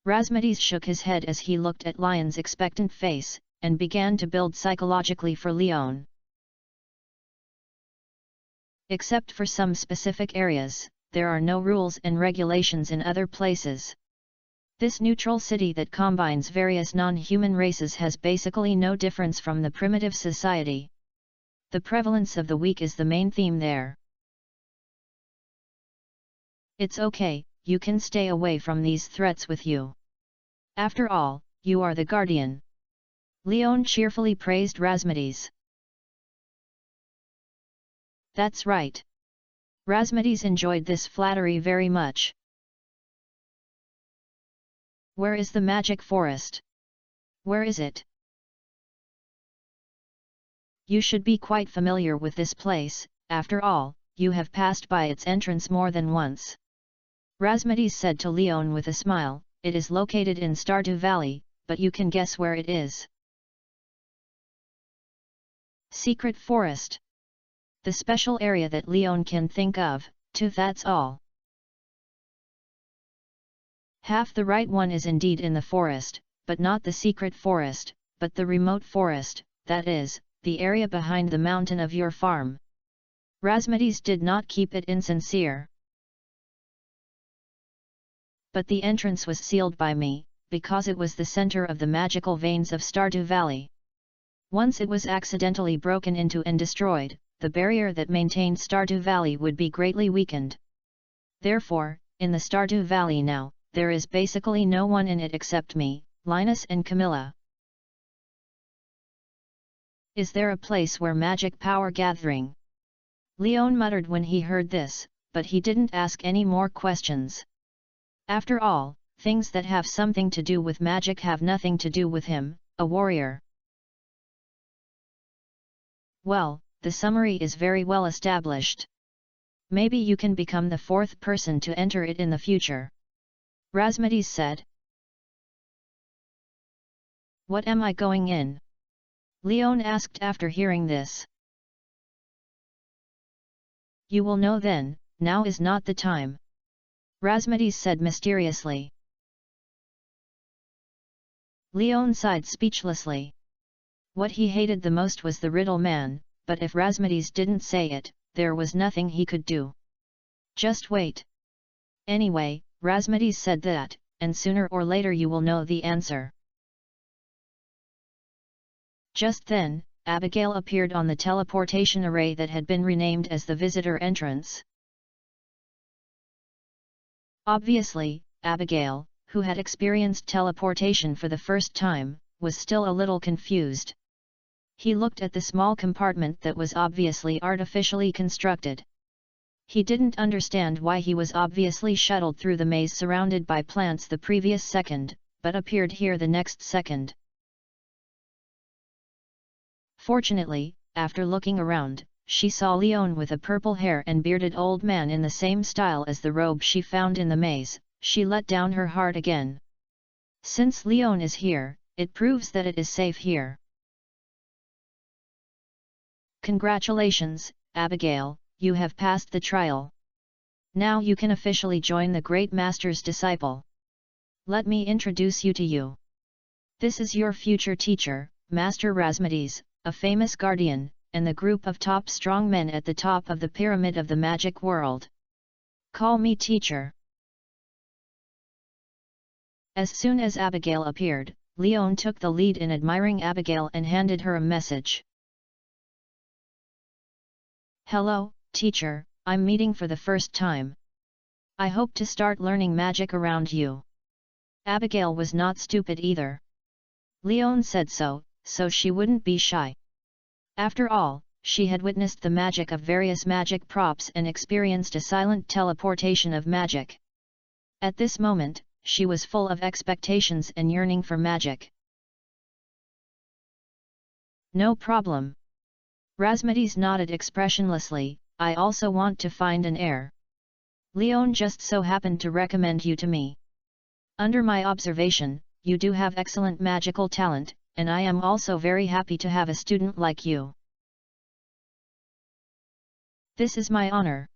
Razmedes shook his head as he looked at Lion's expectant face, and began to build psychologically for Leon. Except for some specific areas, there are no rules and regulations in other places. This neutral city that combines various non-human races has basically no difference from the primitive society. The prevalence of the weak is the main theme there. It's okay, you can stay away from these threats with you. After all, you are the guardian. Leon cheerfully praised Razmedes. That's right. Razmedes enjoyed this flattery very much. Where is the magic forest? Where is it? You should be quite familiar with this place, after all, you have passed by its entrance more than once. Razmedes said to Leon with a smile, it is located in Stardew Valley, but you can guess where it is. Secret Forest. The special area that Leon can think of, too, that's all. Half the right one is indeed in the forest, but not the secret forest, but the remote forest, that is, the area behind the mountain of your farm. Razmedes did not keep it insincere. But the entrance was sealed by me, because it was the center of the magical veins of Stardew Valley. Once it was accidentally broken into and destroyed, the barrier that maintained Stardew Valley would be greatly weakened. Therefore, in the Stardew Valley now, there is basically no one in it except me, Linus and Camilla. Is there a place where magic power gathering? Leon muttered when he heard this, but he didn't ask any more questions. After all, things that have something to do with magic have nothing to do with him, a warrior. Well, the summary is very well established. Maybe you can become the fourth person to enter it in the future. Razmedes said. What am I going in? Leon asked after hearing this. You will know then, now is not the time. Razmedes said mysteriously. Leon sighed speechlessly. What he hated the most was the riddle man, but if Razmedes didn't say it, there was nothing he could do. Just wait. Anyway, Razmedes said that, and sooner or later you will know the answer. Just then, Abigail appeared on the teleportation array that had been renamed as the visitor entrance. Obviously, Abigail, who had experienced teleportation for the first time, was still a little confused. He looked at the small compartment that was obviously artificially constructed. He didn't understand why he was obviously shuttled through the maze surrounded by plants the previous second, but appeared here the next second. Fortunately, after looking around, she saw Leon with a purple hair and bearded old man in the same style as the robe she found in the maze. She let down her heart again. Since Leon is here, it proves that it is safe here. Congratulations, Abigail, you have passed the trial. Now you can officially join the Great Master's disciple. Let me introduce you to you. This is your future teacher, Master Razmedes, a famous guardian, and the group of top strong men at the top of the pyramid of the magic world. Call me teacher. As soon as Abigail appeared, Leon took the lead in admiring Abigail and handed her a message. Hello, teacher, I'm meeting for the first time. I hope to start learning magic around you. Abigail was not stupid either. Leon said so she wouldn't be shy. After all, she had witnessed the magic of various magic props and experienced a silent teleportation of magic. At this moment, she was full of expectations and yearning for magic. No problem. Razmedes nodded expressionlessly, I also want to find an heir. Leon just so happened to recommend you to me. Under my observation, you do have excellent magical talent, and I am also very happy to have a student like you. This is my honor.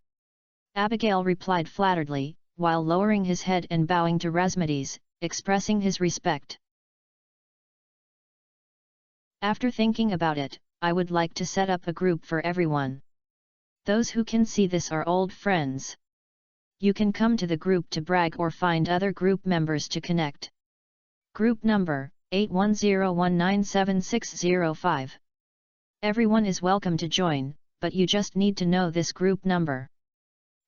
Abigail replied flatteredly, while lowering his head and bowing to Razmedes, expressing his respect. After thinking about it, I would like to set up a group for everyone. Those who can see this are old friends. You can come to the group to brag or find other group members to connect. Group number 8101976005. Everyone is welcome to join, but you just need to know this group number.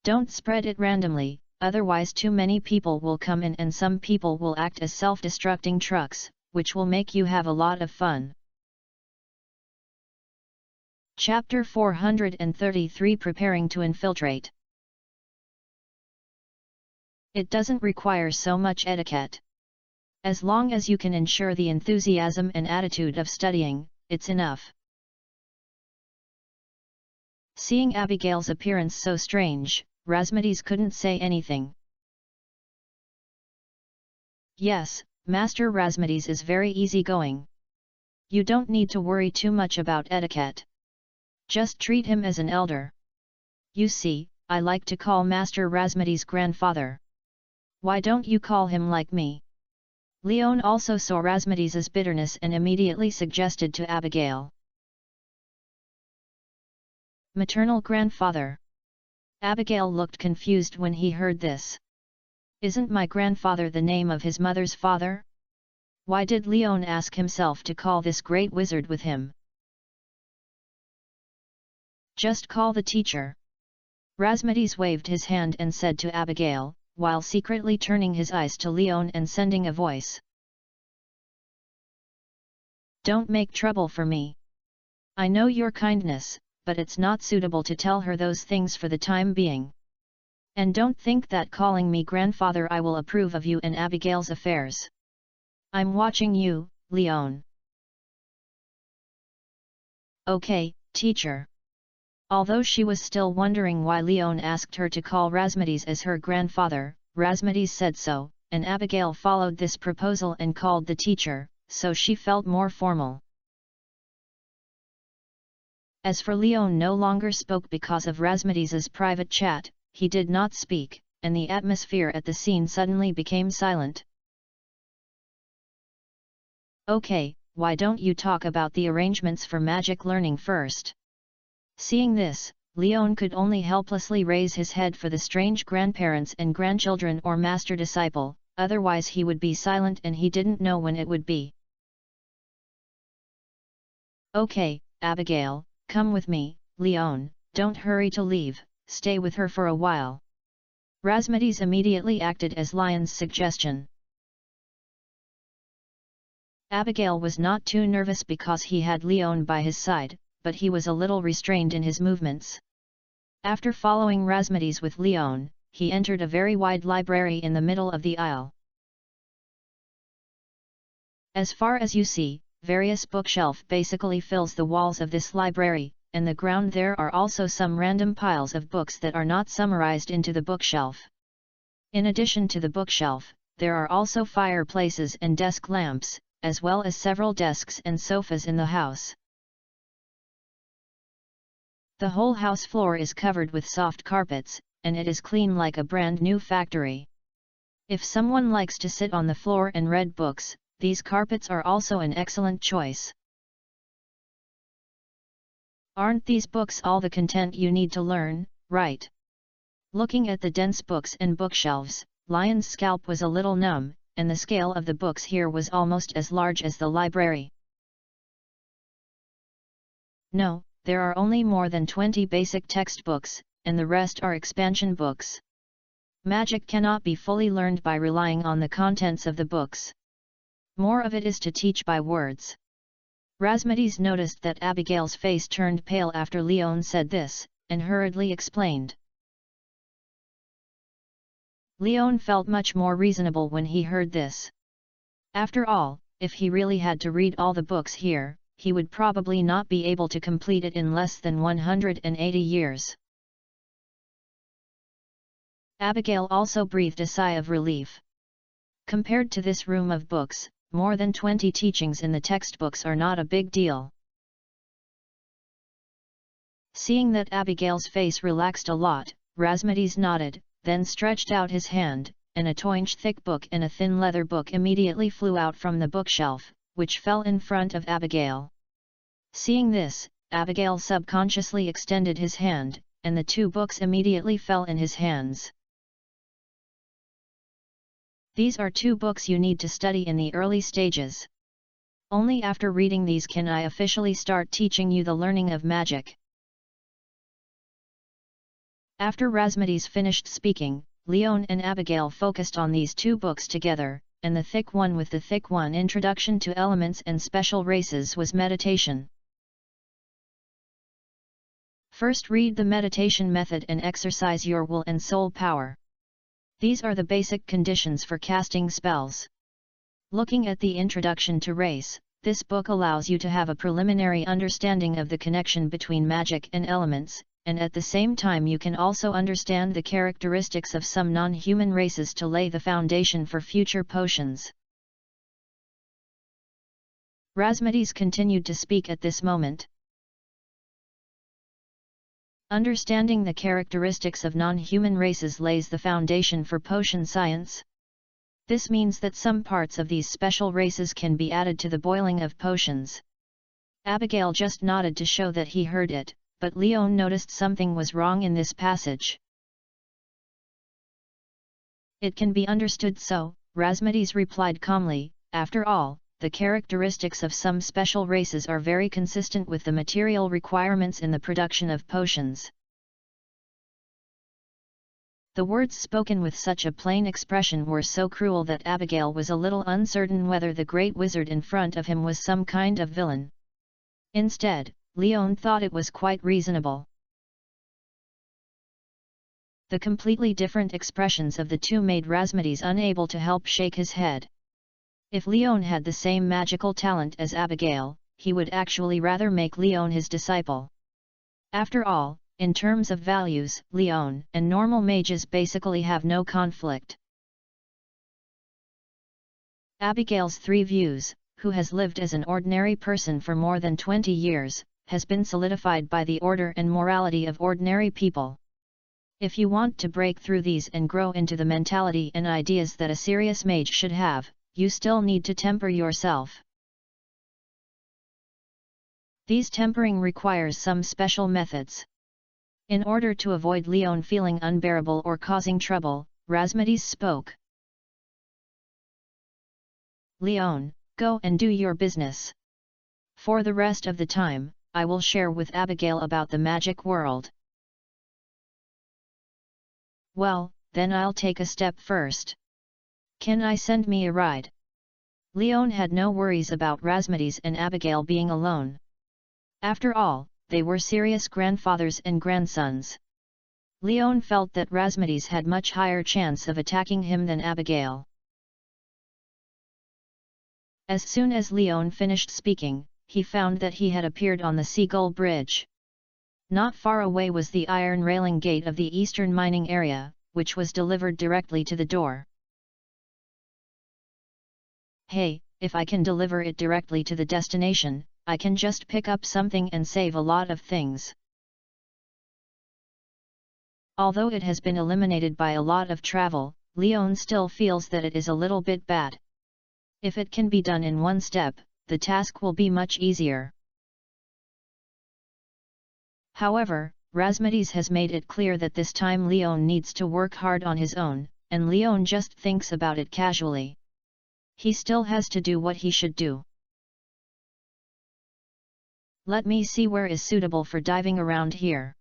Don't spread it randomly, otherwise too many people will come in and some people will act as self-destructing trucks, which will make you have a lot of fun. Chapter 433 Preparing to Infiltrate. It doesn't require so much etiquette. As long as you can ensure the enthusiasm and attitude of studying, it's enough. Seeing Abigail's appearance so strange, Razmidis couldn't say anything. Yes, Master Razmidis is very easygoing. You don't need to worry too much about etiquette. Just treat him as an elder. You see, I like to call Master Razmidis grandfather. Why don't you call him like me? Leon also saw Razmidis' bitterness and immediately suggested to Abigail. Maternal grandfather. Abigail looked confused when he heard this. Isn't my grandfather the name of his mother's father? Why did Leon ask himself to call this great wizard with him? Just call the teacher. Razmidis waved his hand and said to Abigail, while secretly turning his eyes to Leon and sending a voice. Don't make trouble for me. I know your kindness, but it's not suitable to tell her those things for the time being. And don't think that calling me grandfather I will approve of you and Abigail's affairs. I'm watching you, Leon. Okay, teacher. Although she was still wondering why Leon asked her to call Razmidis as her grandfather, Razmidis said so, and Abigail followed this proposal and called the teacher, so she felt more formal. As for Leon no longer spoke because of Razmidis' private chat, he did not speak, and the atmosphere at the scene suddenly became silent. Okay, why don't you talk about the arrangements for magic learning first? Seeing this, Leon could only helplessly raise his head for the strange grandparents and grandchildren or master-disciple, otherwise he would be silent and he didn't know when it would be. Okay, Abigail, come with me, Leon, don't hurry to leave, stay with her for a while. Razmidis immediately acted as Leon's suggestion. Abigail was not too nervous because he had Leon by his side, but he was a little restrained in his movements. After following Razmidis with Leon, he entered a very wide library in the middle of the aisle. As far as you see, various bookshelf basically fills the walls of this library, and the ground there are also some random piles of books that are not summarized into the bookshelf. In addition to the bookshelf, there are also fireplaces and desk lamps, as well as several desks and sofas in the house. The whole house floor is covered with soft carpets, and it is clean like a brand new factory. If someone likes to sit on the floor and read books, these carpets are also an excellent choice. Aren't these books all the content you need to learn, right? Looking at the dense books and bookshelves, Lion's scalp was a little numb, and the scale of the books here was almost as large as the library. No, there are only more than 20 basic textbooks, and the rest are expansion books. Magic cannot be fully learned by relying on the contents of the books. More of it is to teach by words. Razmidis noticed that Abigail's face turned pale after Leon said this, and hurriedly explained. Leon felt much more reasonable when he heard this. After all, if he really had to read all the books here, he would probably not be able to complete it in less than 180 years. Abigail also breathed a sigh of relief. Compared to this room of books, more than 20 teachings in the textbooks are not a big deal. Seeing that Abigail's face relaxed a lot, Razmidis nodded, then stretched out his hand, and a 2-inch thick book and a thin leather book immediately flew out from the bookshelf, which fell in front of Abigail. Seeing this, Abigail subconsciously extended his hand, and the 2 books immediately fell in his hands. These are 2 books you need to study in the early stages. Only after reading these can I officially start teaching you the learning of magic. After Rasmides finished speaking, Leon and Abigail focused on these 2 books together, and the thick one with the thick one Introduction to Elements and Special Races was meditation. First read the meditation method and exercise your will and soul power. These are the basic conditions for casting spells. Looking at the Introduction to Race, this book allows you to have a preliminary understanding of the connection between magic and elements, and at the same time you can also understand the characteristics of some non-human races to lay the foundation for future potions. Rasmides continued to speak at this moment. Understanding the characteristics of non-human races lays the foundation for potion science. This means that some parts of these special races can be added to the boiling of potions. Abigail just nodded to show that he heard it, but Leon noticed something was wrong in this passage. It can be understood so, Rasmides replied calmly. After all, the characteristics of some special races are very consistent with the material requirements in the production of potions. The words spoken with such a plain expression were so cruel that Abigail was a little uncertain whether the great wizard in front of him was some kind of villain. Instead, Leon thought it was quite reasonable. The completely different expressions of the 2 made Rasmides unable to help shake his head. If Leon had the same magical talent as Abigail, he would actually rather make Leon his disciple. After all, in terms of values, Leon and normal mages basically have no conflict. Abigail's 3 views, who has lived as an ordinary person for more than 20 years, has been solidified by the order and morality of ordinary people. If you want to break through these and grow into the mentality and ideas that a serious mage should have, you still need to temper yourself. These tempering requires some special methods. In order to avoid Leon feeling unbearable or causing trouble, Rasmides spoke. Leon, go and do your business. For the rest of the time, I will share with Abigail about the magic world. Well, then I'll take a step first. Can I send me a ride? Leon had no worries about Rasmides and Abigail being alone. After all, they were serious grandfathers and grandsons. Leon felt that Rasmides had much higher chance of attacking him than Abigail. As soon as Leon finished speaking, he found that he had appeared on the Seagull Bridge. Not far away was the iron railing gate of the eastern mining area, which was delivered directly to the door. Hey, if I can deliver it directly to the destination, I can just pick up something and save a lot of things. Although it has been eliminated by a lot of travel, Leon still feels that it is a little bit bad. If it can be done in one step, the task will be much easier. However, Rasmides has made it clear that this time Leon needs to work hard on his own, and Leon just thinks about it casually. He still has to do what he should do. Let me see where is suitable for diving around here.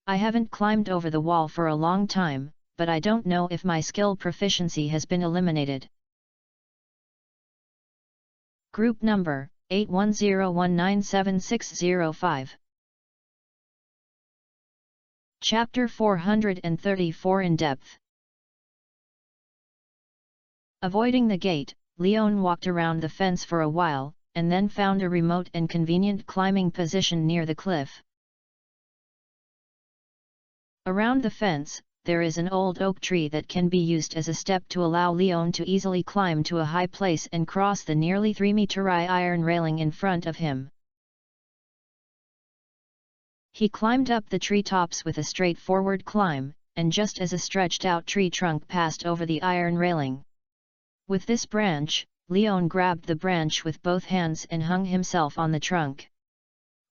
I haven't climbed over the wall for a long time, but I don't know if my skill proficiency has been eliminated. Group number, 8101976005. Chapter 434 In Depth. Avoiding the gate, Leon walked around the fence for a while, and then found a remote and convenient climbing position near the cliff. Around the fence, there is an old oak tree that can be used as a step to allow Leon to easily climb to a high place and cross the nearly 3-meter-high iron railing in front of him. He climbed up the treetops with a straightforward climb, and just as a stretched-out tree trunk passed over the iron railing. With this branch, Leon grabbed the branch with both hands and hung himself on the trunk.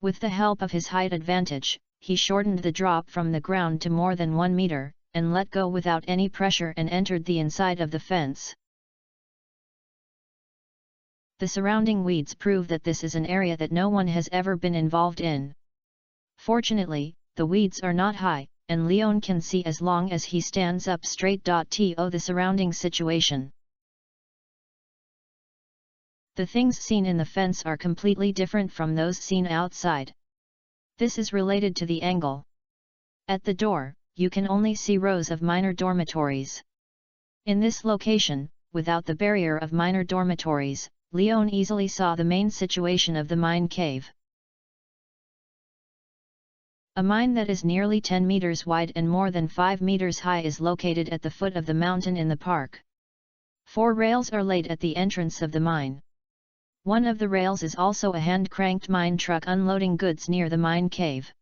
With the help of his height advantage, he shortened the drop from the ground to more than 1 meter, and let go without any pressure and entered the inside of the fence. The surrounding weeds prove that this is an area that no one has ever been involved in. Fortunately, the weeds are not high, and Leon can see as long as he stands up straight. The surrounding situation. The things seen in the fence are completely different from those seen outside. This is related to the angle. At the door, you can only see rows of minor dormitories. In this location, without the barrier of minor dormitories, Leon easily saw the main situation of the mine cave. A mine that is nearly 10 meters wide and more than 5 meters high is located at the foot of the mountain in the park. 4 rails are laid at the entrance of the mine. One of the rails is also a hand-cranked mine truck unloading goods near the mine cave.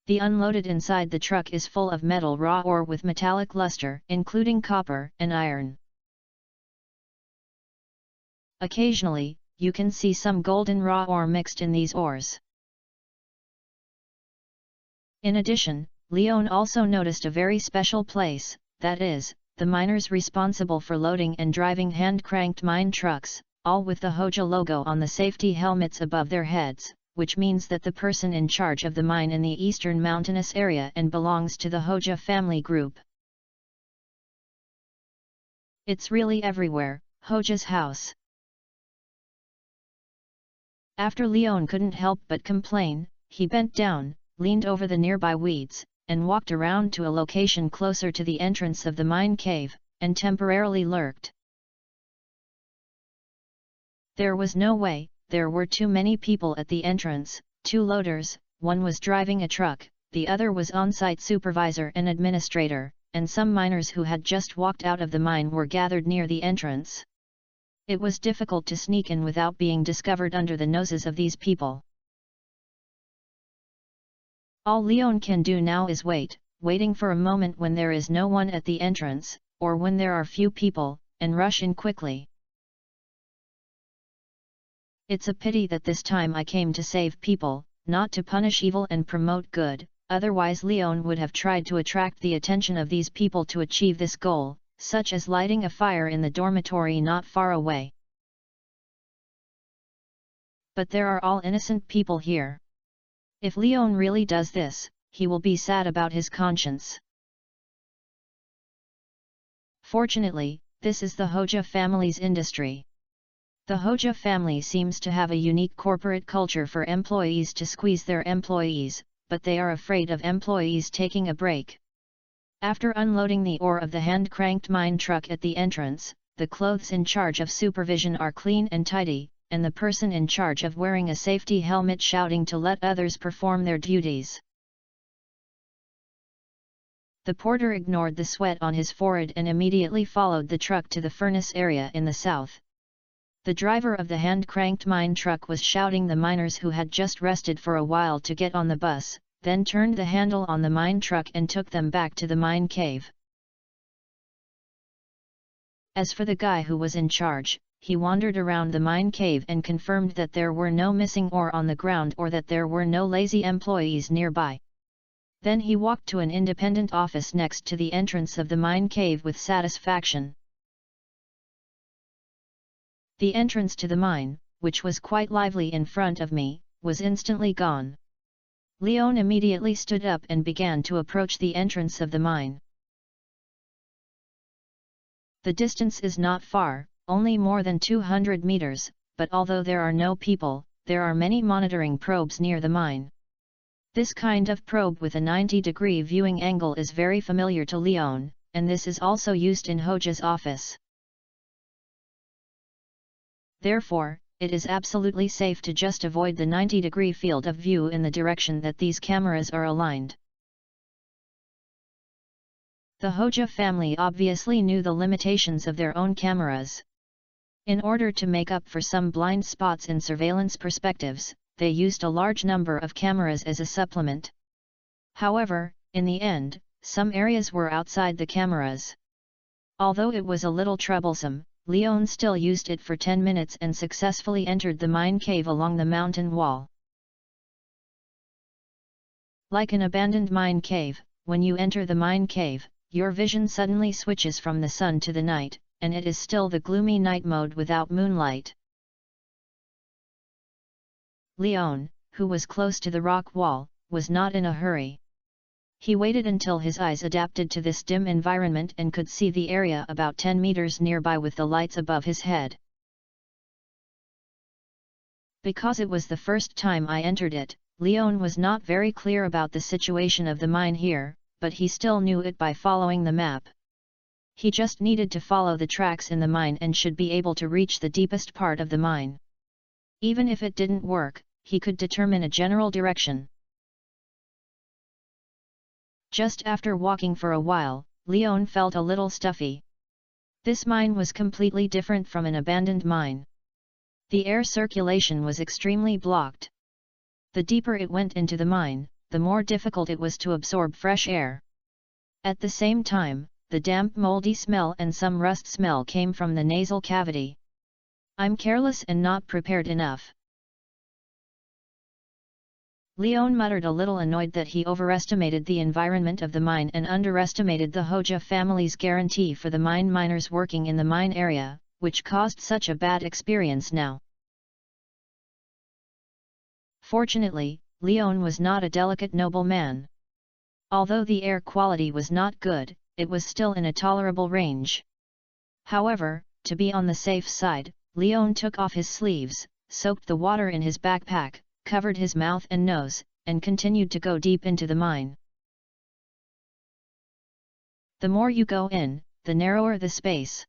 The unloaded inside the truck is full of metal raw ore with metallic luster, including copper and iron. Occasionally, you can see some golden raw ore mixed in these ores. In addition, Leon also noticed a very special place, that is, the miners responsible for loading and driving hand-cranked mine trucks, all with the Hoja logo on the safety helmets above their heads, which means that the person in charge of the mine in the eastern mountainous area and belongs to the Hoja family group. It's really everywhere, Hoja's house. After Leon couldn't help but complain, he bent down, leaned over the nearby weeds, and walked around to a location closer to the entrance of the mine cave, and temporarily lurked. There was no way, there were too many people at the entrance, 2 loaders, one was driving a truck, the other was on-site supervisor and administrator, and some miners who had just walked out of the mine were gathered near the entrance. It was difficult to sneak in without being discovered under the noses of these people. All Leon can do now is waiting for a moment when there is no one at the entrance, or when there are few people, and rush in quickly. It's a pity that this time I came to save people, not to punish evil and promote good, otherwise Leon would have tried to attract the attention of these people to achieve this goal, such as lighting a fire in the dormitory not far away. But there are all innocent people here. If Leon really does this, he will be sad about his conscience. Fortunately, this is the Hoja family's industry. The Hoja family seems to have a unique corporate culture for employees to squeeze their employees, but they are afraid of employees taking a break. After unloading the ore of the hand-cranked mine truck at the entrance, the clothes in charge of supervision are clean and tidy, and the person in charge of wearing a safety helmet shouting to let others perform their duties. The porter ignored the sweat on his forehead and immediately followed the truck to the furnace area in the south. The driver of the hand-cranked mine truck was shouting the miners who had just rested for a while to get on the bus, then turned the handle on the mine truck and took them back to the mine cave. As for the guy who was in charge, he wandered around the mine cave and confirmed that there were no missing ore on the ground or that there were no lazy employees nearby. Then he walked to an independent office next to the entrance of the mine cave with satisfaction. The entrance to the mine, which was quite lively in front of me, was instantly gone. Leon immediately stood up and began to approach the entrance of the mine. The distance is not far, only more than 200 meters, but although there are no people, there are many monitoring probes near the mine. This kind of probe with a 90-degree viewing angle is very familiar to Leon, and this is also used in Hoja's office. Therefore, it is absolutely safe to just avoid the 90-degree field of view in the direction that these cameras are aligned. The Hoja family obviously knew the limitations of their own cameras. In order to make up for some blind spots in surveillance perspectives, they used a large number of cameras as a supplement. However, in the end, some areas were outside the cameras. Although it was a little troublesome, Leon still used it for 10 minutes and successfully entered the mine cave along the mountain wall. Like an abandoned mine cave, when you enter the mine cave, your vision suddenly switches from the sun to the night, and it is still the gloomy night mode without moonlight. Leon, who was close to the rock wall, was not in a hurry. He waited until his eyes adapted to this dim environment and could see the area about 10 meters nearby with the lights above his head. Because it was the first time I entered it, Leon was not very clear about the situation of the mine here, but he still knew it by following the map. He just needed to follow the tracks in the mine and should be able to reach the deepest part of the mine. Even if it didn't work, he could determine a general direction. Just after walking for a while, Leon felt a little stuffy. This mine was completely different from an abandoned mine. The air circulation was extremely blocked. The deeper it went into the mine, the more difficult it was to absorb fresh air. At the same time, the damp moldy smell and some rust smell came from the nasal cavity. I'm careless and not prepared enough. Leon muttered, a little annoyed that he overestimated the environment of the mine and underestimated the Hoja family's guarantee for the mine miners working in the mine area, which caused such a bad experience now. Fortunately, Leon was not a delicate noble man. Although the air quality was not good, it was still in a tolerable range. However, to be on the safe side, Leon took off his sleeves, soaked the water in his backpack, covered his mouth and nose, and continued to go deep into the mine. The more you go in, the narrower the space.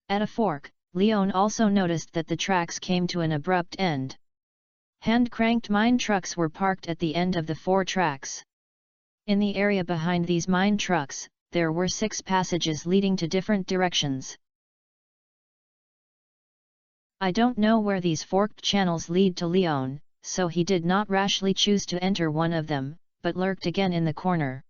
At a fork, Leon also noticed that the tracks came to an abrupt end. Hand-cranked mine trucks were parked at the end of the 4 tracks. In the area behind these mine trucks, there were 6 passages leading to different directions. I don't know where these forked channels lead to Leon, so he did not rashly choose to enter one of them, but lurked again in the corner.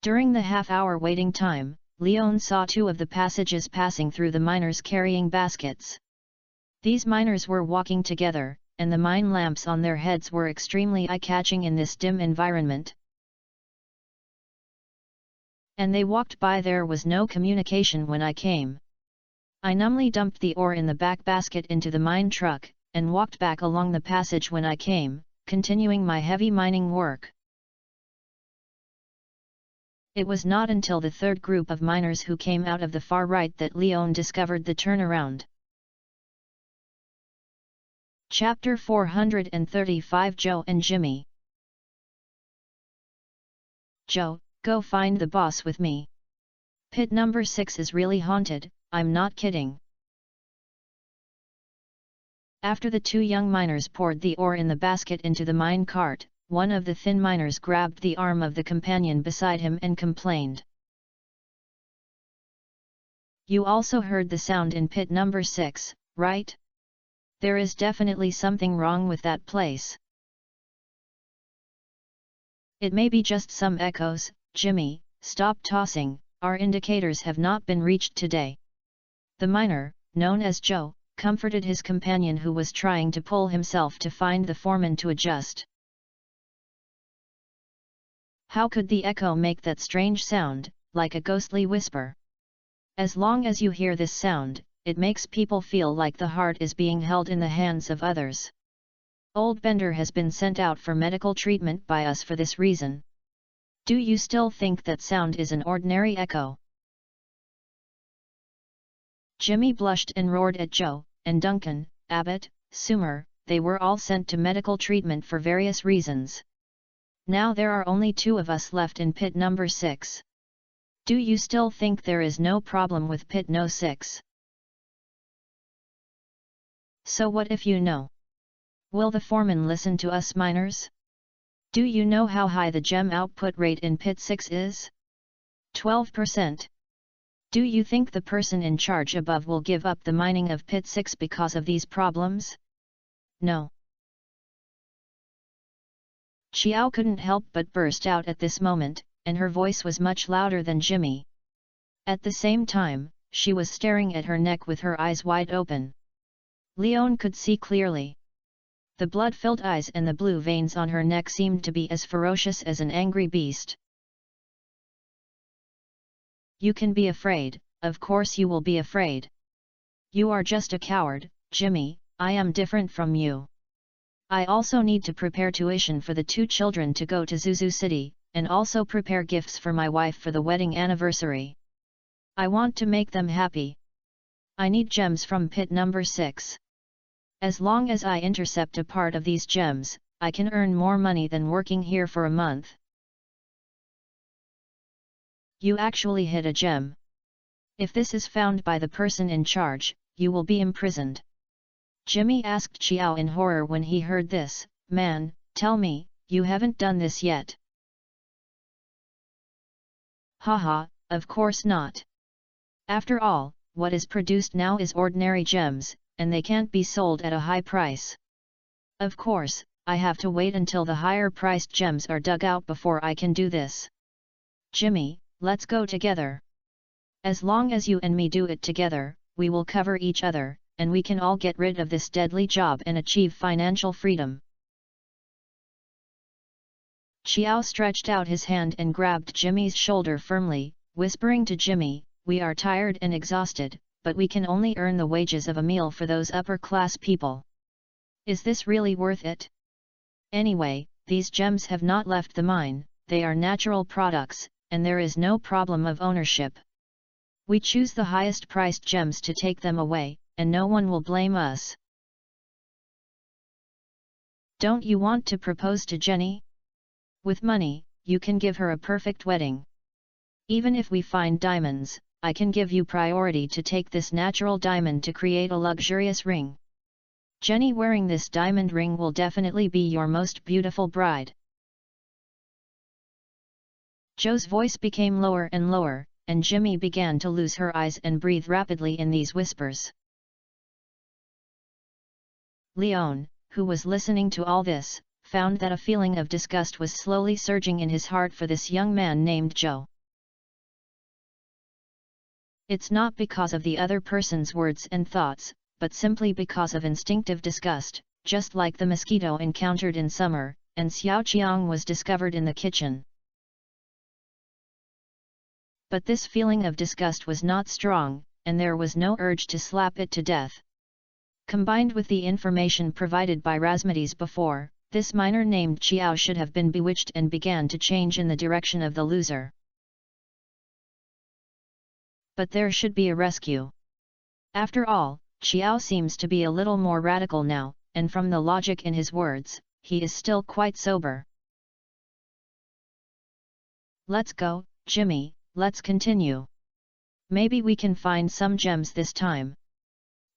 During the half-hour waiting time, Leon saw 2 of the passages passing through the miners carrying baskets. These miners were walking together, and the mine lamps on their heads were extremely eye-catching in this dim environment. And they walked by. There was no communication when I came. I numbly dumped the ore in the back basket into the mine truck, and walked back along the passage when I came, continuing my heavy mining work. It was not until the 3rd group of miners who came out of the far right that Leon discovered the turnaround. Chapter 435, Joe and Jimmy. Joe, go find the boss with me. Pit number 6 is really haunted, I'm not kidding. After the 2 young miners poured the ore in the basket into the mine cart, one of the thin miners grabbed the arm of the companion beside him and complained. You also heard the sound in pit number 6, right? There is definitely something wrong with that place. It may be just some echoes. Jimmy, stop tossing, our indicators have not been reached today. The miner, known as Joe, comforted his companion who was trying to pull himself to find the foreman to adjust. How could the echo make that strange sound, like a ghostly whisper? As long as you hear this sound, it makes people feel like the heart is being held in the hands of others. Old Bender has been sent out for medical treatment by us for this reason. Do you still think that sound is an ordinary echo? Jimmy blushed and roared at Joe, and Duncan, Abbott, Sumer, they were all sent to medical treatment for various reasons. Now there are only 2 of us left in pit number 6. Do you still think there is no problem with pit no 6? So what if you know? Will the foreman listen to us miners? Do you know how high the gem output rate in pit 6 is? 12%. Do you think the person in charge above will give up the mining of pit 6 because of these problems? No. Xiao couldn't help but burst out at this moment, and her voice was much louder than Jimmy. At the same time, she was staring at her neck with her eyes wide open. Leon could see clearly. The blood-filled eyes and the blue veins on her neck seemed to be as ferocious as an angry beast. You can be afraid, of course you will be afraid. You are just a coward, Jimmy. I am different from you. I also need to prepare tuition for the 2 children to go to Zuzu City, and also prepare gifts for my wife for the wedding anniversary. I want to make them happy. I need gems from pit number 6. As long as I intercept a part of these gems, I can earn more money than working here for a month. You actually hid a gem. If this is found by the person in charge, you will be imprisoned. Jimmy asked Xiao in horror when he heard this. Man, tell me, you haven't done this yet. Haha, of course not. After all, what is produced now is ordinary gems, and they can't be sold at a high price. Of course, I have to wait until the higher priced gems are dug out before I can do this. Jimmy, let's go together. As long as you and me do it together, we will cover each other, and we can all get rid of this deadly job and achieve financial freedom. Xiao stretched out his hand and grabbed Jimmy's shoulder firmly, whispering to Jimmy, we are tired and exhausted, but we can only earn the wages of a meal for those upper-class people. Is this really worth it? Anyway, these gems have not left the mine, they are natural products, and there is no problem of ownership. We choose the highest priced gems to take them away, and no one will blame us. Don't you want to propose to Jenny? With money, you can give her a perfect wedding. Even if we find diamonds, I can give you priority to take this natural diamond to create a luxurious ring. Jenny wearing this diamond ring will definitely be your most beautiful bride. Joe's voice became lower and lower, and Jimmy began to lose her eyes and breathe rapidly in these whispers. Leon, who was listening to all this, found that a feeling of disgust was slowly surging in his heart for this young man named Joe. It's not because of the other person's words and thoughts, but simply because of instinctive disgust, just like the mosquito encountered in summer, and Xiao Qiang was discovered in the kitchen. But this feeling of disgust was not strong, and there was no urge to slap it to death. Combined with the information provided by Razmedes before, this miner named Xiao should have been bewitched and began to change in the direction of the loser. But there should be a rescue. After all, Xiao seems to be a little more radical now, and from the logic in his words, he is still quite sober. Let's go, Jimmy, let's continue. Maybe we can find some gems this time.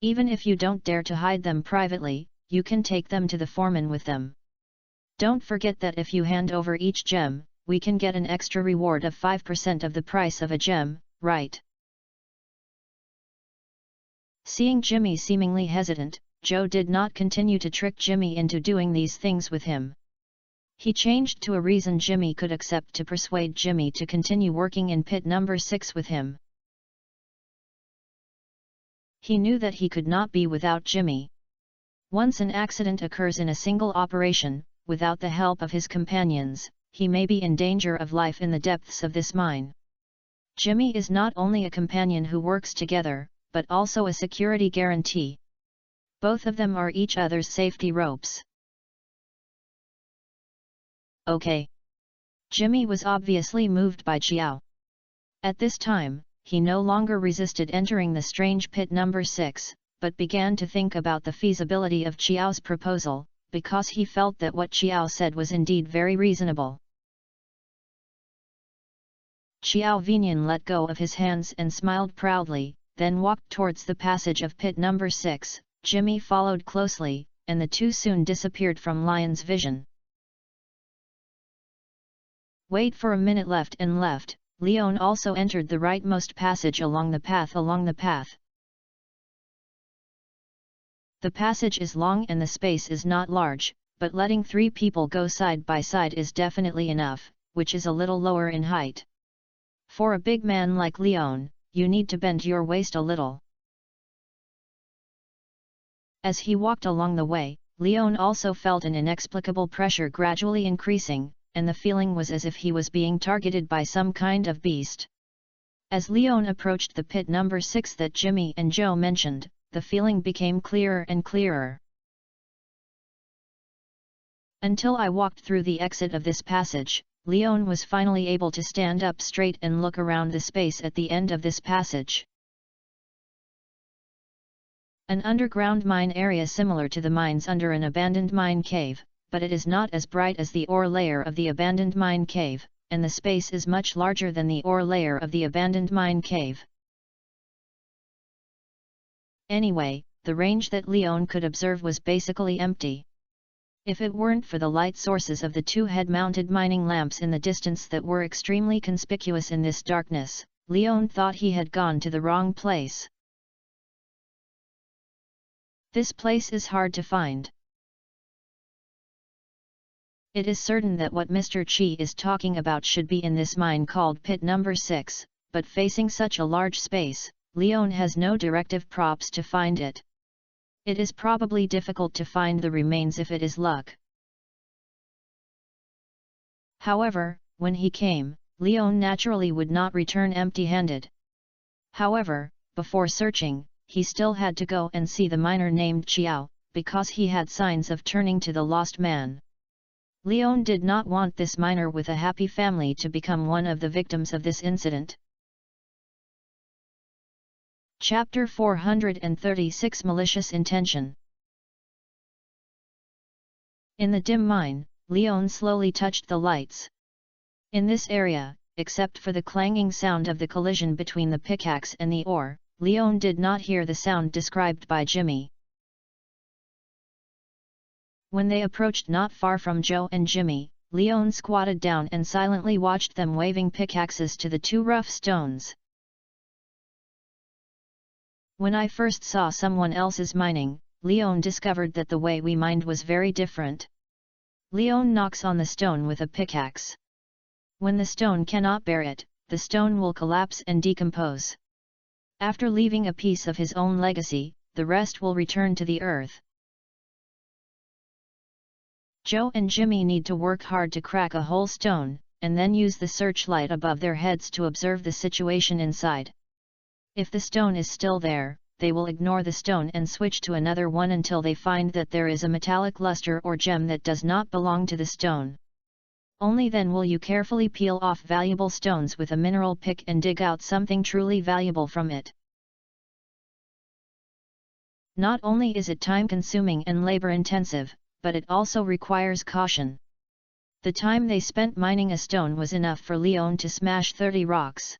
Even if you don't dare to hide them privately, you can take them to the foreman with them. Don't forget that if you hand over each gem, we can get an extra reward of 5% of the price of a gem, right? Seeing Jimmy seemingly hesitant, Joe did not continue to trick Jimmy into doing these things with him. He changed to a reason Jimmy could accept to persuade Jimmy to continue working in pit number 6 with him. He knew that he could not be without Jimmy. Once an accident occurs in a single operation, without the help of his companions, he may be in danger of life in the depths of this mine. Jimmy is not only a companion who works together, but also a security guarantee. Both of them are each other's safety ropes. Okay. Jimmy was obviously moved by Xiao. At this time, he no longer resisted entering the strange pit number 6, but began to think about the feasibility of Xiao's proposal, because he felt that what Xiao said was indeed very reasonable. Xiao Vinian let go of his hands and smiled proudly, then walked towards the passage of pit number 6, Jimmy followed closely, and the two soon disappeared from Lion's vision. Wait for a minute. Left and left, Leon also entered the rightmost passage along the path. The passage is long and the space is not large, but letting 3 people go side by side is definitely enough, which is a little lower in height. For a big man like Leon, you need to bend your waist a little. As he walked along the way, Leon also felt an inexplicable pressure gradually increasing, and the feeling was as if he was being targeted by some kind of beast. As Leon approached the pit number 6 that Jimmy and Joe mentioned, the feeling became clearer and clearer. Until I walked through the exit of this passage, Leon was finally able to stand up straight and look around the space at the end of this passage. An underground mine area similar to the mines under an abandoned mine cave, but it is not as bright as the ore layer of the abandoned mine cave, and the space is much larger than the ore layer of the abandoned mine cave. Anyway, the range that Leon could observe was basically empty. If it weren't for the light sources of the 2 head-mounted mining lamps in the distance that were extremely conspicuous in this darkness, Leon thought he had gone to the wrong place. This place is hard to find. It is certain that what Mr. Chi is talking about should be in this mine called pit number 6, but facing such a large space, Leon has no directive props to find it. It is probably difficult to find the remains if it is luck. However, when he came, Leon naturally would not return empty-handed. However, before searching, he still had to go and see the miner named Chiao, because he had signs of turning to the lost man. Leon did not want this miner with a happy family to become one of the victims of this incident. Chapter 436 Malicious Intention. In the dim mine, Leon slowly touched the lights. In this area, except for the clanging sound of the collision between the pickaxe and the ore, Leon did not hear the sound described by Jimmy. When they approached not far from Joe and Jimmy, Leon squatted down and silently watched them waving pickaxes to the 2 rough stones. When I first saw someone else's mining, Leon discovered that the way we mined was very different. Leon knocks on the stone with a pickaxe. When the stone cannot bear it, the stone will collapse and decompose. After leaving a piece of his own legacy, the rest will return to the earth. Joe and Jimmy need to work hard to crack a whole stone, and then use the searchlight above their heads to observe the situation inside. If the stone is still there, they will ignore the stone and switch to another one until they find that there is a metallic luster or gem that does not belong to the stone. Only then will you carefully peel off valuable stones with a mineral pick and dig out something truly valuable from it. Not only is it time-consuming and labor-intensive, but it also requires caution. The time they spent mining a stone was enough for Leon to smash 30 rocks.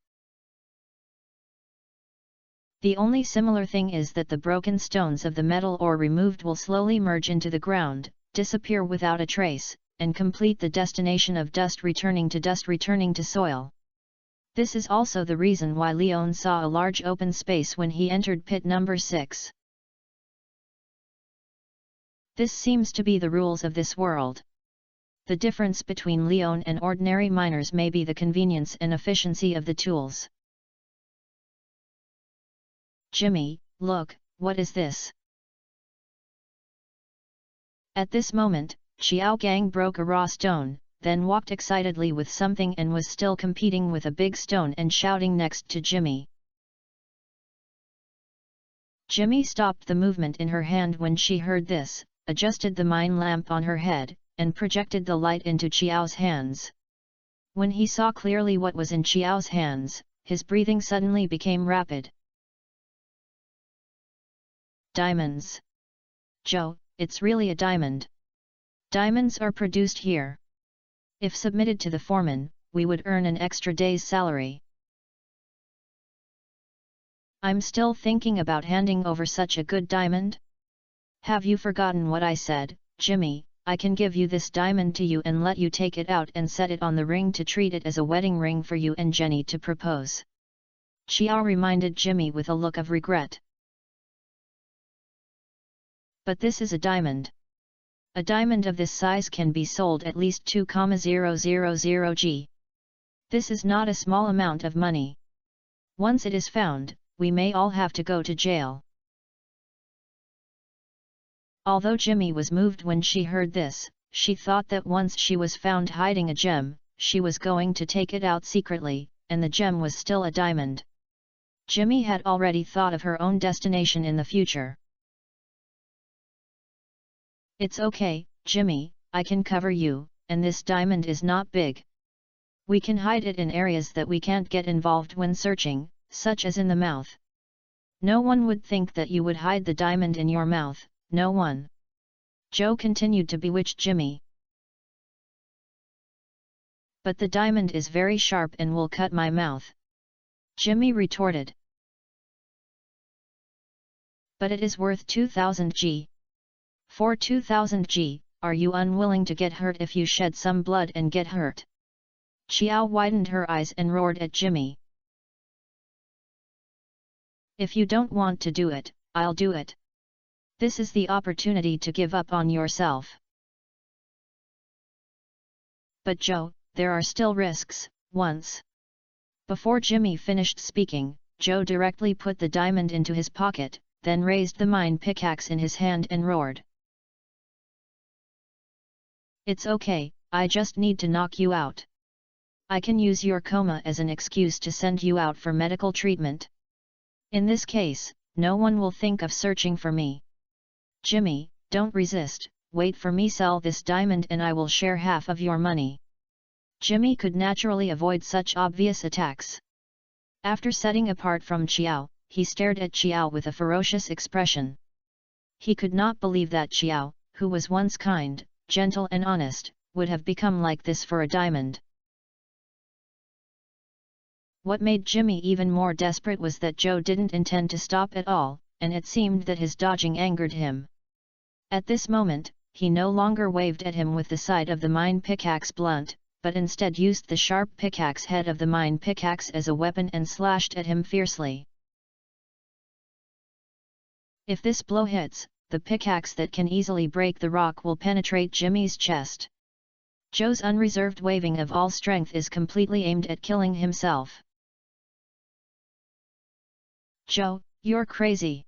The only similar thing is that the broken stones of the metal ore removed will slowly merge into the ground, disappear without a trace, and complete the destination of dust returning to soil. This is also the reason why Leon saw a large open space when he entered pit number 6. This seems to be the rules of this world. The difference between Leon and ordinary miners may be the convenience and efficiency of the tools. Jimmy, look, what is this? At this moment, Xiao Gang broke a raw stone, then walked excitedly with something and was still competing with a big stone and shouting next to Jimmy. Jimmy stopped the movement in her hand when she heard this, adjusted the mine lamp on her head, and projected the light into Xiao's hands. When he saw clearly what was in Xiao's hands, his breathing suddenly became rapid. Diamonds. Joe, it's really a diamond. Diamonds are produced here. If submitted to the foreman, we would earn an extra day's salary. I'm still thinking about handing over such a good diamond. Have you forgotten what I said, Jimmy? I can give you this diamond to you and let you take it out and set it on the ring to treat it as a wedding ring for you and Jenny to propose. Xiao reminded Jimmy with a look of regret. But this is a diamond. A diamond of this size can be sold at least 2,000 G. This is not a small amount of money. Once it is found, we may all have to go to jail. Although Jimmy was moved when she heard this, she thought that once she was found hiding a gem, she was going to take it out secretly, and the gem was still a diamond. Jimmy had already thought of her own destination in the future. It's okay, Jimmy, I can cover you, and this diamond is not big. We can hide it in areas that we can't get involved when searching, such as in the mouth. No one would think that you would hide the diamond in your mouth, no one. Joe continued to bewitch Jimmy. But the diamond is very sharp and will cut my mouth. Jimmy retorted. But it is worth 2,000 G. For 2,000 G, are you unwilling to get hurt if you shed some blood and get hurt? Xiao widened her eyes and roared at Jimmy. If you don't want to do it, I'll do it. This is the opportunity to give up on yourself. But Joe, there are still risks. Once. Before Jimmy finished speaking, Joe directly put the diamond into his pocket, then raised the mine pickaxe in his hand and roared. It's okay, I just need to knock you out. I can use your coma as an excuse to send you out for medical treatment. In this case, no one will think of searching for me. Jimmy, don't resist, wait for me, sell this diamond and I will share half of your money. Jimmy could naturally avoid such obvious attacks. After setting apart from Xiao, he stared at Xiao with a ferocious expression. He could not believe that Xiao, who was once kind, gentle and honest, would have become like this for a diamond. What made Jimmy even more desperate was that Joe didn't intend to stop at all, and it seemed that his dodging angered him. At this moment, he no longer waved at him with the side of the mine pickaxe blunt, but instead used the sharp pickaxe head of the mine pickaxe as a weapon and slashed at him fiercely. If this blow hits, the pickaxe that can easily break the rock will penetrate Jimmy's chest. Joe's unreserved waving of all strength is completely aimed at killing himself. Joe, you're crazy!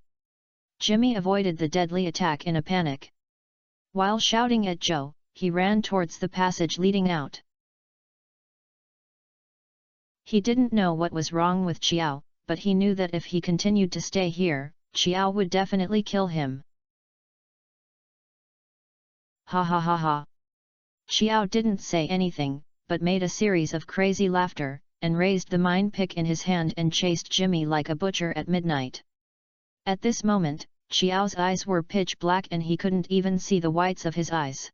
Jimmy avoided the deadly attack in a panic. While shouting at Joe, he ran towards the passage leading out. He didn't know what was wrong with Xiao, but he knew that if he continued to stay here, Xiao would definitely kill him. Ha ha ha ha! Xiao didn't say anything, but made a series of crazy laughter, and raised the mine pick in his hand and chased Jimmy like a butcher at midnight. At this moment, Xiao's eyes were pitch black and he couldn't even see the whites of his eyes.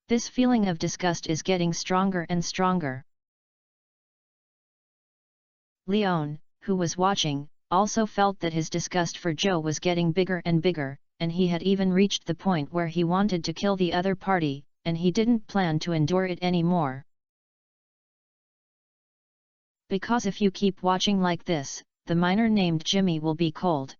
This feeling of disgust is getting stronger and stronger. Leon, who was watching, also felt that his disgust for Joe was getting bigger and bigger, and he had even reached the point where he wanted to kill the other party, and he didn't plan to endure it anymore. Because if you keep watching like this, the miner named Jimmy will be cold.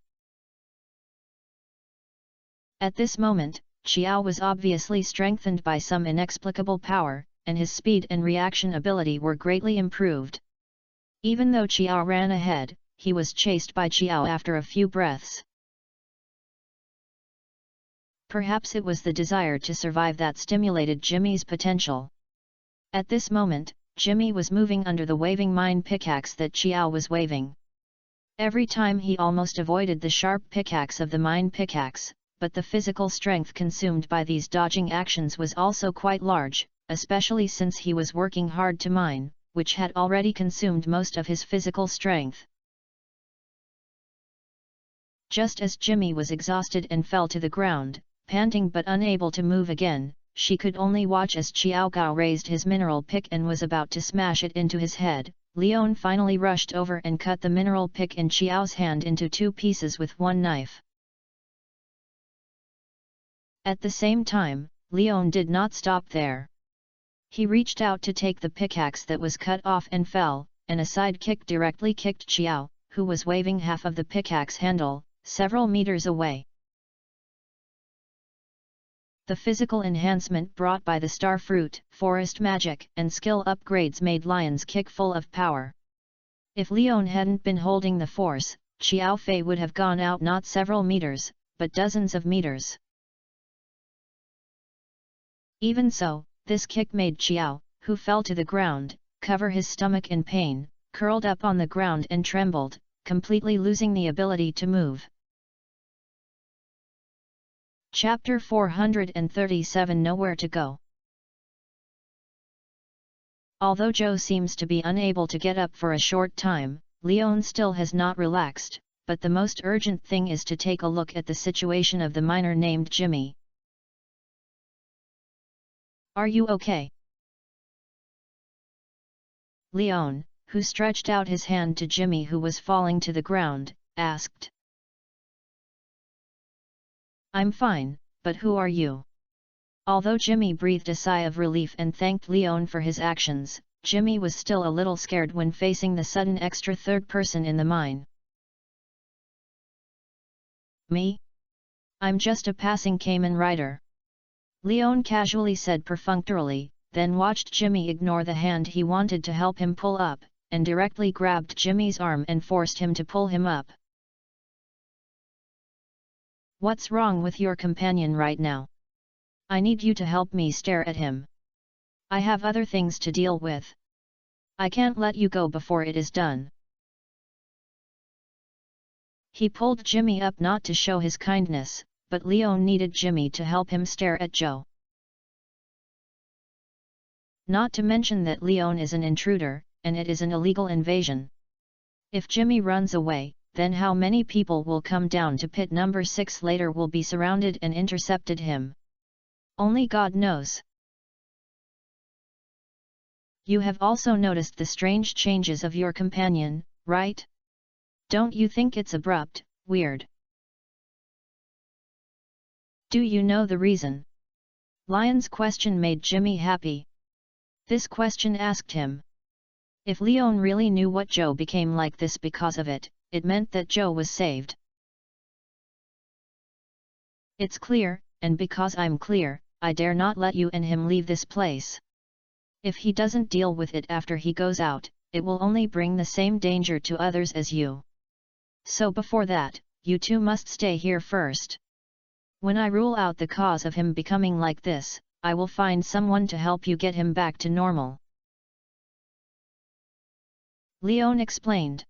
At this moment, Xiao was obviously strengthened by some inexplicable power, and his speed and reaction ability were greatly improved. Even though Xiao ran ahead, he was chased by Xiao after a few breaths. Perhaps it was the desire to survive that stimulated Jimmy's potential. At this moment, Jimmy was moving under the waving mine pickaxe that Xiao was waving. Every time he almost avoided the sharp pickaxe of the mine pickaxe, but the physical strength consumed by these dodging actions was also quite large, especially since he was working hard to mine, which had already consumed most of his physical strength. Just as Jimmy was exhausted and fell to the ground, panting but unable to move again, she could only watch as Xiao Gao raised his mineral pick and was about to smash it into his head. Leon finally rushed over and cut the mineral pick in Xiao's hand into 2 pieces with one knife. At the same time, Leon did not stop there. He reached out to take the pickaxe that was cut off and fell, and a side kick directly kicked Xiao, who was waving half of the pickaxe handle, several meters away. The physical enhancement brought by the star fruit, forest magic, and skill upgrades made Lion's kick full of power. If Leon hadn't been holding the force, Xiao Fei would have gone out not several meters, but dozens of meters. Even so, this kick made Xiao, who fell to the ground, cover his stomach in pain, curled up on the ground and trembled, completely losing the ability to move. Chapter 437 Nowhere to Go. Although Zhou seems to be unable to get up for a short time, Leon still has not relaxed, but the most urgent thing is to take a look at the situation of the miner named Jimmy. Are you okay? Leon, who stretched out his hand to Jimmy who was falling to the ground, asked. I'm fine, but who are you? Although Jimmy breathed a sigh of relief and thanked Leon for his actions, Jimmy was still a little scared when facing the sudden extra third person in the mine. Me? I'm just a passing Cayman rider. Leon casually said perfunctorily, then watched Jimmy ignore the hand he wanted to help him pull up, and directly grabbed Jimmy's arm and forced him to pull him up. What's wrong with your companion right now? I need you to help me stare at him. I have other things to deal with. I can't let you go before it is done. He pulled Jimmy up not to show his kindness, but Leon needed Jimmy to help him stare at Zhou. Not to mention that Leon is an intruder, and it is an illegal invasion. If Jimmy runs away, then how many people will come down to pit number 6 later will be surrounded and intercepted him? Only God knows. You have also noticed the strange changes of your companion, right? Don't you think it's abrupt, weird? Do you know the reason? Lion's question made Jimmy happy. This question asked him. If Leon really knew what Zhou became like this because of it, it meant that Zhou was saved. It's clear, and because I'm clear, I dare not let you and him leave this place. If he doesn't deal with it after he goes out, it will only bring the same danger to others as you. So before that, you two must stay here first. When I rule out the cause of him becoming like this, I will find someone to help you get him back to normal. Leon explained.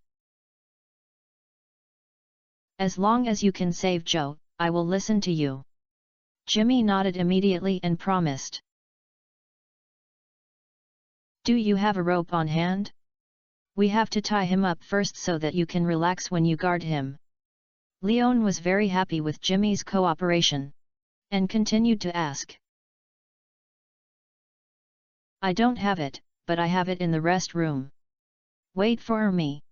As long as you can save Zhou, I will listen to you. Jimmy nodded immediately and promised. Do you have a rope on hand? We have to tie him up first so that you can relax when you guard him. Leon was very happy with Jimmy's cooperation, and continued to ask. I don't have it, but I have it in the rest room. Wait for me.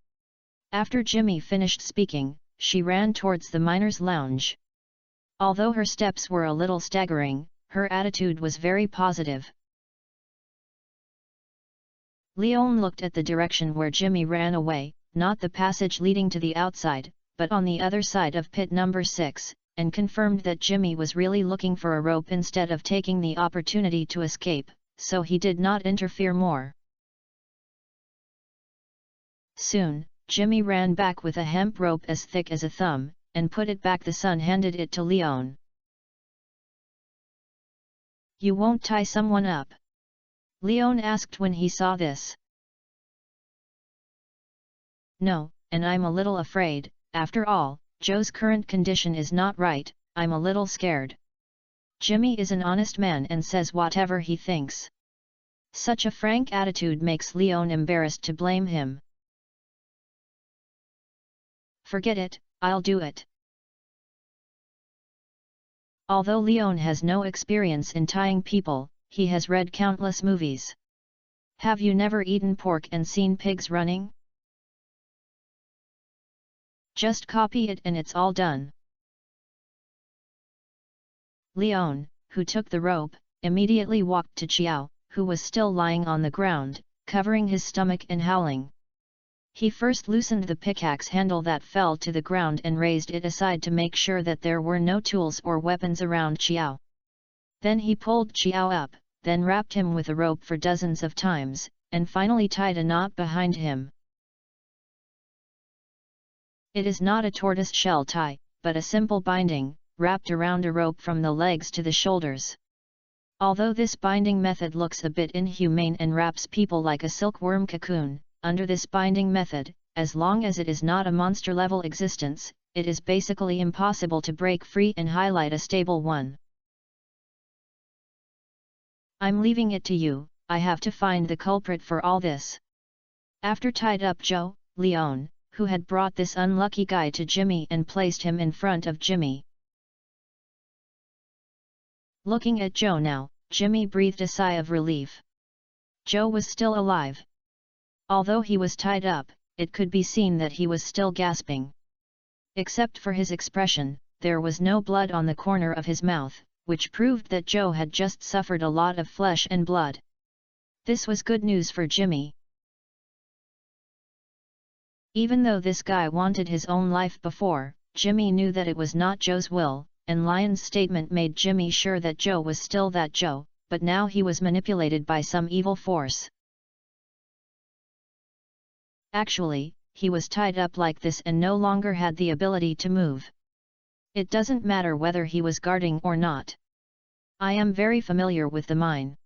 After Jimmy finished speaking, she ran towards the miner's lounge. Although her steps were a little staggering, her attitude was very positive. Leon looked at the direction where Jimmy ran away, not the passage leading to the outside, but on the other side of pit number 6, and confirmed that Jimmy was really looking for a rope instead of taking the opportunity to escape, so he did not interfere more. Soon, Jimmy ran back with a hemp rope as thick as a thumb, and put it back. The son handed it to Leon. You won't tie someone up? Leon asked when he saw this. No, and I'm a little afraid. After all, Zhou's current condition is not right. I'm a little scared. Jimmy is an honest man and says whatever he thinks. Such a frank attitude makes Leon embarrassed to blame him. Forget it, I'll do it. Although Leon has no experience in tying people, he has read countless movies. Have you never eaten pork and seen pigs running? Just copy it and it's all done. Leon, who took the rope, immediately walked to Xiao, who was still lying on the ground, covering his stomach and howling. He first loosened the pickaxe handle that fell to the ground and raised it aside to make sure that there were no tools or weapons around Xiao. Then he pulled Xiao up, then wrapped him with a rope for dozens of times, and finally tied a knot behind him. It is not a tortoise-shell tie, but a simple binding, wrapped around a rope from the legs to the shoulders. Although this binding method looks a bit inhumane and wraps people like a silkworm cocoon, under this binding method, as long as it is not a monster-level existence, it is basically impossible to break free and highlight a stable one. I'm leaving it to you, I have to find the culprit for all this. After tied up Joe, Leon, who had brought this unlucky guy to Jimmy and placed him in front of Jimmy. Looking at Joe now, Jimmy breathed a sigh of relief. Joe was still alive. Although he was tied up, it could be seen that he was still gasping. Except for his expression, there was no blood on the corner of his mouth, which proved that Joe had just suffered a lot of flesh and blood. This was good news for Jimmy. Even though this guy wanted his own life before, Jimmy knew that it was not Joe's will, and Lion's statement made Jimmy sure that Joe was still that Joe, but now he was manipulated by some evil force. Actually, he was tied up like this and no longer had the ability to move. It doesn't matter whether he was guarding or not. I am very familiar with the mine.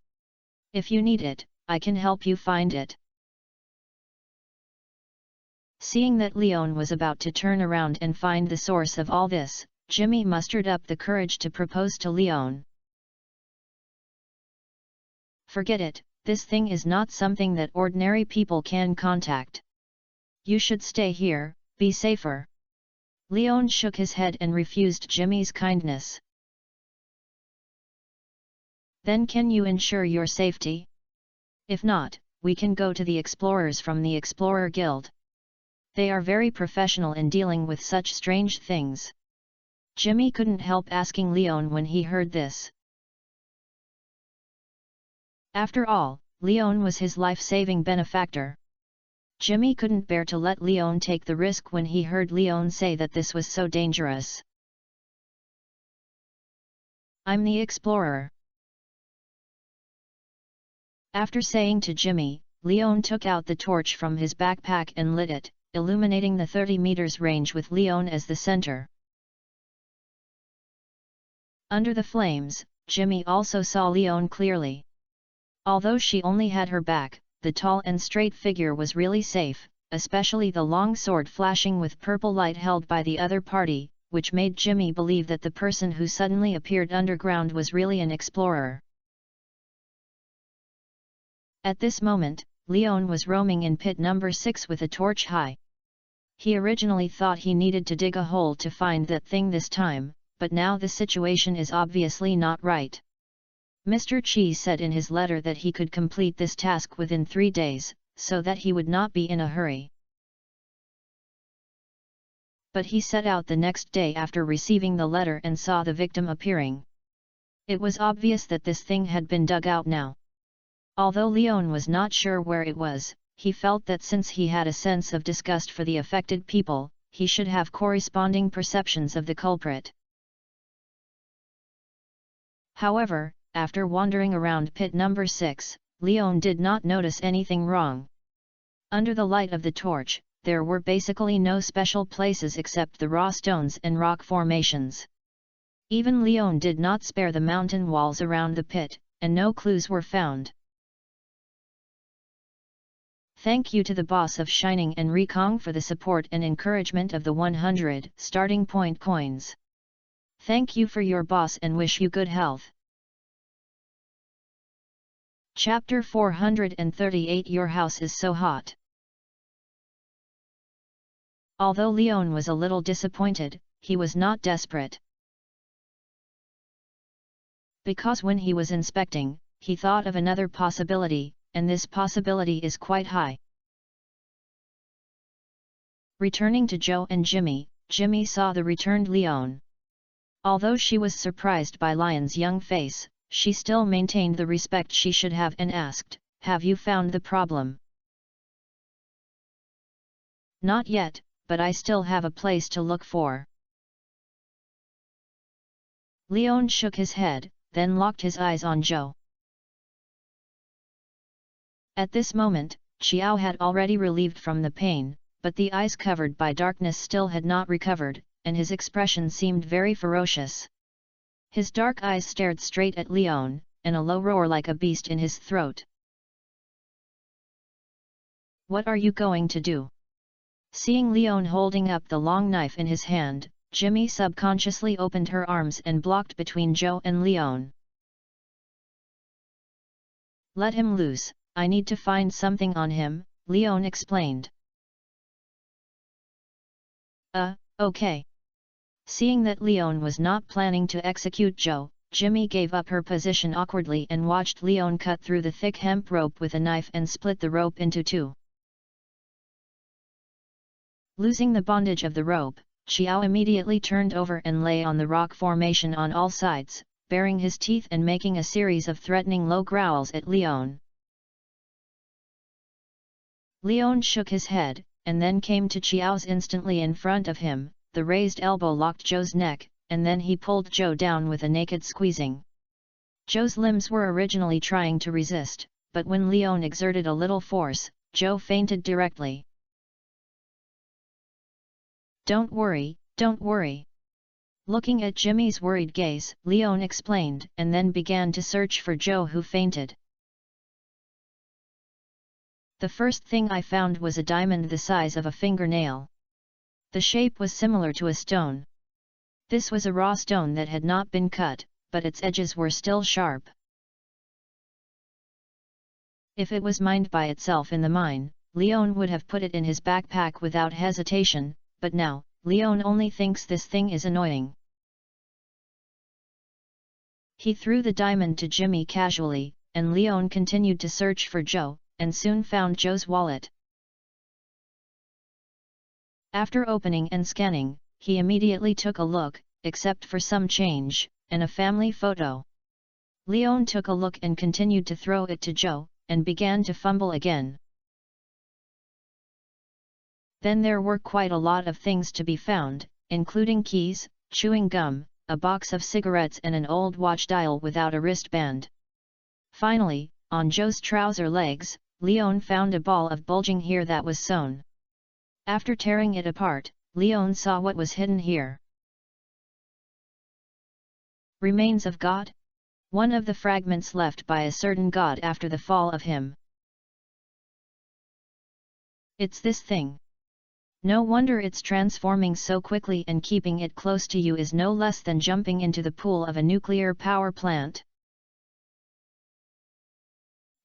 If you need it, I can help you find it. Seeing that Leon was about to turn around and find the source of all this, Jimmy mustered up the courage to propose to Leon. Forget it, this thing is not something that ordinary people can contact. You should stay here, be safer. Leon shook his head and refused Jimmy's kindness. Then can you ensure your safety? If not, we can go to the explorers from the Explorer Guild. They are very professional in dealing with such strange things. Jimmy couldn't help asking Leon when he heard this. After all, Leon was his life-saving benefactor. Jimmy couldn't bear to let Leon take the risk when he heard Leon say that this was so dangerous. I'm the explorer. After saying to Jimmy, Leon took out the torch from his backpack and lit it, illuminating the 30 meters range with Leon as the center. Under the flames, Jimmy also saw Leon clearly. Although she only had her back, the tall and straight figure was really safe, especially the long sword flashing with purple light held by the other party, which made Jimmy believe that the person who suddenly appeared underground was really an explorer. At this moment, Leon was roaming in pit number 6 with a torch high. He originally thought he needed to dig a hole to find that thing this time, but now the situation is obviously not right. Mr. Chi said in his letter that he could complete this task within 3 days, so that he would not be in a hurry. But he set out the next day after receiving the letter and saw the victim appearing. It was obvious that this thing had been dug out now. Although Leon was not sure where it was, he felt that since he had a sense of disgust for the affected people, he should have corresponding perceptions of the culprit. However, after wandering around pit number 6, Leon did not notice anything wrong. Under the light of the torch, there were basically no special places except the raw stones and rock formations. Even Leon did not spare the mountain walls around the pit, and no clues were found. Thank you to the boss of Shining and Rekong for the support and encouragement of the 100 starting point coins. Thank you for your boss and wish you good health. Chapter 438 Your house is so hot. Although Leon was a little disappointed, he was not desperate. Because when he was inspecting, he thought of another possibility, and this possibility is quite high. Returning to Joe and Jimmy, Jimmy saw the returned Leon. Although she was surprised by Lion's young face, she still maintained the respect she should have and asked, "Have you found the problem?" "Not yet, but I still have a place to look for." Leon shook his head, then locked his eyes on Zhou. At this moment, Xiao had already relieved from the pain, but the eyes covered by darkness still had not recovered, and his expression seemed very ferocious. His dark eyes stared straight at Leon, and a low roar like a beast in his throat. "What are you going to do?" Seeing Leon holding up the long knife in his hand, Jimmy subconsciously opened her arms and blocked between Zhou and Leon. "Let him loose, I need to find something on him," Leon explained. Okay." Seeing that Leon was not planning to execute Zhou, Jimmy gave up her position awkwardly and watched Leon cut through the thick hemp rope with a knife and split the rope into two. Losing the bondage of the rope, Xiao immediately turned over and lay on the rock formation on all sides, baring his teeth and making a series of threatening low growls at Leon. Leon shook his head, and then came to Xiao's instantly in front of him. The raised elbow locked Zhou's neck, and then he pulled Zhou down with a naked squeezing. Zhou's limbs were originally trying to resist, but when Leon exerted a little force, Zhou fainted directly. Don't worry. Looking at Jimmy's worried gaze, Leon explained and then began to search for Zhou, who fainted. "The first thing I found was a diamond the size of a fingernail. The shape was similar to a stone. This was a raw stone that had not been cut, but its edges were still sharp. If it was mined by itself in the mine, Leon would have put it in his backpack without hesitation, but now, Leon only thinks this thing is annoying." He threw the diamond to Jimmy casually, and Leon continued to search for Zhou, and soon found Zhou's wallet. After opening and scanning, he immediately took a look, except for some change, and a family photo. Leon took a look and continued to throw it to Zhou, and began to fumble again. Then there were quite a lot of things to be found, including keys, chewing gum, a box of cigarettes and an old watch dial without a wristband. Finally, on Zhou's trouser legs, Leon found a ball of bulging hair that was sewn. After tearing it apart, Leon saw what was hidden here. Remains of God? One of the fragments left by a certain god after the fall of him. It's this thing. No wonder it's transforming so quickly, and keeping it close to you is no less than jumping into the pool of a nuclear power plant.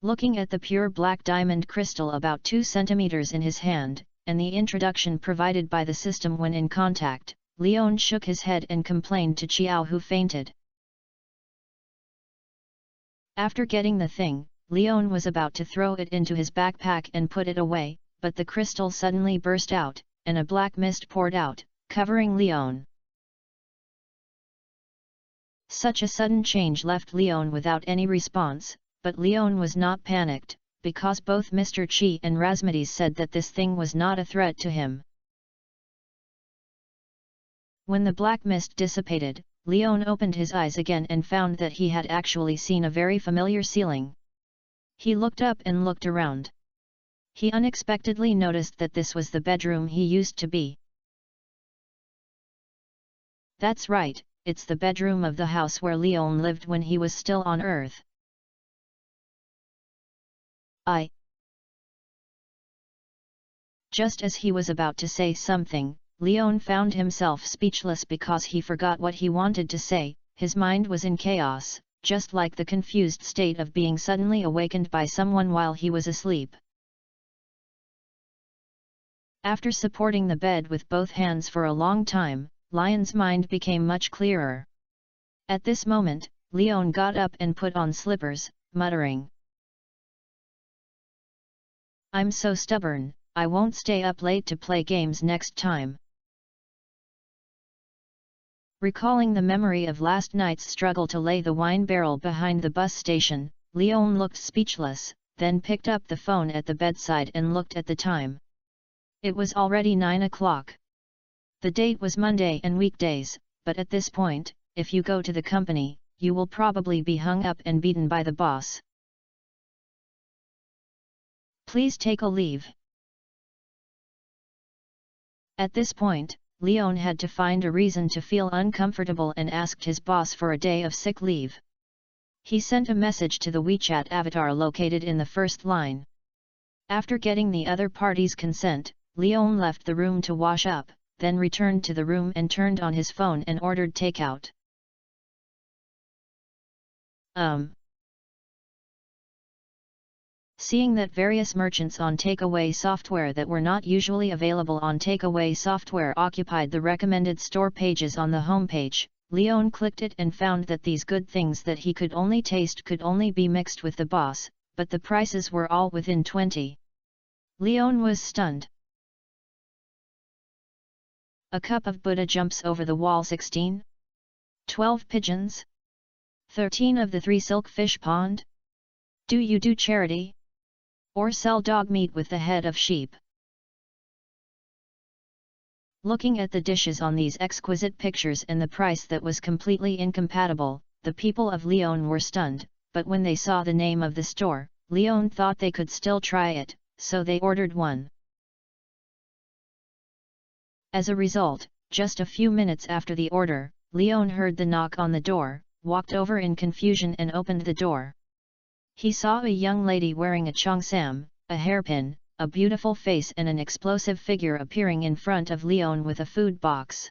Looking at the pure black diamond crystal about 2 centimeters in his hand, and the introduction provided by the system when in contact, Leon shook his head and complained to Xiao, who fainted. After getting the thing, Leon was about to throw it into his backpack and put it away, but the crystal suddenly burst out, and a black mist poured out, covering Leon. Such a sudden change left Leon without any response, but Leon was not panicked, because both Mr. Chi and Razmidis said that this thing was not a threat to him. When the black mist dissipated, Leon opened his eyes again and found that he had actually seen a very familiar ceiling. He looked up and looked around. He unexpectedly noticed that this was the bedroom he used to be. That's right, it's the bedroom of the house where Leon lived when he was still on Earth. Just as he was about to say something, Leon found himself speechless because he forgot what he wanted to say. His mind was in chaos, just like the confused state of being suddenly awakened by someone while he was asleep. After supporting the bed with both hands for a long time, Leon's mind became much clearer. At this moment, Leon got up and put on slippers, muttering, "I'm so stubborn, I won't stay up late to play games next time." Recalling the memory of last night's struggle to lay the wine barrel behind the bus station, Leon looked speechless, then picked up the phone at the bedside and looked at the time. It was already 9 o'clock. The date was Monday and weekdays, but at this point, if you go to the company, you will probably be hung up and beaten by the boss. Please take a leave. At this point, Leon had to find a reason to feel uncomfortable and asked his boss for a day of sick leave. He sent a message to the WeChat avatar located in the first line. After getting the other party's consent, Leon left the room to wash up, then returned to the room and turned on his phone and ordered takeout. Seeing that various merchants on takeaway software that were not usually available on takeaway software occupied the recommended store pages on the homepage, Leon clicked it and found that these good things that he could only taste could only be mixed with the boss, but the prices were all within 20. Leon was stunned. A cup of Buddha jumps over the wall 16? 12 pigeons? 13 of the 3 silk fish pond? Do you do charity? Or sell dog meat with the head of sheep? Looking at the dishes on these exquisite pictures and the price that was completely incompatible, the people of Leon were stunned, but when they saw the name of the store, Leon thought they could still try it, so they ordered one. As a result, just a few minutes after the order, Leon heard the knock on the door, walked over in confusion and opened the door. He saw a young lady wearing a cheongsam, a hairpin, a beautiful face and an explosive figure appearing in front of Leon with a food box.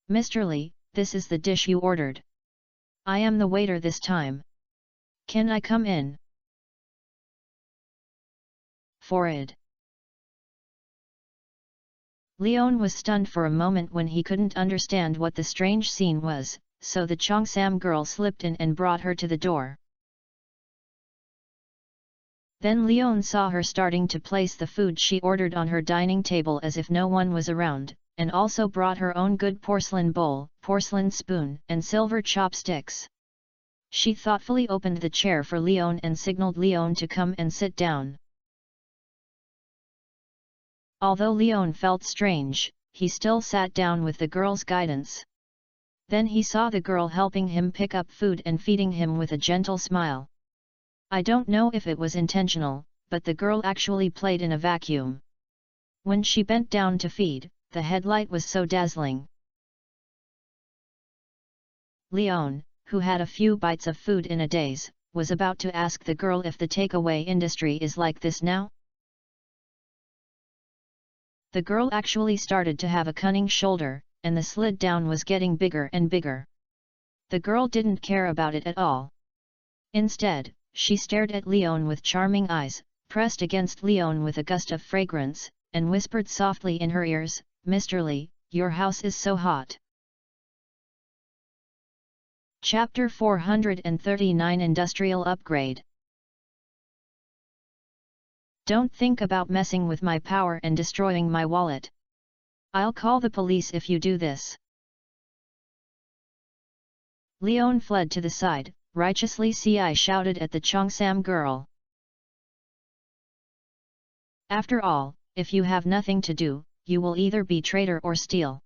"Mr. Lee, this is the dish you ordered. I am the waiter this time. Can I come in?" Forward. Leon was stunned for a moment when he couldn't understand what the strange scene was, so the cheongsam girl slipped in and brought her to the door. Then Leon saw her starting to place the food she ordered on her dining table as if no one was around, and also brought her own good porcelain bowl, porcelain spoon, and silver chopsticks. She thoughtfully opened the chair for Leon and signaled Leon to come and sit down. Although Leon felt strange, he still sat down with the girl's guidance. Then he saw the girl helping him pick up food and feeding him with a gentle smile. I don't know if it was intentional, but the girl actually played in a vacuum. When she bent down to feed, the headlight was so dazzling. Leon, who had a few bites of food in a daze, was about to ask the girl if the takeaway industry is like this now. The girl actually started to have a cunning shoulder, and the slit down was getting bigger and bigger. The girl didn't care about it at all. Instead, she stared at Leon with charming eyes, pressed against Leon with a gust of fragrance, and whispered softly in her ears, "Mr. Lee, your house is so hot." Chapter 439 Industrial Upgrade. Don't think about messing with my power and destroying my wallet. I'll call the police if you do this. Leon fled to the side, righteously shouted at the cheongsam girl. After all, if you have nothing to do, you will either be traitor or steal.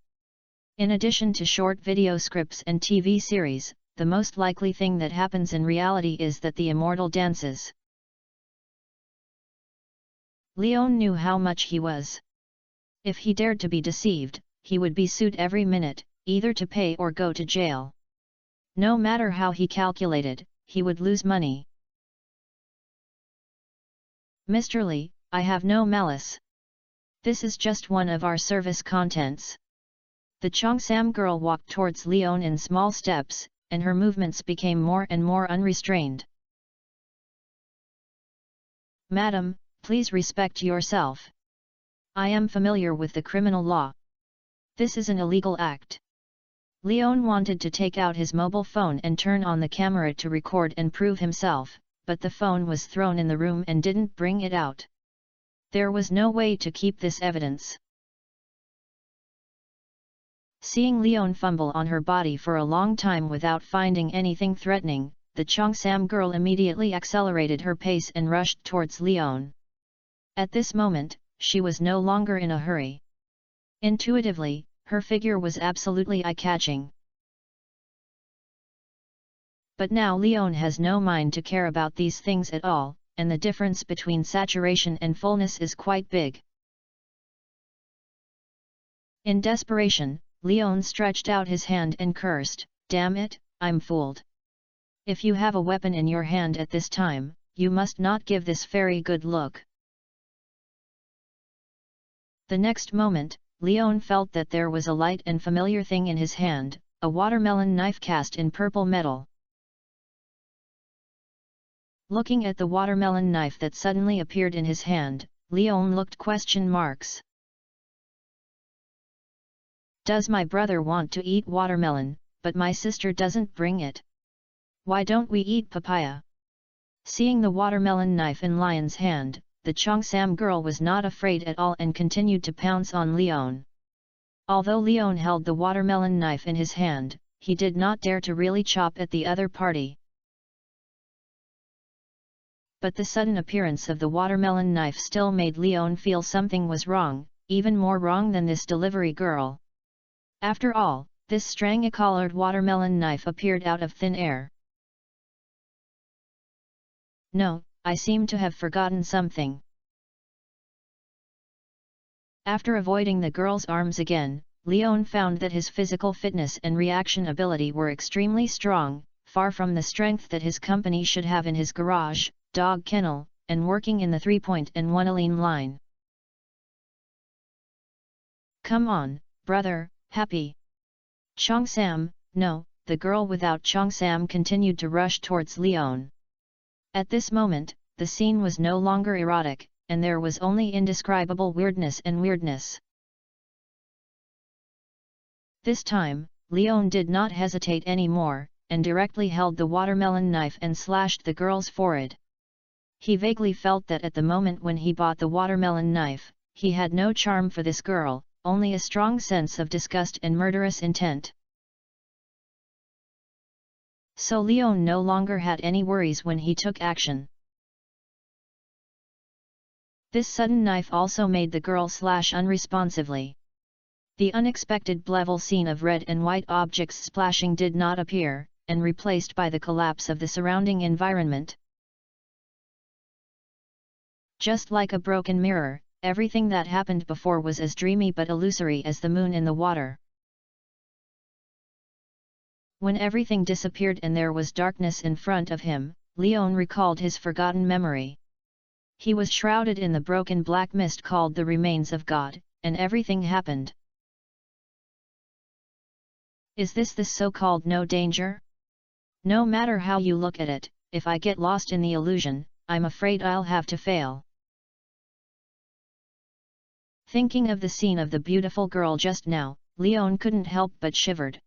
In addition to short video scripts and TV series, the most likely thing that happens in reality is that the immortal dances. Leon knew how much he was. If he dared to be deceived, he would be sued every minute, either to pay or go to jail. No matter how he calculated, he would lose money. "Mr. Lee, I have no malice. This is just one of our service contents." The cheongsam girl walked towards Leon in small steps, and her movements became more and more unrestrained. "Madam, please respect yourself. I am familiar with the criminal law. This is an illegal act." Leon wanted to take out his mobile phone and turn on the camera to record and prove himself, but the phone was thrown in the room and didn't bring it out. There was no way to keep this evidence. Seeing Leon fumble on her body for a long time without finding anything threatening, the cheongsam girl immediately accelerated her pace and rushed towards Leon. At this moment, she was no longer in a hurry. Intuitively, her figure was absolutely eye-catching. But now Leon has no mind to care about these things at all, and the difference between saturation and fullness is quite big. In desperation, Leon stretched out his hand and cursed, "Damn it, I'm fooled. If you have a weapon in your hand at this time, you must not give this fairy good look." The next moment, Leon felt that there was a light and familiar thing in his hand, a watermelon knife cast in purple metal. Looking at the watermelon knife that suddenly appeared in his hand, Leon looked question marks. "Does my brother want to eat watermelon, but my sister doesn't bring it? Why don't we eat papaya?" Seeing the watermelon knife in Lion's hand, the Cheongsam girl was not afraid at all and continued to pounce on Leon. Although Leon held the watermelon knife in his hand, he did not dare to really chop at the other party. But the sudden appearance of the watermelon knife still made Leon feel something was wrong, even more wrong than this delivery girl. After all, this strange-colored watermelon knife appeared out of thin air. "No, I seem to have forgotten something." After avoiding the girl's arms again, Leon found that his physical fitness and reaction ability were extremely strong, far from the strength that his company should have in his garage, dog kennel, and working in the 3.1 line. "Come on, brother, happy." Cheongsam, no, the girl without Cheongsam continued to rush towards Leon. At this moment, the scene was no longer erotic, and there was only indescribable weirdness. This time, Leon did not hesitate any more, and directly held the watermelon knife and slashed the girl's forehead. He vaguely felt that at the moment when he bought the watermelon knife, he had no charm for this girl, only a strong sense of disgust and murderous intent. So Leon no longer had any worries when he took action. This sudden knife also made the girl slash unresponsively. The unexpected level scene of red and white objects splashing did not appear, and replaced by the collapse of the surrounding environment. Just like a broken mirror, everything that happened before was as dreamy but illusory as the moon in the water. When everything disappeared and there was darkness in front of him, Leon recalled his forgotten memory. He was shrouded in the broken black mist called the remains of God, and everything happened. Is this the so-called no danger? No matter how you look at it, if I get lost in the illusion, I'm afraid I'll have to fail. Thinking of the scene of the beautiful girl just now, Leon couldn't help but shivered.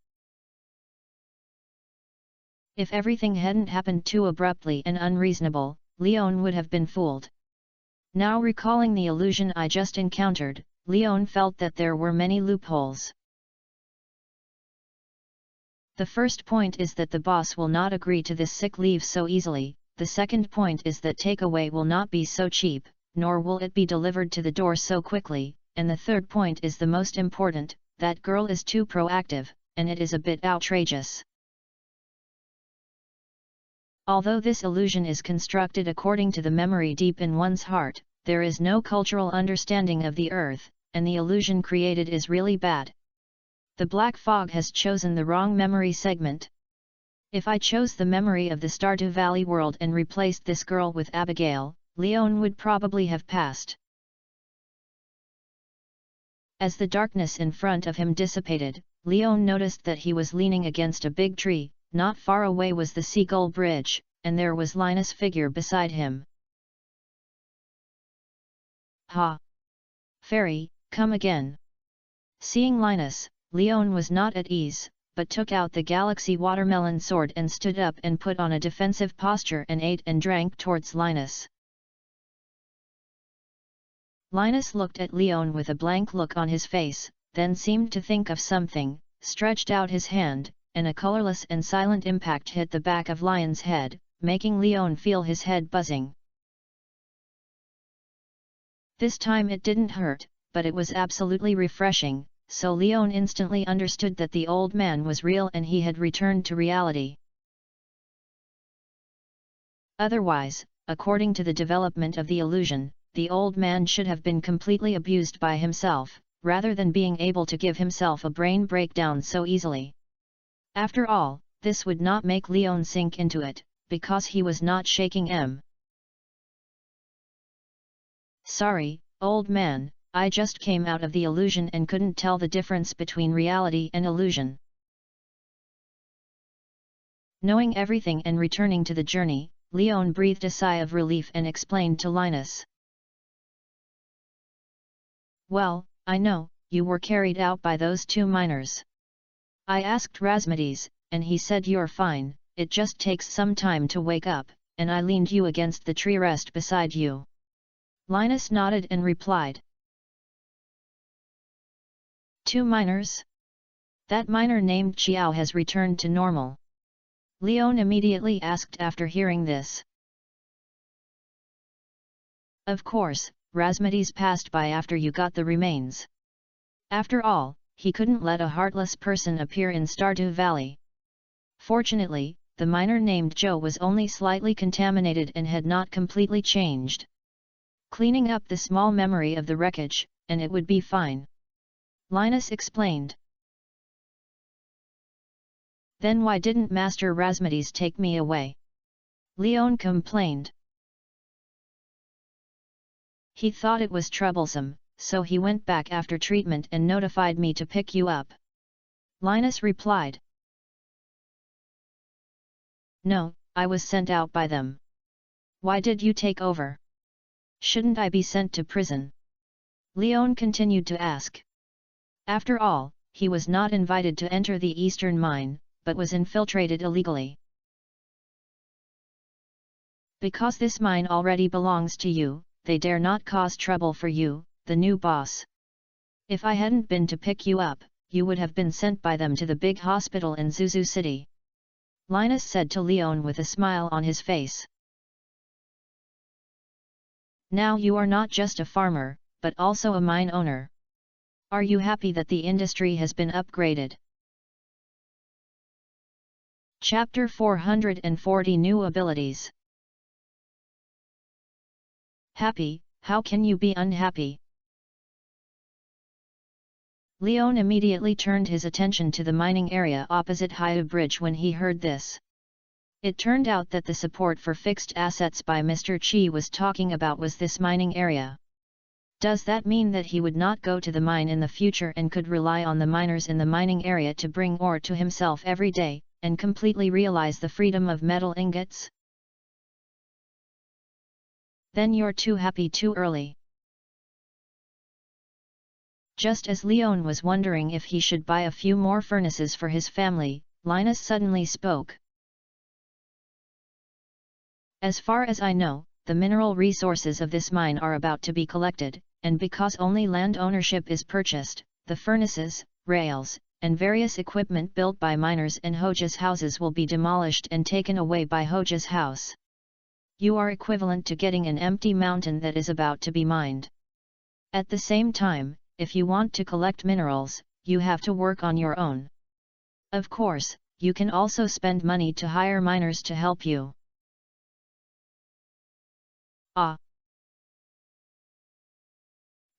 If everything hadn't happened too abruptly and unreasonable, Leon would have been fooled. Now recalling the illusion I just encountered, Leon felt that there were many loopholes. The first point is that the boss will not agree to this sick leave so easily, the second point is that takeaway will not be so cheap, nor will it be delivered to the door so quickly, and the third point is the most important, that girl is too proactive, and it is a bit outrageous. Although this illusion is constructed according to the memory deep in one's heart, there is no cultural understanding of the earth, and the illusion created is really bad. The black fog has chosen the wrong memory segment. If I chose the memory of the Stardew Valley world and replaced this girl with Abigail, Leon would probably have passed. As the darkness in front of him dissipated, Leon noticed that he was leaning against a big tree. Not far away was the Seagull Bridge, and there was Linus' figure beside him. "Ha! Fairy, come again." Seeing Linus, Leon was not at ease, but took out the Galaxy Watermelon sword and stood up and put on a defensive posture and ate and drank towards Linus. Linus looked at Leon with a blank look on his face, then seemed to think of something, stretched out his hand, and a colorless and silent impact hit the back of Lion's head, making Leon feel his head buzzing. This time it didn't hurt, but it was absolutely refreshing, so Leon instantly understood that the old man was real and he had returned to reality. Otherwise, according to the development of the illusion, the old man should have been completely abused by himself, rather than being able to give himself a brain breakdown so easily. After all, this would not make Leon sink into it, because he was not shaking him. Sorry, old man, I just came out of the illusion and couldn't tell the difference between reality and illusion. Knowing everything and returning to the journey, Leon breathed a sigh of relief and explained to Linus. Well, I know, you were carried out by those two miners. I asked Rasmides, and he said you're fine, it just takes some time to wake up, and I leaned you against the tree rest beside you. Linus nodded and replied. Two miners? That miner named Xiao has returned to normal. Leon immediately asked after hearing this. Of course, Rasmides passed by after you got the remains. After all, he couldn't let a heartless person appear in Stardew Valley. Fortunately, the miner named Joe was only slightly contaminated and had not completely changed. Cleaning up the small memory of the wreckage, and it would be fine. Linus explained. Then why didn't Master Rasmides take me away? Leon complained. He thought it was troublesome, so he went back after treatment and notified me to pick you up. Linus replied. No, I was sent out by them. Why did you take over? Shouldn't I be sent to prison? Leon continued to ask. After all, he was not invited to enter the Eastern Mine, but was infiltrated illegally. Because this mine already belongs to you, they dare not cause trouble for you, the new boss. If I hadn't been to pick you up, you would have been sent by them to the big hospital in Zuzu City. Linus said to Leon with a smile on his face. Now you are not just a farmer, but also a mine owner. Are you happy that the industry has been upgraded? Chapter 440 New Abilities. Happy, how can you be unhappy? Leon immediately turned his attention to the mining area opposite Haiu Bridge when he heard this. It turned out that the support for fixed assets by Mr. Chi was talking about was this mining area. Does that mean that he would not go to the mine in the future and could rely on the miners in the mining area to bring ore to himself every day, and completely realize the freedom of metal ingots? Then you're too happy too early. Just as Leon was wondering if he should buy a few more furnaces for his family, Linus suddenly spoke. As far as I know, the mineral resources of this mine are about to be collected, and because only land ownership is purchased, the furnaces, rails, and various equipment built by miners in Hoja's houses will be demolished and taken away by Hoja's house. You are equivalent to getting an empty mountain that is about to be mined. At the same time, if you want to collect minerals, you have to work on your own. Of course, you can also spend money to hire miners to help you. Ah!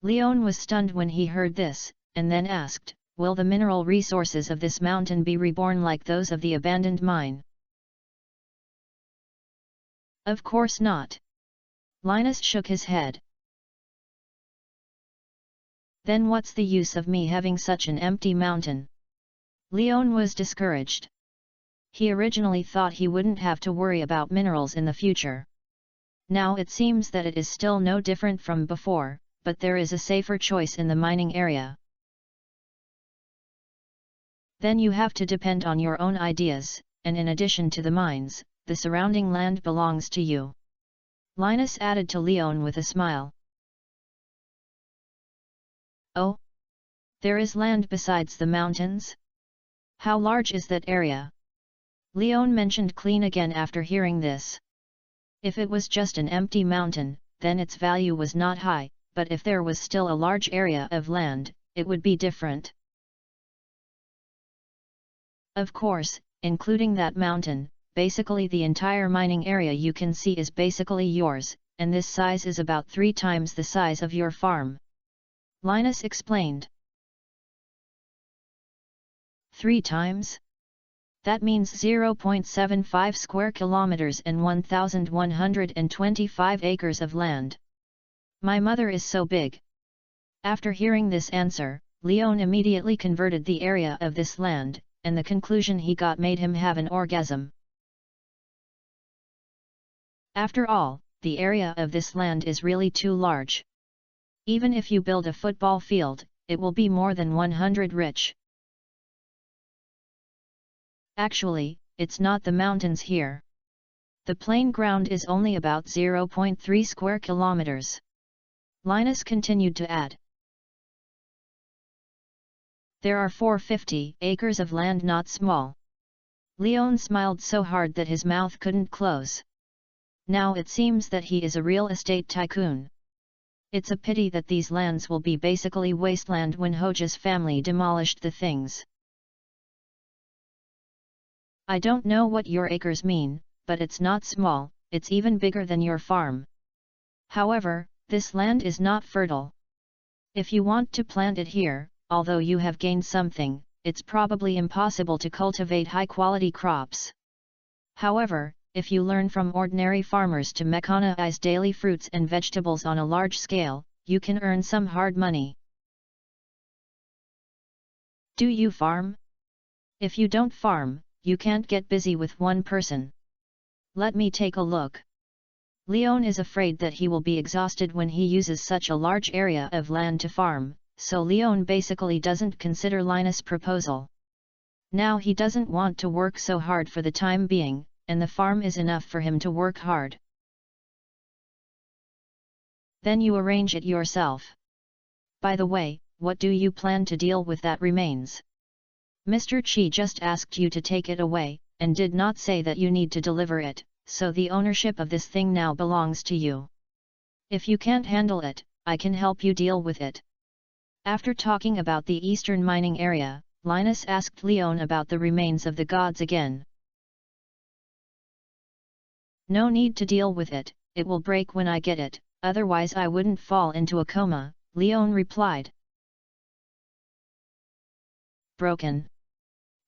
Leon was stunned when he heard this, and then asked, will the mineral resources of this mountain be reborn like those of the abandoned mine? Of course not. Linus shook his head. Then what's the use of me having such an empty mountain? Leon was discouraged. He originally thought he wouldn't have to worry about minerals in the future. Now it seems that it is still no different from before, but there is a safer choice in the mining area. Then you have to depend on your own ideas, and in addition to the mines, the surrounding land belongs to you. Linus added to Leon with a smile. Oh? There is land besides the mountains? How large is that area? Leon mentioned clean again after hearing this. If it was just an empty mountain, then its value was not high, but if there was still a large area of land, it would be different. Of course, including that mountain, basically the entire mining area you can see is basically yours, and this size is about 3 times the size of your farm. Linus explained. 3 times? That means 0.75 square kilometers and 1,125 acres of land. My mother is so big. After hearing this answer, Leon immediately converted the area of this land, and the conclusion he got made him have an orgasm. After all, the area of this land is really too large. Even if you build a football field, it will be more than 100 rich. Actually, it's not the mountains here. The plain ground is only about 0.3 square kilometers. Linus continued to add. There are 450 acres of land, not small. Leon smiled so hard that his mouth couldn't close. Now it seems that he is a real estate tycoon. It's a pity that these lands will be basically wasteland when Hoja's family demolished the things. I don't know what your acres mean, but it's not small, it's even bigger than your farm. However, this land is not fertile. If you want to plant it here, although you have gained something, it's probably impossible to cultivate high-quality crops. However, if you learn from ordinary farmers to mechanize daily fruits and vegetables on a large scale, you can earn some hard money. Do you farm? If you don't farm, you can't get busy with one person. Let me take a look. Leon is afraid that he will be exhausted when he uses such a large area of land to farm, so Leon basically doesn't consider Linus' proposal. Now he doesn't want to work so hard for the time being, and the farm is enough for him to work hard. Then you arrange it yourself. By the way, what do you plan to deal with that remains? Mr. Chi just asked you to take it away, and did not say that you need to deliver it, so the ownership of this thing now belongs to you. If you can't handle it, I can help you deal with it. After talking about the eastern mining area, Linus asked Leon about the remains of the gods again. No need to deal with it, it will break when I get it, otherwise I wouldn't fall into a coma, Leon replied. Broken.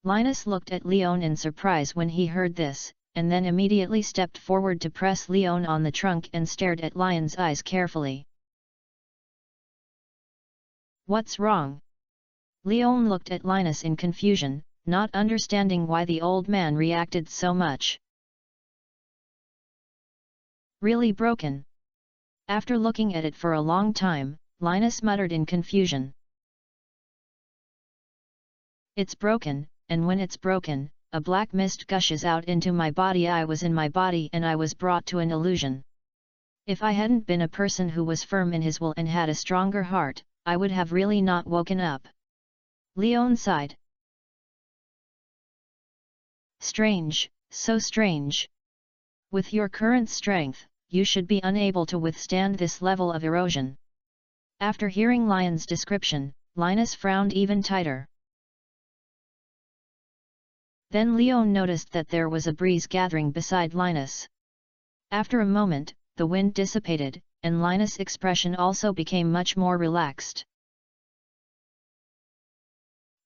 Linus looked at Leon in surprise when he heard this, and then immediately stepped forward to press Leon on the trunk and stared at Lion's eyes carefully. What's wrong? Leon looked at Linus in confusion, not understanding why the old man reacted so much. Really broken? After looking at it for a long time, Linus muttered in confusion. It's broken, and when it's broken, a black mist gushes out into my body. I was in my body and I was brought to an illusion. If I hadn't been a person who was firm in his will and had a stronger heart, I would have really not woken up. Leon sighed. Strange, so strange. With your current strength, you should be unable to withstand this level of erosion. After hearing Lion's description, Linus frowned even tighter. Then Leon noticed that there was a breeze gathering beside Linus. After a moment, the wind dissipated, and Linus' expression also became much more relaxed.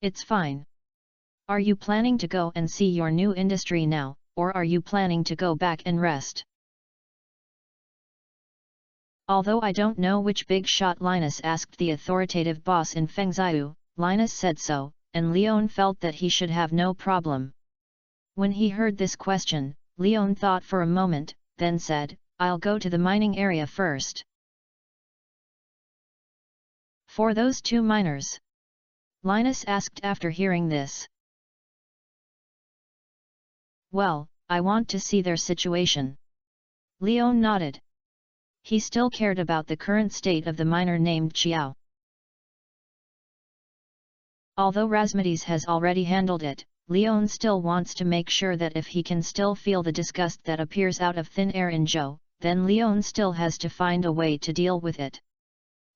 It's fine. Are you planning to go and see your new industry now, or are you planning to go back and rest? Although I don't know which big shot Linus asked the authoritative boss in Fengxiu, Linus said so, and Leon felt that he should have no problem. When he heard this question, Leon thought for a moment, then said, I'll go to the mining area first. For those 2 miners? Linus asked after hearing this. Well, I want to see their situation. Leon nodded. He still cared about the current state of the miner named Xiao. Although Rasmides has already handled it, Leon still wants to make sure that if he can still feel the disgust that appears out of thin air in Zhou, then Leon still has to find a way to deal with it.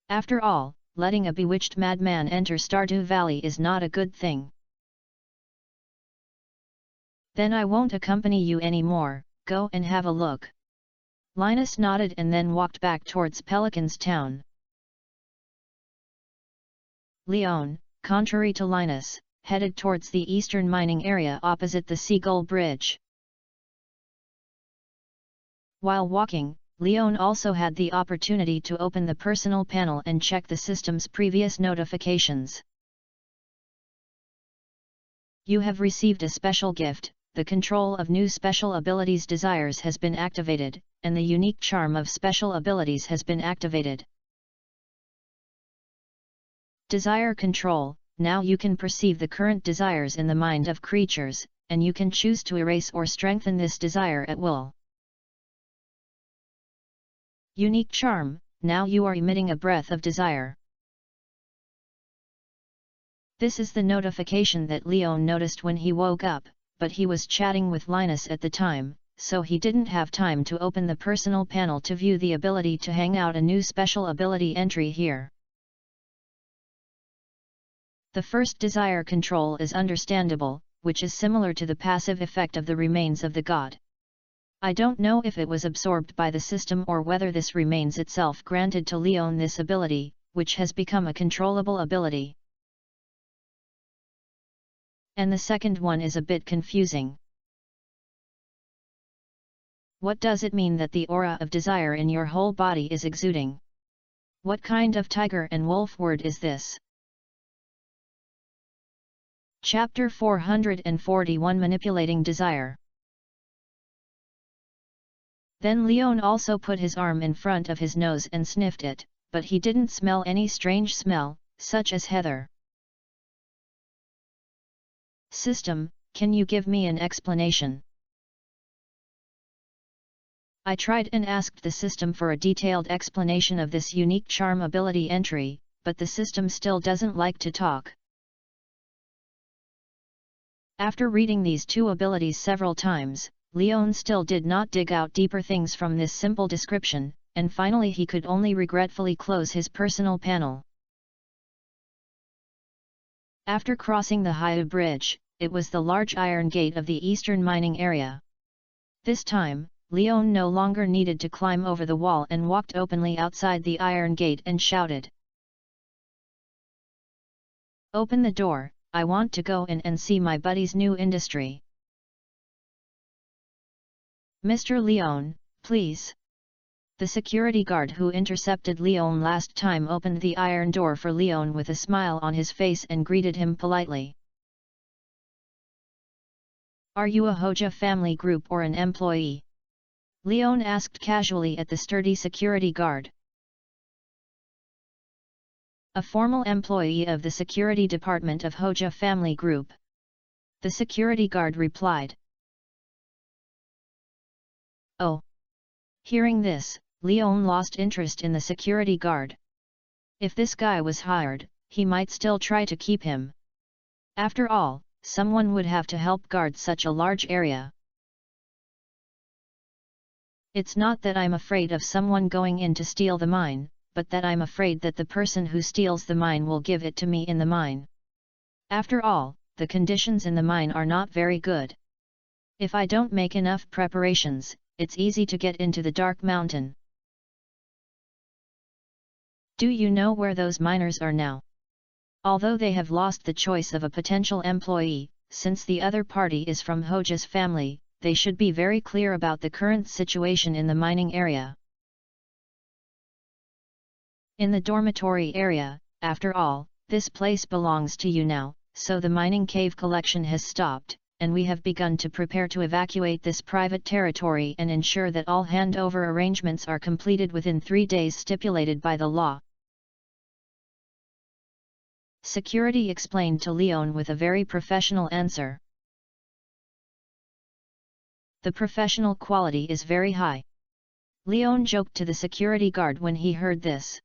After all, letting a bewitched madman enter Stardew Valley is not a good thing. Then I won't accompany you anymore, go and have a look. Linus nodded and then walked back towards Pelican's town. Leon, contrary to Linus, headed towards the eastern mining area opposite the Seagull Bridge. While walking, Leon also had the opportunity to open the personal panel and check the system's previous notifications. You have received a special gift, the control of new special abilities desires has been activated, and the unique charm of special abilities has been activated. Desire control. Now you can perceive the current desires in the mind of creatures, and you can choose to erase or strengthen this desire at will. Unique charm. Now you are emitting a breath of desire. This is the notification that Leon noticed when he woke up, but he was chatting with Linus at the time, so he didn't have time to open the personal panel to view the ability to hang out a new special ability entry here. The first desire control is understandable, which is similar to the passive effect of the remains of the god. I don't know if it was absorbed by the system or whether this remains itself granted to Leon this ability, which has become a controllable ability. And the second one is a bit confusing. What does it mean that the aura of desire in your whole body is exuding? What kind of tiger and wolf word is this? Chapter 441 Manipulating Desire. Then Leon also put his arm in front of his nose and sniffed it, but he didn't smell any strange smell, such as heather. System, can you give me an explanation? I tried and asked the system for a detailed explanation of this unique charm ability entry, but the system still doesn't like to talk. After reading these two abilities several times, Leon still did not dig out deeper things from this simple description, and finally he could only regretfully close his personal panel. After crossing the Haiu Bridge, it was the large iron gate of the eastern mining area. This time, Leon no longer needed to climb over the wall and walked openly outside the iron gate and shouted. Open the door, I want to go in and see my buddy's new industry. Mr. Leon, please. The security guard who intercepted Leon last time opened the iron door for Leon with a smile on his face and greeted him politely. Are you a Hoja family group or an employee? Leon asked casually at the sturdy security guard. A formal employee of the security department of Hoja family group. The security guard replied. Oh. Hearing this, Leon lost interest in the security guard. If this guy was hired, he might still try to keep him. After all, someone would have to help guard such a large area. It's not that I'm afraid of someone going in to steal the mine, but that I'm afraid that the person who steals the mine will give it to me in the mine. After all, the conditions in the mine are not very good. If I don't make enough preparations, it's easy to get into the dark mountain. Do you know where those miners are now? Although they have lost the choice of a potential employee, since the other party is from Hoja's family, they should be very clear about the current situation in the mining area. In the dormitory area, after all, this place belongs to you now, so the mining cave collection has stopped, and we have begun to prepare to evacuate this private territory and ensure that all handover arrangements are completed within 3 days stipulated by the law. Security explained to Leon with a very professional answer. The professional quality is very high. Leon joked to the security guard when he heard this.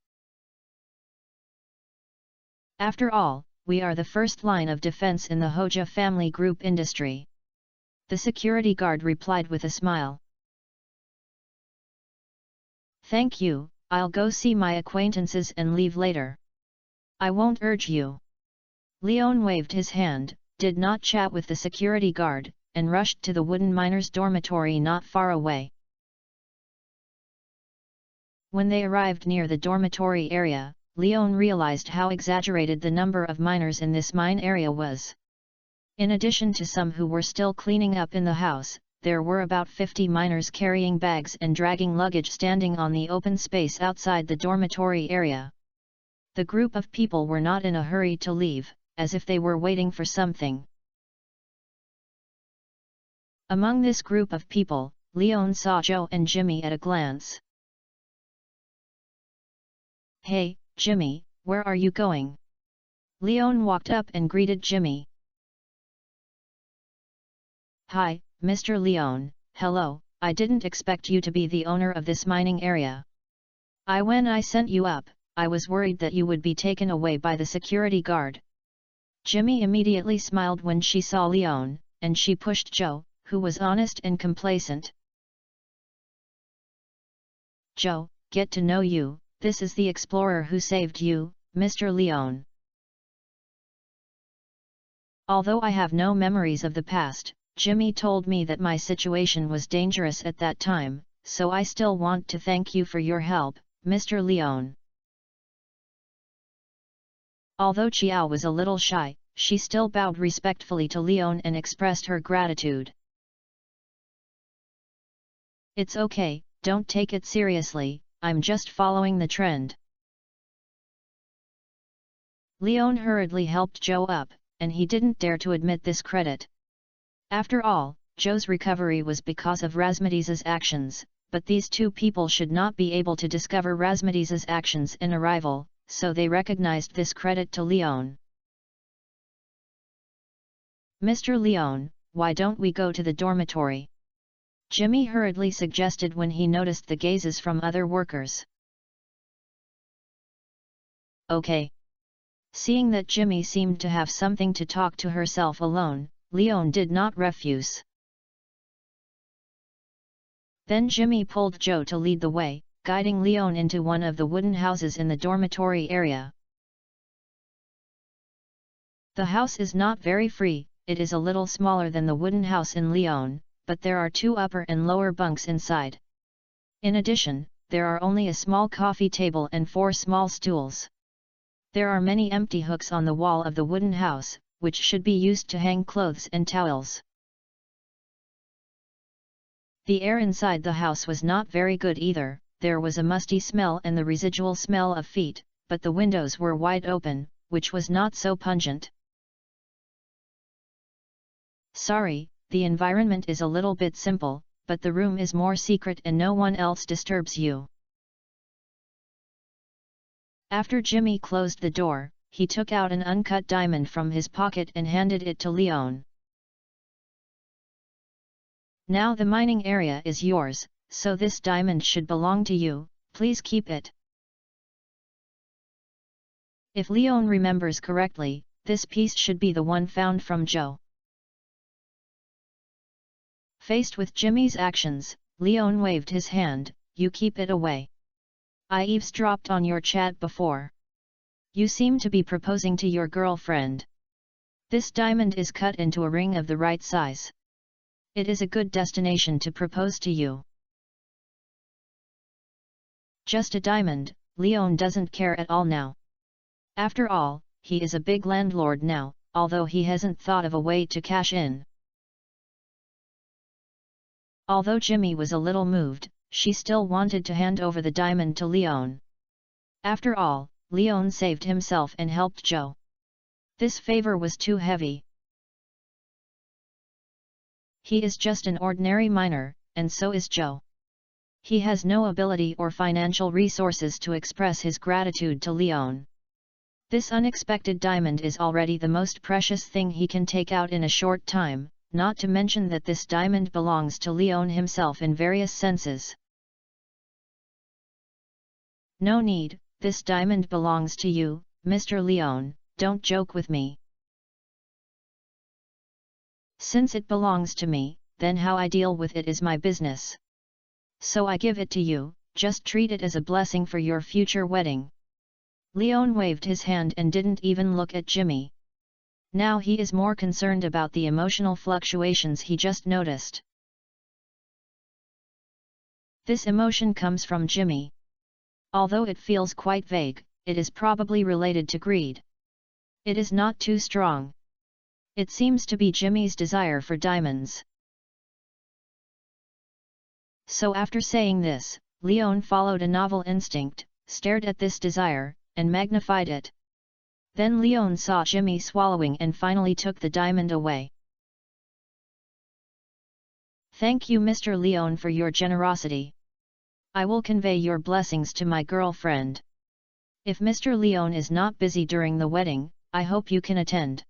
After all, we are the first line of defense in the Hoja family group industry. The security guard replied with a smile. Thank you, I'll go see my acquaintances and leave later. I won't urge you. Leon waved his hand, did not chat with the security guard, and rushed to the wooden miner's dormitory not far away. When they arrived near the dormitory area, Leon realized how exaggerated the number of miners in this mine area was. In addition to some who were still cleaning up in the house, there were about 50 miners carrying bags and dragging luggage standing on the open space outside the dormitory area. The group of people were not in a hurry to leave, as if they were waiting for something. Among this group of people, Leon saw Joe and Jimmy at a glance. "Hey, Jimmy, where are you going?" Leon walked up and greeted Jimmy. "Hi, Mr. Leon, hello, I didn't expect you to be the owner of this mining area. When I sent you up, I was worried that you would be taken away by the security guard." Jimmy immediately smiled when she saw Leon, and she pushed Joe, who was honest and complacent. "Joe, get to know you, this is the explorer who saved you, Mr. Leon. Although I have no memories of the past, Jimmy told me that my situation was dangerous at that time, so I still want to thank you for your help, Mr. Leon." Although Chiao was a little shy, she still bowed respectfully to Leon and expressed her gratitude. "It's okay, don't take it seriously, I'm just following the trend." Leon hurriedly helped Joe up, and he didn't dare to admit this credit. After all, Joe's recovery was because of Razmatiz's actions, but these two people should not be able to discover Razmatiz's actions in a rival, so they recognized this credit to Leon. "Mr. Leon, why don't we go to the dormitory?" Jimmy hurriedly suggested when he noticed the gazes from other workers. "Okay." Seeing that Jimmy seemed to have something to talk to herself alone, Leon did not refuse. Then Jimmy pulled Joe to lead the way, guiding Leon into one of the wooden houses in the dormitory area. The house is not very free, it is a little smaller than the wooden house in Leon, but there are 2 upper and lower bunks inside. In addition, there are only a small coffee table and 4 small stools. There are many empty hooks on the wall of the wooden house, which should be used to hang clothes and towels. The air inside the house was not very good either, there was a musty smell and the residual smell of feet, but the windows were wide open, which was not so pungent. "Sorry, the environment is a little bit simple, but the room is more secret and no one else disturbs you." After Jimmy closed the door, he took out an uncut diamond from his pocket and handed it to Leon. "Now the mining area is yours, so this diamond should belong to you, please keep it." If Leon remembers correctly, this piece should be the one found from Joe. Faced with Jimmy's actions, Leon waved his hand, "You keep it away. I eavesdropped on your chat before. You seem to be proposing to your girlfriend. This diamond is cut into a ring of the right size. It is a good destination to propose to you." Just a diamond, Leon doesn't care at all now. After all, he is a big landlord now, although he hasn't thought of a way to cash in. Although Jimmy was a little moved, she still wanted to hand over the diamond to Leon. After all, Leon saved himself and helped Joe. This favor was too heavy. He is just an ordinary miner, and so is Joe. He has no ability or financial resources to express his gratitude to Leon. This unexpected diamond is already the most precious thing he can take out in a short time, not to mention that this diamond belongs to Leon himself in various senses. "No need, this diamond belongs to you, Mr. Leon, don't joke with me. Since it belongs to me, then how I deal with it is my business. So I give it to you, just treat it as a blessing for your future wedding." Leon waved his hand and didn't even look at Jimmy. Now he is more concerned about the emotional fluctuations he just noticed. This emotion comes from Jimmy. Although it feels quite vague, it is probably related to greed. It is not too strong. It seems to be Jimmy's desire for diamonds. So after saying this, Leon followed a novel instinct, stared at this desire, and magnified it. Then Leon saw Jimmy swallowing and finally took the diamond away. Thank you, Mr. Leon, for your generosity. I will convey your blessings to my girlfriend. If Mr. Leon is not busy during the wedding, I hope you can attend.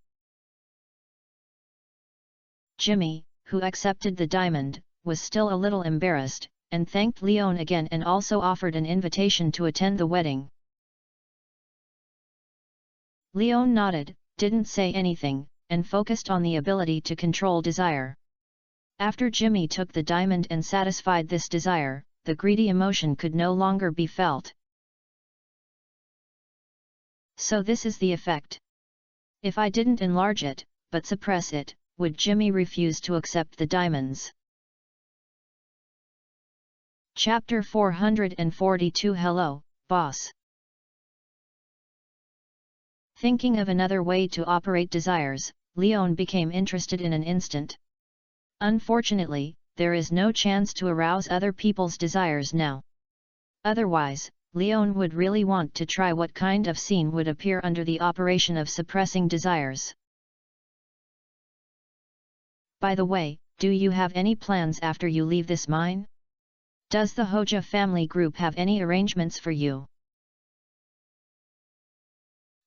Jimmy, who accepted the diamond, was still a little embarrassed, and thanked Leon again and also offered an invitation to attend the wedding. Leon nodded, didn't say anything, and focused on the ability to control desire. After Jimmy took the diamond and satisfied this desire, the greedy emotion could no longer be felt. So this is the effect. If I didn't enlarge it, but suppress it, would Jimmy refuse to accept the diamonds? Chapter 442 Hello, Boss. Thinking of another way to operate desires, Leon became interested in an instant. Unfortunately, there is no chance to arouse other people's desires now. Otherwise, Leon would really want to try what kind of scene would appear under the operation of suppressing desires. By the way, do you have any plans after you leave this mine? Does the Hoja family group have any arrangements for you?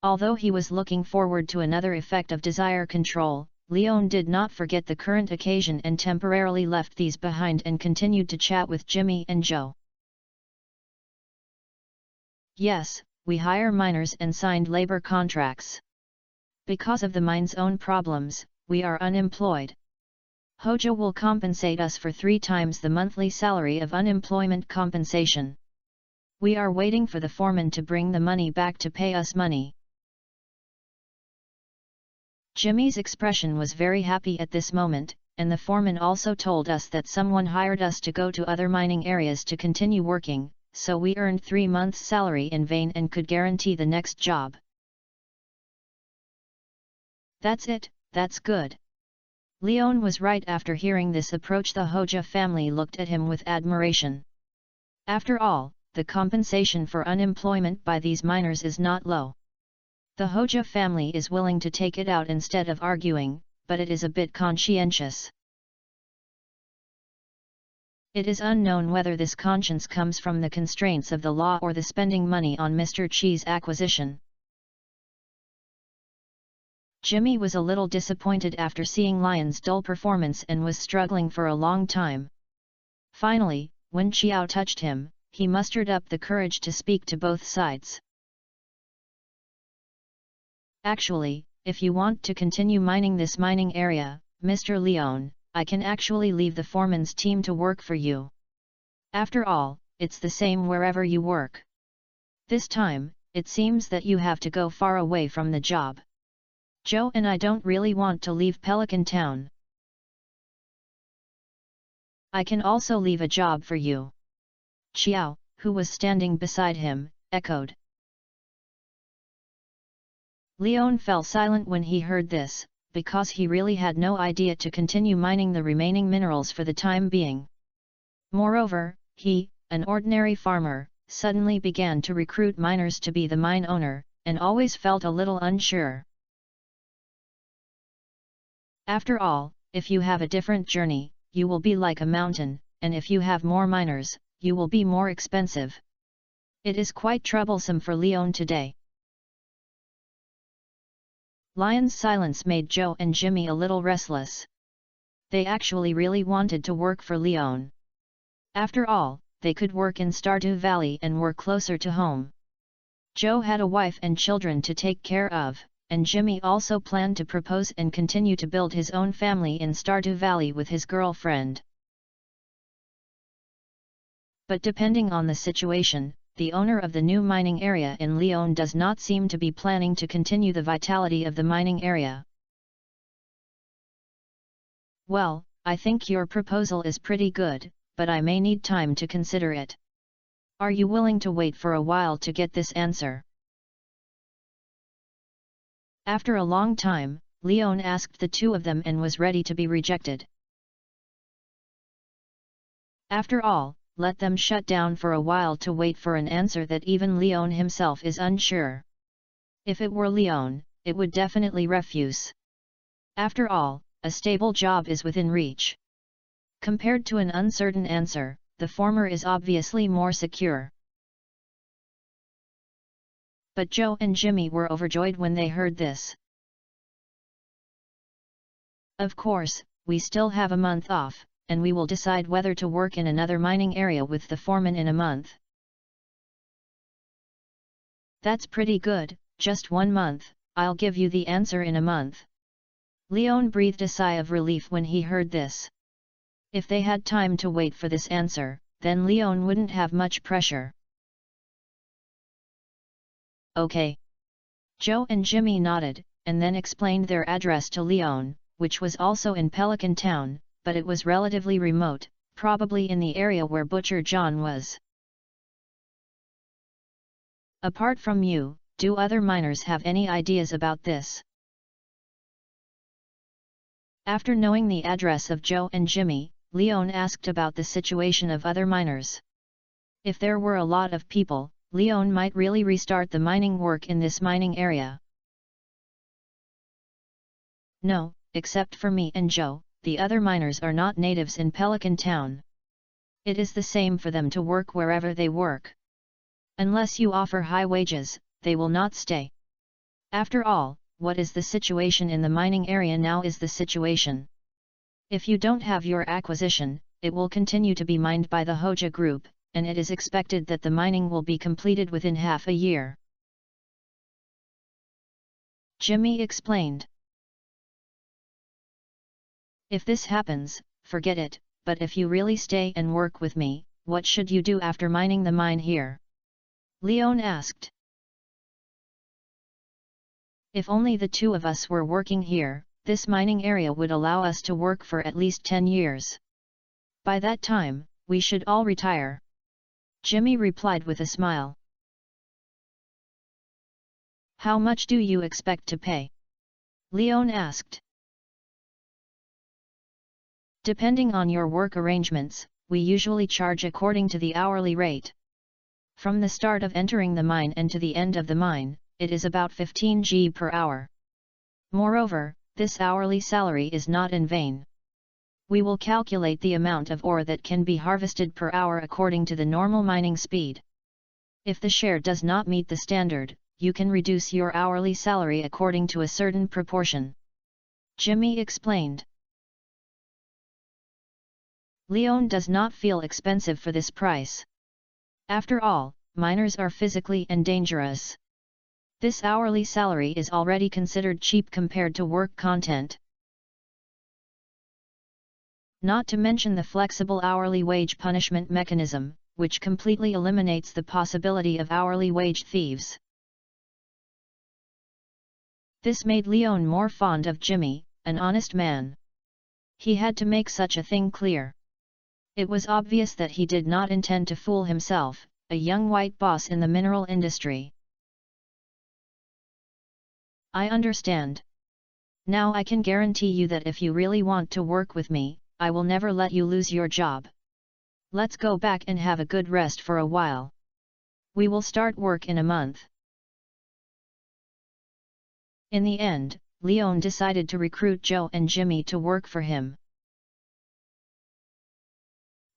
Although he was looking forward to another effect of desire control, Leon did not forget the current occasion and temporarily left these behind and continued to chat with Jimmy and Joe. Yes, we hire miners and signed labor contracts. Because of the mine's own problems, we are unemployed. Hoja will compensate us for 3 times the monthly salary of unemployment compensation. We are waiting for the foreman to bring the money back to pay us money. Jimmy's expression was very happy at this moment, and the foreman also told us that someone hired us to go to other mining areas to continue working, so we earned 3 months' salary in vain and could guarantee the next job. That's it, that's good. Leon was right. After hearing this approach, the Hoja family looked at him with admiration. After all, the compensation for unemployment by these miners is not low. The Hoja family is willing to take it out instead of arguing, but it is a bit conscientious. It is unknown whether this conscience comes from the constraints of the law or the spending money on Mr. Chi's acquisition. Jimmy was a little disappointed after seeing Lion's dull performance and was struggling for a long time. Finally, when Chiao touched him, he mustered up the courage to speak to both sides. Actually, if you want to continue mining this mining area, Mr. Leon, I can actually leave the foreman's team to work for you. After all, it's the same wherever you work. This time, it seems that you have to go far away from the job. Joe and I don't really want to leave Pelican Town. I can also leave a job for you. Chiao, who was standing beside him, echoed. Leon fell silent when he heard this, because he really had no idea to continue mining the remaining minerals for the time being. Moreover, he, an ordinary farmer, suddenly began to recruit miners to be the mine owner, and always felt a little unsure. After all, if you have a different journey, you will be like a mountain, and if you have more miners, you will be more expensive. It is quite troublesome for Leon today. Lion's silence made Joe and Jimmy a little restless. They actually really wanted to work for Leon. After all, they could work in Stardew Valley and were closer to home. Joe had a wife and children to take care of, and Jimmy also planned to propose and continue to build his own family in Stardew Valley with his girlfriend. But depending on the situation, the owner of the new mining area in Leon does not seem to be planning to continue the vitality of the mining area. Well, I think your proposal is pretty good, but I may need time to consider it. Are you willing to wait for a while to get this answer? After a long time, Leon asked the two of them and was ready to be rejected. After all, let them shut down for a while to wait for an answer that even Leon himself is unsure. If it were Leon, it would definitely refuse. After all, a stable job is within reach. Compared to an uncertain answer, the former is obviously more secure. But Joe and Jimmy were overjoyed when they heard this. Of course, we still have a month off, and we will decide whether to work in another mining area with the foreman in a month. That's pretty good, just 1 month, I'll give you the answer in a month. Leon breathed a sigh of relief when he heard this. If they had time to wait for this answer, then Leon wouldn't have much pressure. Okay. Joe and Jimmy nodded, and then explained their address to Leon, which was also in Pelican Town, but it was relatively remote, probably in the area where Butcher John was. Apart from you, do other miners have any ideas about this? After knowing the address of Joe and Jimmy, Leon asked about the situation of other miners. If there were a lot of people, Leon might really restart the mining work in this mining area. No, except for me and Joe, the other miners are not natives in Pelican Town. It is the same for them to work wherever they work. Unless you offer high wages, they will not stay. After all, what is the situation in the mining area now is the situation. If you don't have your acquisition, it will continue to be mined by the Hoja group, and it is expected that the mining will be completed within half a year. Jimmy explained. If this happens, forget it, but if you really stay and work with me, what should you do after mining the mine here? Leon asked. If only the two of us were working here, this mining area would allow us to work for at least 10 years. By that time, we should all retire. Jimmy replied with a smile. How much do you expect to pay? Leon asked. Depending on your work arrangements, we usually charge according to the hourly rate. From the start of entering the mine and to the end of the mine, it is about 15 G per hour. Moreover, this hourly salary is not in vain. We will calculate the amount of ore that can be harvested per hour according to the normal mining speed. If the share does not meet the standard, you can reduce your hourly salary according to a certain proportion. Jimmy explained. Leon does not feel expensive for this price. After all, miners are physically and dangerous. This hourly salary is already considered cheap compared to work content. Not to mention the flexible hourly wage punishment mechanism, which completely eliminates the possibility of hourly wage thieves. This made Leon more fond of Jimmy, an honest man. He had to make such a thing clear. It was obvious that he did not intend to fool himself, a young white boss in the mineral industry. I understand. Now I can guarantee you that if you really want to work with me, I will never let you lose your job. Let's go back and have a good rest for a while. We will start work in a month. In the end, Leon decided to recruit Joe and Jimmy to work for him.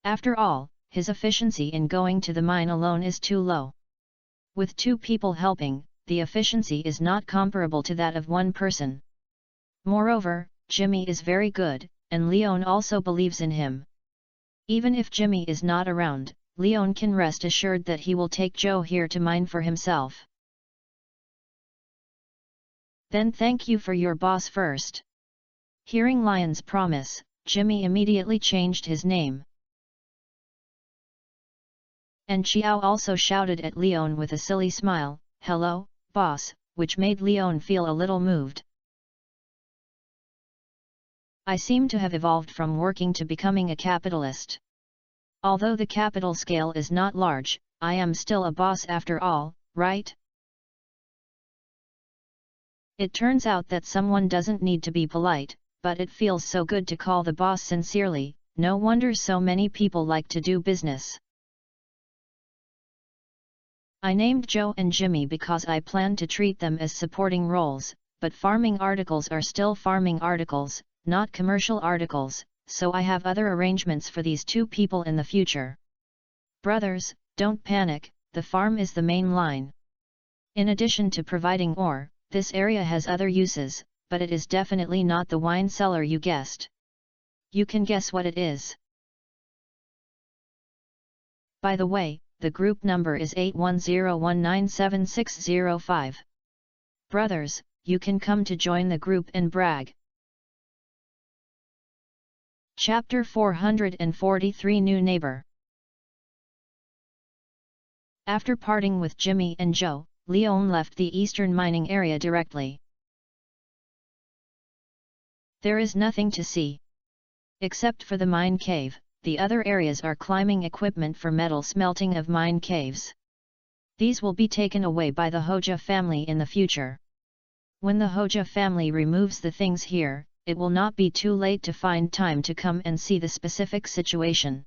After all, his efficiency in going to the mine alone is too low. With 2 people helping, the efficiency is not comparable to that of 1 person. Moreover, Jimmy is very good, and Leon also believes in him. Even if Jimmy is not around, Leon can rest assured that he will take Joe here to mine for himself. Then thank you for your boss first. Hearing Lion's promise, Jimmy immediately changed his name. And Xiao also shouted at Leon with a silly smile, "Hello, boss," which made Leon feel a little moved. I seem to have evolved from working to becoming a capitalist. Although the capital scale is not large, I am still a boss after all, right? It turns out that someone doesn't need to be polite, but it feels so good to call the boss sincerely. No wonder so many people like to do business. I named Joe and Jimmy because I plan to treat them as supporting roles, but farming articles are still farming articles, not commercial articles, so I have other arrangements for these two people in the future. Brothers, don't panic, the farm is the main line. In addition to providing ore, this area has other uses, but it is definitely not the wine cellar you guessed. You can guess what it is. By the way, the group number is 8101976605. Brothers, you can come to join the group and brag. Chapter 443 New Neighbor. After parting with Jimmy and Joe, Leon left the eastern mining area directly. There is nothing to see. Except for the mine cave, the other areas are climbing equipment for metal smelting of mine caves. These will be taken away by the Hoja family in the future. When the Hoja family removes the things here, it will not be too late to find time to come and see the specific situation.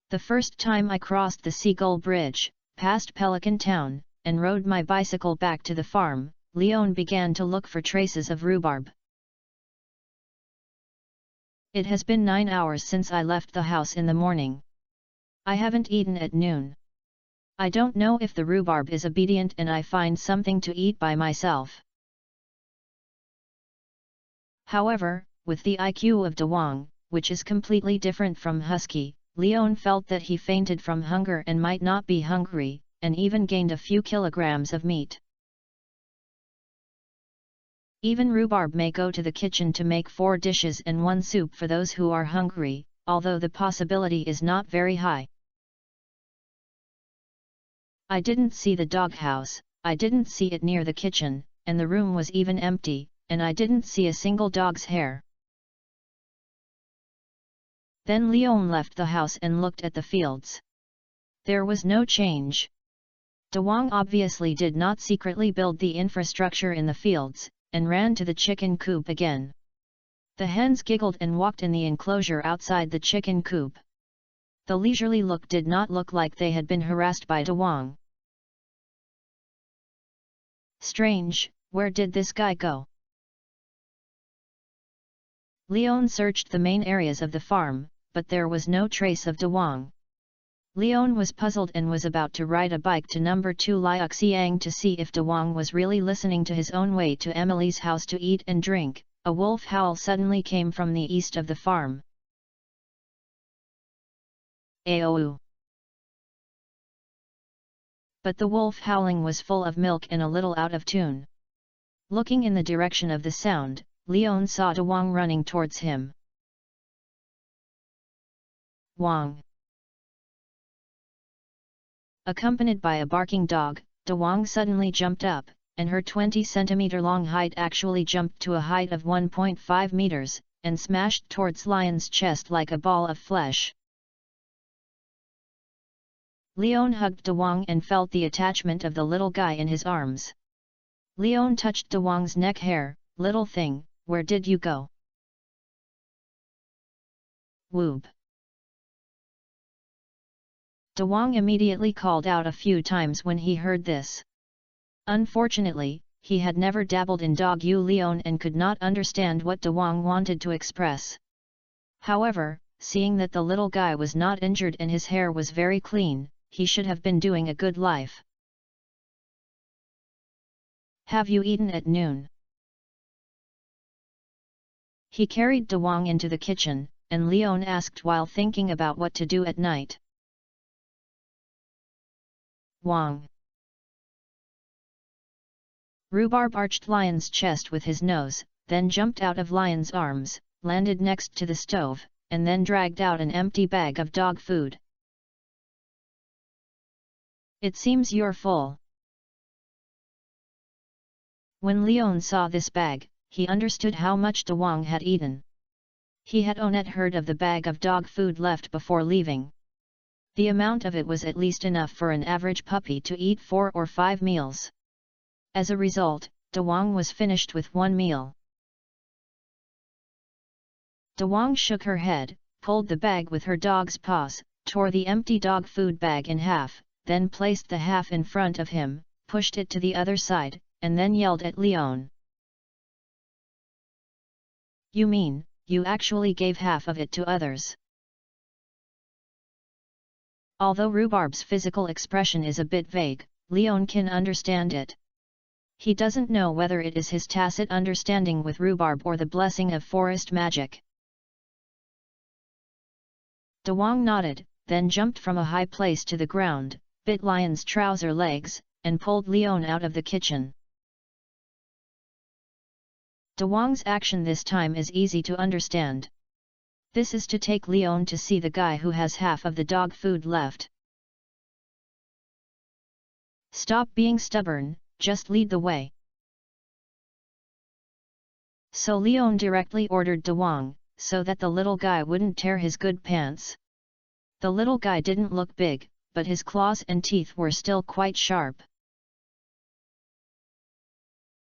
The first time I crossed the Seagull Bridge, past Pelican Town, and rode my bicycle back to the farm, Leon began to look for traces of rhubarb. It has been 9 hours since I left the house in the morning. I haven't eaten at noon. I don't know if the rhubarb is obedient and I find something to eat by myself. However, with the IQ of Dawang, which is completely different from Husky, Leon felt that he fainted from hunger and might not be hungry, and even gained a few kilograms of meat. Even rhubarb may go to the kitchen to make 4 dishes and 1 soup for those who are hungry, although the possibility is not very high. I didn't see the doghouse, I didn't see it near the kitchen, and the room was even empty, and I didn't see a single dog's hair. Then Leon left the house and looked at the fields. There was no change. Dawang obviously did not secretly build the infrastructure in the fields, and ran to the chicken coop again. The hens giggled and walked in the enclosure outside the chicken coop. The leisurely look did not look like they had been harassed by Dawang. Strange, where did this guy go? Leon searched the main areas of the farm, but there was no trace of Dawang. Leon was puzzled and was about to ride a bike to number 2 Liuxiang to see if Dawang was really listening to his own way to Emily's house to eat and drink. A wolf howl suddenly came from the east of the farm. Aou! But the wolf howling was full of milk and a little out of tune. Looking in the direction of the sound, Leon saw Dawang running towards him. Wang! Accompanied by a barking dog, Dawang suddenly jumped up, and her 20-centimeter-long height actually jumped to a height of 1.5 meters, and smashed towards Lion's chest like a ball of flesh. Leon hugged Dawang and felt the attachment of the little guy in his arms. Leon touched Dawang's neck hair. Little thing, where did you go? Woob! Dawang immediately called out a few times when he heard this. Unfortunately, he had never dabbled in Dog Yu Leon and could not understand what Dawang wanted to express. However, seeing that the little guy was not injured and his hair was very clean, he should have been doing a good life. Have you eaten at noon? He carried Dawang into the kitchen, and Leon asked while thinking about what to do at night. Wang! Rhubarb arched Lion's chest with his nose, then jumped out of Lion's arms, landed next to the stove, and then dragged out an empty bag of dog food. It seems you're full. When Leon saw this bag, he understood how much Dawang had eaten. He had not heard of the bag of dog food left before leaving. The amount of it was at least enough for an average puppy to eat 4 or 5 meals. As a result, Dawang was finished with 1 meal. Dawang shook her head, pulled the bag with her dog's paws, tore the empty dog food bag in half, then placed the half in front of him, pushed it to the other side, and then yelled at Leon. "You mean, you actually gave half of it to others?" Although Rhubarb's physical expression is a bit vague, Leon can understand it. He doesn't know whether it is his tacit understanding with Rhubarb or the blessing of forest magic. Dawang nodded, then jumped from a high place to the ground, bit Lion's trouser legs, and pulled Leon out of the kitchen. Dawang's action this time is easy to understand. This is to take Leon to see the guy who has half of the dog food left. "Stop being stubborn, just lead the way." So Leon directly ordered Dawang, so that the little guy wouldn't tear his good pants. The little guy didn't look big, but his claws and teeth were still quite sharp.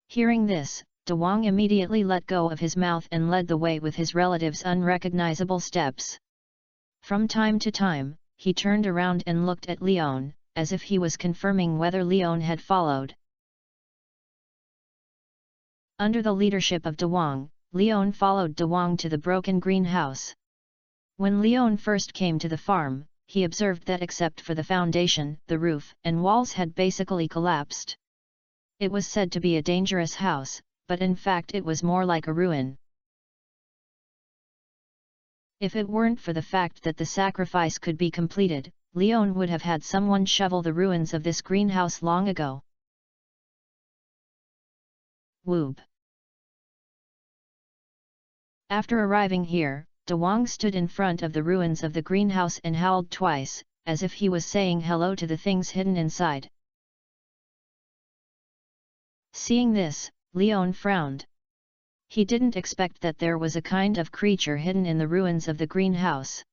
Hearing this, Dawang immediately let go of his mouth and led the way with his relative's unrecognizable steps. From time to time, he turned around and looked at Leon, as if he was confirming whether Leon had followed. Under the leadership of Dawang, Leon followed Dawang to the broken greenhouse. When Leon first came to the farm, he observed that except for the foundation, the roof and walls had basically collapsed. It was said to be a dangerous house, but in fact it was more like a ruin. If it weren't for the fact that the sacrifice could be completed, Leon would have had someone shovel the ruins of this greenhouse long ago. Woob. After arriving here, Dawang stood in front of the ruins of the greenhouse and howled twice, as if he was saying hello to the things hidden inside. Seeing this, Leon frowned. He didn't expect that there was a kind of creature hidden in the ruins of the greenhouse.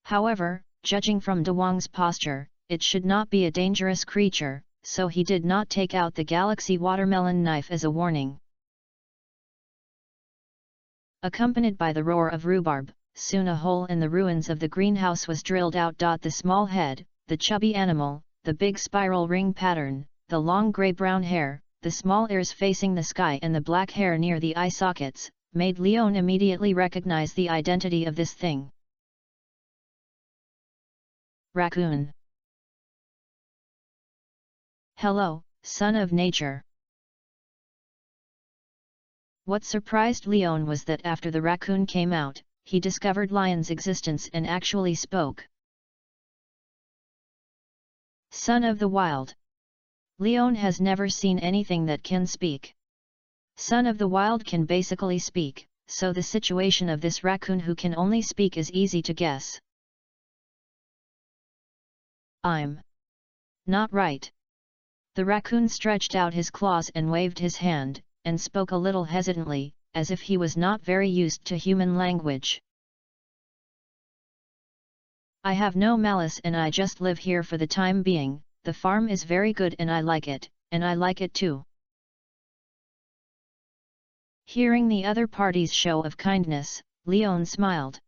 However, judging from Dawang's posture, it should not be a dangerous creature, so he did not take out the galaxy watermelon knife as a warning. Accompanied by the roar of Rhubarb, soon a hole in the ruins of the greenhouse was drilled out. The small head, the chubby animal, the big spiral ring pattern, the long grey-brown hair, the small ears facing the sky and the black hair near the eye sockets, made Leon immediately recognize the identity of this thing. Raccoon. Hello, son of nature. What surprised Leon was that after the raccoon came out, he discovered Lion's existence and actually spoke. Son of the wild. Leon has never seen anything that can speak. Son of the wild can basically speak, so the situation of this raccoon who can only speak is easy to guess. I'm not right. The raccoon stretched out his claws and waved his hand, and spoke a little hesitantly, as if he was not very used to human language. I have no malice and I just live here for the time being. The farm is very good and I like it too. Hearing the other party's show of kindness, Leon smiled.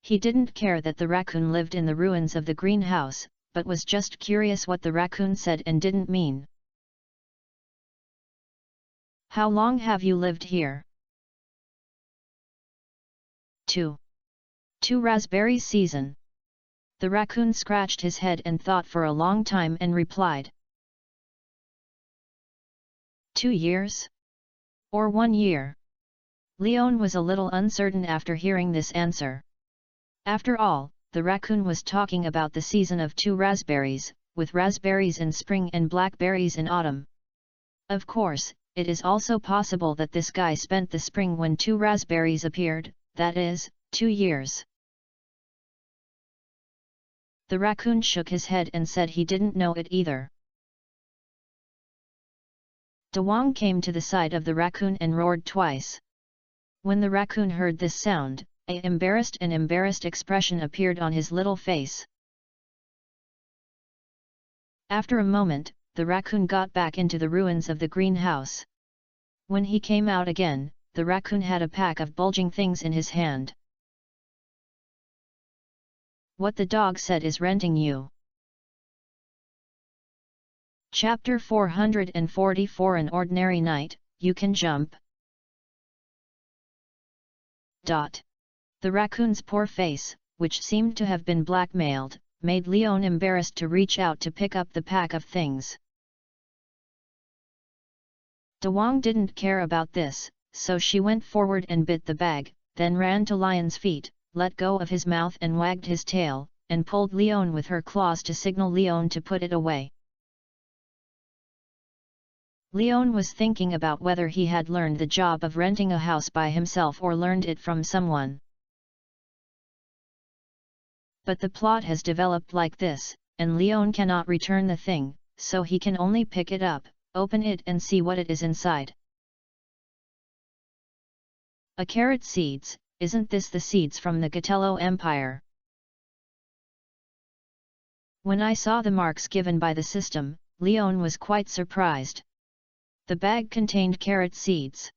He didn't care that the raccoon lived in the ruins of the greenhouse, but was just curious what the raccoon said and didn't mean. How long have you lived here? 2 raspberries season. The raccoon scratched his head and thought for a long time and replied. 2 years? Or 1 year? Leon was a little uncertain after hearing this answer. After all, the raccoon was talking about the season of 2 raspberries, with raspberries in spring and blackberries in autumn. Of course, it is also possible that this guy spent the spring when 2 raspberries appeared, that is, 2 years. The raccoon shook his head and said he didn't know it either. De Wong came to the side of the raccoon and roared twice. When the raccoon heard this sound, an embarrassed expression appeared on his little face. After a moment, the raccoon got back into the ruins of the greenhouse. When he came out again, the raccoon had a pack of bulging things in his hand. What the dog said is renting you. Chapter 444 An ordinary night, you can jump. The raccoon's poor face, which seemed to have been blackmailed, made Leon embarrassed to reach out to pick up the pack of things. De Wong didn't care about this, so she went forward and bit the bag, then ran to Lion's feet, let go of his mouth and wagged his tail, and pulled Leon with her claws to signal Leon to put it away. Leon was thinking about whether he had learned the job of renting a house by himself or learned it from someone. But the plot has developed like this, and Leon cannot return the thing, so he can only pick it up, open it and see what it is inside. A carrot seeds, isn't this the seeds from the Gatello Empire? When I saw the marks given by the system, Leon was quite surprised. The bag contained carrot seeds.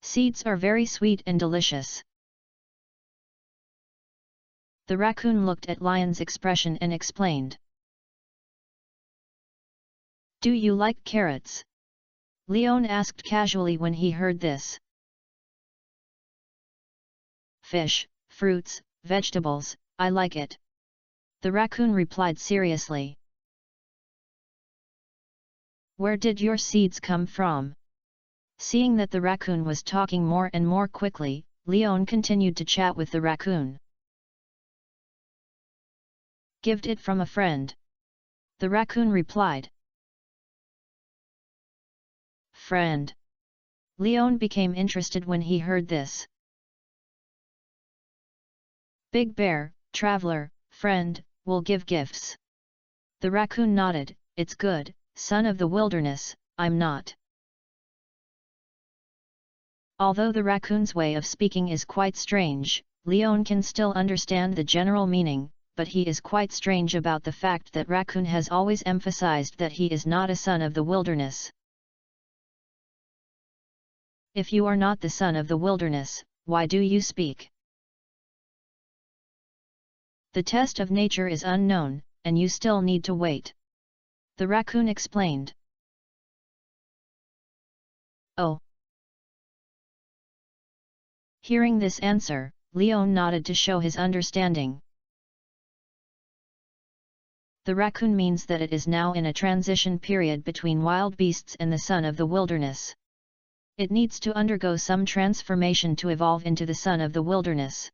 Seeds are very sweet and delicious. The raccoon looked at Lion's expression and explained. Do you like carrots? Leon asked casually when he heard this. Fish, fruits, vegetables, I like it. The raccoon replied seriously. Where did your seeds come from? Seeing that the raccoon was talking more and more quickly, Leon continued to chat with the raccoon. Gived it from a friend. The raccoon replied. Friend. Leon became interested when he heard this. Big bear, traveler, friend, will give gifts. The raccoon nodded. It's good, son of the wilderness, I'm not. Although the raccoon's way of speaking is quite strange, Leon can still understand the general meaning, but he is quite strange about the fact that raccoon has always emphasized that he is not a son of the wilderness. If you are not the son of the wilderness, why do you speak? The test of nature is unknown, and you still need to wait. The raccoon explained. Oh. Hearing this answer, Leon nodded to show his understanding. The raccoon means that it is now in a transition period between wild beasts and the son of the wilderness. It needs to undergo some transformation to evolve into the son of the wilderness.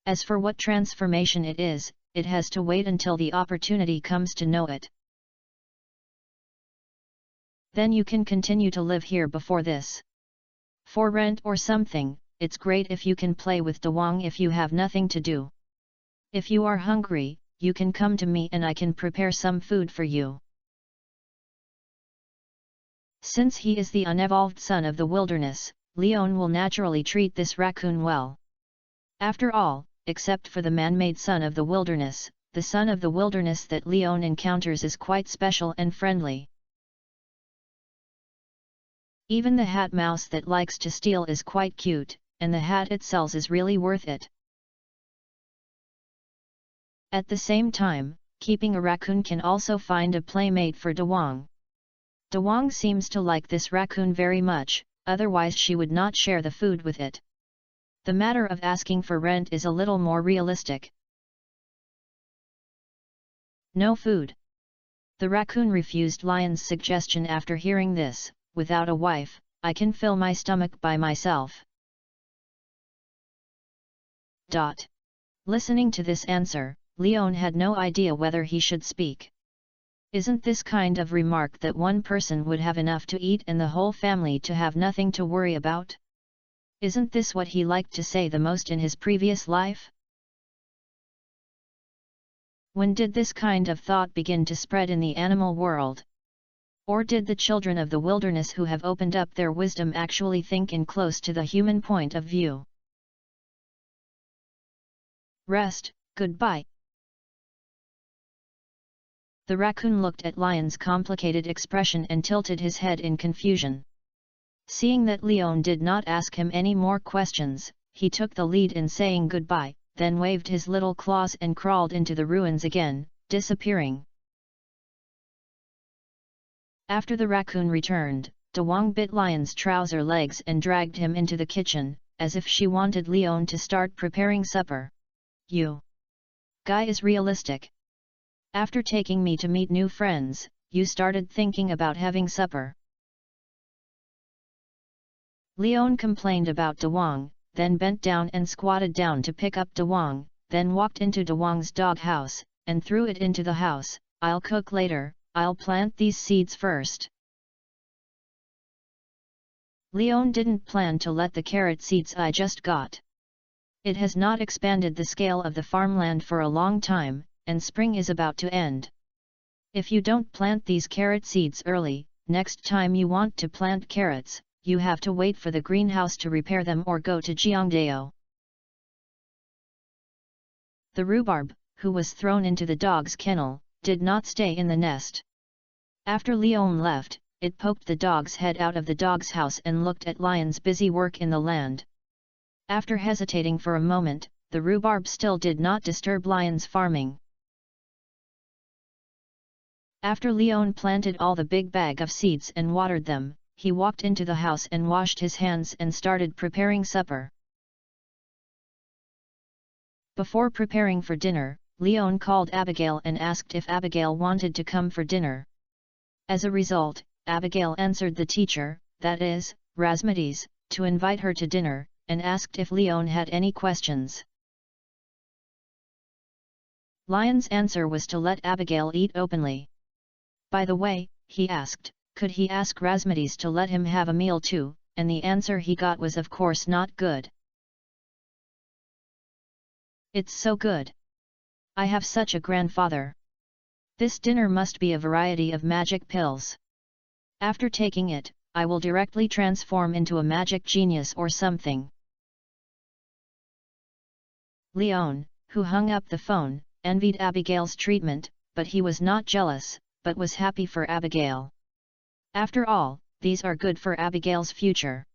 As for what transformation it is, it has to wait until the opportunity comes to know it. Then you can continue to live here before this. For rent or something, it's great if you can play with De Wong if you have nothing to do. If you are hungry, you can come to me and I can prepare some food for you. Since he is the unevolved son of the wilderness, Leon will naturally treat this raccoon well. After all, except for the man-made son of the wilderness, the son of the wilderness that Leon encounters is quite special and friendly. Even the hat mouse that likes to steal is quite cute, and the hat it sells is really worth it. At the same time, keeping a raccoon can also find a playmate for De Wong. De Wong seems to like this raccoon very much, otherwise she would not share the food with it. The matter of asking for rent is a little more realistic. No food. The raccoon refused Lion's suggestion after hearing this. Without a wife, I can fill my stomach by myself. Listening to this answer, Leon had no idea whether he should speak. Isn't this kind of remark that one person would have enough to eat and the whole family to have nothing to worry about? Isn't this what he liked to say the most in his previous life? When did this kind of thought begin to spread in the animal world? Or did the children of the wilderness who have opened up their wisdom actually think in close to the human point of view? Rest, goodbye. The raccoon looked at Lion's complicated expression and tilted his head in confusion. Seeing that Leon did not ask him any more questions, he took the lead in saying goodbye, then waved his little claws and crawled into the ruins again, disappearing. After the raccoon returned, Dewang bit Lion's trouser legs and dragged him into the kitchen, as if she wanted Leon to start preparing supper. "You guy is realistic. After taking me to meet new friends, you started thinking about having supper." Leon complained about Dewang, then bent down and squatted down to pick up Dewang, then walked into Dewang's doghouse, and threw it into the house. "I'll cook later, I'll plant these seeds first." Leon didn't plan to let the carrot seeds I just got. It has not expanded the scale of the farmland for a long time, and spring is about to end. If you don't plant these carrot seeds early, next time you want to plant carrots, you have to wait for the greenhouse to repair them or go to Jiangdao. The rhubarb, who was thrown into the dog's kennel, did not stay in the nest. After Leon left, it poked the dog's head out of the dog's house and looked at Lion's busy work in the land. After hesitating for a moment, the rhubarb still did not disturb Lion's farming. After Leon planted all the big bag of seeds and watered them, he walked into the house and washed his hands and started preparing supper. Before preparing for dinner, Leon called Abigail and asked if Abigail wanted to come for dinner. As a result, Abigail answered the teacher, that is, Razmedes, to invite her to dinner, and asked if Leon had any questions. Lion's answer was to let Abigail eat openly. By the way, he asked, could he ask Razmedes to let him have a meal too, and the answer he got was of course not good. "It's so good. I have such a grandfather. This dinner must be a variety of magic pills. After taking it, I will directly transform into a magic genius or something." Leon, who hung up the phone, envied Abigail's treatment, but he was not jealous, but was happy for Abigail. After all, these are good for Abigail's future.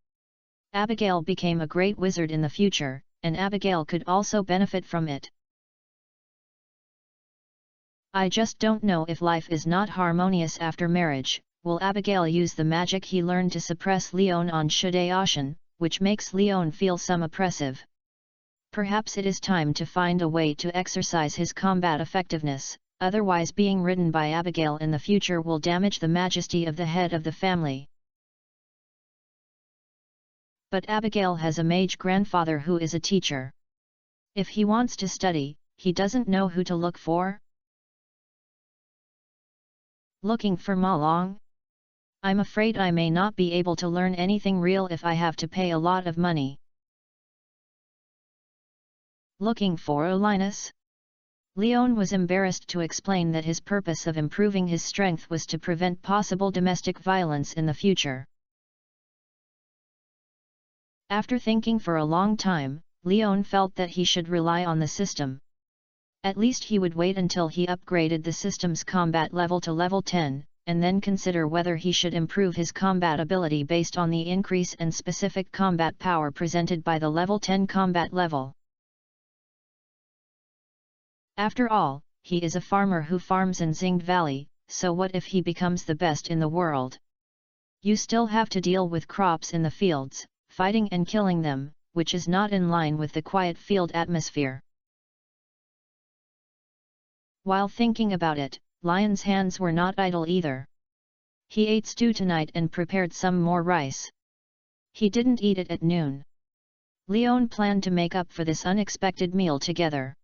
Abigail became a great wizard in the future, and Abigail could also benefit from it. "I just don't know if life is not harmonious after marriage. Will Abigail use the magic he learned to suppress Leon on Shudaoshan, which makes Leon feel some oppressive? Perhaps it is time to find a way to exercise his combat effectiveness, otherwise being ridden by Abigail in the future will damage the majesty of the head of the family." But Abigail has a mage grandfather who is a teacher. If he wants to study, he doesn't know who to look for. Looking for Ma Long? I'm afraid I may not be able to learn anything real if I have to pay a lot of money. Looking for Linus? Leon was embarrassed to explain that his purpose of improving his strength was to prevent possible domestic violence in the future. After thinking for a long time, Leon felt that he should rely on the system. At least he would wait until he upgraded the system's combat level to level 10, and then consider whether he should improve his combat ability based on the increase and specific combat power presented by the level 10 combat level. After all, he is a farmer who farms in Xingd Valley, so what if he becomes the best in the world? You still have to deal with crops in the fields, fighting and killing them, which is not in line with the quiet field atmosphere. While thinking about it, Lion's hands were not idle either. He ate stew tonight and prepared some more rice. He didn't eat it at noon. Leon planned to make up for this unexpected meal together.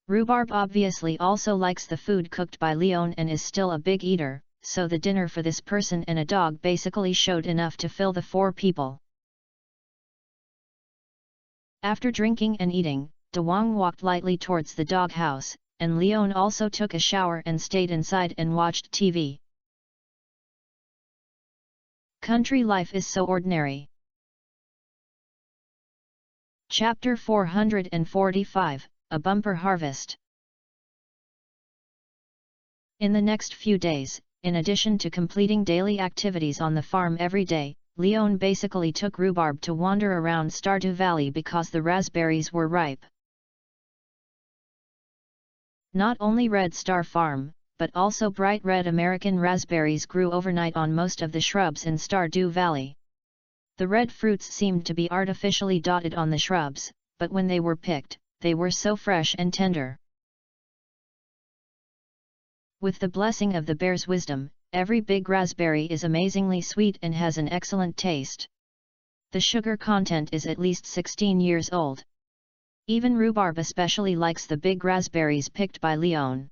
Rhubarb obviously also likes the food cooked by Leon and is still a big eater, so the dinner for this person and a dog basically showed enough to fill the 4 people. After drinking and eating, Dewang walked lightly towards the doghouse, and Leon also took a shower and stayed inside and watched TV. Country life is so ordinary. Chapter 445, A Bumper Harvest. In the next few days, in addition to completing daily activities on the farm every day, Leon basically took Rhubarb to wander around Stardew Valley because the raspberries were ripe. Not only Red Star Farm, but also bright red American raspberries grew overnight on most of the shrubs in Stardew Valley. The red fruits seemed to be artificially dotted on the shrubs, but when they were picked, they were so fresh and tender. With the blessing of the bear's wisdom, every big raspberry is amazingly sweet and has an excellent taste. The sugar content is at least 16 years old. Even Rhubarb especially likes the big raspberries picked by Leon.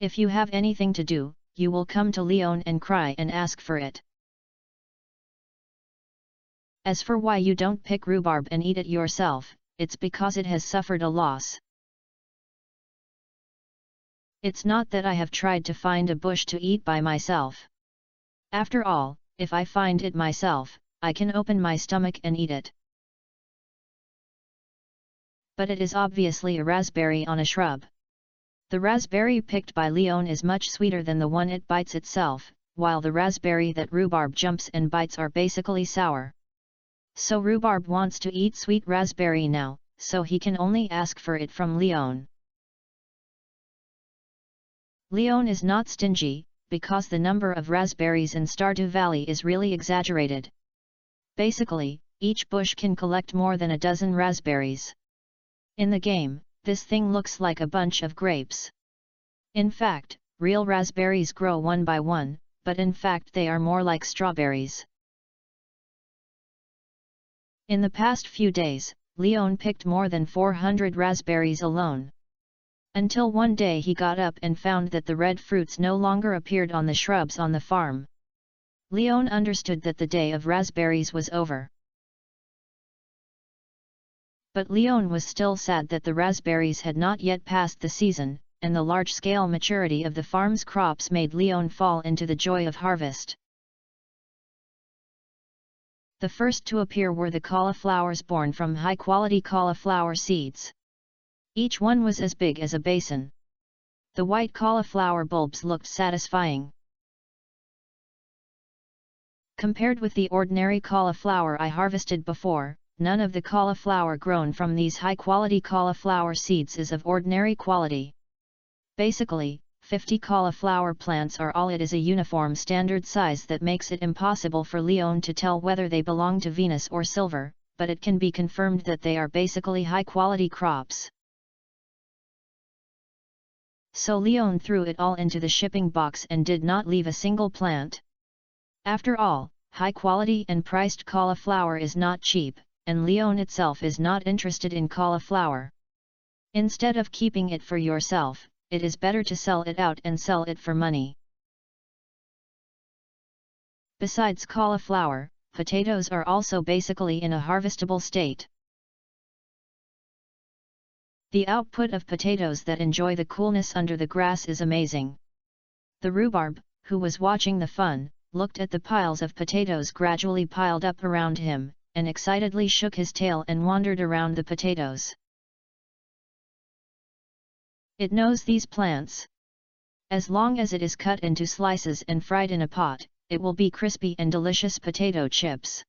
If you have anything to do, you will come to Leon and cry and ask for it. As for why you don't pick rhubarb and eat it yourself, it's because it has suffered a loss. It's not that I have tried to find a bush to eat by myself. After all, if I find it myself, I can open my stomach and eat it. But it is obviously a raspberry on a shrub. The raspberry picked by Leon is much sweeter than the one it bites itself, while the raspberry that Rhubarb jumps and bites are basically sour. So Rhubarb wants to eat sweet raspberry now, so he can only ask for it from Leon. Leon is not stingy, because the number of raspberries in Stardew Valley is really exaggerated. Basically, each bush can collect more than a dozen raspberries. In the game, this thing looks like a bunch of grapes. In fact, real raspberries grow one by one, but in fact they are more like strawberries. In the past few days, Leon picked more than 400 raspberries alone. Until one day he got up and found that the red fruits no longer appeared on the shrubs on the farm. Leon understood that the day of raspberries was over. But Leon was still sad that the raspberries had not yet passed the season, and the large-scale maturity of the farm's crops made Leon fall into the joy of harvest. The first to appear were the cauliflowers born from high-quality cauliflower seeds. Each one was as big as a basin. The white cauliflower bulbs looked satisfying. Compared with the ordinary cauliflower I harvested before, none of the cauliflower grown from these high-quality cauliflower seeds is of ordinary quality. Basically, 50 cauliflower plants are all it is, a uniform standard size that makes it impossible for Leon to tell whether they belong to Venus or Silver, but it can be confirmed that they are basically high-quality crops. So Leon threw it all into the shipping box and did not leave a single plant. After all, high-quality and priced cauliflower is not cheap, and Leon itself is not interested in cauliflower. Instead of keeping it for yourself, it is better to sell it out and sell it for money. Besides cauliflower, potatoes are also basically in a harvestable state. The output of potatoes that enjoy the coolness under the grass is amazing. The rhubarb, who was watching the fun, looked at the piles of potatoes gradually piled up around him, and excitedly shook his tail and wandered around the potatoes. It knows these plants. As long as it is cut into slices and fried in a pot, it will be crispy and delicious potato chips.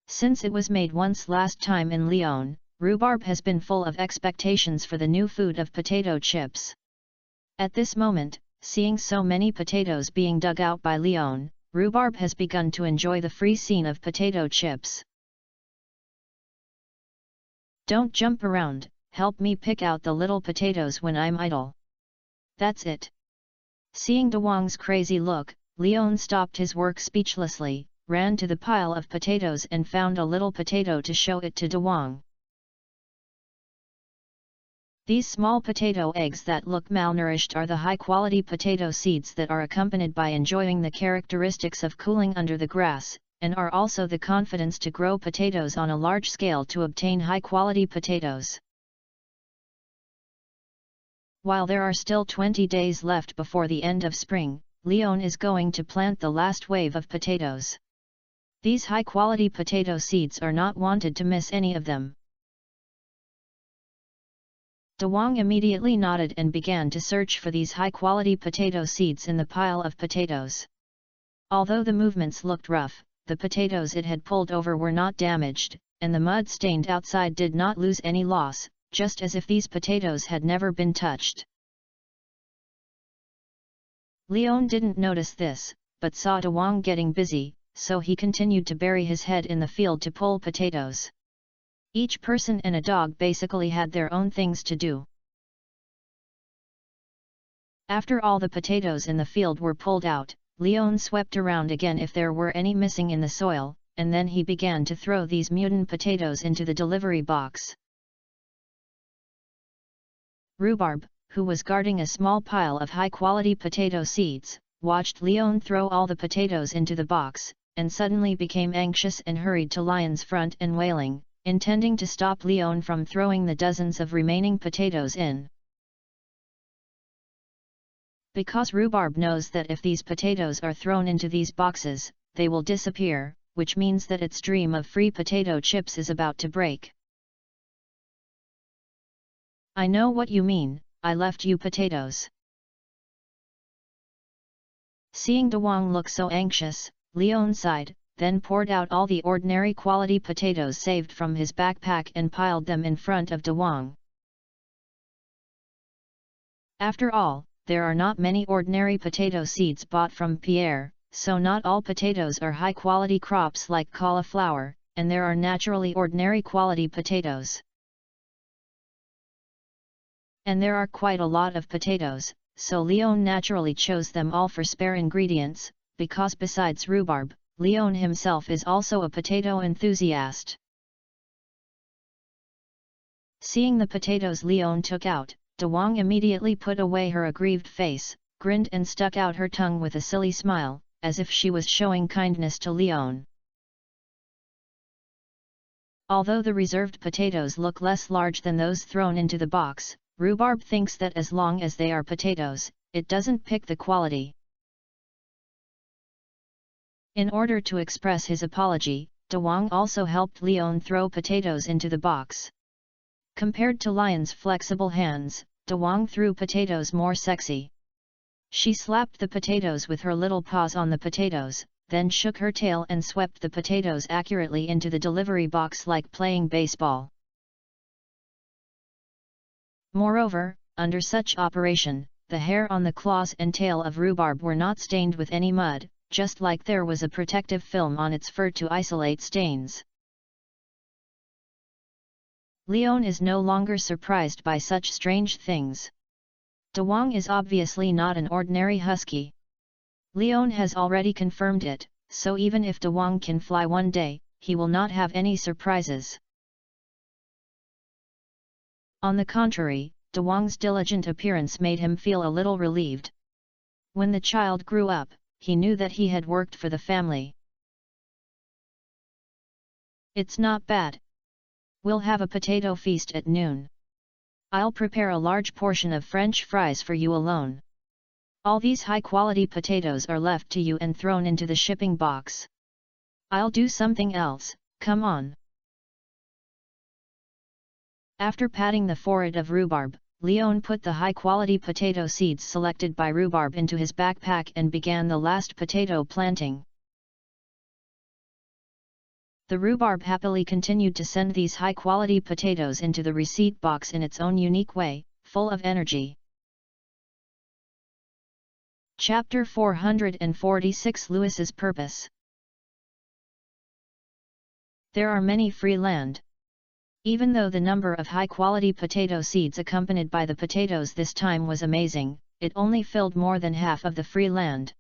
Since it was made once last time in Leon, rhubarb has been full of expectations for the new food of potato chips. At this moment, seeing so many potatoes being dug out by Leon, rhubarb has begun to enjoy the free scene of potato chips. Don't jump around, help me pick out the little potatoes when I'm idle. That's it. Seeing DeWong's crazy look, Leon stopped his work speechlessly, ran to the pile of potatoes and found a little potato to show it to DeWong. These small potato eggs that look malnourished are the high-quality potato seeds that are accompanied by enjoying the characteristics of cooling under the grass, and are also the confidence to grow potatoes on a large scale to obtain high-quality potatoes. While there are still 20 days left before the end of spring, Leon is going to plant the last wave of potatoes. These high-quality potato seeds are not wanted to miss any of them. De Wong immediately nodded and began to search for these high-quality potato seeds in the pile of potatoes. Although the movements looked rough, the potatoes it had pulled over were not damaged, and the mud stained outside did not lose any loss, just as if these potatoes had never been touched. Leon didn't notice this, but saw De Wong getting busy, so he continued to bury his head in the field to pull potatoes. Each person and a dog basically had their own things to do. After all the potatoes in the field were pulled out, Leon swept around again if there were any missing in the soil, and then he began to throw these mutant potatoes into the delivery box. Rhubarb, who was guarding a small pile of high-quality potato seeds, watched Leon throw all the potatoes into the box, and suddenly became anxious and hurried to Lion's front and wailing, intending to stop Leon from throwing the dozens of remaining potatoes in. Because Rhubarb knows that if these potatoes are thrown into these boxes, they will disappear, which means that its dream of free potato chips is about to break. "I know what you mean, I left you potatoes." Seeing De Wong look so anxious, Leon sighed, then poured out all the ordinary quality potatoes saved from his backpack and piled them in front of De Wong. After all, there are not many ordinary potato seeds bought from Pierre, so not all potatoes are high-quality crops like cauliflower, and there are naturally ordinary quality potatoes. And there are quite a lot of potatoes, so Leon naturally chose them all for spare ingredients, because besides rhubarb, Leon himself is also a potato enthusiast. Seeing the potatoes Leon took out, De Wong immediately put away her aggrieved face, grinned and stuck out her tongue with a silly smile, as if she was showing kindness to Leon. Although the reserved potatoes look less large than those thrown into the box, Rhubarb thinks that as long as they are potatoes, it doesn't pick the quality. In order to express his apology, De Wong also helped Leon throw potatoes into the box. Compared to Lion's flexible hands, De Wong threw potatoes more sexy. She slapped the potatoes with her little paws on the potatoes, then shook her tail and swept the potatoes accurately into the delivery box like playing baseball. Moreover, under such operation, the hair on the claws and tail of Rhubarb were not stained with any mud, just like there was a protective film on its fur to isolate stains. Leon is no longer surprised by such strange things. De Wong is obviously not an ordinary husky. Leon has already confirmed it, so even if De Wong can fly one day, he will not have any surprises. On the contrary, De Wong's diligent appearance made him feel a little relieved. When the child grew up, he knew that he had worked for the family. "It's not bad. We'll have a potato feast at noon. I'll prepare a large portion of French fries for you alone. All these high-quality potatoes are left to you and thrown into the shipping box. I'll do something else, come on." After patting the forehead of Rhubarb, Leon put the high-quality potato seeds selected by Rhubarb into his backpack and began the last potato planting. The Rhubarb happily continued to send these high-quality potatoes into the receipt box in its own unique way, full of energy. Chapter 446 Louis's Purpose. There are many free land. Even though the number of high-quality potato seeds accompanied by the potatoes this time was amazing, it only filled more than half of the free land.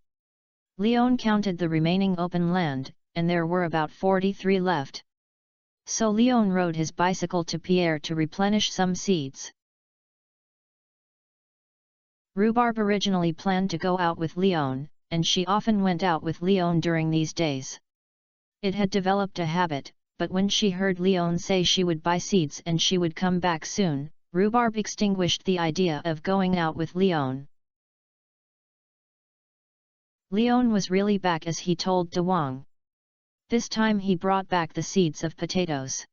Leon counted the remaining open land, and there were about 43 left. So Leon rode his bicycle to Pierre to replenish some seeds. Rhubarb originally planned to go out with Leon, and she often went out with Leon during these days. It had developed a habit, but when she heard Leon say she would buy seeds and she would come back soon, Rhubarb extinguished the idea of going out with Leon. Leon was really back as he told De Wong. This time he brought back the seeds of potatoes.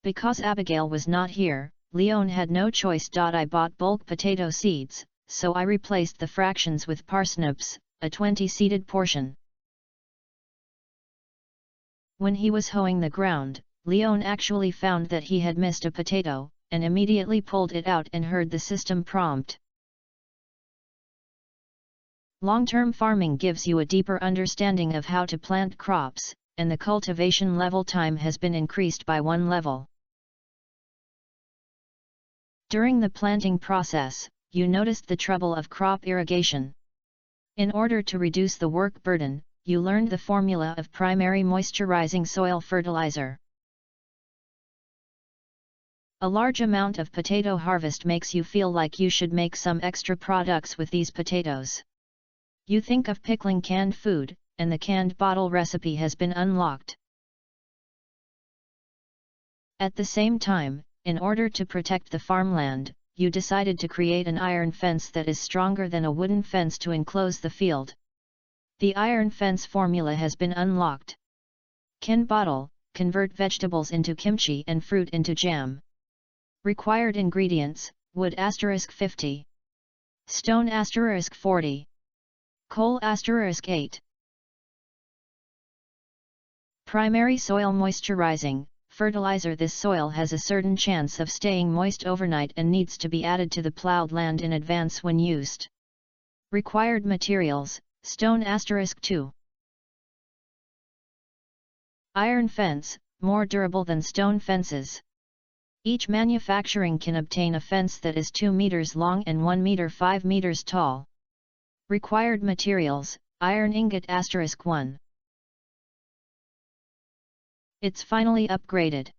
Because Abigail was not here, Leon had no choice. I bought bulk potato seeds, so I replaced the fractions with parsnips, a 20-seeded portion. When he was hoeing the ground, Leon actually found that he had missed a potato, and immediately pulled it out and heard the system prompt. Long-term farming gives you a deeper understanding of how to plant crops, and the cultivation level time has been increased by 1 level. During the planting process, you noticed the trouble of crop irrigation. In order to reduce the work burden, you learned the formula of primary moisturizing soil fertilizer. A large amount of potato harvest makes you feel like you should make some extra products with these potatoes. You think of pickling canned food, and the canned bottle recipe has been unlocked. At the same time, in order to protect the farmland, you decided to create an iron fence that is stronger than a wooden fence to enclose the field. The iron fence formula has been unlocked. Can bottle, convert vegetables into kimchi and fruit into jam. Required ingredients, wood *50. Stone *40. Coal *8. Primary soil moisturizing, fertilizer. This soil has a certain chance of staying moist overnight and needs to be added to the plowed land in advance when used. Required materials, stone *2. Iron fence, more durable than stone fences. Each manufacturing can obtain a fence that is 2 meters long and 1 meter 5 meters tall. Required materials, iron ingot *1. It's finally upgraded.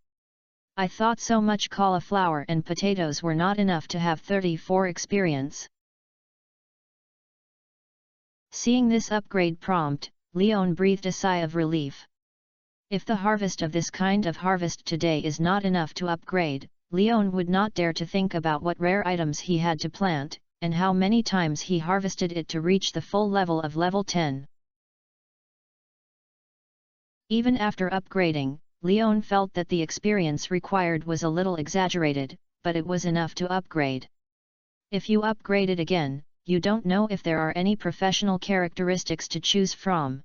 I thought so much cauliflower and potatoes were not enough to have 34 experience. Seeing this upgrade prompt, Leon breathed a sigh of relief. If the harvest of this kind of harvest today is not enough to upgrade, Leon would not dare to think about what rare items he had to plant, and how many times he harvested it to reach the full level of level 10. Even after upgrading, Leon felt that the experience required was a little exaggerated, but it was enough to upgrade. If you upgrade it again, you don't know if there are any professional characteristics to choose from.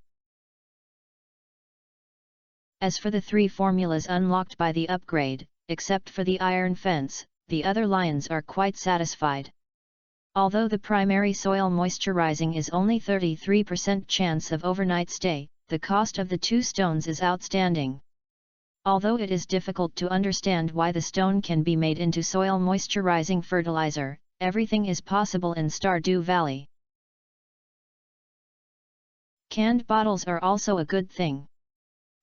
As for the 3 formulas unlocked by the upgrade, except for the iron fence, the other lions are quite satisfied. Although the primary soil moisturizing is only 33% chance of overnight stay, the cost of the 2 stones is outstanding. Although it is difficult to understand why the stone can be made into soil moisturizing fertilizer, everything is possible in Stardew Valley. Canned bottles are also a good thing.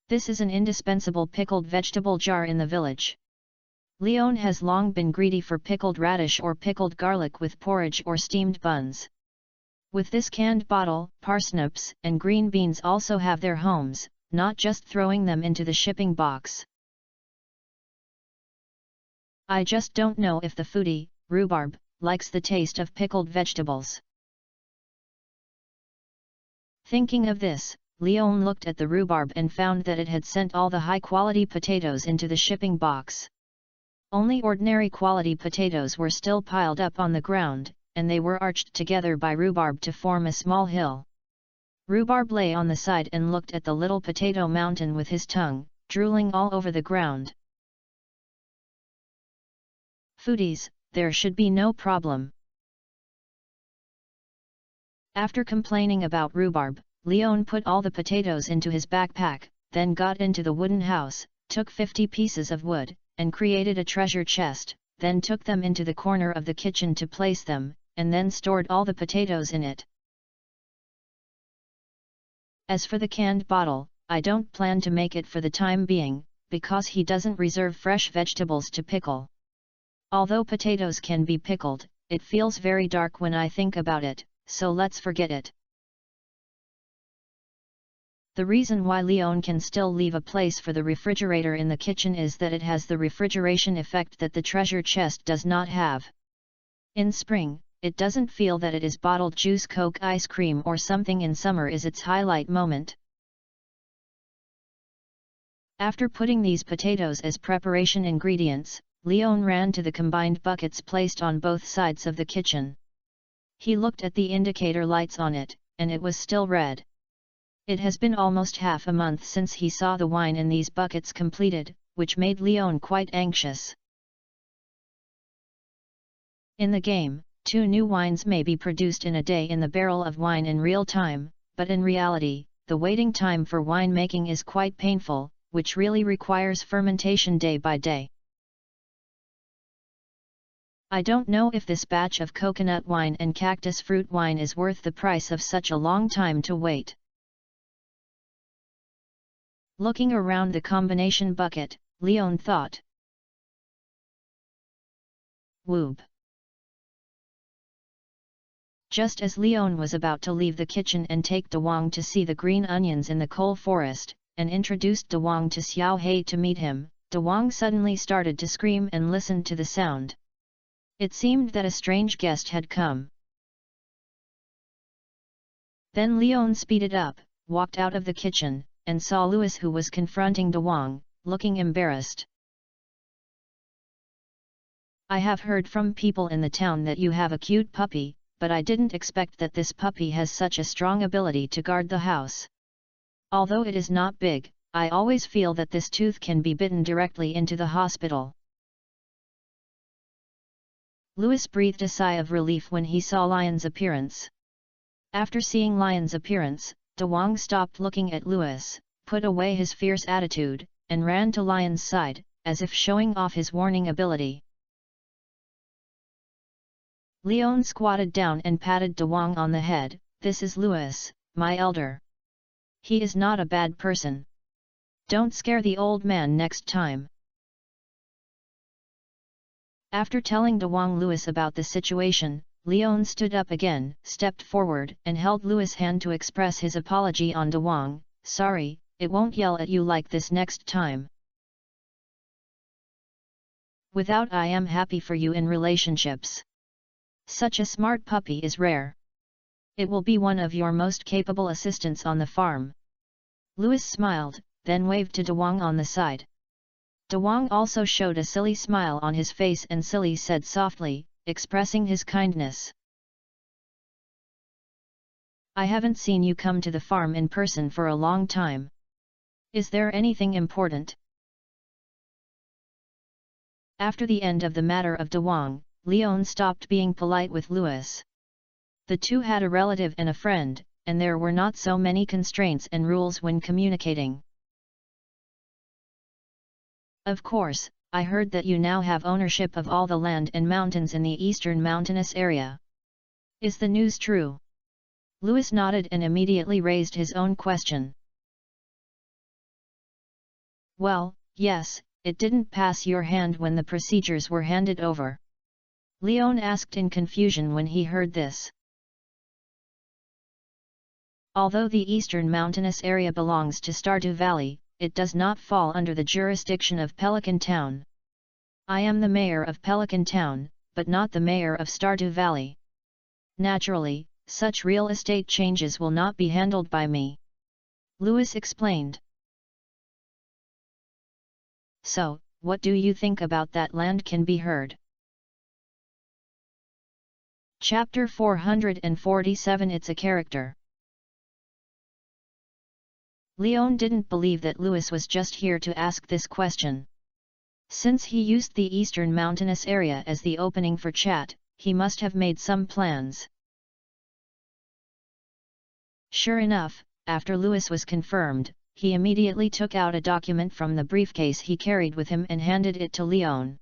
This is an indispensable pickled vegetable jar in the village. Leon has long been greedy for pickled radish or pickled garlic with porridge or steamed buns. With this canned bottle, parsnips and green beans also have their homes, not just throwing them into the shipping box. I just don't know if the foodie, Rhubarb, likes the taste of pickled vegetables. Thinking of this, Leon looked at the rhubarb and found that it had sent all the high-quality potatoes into the shipping box. Only ordinary quality potatoes were still piled up on the ground, and they were arched together by rhubarb to form a small hill. Rhubarb lay on the side and looked at the little potato mountain with his tongue, drooling all over the ground. Foodies, there should be no problem. After complaining about rhubarb, Leon put all the potatoes into his backpack, then got into the wooden house, took 50 pieces of wood, and created a treasure chest, then took them into the corner of the kitchen to place them, and then stored all the potatoes in it. As for the canned bottle, I don't plan to make it for the time being, because he doesn't reserve fresh vegetables to pickle. Although potatoes can be pickled, it feels very dark when I think about it, so let's forget it. The reason why Leon can still leave a place for the refrigerator in the kitchen is that it has the refrigeration effect that the treasure chest does not have. In spring, it doesn't feel that it is bottled juice, Coke, ice cream or something. In summer is its highlight moment. After putting these potatoes as preparation ingredients, Leon ran to the combined buckets placed on both sides of the kitchen. He looked at the indicator lights on it, and it was still red. It has been almost half a month since he saw the wine in these buckets completed, which made Leon quite anxious. In the game, 2 new wines may be produced in a day in the barrel of wine in real time, but in reality, the waiting time for wine making is quite painful, which really requires fermentation day by day. I don't know if this batch of coconut wine and cactus fruit wine is worth the price of such a long time to wait. Looking around the combination bucket, Leon thought. Woob. Just as Leon was about to leave the kitchen and take De Wong to see the green onions in the coal forest, and introduced De Wong to Xiao Hei to meet him, De Wong suddenly started to scream and listened to the sound. It seemed that a strange guest had come. Then Leon speeded up, walked out of the kitchen, and saw Louis, who was confronting De Wong, looking embarrassed. I have heard from people in the town that you have a cute puppy, but I didn't expect that this puppy has such a strong ability to guard the house. Although it is not big, I always feel that this tooth can be bitten directly into the hospital. Louis breathed a sigh of relief when he saw Lion's appearance. After seeing Lion's appearance, De Wong stopped looking at Louis, put away his fierce attitude, and ran to Lion's side, as if showing off his warning ability. Leon squatted down and patted De Wong on the head. This is Louis, my elder. He is not a bad person. Don't scare the old man next time. After telling De Wong Louis about the situation, Leon stood up again, stepped forward and held Louis' hand to express his apology on De Wong. Sorry, it won't yell at you like this next time. Without I am happy for you in relationships. Such a smart puppy is rare. It will be one of your most capable assistants on the farm. Louis smiled, then waved to De Wong on the side. De Wong also showed a silly smile on his face, and Silly said softly, expressing his kindness. I haven't seen you come to the farm in person for a long time. Is there anything important? After the end of the matter of De Wong, Leon stopped being polite with Louis. The two had a relative and a friend, and there were not so many constraints and rules when communicating. Of course, I heard that you now have ownership of all the land and mountains in the eastern mountainous area. Is the news true? Louis nodded and immediately raised his own question. Well, yes, it didn't pass your hand when the procedures were handed over. Leon asked in confusion when he heard this. Although the eastern mountainous area belongs to Stardew Valley, it does not fall under the jurisdiction of Pelican Town. I am the mayor of Pelican Town, but not the mayor of Stardew Valley. Naturally, such real estate changes will not be handled by me. Louis explained. So, what do you think about that land can be heard? Chapter 447. It's a character. Leon didn't believe that Louis was just here to ask this question. Since he used the eastern mountainous area as the opening for chat, he must have made some plans. Sure enough, after Louis was confirmed, he immediately took out a document from the briefcase he carried with him and handed it to Leon.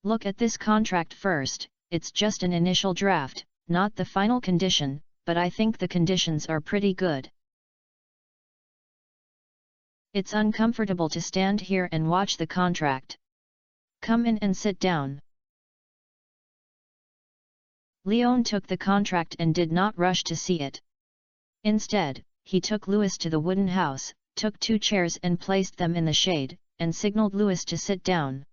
Look at this contract first. It's just an initial draft, not the final condition, but I think the conditions are pretty good. It's uncomfortable to stand here and watch the contract. Come in and sit down. Leon took the contract and did not rush to see it. Instead, he took Louis to the wooden house, took 2 chairs and placed them in the shade, and signaled Louis to sit down.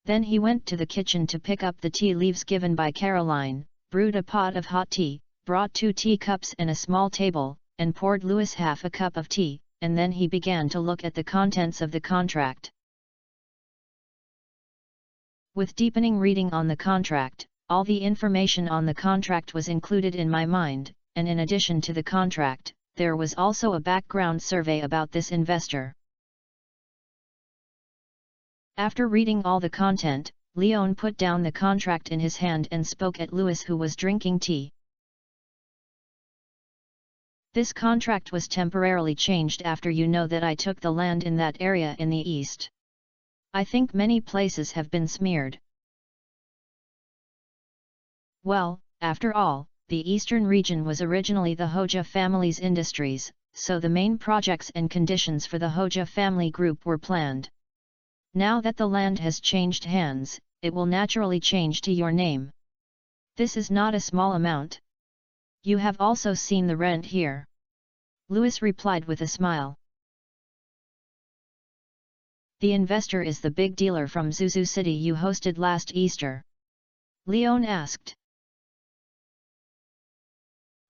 Then he went to the kitchen to pick up the tea leaves given by Caroline, brewed a pot of hot tea, brought 2 teacups and a small table, and poured Louis half a cup of tea, and then he began to look at the contents of the contract. With deepening reading on the contract, all the information on the contract was included in my mind, and in addition to the contract, there was also a background survey about this investor. After reading all the content, Leon put down the contract in his hand and spoke at Louis, who was drinking tea. This contract was temporarily changed after you know that I took the land in that area in the east. I think many places have been smeared. Well, after all, the eastern region was originally the Hoja family's industries, so the main projects and conditions for the Hoja family group were planned. Now that the land has changed hands, it will naturally change to your name. This is not a small amount. You have also seen the rent here. Louis replied with a smile. The investor is the big dealer from Zuzu City you hosted last Easter. Leon asked.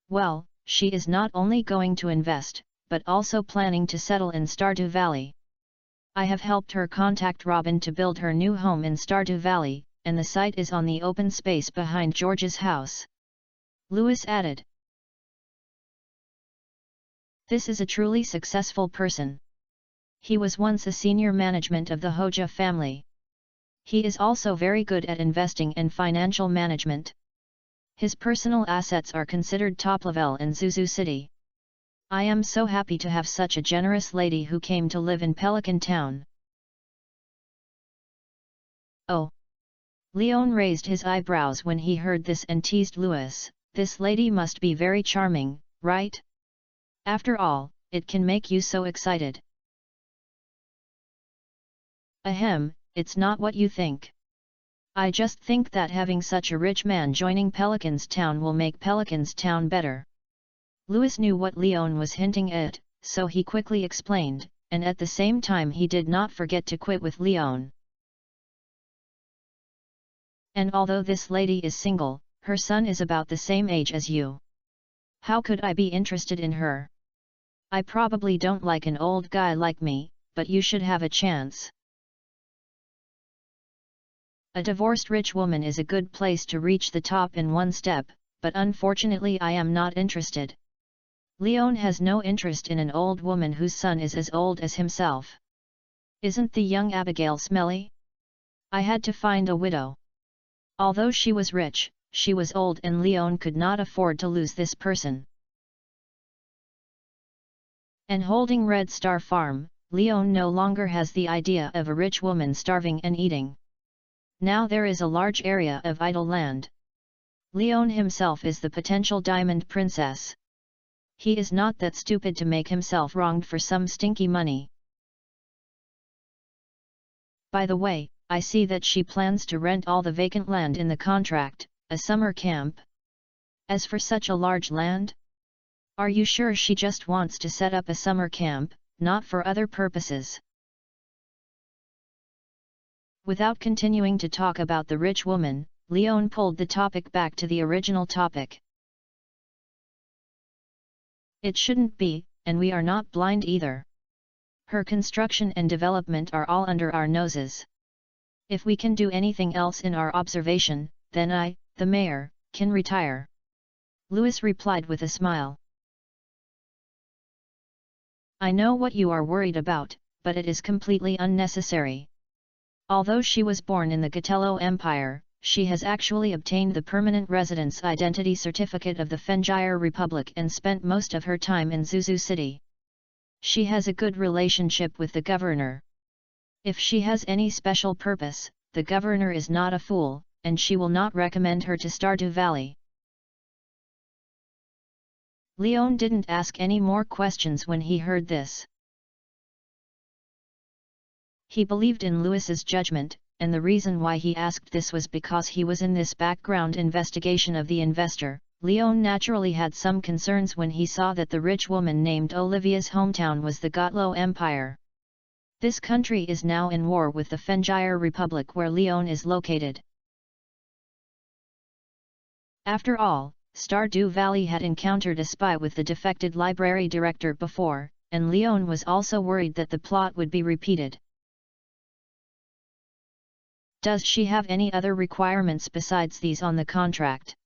Well, she is not only going to invest, but also planning to settle in Stardew Valley. I have helped her contact Robin to build her new home in Stardew Valley, and the site is on the open space behind George's house. Louis added. This is a truly successful person. He was once a senior management of the Hoja family. He is also very good at investing and financial management. His personal assets are considered top level in Zuzu City. I am so happy to have such a generous lady who came to live in Pelican Town. Oh! Leon raised his eyebrows when he heard this and teased Louis. This lady must be very charming, right? After all, it can make you so excited. Ahem, it's not what you think. I just think that having such a rich man joining Pelican's Town will make Pelican's Town better. Louis knew what Leon was hinting at, so he quickly explained, and at the same time he did not forget to quit with Leon. And although this lady is single, her son is about the same age as you. How could I be interested in her? I probably don't like an old guy like me, but you should have a chance. A divorced rich woman is a good place to reach the top in one step, but unfortunately I am not interested. Leon has no interest in an old woman whose son is as old as himself. Isn't the young Abigail smelly? I had to find a widow. Although she was rich, she was old and Leon could not afford to lose this person. And holding Red Star Farm, Leon no longer has the idea of a rich woman starving and eating. Now there is a large area of idle land. Leon himself is the potential diamond princess. He is not that stupid to make himself wronged for some stinky money. By the way, I see that she plans to rent all the vacant land in the contract, a summer camp. As for such a large land? Are you sure she just wants to set up a summer camp, not for other purposes? Without continuing to talk about the rich woman, Leon pulled the topic back to the original topic. It shouldn't be, and we are not blind either. Her construction and development are all under our noses. If we can do anything else in our observation, then I, the mayor, can retire. Louis replied with a smile. I know what you are worried about, but it is completely unnecessary. Although she was born in the Catello Empire, she has actually obtained the permanent residence identity certificate of the Fengire Republic and spent most of her time in Zuzu City. She has a good relationship with the governor. If she has any special purpose, the governor is not a fool, and she will not recommend her to Stardew Valley. Leon didn't ask any more questions when he heard this. He believed in Louis's judgment, and the reason why he asked this was because he was in this background investigation of the investor, Leon naturally had some concerns when he saw that the rich woman named Olivia's hometown was the Gotlo Empire. This country is now in war with the Fengire Republic where Leon is located. After all, Stardew Valley had encountered a spy with the defected library director before, and Leon was also worried that the plot would be repeated. Does she have any other requirements besides these on the contract?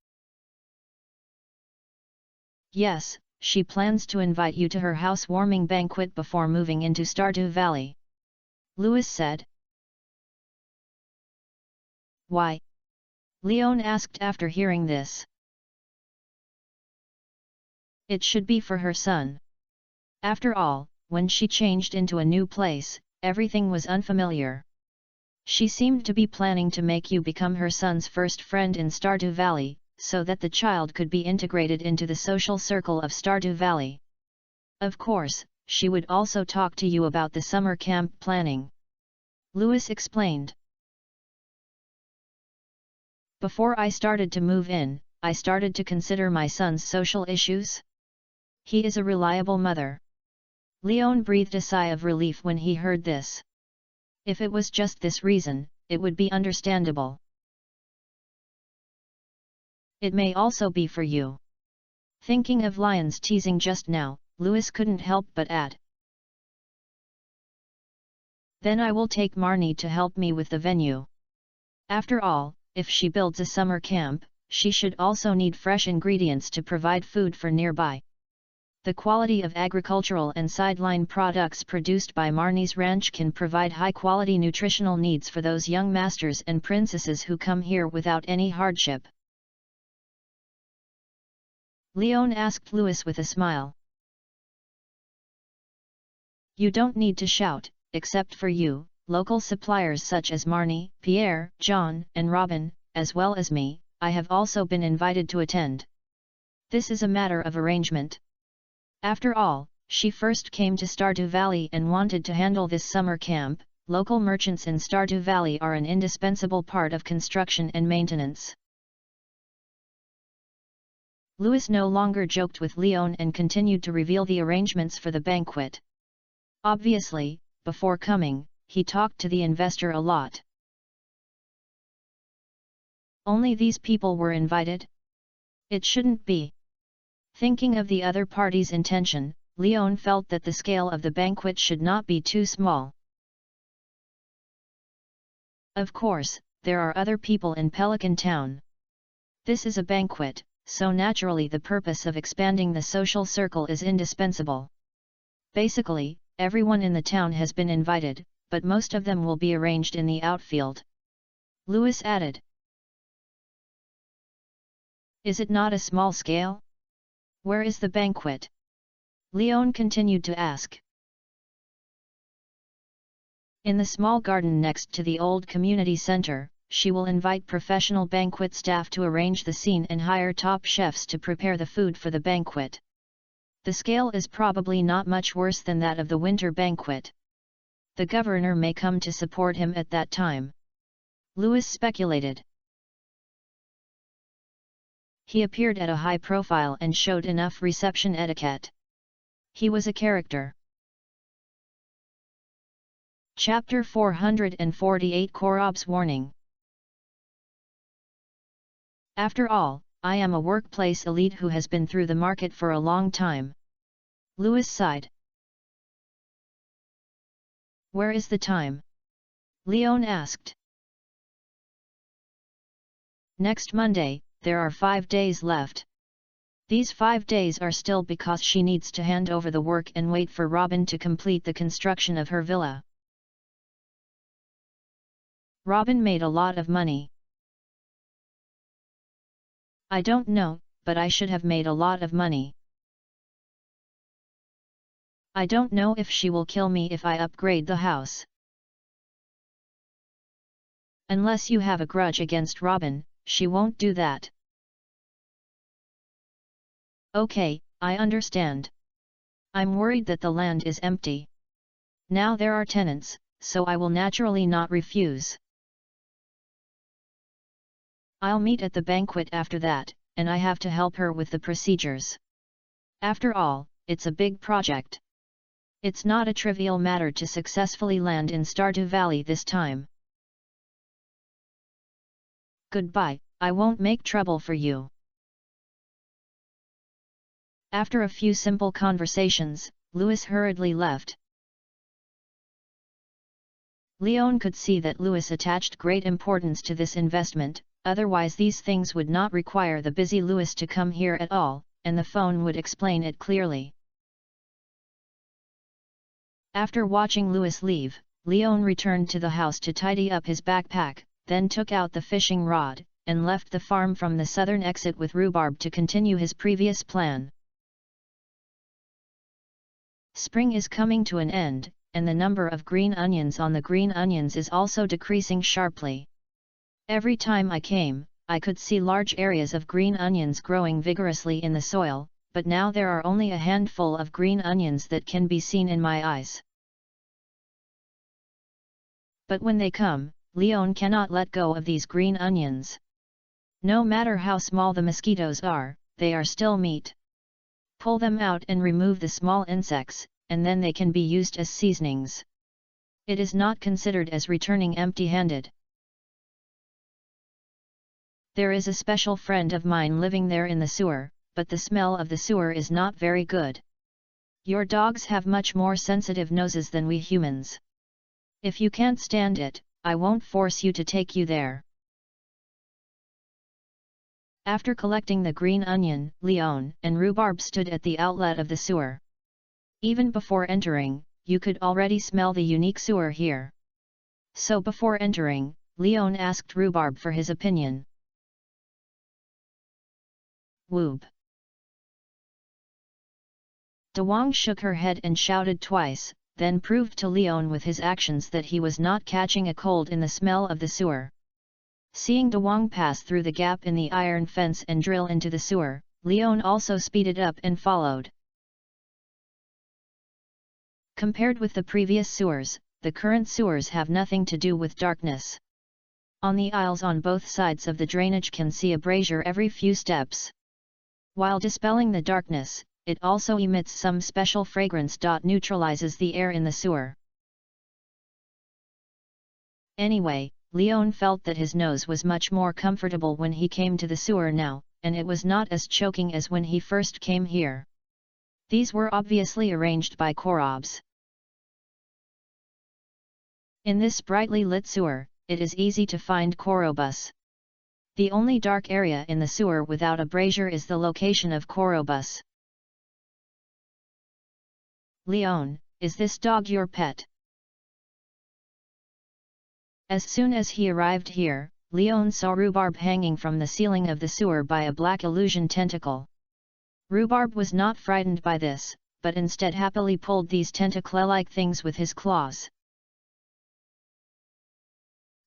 Yes, she plans to invite you to her housewarming banquet before moving into Stardew Valley. Lewis said. Why? Leon asked after hearing this. It should be for her son. After all, when she changed into a new place, everything was unfamiliar. She seemed to be planning to make you become her son's first friend in Stardew Valley, so that the child could be integrated into the social circle of Stardew Valley. Of course, she would also talk to you about the summer camp planning. Lewis explained. Before I started to move in, I started to consider my son's social issues. He is a reliable mother. Leon breathed a sigh of relief when he heard this. If it was just this reason, it would be understandable. It may also be for you. Thinking of Lion's teasing just now, Lewis couldn't help but add. Then I will take Marnie to help me with the venue. After all, if she builds a summer camp, she should also need fresh ingredients to provide food for nearby. The quality of agricultural and sideline products produced by Marnie's ranch can provide high-quality nutritional needs for those young masters and princesses who come here without any hardship. Leon asked Lewis with a smile. You don't need to shout, except for you, local suppliers such as Marnie, Pierre, John, and Robin, as well as me, I have also been invited to attend. This is a matter of arrangement. After all, she first came to Stardew Valley and wanted to handle this summer camp. Local merchants in Stardew Valley are an indispensable part of construction and maintenance. Lewis no longer joked with Leon and continued to reveal the arrangements for the banquet. Obviously, before coming, he talked to the investor a lot. Only these people were invited? It shouldn't be. Thinking of the other party's intention, Leon felt that the scale of the banquet should not be too small. Of course, there are other people in Pelican Town. This is a banquet, so naturally the purpose of expanding the social circle is indispensable. Basically, everyone in the town has been invited, but most of them will be arranged in the outfield. Lewis added. Is it not a small scale? Where is the banquet? Leon continued to ask. In the small garden next to the old community center, she will invite professional banquet staff to arrange the scene and hire top chefs to prepare the food for the banquet. The scale is probably not much worse than that of the winter banquet. The governor may come to support him at that time. Lewis speculated. He appeared at a high profile and showed enough reception etiquette. He was a character. Chapter 448 Korob's Warning. After all, I am a workplace elite who has been through the market for a long time. Lewis sighed. Where is the time? Leon asked. Next Monday, there are 5 days left. These 5 days are still because she needs to hand over the work and wait for Robin to complete the construction of her villa. Robin made a lot of money. I don't know, but I should have made a lot of money. I don't know if she will kill me if I upgrade the house. Unless you have a grudge against Robin, she won't do that. Okay, I understand. I'm worried that the land is empty. Now there are tenants, so I will naturally not refuse. I'll meet at the banquet after that, and I have to help her with the procedures. After all, it's a big project. It's not a trivial matter to successfully land in Stardew Valley this time. Goodbye, I won't make trouble for you. After a few simple conversations, Louis hurriedly left. Leon could see that Louis attached great importance to this investment, otherwise these things would not require the busy Louis to come here at all, and the phone would explain it clearly. After watching Louis leave, Leon returned to the house to tidy up his backpack, then took out the fishing rod, and left the farm from the southern exit with Rhubarb to continue his previous plan. Spring is coming to an end, and the number of green onions on the green onions is also decreasing sharply. Every time I came, I could see large areas of green onions growing vigorously in the soil, but now there are only a handful of green onions that can be seen in my eyes. But when they come, Leon cannot let go of these green onions. No matter how small the mosquitoes are, they are still meat. Pull them out and remove the small insects, and then they can be used as seasonings. It is not considered as returning empty-handed. There is a special friend of mine living there in the sewer, but the smell of the sewer is not very good. Your dogs have much more sensitive noses than we humans. If you can't stand it, I won't force you to take you there. After collecting the green onion, Leon and Rhubarb stood at the outlet of the sewer. Even before entering, you could already smell the unique sewer here. So before entering, Leon asked Rhubarb for his opinion. Woob. Dewang shook her head and shouted twice, then proved to Leon with his actions that he was not catching a cold in the smell of the sewer. Seeing Dewang pass through the gap in the iron fence and drill into the sewer, Leon also speeded up and followed. Compared with the previous sewers, the current sewers have nothing to do with darkness. On the aisles on both sides of the drainage can see a brazier every few steps. While dispelling the darkness, it also emits some special fragrance that neutralizes the air in the sewer. Anyway, Leon felt that his nose was much more comfortable when he came to the sewer now, and it was not as choking as when he first came here. These were obviously arranged by Korobs. In this brightly lit sewer, it is easy to find Korobus. The only dark area in the sewer without a brazier is the location of Korobus. Leon, is this dog your pet? As soon as he arrived here, Leon saw Rhubarb hanging from the ceiling of the sewer by a black illusion tentacle. Rhubarb was not frightened by this, but instead happily pulled these tentacle-like things with his claws.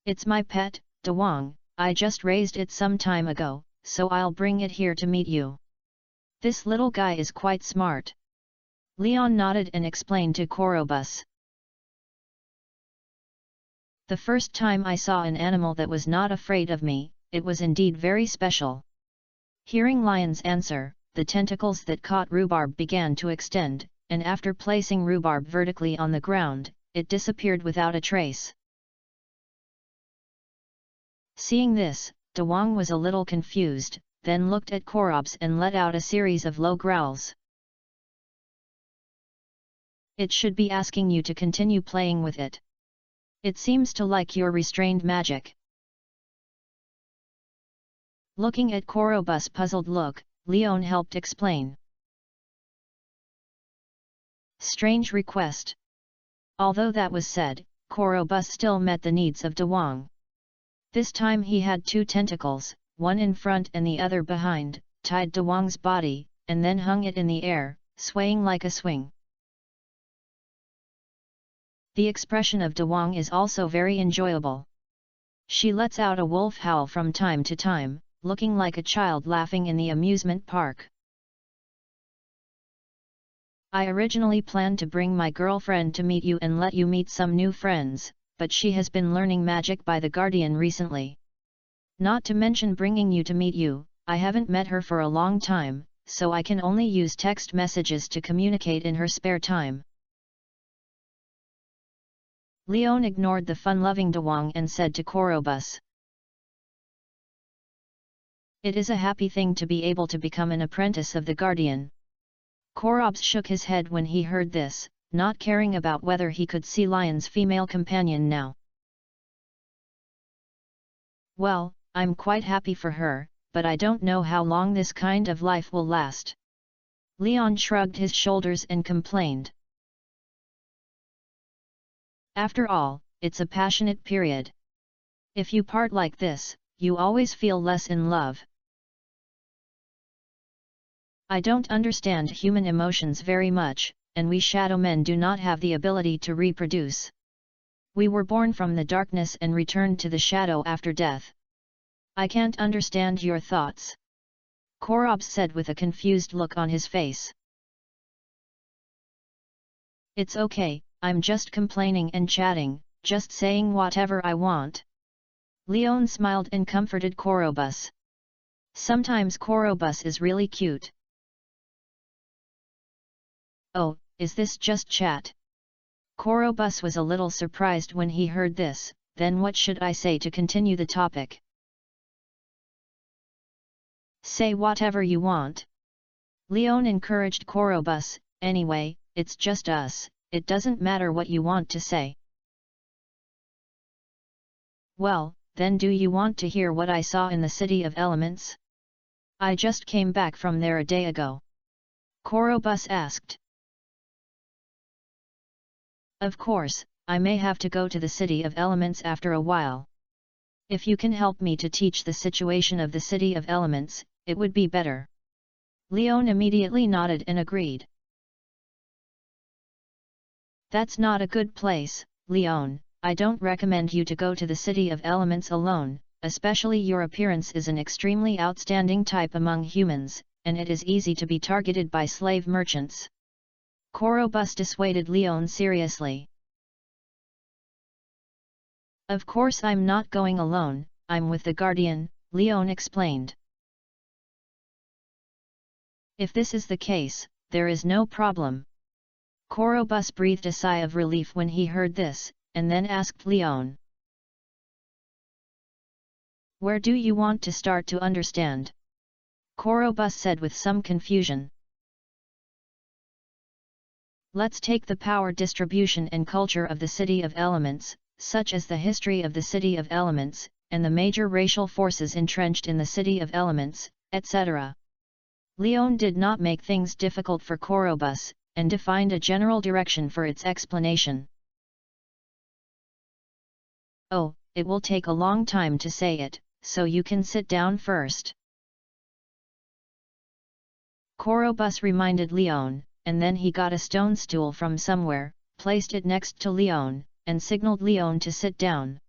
It's my pet, Dewang, I just raised it some time ago, so I'll bring it here to meet you. This little guy is quite smart. Leon nodded and explained to Korobus. The first time I saw an animal that was not afraid of me, it was indeed very special. Hearing Lion's answer, the tentacles that caught Rhubarb began to extend, and after placing Rhubarb vertically on the ground, it disappeared without a trace. Seeing this, Dewang was a little confused, then looked at Korobs and let out a series of low growls. It should be asking you to continue playing with it. It seems to like your restrained magic. Looking at Korobus' puzzled look, Leon helped explain. Strange request. Although that was said, Korobus still met the needs of Dewang. This time he had two tentacles, one in front and the other behind, tied Dewang's body, and then hung it in the air, swaying like a swing. The expression of Dewang is also very enjoyable. She lets out a wolf howl from time to time, looking like a child laughing in the amusement park. I originally planned to bring my girlfriend to meet you and let you meet some new friends, but she has been learning magic by the Guardian recently. Not to mention bringing you to meet you, I haven't met her for a long time, so I can only use text messages to communicate in her spare time. Leon ignored the fun-loving Dawang and said to Korobus, "It is a happy thing to be able to become an apprentice of the Guardian." Korobus shook his head when he heard this, not caring about whether he could see Lion's female companion now. "Well, I'm quite happy for her, but I don't know how long this kind of life will last." Leon shrugged his shoulders and complained. "After all, it's a passionate period. If you part like this, you always feel less in love." "I don't understand human emotions very much, and we shadow men do not have the ability to reproduce. We were born from the darkness and returned to the shadow after death. I can't understand your thoughts," Korobus said with a confused look on his face. "It's okay, I'm just complaining and chatting, just saying whatever I want." Leon smiled and comforted Korobus. Sometimes Korobus is really cute. "Oh, is this just chat?" Korobus was a little surprised when he heard this, then what should I say to continue the topic? "Say whatever you want." Leon encouraged Korobus, "Anyway, it's just us, it doesn't matter what you want to say." "Well, then do you want to hear what I saw in the City of Elements? I just came back from there a day ago." Korobus asked. "Of course, I may have to go to the City of Elements after a while. If you can help me to teach the situation of the City of Elements, it would be better." Leon immediately nodded and agreed. "That's not a good place, Leon. I don't recommend you to go to the City of Elements alone, especially your appearance is an extremely outstanding type among humans, and it is easy to be targeted by slave merchants." Korobus dissuaded Leon seriously. "Of course I'm not going alone, I'm with the Guardian," Leon explained. "If this is the case, there is no problem." Korobus breathed a sigh of relief when he heard this, and then asked Leon, "Where do you want to start to understand?" Korobus said with some confusion. "Let's take the power distribution and culture of the City of Elements, such as the history of the City of Elements, and the major racial forces entrenched in the City of Elements, etc." Leon did not make things difficult for Korobus, and defined a general direction for its explanation. "Oh, it will take a long time to say it, so you can sit down first," Korobus reminded Leon, and then he got a stone stool from somewhere, placed it next to Leon, and signaled Leon to sit down.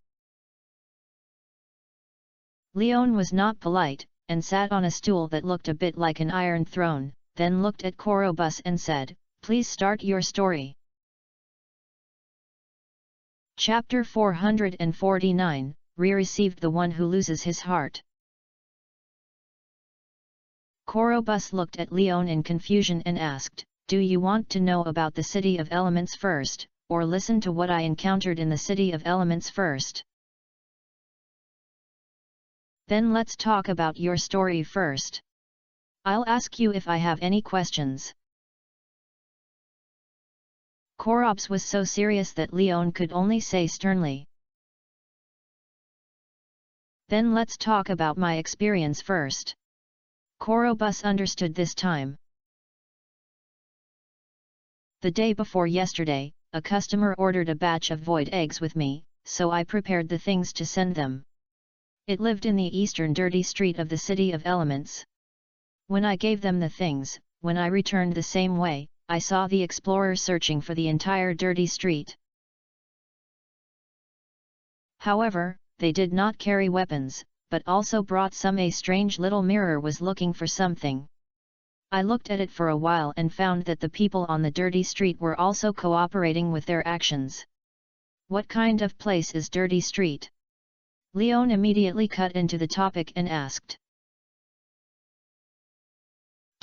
Leon was not polite, and sat on a stool that looked a bit like an iron throne, then looked at Korobus and said, "Please start your story." Chapter 449, Re-received the one who loses his heart. Korobus looked at Leon in confusion and asked, "Do you want to know about the City of Elements first, or listen to what I encountered in the City of Elements first?" "Then let's talk about your story first. I'll ask you if I have any questions." Korobus was so serious that Leon could only say sternly, "Then let's talk about my experience first." Korobus understood this time. "The day before yesterday, a customer ordered a batch of void eggs with me, so I prepared the things to send them. It lived in the eastern dirty street of the City of Elements. When I gave them the things, when I returned the same way, I saw the explorer searching for the entire dirty street. However, they did not carry weapons, but also brought a strange little mirror was looking for something. I looked at it for a while and found that the people on the dirty street were also cooperating with their actions." "What kind of place is Dirty Street?" Leon immediately cut into the topic and asked.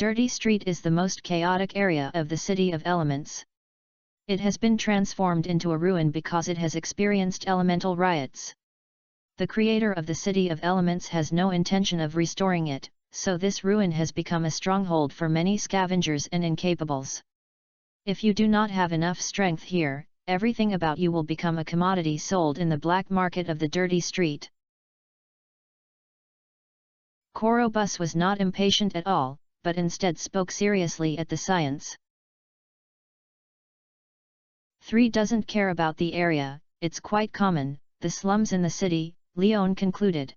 Dirty Street is the most chaotic area of the City of Elements. It has been transformed into a ruin because it has experienced elemental riots. The creator of the City of Elements has no intention of restoring it, so this ruin has become a stronghold for many scavengers and incapables. If you do not have enough strength here, everything about you will become a commodity sold in the black market of the Dirty Street. Korobus was not impatient at all, but instead spoke seriously at the science. 3 doesn't care about the area, it's quite common, the slums in the city, Leon concluded.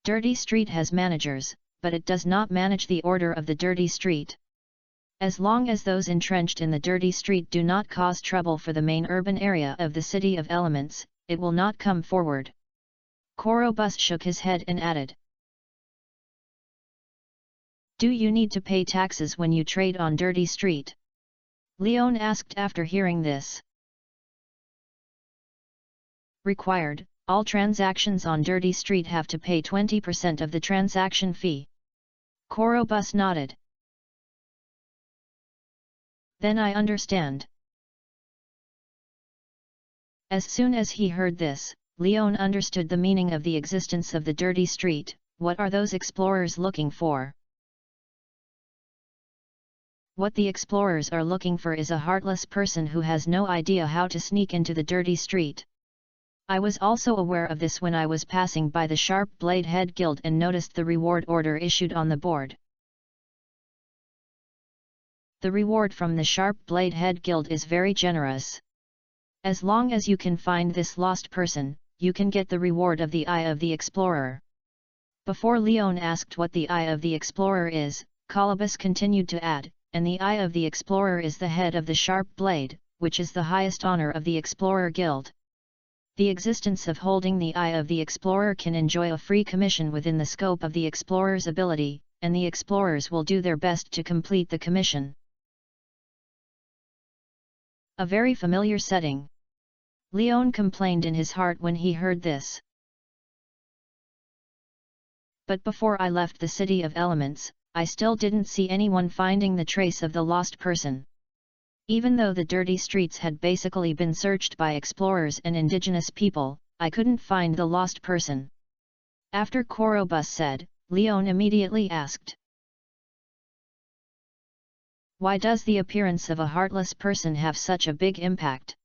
Dirty Street has managers, but it does not manage the order of the Dirty Street. As long as those entrenched in the Dirty Street do not cause trouble for the main urban area of the City of Elements, it will not come forward. Korobus shook his head and added. Do you need to pay taxes when you trade on Dirty Street? Leon asked after hearing this. Required, all transactions on Dirty Street have to pay 20% of the transaction fee. Korobus nodded. Then I understand. As soon as he heard this, Leon understood the meaning of the existence of the Dirty Street. What are those explorers looking for? What the explorers are looking for is a heartless person who has no idea how to sneak into the Dirty Street. I was also aware of this when I was passing by the Sharp Blade Head Guild and noticed the reward order issued on the board. The reward from the Sharp Blade Head Guild is very generous. As long as you can find this lost person, you can get the reward of the Eye of the Explorer. Before Leon asked what the Eye of the Explorer is, Korobus continued to add, and the Eye of the Explorer is the head of the Sharp Blade, which is the highest honor of the Explorer Guild. The existence of holding the Eye of the Explorer can enjoy a free commission within the scope of the Explorer's ability, and the Explorers will do their best to complete the commission. A very familiar setting. Leon complained in his heart when he heard this. But before I left the City of Elements, I still didn't see anyone finding the trace of the lost person. Even though the Dirty Streets had basically been searched by explorers and indigenous people, I couldn't find the lost person. After Korobus said, Leon immediately asked. Why does the appearance of a heartless person have such a big impact?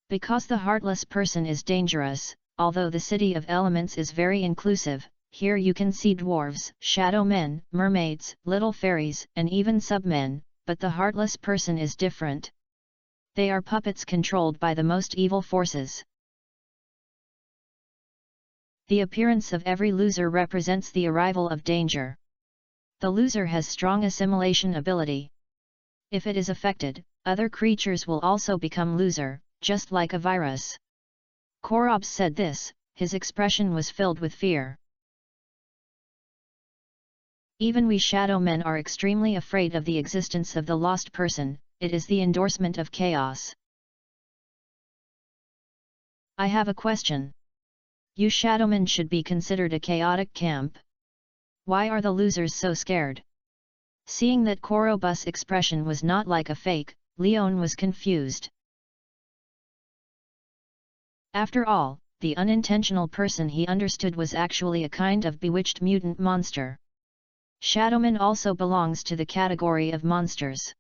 Because the heartless person is dangerous. Although the City of Elements is very inclusive, here you can see dwarves, shadow men, mermaids, little fairies, and even submen, but the heartless person is different. They are puppets controlled by the most evil forces. The appearance of every loser represents the arrival of danger. The loser has strong assimilation ability. If it is affected, other creatures will also become loser, just like a virus. Korobus said this, his expression was filled with fear. Even we shadow men are extremely afraid of the existence of the lost person, it is the endorsement of chaos. I have a question. You shadowmen should be considered a chaotic camp. Why are the losers so scared? Seeing that Korobus' expression was not like a fake, Leon was confused. After all, the unintentional person he understood was actually a kind of bewitched mutant monster. Shadowman also belongs to the category of monsters.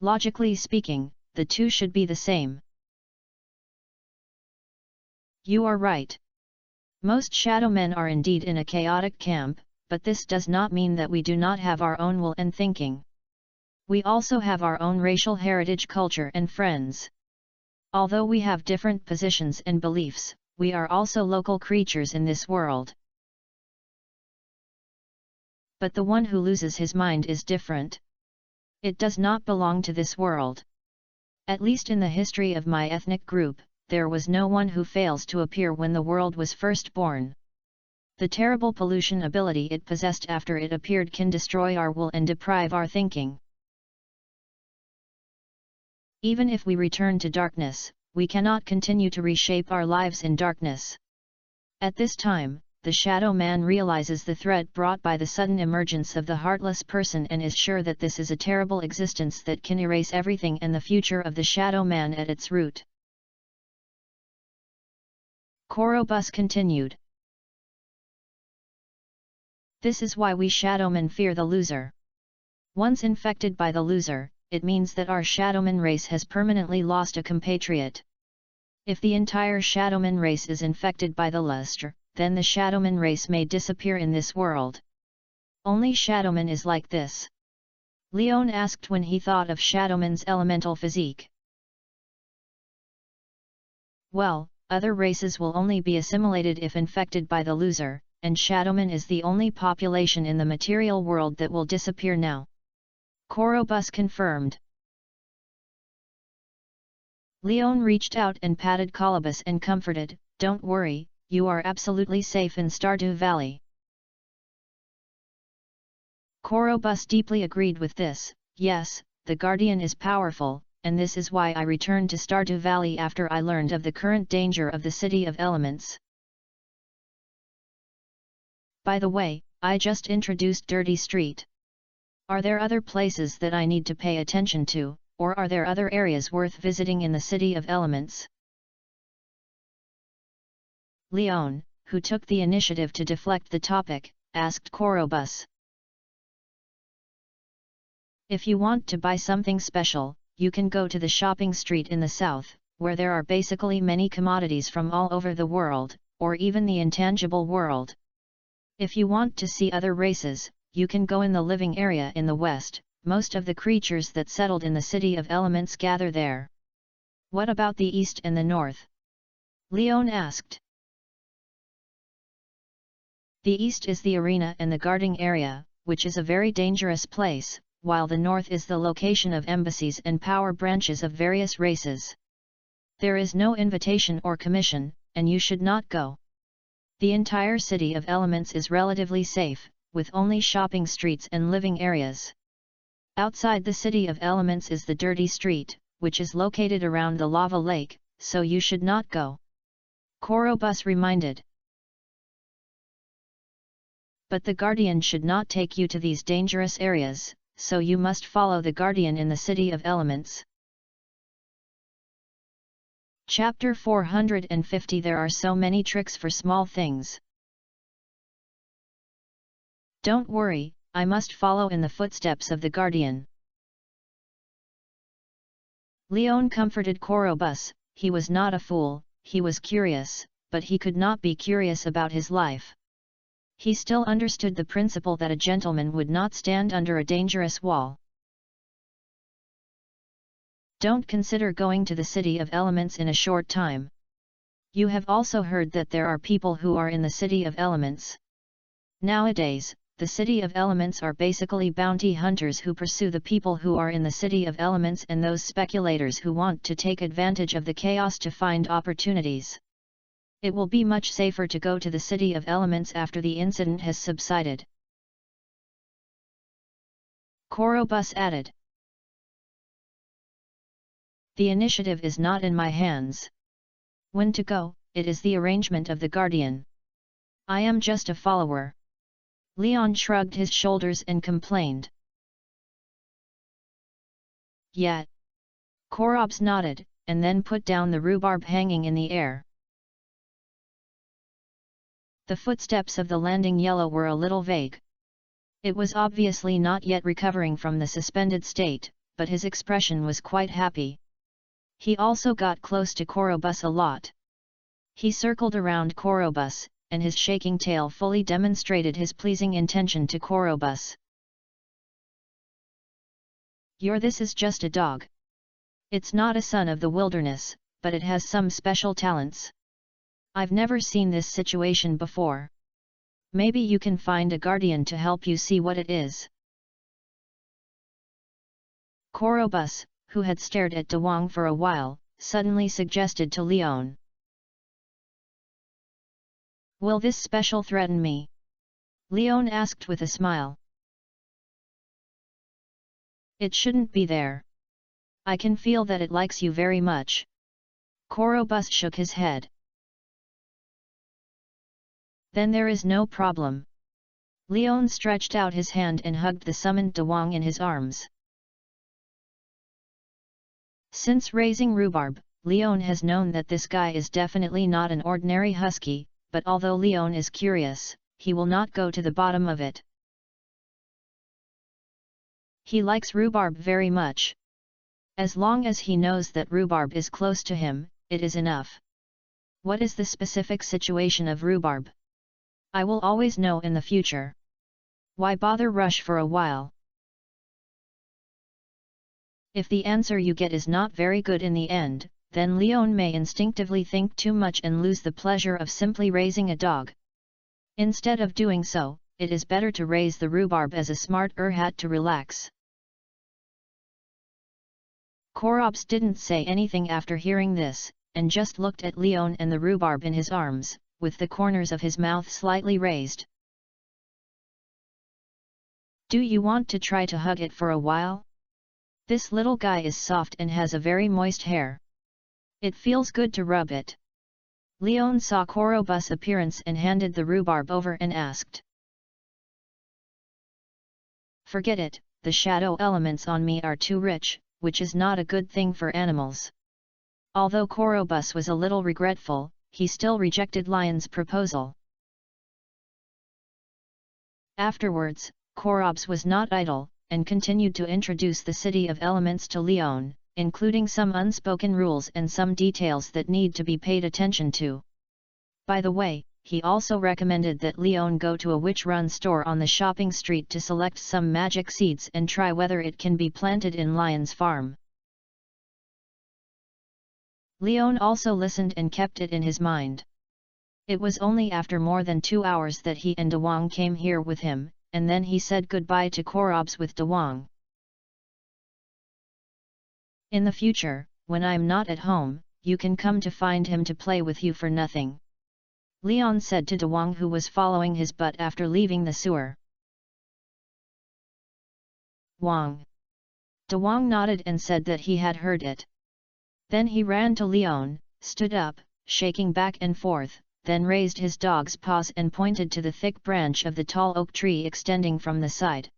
Logically speaking, the two should be the same. You are right. Most shadowmen are indeed in a chaotic camp, but this does not mean that we do not have our own will and thinking. We also have our own racial heritage, culture and friends. Although we have different positions and beliefs, we are also local creatures in this world. But the one who loses his mind is different. It does not belong to this world. At least in the history of my ethnic group, there was no one who fails to appear when the world was first born. The terrible pollution ability it possessed after it appeared can destroy our will and deprive our thinking. Even if we return to darkness, we cannot continue to reshape our lives in darkness. At this time, the shadow man realizes the threat brought by the sudden emergence of the heartless person and is sure that this is a terrible existence that can erase everything and the future of the shadow man at its root. Korobus continued. This is why we shadowmen fear the loser. Once infected by the loser, it means that our shadowman race has permanently lost a compatriot. If the entire shadowman race is infected by the luster, then the shadowman race may disappear in this world. Only shadowman is like this. Leon asked when he thought of shadowman's elemental physique. Well, other races will only be assimilated if infected by the loser, and shadowman is the only population in the material world that will disappear now. Korobus confirmed. Leon reached out and patted Kolobus and comforted, "Don't worry, you are absolutely safe in Stardew Valley." Korobus deeply agreed with this. "Yes, the Guardian is powerful, and this is why I returned to Stardew Valley after I learned of the current danger of the City of Elements. By the way, I just introduced Dirty Street. Are there other places that I need to pay attention to, or are there other areas worth visiting in the City of Elements?" Leon, who took the initiative to deflect the topic, asked Korobus. "If you want to buy something special, you can go to the shopping street in the south, where there are basically many commodities from all over the world, or even the intangible world. If you want to see other races, you can go in the living area in the west. Most of the creatures that settled in the City of Elements gather there." "What about the east and the north?" Leon asked. "The east is the arena and the guarding area, which is a very dangerous place, while the north is the location of embassies and power branches of various races. There is no invitation or commission, and you should not go. The entire City of Elements is relatively safe, with only shopping streets and living areas. Outside the City of Elements is the Dirty Street, which is located around the lava lake, so you should not go," Korobus reminded. "But the Guardian should not take you to these dangerous areas, so you must follow the Guardian in the City of Elements." Chapter 450. There are so many tricks for small things. "Don't worry, I must follow in the footsteps of the Guardian." Leon comforted Korobus. He was not a fool, he was curious, but he could not be curious about his life. He still understood the principle that a gentleman would not stand under a dangerous wall. "Don't consider going to the City of Elements in a short time. You have also heard that there are people who are in the City of Elements. Nowadays, the City of Elements are basically bounty hunters who pursue the people who are in the City of Elements and those speculators who want to take advantage of the chaos to find opportunities. It will be much safer to go to the City of Elements after the incident has subsided," Korobus added. "The initiative is not in my hands. When to go, it is the arrangement of the Guardian. I am just a follower." Leon shrugged his shoulders and complained. "Yet." Korobus nodded, and then put down the rhubarb hanging in the air. The footsteps of the landing yellow were a little vague. It was obviously not yet recovering from the suspended state, but his expression was quite happy. He also got close to Korobus a lot. He circled around Korobus, and his shaking tail fully demonstrated his pleasing intention to Korobus. This is just a dog. It's not a son of the wilderness, but it has some special talents. I've never seen this situation before. Maybe you can find a guardian to help you see what it is." Korobus, who had stared at Dewang for a while, suddenly suggested to Leon. "Will this special threaten me?" Leon asked with a smile. "It shouldn't be there. I can feel that it likes you very much." Korobus shook his head. Then there is no problem. Leon stretched out his hand and hugged the summoned Dewang in his arms. Since raising rhubarb, Leon has known that this guy is definitely not an ordinary husky, but although Leon is curious, he will not go to the bottom of it. He likes rhubarb very much. As long as he knows that rhubarb is close to him, it is enough. What is the specific situation of rhubarb? I will always know in the future. Why bother rush for a while? If the answer you get is not very good in the end, then Leon may instinctively think too much and lose the pleasure of simply raising a dog. Instead of doing so, it is better to raise the rhubarb as a smart hat to relax. Korops didn't say anything after hearing this, and just looked at Leon and the rhubarb in his arms, with the corners of his mouth slightly raised. Do you want to try to hug it for a while? This little guy is soft and has a very moist hair. It feels good to rub it. Leon saw Korobus' appearance and handed the rhubarb over and asked. Forget it, the shadow elements on me are too rich, which is not a good thing for animals. Although Korobus was a little regretful, he still rejected Lion's proposal. Afterwards, Korops was not idle, and continued to introduce the City of Elements to Leon, including some unspoken rules and some details that need to be paid attention to. By the way, he also recommended that Leon go to a witch-run store on the shopping street to select some magic seeds and try whether it can be planted in Lion's farm. Leon also listened and kept it in his mind. It was only after more than 2 hours that he and Dewang came here with him, and then he said goodbye to Korops with Dewang. In the future, when I'm not at home, you can come to find him to play with you for nothing. Leon said to Dewang, who was following his butt after leaving the sewer. Wang. Dewang nodded and said that he had heard it. Then he ran to Leon, stood up, shaking back and forth, then raised his dog's paws and pointed to the thick branch of the tall oak tree extending from the side.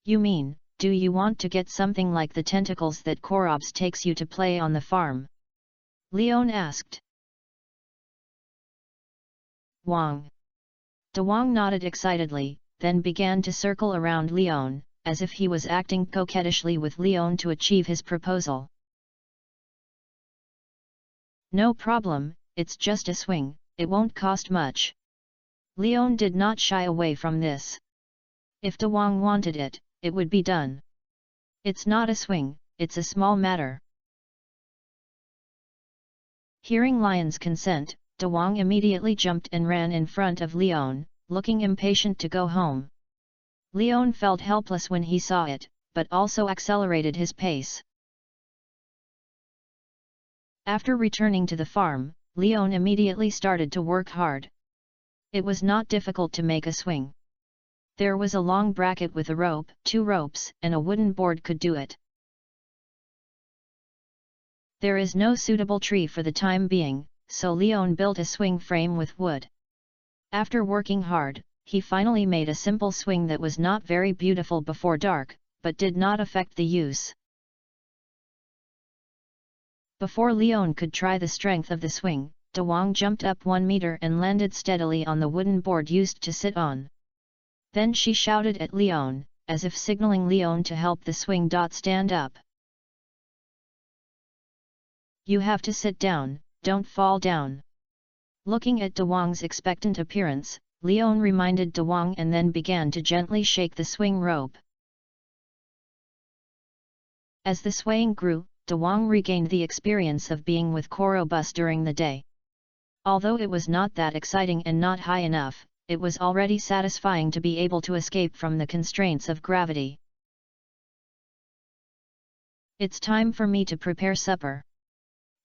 You mean, do you want to get something like the tentacles that Korops takes you to play on the farm? Leon asked. Wang. Dewang nodded excitedly, then began to circle around Leon, as if he was acting coquettishly with Leon to achieve his proposal. No problem, it's just a swing, it won't cost much. Leon did not shy away from this. If Dewang wanted it, it would be done. It's not a swing, it's a small matter. Hearing Lion's consent, Dewang immediately jumped and ran in front of Leon, looking impatient to go home. Leon felt helpless when he saw it, but also accelerated his pace. After returning to the farm, Leon immediately started to work hard. It was not difficult to make a swing. There was a long bracket with a rope, 2 ropes, and a wooden board could do it. There is no suitable tree for the time being, so Leon built a swing frame with wood. After working hard, he finally made a simple swing that was not very beautiful before dark, but did not affect the use. Before Leon could try the strength of the swing, Dewang jumped up 1 meter and landed steadily on the wooden board used to sit on. Then she shouted at Leon, as if signaling Leon to help the swing. Stand up. You have to sit down, don't fall down. Looking at Dewang's expectant appearance, Leon reminded Dewang and then began to gently shake the swing rope. As the swaying grew, Dewang regained the experience of being with Korobus during the day. Although it was not that exciting and not high enough, it was already satisfying to be able to escape from the constraints of gravity. It's time for me to prepare supper.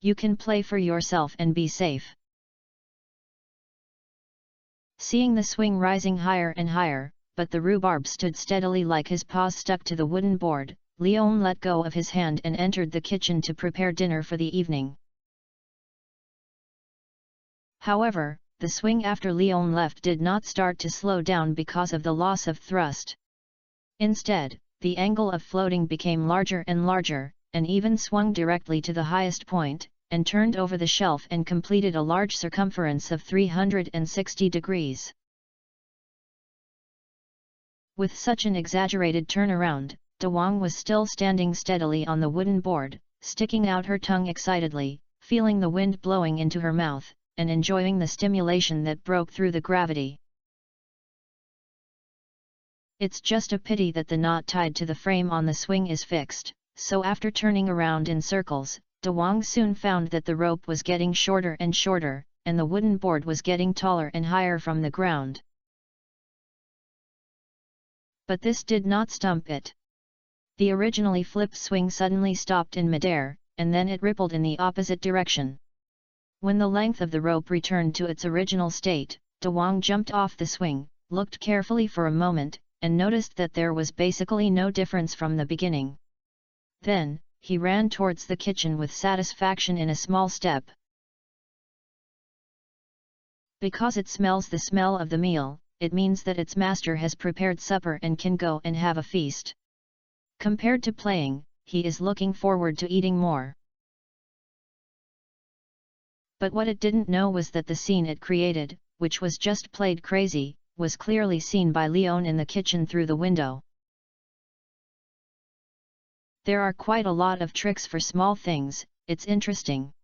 You can play for yourself and be safe. Seeing the swing rising higher and higher, but the rhubarb stood steadily like his paws stuck to the wooden board, Leon let go of his hand and entered the kitchen to prepare dinner for the evening. However, the swing after Leon left did not start to slow down because of the loss of thrust. Instead, the angle of floating became larger and larger, and even swung directly to the highest point, and turned over the shelf and completed a large circumference of 360 degrees. With such an exaggerated turnaround, De Wong was still standing steadily on the wooden board, sticking out her tongue excitedly, feeling the wind blowing into her mouth, and enjoying the stimulation that broke through the gravity. It's just a pity that the knot tied to the frame on the swing is fixed, so after turning around in circles, De Wong soon found that the rope was getting shorter and shorter, and the wooden board was getting taller and higher from the ground. But this did not stump it. The originally flip swing suddenly stopped in midair, and then it rippled in the opposite direction. When the length of the rope returned to its original state, De Wong jumped off the swing, looked carefully for a moment, and noticed that there was basically no difference from the beginning. Then, he ran towards the kitchen with satisfaction in a small step. Because it smells the smell of the meal, it means that its master has prepared supper and can go and have a feast. Compared to playing, he is looking forward to eating more. But what it didn't know was that the scene it created, which was just played crazy, was clearly seen by Leon in the kitchen through the window. There are quite a lot of tricks for small things, it's interesting.